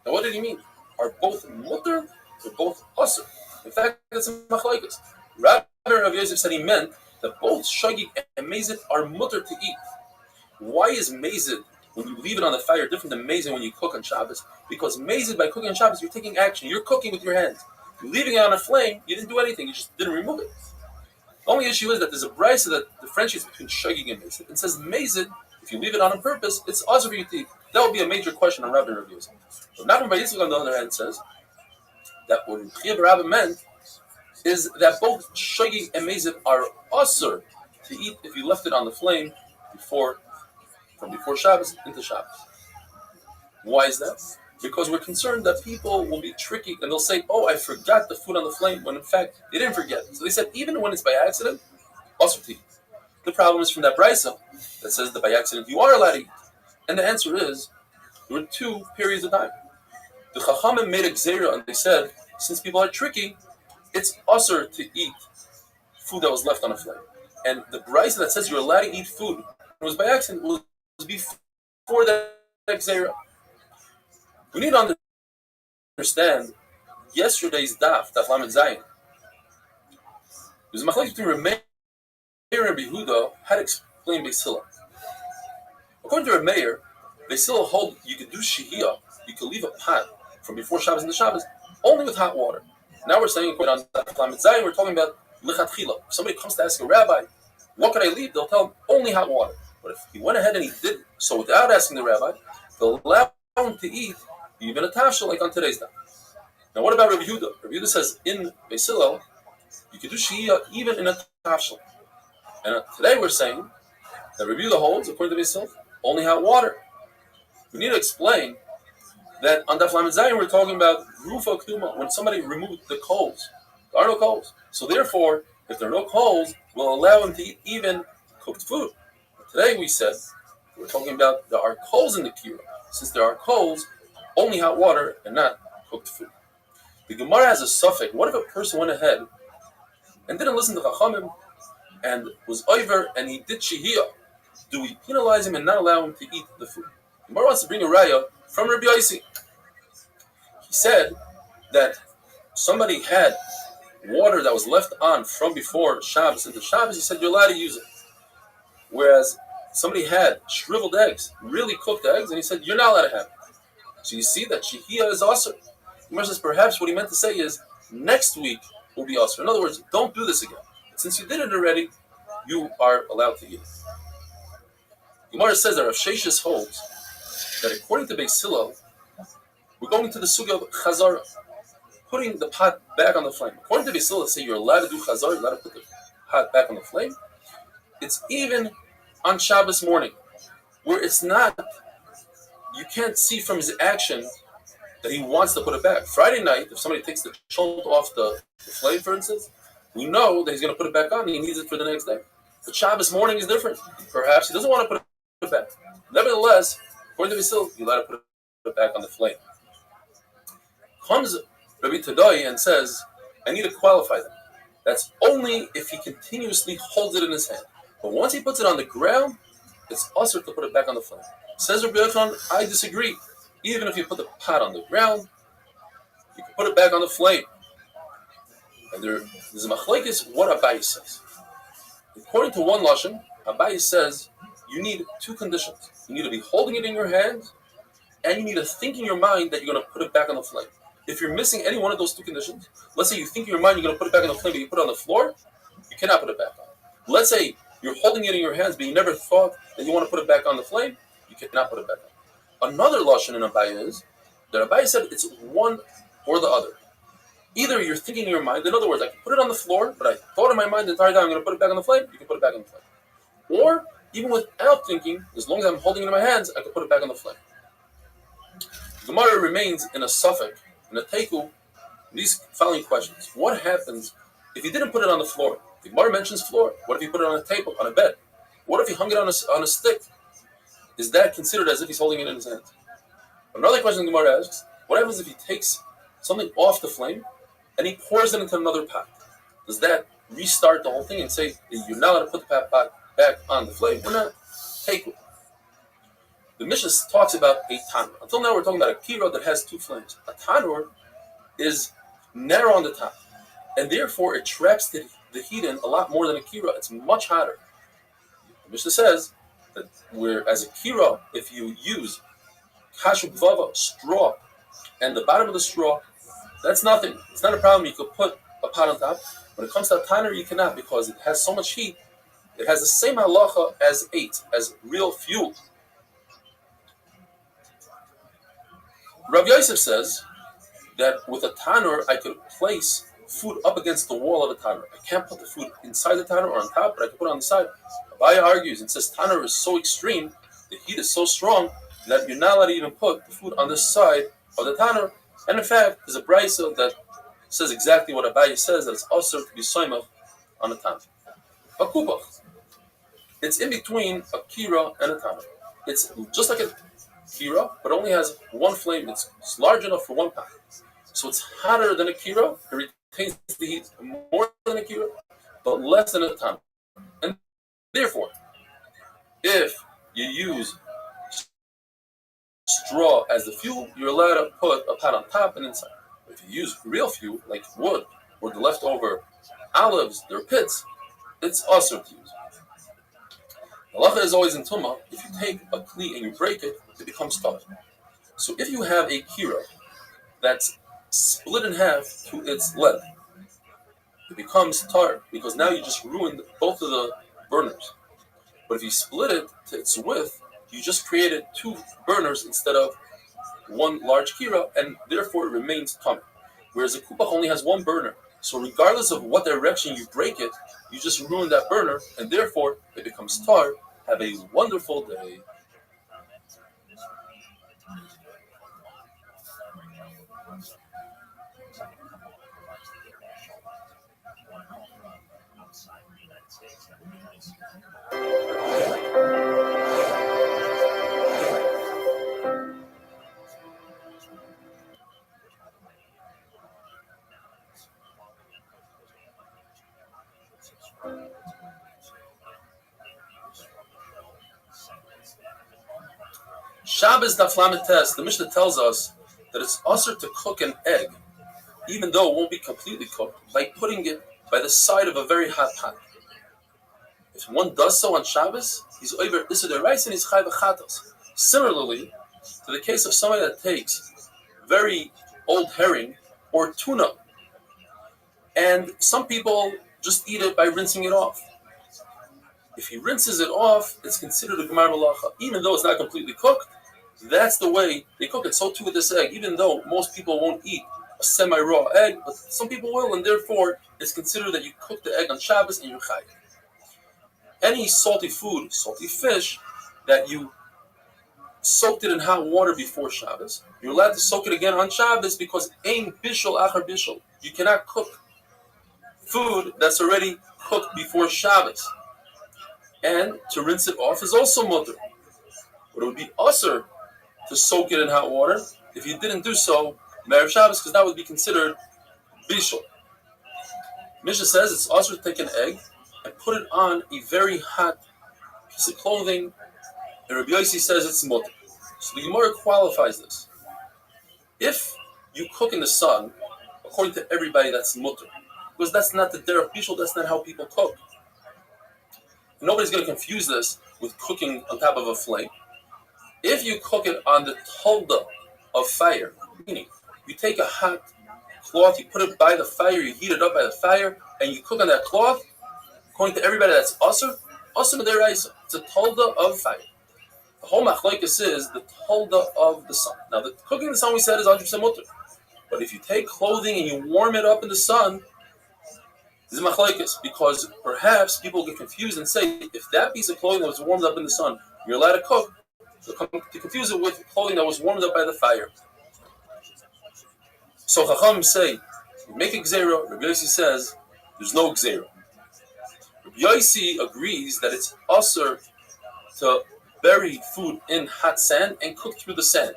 Now, what did he mean? Are both mutter or both usr? In fact, it's a machlokes. Rabbi Yosef said he meant that both shogig and mazid are mutter to eat. Why is mazid, when you leave it on the fire, different than mazid when you cook on Shabbos? Because mazid, by cooking on Shabbos, you're taking action. You're cooking with your hands. You're leaving it on a flame, you didn't do anything. You just didn't remove it. The only issue is that there's a brisa that differentiates between shogig and mazid. It says mazid, if you leave it on purpose, it's also for you to eat. That would be a major question on Rabbi reviews. But not Rabbi Yitzchak, on the other hand, says that what Rabbi meant is that both shogig and mazid are usur to eat if you left it on the flame from before Shabbos into Shabbos. Why is that? Because we're concerned that people will be tricky and they'll say, "Oh, I forgot the food on the flame," when in fact they didn't forget. So they said, even when it's by accident, usur to eat. The problem is from that brisa that says that by accident you are allowed to eat. And the answer is, there were two periods of time. The Chachamim made a gzeira and they said, since people are tricky, it's usur to eat food that was left on a flame. And the brisa that says you're allowed to eat food, it was by accident, was before that gzeira. We need to understand yesterday's daf Lamed Zayin. There's a machlokes between Rabbi and Rabbi Yehuda how to explain Beis Hillel. According to Rabbi, Beis Hillel hold you could do shehiyah, you could leave a pot from before Shabbos into Shabbos only with hot water. Now we're saying according to Lamed Zayin, we're talking about lichatchila. If somebody comes to ask a rabbi, what could I leave? They'll tell him only hot water. But if he went ahead and he did so without asking the rabbi, they'll allow him to eat even a tafshel like on today's day. Now what about Rabbi Yehuda? Rabbi Yehuda says in Beis Hillel, you could do shehiyah even in a tafshel. And today we're saying that Rabbi Yehuda holds, according to Beis Hillel, only hot water. We need to explain that on Daf Lamed Zayin we're talking about rufa k'duma, when somebody removed the coals. There are no coals. So therefore, if there are no coals, we'll allow him to eat even cooked food. But today we said, we're talking about there are coals in the kira. Since there are coals, only hot water and not cooked food. The Gemara has a suffix. What if a person went ahead and didn't listen to Chachamim and was over and he did shehiyah? Do we penalize him and not allow him to eat the food? The Gemara wants to bring a raya from Rabbi Yossi. He said that somebody had water that was left on from before Shabbos into Shabbos. He said you're allowed to use it. Whereas somebody had shriveled eggs, really cooked eggs, and he said you're not allowed to have it. So you see that shehiyah is usur. Gemara says perhaps what he meant to say is next week will be usur. In other words, don't do this again. Since you did it already, you are allowed to eat it. Gemara says that Rav Sheshes holds that according to Beis Hillel, we're going to the sugya of chazara, putting the pot back on the flame. According to Beis Hillel, say you're allowed to do chazara, you're allowed to put the pot back on the flame. It's even on Shabbos morning, where it's not, you can't see from his action that he wants to put it back. Friday night, if somebody takes the chont off the flame, for instance, we know that he's going to put it back on and he needs it for the next day. But Shabbos morning is different. Perhaps he doesn't want to put it back. Nevertheless, according to Beis Hillel, you're allowed to put it back on the flame. Comes Rabbi Tadai and says, I need to qualify that. That's only if he continuously holds it in his hand. But once he puts it on the ground, it's usur to put it back on the flame. Says Rabbi Yochanan, I disagree. Even if you put the pot on the ground, you can put it back on the flame. And there's a machlokes what Abai says. According to one lashon, Abai says you need two conditions. You need to be holding it in your hand, and you need to think in your mind that you're going to put it back on the flame. If you're missing any one of those two conditions, let's say you think in your mind you're going to put it back on the flame, but you put it on the floor, you cannot put it back on. Let's say you're holding it in your hands, but you never thought that you want to put it back on the flame, you cannot put it back on. Another lashon in Abai is that Abai said it's one or the other. Either you're thinking in your mind, in other words, I can put it on the floor, but I thought in my mind the entire time I'm going to put it back on the flame, you can put it back on the flame. Or, even without thinking, as long as I'm holding it in my hands, I can put it back on the flame. Gemara remains in a suffix, in a teiku, these following questions. What happens if he didn't put it on the floor? The Gemara mentions floor. What if he put it on a table, on a bed? What if he hung it on a stick? Is that considered as if he's holding it in his hands? Another question the Gemara asks, what happens if he takes something off the flame and he pours it into another pot? Does that restart the whole thing and say you're not allowed to put the pot back on the flame or not? Teiku. The Mishnah talks about a tanur. Until now, we're talking about a kira that has two flames. A tanur is narrow on the top. and therefore it traps the heat in a lot more than a kira. It's much hotter. The Mishnah says that whereas a kira, if you use kashu gvava, straw, and the bottom of the straw, that's nothing. It's not a problem. You could put a pot on top. When it comes to a tanner, you cannot, because it has so much heat. It has the same halacha as real fuel. Rabbi Yosef says that with a tanner, I could place food up against the wall of a tanner. I can't put the food inside the tanner or on top, but I can put it on the side. Abaya argues and says tanner is so extreme, the heat is so strong, that you're not allowed to even put the food on the side of the tanner. And in fact, there's a brisa that says exactly what Abaya says, that it's also to be soimach on a tanner. A kupach. It's in between a kira and a tanner. It's just like a kira, but only has one flame. It's large enough for one pot. So it's hotter than a kira. It retains the heat more than a kira, but less than a tanner. And therefore, if you use straw as the fuel, you're allowed to put a pot on top and inside. If you use real fuel, like wood, or the leftover olives, their pits, it's also to use. Halacha is always in Tumah. If you take a kli and you break it, it becomes tar. So if you have a kira that's split in half to its length, it becomes tar, because now you just ruined both of the burners. But if you split it to its width, you just created two burners instead of one large kira, and therefore it remains tar. Whereas a kupach only has one burner. So regardless of what direction you break it, you just ruin that burner, and therefore it becomes tar. Have a wonderful day. Shabbos Daf Lamed Tes, the Mishnah tells us that it's also to cook an egg, even though it won't be completely cooked, by putting it by the side of a very hot pot. If one does so on Shabbos, he's over Issa rice and he's chai v'chatos. Similarly, to the case of somebody that takes very old herring or tuna, and some people just eat it by rinsing it off. If he rinses it off, it's considered a gemar malacha, even though it's not completely cooked. That's the way they cook it. So too with this egg, even though most people won't eat a semi-raw egg, but some people will, and therefore it's considered that you cook the egg on Shabbos and you're chai. Any salty food, salty fish, that you soaked it in hot water before Shabbos, you're allowed to soak it again on Shabbos, because ein bishul achar bishul. You cannot cook food that's already cooked before Shabbos. And to rinse it off is also mutter. But it would be usher to soak it in hot water if you didn't do so Erev Shabbos, because that would be considered bishul. Mishnah says it's usher to take an egg and put it on a very hot piece of clothing, and Rabbi Yossi says it's mutter. So the Gemara qualifies this. If you cook in the sun, according to everybody, that's mutter, because that's not the derech bishul, that's not how people cook. And nobody's going to confuse this with cooking on top of a flame. If you cook it on the tolda of fire, meaning you take a hot cloth, you put it by the fire, you heat it up by the fire, and you cook on that cloth, according to everybody, that's asur m'deraisa. It's a tolda of fire. The whole machlokes is the tolda of the sun. Now, the cooking in the sun, we said, is 100% mutter. But if you take clothing and you warm it up in the sun, this is machlokes, because perhaps people get confused and say, if that piece of clothing that was warmed up in the sun, you're allowed to cook, to confuse it with clothing that was warmed up by the fire. So Chacham say, make a gzeira. Rabbi Yossi says, there's no gzeira. Rabbi Yossi agrees that it's usher to bury food in hot sand and cook through the sand.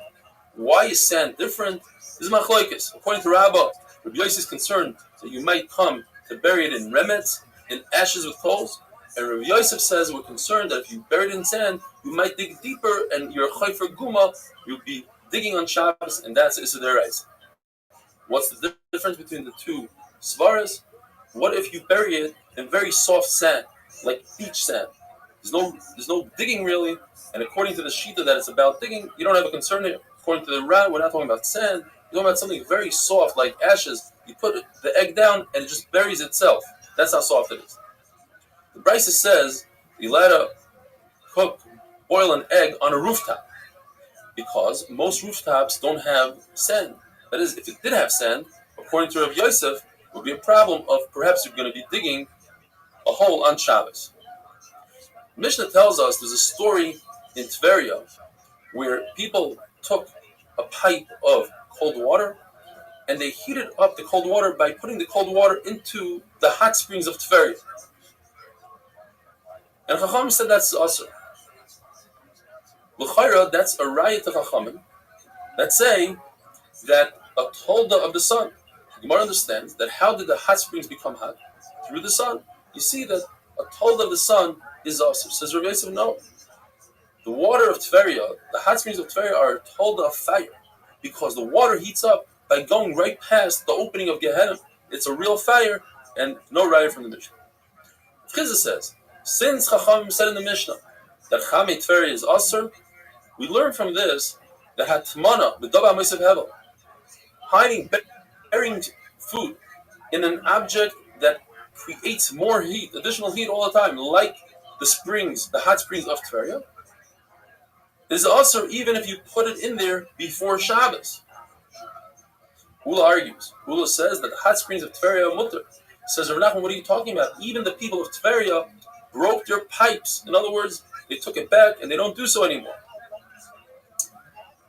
Why is sand different? This is machlokes. According to Rabbi, Rabbi Yossi is concerned that you might come to bury it in remets, in ashes with coals. And Rabbi Yosef says we're concerned that if you bury it in sand, you might dig deeper, and your chayfer guma, you'll be digging on Shabbos, and that's Issa Deraisa. What's the difference between the two svaras? What if you bury it in very soft sand, like beach sand? There's no digging really, and according to the shita that it's about digging, you don't have a concern here. According to the Ran, we're not talking about sand. We're talking about something very soft, like ashes. You put the egg down, and it just buries itself. That's how soft it is. The Brisa says you let to boil an egg on a rooftop, because most rooftops don't have sand. That is, if it did have sand, according to Rabbi Yosef, it would be a problem of perhaps you're going to be digging a hole on Shabbos. Mishnah tells us there's a story in Tveria where people took a pipe of cold water and they heated up the cold water by putting the cold water into the hot springs of Tveria. And Chacham said that's asur. L'chayra, that's a raya to Chachamim that say that a tolda of the sun. The Gemara understands that how did the hot springs become hot? Through the sun. You see that a tolda of the sun is asur. Says Rabbi Yosef, no. The water of Tveria, the hot springs of Tveria are a tolda of fire, because the water heats up by going right past the opening of Gehenna. It's a real fire, and no raya from the Mishnah. Chizah says, since Chacham said in the Mishnah that Chamei Tveria is asur, we learn from this that Hatmana, the Daba Mosef Hevel, burying food in an object that creates more heat, additional heat all the time, like the springs, the hot springs of Tveria, is also even if you put it in there before Shabbos. Ula argues. Ula says that the hot springs of Tveria are mutter. Says, Rav Nachman, what are you talking about? Even the people of Tveria broke their pipes. In other words, they took it back and they don't do so anymore.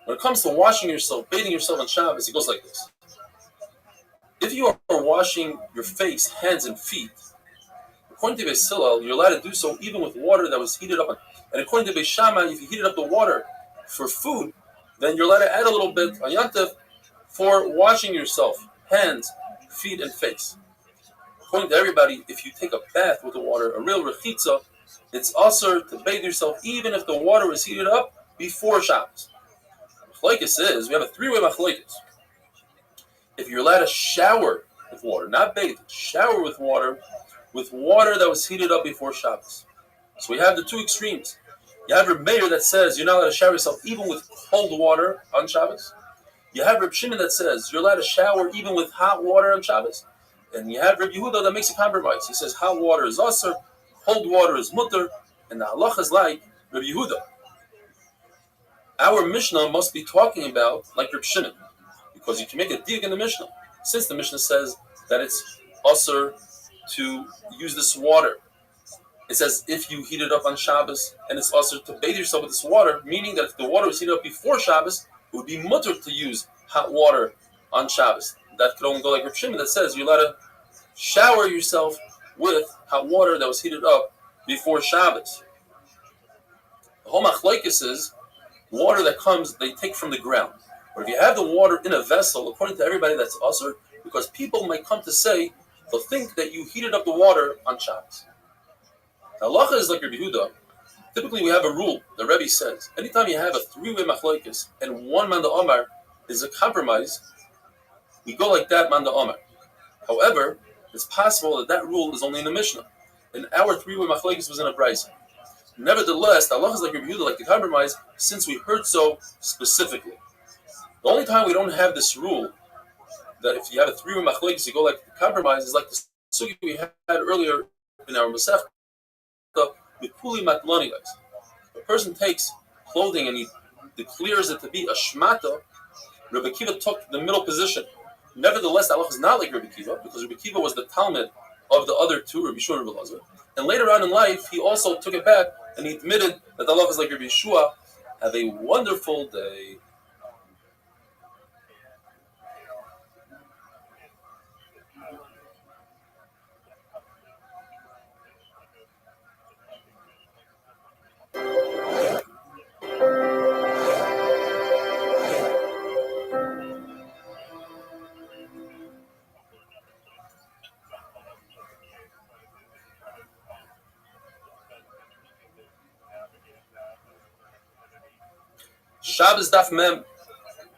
When it comes to washing yourself, bathing yourself on Shabbos, it goes like this. If you are washing your face, hands, and feet, according to Beis Hillel, you're allowed to do so even with water that was heated up. And according to Beis Shammai, if you heated up the water for food, then you're allowed to add a little bit on Yantav for washing yourself, hands, feet, and face. According to everybody, if you take a bath with the water, a real rechitza, it's asur to bathe yourself even if the water was heated up before Shabbos. Machlokes is, we have a three-way machlokes. If you're allowed to shower with water, not bathe, shower with water that was heated up before Shabbos. So we have the two extremes. You have Reb Meir that says you're not allowed to shower yourself even with cold water on Shabbos. You have Reb Shimon that says you're allowed to shower even with hot water on Shabbos. And you have Reb Yehuda that makes a compromise. He says hot water is asur, cold water is mutter, and the halacha is like Reb Yehuda. Our Mishnah must be talking about like Reb Shimon, because you can make a dig in the Mishnah, since the Mishnah says that it's asur to use this water. It says if you heat it up on Shabbos, and it's asur to bathe yourself with this water, meaning that if the water was heated up before Shabbos, it would be mutter to use hot water on Shabbos. That could only go like Reb Shimon that says you're allowed to shower yourself with hot water that was heated up before Shabbos. The whole machlokes is water that comes, they take from the ground. But if you have the water in a vessel, according to everybody, that's asur, because people might come to say, they'll think that you heated up the water on Shabbos. The halacha is like Rabbi Yehuda. Typically, we have a rule. The Rabbi says, anytime you have a three-way machlokes and one man da'amar is a compromise, we go like that man da'amar. However, it's possible that that rule is only in the Mishnah, and our three-way machlokes was in a brisa. Nevertheless, the halacha is like Rabbi Yehuda, like the compromise, since we heard so specifically. The only time we don't have this rule, that if you have a three-way machlokes, you go like the compromise, is like the sugi we had earlier in our Masech, with puli matlani guys. A person takes clothing and he declares it to be a shmata. Rabbi Kiva took the middle position. Nevertheless, the halacha is not like Rabbi Kiva, because Rabbi Kiva was the Talmud of the other two, Rabbi Yeshua and Rabbi Lazar. And later on in life, he also took it back and he admitted that the halacha is like Rabbi Yeshua. Have a wonderful day. Shabbos Daf Mem.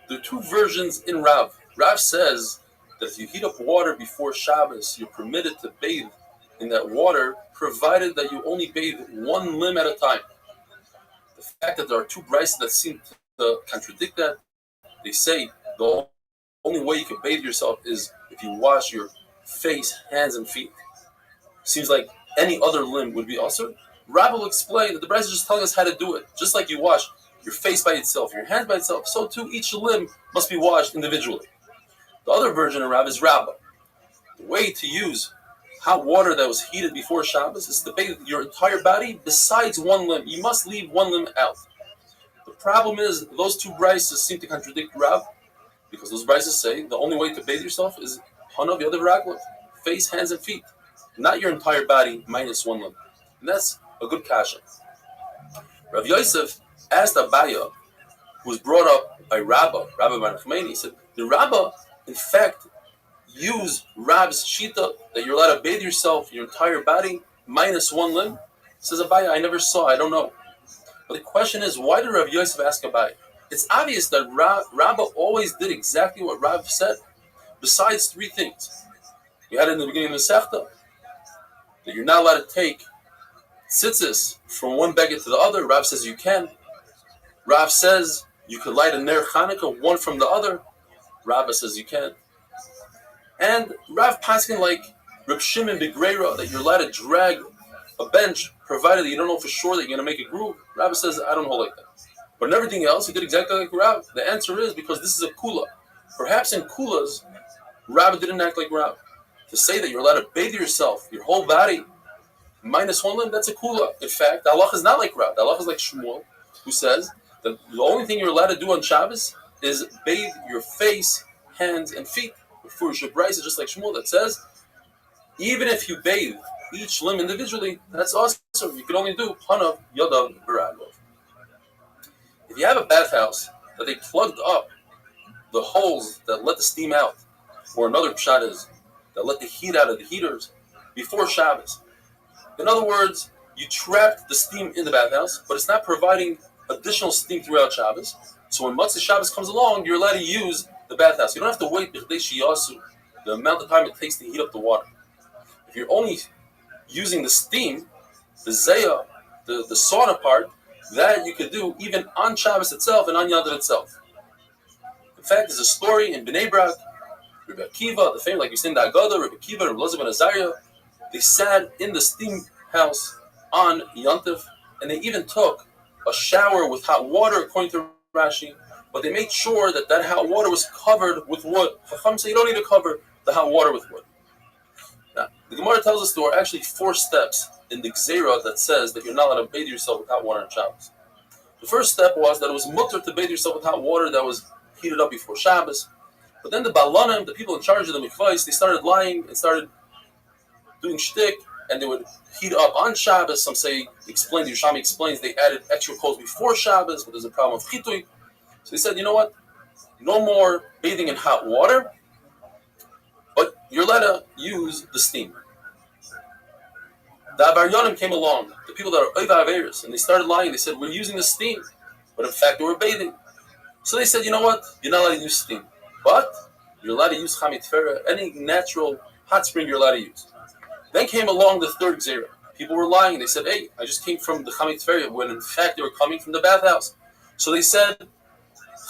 There are two versions in Rav. Rav says that if you heat up water before Shabbos, you're permitted to bathe in that water, provided that you only bathe one limb at a time. The fact that there are two brises that seem to contradict that, they say the only way you can bathe yourself is if you wash your face, hands, and feet. Seems like any other limb would be also. Rabbi will explain that the Bryce is just telling us how to do it. Just like you wash your face by itself, your hands by itself, so too each limb must be washed individually. The other version of Rabbi is Rabbi. The way to use hot water that was heated before Shabbos is to bathe your entire body besides one limb. You must leave one limb out. The problem is those two Bryces seem to contradict Rabbi, because those Bryces say the only way to bathe yourself is Hanav Yodav Raglav, face, hands, and feet, not your entire body minus one limb. And that's a good kasha. Rav Yosef asked Abaya, who was brought up by Rabbi Bar Nachmani, he said, the Rabbi, in fact, use Rab's shita that you're allowed to bathe yourself, your entire body, minus one limb? Says Abaya, I never saw, I don't know. But the question is, why did Rav Yosef ask Abaya? It's obvious that Rabbi always did exactly what Rav said, besides three things. We had it in the beginning of the Sefta, that you're not allowed to take tzitzis from one beged to the other. Rav says you can. Rav says you could light a ner Chanukah one from the other. Rav says you can. And Rav paskin like Reb Shimon Begreira that you're allowed to drag a bench provided that you don't know for sure that you're going to make a groove. Rav says I don't hold like that. But in everything else, he did exactly like Rav. The answer is because this is a kula. Perhaps in kulas, Rav didn't act like Rav. To say that you're allowed to bathe yourself, your whole body, minus one limb, that's a kula. In fact, the halach is not like Rav. The halach is like Shmuel, who says that the only thing you're allowed to do on Shabbos is bathe your face, hands, and feet. Before Shabrai is just like Shmuel that says, even if you bathe each limb individually, that's awesome. You can only do Hanav Yodav Baragov. If you have a bathhouse that they plugged up the holes that let the steam out, or another pshat is that let the heat out of the heaters before Shabbos. In other words, you trapped the steam in the bathhouse, but it's not providing additional steam throughout Shabbos. So when Matzah Shabbos comes along, you're allowed to use the bathhouse. You don't have to wait the amount of time it takes to heat up the water. If you're only using the steam, the zayah, the sauna part, that you could do even on Shabbos itself and on Yontif itself. In fact, there's a story in Bnei Brak, Rabbi Akiva, the famous, like you said in the Agadah, Rabbi Akiva and Elazar ben Azariah, they sat in the steam house on Yontif, and they even took a shower with hot water, according to Rashi, but they made sure that that hot water was covered with wood. Chacham say you don't need to cover the hot water with wood. Now, the Gemara tells us there are actually 4 steps in the Gzeira that says that you're not allowed to bathe yourself with hot water on Shabbos. The first step was that it was mutter to bathe yourself with hot water that was heated up before Shabbos. But then the Balanim, the people in charge of the mikvahs, they started lying and started doing shtick, and they would heat up on Shabbos. Some say, the Yerushalmi explains, they added extra coals before Shabbos, but there's a problem of chitui. So they said, you know what? No more bathing in hot water, but you're allowed to use the steam. The Avaryanim came along, the people that are Oiva Averis, and they started lying. They said, we're using the steam, but in fact, they were bathing. So they said, you know what? You're not allowed to use steam, but you're allowed to use Chamit Tefera, any natural hot spring you're allowed to use. Then came along the third Gzeira. People were lying. They said, hey, I just came from the Chamit Tefera, when in fact they were coming from the bathhouse. So they said,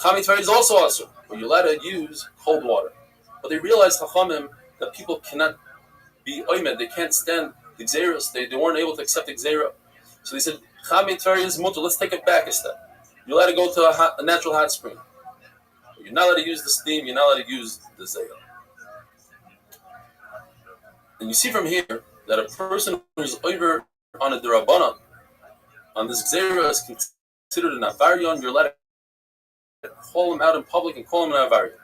Chamit Tefera is also awesome, but you're allowed to use cold water. But they realized, Chachamim, that people cannot be oimed, they can't stand the Gzeiras, they weren't able to accept the Gzeira. So they said, Chamit Tefera is mutter, let's take it back a step. You're allowed to go to a natural hot spring. You're not allowed to use the steam, you're not allowed to use the Zayah. And you see from here that a person who's over on a Derabanan, on this Gzeira, is considered an Avaryon. You're allowed to call him out in public and call him an Avaryon.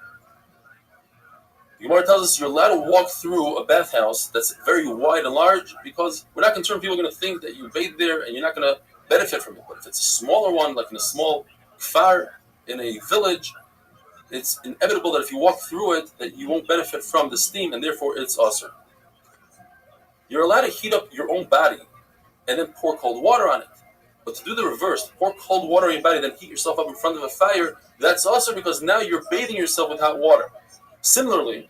The Gemara tells us you're allowed to walk through a bathhouse that's very wide and large, because we're not concerned people are going to think that you bathe there and you're not going to benefit from it. But if it's a smaller one, like in a small kfar, in a village, it's inevitable that if you walk through it, that you won't benefit from the steam, and therefore it's asur. You're allowed to heat up your own body and then pour cold water on it. But to do the reverse, pour cold water on your body, then heat yourself up in front of a fire, that's asur, because now you're bathing yourself with hot water. Similarly,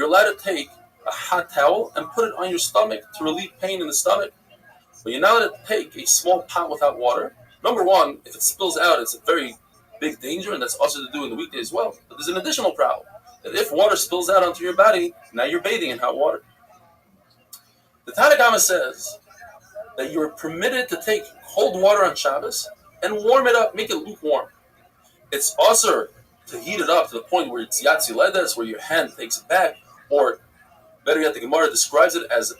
you're allowed to take a hot towel and put it on your stomach to relieve pain in the stomach. But you're not allowed to take a small pot with hot water. Number one, if it spills out, it's a very big danger, and that's also to do in the weekday as well. But there's an additional problem, that if water spills out onto your body, now you're bathing in hot water. The Tanna Kama says that you're permitted to take cold water on Shabbos and warm it up, make it lukewarm. It's also to heat it up to the point where it's yatsi ledes, where your hand takes it back, or better yet, the Gemara describes it as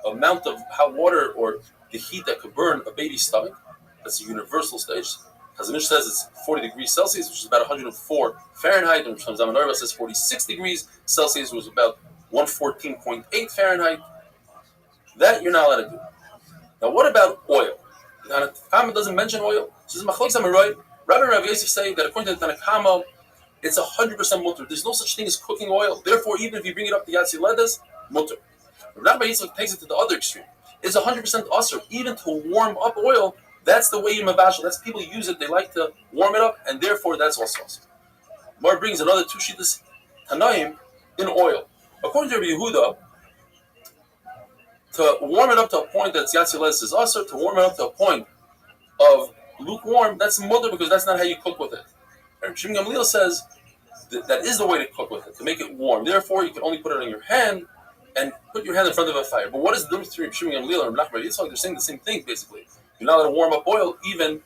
amount of hot water or the heat that could burn a baby's stomach. That's a universal stage. Hazanish says it's 40 degrees Celsius, which is about 104 Fahrenheit, and Zaman Arba says 46 degrees Celsius, which is about 114.8 Fahrenheit. That you're not allowed to do. Now, what about oil? The Tanna doesn't mention oil. So this is Rabbi and Rav Yosef say that according to the Tanna Kama, it's 100% mutter. There's no such thing as cooking oil. Therefore, even if you bring it up to Yatsi Ledes, mutter. Rabbi Yitzchak takes it to the other extreme. It's 100% usher. Even to warm up oil, that's the way you mavashal. That's people use it. They like to warm it up, and therefore that's also usher. Mar brings another two shittas tanaim in oil. According to Rabbi Yehuda, to warm it up to a point that's Yatsi Ledes is usher. To warm it up to a point of lukewarm, that's mutter, because that's not how you cook with it. And Shimon Gamliel says that is the way to cook with it, to make it warm. Therefore, you can only put it on your hand and put your hand in front of a fire. But what is the difference between Shimon Gamliel and Rabbi Yitzchak? They're saying the same thing, basically. You're not allowed to warm up oil, even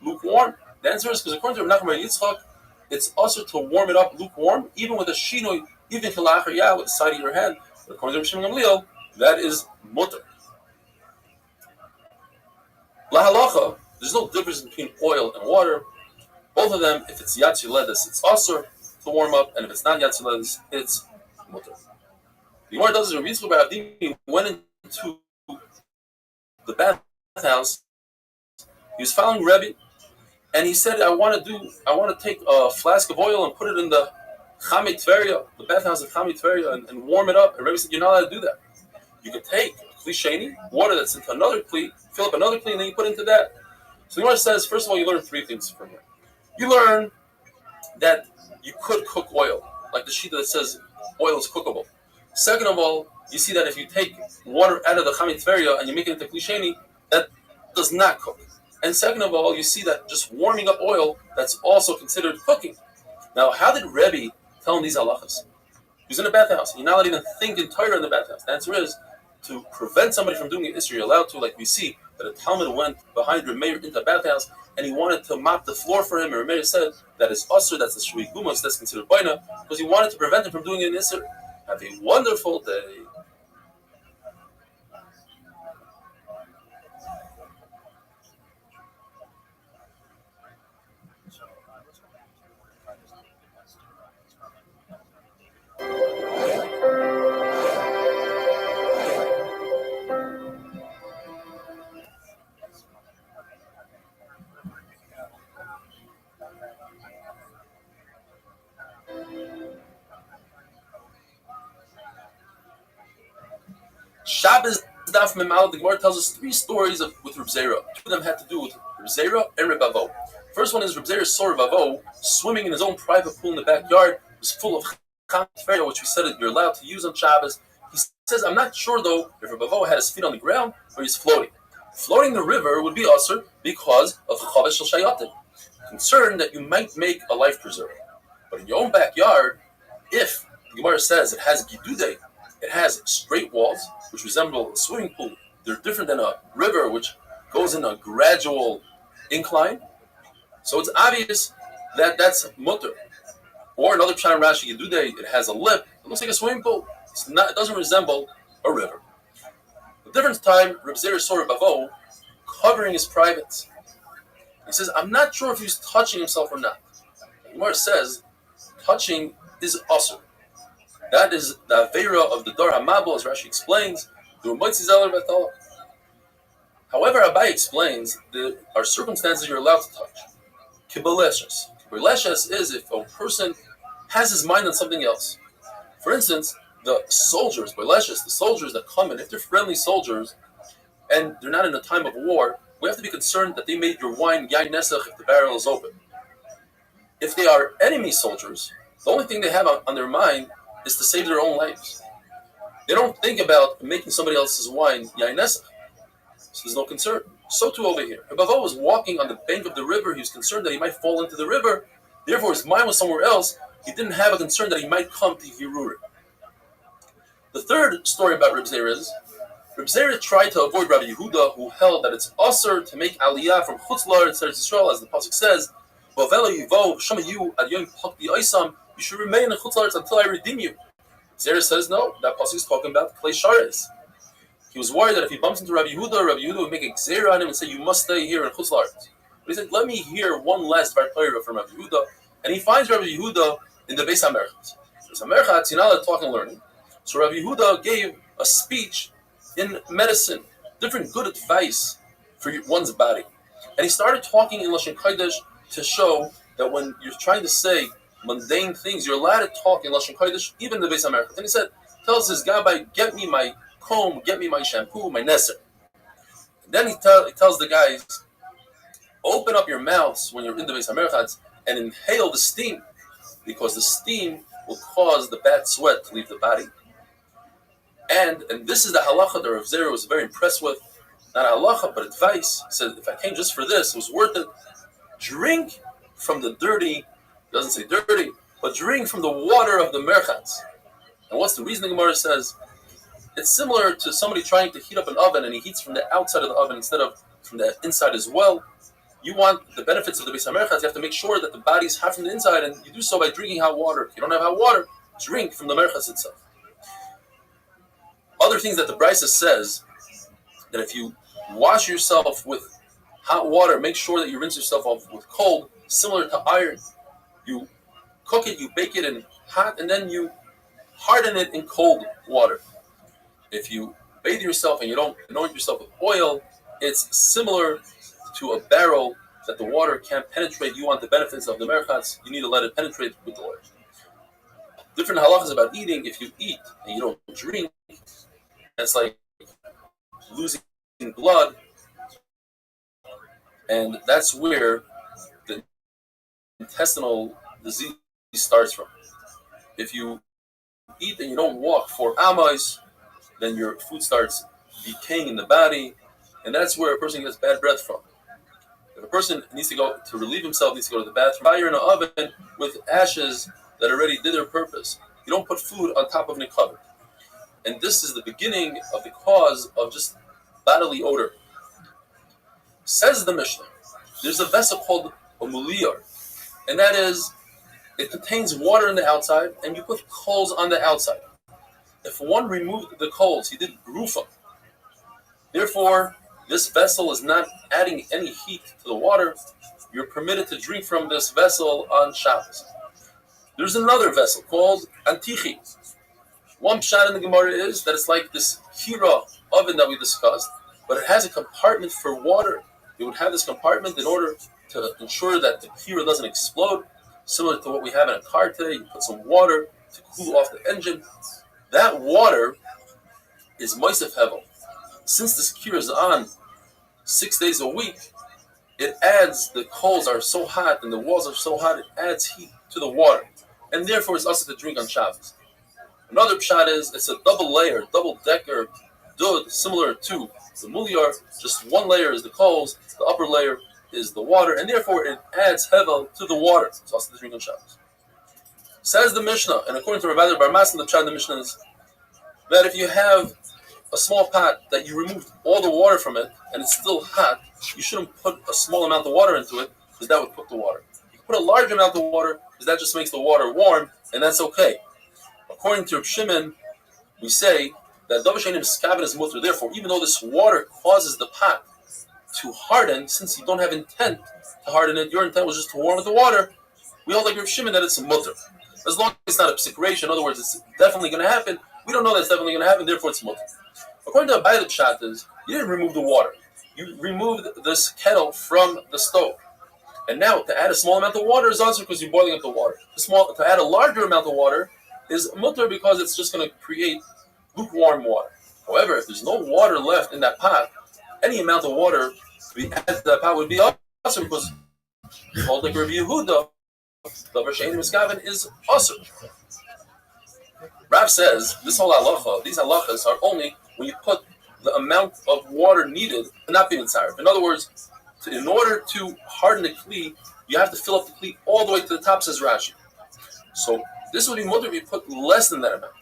lukewarm. The answer is because according to Rabbi Yitzchak, it's also to warm it up lukewarm, even with a shinoi, even kilachar with the side of your hand. But according to Shimon Gamliel, that is mutter. La halacha, there's no difference between oil and water. Both of them, if it's yatsi ledes, it's asur to warm up, and if it's not yatsi ledes, it's mutter. The Gemara does is Rabbi Yitzchak bar Avdimi went into the bathhouse. He was following Rabbi, and he said, "I want to take a flask of oil and put it in the Chamei Tveria, the bathhouse of Chamei Tveria, and warm it up." And Rabbi said, "You're not allowed to do that. You can take kli sheni, water that's into another kli, fill up another kli, and then you put into that." So the Gemara says, first of all, you learn three things from here. You learn that you could cook oil, like the shita that says oil is cookable. Second of all, you see that if you take water out of the Chamei Tveria and you make it into kli sheni, that does not cook. And second of all, you see that just warming up oil, that's also considered cooking. Now, how did Rabbi tell him these halachas? He was in a bathhouse. You're not allowed to even think in Torah in the bathhouse. The answer is, to prevent somebody from doing an Isra, you're allowed to, like we see, that a Talmud went behind Rabbi into the bathhouse, and he wanted to mop the floor for him, and Rabbi said that is Asr, that's the Shui Gumas, that's considered Baina, because he wanted to prevent him from doing an Isra. Have a wonderful day. Shabbos Daf Memal, the Gemara tells us three stories with Reb Zera. Two of them had to do with Reb Zera and Reb Avo. First one is Reb Zera saw Reb Avo swimming in his own private pool in the backyard. It was full of Chamei Tveria, which we said that you're allowed to use on Shabbos. He says, I'm not sure though if Reb Avo had his feet on the ground or he's floating. Floating in the river would be asur because of Chavesh Shel Shayatim. Concerned that you might make a life preserver. But in your own backyard, if the Gemara says it has Gidudei, it has straight walls, which resemble a swimming pool. They're different than a river, which goes in a gradual incline. So it's obvious that that's mutter. Or another Pshat Rashi Yedudei, it has a lip. It looks like a swimming pool. It doesn't resemble a river. The different time, Reb Zera saw Reb Avo covering his privates. He says, I'm not sure if he's touching himself or not. The Gemara says, touching is asur. That is the Aveira of the Dar HaMabul, as Rashi explains. However, Rabbi explains there are circumstances you're allowed to touch. Kibaleshes. Kibaleshes is if a person has his mind on something else. For instance, the soldiers, Baleshes, the soldiers that come in, if they're friendly soldiers and they're not in a time of war, we have to be concerned that they made your wine yain nesach if the barrel is open. If they are enemy soldiers, the only thing they have on their mind is to save their own lives. They don't think about making somebody else's wine yain nesach. So there's no concern. So too over here. Rabbi was walking on the bank of the river. He was concerned that he might fall into the river. Therefore, his mind was somewhere else. He didn't have a concern that he might come to Hirurim. The third story about Reb Zera is, Reb Zera tried to avoid Rabbi Yehuda, who held that it's usher to make aliyah from Chutz La'aretz Eretz Yisrael, as the pasuk says, you should remain in Chutz La'aretz until I redeem you. Zera says no, that pasuk is talking about Klei Shares. He was worried that if he bumps into Rabbi Yehuda would make a gzera on him and say, you must stay here in Chutz La'aretz. But he said, let me hear one last Torah from Rabbi Yehuda. And he finds Rabbi Yehuda in the Beis HaMerchat. Beis HaMerchat, Tzina, talking and learning. So Rabbi Yehuda gave a speech in medicine, different good advice for one's body. And he started talking in Lashon Kodesh to show that when you're trying to say mundane things, you're allowed to talk in Lashon Kodesh, even in the Beis HaMerchat. And he said, tells his Gabbai, get me my comb, get me my shampoo, my neser. And then he tells the guys, open up your mouths when you're in the Beis HaMerchat and inhale the steam, because the steam will cause the bad sweat to leave the body. And this is the halacha that Rav Zera was very impressed with. Not a halacha, but advice. He said, if I came just for this, it was worth it. Drink from the dirty, doesn't say dirty, but drink from the water of the merchats. And what's the reason the Gemara says? It's similar to somebody trying to heat up an oven and he heats from the outside of the oven instead of from the inside as well. You want the benefits of the Beis HaMerchat, you have to make sure that the body's hot from the inside, and you do so by drinking hot water. If you don't have hot water, drink from the merchats itself. Other things that the Brisa says, that if you wash yourself with hot water, make sure that you rinse yourself off with cold, similar to iron. You cook it, you bake it in hot, and then you harden it in cold water. If you bathe yourself and you don't anoint yourself with oil, it's similar to a barrel that the water can't penetrate. You want the benefits of the merchats, you need to let it penetrate with the oil. Different halachas about eating. If you eat and you don't drink, it's like losing blood, and that's where the intestinal disease starts from. If you eat and you don't walk for amas, then your food starts decaying in the body, and that's where a person gets bad breath from. If a person needs to go to relieve himself, needs to go to the bathroom, fire in an oven with ashes that already did their purpose. You don't put food on top of nikaver. And this is the beginning of the cause of just bodily odor. Says the Mishnah, there's a vessel called a muliyar, and that is, it contains water on the outside, and you put coals on the outside. If one removed the coals, he did grufa. Therefore, this vessel is not adding any heat to the water. You're permitted to drink from this vessel on Shabbos. There's another vessel called antichi. One pshat in the Gemara is that it's like this hira oven that we discussed, but it has a compartment for water. You would have this compartment in order to ensure that the hira doesn't explode, similar to what we have in a car today. You put some water to cool off the engine. That water is moisef hevel. Since this hira is on 6 days a week, it adds, the coals are so hot and the walls are so hot, it adds heat to the water. And therefore it's also to drink on Shabbos. Another pshat is, it's a double-decker dud, similar to the muliyar. Just one layer is the coals, the upper layer is the water, and therefore it adds hevel to the water. It's also to drink on Shabbos. Says the Mishnah, and according to Rabbi Bar Mas, the pshat in the Mishnah is that if you have a small pot that you removed all the water from it and it's still hot, you shouldn't put a small amount of water into it, because that would cook the water. You put a large amount of water, because that just makes the water warm, and that's okay. According to Reb Shimon, we say that Davar She'enim Skaven is mutter. Therefore, even though this water causes the pot to harden, since you don't have intent to harden it, your intent was just to warm with the water, we hold like Reb Shimon that it's a mutter. As long as it's not a psikration, in other words, it's definitely going to happen. We don't know that it's definitely going to happen, therefore it's mutter. According to Abai, the pshat is, you didn't remove the water. You removed this kettle from the stove. And now, to add a small amount of water is also because you're boiling up the water. To add a larger amount of water is mutter, because it's just going to create lukewarm water. However, if there's no water left in that pot, any amount of water to be added to that pot would be awesome, because called like Rabbi Yehuda, Davar She'enim Skaven is awesome. Rav says this whole halacha, these halachas are only when you put the amount of water needed and not being mitzaref. In other words, in order to harden the kli, you have to fill up the kli all the way to the top, says Rashi. So this would be mutter if you put less than that amount.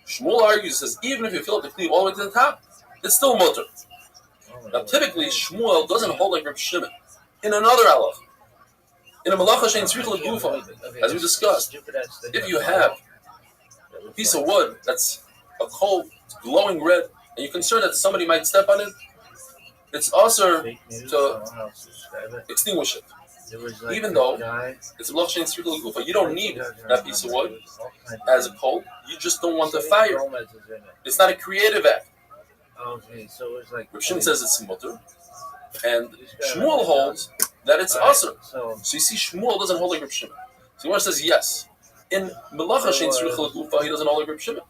Shmuel argues, says even if you fill up the kli all the way to the top, it's still mutter. Now typically Shmuel doesn't hold like Reb Shimon. In another halacha, in a malacha shein tzricha legufa, as we discussed, if you have a piece of wood that's a coal, glowing red, and you're concerned that somebody might step on it, it's also to extinguish it. Even though it's a malacha shein tzricha legufa, you don't need that piece of wood as a coal. You just don't want the fire. It's not a creative act. Reb Shimon says it's mutter, and Shmuel holds that it's aser. So you see, Shmuel doesn't hold like Reb Shimon. So Gemara says yes. In Melacha Shein Tzricha L'Gufa, he doesn't hold like Reb Shimon.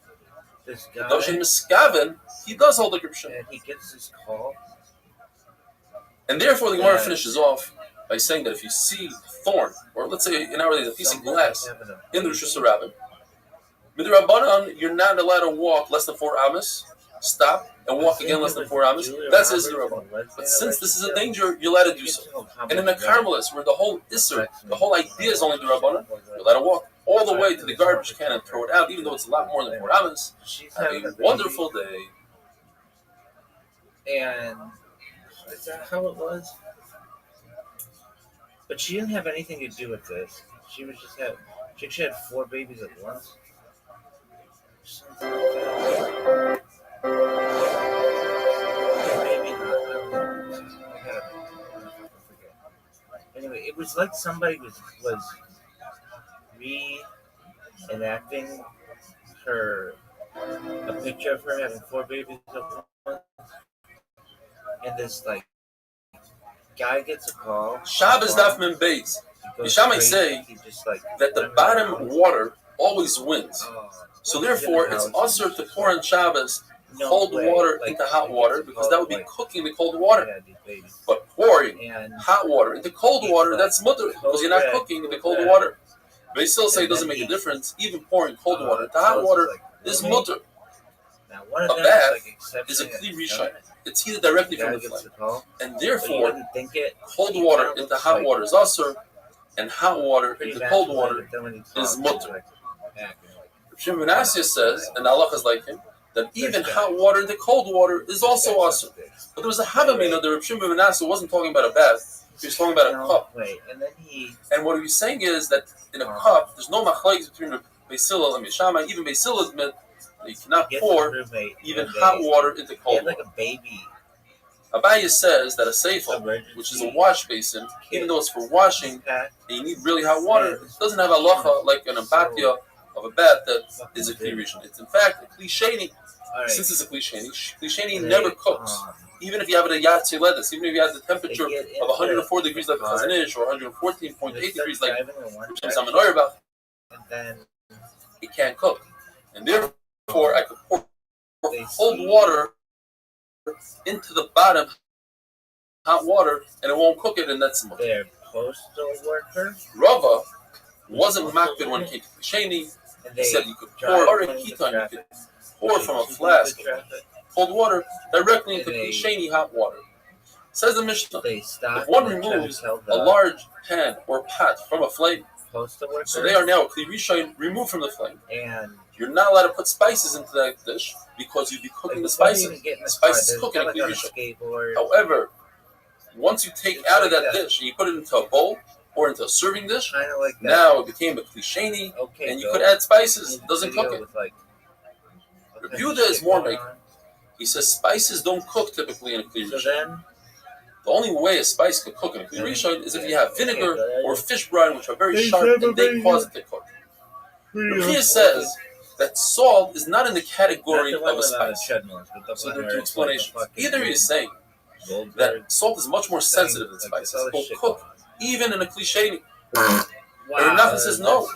In Shein Miskaven, he does hold like Reb Shimon. And he gets his call. And therefore, the Gemara finishes off by saying that if you see thorn, or let's say in our days a piece of glass in the Rosh Hashanah, Midrabanan, you're not allowed to walk less than 4 amas. Stop and walk again less than 4 amas. That's his Rabbi. But since this is a danger, you're allowed to do so. And in the Carmelists, where the whole Isser, the whole idea is only the Rabbanan, you're allowed to walk all the way to the garbage can and throw it out, even though it's a lot more than 4 amas. Have a wonderful day. And is that how it was? But she didn't have anything to do with this. She was just she had 4 babies at once. Something like that. Maybe not. Anyway, it was like somebody was reenacting a picture of her having 4 babies at once, and this like guy gets a call. Shabbos Daf Mem Beis. Yishamai say that the bottom water always wins. So therefore, it's also to pour on Shabbos cold water into hot water, because that would be cooking the cold water. But pouring hot water into cold water, that's mutter, because you're not cooking the cold water. They still say it doesn't make a difference. Even pouring cold water into hot water is mutter. A bath is a kli rishon. It's heated directly from the flame, and therefore, cold water into hot water is asur, and hot water into cold water is mutter. Shimon ben Asya says, and Allah is like him, that even hot water into cold water is also asur. But there was a havamina that Shimon ben Asya wasn't talking about a bath; he was talking about a cup. And what he was saying is that in a cup, there's no machlokes between Beis Hillel and Yishamai. Even Beis Hillel admit that you cannot pour even hot water into cold water. Abaye says that a seifel, which is a wash basin, even though it's for washing and you need really hot water, it doesn't have halacha like an abatya of a bath that is a kli rishon. It's in fact a kli sheni. Since it's a kli sheni never cooks. Even if you have it at Yatsi Ledis, even if you have the temperature of 104 degrees like the Chazanish, or 114.8 degrees like Saman Oyerbach, it can't cook. And therefore, I could pour cold water into the bottom hot water, and it won't cook it, and that's much. Their postal worker. Rava wasn't makbid when it came to Sheni. He said you could pour you could pour from a flask of cold water directly into Sheni hot water. Says the Mishnah, if one removes a large pan or pot from a flame, so they are now kli rishon removed from the flame. And you're not allowed to put spices into that dish because you'd be cooking the spices. Spices cook in a kli rishon. However, once you take out of that dish and you put it into a bowl or into a serving dish, now it became a kli sheni, and you could add spices. It doesn't cook it. Rabbi Yehuda is more maker. He says spices don't cook typically in a kli rishon. The only way a spice could cook in a kli rishon is if you have vinegar or fish brine, which are very sharp, and they cause it to cook. Rabbi says that salt is not in the category of a spice. So there are 2 explanations. Either he is saying that salt is much more sensitive than spices. It will cook even in a kli sheni. And Nachman says no.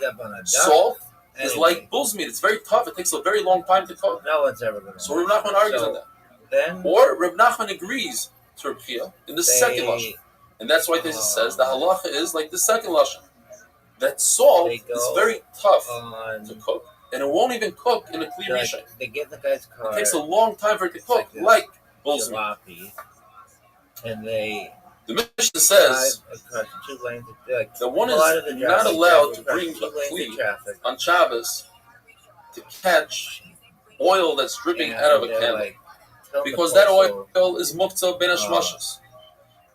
Salt is like bull's meat. It's very tough. It takes a very long time to cook. So Reb Nachman argues on that. Or Reb Nachman agrees to Reb Chia in the second lashon, and that's why this says the halacha is like the second lashon. that salt They go is very tough on. to cook, and it won't even cook in a clear Like, rishon. they get in the guy's car. It takes a long time for it to It's cook, like like bull's meat. jalopy, and they The Mishnah drive says across 2 lanes. Like, that one a lot of is the not drivers allowed to drive bring across 2 a lanes of kli traffic, on Shabbos to catch oil that's dripping and out of a they're candle, like, tell the because that postal, oil is muktzah ben hashmashos,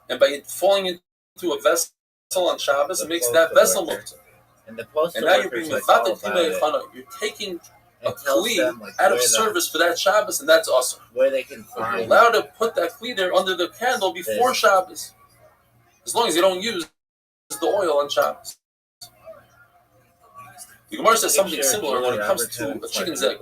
and by it falling into a vessel on Shabbos, it makes that vessel muktzah. and the postal And now you're worker's being like, all mevatel about timei it, chana. You're taking a and tells kli them like out of where service for that Shabbos, and that's awesome. where they can But you're find allowed to put that kli there under the candle before this. Shabbos, as long as you don't use the oil on Shabbos. The Gemara says something similar when it comes to a chicken's egg.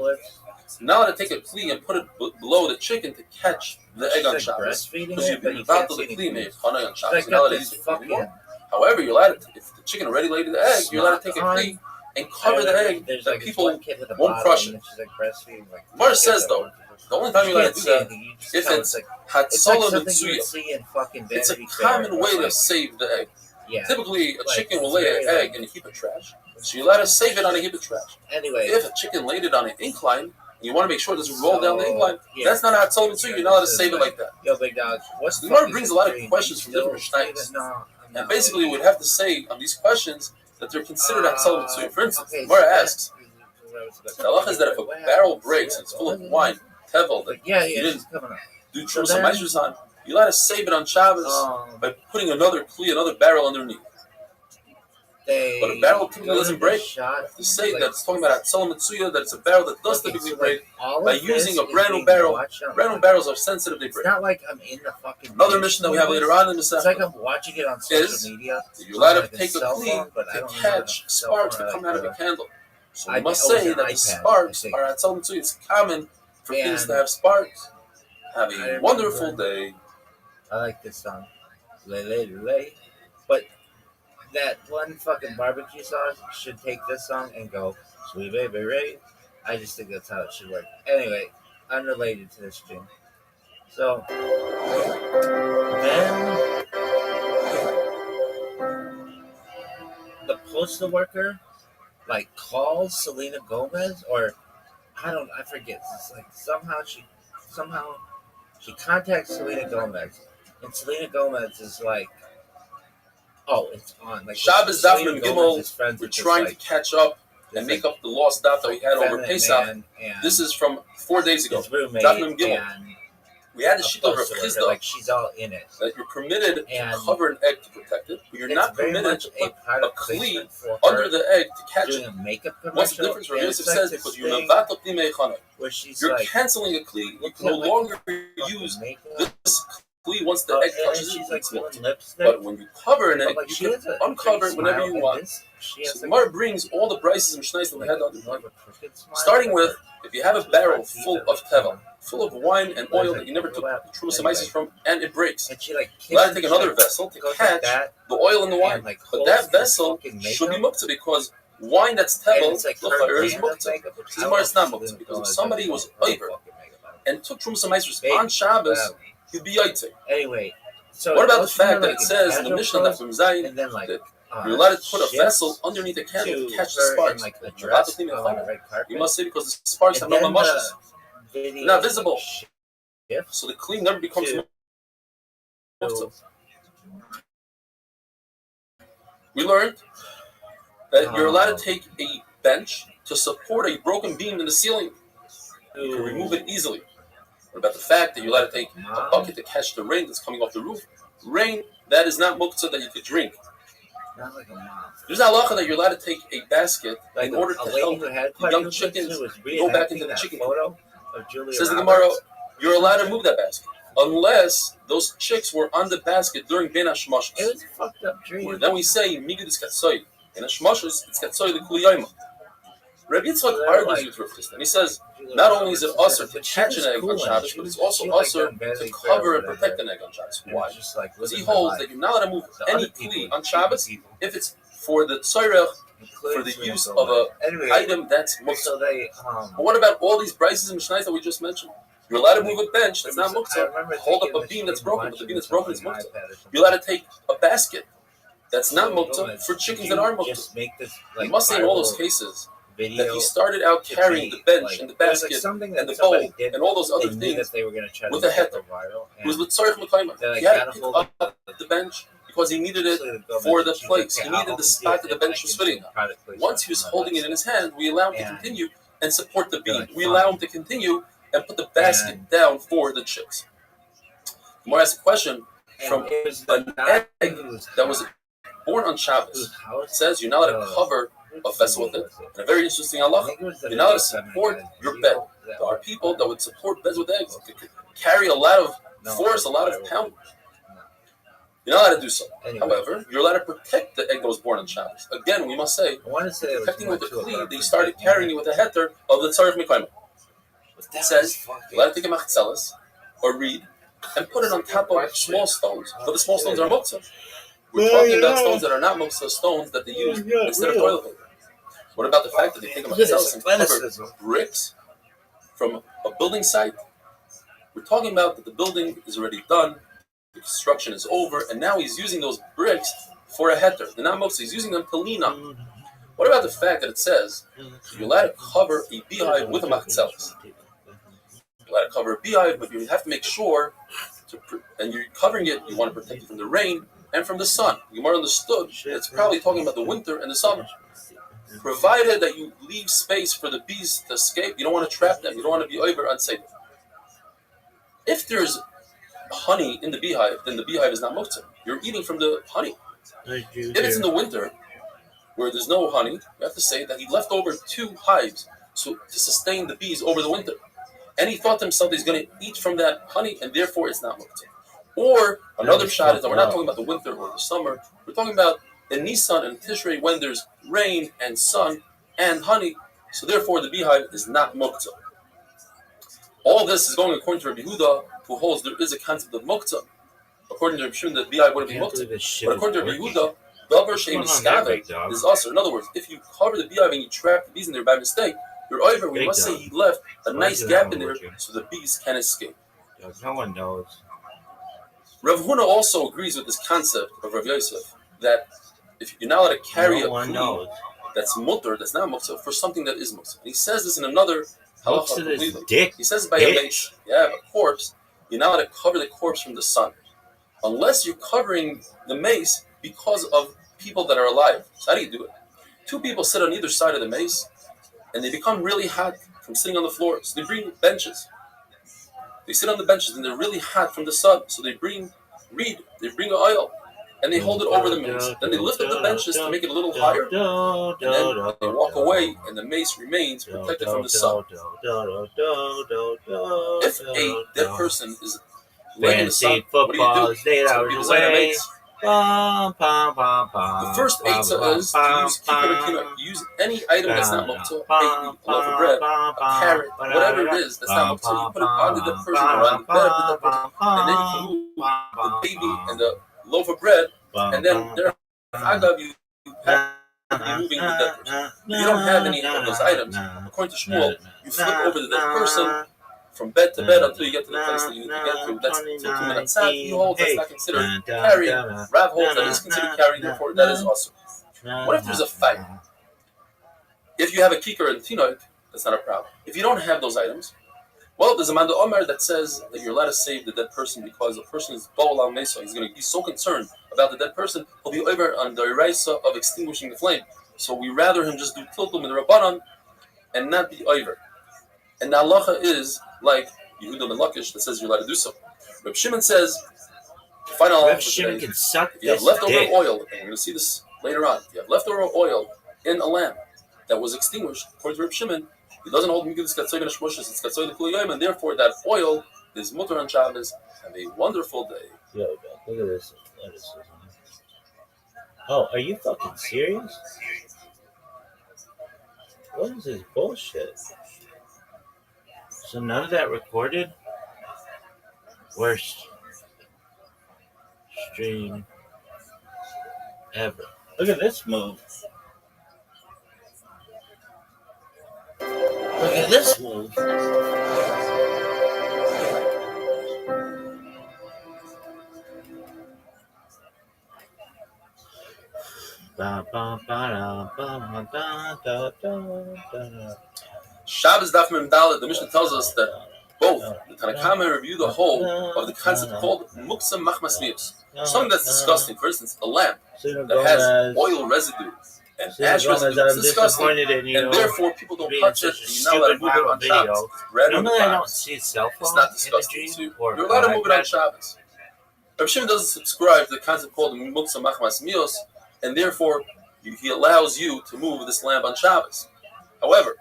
Now to take a kli and put it below the chicken to catch the egg on Shabbos, because you've been about the kli made on Shabbos. You're not allowed to use the kli anymore. However, you're allowed to, if the chicken already laid the egg, you're allowed to take a kli and cover the egg that people won't crush it. Gemara says though, the only time you're allowed to do that if it's hatzalah mitzuya. It's a common way to save the egg. Yeah. Typically, a chicken will lay an egg in a heap of trash, so you're allowed to save it on a heap of trash. Anyway, If a chicken laid it on an incline, and you want to make sure it doesn't roll down the incline, that's not a hatzalah mitzuya. You're not allowed to save it like that. Yo, big dog, what's The Gemara brings a lot of questions from different mishnayos, and basically we'd have to say on these questions that they're considered hatzalah mitzuya. For instance, the Gemara asks, the halacha is that if a barrel breaks and it's full of wine, tevel, that yeah, you didn't she's coming up. do trumas and measures on, you're allowed to save it on Shabbos by putting another kli, another barrel underneath. But a barrel typically doesn't break. To say that it's talking about hatzalah mitzuya, that it's a barrel that does typically break by using a brand new barrel. Brand new barrels are sensitive; they It's break. not like I'm in the fucking. Another mission that we have later on in the It's like I'm watching it on social media. You're allowed like to take a cell kli phone, but I to don't catch have a cell sparks phone, that come out of a candle. So we I- must oh, it's say an that the iPad, sparks I think. are hatzalah mitzuya. It's common for things And to have sparks. Have I a remember- wonderful day. I like this song. Lay. But that one fucking barbecue sauce should take this song and go, Sweet Baby Ray. I just think that's how it should work. Anyway, unrelated to this stream. So, then the postal worker, like, calls Selena Gomez, or I forget. It's like somehow she contacts Selena Gomez, and Selena Gomez is like, oh, it's on. Like, Shabbos Daf Mem Gimel, we're this, trying like, to catch up and this, make like, up the lost daf that we had over feminine Pesach. man and This is from 4 days ago. his roommate Daf Mem Gimel. and We had a the sheet of Rav postal worker, Chisda like, she's all in it. that you're permitted to And cover an egg to protect it, but you're It's not very permitted much to a put a product kli placement for under her the egg to catch doing it. a makeup commercial. What's the difference? Rav and Yosef it's like says this because you're thing mevatel timei chana. where she's You're like, canceling a kli. You look can no at my longer fucking use makeup. this kli once the egg And touches she's it. like It's doing milked. lipstick. But when you cover an But, egg, like, you she can has a uncover pretty it whenever smile, you and want. this, she So has the like, Gemara brings all the prices and mishnayos that we had on the more of a crooked smile. starting with, if you have a barrel full of tevel, And full of wine and oil that you never took the trumas and from, and it breaks, she like you got to kisses, take another like, vessel to goes like catch that, the oil and the wine. and, like, But holds that this vessel fucking should be makeup. muktzah, because wine that's And tevel, it's like the her fire is brand of muktzah. makeup, which This I is why it's not love. muktzah, because if Selena somebody Gomez was does over fucking makeup. and took trumas and Baby, on Shabbos, wow. he'd be yaitze. Anyway, so What it about the goes from fact that like it a says in the casual Mishnah clothes, that from Zayin and then like that you're allowed to put a shifts vessel underneath a candle to catch the her sparks? in like a Mevatel dress timei on a chana. red carpet. You must say because the sparks have And no then mamashes. the They're video not visible. shifts So the clean never becomes to- muktzah. We learned that you're allowed to take a bench to support a broken beam in the ceiling. You can remove it easily. What about the fact that you're allowed to take a bucket to catch the rain that's coming off the roof? Rain, that is not muktzah that you could drink. Not like a mom. There's not halacha that you're allowed to take a basket Like in order a to lady help who had the young chickens go back into the chicken coop. photo of Julia Says the Roberts. Gemara, you're allowed to move that basket unless those chicks were on the basket during Ben It Hashmashos. was a fucked up dream. Then we say Migud is Katsoy. In Hashmashos, it's Katsoy the Kuliyayma. Rabbi Yitzchak They're argues like- with Rav Chisda, and he says not only is it usher to catch an egg on Shabbos, but it's also usher to cover and protect an egg on Shabbos. Why? Because he holds that you're not allowed to move any kli on Shabbos if it's for the tzorech, for the use of a item that's muktzah. So they, But what about all these brises and mishnayos that we just mentioned? You're allowed to move a bench that's not I muktzah. remember Hold up thinking a beam that's that broken, she but the beam was that's broken is watching muktzah. an iPad or something. You're allowed to take a basket that's not muktzah for chickens that are muktzah. Just make this We like must say in all those viral cases video that he started out to carrying be, the bench like, and the it was, basket like, something and that the bowl somebody did. and all those other They knew things that they were going to try to with a make it heter. go viral. It was with tzarich l'kayma. They, like, He had got to a pick hold up of the bench because he needed it for the place. He needed the spot that the bench was sitting on. Once he was holding it in his hand, we allow him to continue and support the beam. We allow him to continue and put the basket down for the chicks. More asked a question from an egg that was born on Shabbos. It says you're not allowed to cover a vessel with it. And a very interesting halacha, you're not allowed to support your bed. There are people that would support beds with eggs. It could carry a lot of force, a lot of poundage. You're not allowed to do so. However, you're allowed to protect the egg that was born on Shabbos. Again, we must say, protecting with the kli, they started carrying it with a heter of the tzarich mikayma. It says, you're allowed to take a machzelas or reed and put it on top of small stones. But the small stones are muktzah. We're talking about stones that are not muktzah, stones that they use instead of toilet paper. What about the fact that they take a machzelas and cover bricks from a building site? We're talking about that the building is already done, the construction is over, and now he's using those bricks for a heter. They're not muktzah, he's using them to lean on. What about the fact that it says you're allowed to cover a beehive with a machzelas? You're allowed to cover a beehive, but you have to make sure, and you're covering it, you want to protect it from the rain and from the sun. Gemara understood it's probably talking about the winter and the summer. Provided that you leave space for the bees to escape, you don't want to trap them, you don't want to be over unsafe. If there's honey in the beehive, then the beehive is not muktzah. You're eating from the honey. If it's in the winter, where there's no honey, you have to say that he left over 2 hives to sustain the bees over the winter. And he thought to himself that he's going to eat from that honey, and therefore it's not muktzah. Or another shot is that we're not talking about the winter or the summer. We're talking about in Nisan and Tishrei when there's rain and sun and honey. So therefore the beehive is not muktzah. All this is going according to Rabbi Yehuda, who holds there is a concept of muktzah. According to Rabbi Shimon, the beehive wouldn't be muktzah. But according to Rabbi Yehuda, davar she'im miskaven is also. In other words, if you cover the beehive and you trap the bees in there by mistake, you're over. We must say he left a nice gap in there so the bees can escape. No one knows. Rav Huna also agrees with this concept of Rav Yosef that if you're not allowed to carry a kli that's mutter, that's not muktzah, for something that is muktzah. He says this in another halacha completely. He says by a mace, you have a corpse, you're not allowed to cover the corpse from the sun, unless you're covering the mace because of people that are alive. So how do you do it? 2 people sit on either side of the mace, and they become really hot from sitting on the floor. So they bring benches. They sit on the benches and they're really hot from the sun. So they bring reed, they bring oil, and they hold it over the mace. Then they lift up the benches to make it a little higher, and then they walk away, and the mace remains protected from the sun. If a dead person is laying in the sun, what do you do? So the first eitzah is to use kippur, use any item that's not muktzah, a loaf of bread, a carrot, whatever it is that's not muktzah, you put it on the dead person or on the bed of the dead person, and then you can move the baby and the loaf of bread, and then there, you have moving the dead person. If you don't have any of those items, according to Shmuel, you flip over the dead person from bed to bed until you get to the place that you need to get to. That's till 2 minutes out. He holds that's not considered carrying. Rav holds that is considered carrying, therefore that is also. What if there's a fight? If you have a kikar and tinoik, that's not a problem. If you don't have those items, well, there's a Manda Omer that says that you're allowed to save the dead person because the person is Bo'al al Mesa. He's going to be so concerned about the dead person, he'll be over on the eraisa of extinguishing the flame. So we rather him just do tiltum in the Rabbanan and not be over. And the halacha is like Yehuda ben Lakish that says you're allowed to do so. Reb Shimon says, the final halacha for today, if you have leftover oil, and we're going to see this later on, if you have leftover oil in a lamp that was extinguished, according to Reb Shimon, he doesn't hold Megillah Skatzoy ben Shmoshes, it's Skatzoy l'Kul Yom, and therefore that oil is mutter on Shabbos. Have a wonderful day. Yo, look at this. Oh, are you fucking serious? What is this bullshit? So none of that recorded? Worst stream ever. Look at this move. Look at this move. Shabbos Daf Mem Dalet, the Mishnah tells us that both the Tanakama review the whole of the concept called Muksa Machmas Mios. Something that's disgusting. For instance, a lamp that has oil residue and ash residue is disgusting, and therefore people don't touch it, and you're not allowed to move it on Shabbos. Normally I don't see cell phone It's not disgusting. imagery So or you're allowed to move it on Shabbos. Rabbi Shimon doesn't subscribe to the concept called Muksa Machmas Mios, and therefore he allows you to move this lamp on Shabbos. However,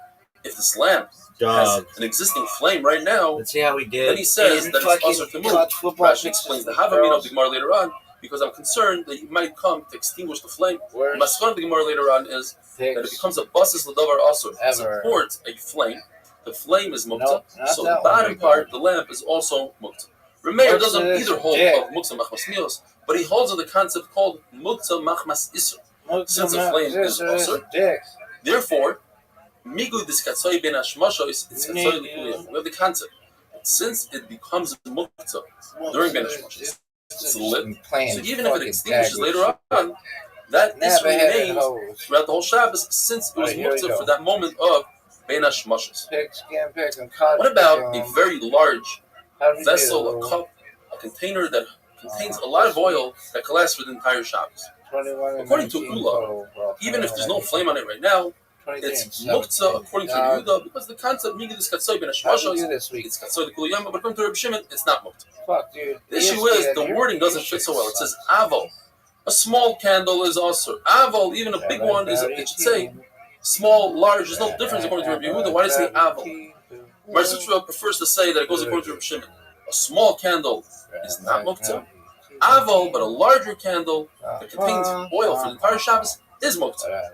if this lamp has an existing flame right now, let's see how we did. then he says that it's also to move. Rashi explains the Havamina of the Gemara later on, because I'm concerned that you might come to extinguish the flame. The Maskan of the Gemara later on is that it becomes a basis l'davar also. It supports a flame. The flame is mukta, so the bottom part, the lamp, is also mukta. Rameir doesn't either hold of mukta machmas mios, but he holds of the concept called mukta machmas isur. Since the flame is also, therefore, migu diskatzoi ben hashmashos diskatzoi l'kuliyim. We have the concept. Since it becomes mukta during ben hashmashos, it's lit. So even if it extinguishes later on, that is remains throughout the whole Shabbos, since it was mukta for that moment of ben hashmashos. What about a very large vessel, a cup, a container that contains a lot of oil that can last for the entire Shabbos? According to Ula, even if there's no flame on it right now, it's muktzah according to Yehuda, because the concept migdis katzoi ben hashmashos, it's katzoi the kuliyama, but according to Rabbi Shimon, it's not muktzah. The issue is the wording doesn't fit so well. It says aval. A small candle is also aval. Even a big one is. It should say small, large. There's no difference according to Rabbi Yehuda. Why does it say aval? Marzutra prefers to say that it goes according to Rabbi Shimon. A small candle is not muktzah. Aval, but a larger candle that contains oil for the entire Shabbos is muktzah.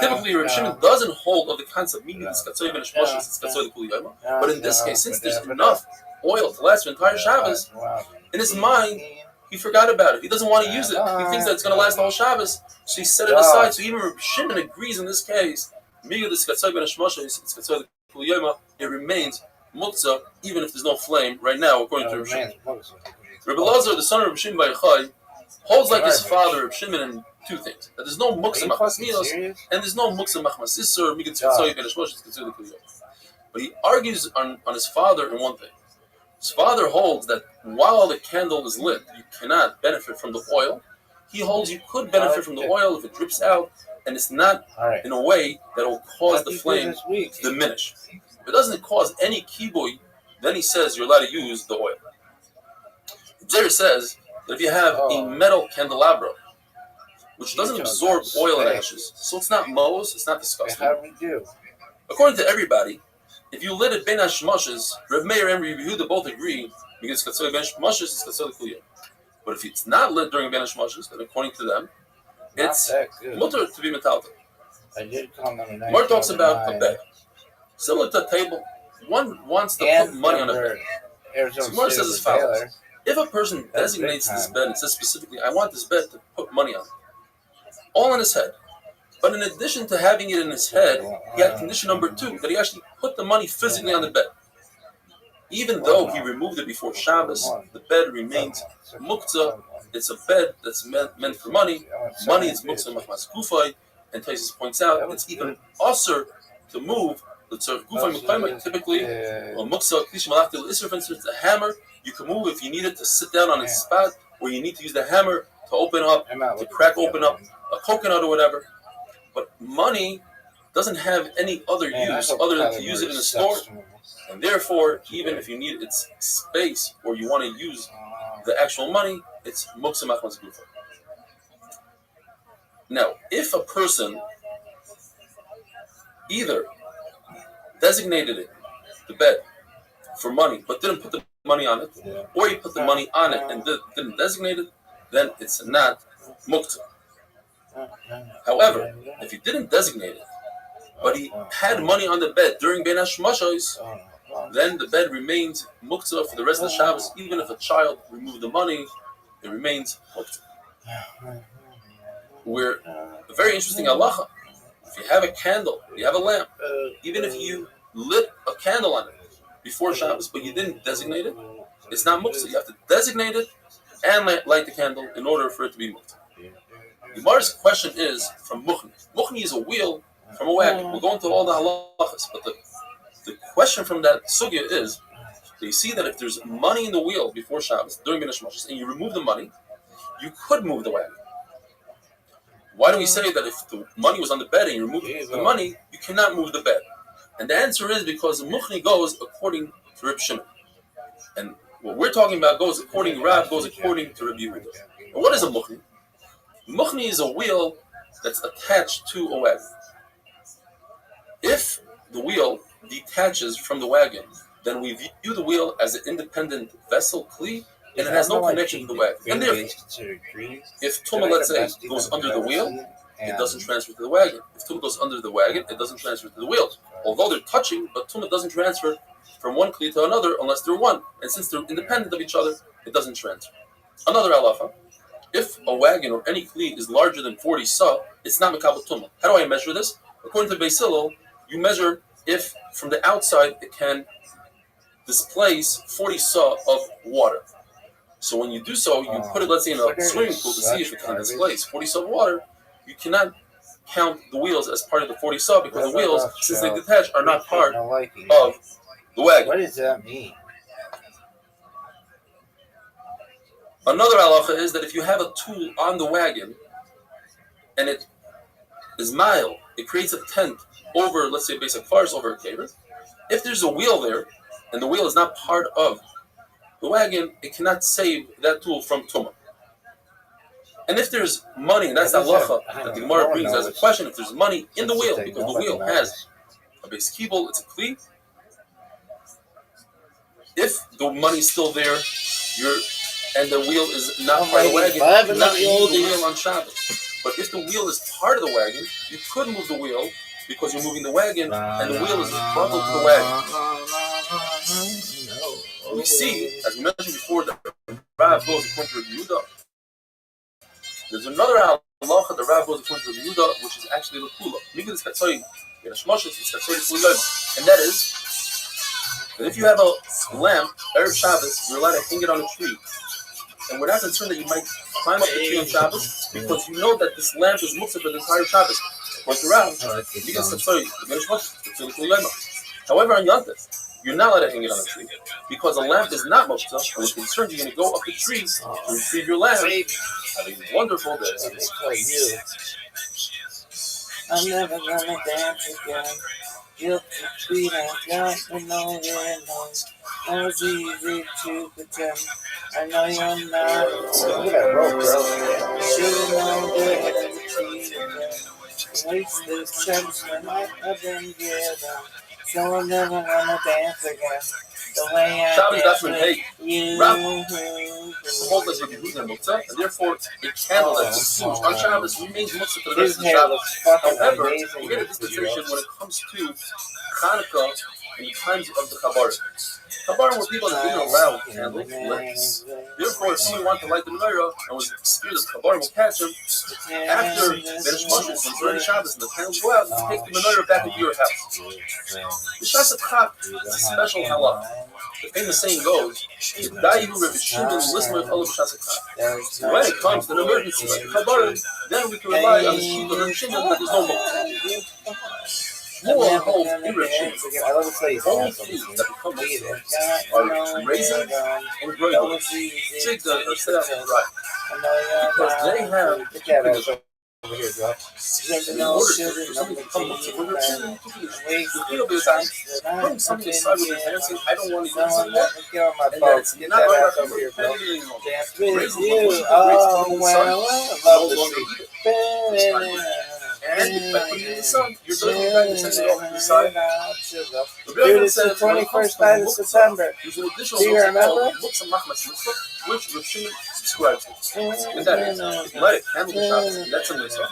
Typically, Rabbi Shimon doesn't hold of the concept meaning it's katzoi ben hashmashos, it's katzoi the kuliyama. But in this case, since there's enough oil to last for the entire Shabbos, in his mind, he forgot about it. He doesn't want to use it. He thinks that it's going to last the whole Shabbos, so he set it aside. So even Rabbi Shimon agrees in this case, migu it's katzoi ben hashmashos, it's katzoi the kuliyama. It remains muktzah even if there's no flame right now, according to Rabbi Shimon. Rabbi Lazar, the son of Rabbi Shimon bar Yochai, holds like his father, Rabbi Shimon, in two things: that there's no muksa machmas mios, and there's no muksa machmas isur. But he argues on his father in one thing. His father holds that while the candle is lit, you cannot benefit from the oil. He holds you could benefit from the oil if it drips out, and it's not in a way that will cause the flame to diminish. If it doesn't cause any kibui, then he says you're allowed to use the oil. Jer says that if you have a metal candelabra, which doesn't absorb oil and ashes, so it's not mose, it's not disgusting. According to everybody, if you lit it ben hashmashos, Reb Meir and Reb Yehuda both agree because it's katzoi ben hashmashos, it's katzoi kuliyam. But if it's not lit during ben hashmashos, then according to them, it's mutter to be metaltal. Mar talks about a bed, similar to a table. One wants to put money on a bed. So Mar says as follows: if a person designates this bed and says specifically, "I want this bed to put money on it," all in his head. But in addition to having it in his head, he had condition number 2, that he actually put the money physically on the bed. Even though he removed it before Shabbos, the bed remains muktzah. It's a bed that's meant for money. Money is muktzah machmas gufay, and Taisus points out it's even usher to move the tzarech gufay mukayma. Typically, a muktzah klish malachti l'isr, for instance, a hammer. You can move if you need it to sit down on its spot, or you need to use the hammer to open up, to crack open up a coconut or whatever. But money doesn't have any other use other than to use it in a store. And therefore, even if you need its space or you want to use the actual money, it's muktzah machmas gufay. Now, if a person either designated it, the bed, for money, but didn't put the money on it, or he put the money on it and didn't designate it, then it's not muktzah. However, if he didn't designate it, but he had money on the bed during ben hashmashos, then the bed remains muktzah for the rest of the Shabbos. Even if a child removed the money, it remains muktzah. We're a very interesting halacha. If you have a candle, you have a lamp, even if you lit a candle on it before Shabbos, but you didn't designate it, it's not muktzah. You have to designate it and light the candle in order for it to be muktzah. Gemara's question is from Muchni. Muchni is a wheel from a wagon. We'll go into all the halachas, but the question from that sugya is, do you see that if there's money in the wheel before Shabbos, during Guinness and you remove the money, you could move the wagon? Why do we say that if the money was on the bed and you remove the money, you cannot move the bed? And the answer is because Muchni goes according to Reb Shimon. And what we're talking about goes according to Rab, goes according to Rabbi Yehuda. And what is a Muchni? Muchni is a wheel that's attached to a wagon. If the wheel detaches from the wagon, then we view the wheel as an independent vessel, kli, and it has no connection to the wagon. And therefore, if Tumah, let's say, goes under the wheel, it doesn't transfer to the wagon. If Tumah goes under the wagon, it doesn't transfer to the wheel. Although they're touching, but Tumah doesn't transfer from one kli to another unless they're one. And since they're independent of each other, it doesn't transfer. Another halacha: if a wagon or any kli is larger than 40 sa, it's not mekabel Tumah. How do I measure this? According to Beis Hillel, you measure if from the outside it can displace 40 sa of water. So when you do so, you put it, let's say, in a swimming pool to see if it can displace 40 sa of water. You cannot count the wheels as part of the 40 sa because the wheels, since they detach, are not part of the wagon. What does that mean? Another halacha is that if you have a tool on the wagon and it is mild, it creates a tent over, let's say, a basic farce over a caver. If there's a wheel there and the wheel is not part of the wagon, it cannot save that tool from tumah. And if there's money, and that's the halacha that the Gemara brings as a question, if there's money in the wheel, because the wheel has a base kibble, it's a kli. If the money's still there, and the wheel is not part of the wagon, you cannot move the wheel on Shabbos. But if the wheel is part of the wagon, you could move the wheel because you're moving the wagon, and the wheel is bundled to the wagon. We see, as we mentioned before, that Rav goes according to Rabbi Yehuda. There's another halacha that Rav goes according to Rabbi Yehuda, which is actually the kula. And that is that if you have a lamp, Erev Shabbos, you're allowed to hang it on a tree. And we're not concerned that you might climb up the tree on Shabbos because you know that this lamp is muktzah for the entire Shabbos. However, on Yontif, you're not allowed to hang it on a tree because a lamp is not muktzah, and we're concerned you're going to go up the tree to retrieve your lamp. Have a wonderful day. I'm never gonna dance again. You're too sweet and just know it knows. Now it's easy to pretend. I know you're not. Look at that rope, bro. Should've known that. Waste this chance when I've been given. So I'm never gonna dance again. The way I Shabbos, that's when you. Rav holds us with Yehuda and Muktzah, and therefore a candle that consumes on Shabbos remains Muktzah for the rest of the Shabbos. However, we get a dispensation when it comes to Chanukah in the times of the Chabarim. Chabarim were people that didn't allow candles lit. Therefore, if someone wanted to light the menorah and was scared that Chabarim will catch him, after Beresh Moshe, since early Shabbos and the candles go out, you take the menorah back into your house. The Shas Chak is a special halach. The famous saying goes, when it comes to an emergency like Chabarim, then we can rely on the sheet of Reb Shimon that there's no more. More holds in Reb Shimon. Only foods that become muktzah are raisin and grain, chigda or seiach right, because they have over here, bro. in order for something to become muktzah for Reb Shimon, you feel the times putting something aside with your hands saying, I don't want to use this anymore, and that it's not right over here, bro. Dance with you. Oh, well, I love the street. And by putting it in the sun, you're building it back and sending it off to the side. Dude, it's the 21st night of September. There's an additional Do you remember? which Reb Shimon subscribes to. And that is, if you light a candle in Shabbos, that's a mitzvah.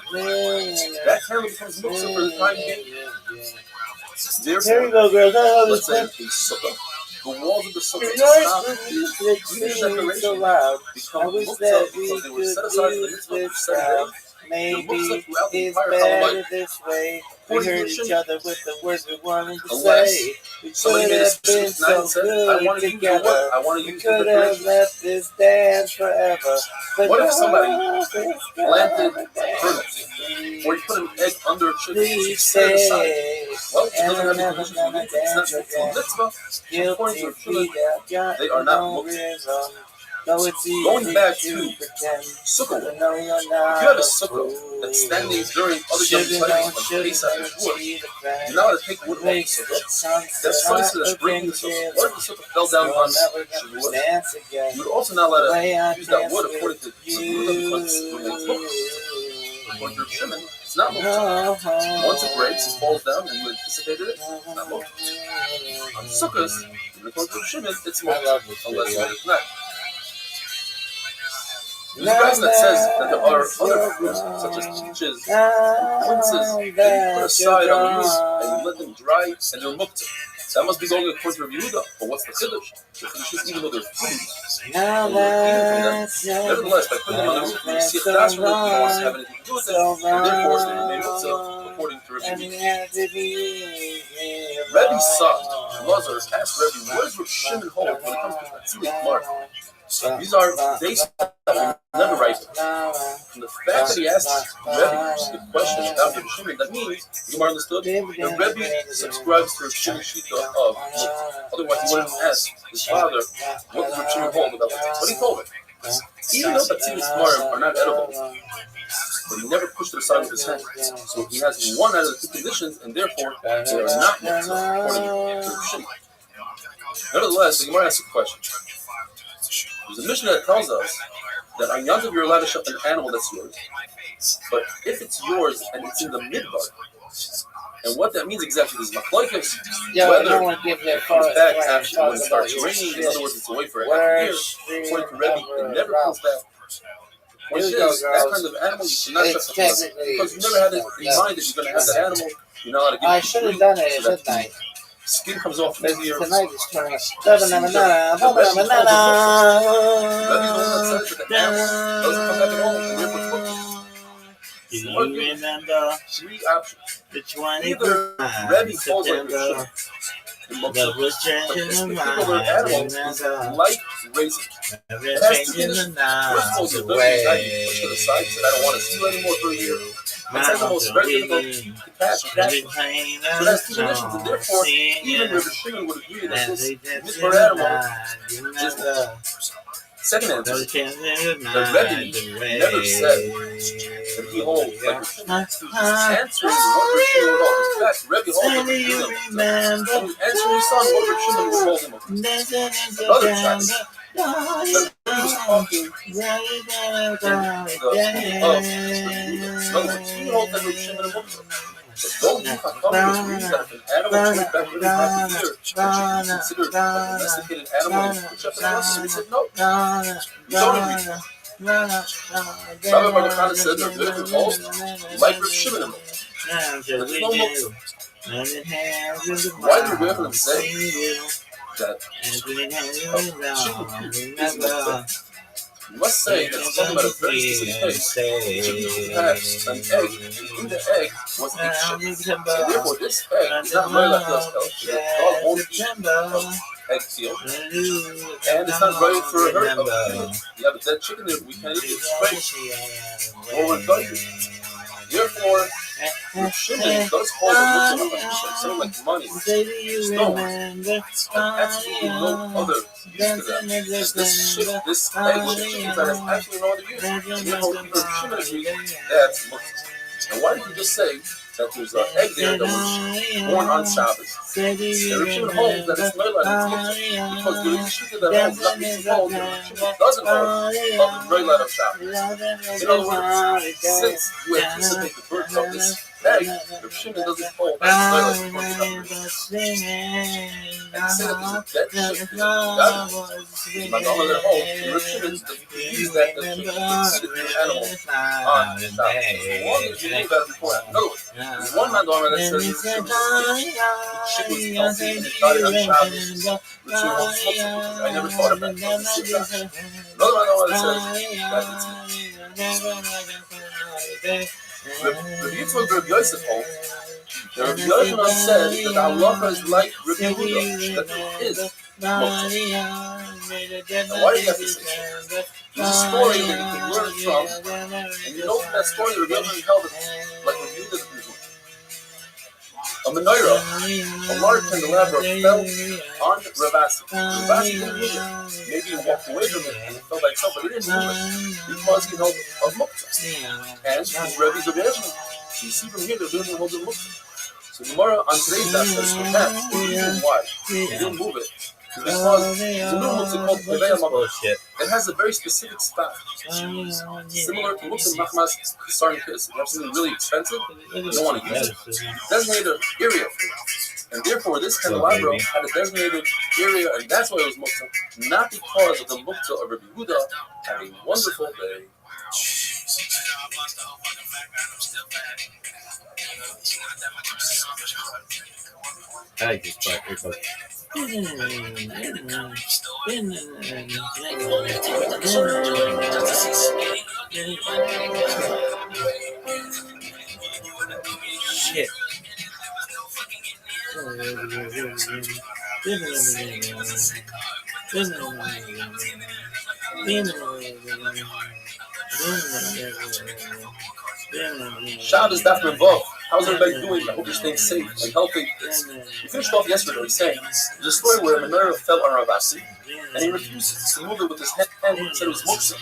That candle becomes muktzah for the time being. Here we go, girls. I love Let's this say a sukkah. The walls of the sukkah so loud. I wish that we could use this crowd. maybe muktzah throughout the it's entire better Chalamayim. this way. We According to heard the each Shimon, other with the words we wanted to unless say. We somebody could made a have been specific night so and said, I good want to use the wood, together. I want to We use could the have decoration. left this dance forever. But What if somebody love is planted gonna kernels, dance. or you put an egg under a chicken, Please set it aside? stay. Well, it And doesn't I'm have the never conditions we gonna need. It's not dance mitzvah. again. Mitzvah, according Guilty to Shimon, feet have got they are not no muktzah. rhythm. No, it's easy Going back to to pretend. sukkah, I know you're if you not have a a sukkah fool. that's standing during other Yom Should've Tovim known, like should've Pesach and never Shavuot, see the fact. you're not allowed to take wood off the Makes the sukkah. sunset That's slices that's up bringing in the sukkah. jail. What if the sukkah fell down You're on never gonna Shavuot? dance again. You would also not allow The way I to use that dance wood according with to you. Sukkah because it's muktzah. According to Shimon, it's not muktzah. Once it breaks, it falls down, and you anticipated it, it's not muktzah. On sukkahs, according to Shimon, it's muktzah, unless it's not. There's a verse that says that there are other fruits, such as peaches and quinces, that you put aside on the roof and you let them dry, and they're muktzah. That must be going according to Rabbi Yehuda. But what's the chiddush? The chiddush is even though they're fruits, and we're eating from them, nevertheless, by putting them on the roof, you see a dash from it, you don't want to have anything to do with it, and therefore they remain muktzah according to Rabbi Yehuda. Rabbi saw Lazar asked Rabbi, what does Rabbi Shimon hold when it comes to Tzili Mark? These are dates that will never ripen. From the fact that he asked Rebbe the question about Rabbi Shimon, that means, the Gemara understood, that Rebbe subscribes to Rabbi Shimon's shita of muktzah. Otherwise, he wouldn't ask his father, what does Rabbi Shimon hold about muktzah? But he told him, even though Tzili Mark are not edible, but he never pushed it aside with his hand. So he has one out of the two conditions, and therefore, they are not muktzah according to Rabbi Shimon. Nevertheless, the Gemara asks a question. There's a Mishnah that tells us that on Yom Tov you're allowed to shop an animal that's yours. But if it's yours and it's in the midbar, and what that means exactly is machlokes, whether it comes back after when it starts raining, in other words, it's away for a half a year, according to Rabbi, it never comes back. Point is, that kind of animal you cannot shop because you never had it in mind that you're going to have that animal. You're not allowed to give it. I should have done it at midnight. Skin comes off easier. Tonight is turning up. Rabbi's the one that says that the animal doesn't come back at all, and therefore it's muktzah. Do you remember Three options. the Either 25th Rabbi of falls like September? a That was but changing this the particular night. animal is like raisin. It has two conditions. First of all, the ability to push to the side, said I don't want to see you anymore for a year. And second of all, it's very difficult to catch. So it has two conditions, and therefore, even Rabbi Shimon would agree that this midbar animal is muktzah. Second answer, the Rebbe never said that he holds like Rabbi Shimon. He's answering what Rabbi Shimon would hold. In fact, Rebbe holds what Rabbi Shimon would hold. And he's answering his son what Rabbi Shimon would hold him of. Another chance, that he was talking in the school of in other words, he holds that Rabbi Shimon and muktzah. But those who Chachamim agree that if an animal comes back really half a year, it should be considered a domesticated animal and put up in so he said no. We don't agree. Rabbi Baruch said that Rebbe holds like Rabbi Shimon and muktzah. There's no muktzah. Why did Rebbe say that chicken is muktzah? You must say that it's talking about a very specific egg. Chicken has an egg, and in the egg was a chicken. So therefore, this egg is not very like us. It's called won't eat egg seal, and it's not right for a herd of you have a dead chicken there, we can't eat it straight, or we're going to. Therefore, Rabbi Shimon does hold a muktzah, something like money, stones, and absolutely no other use to that. This egg with the chicken that has absolutely no other use. And therefore, Rabbi Shimon agrees that's muktzah. And why did he just say that there's an egg there that was born on Shabbos? And Rabbi Shimon holds that it's not allowed to eat muktzah because there is a shita that holds not to hold, and Rabbi Shimon doesn't hold of the right of Shabbos. In other words, since you anticipate the birth of this egg, Rabbi Shimon doesn't hold that it's not allowed to and say that there's a dead chicken that you got it. That holds, and Rabbi Shimon use that chicken to feed the animal on Shabbos. As long as you knew that beforehand. In other words, there's one mandama that says Rabbi Shimon is healthy and he got it on Shabbos. Rabbi Shimon holds muktzah. I never thought of that. Another mandama that says that it's Rabbi Yitzchak and Rabbi Yosef hold that Rabbi Yochanan said that the halacha is like Rabbi Yehuda, that there is muktzah. Now, why do you have to say so? There's a story that you can learn from, and you know from that story that Rabbi Yochanan held it like Rabbi Yehuda that there's muktzah. A menorah, a large candelabra, fell on Ravasi. Ravasi didn't move it. Maybe he walked away from it and it fell by itself, but he didn't move it because he held of muktzah. And his Rebbe's Rabbi Yochanan. So you see from here that Rabbi Yochanan holds of muktzah. So the Gemara on today's daf says perhaps the reason why he didn't move it is because there's a new muktzah called Pevei HaMakor. It has a very specific spot, similar to muktzah machmas kasar and kiss. If you have something really expensive, you don't want to use it. Designated area for it. And therefore, this candelabra had a designated area, and that's why it was muktzah, not because of the muktzah of Rabbi Yehuda. Have a wonderful day. I just thought it was. Shit. Shabbos daf Vav. How's everybody doing? I hope you're staying safe and healthy. We finished off yesterday saying there's a story where a menorah fell on Ravasi and he refused to move it with his hand and said it was muktzah.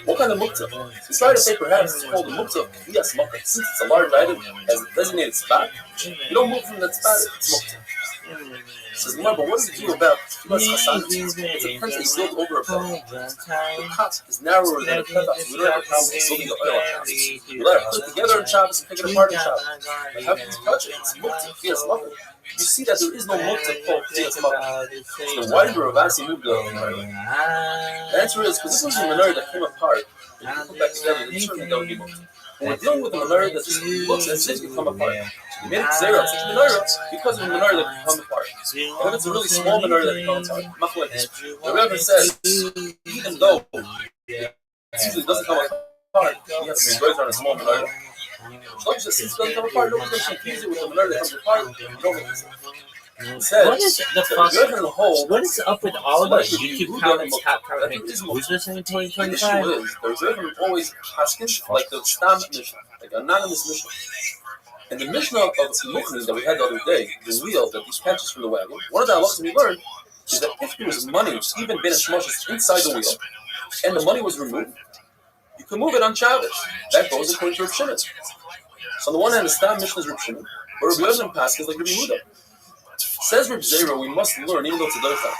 What kind of muktzah? We tried to say perhaps it's called a muktzah of Kviyas Makkah. Since it's a large item, has a designated spot, you don't move from that spot, it's muktzah. Says Gemara, but what do you do about Kviyas Chasanis? It's a fence that you build over a bed. The pot is narrower than a pevach, so we don't have a problem with building the oil on Shabbos. You let it put it together on Shabbos and pick it apart on Shabbos. But how can you touch it? It's muktzah, Kviyas Makkah. You see that there is no muktzah called Kviyas Makkah. So why did Ravasi move the menorah? The answer is because this was a menorah that came apart and you put back together, then certainly that would be muktzah. And we're dealing with a menorah that just looks as if it come apart. So we made it zera, such a menorah, because of a menorah that can come apart. And if it's a really small menorah that can come apart, machlekes. The Rabbi says, even though it usually doesn't come apart, you have to be right on a small menorah. So since it doesn't come apart, nobody's going to confuse it with a menorah that comes apart. You don't make this. What is the fuck? What is up with all the YouTube comments? Who's listening to 2025? The issue is, there's always haskins, like the Stam Mishnah, like an anonymous Mishnah. And the Mishnah of Mukhnid that we had the other day, the wheel that he catches from the wagon, one of the halachas we learned is that if there was money, even ben shmoshes inside the wheel, and the money was removed, you can move it on Shabbos. That goes according to Reb Shimon. So on the one hand, the Stam Mishnah is Reb Shimon, but Reb Yochanan Paschal is like Reb Yehuda. Says Reb Zera, we must learn, even though it's a doicha,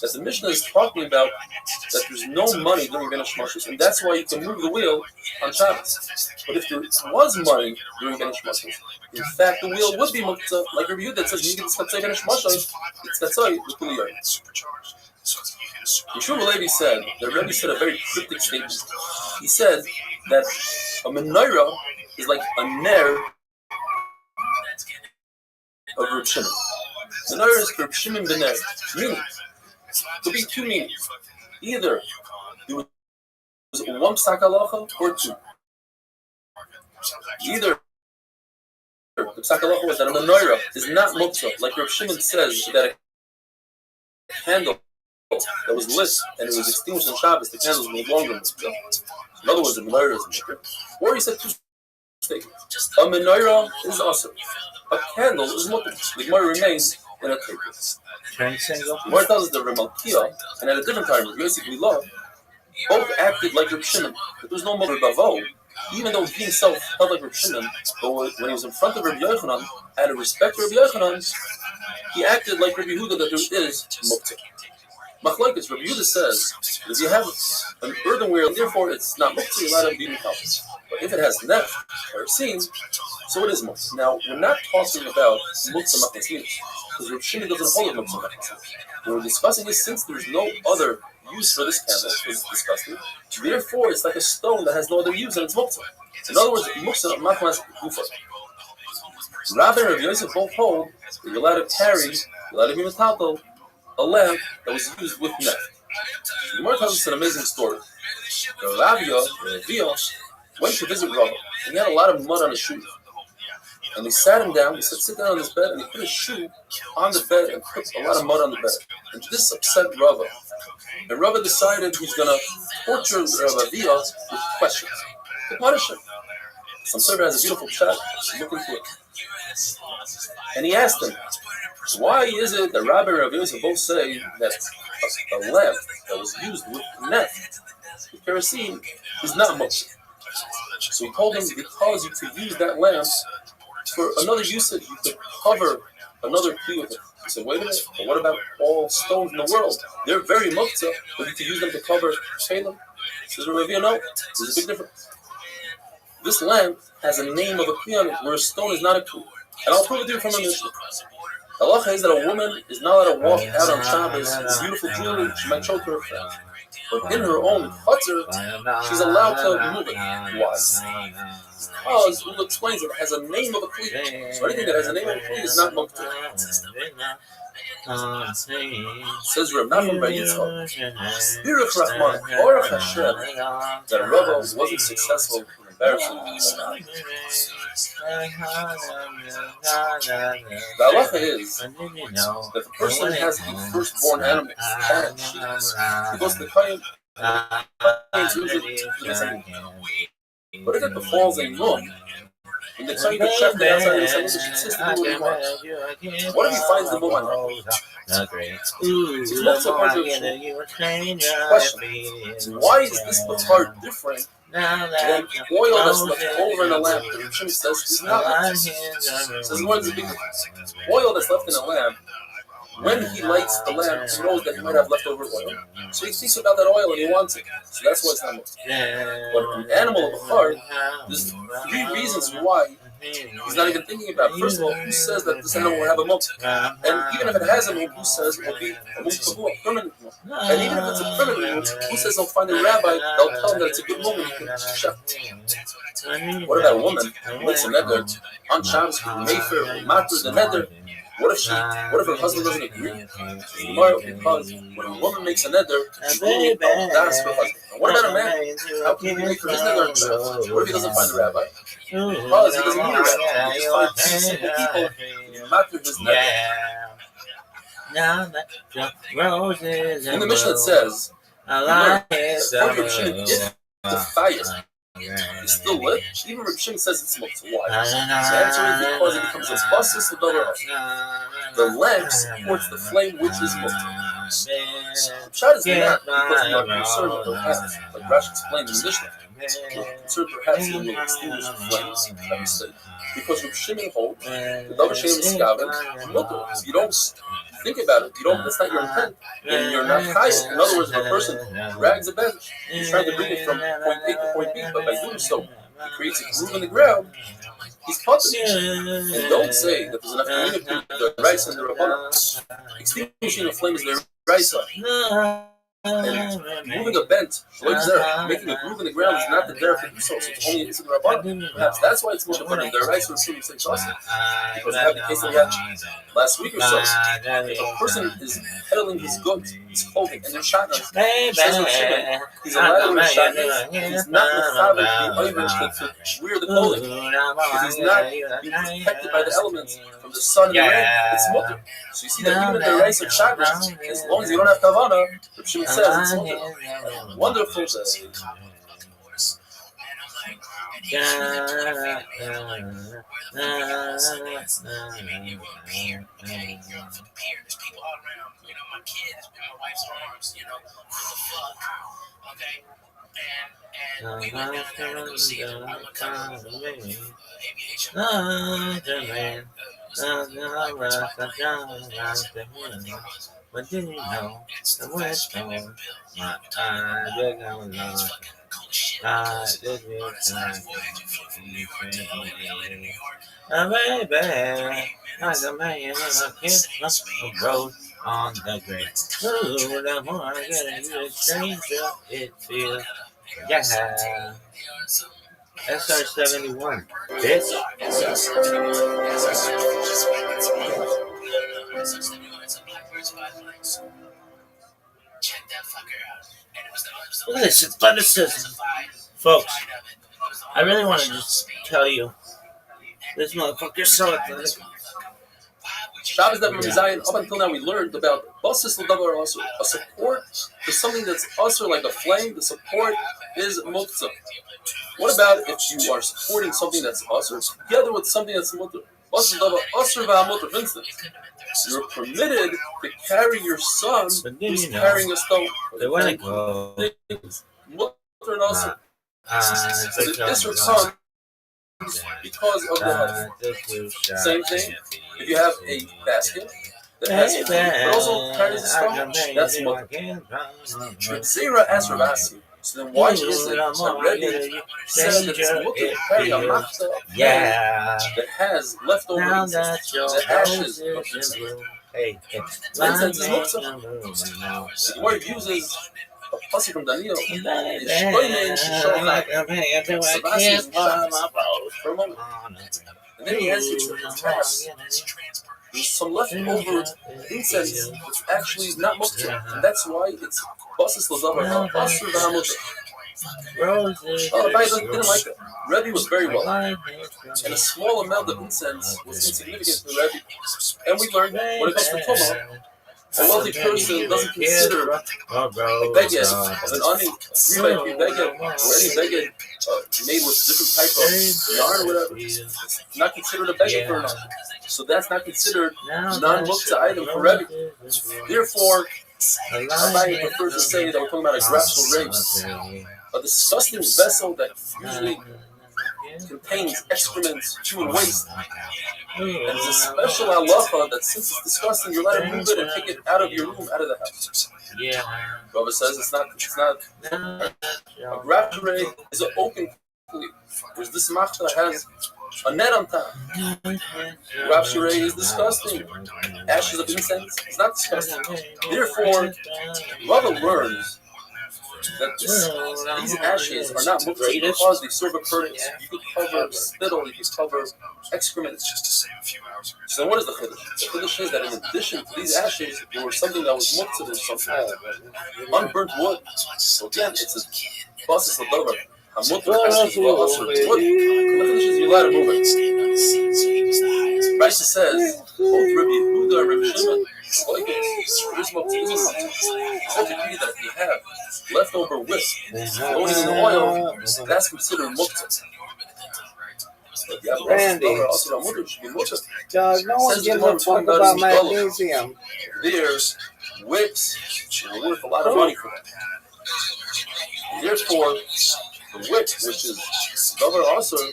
that the Mishnah is talking about that there's no money during Ben HaShmashos, and that's why you can move the wheel on Shabbos. But if there was money during Ben HaShmashos, in fact, the wheel would be muktzah, like Rabbi Yehuda that says, you can say Ben HaShmashos, it's katzai, with Kuliyar. Yeshua Levi said, the Rebbe said a very cryptic statement. He said that a menorah is like a ner of Reb Shimon. Menorah is Reb Shimon ben Ner. Meaning, could be two meanings. Either it was one psak halacha or two. Either the psak halacha was that a menorah is not muktzah, like Reb Shimon says that a candle that was lit and it was extinguished on Shabbos, the candles no longer muktzah. In other words, the menorah is muktzah. Or he said two statements. A menorah is awesome. A candle is muktzah. The Gemara remains in a table. The Gemara tells us that Reb Malkiah, and at a different time, Reb Yosef Lila, both acted like Reb Shimon. There was no mother Bavo, even though he himself held like Reb Shimon, but when he was in front of Reb Yochanan, out of respect to Reb Yochanan, he acted like Reb Yehuda that there is muktzah. Machlokes, Reb Yehuda says, if you have an earthenware, therefore it's not muktzah, you're allowed to be muktzah. But if it has nef, or seen, so it is muktzah. Now, we're not talking about muktzah machmas, because Reb Shimon doesn't hold a muktzah machmas. What we're discussing is since there's no other use for this candle, because it's disgusting, therefore it's like a stone that has no other use and it's muktzah. In other words, muktzah machmas gufa. Rabbi and Rabbi Yosef both hold that you're allowed to carry, you're allowed to be metaltal, a lamp that was used with nef. The Gemara tells us an amazing story. The Rabbi, went to visit Rabbi. He had a lot of mud on his shoes. And they sat him down. He said, sit down on this bed. And he put his shoe on the bed and put a lot of mud on the bed. And this upset Rabbi. And Rabbi decided he's going to torture Rabbi Via with questions to punish him. Some server has a beautiful chat. Look into it. And he asked him, why is it that Rabbi and Rabbi Yosef both say that a lamp that was used with net, with kerosene, is not much? So he told him, because you could use that lamp for another usage, you could cover another key with it. He said, wait a minute, but what about all stones in the world? They're very muktzah, but you could use them to cover Shalem. Says Rabbi, no, there's a big difference. This lamp has a name of a kli on it, where a stone is not a kli. And I'll prove it to you from a Mishnah. The halacha is that a woman is not allowed to walk out on Shabbos with beautiful jewelry. She might choke her friend. But in her own chutzner, she's allowed to move it. Why? Because Ula explains that it has a name of a kli. So anything that has a name of a kli is not muktzah. Says Reb Nachman Bar Yitzchak, Baruch Rahman, Baruch Hashem, that Rabbi wasn't successful in embarrassing himself. The halacha is that the person has the firstborn animals, cat, sheep, he goes to the kohen, and uses it. But if it befalls a mum, and the kohen could check it outside and say, this is consistent with what he wants. What if he finds the mum on her? It's also part of the question. Why is this part different than oil that's left over in a lamp? The Rishon says is not. Says what is the big difference? Oil that's left in a lamp. When he lights the lamp, he knows that he might have leftover oil. So he thinks about that oil and he wants it. So that's why it's not muktzah. But an animal of a heart, there's 3 reasons why he's not even thinking about it. First of all, who says that this animal will have a muktzah? And even if it has a muktzah, who says it will be a muktzah, a permanent muktzah? And even if it's a permanent muktzah, who says they'll find a rabbi, they'll tell him that it's a good muktzah, he can chef it. What about a woman who makes a neder on Shabbos, Mayfair, Matur, the neder? What if her husband doesn't agree? Because when a woman makes a neder, she only asks her husband. And what about a man? How can he make for his neder on Shabbos? What if he doesn't find a rabbi? Because he doesn't need a rabbi. He just finds 2 simple people who matter his neder. In the Mishnah it says, if the fire is still lit, even Reb Shimon says it's muktzah. Why? The answer is because it becomes a basis of the lamp supports the flame, which is muktzah. Pshat is not because we are concerned with the lamp, like Rashi explained in the Mishnah. We're concerned perhaps when you extinguish the flames, that we say. Because Reb Shimon holds the double shame is muktzah. You don't think about it. You don't. That's not your intent. And you're not chayil. In other words, if a person drags a bench, he's trying to bring it from point A to point B, but by doing so, he creates a groove in the ground. He's puzzled. And don't say that there's enough community the rice and the rabbanon. Extinguishing a flame is the rice. And moving a bent, making a groove in the ground is not the derech to do so. So it's only into the rabbanon. Perhaps that's why it's more important. The rice would assume it's because we have the case that we had last week or so. If a person is peddling his goods, his clothing, and there's shotguns, he's allowed to wear shotguns. He's not the to wear the clothing. Because he's not being protected by the elements from the sun and the rain. It's mutter. So you see that even if the rice are shotguns, as long as you don't have kavana, Reb Shimon says it's mutter. Wonderful says. And we went down there to go see it. But did you know the West Coast, my eyes are going on. Baby, like a man in a kiss of rose on the grave. Ooh, the more I get you a stranger, it feels, yeah. SR-71, bitch. Check that fucker out. Look at this athleticism, folks. I really want to just tell you, this motherfucker's so athletic. Shabbos Davar Mizayin, up until now we learned about basis l'davar asur, a support to something that's asur like a flame. The support is muktzah. What about if you are supporting something that's asur together with something that's mutter? Basis l'davar asur v'hamutter. For instance, you're permitted to carry your son who's carrying a stone. They want to go. Mutter and asur. So the isur comes because of the height. Same thing. If you have a basket that has food, but also carries a stone, that's mutter. Zera as Ravasi. So then why is it that Rabbi said that it's mutter to carry a machta that has leftover incense, the ashes of incense? Incense is muktzah. The word uses a pasuk from Daniel. For a moment. And then he answers the task. There's some leftover incense that's actually not muktzah. And that's why it's basis l'davar asur v'hamutter. Rabbi didn't like that. Rabbi was very well. And a small amount of incense was insignificant to Rabbi. And we learned when it comes to Tumah, a wealthy person doesn't consider a beged of an ani, three beged, or any beged made with different type of yarn or whatever. It's not considered a beged for an ani. So that's not considered non-muktzah item for Rabbi. Therefore, Rabbi prefers to say that we're talking about a graspful race, a disgusting vessel that usually contains excrements, human waste. And it's a special halacha that since it's disgusting, you're allowed to move it and take it out of your room, out of the house. Rabbi says it's not a graspful race is an open complete, whereas this machta has a net on top. Rav Shirei is disgusting. Ashes of incense is not disgusting. Therefore, Rabbi learns that these ashes are not muktzah because they serve a purpose. You could cover spittle, you could cover excrements. So what is the chiddush? The chiddush is that in addition to these ashes, there was something that was muktzah, there's something unburnt wood. So again, it's a basis l'davar. Hamutter ashes v'asur wood. The chiddush is you're allowed to move it. Rashi says both Rabbi Yehuda and Rabbi Shimon. There's no teaching. Such a that if you have leftover whisk floating in the oil, that's considered muktzah. If you have Randy, Doug, no one gives a fuck about magnesium. There's wicks worth a lot of money for that. And therefore, the wick, which is davar asur,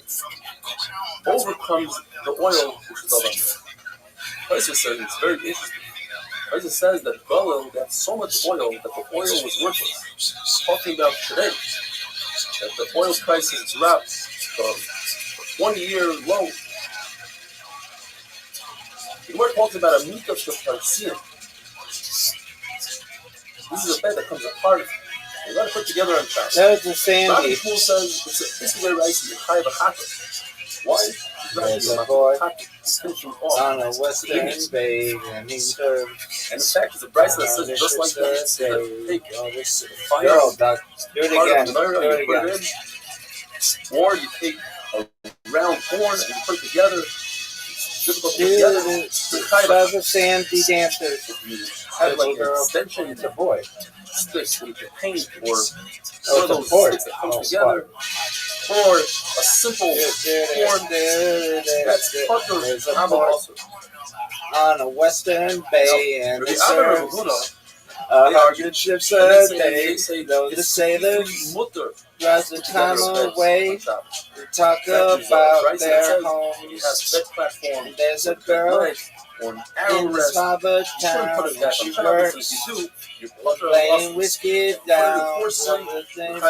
overcomes the oil, which is davar asur. Taisa says it's very interesting. Taisa says that Galil got so much oil that the oil was worthless. Talking about today, that the oil prices dropped from 20-year low. The word talks about a mita sh'tarsin. This is a bed that comes apart. You got to put together on top. There's a Sandy. Rabbi Shmuel says it's a very rice. Chai v'chata. Why? There's a boy on a western bay, and he serves. And the fact is, the Bryce that says just like that. Take fire, girl, Doc, do it again. Or you take a round horn and you put it together. It's difficult to put together. There's a Sandy dancers. If you have like an extension, it's a boy. Sticks with your paint, or one of those sticks that come together, or a simple horn. That's putter also. On a western bay, and they serve hardships a day. Though the sailors rise the time away to talk about their homes. And there's a girl in this harbor town, and she works playing whiskey down from the things.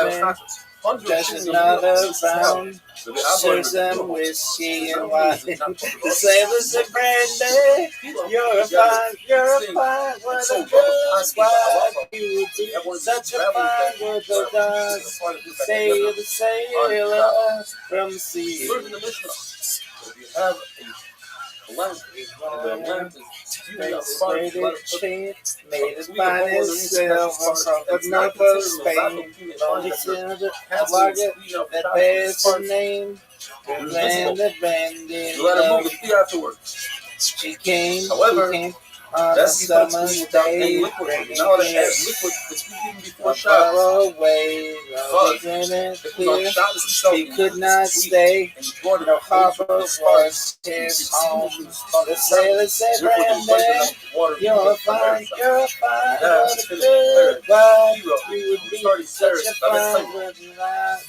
There's another round, serves them whiskey and wine. The sailors say, Brandy, you're a fine, what a good wife you would be. Such a fine with the dust. Say the sailor from the sea. If you have a lamp. And the lamp is viewing out front. Made it finest silver from another Spain. Lonely silver, like it, that bears the name. The land that landed. You let it move the feet afterwards. She came, however, on a summer's day. Now that it has liquid, it's even before Shabbos. Far away, But he could not stay. No harbor was his home. The sailor said, Brandon, you're fine, but a good one. You would be such a fine one.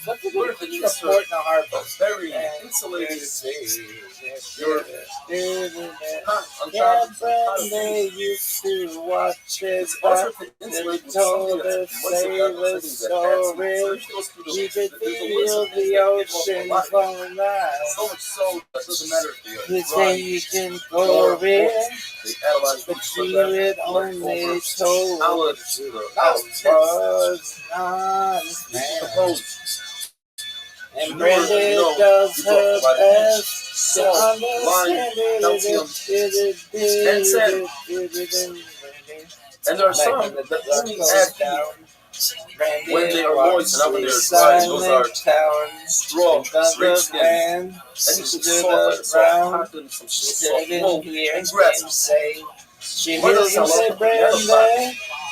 What's the good thing of port in the harbor? Very insulated. Yeah, Brandon used to watch it, but they told the sailor story. You could feel the ocean from miles. So much so that doesn't matter if you His raging for it, but you had only told was honest man. And Brenda does her best to understand it. And there are some that only add when they are moist and not when they are dry. Those are straw, straight skin. And you can saw like soft cotton, some soft wool, and grass. She hears you say, Brenda,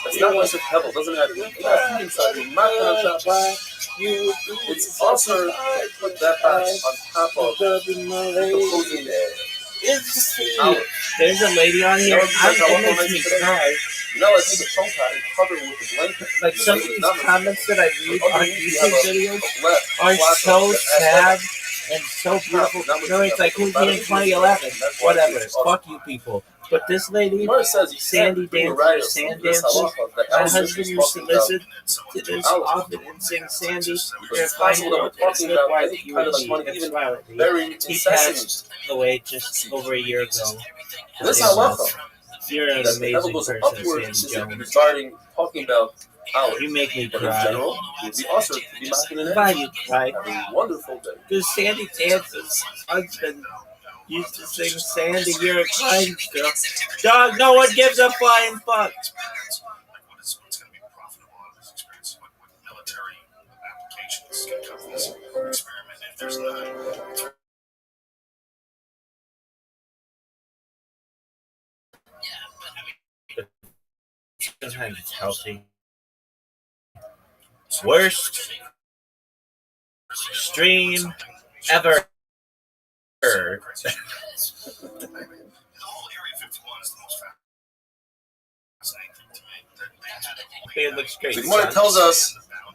that's not why it's a pebble. Doesn't have food inside. You're not going to chop. It's also to put that back on top of the protein. There's a lady on here. It makes me cry. You know, I take a phone pad and cover it with a blanket. Like some of these comments that I read on YouTube videos are so sad and so beautiful. No, it's like who's in 2011? Whatever. Fuck you people. But this lady, Sandy dances, sand dances. My husband used to listen to this often and sing Sandy. It's possible that we're talking about why you would be violently. He passed away just over a year ago. This halacha. You're an amazing person, Sandy Jones. Regarding talking about hours. You make me But in cry. general, you'd be also to be knocking in Why you cry? Have a wonderful day. Because Sandy Dance's husband used to sing Sandy, you're a kind girl. Dog, no one gives a flying fuck. What's going to be profitable out of this experience? What military applications can come from this experiment if there's not? Sometimes it's healthy. Worst stream ever. The whole Area 51 is the most fascinating thing to me. It looks great. The Gemara tells us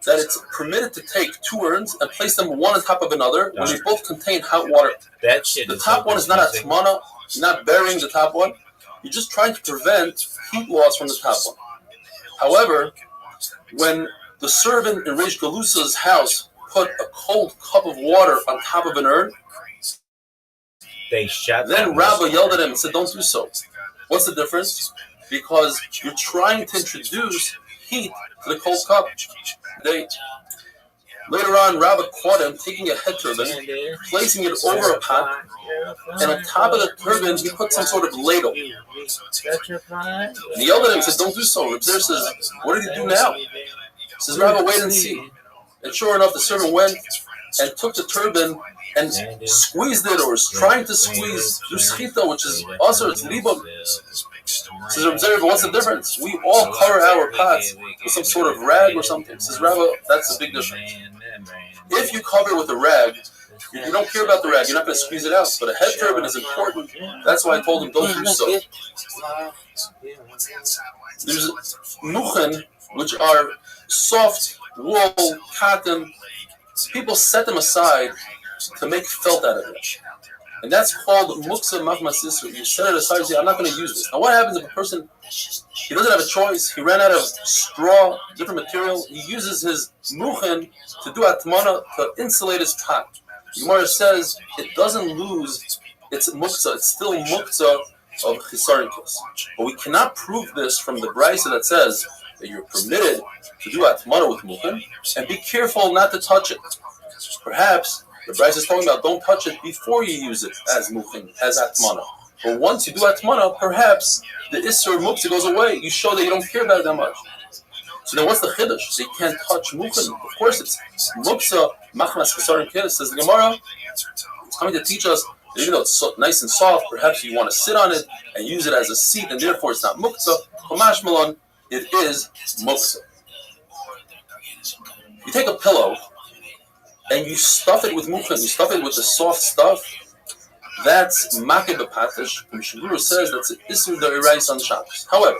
that it's permitted to take two urns and place them one on top of another when they both contain hot water. That shit The is top one is not a tmana, you're not burying the top one. You're just trying to prevent heat loss from the top one. However, when the servant in Reish Galusa's house put a cold cup of water on top of an urn, They shot then Rabbi yelled at him and said, don't do so. What's the difference? Because you're trying to introduce heat to the cold cup. Later on, Rabbi caught him taking a head turban, placing it over a pot, and on top of the turban, he put some sort of ladle. And he yelled at him and said, don't do so. Rabbi says, what did he do now? He says, Rabbi, wait and see. And sure enough, the servant went and took the turban and squeezed it, or was trying to squeeze the schita, which is also its libum. Says Rabbi, what's the difference? We all cover our pots with some sort of rag or something. Says Rabbi, that's the big difference. If you cover it with a rag, you don't care about the rag, you're not going to squeeze it out. But a head turban is important. That's why I told him, don't do so. There's muchen, which are soft wool, cotton. People set them aside to make felt out of it. And that's called muksa mahmasisru. You set it aside and say, I'm not going to use this. Now what happens if a person, he doesn't have a choice, he ran out of straw, different material, he uses his muchen to do atmana, to insulate his pot. The Gemara says it doesn't lose its muksa, it's still muksa of chisarikos. But we cannot prove this from the brisa that says that you're permitted to do atmana with muchen, and be careful not to touch it. Perhaps the brisa is talking about don't touch it before you use it as muchen, as atmana. But once you do atmana, perhaps the Isser Muktzah goes away. You show that you don't care about it that much. So then what's the Chiddush? They can't touch Mukhin. Of course it's Muktzah, Machmas Kesarim Kiddush, says the Gemara. It's coming to teach us that even though it's so nice and soft, perhaps you want to sit on it and use it as a seat, and therefore it's not Muktzah. Chomash Malon, it is Muktzah. You take a pillow and you stuff it with Mukhin, you stuff it with the soft stuff. That's Makeh B'Patish. Mishnah says that's an Isur D'Oraisa on Shabbos. However,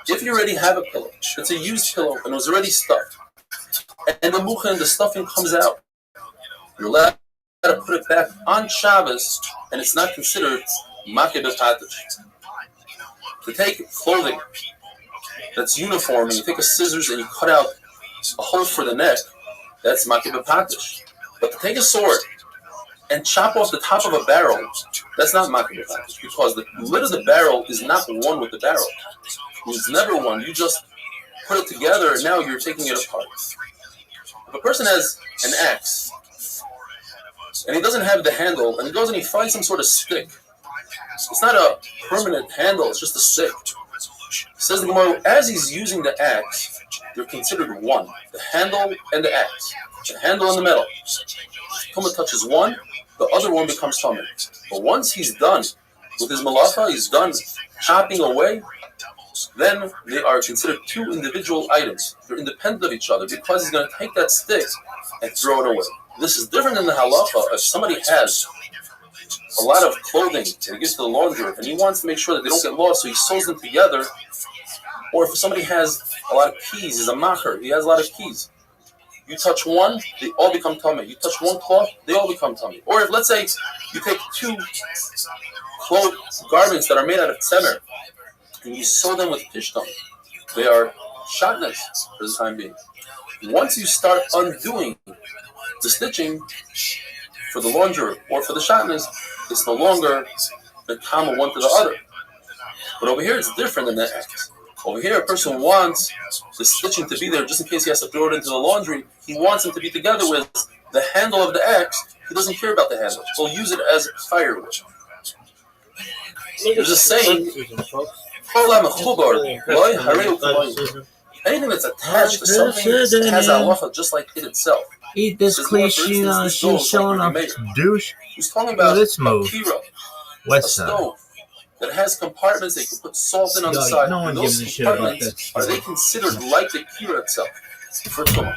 if you already have a pillow, it's a used pillow and it was already stuffed, and the Mukhin, the stuffing comes out, you're allowed to put it back on Shabbos, and it's not considered Makeh B'Patish. To take clothing that's uniform and you take a scissors and you cut out a hole for the neck, that's Makeh B'Patish. But to take a sword and chop off the top of a barrel, that's not Makeh B'Patish, because the lid of the barrel is not one with the barrel. It's never one. You just put it together and now you're taking it apart. If a person has an axe and he doesn't have the handle and he goes and he finds some sort of stick, it's not a permanent handle, it's just a stick. Says the Gemara, as he's using the axe, they're considered one. The handle and the axe. The handle and the metal. Tumah touches one, the other one becomes tumah. But once he's done with his malacha, he's done chopping away, then they are considered two individual items. They're independent of each other because he's going to take that stick and throw it away. This is different than the halacha. If somebody has a lot of clothing and he gives to the launderer and he wants to make sure that they don't get lost, so he sews them together. Or if somebody has a lot of keys, he's a macher, he has a lot of keys. You touch one, they all become tummy. You touch one cloth, they all become tummy. Or if, let's say, you take two garments that are made out of tzemer and you sew them with pishtam, they are shatnez for the time being. Once you start undoing the stitching for the launderer or for the shatnez, it's no longer the kama one to the other. But over here, it's different than that. Over here, a person wants the stitching to be there just in case he has to throw it into the laundry. He wants them to be together with the handle of the axe. He doesn't care about the handle. He'll use it as firewood. There's a saying, anything that's attached to something has a halacha just like it itself. Eat this cliche, she's showing up. Douche. He's talking about let's move. Kira, West a side. stove that has compartments they can put salt in on the side. No one Those gives a shit about compartments, that. are they considered like the Kira itself? For Tumah.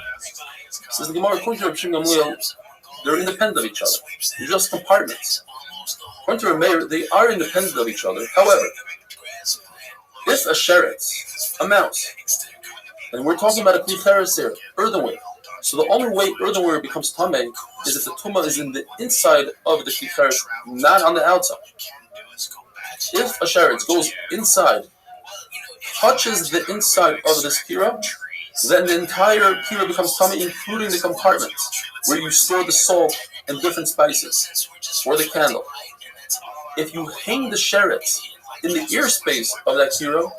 Says the Gemara, according to Rabbi Shimon Gamliel, they're independent of each other. They're just compartments. According to Rabbi, they are independent of each other. However, if a sheretz, a mouse, and we're talking about a klicheres here, earthenware. So the only way earthenware becomes tameh is if the tumah is in the inside of the klicheres, not on the outside. If a sheretz goes inside, touches the inside of this kira, then the entire kira becomes tameh, including the compartments where you store the salt and different spices, or the candle. If you hang the sheretz in the ear space of that kira,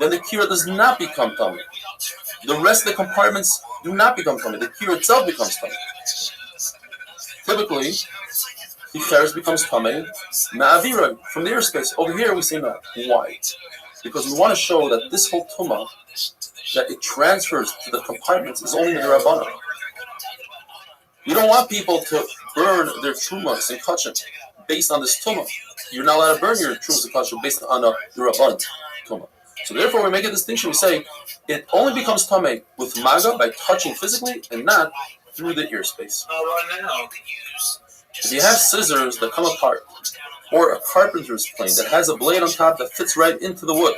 then the kira does not become tameh. The rest of the compartments do not become tameh. The kira itself becomes tameh. Typically, the kira becomes tameh ma'avira, from the ear space. Over here we say no. Why? Because we want to show that this whole tumah, that it transfers to the compartments, is only the Rabbanan. You don't want people to burn their trumas and kachim based on this tumah. You're not allowed to burn your trumas and kachim based on the Rabbanan tumah. So therefore, we make a distinction. We say it only becomes tameh with maga by touching physically and not through the ear space. If you have scissors that come apart, or a carpenter's plane that has a blade on top that fits right into the wood,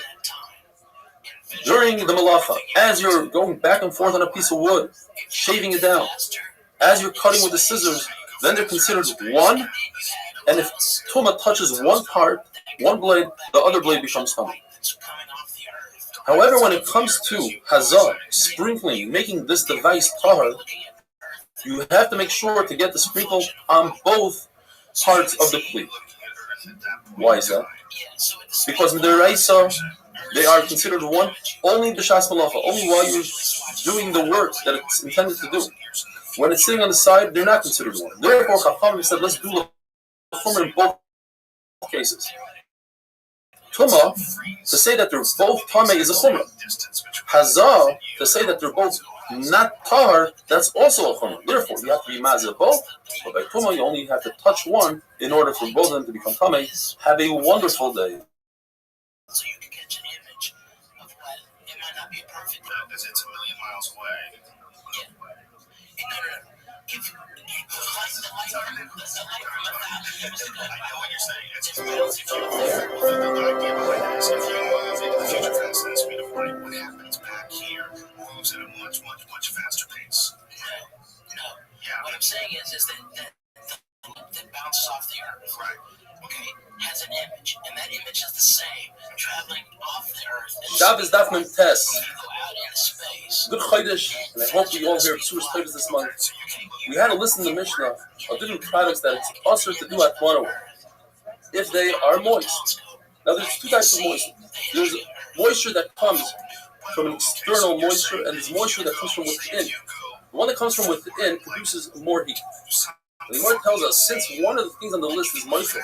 during the malacha, as you're going back and forth on a piece of wood, shaving it down, as you're cutting with the scissors, then they're considered one, and if tumah touches one part, one blade, the other blade becomes tameh. However, when it comes to hazah, sprinkling, making this device tahar, you have to make sure to get the sprinkle on both parts of the kli. Why is that? Because in the Raisa, they are considered one only b'shas malacha, only while you're doing the work that it's intended to do. When it's sitting on the side, they're not considered one. Therefore, Chachamim said, let's do the chomer in both cases. Tuma, to say that they're both Tame is a Chumrah. Hazah, to say that they're both not Tahar, that's also a Chumrah. Therefore, you have to be Mazir both, but by Tuma, you only have to touch one in order for both of them to become Tame. Have a wonderful day. So you can catch an image of what it might not be perfect because it's a million miles away. Yeah. No. If the light from the I know what you're saying. It's real. If you the idea behind this, if you move into the future fast at the speed of light, what happens back here moves at a much faster pace. No. Yeah. What I'm saying is that bounces off the earth. Right. Okay, has an image, and that image is the same, traveling off the earth. Shabbos Daf Mem Tes. Go out into space. Good Chodesh, and I hope we all hear Psuras Chodesh this month. We had to listen to the Mishnah of different products that it's also to do at Mono if they are moist. Now there's two types of moisture. There's moisture that comes from an external moisture, and there's moisture that comes from within. The one that comes from within produces more heat. The Gemara tells us, since one of the things on the list is moichin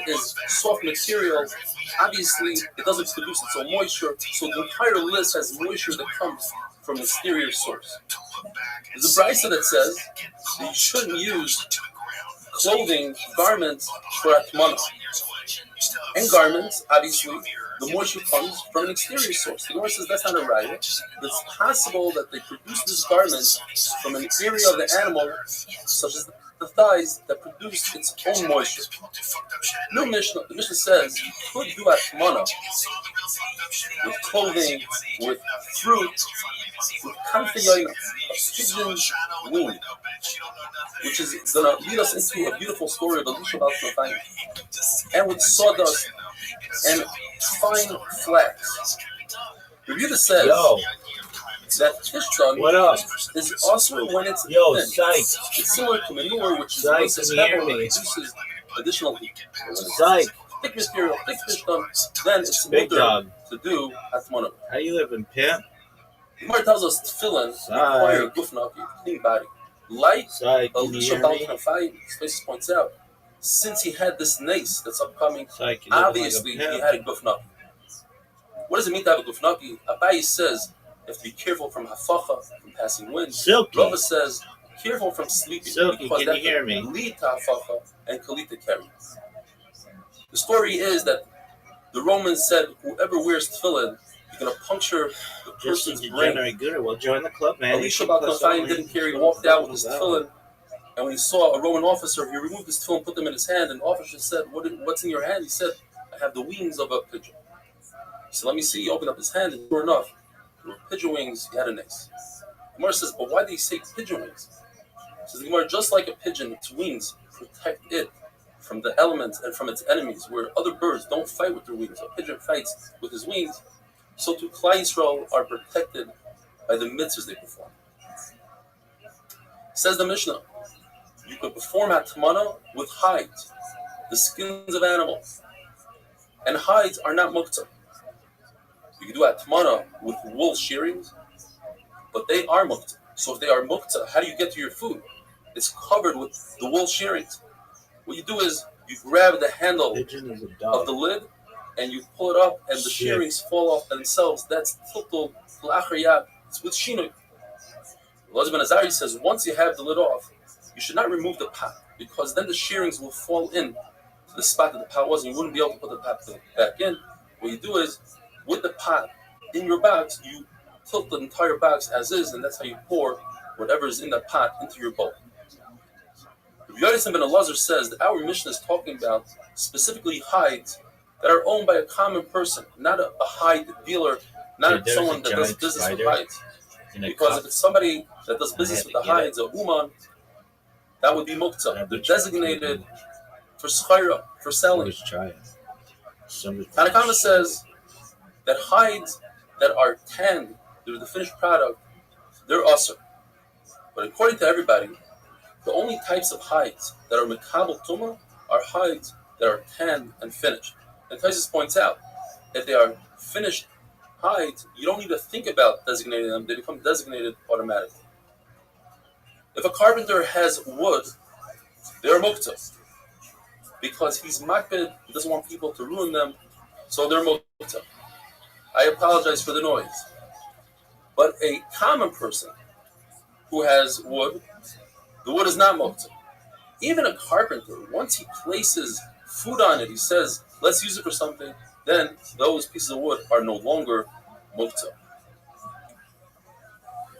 is soft material, obviously it doesn't produce its own moisture, so the entire list has moisture that comes from an exterior source. There's a brisa that says that you shouldn't use clothing, garments for atmana. And garments, obviously, the moisture comes from an exterior source. The Gemara says that's not a raya. It's possible that they produce this garment from an area of the animal, such as the thighs, that produce its own moisture. No Mishnah, the Mishnah says you could do atmana with clothing, with fruit, with kamfeyayin, a pigeon's wing, which is going to lead us into a beautiful story of Elisha Bal Kafayim, and with sawdust and fine flax. The Rabbi says that Tishtan is also when it's thin. It's similar to manure, which is once it's pebble, it produces additional heat. Thick material, thick Tishtan, then it's mutter to do atmana. How you living, pimp? The Gemara tells us tefillin require gufnaki, clean body. Like Elisha Bal Kafayim, Spaces points out, since he had this nace that's upcoming, obviously he had a gufnaki. What does it mean to have a gufnaki? Abayi says you have to be careful from hafacha, from passing wind. Rabbi says careful from sleeping, because that can lead to hafacha and kalita carry. The story is that the Romans said whoever wears tefillin is going to puncture the person's brain. Well, join the club, man. Elisha Bal Kafayim didn't care. He walked out with his tefillin. And when he saw a Roman officer, he removed his tefillin and put them in his hand. And the officer said, "What's in your hand?" He said, "I have the wings of a pigeon." He said, "Let me see." He opened up his hand, and sure enough, there were pigeon wings. He had a nace. The Gemara says, "But why did he say pigeon wings?" He says, "The Gemara, just like a pigeon, its wings protect it from the elements and from its enemies, where other birds don't fight with their wings. A pigeon fights with his wings. So too, Klal Yisrael are protected by the mitzvahs they perform." Says the Mishnah, you could perform atmana with hides, the skins of animals. And hides are not muktzah. You can do atmana with wool shearings, but they are muktzah. So if they are muktzah, how do you get to your food? It's covered with the wool shearings. What you do is you grab the handle of the lid and you pull it up, and the shearings fall off themselves. That's tiltul l'achar. It's with shinui. Elazar ben Azari says once you have the lid off, you should not remove the pot, because then the shearings will fall in to the spot that the pot was, and you wouldn't be able to put the pot back in. What you do is, with the pot in your box, you tilt the entire box as is, and that's how you pour whatever is in that pot into your bowl. Rabbi Yonasan ben Elazar says that our mission is talking about specifically hides that are owned by a common person, not a hide dealer, not someone that does business with hides. Because if it's somebody that does business with the hides, a uman, that would be muktzah. They're designated for schayra, for selling. Tanakama says that hides that are tanned, they're the finished product, they're usher. But according to everybody, the only types of hides that are mekabel tumah are hides that are tanned and finished. And Taisus points out, if they are finished hides, you don't need to think about designating them, they become designated automatically. If a carpenter has wood, they're muktzah, because he's makbid, he doesn't want people to ruin them, So they're mokta. I apologize for the noise. But a common person who has wood, the wood is not mokta. Even a carpenter, once he places food on it, he says, let's use it for something, then those pieces of wood are no longer mokta.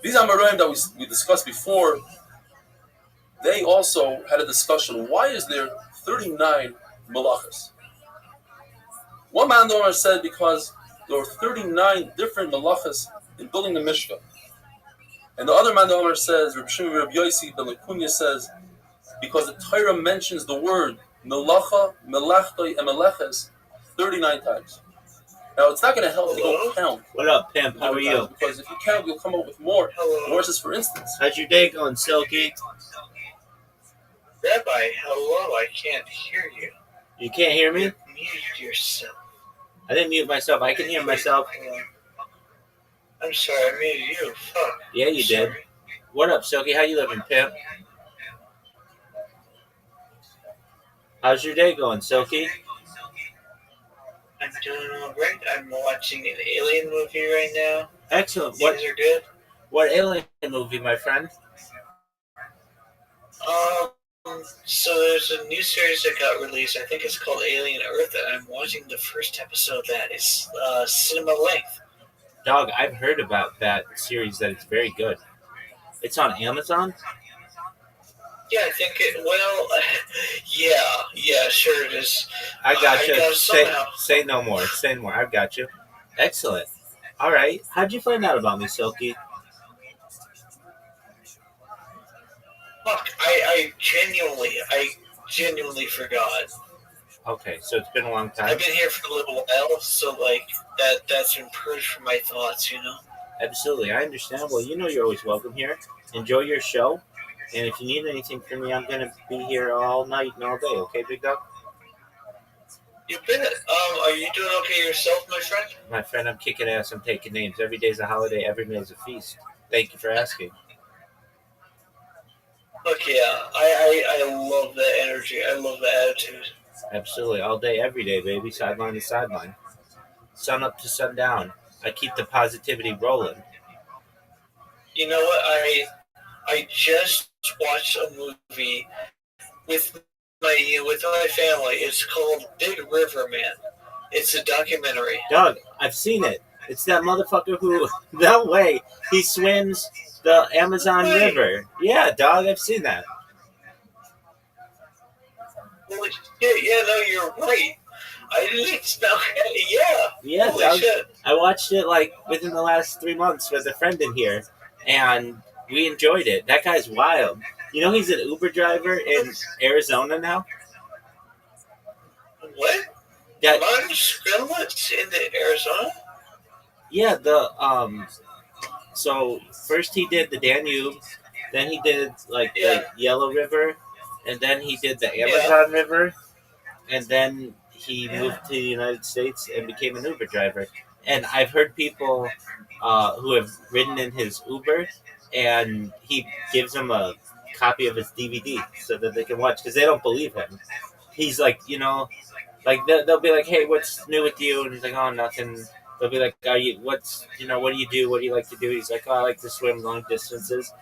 These Amoraim that we discussed before, they also had a discussion, why is there 39 malachas? One man said because there were 39 different malachas in building the Mishkan. And the other man says, Rabbi Shimon Rabbi Yossi ben Lekunya says, because the Torah mentions the word melacha, melachtoi, and meleches 39 times. Now, it's not going to help to go count. What up, pimp? How are you? Because if you count, you'll come up with more. Verses, for instance. How's your day going, Silky? Rabbi, hello, I can't hear you. You can't hear me? You muted yourself. I didn't mute myself. I can hear myself. I'm sorry, I muted you. Fuck. Yeah, you did. What up, Silky? How you living, pimp? How's your day going, Silky? I'm doing all right. I'm watching an alien movie right now. Excellent. Things are good. What alien movie, my friend? So there's a new series that got released. I think it's called Alien Earth, and I'm watching the first episode of that. It's cinema length. Dog, I've heard about that series, that it's very good. It's on Amazon? Yeah, I think it, well, yeah, sure it is. I got you. Somehow. Say no more. Say no more. I've got you. Excellent. All right. How'd you find out about me, Silky? Fuck, I genuinely forgot. Okay, so it's been a long time. I've been here for a little while, so like that's been purged from my thoughts, you know. Absolutely, I understand. Well, you know you're always welcome here. Enjoy your show, and if you need anything from me, I'm gonna be here all night and all day. Okay, big dog? You bet. Are you doing okay yourself, my friend? My friend, I'm kicking ass. I'm taking names. Every day's a holiday. Every meal's a feast. Thank you for asking. Look, yeah, I love that energy. I love the attitude. Absolutely, all day, every day, baby. Sideline to sideline. Sun up to sundown. I keep the positivity rolling. You know what? I just watched a movie with my family. It's called Big River Man. It's a documentary. Dog, I've seen it. It's that motherfucker who, no way, he swims the Amazon River. Yeah, dog, I've seen that. Holy shit, yeah, no, you're right. I didn't smell it, Yeah, holy dog. shit. I watched it like within the last 3 months with a friend in here, and we enjoyed it. That guy's wild. You know he's an Uber driver in Arizona now? What? That, Martin Skrillex in the Arizona? yeah, so first he did the Danube, then he did like the Yellow River, and then he did the Amazon River, and then he moved to the United States and became an Uber driver. And I've heard people who have ridden in his Uber, and he gives them a copy of his DVD so that they can watch, because they don't believe him. He's like, you know, like they'll be like, hey, what's new with you? And he's like, oh, nothing. They'll be like, what do you do? What do you like to do? He's like, oh, I like to swim long distances.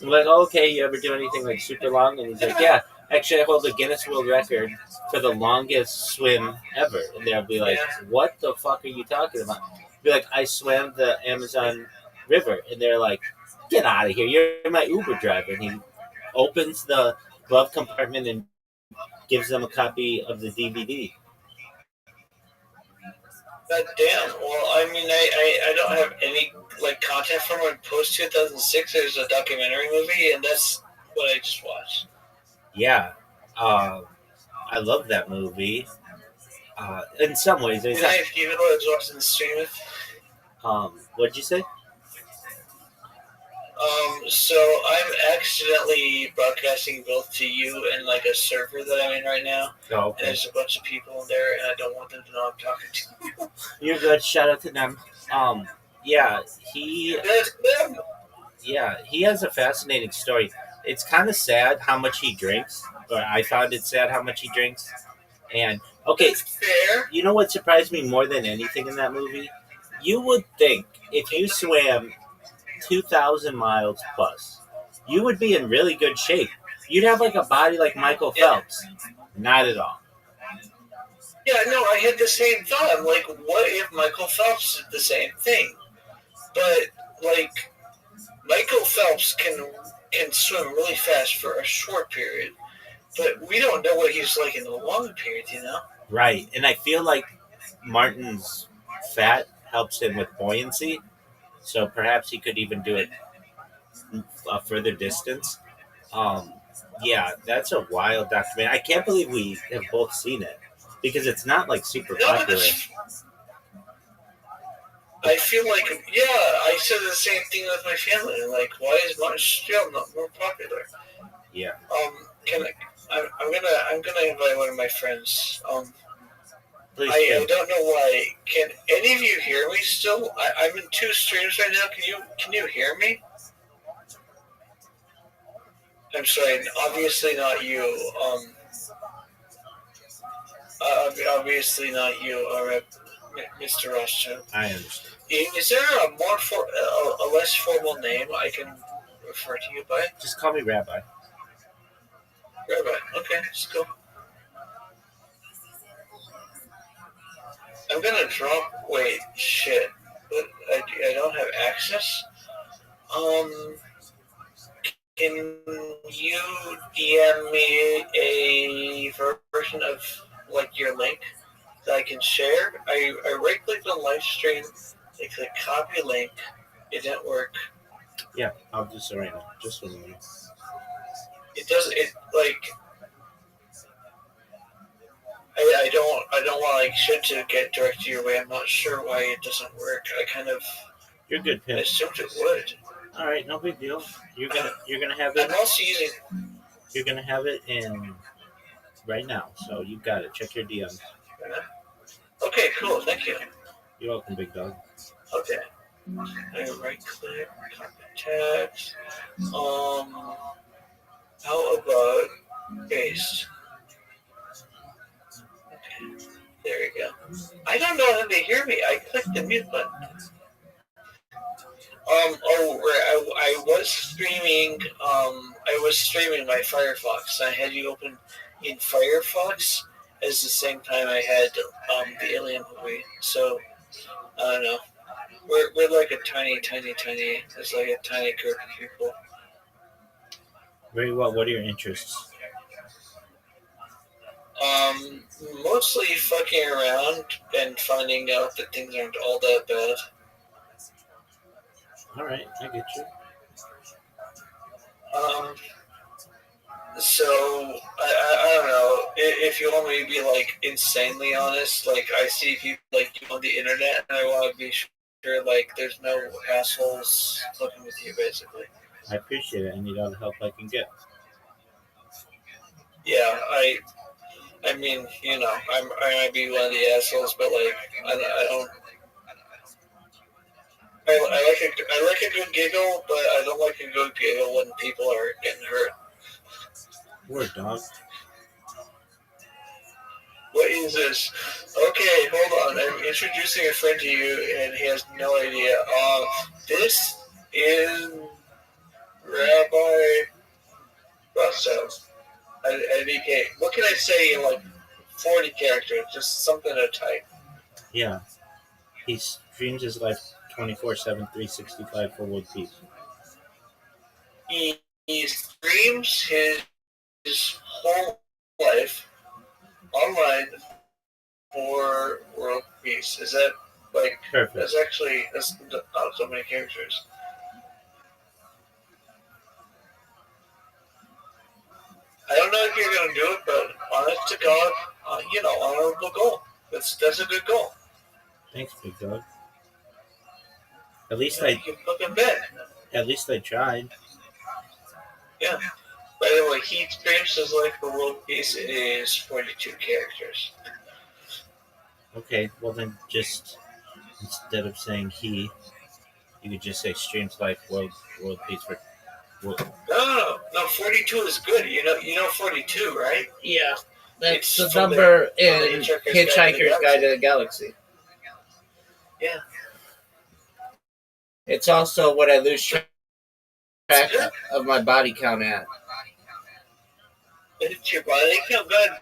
I'm like, oh, okay, you ever do anything like super long? And he's like, yeah, actually I hold the Guinness World Record for the longest swim ever. And they'll be like, what the fuck are you talking about? Be like, I swam the Amazon River. And they're like, get out of here, you're my Uber driver. And he opens the glove compartment and gives them a copy of the DVD. God damn. Well, I mean, I don't have any like content from it. Post 2006, there's a documentary movie, and that's what I just watched. Yeah, I love that movie. In some ways, Even I was watching the stream with. What'd you say? So I'm accidentally broadcasting both to you and like a server that I'm in right now. Oh, okay. And there's a bunch of people in there, and I don't want them to know I'm talking to you. You're good. Shout out to them. Yeah, he has a fascinating story. It's kind of sad how much he drinks, or I found it sad how much he drinks. And Okay, That's fair. you know what surprised me more than anything in that movie? You would think if you swam 2,000 miles plus, you would be in really good shape. You'd have like a body like Michael Phelps. Not at all. Yeah, no, I had the same thought. I'm like, what if Michael Phelps did the same thing? But like, Michael Phelps can swim really fast for a short period, but we don't know what he's like in the long period, you know? Right, and I feel like Martin's fat helps him with buoyancy, so perhaps he could even do it a further distance. Um, yeah, that's a wild documentary. I can't believe we have both seen it because it's not like super popular. I feel like, yeah, I said the same thing with my family. Like, why is Martin Short not more popular? Yeah. I'm gonna invite one of my friends. Please I don't know why. Can any of you hear me still? I'm in two streams right now. Can you hear me? I'm sorry. Obviously not you. Obviously not you, Mr. Rothschild. I understand. Is there a less formal name I can refer to you by? Just call me Rabbi. Rabbi. Okay, let's go. I'm gonna drop. Wait, shit. But I don't have access. Can you DM me a version of like your link that I can share? I right clicked on live stream. I click copy link. It didn't work. Yeah, I'll do so right now. Just 1 minute. It doesn't. It like. I don't want like shit to get directed your way. I'm not sure why it doesn't work. I kind of. You're good, Pip. Assumed it would. All right, no big deal. You're gonna have it. I'm also using. You're gonna have it in right now, so you got it. Check your DMs. Okay, cool. Thank you. You're welcome, big dog. Okay. I right click, copy text. How about paste? Okay, there you go. I don't know how they hear me. I clicked the mute button. I was streaming. I was streaming my Firefox. I had you open in Firefox as the same time I had the Alien movie. So I don't know. We're like a tiny. It's like a tiny group of people. Very well. What are your interests? Mostly fucking around and finding out that things aren't all that bad. All right, I get you. So I don't know if you want me to be like insanely honest. Like I see people like you on the internet, and I want to be sure like there's no assholes fucking with you, basically. I appreciate it. I need all the help I can get. Yeah, I mean, you know, I might be one of the assholes, but like I don't. I like a good giggle, but I don't like a good giggle when people are getting hurt. Word, dog. What is this? Okay, hold on. I'm introducing a friend to you, and he has no idea. This is Rabbi Rothschild. IDK. What can I say in like 40 characters? Just something to type. Yeah. He streams his life 24/7, 365 for world peace. He streams his whole life online for world peace. Is that like Perfect? That's not so many characters. I don't know if you're gonna do it, but honest to God, honorable goal. That's a good goal. Thanks, big dog. At least You fucking bet. At least I tried. Yeah. By the way, he streams his life for world peace is 42 characters. Okay, well then just instead of saying he, you could just say streams life world peace for world. No, 42 is good. You know 42, right? Yeah. That's the from number the in Hitchhiker's Guide to the Galaxy. Yeah. It's also what I lose track of my body count at. It's your body count. God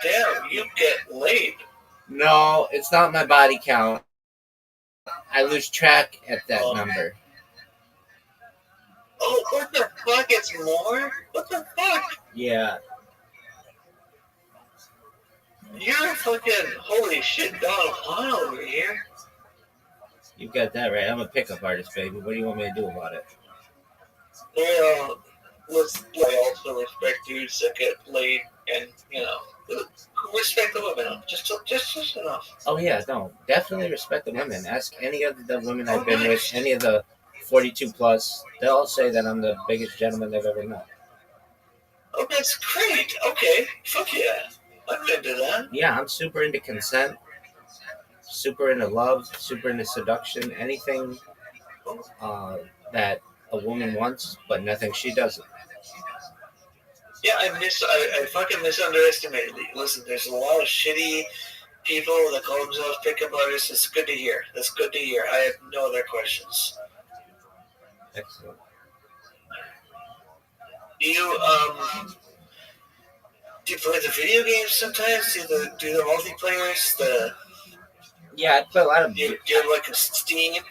damn, you get laid. No, it's not my body count. I lose track at that number. Oh, what the fuck? It's more? What the fuck? Yeah. You're a fucking holy shit Donald Juan over here. You got that right. I'm a pickup artist, baby. What do you want me to do about it? Well, I also respect dudes that get laid and, you know, respect the women. Just enough. Oh, yeah, no. Definitely respect the women. Ask any of the women I've been with, any of the 42 plus. They'll all say that I'm the biggest gentleman they've ever met. Oh, that's great. Okay. Fuck yeah. I'm into that. Yeah, I'm super into consent, super into love, super into seduction, anything that a woman wants, but nothing she doesn't. Yeah, I fucking misunderestimated you. Listen, there's a lot of shitty people that call themselves pickup artists. It's good to hear. That's good to hear. I have no other questions. Excellent. Do you play the video games sometimes? Do the multiplayers? Yeah, I play a lot of. Do you have like a Steam?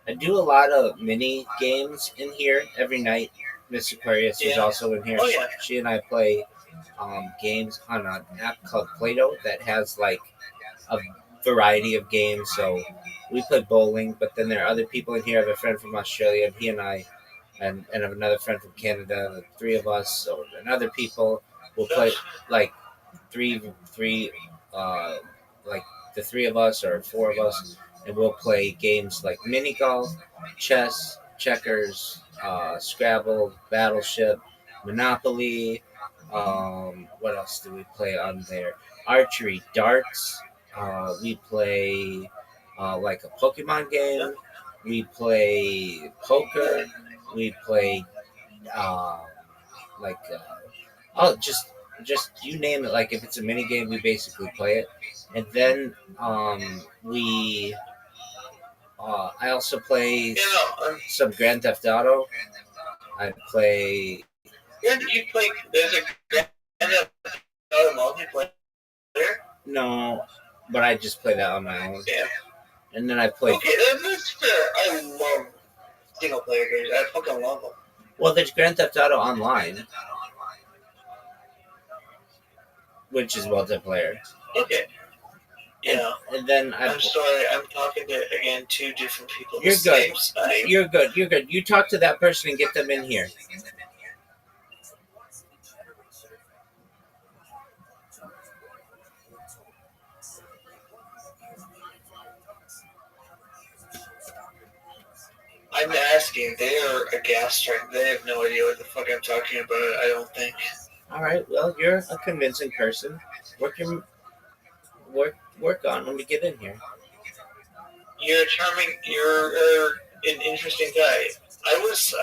I do a lot of mini games in here every night. Miss Aquarius is also in here. Oh, yeah. She and I play games on an app called Play-Doh that has like a variety of games. So we play bowling, but then there are other people in here. I have a friend from Australia, and he and I, and I have another friend from Canada. The three of us, so and other people will play like three, like the three of us or four of us, and we'll play games like mini golf, chess, checkers, Scrabble, Battleship, Monopoly. What else do we play on there? Archery, darts. We play like a Pokemon game. We play poker. We play like just you name it. Like if it's a mini game, we basically play it. And then I also play some Grand Theft Auto. I play. You play? There's a Grand Theft Auto multiplayer. No, but I just play that on my own. Yeah. And then I play. Okay, that's fair. I love single player games. I fucking love them. Well, there's Grand Theft Auto Online, which is multiplayer. Okay. Yeah. And then I'm sorry, I'm talking to again two different people. You're good. You're good. You're good. You talk to that person and get them in here. I'm asking. They are aghast right. They have no idea what the fuck I'm talking about. I don't think. All right. Well, you're a convincing person. Work on when we get in here. You're charming. You're an interesting guy. I was.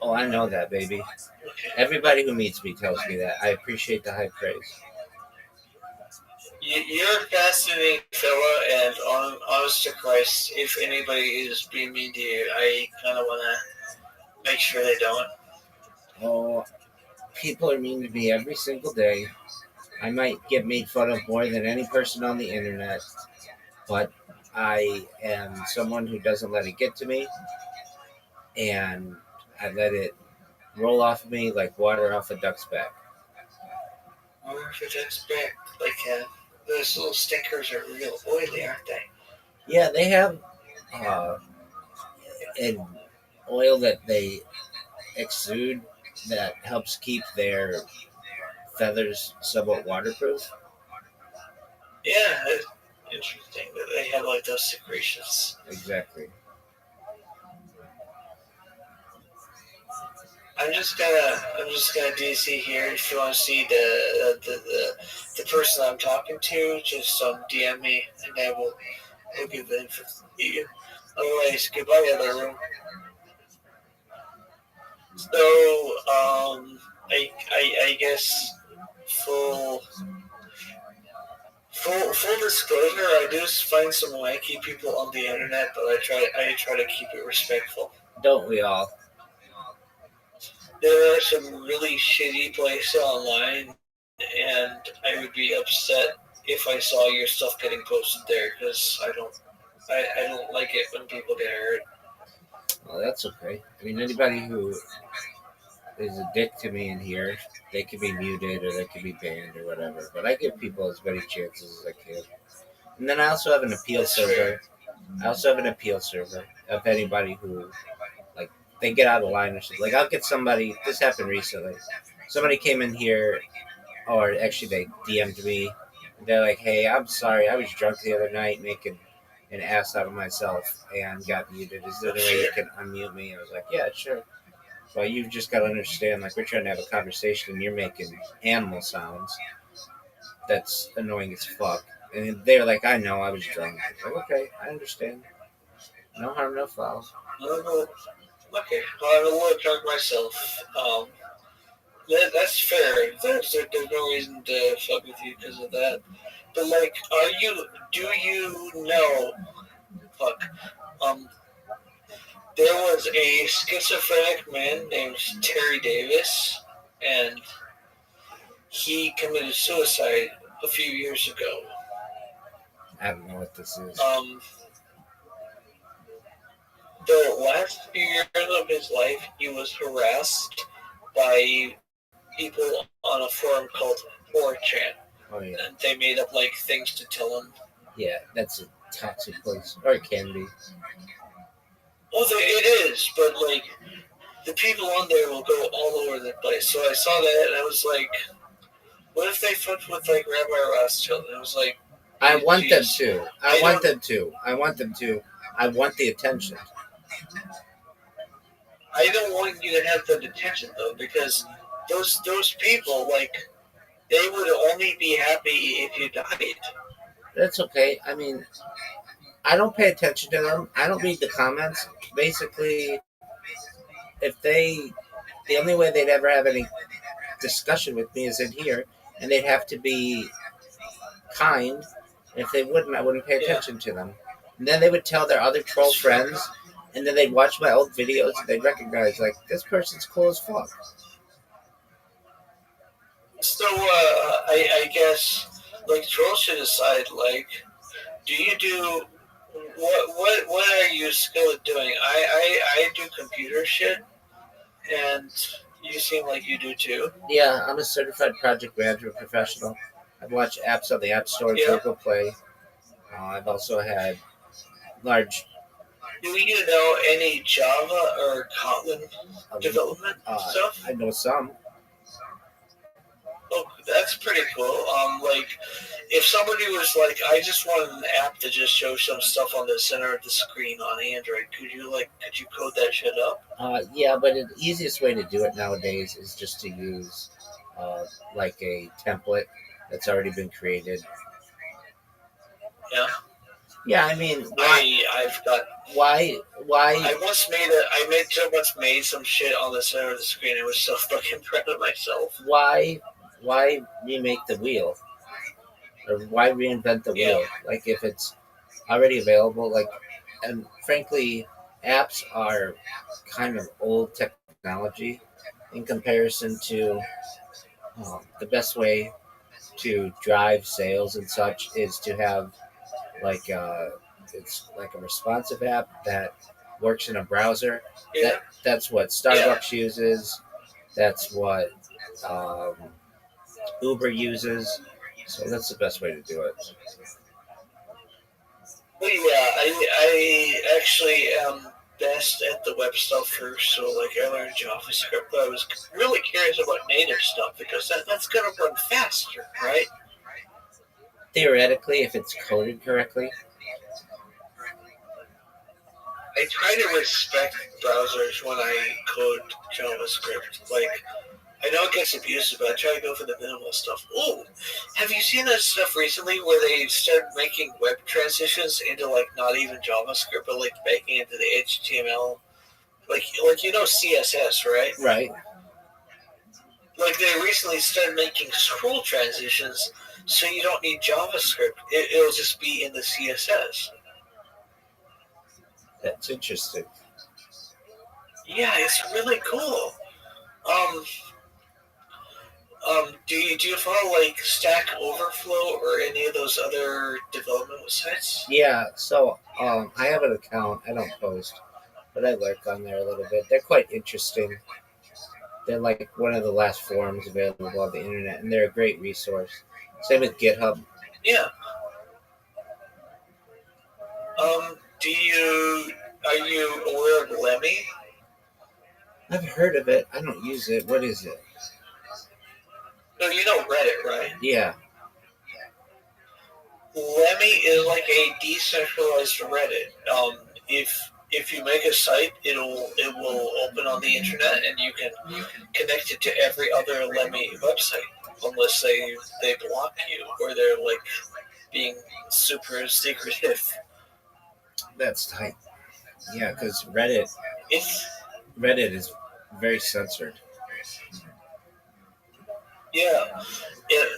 Oh, I know that, baby. Okay. Everybody who meets me tells me that. I appreciate the high praise. You're a fascinating fella, and honest to Christ, if anybody is being mean to you, I kind of want to make sure they don't. Oh, people are mean to me every single day. I might get made fun of more than any person on the internet, but I am someone who doesn't let it get to me, and I let it roll off of me like water off a duck's back. Water off a duck's back, like those little stinkers are real oily, aren't they? Yeah, they have an oil that they exude that helps keep their feathers somewhat waterproof. Yeah, it's interesting that they have like those secretions. Exactly. I'm just gonna DC here. If you want to see the person I'm talking to, just DM me and I will give the info to you. Otherwise, goodbye, other room. So I guess full disclosure, I do find some wacky people on the internet, but I try to keep it respectful. Don't we all? There are some really shitty places online, and I would be upset if I saw your stuff getting posted there because I don't like it when people get hurt. Well, that's okay. I mean, anybody who is a dick to me in here, they could be muted or they could be banned or whatever. But I give people as many chances as I can. And then I also have an appeal server. I also have an appeal server of anybody who, like, they get out of line or something. Like, I'll get somebody, this happened recently. Somebody came in here, or actually they DM'd me. They're like, hey, I'm sorry, I was drunk the other night making an ass out of myself and got muted. Is there any way you can unmute me? I was like, yeah, sure. Well, you've just got to understand, like, we're trying to have a conversation and you're making animal sounds. That's annoying as fuck. And they're like, I know, I was drunk. I was like, okay, I understand. No harm, no foul. Okay, well, I will drunk myself. That's fair. There's no reason to fuck with you because of that. But, like, do you know, there was a schizophrenic man named Terry Davis, and he committed suicide a few years ago. I don't know what this is. The last few years of his life, he was harassed by people on a forum called 4chan. Oh, yeah. And they made up, like, things to tell him. Yeah, that's a toxic place. Or it can be. Well, it is, but, like, the people on there will go all over the place. So I saw that, and I was like, what if they fucked with, like, Rabbi ROTHSCHILD? And I was like, I want them to. I want them to. I want the attention. I don't want you to have the attention, though, because those people, like, they would only be happy if you died. That's okay. I mean, I don't pay attention to them. I don't read the comments. Basically, if the only way they'd ever have any discussion with me is in here, and they'd have to be kind. If they wouldn't, I wouldn't pay attention to them. And then they would tell their other troll friends, and then they'd watch my old videos, and they'd recognize, like, this person's cool as fuck. So, I guess, like, trolls should decide, like, what are you skilled at doing? I do computer shit, and you seem like you do too. Yeah, I'm a certified project management professional. I've watched apps on the App Store, Google Play. I've also had large... Do you know any Java or Kotlin development stuff? I know some. Oh, that's pretty cool. Like, if somebody was like, I just want an app to just show some stuff on the center of the screen on Android, could you code that shit up? Yeah, but the easiest way to do it nowadays is just to use, like, a template that's already been created. Yeah. Yeah, I mean, I made some shit on the center of the screen. I was so fucking proud of myself. Why remake the wheel? Or why reinvent the wheel? Like, if it's already available, like, and frankly, apps are kind of old technology in comparison to the best way to drive sales and such is to have, like, it's like a responsive app that works in a browser. Yeah. That's what Starbucks uses. That's what Uber uses. So that's the best way to do it. Well, yeah, I actually am best at the web stuff first. So, like, I learned JavaScript, but I was really curious about native stuff because that's going to run faster, right? Theoretically, if it's coded correctly. I try to respect browsers when I code JavaScript. Like, I know it gets abusive, but I try to go for the minimal stuff. Ooh, have you seen that stuff recently where they started making web transitions into, like, not even JavaScript, but, like, making it into the HTML? Like, you know CSS, right? Right. Like they recently started making scroll transitions, so you don't need JavaScript. It'll just be in the CSS. That's interesting. Yeah, it's really cool. Um, do you follow like Stack Overflow or any of those other development websites? Yeah, so I have an account. I don't post, but I lurk on there a little bit. They're quite interesting. They're like one of the last forums available on the internet, and they're a great resource. Same with GitHub. Yeah. Are you aware of Lemmy? I've heard of it. I don't use it. What is it? No, you know Reddit, right? Yeah. Lemmy is like a decentralized Reddit. If you make a site, it will open on the internet, and you can connect it to every other Lemmy website, unless they block you or they're like being super secretive. That's tight. Yeah, because Reddit is very censored. Yeah.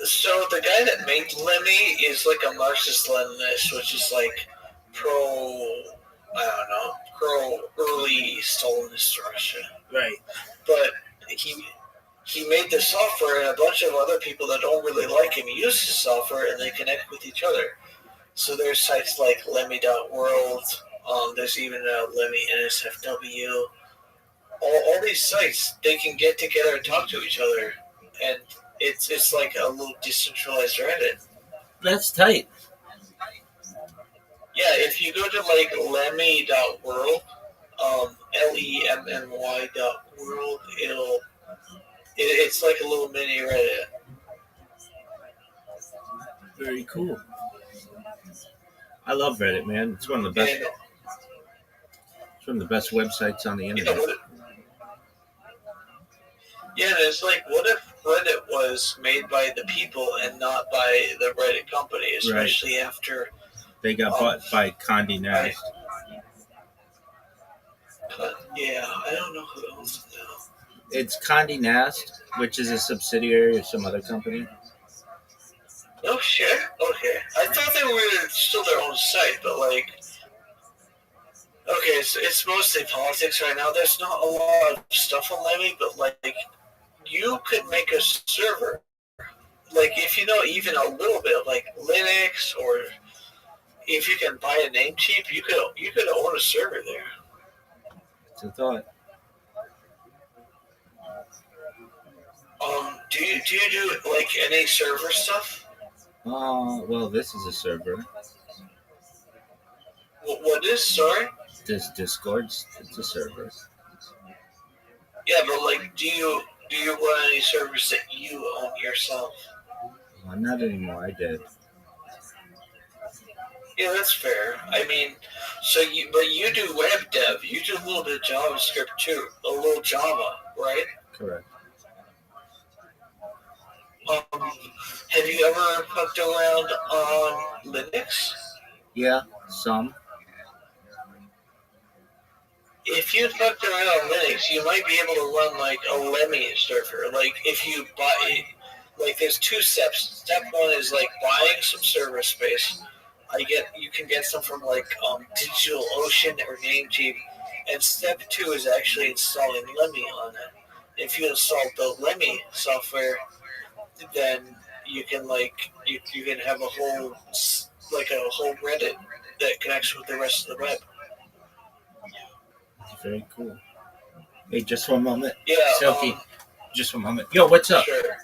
So the guy that made Lemmy is like a Marxist-Leninist, which is like pro early Stalinist Russia. Right. But he made the software, and a bunch of other people that don't really like him use his software, and they connect with each other. So there's sites like Lemmy.world. There's even Lemmy NSFW. All these sites, they can get together and talk to each other, and it's like a little decentralized Reddit. That's tight. Yeah, if you go to like lemmy.world, LEMMY.world, it's like a little mini Reddit. Very cool. I love Reddit, man. It's one of the best. It's one of the best websites on the internet. Yeah, and it's like, what if Reddit was made by the people and not by the Reddit company, especially after they got bought by Condé Nast. Yeah, I don't know who owns it now. It's Condé Nast, which is a subsidiary of some other company. No shit. Okay, I thought they were still their own site, but like, okay, so it's mostly politics right now. There's not a lot of stuff on Lemmy, but like, you could make a server. Like, if you know even a little bit of like Linux, or if you can buy a name cheap, you could own a server there. It's a thought. Do you do like any server stuff? Well, this is a server. What is? Sorry. This Discord's it's a server. Yeah, but like, do you run any servers that you own yourself? Well, not anymore. I did. Yeah, that's fair. I mean, but you do web dev. You do a little bit of JavaScript too, a little Java, right? Correct. Have you ever fucked around on Linux? Yeah, some. If you fucked around on Linux, you might be able to run like a Lemmy server. Like if you buy, like there's two steps. Step one is like buying some server space. You can get some from like DigitalOcean or Namecheap, and step two is actually installing Lemmy on it. If you install the Lemmy software, then you can you can have a whole Reddit that connects with the rest of the web. Very cool. Hey, just one moment. Yeah, Silky. Just one moment. Yo, what's up? Sure.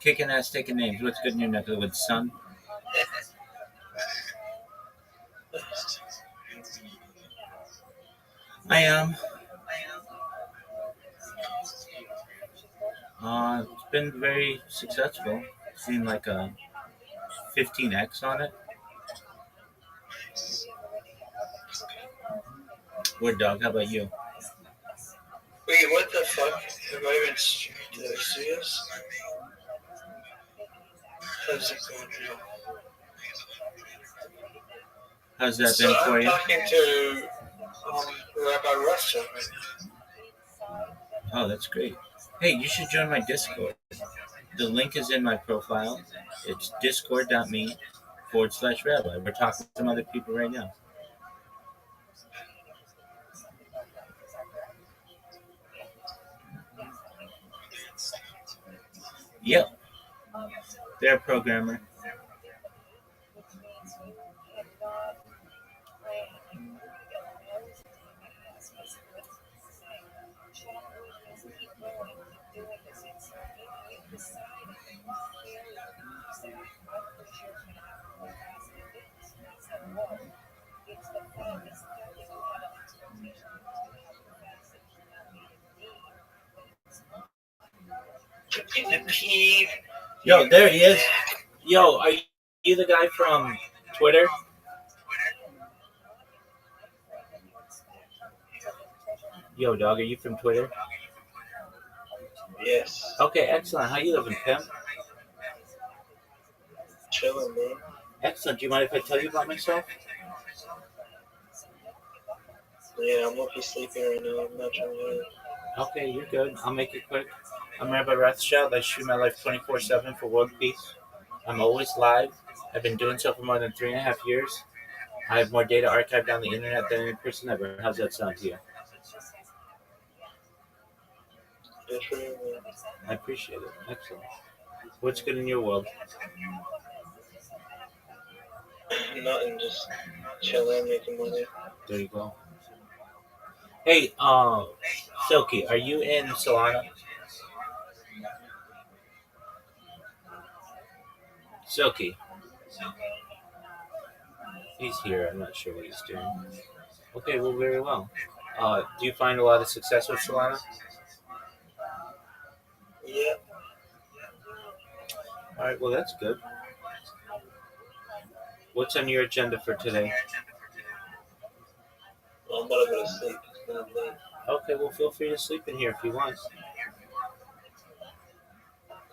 Kicking ass, taking names. What's good in your neck of the woods, son? I am. It's been very successful. Seen like a 15x on it. Word dog, how about you? Wait, what the fuck? Have I been streamed to the studios? How's it going now? How's that been for you? I'm talking to Rabbi ROTHSCHILD right now. Oh, that's great. Hey, you should join my Discord. The link is in my profile. It's discord.me/rabbi. We're talking to some other people right now. Yep, they're a programmer. Yo, there he is. Yo, are you the guy from Twitter? Yo, dog, are you from Twitter? Yes. Okay, excellent. How you living, pimp? Chilling, man. Excellent. Do you mind if I tell you about myself? Yeah, I'm mostly sleeping right now. I'm not trying to. Okay, you're good. I'll make it quick. I'm Rabbi ROTHSCHILD. I shoot my life 24/7 for world peace. I'm always live. I've been doing so for more than 3.5 years. I have more data archived on the internet than any person ever. How's that sound to you? Good for you, man. I appreciate it. Excellent. What's good in your world? Nothing, just chilling, making money. There you go. Hey, Silky, are you in Solana? Silky. He's here. I'm not sure what he's doing. Okay, well, very well. Do you find a lot of success with Solana? Yeah. All right, well, that's good. What's on your agenda for today? I'm about to go to sleep. It's not late. Okay, well, feel free to sleep in here if you want.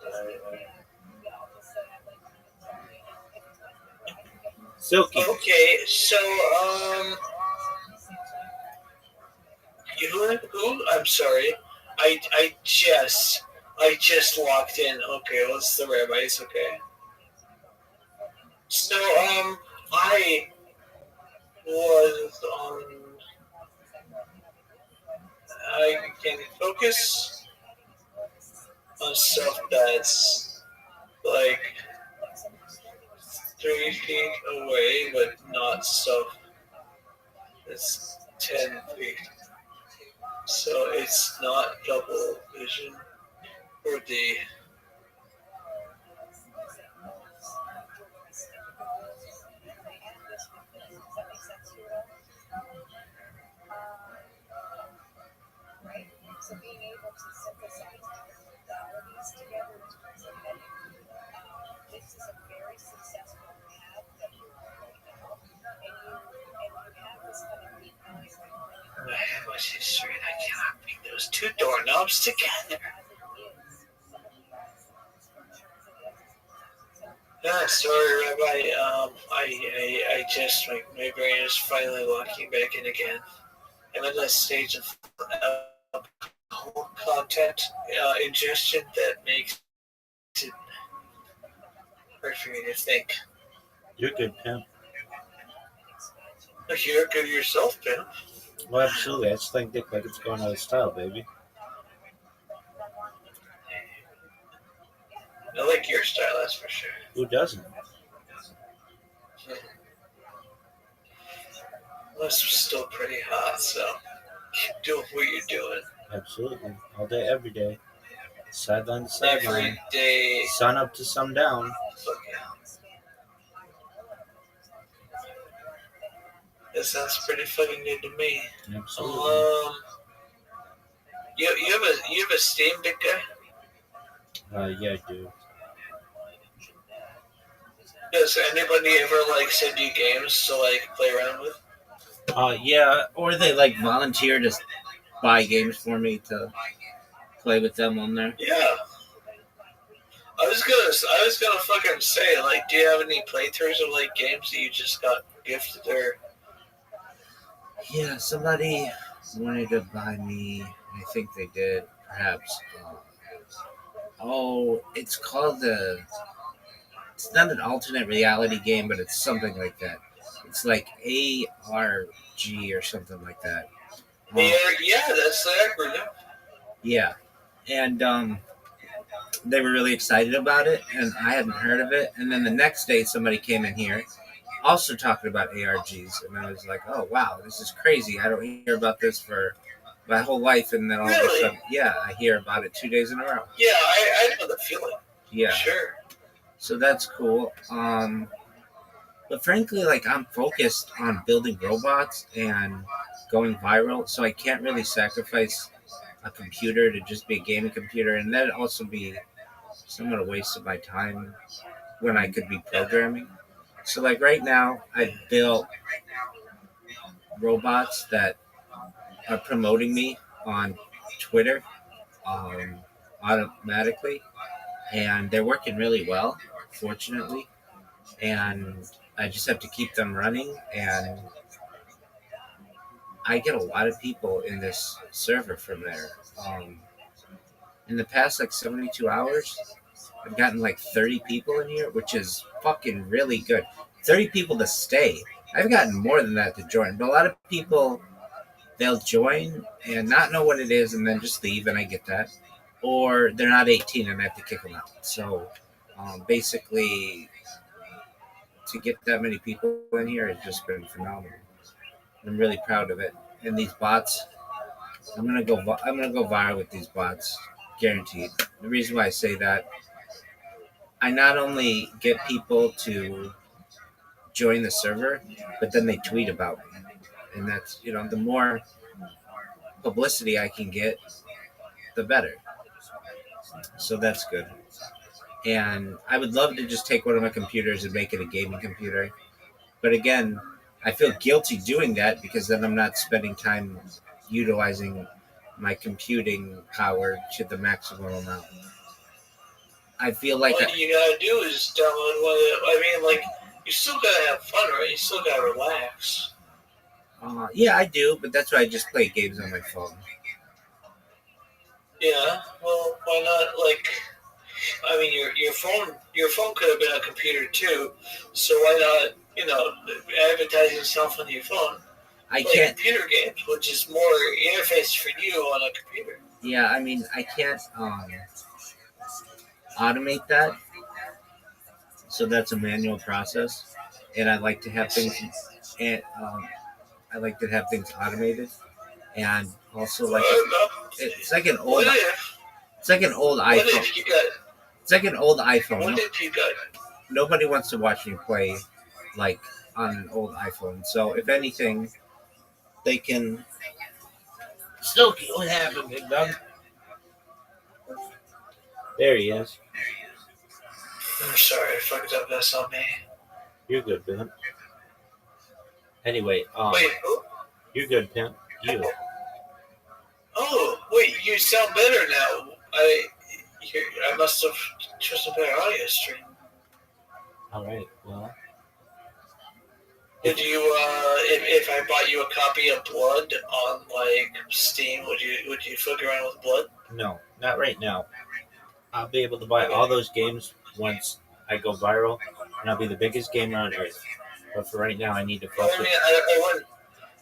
Alright. Silky. Okay, so, who? I'm sorry. I just locked in. Okay, well, it's the rabbis, okay. So, I was on. I can focus on stuff that's like 3 feet away, but not stuff that's 10 feet. So it's not double vision for the. What's history? I cannot bring those two doorknobs together. Sorry, Rabbi. I just my brain is finally locking back in again. I'm in that stage of content ingestion that makes it hard for me to think. You're good, pimp. You're good yourself, pimp. Well, absolutely. I slang dick like it's going out of style, baby. I like your style, that's for sure. Who doesn't? Well, it's still pretty hot, so keep doing what you're doing. Absolutely. All day, every day. Sideline to Every sideline. day. Sun up to sundown. That sounds pretty fucking good to me. Absolutely. You have a Steam, big guy? Yeah, I do. Does anybody ever send you games to play around with? Yeah, or they volunteer to buy games for me to play with them on there. Yeah. I was gonna fucking say, do you have any playthroughs of games that you just got gifted or? Yeah, somebody wanted to buy me. I think they did, perhaps, Oh, it's called it's not an alternate reality game, but it's something like that. It's like ARG or something like that. Yeah, that's the acronym. Yeah. And they were really excited about it, and I hadn't heard of it. And then the next day, somebody came in here also talking about ARGs, and I was like, oh, wow, this is crazy. I don't hear about this for my whole life, and then all of a sudden, yeah, I hear about it 2 days in a row. Yeah, I know the feeling. Yeah. Sure. So that's cool. But frankly, like, I'm focused on building robots and going viral, so I can't really sacrifice a computer to just be a gaming computer, and that'd also be somewhat a waste of my time when I could be programming. So, like, right now, I built robots that are promoting me on Twitter automatically, and they're working really well, fortunately. And I just have to keep them running, and I get a lot of people in this server from there. In the past, like, 72 hours, I've gotten like 30 people in here, which is fucking really good. 30 people to stay. I've gotten more than that to join, but a lot of people, they'll join and not know what it is and then just leave, and I get that. Or they're not 18 and I have to kick them out. So basically, to get that many people in here has just been phenomenal. I'm really proud of it. And these bots, I'm gonna go viral with these bots, guaranteed. The reason why I say that, I not only get people to join the server, but then they tweet about me, and that's, the more publicity I can get, the better. So that's good. And I would love to just take one of my computers and make it a gaming computer, but again, I feel guilty doing that because then I'm not spending time utilizing my computing power to the maximum amount. I feel like what you gotta do is download one of the, I mean, like, you still gotta have fun, right? You still gotta relax. Yeah, I do, but that's why I just play games on my phone. Yeah, well, why not? Like, I mean, your phone could have been a computer too. So why not, advertise yourself on your phone? I can't. Computer games, which is more interface for you on a computer. Yeah, I mean, I can't automate that, so that's a manual process, and I like to have things, and I like to have things automated, and also like it's like an old iPhone. It's like an old iPhone. What if you got? Nobody wants to watch me play like on an old iPhone. So if anything, they can still what happened, Big Dog. There he is. I'm sorry, I fucked up. That's on me. You're good, Pimp. Anyway, wait, who? You're good, Pimp. You. Oh, wait, you sound better now. I must have just a better audio stream. All right. Well, did you? If I bought you a copy of Blood on like Steam, would you fuck around with Blood? No, not right now. I'll be able to buy all those games once I go viral, and I'll be the biggest gamer on earth. But for right now, I need to focus.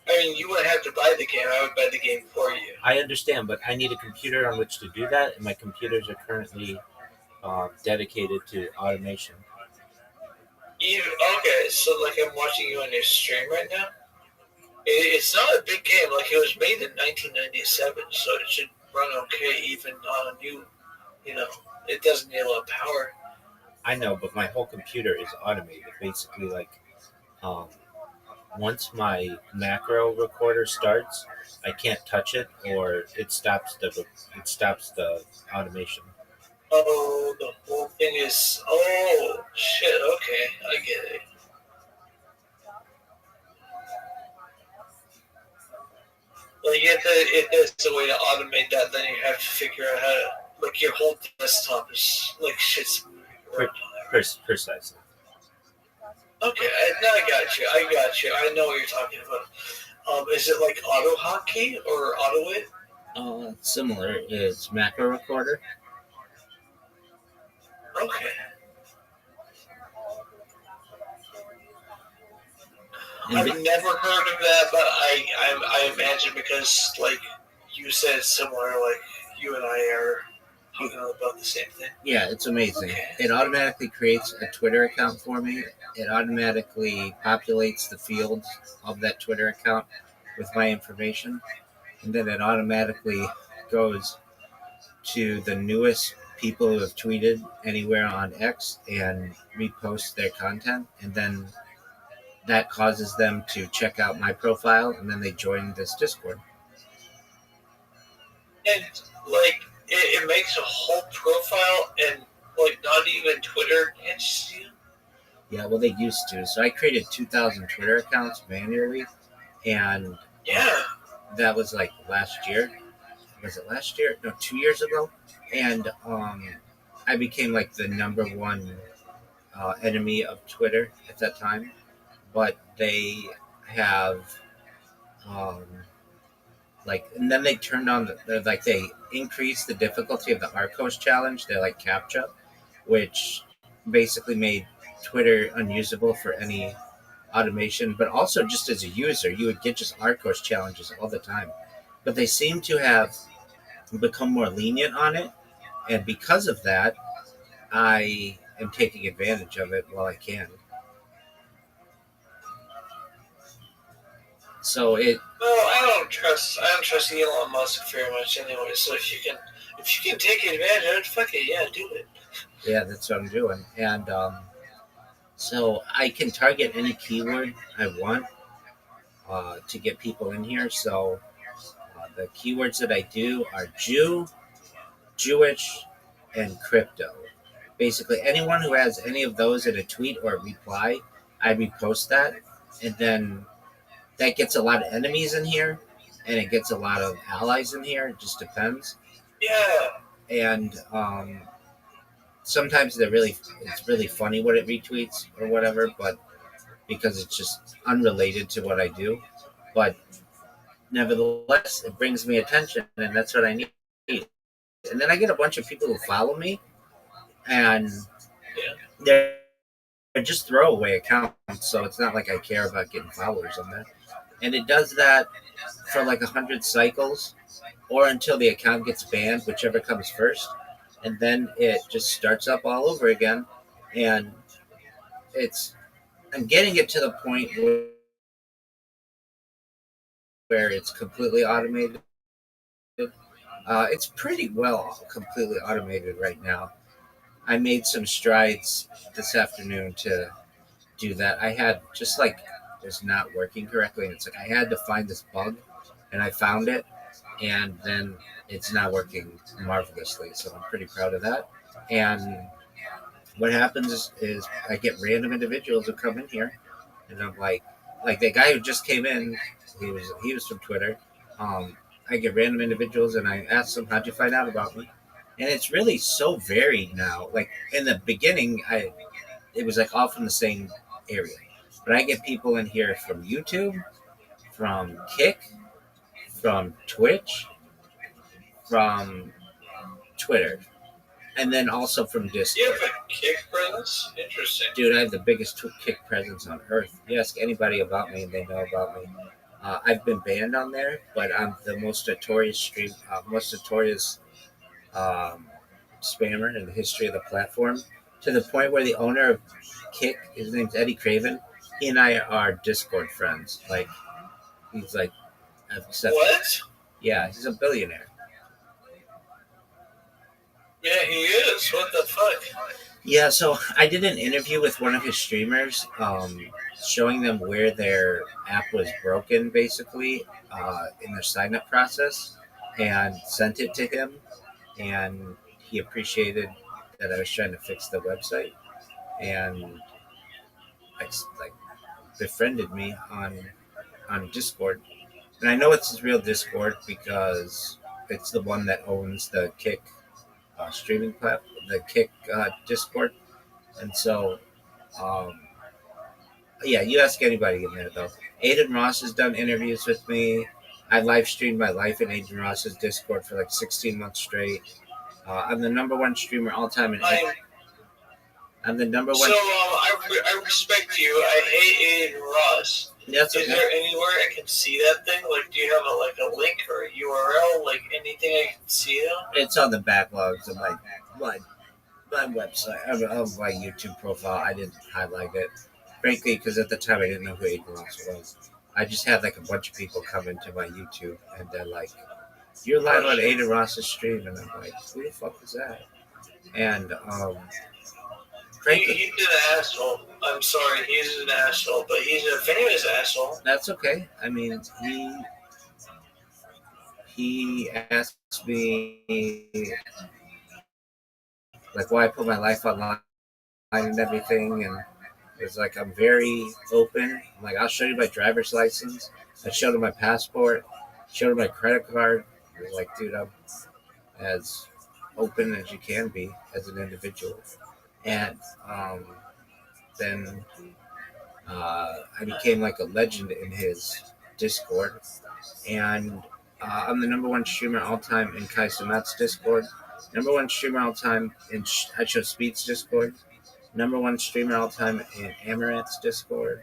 I mean, you wouldn't have to buy the game. I would buy the game for you. I understand, but I need a computer on which to do that, and my computers are currently dedicated to automation. Okay, so like I'm watching you on your stream right now. It's not a big game. Like, it was made in 1997, so it should run okay even on a new. It doesn't need a lot of power. I know, but my whole computer is automated. Basically, like, once my macro recorder starts, I can't touch it, or it stops the automation. Oh, the whole thing is. Oh shit! Okay, I get it. Like, if there's a way to automate that, then you have to figure out how to. Like, your whole desktop is like shit's. Precisely. Okay, I got you. I know what you're talking about. Is it like AutoHotkey or AutoWit? Similar. It's macro recorder. Okay. And I've never heard of that, but I imagine because, like you said, similar, like you and I are talking about the same thing. yeah, it's amazing. Okay. It automatically creates a Twitter account for me. It automatically populates the fields of that Twitter account with my information. And then it automatically goes to the newest people who have tweeted anywhere on X and repost their content. And then that causes them to check out my profile, and then they join this Discord. And like it makes a whole profile, and like not even Twitter catches you. Yeah, well, they used to. So I created 2,000 Twitter accounts manually, and Yeah. that was like last year. Was it last year? No, 2 years ago. And I became like the number one enemy of Twitter at that time. But they have and then they turned on they increased the difficulty of the Arcos challenge. They're like CAPTCHA, which basically made Twitter unusable for any automation, but also just as a user, you would get just Arcos challenges all the time. But they seem to have become more lenient on it, and because of that, I am taking advantage of it while I can. So Well, I don't trust Elon Musk very much anyway. So if you can take advantage of it, fuck it, yeah, do it. Yeah, that's what I'm doing, and so I can target any keyword I want to get people in here. So the keywords that I do are Jew, Jewish, and crypto. Basically, anyone who has any of those in a tweet or a reply, I repost that, and then that gets a lot of enemies in here, and it gets a lot of allies in here. It just depends. Yeah. And sometimes it's really funny what it retweets or whatever, but because it's just unrelated to what I do. But nevertheless, it brings me attention, and that's what I need. And then I get a bunch of people who follow me, and they're just throwaway accounts, so it's not like I care about getting followers on there. And it does that for like 100 cycles, or until the account gets banned, whichever comes first, and then it just starts up all over again. And I'm getting it to the point where it's completely automated. It's pretty well completely automated right now. I made some strides this afternoon to do that. I had just like it was not working correctly, and it's like I had to find this bug, and I found it, and then it's now working marvelously. So I'm pretty proud of that. And what happens is I get random individuals who come in here, and I'm like the guy who just came in, he was from Twitter. I get random individuals, and I ask them, "How'd you find out about me?" And it's really so varied now. Like in the beginning, it was like all from the same area, but I get people in here from YouTube, from Kick, from Twitch, from Twitter, and then also from Discord. You have a Kick presence? Interesting. Dude, I have the biggest Kick presence on earth. You ask anybody about me, and they know about me. I've been banned on there, but I'm the most notorious spammer in the history of the platform. To the point where the owner of Kick, his name's Eddie Craven, he and I are Discord friends. Like, he's like, What? Yeah, he's a billionaire. Yeah, he is. What the fuck? Yeah, so I did an interview with one of his streamers, showing them where their app was broken, basically, in their sign-up process, and sent it to him, and he appreciated that I was trying to fix the website, and like befriended me on Discord. And I know it's his real Discord because it's the one that owns the Kick streaming platform, the Kick Discord. And so, yeah, you ask anybody in there, though. Aiden Ross has done interviews with me. I live streamed my life in Aiden Ross's Discord for like 16 months straight. I'm the number one streamer all time in I'm the number one. So, I respect you. I hate Aiden Ross. That's okay. Is there anywhere I can see that thing? Like, do you have a link or a URL? Like, anything I can see it on? It's on the backlogs of my website, of my YouTube profile. I didn't highlight it, frankly, because at the time I didn't know who Aiden Ross was. I just had like a bunch of people come into my YouTube and they're like, "You're live on Aiden Ross's stream," and I'm like, "Who the fuck is that?" And frankly, He's an asshole. I'm sorry, he's an asshole, but he's a famous asshole. That's okay. I mean, he asked me like why I put my life online and everything, and it's like I'm very open. I'm like, I'll show you my driver's license. I showed him my passport, showed him my credit card. I was like, dude, I'm as open as you can be as an individual. And then I became like a legend in his Discord, and I'm the number one streamer all time in Kai Sumat's Discord, number one streamer all time in I Show Speed's Discord, number one streamer all time in Amaranth's Discord.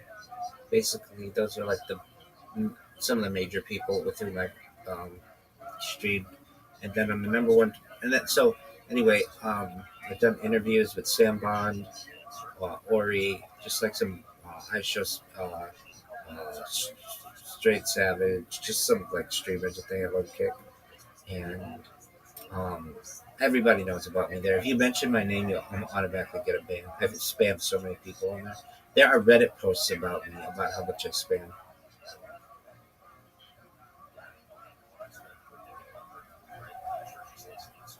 Basically, those are like some of the major people within my stream, and then I'm the number one. And then so anyway, I've done interviews with Sam Bond, Ori, just like some I Show Straight Savage, just some like streamers that they have on Kick, and everybody knows about me there. If you mention my name, you'll automatically get a ban. I've spammed so many people on there. There are Reddit posts about me, about how much I spam.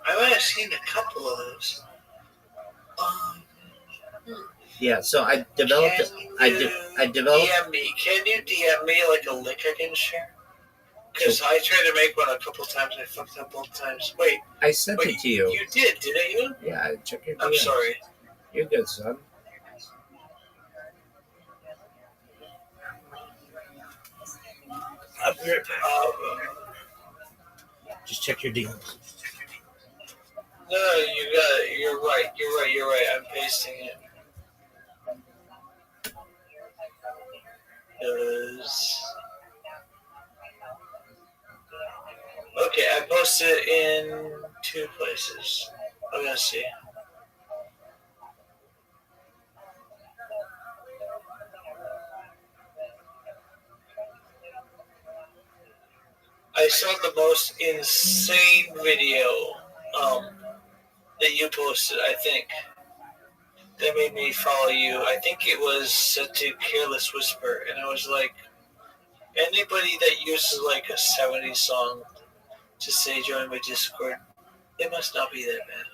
I might have seen a couple of those. Yeah, so I developed. I developed. DM me. Can you DM me like a link I can share? Because I tried to make one a couple times. I fucked up both times. Wait. I sent it to you. You did, didn't you? Yeah, check your DM. I'm sorry. You're good, son. Just check your DM. No, you got it. You're right. I'm pasting it. Okay, I posted it in 2 places. I'm gonna see. I saw the most insane video that you posted, I think. That made me follow you. I think it was set to Careless Whisper, and I was like, anybody that uses like a 70s song to say join my Discord, it must not be that bad.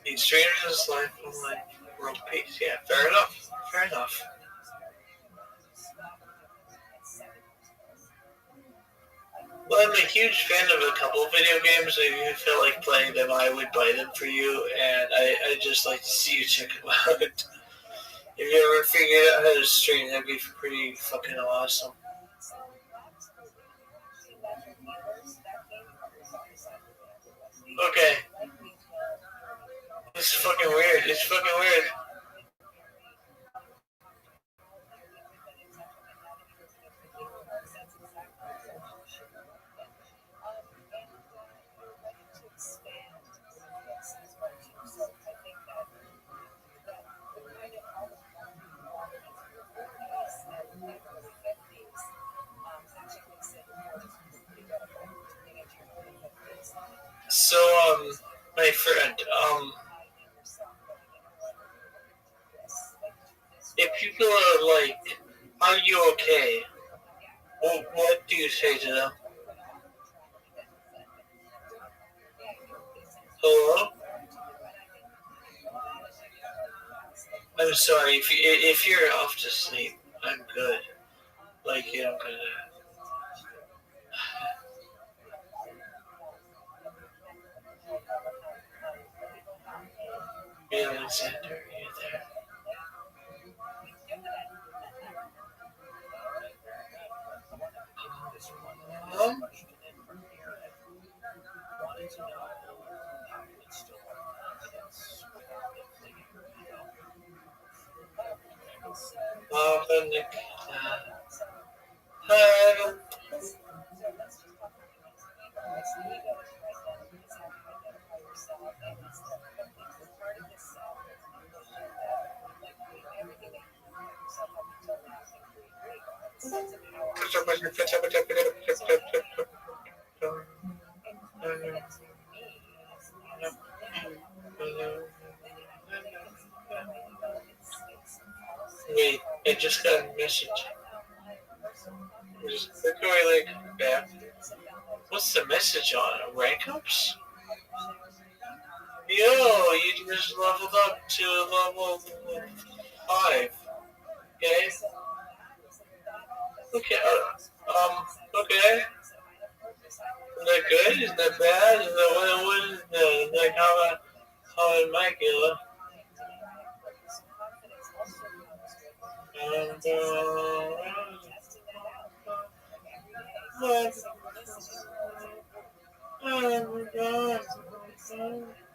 Each stranger is life online. World peace. Yeah, fair enough. Well, I'm a huge fan of a couple of video games. If you feel like playing them, I would buy them for you, and I just like to see you check them out. If you ever figure out how to stream, that'd be pretty fucking awesome. Okay. It's fucking weird. So, my friend, if people are like, are you okay? Well, what do you say to them? Hello? I'm sorry, if you're off to sleep, I'm good. Like, you know, Alexander, are you there? Nick. Hi. Wait, I just got a message. Look away like back. What's the message on? Rank ups? Yo, you just leveled up to level 5. Okay? Okay, okay. Is that good? Is that bad? Is that what is that? Like how it might go?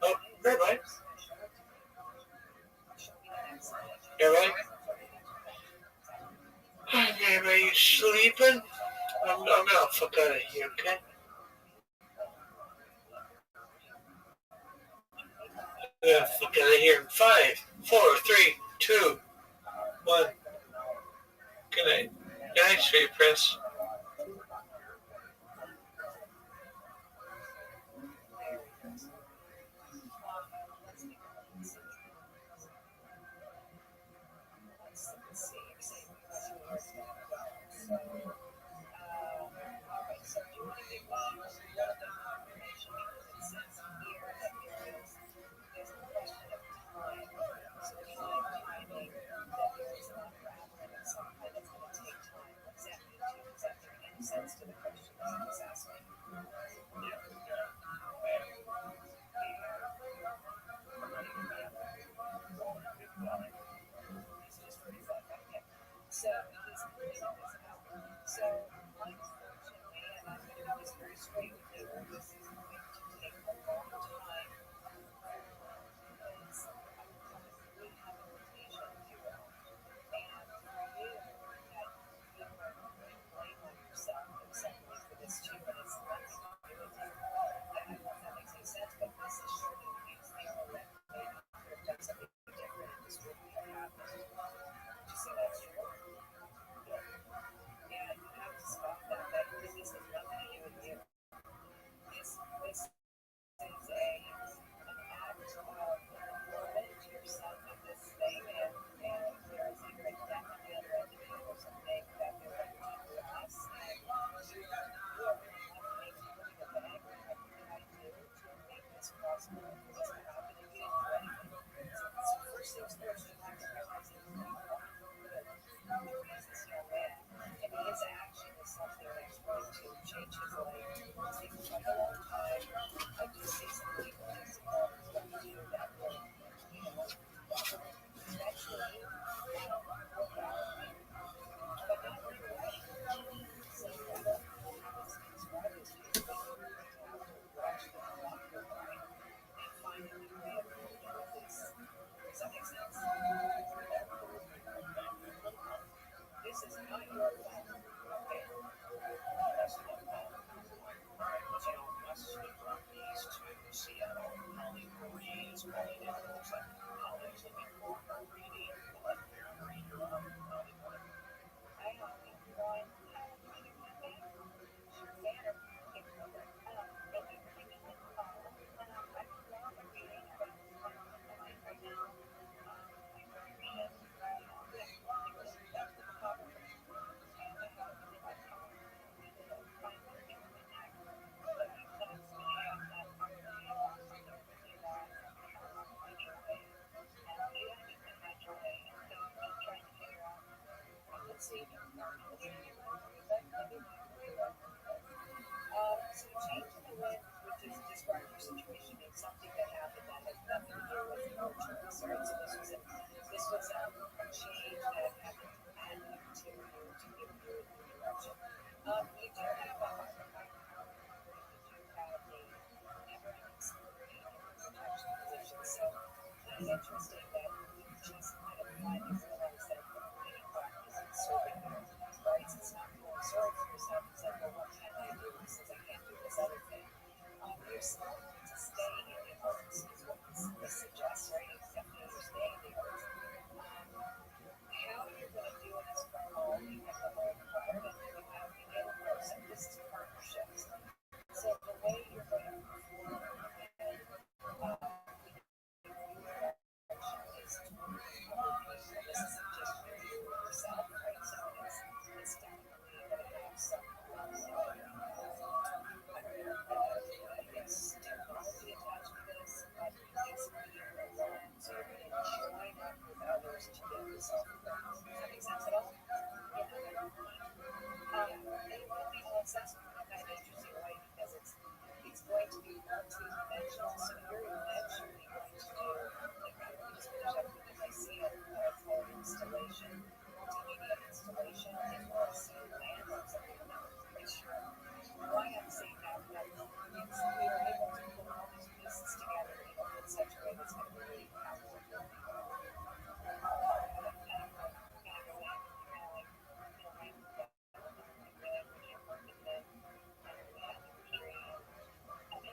Oh, Rabbi. Rabbi? Rabbi, are you sleeping? I'm gonna fuck out of here, okay? I'm gonna fuck out of here in 5, 4, 3, 2, 1. Good night. Good night, sweet prince. nothing to do with no choice, right? So this was a change that happened dramatic to give you a new direction. You do have a higher power, you do have a never-ending story and protection position. So it is interesting that you just kind of finally realize that getting back isn't serving you, right? It's not feeling sorry for yourself. It's like, well, what can I do since I can't do this other thing? You're still going to stay in the arts, is what this suggests, right? It's definitely you're staying in the arts. How you're going to do it is from home. You have the home part, and then you have the in person. This is partnerships. So the way you're going to perform and is this isn't just for you yourself, right? So it's definitely going to have some technology attached to this, but it's being alone. So you're going to join up with others to get yourself done. Does that make sense at all? Yeah. It will be all accessible. Kind of interesting, right? Because it's going to be multi-dimensional. So you're eventually going to do, we just finished up because I see it for installation, multimedia installation, and also land on something. I'm not quite sure why I'm saying that, but it's we are able to put all these pieces together in such a way that's going to be really powerful for people.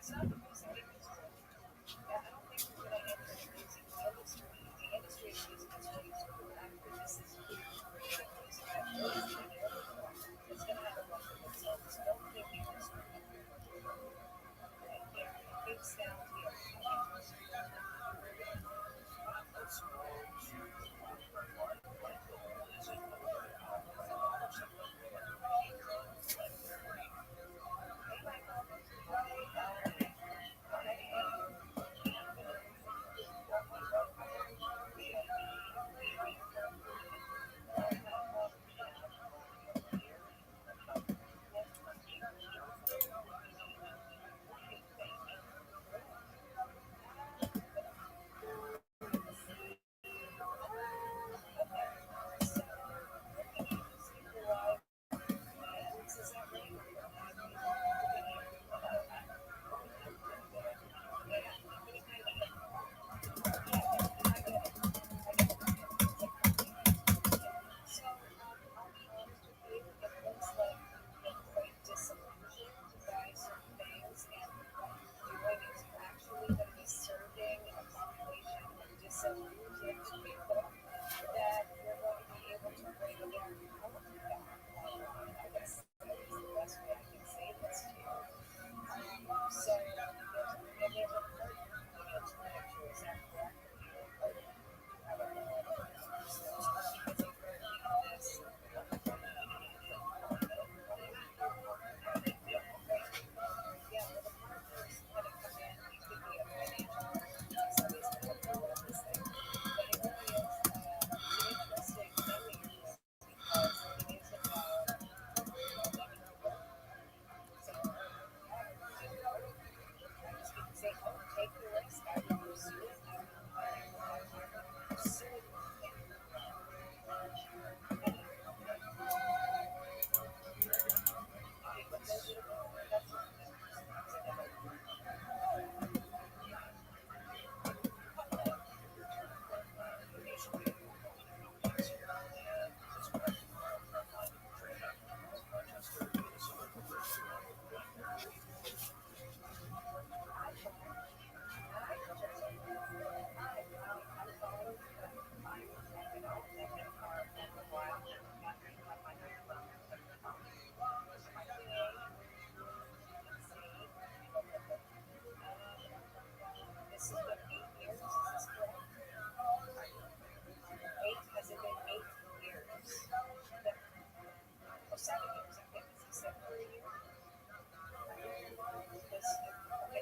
It's not the most dangerous. I don't think we're going to enter a crazy industry. The industry is using this to use this is creative music that nobody's been here before. It's going to have a life of its own. So don't think you're just big sound here.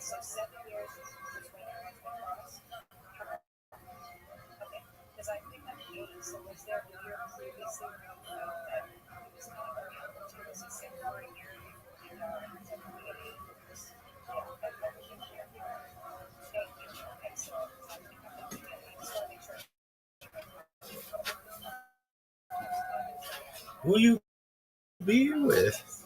So 7 years is when your husband crossed? Okay, because I picked up 8, so was there a year previously where you felt that it was kind of very opportune? He said for a year before you got so 8 years. Yeah, that's everything here. Okay, so Who you be with?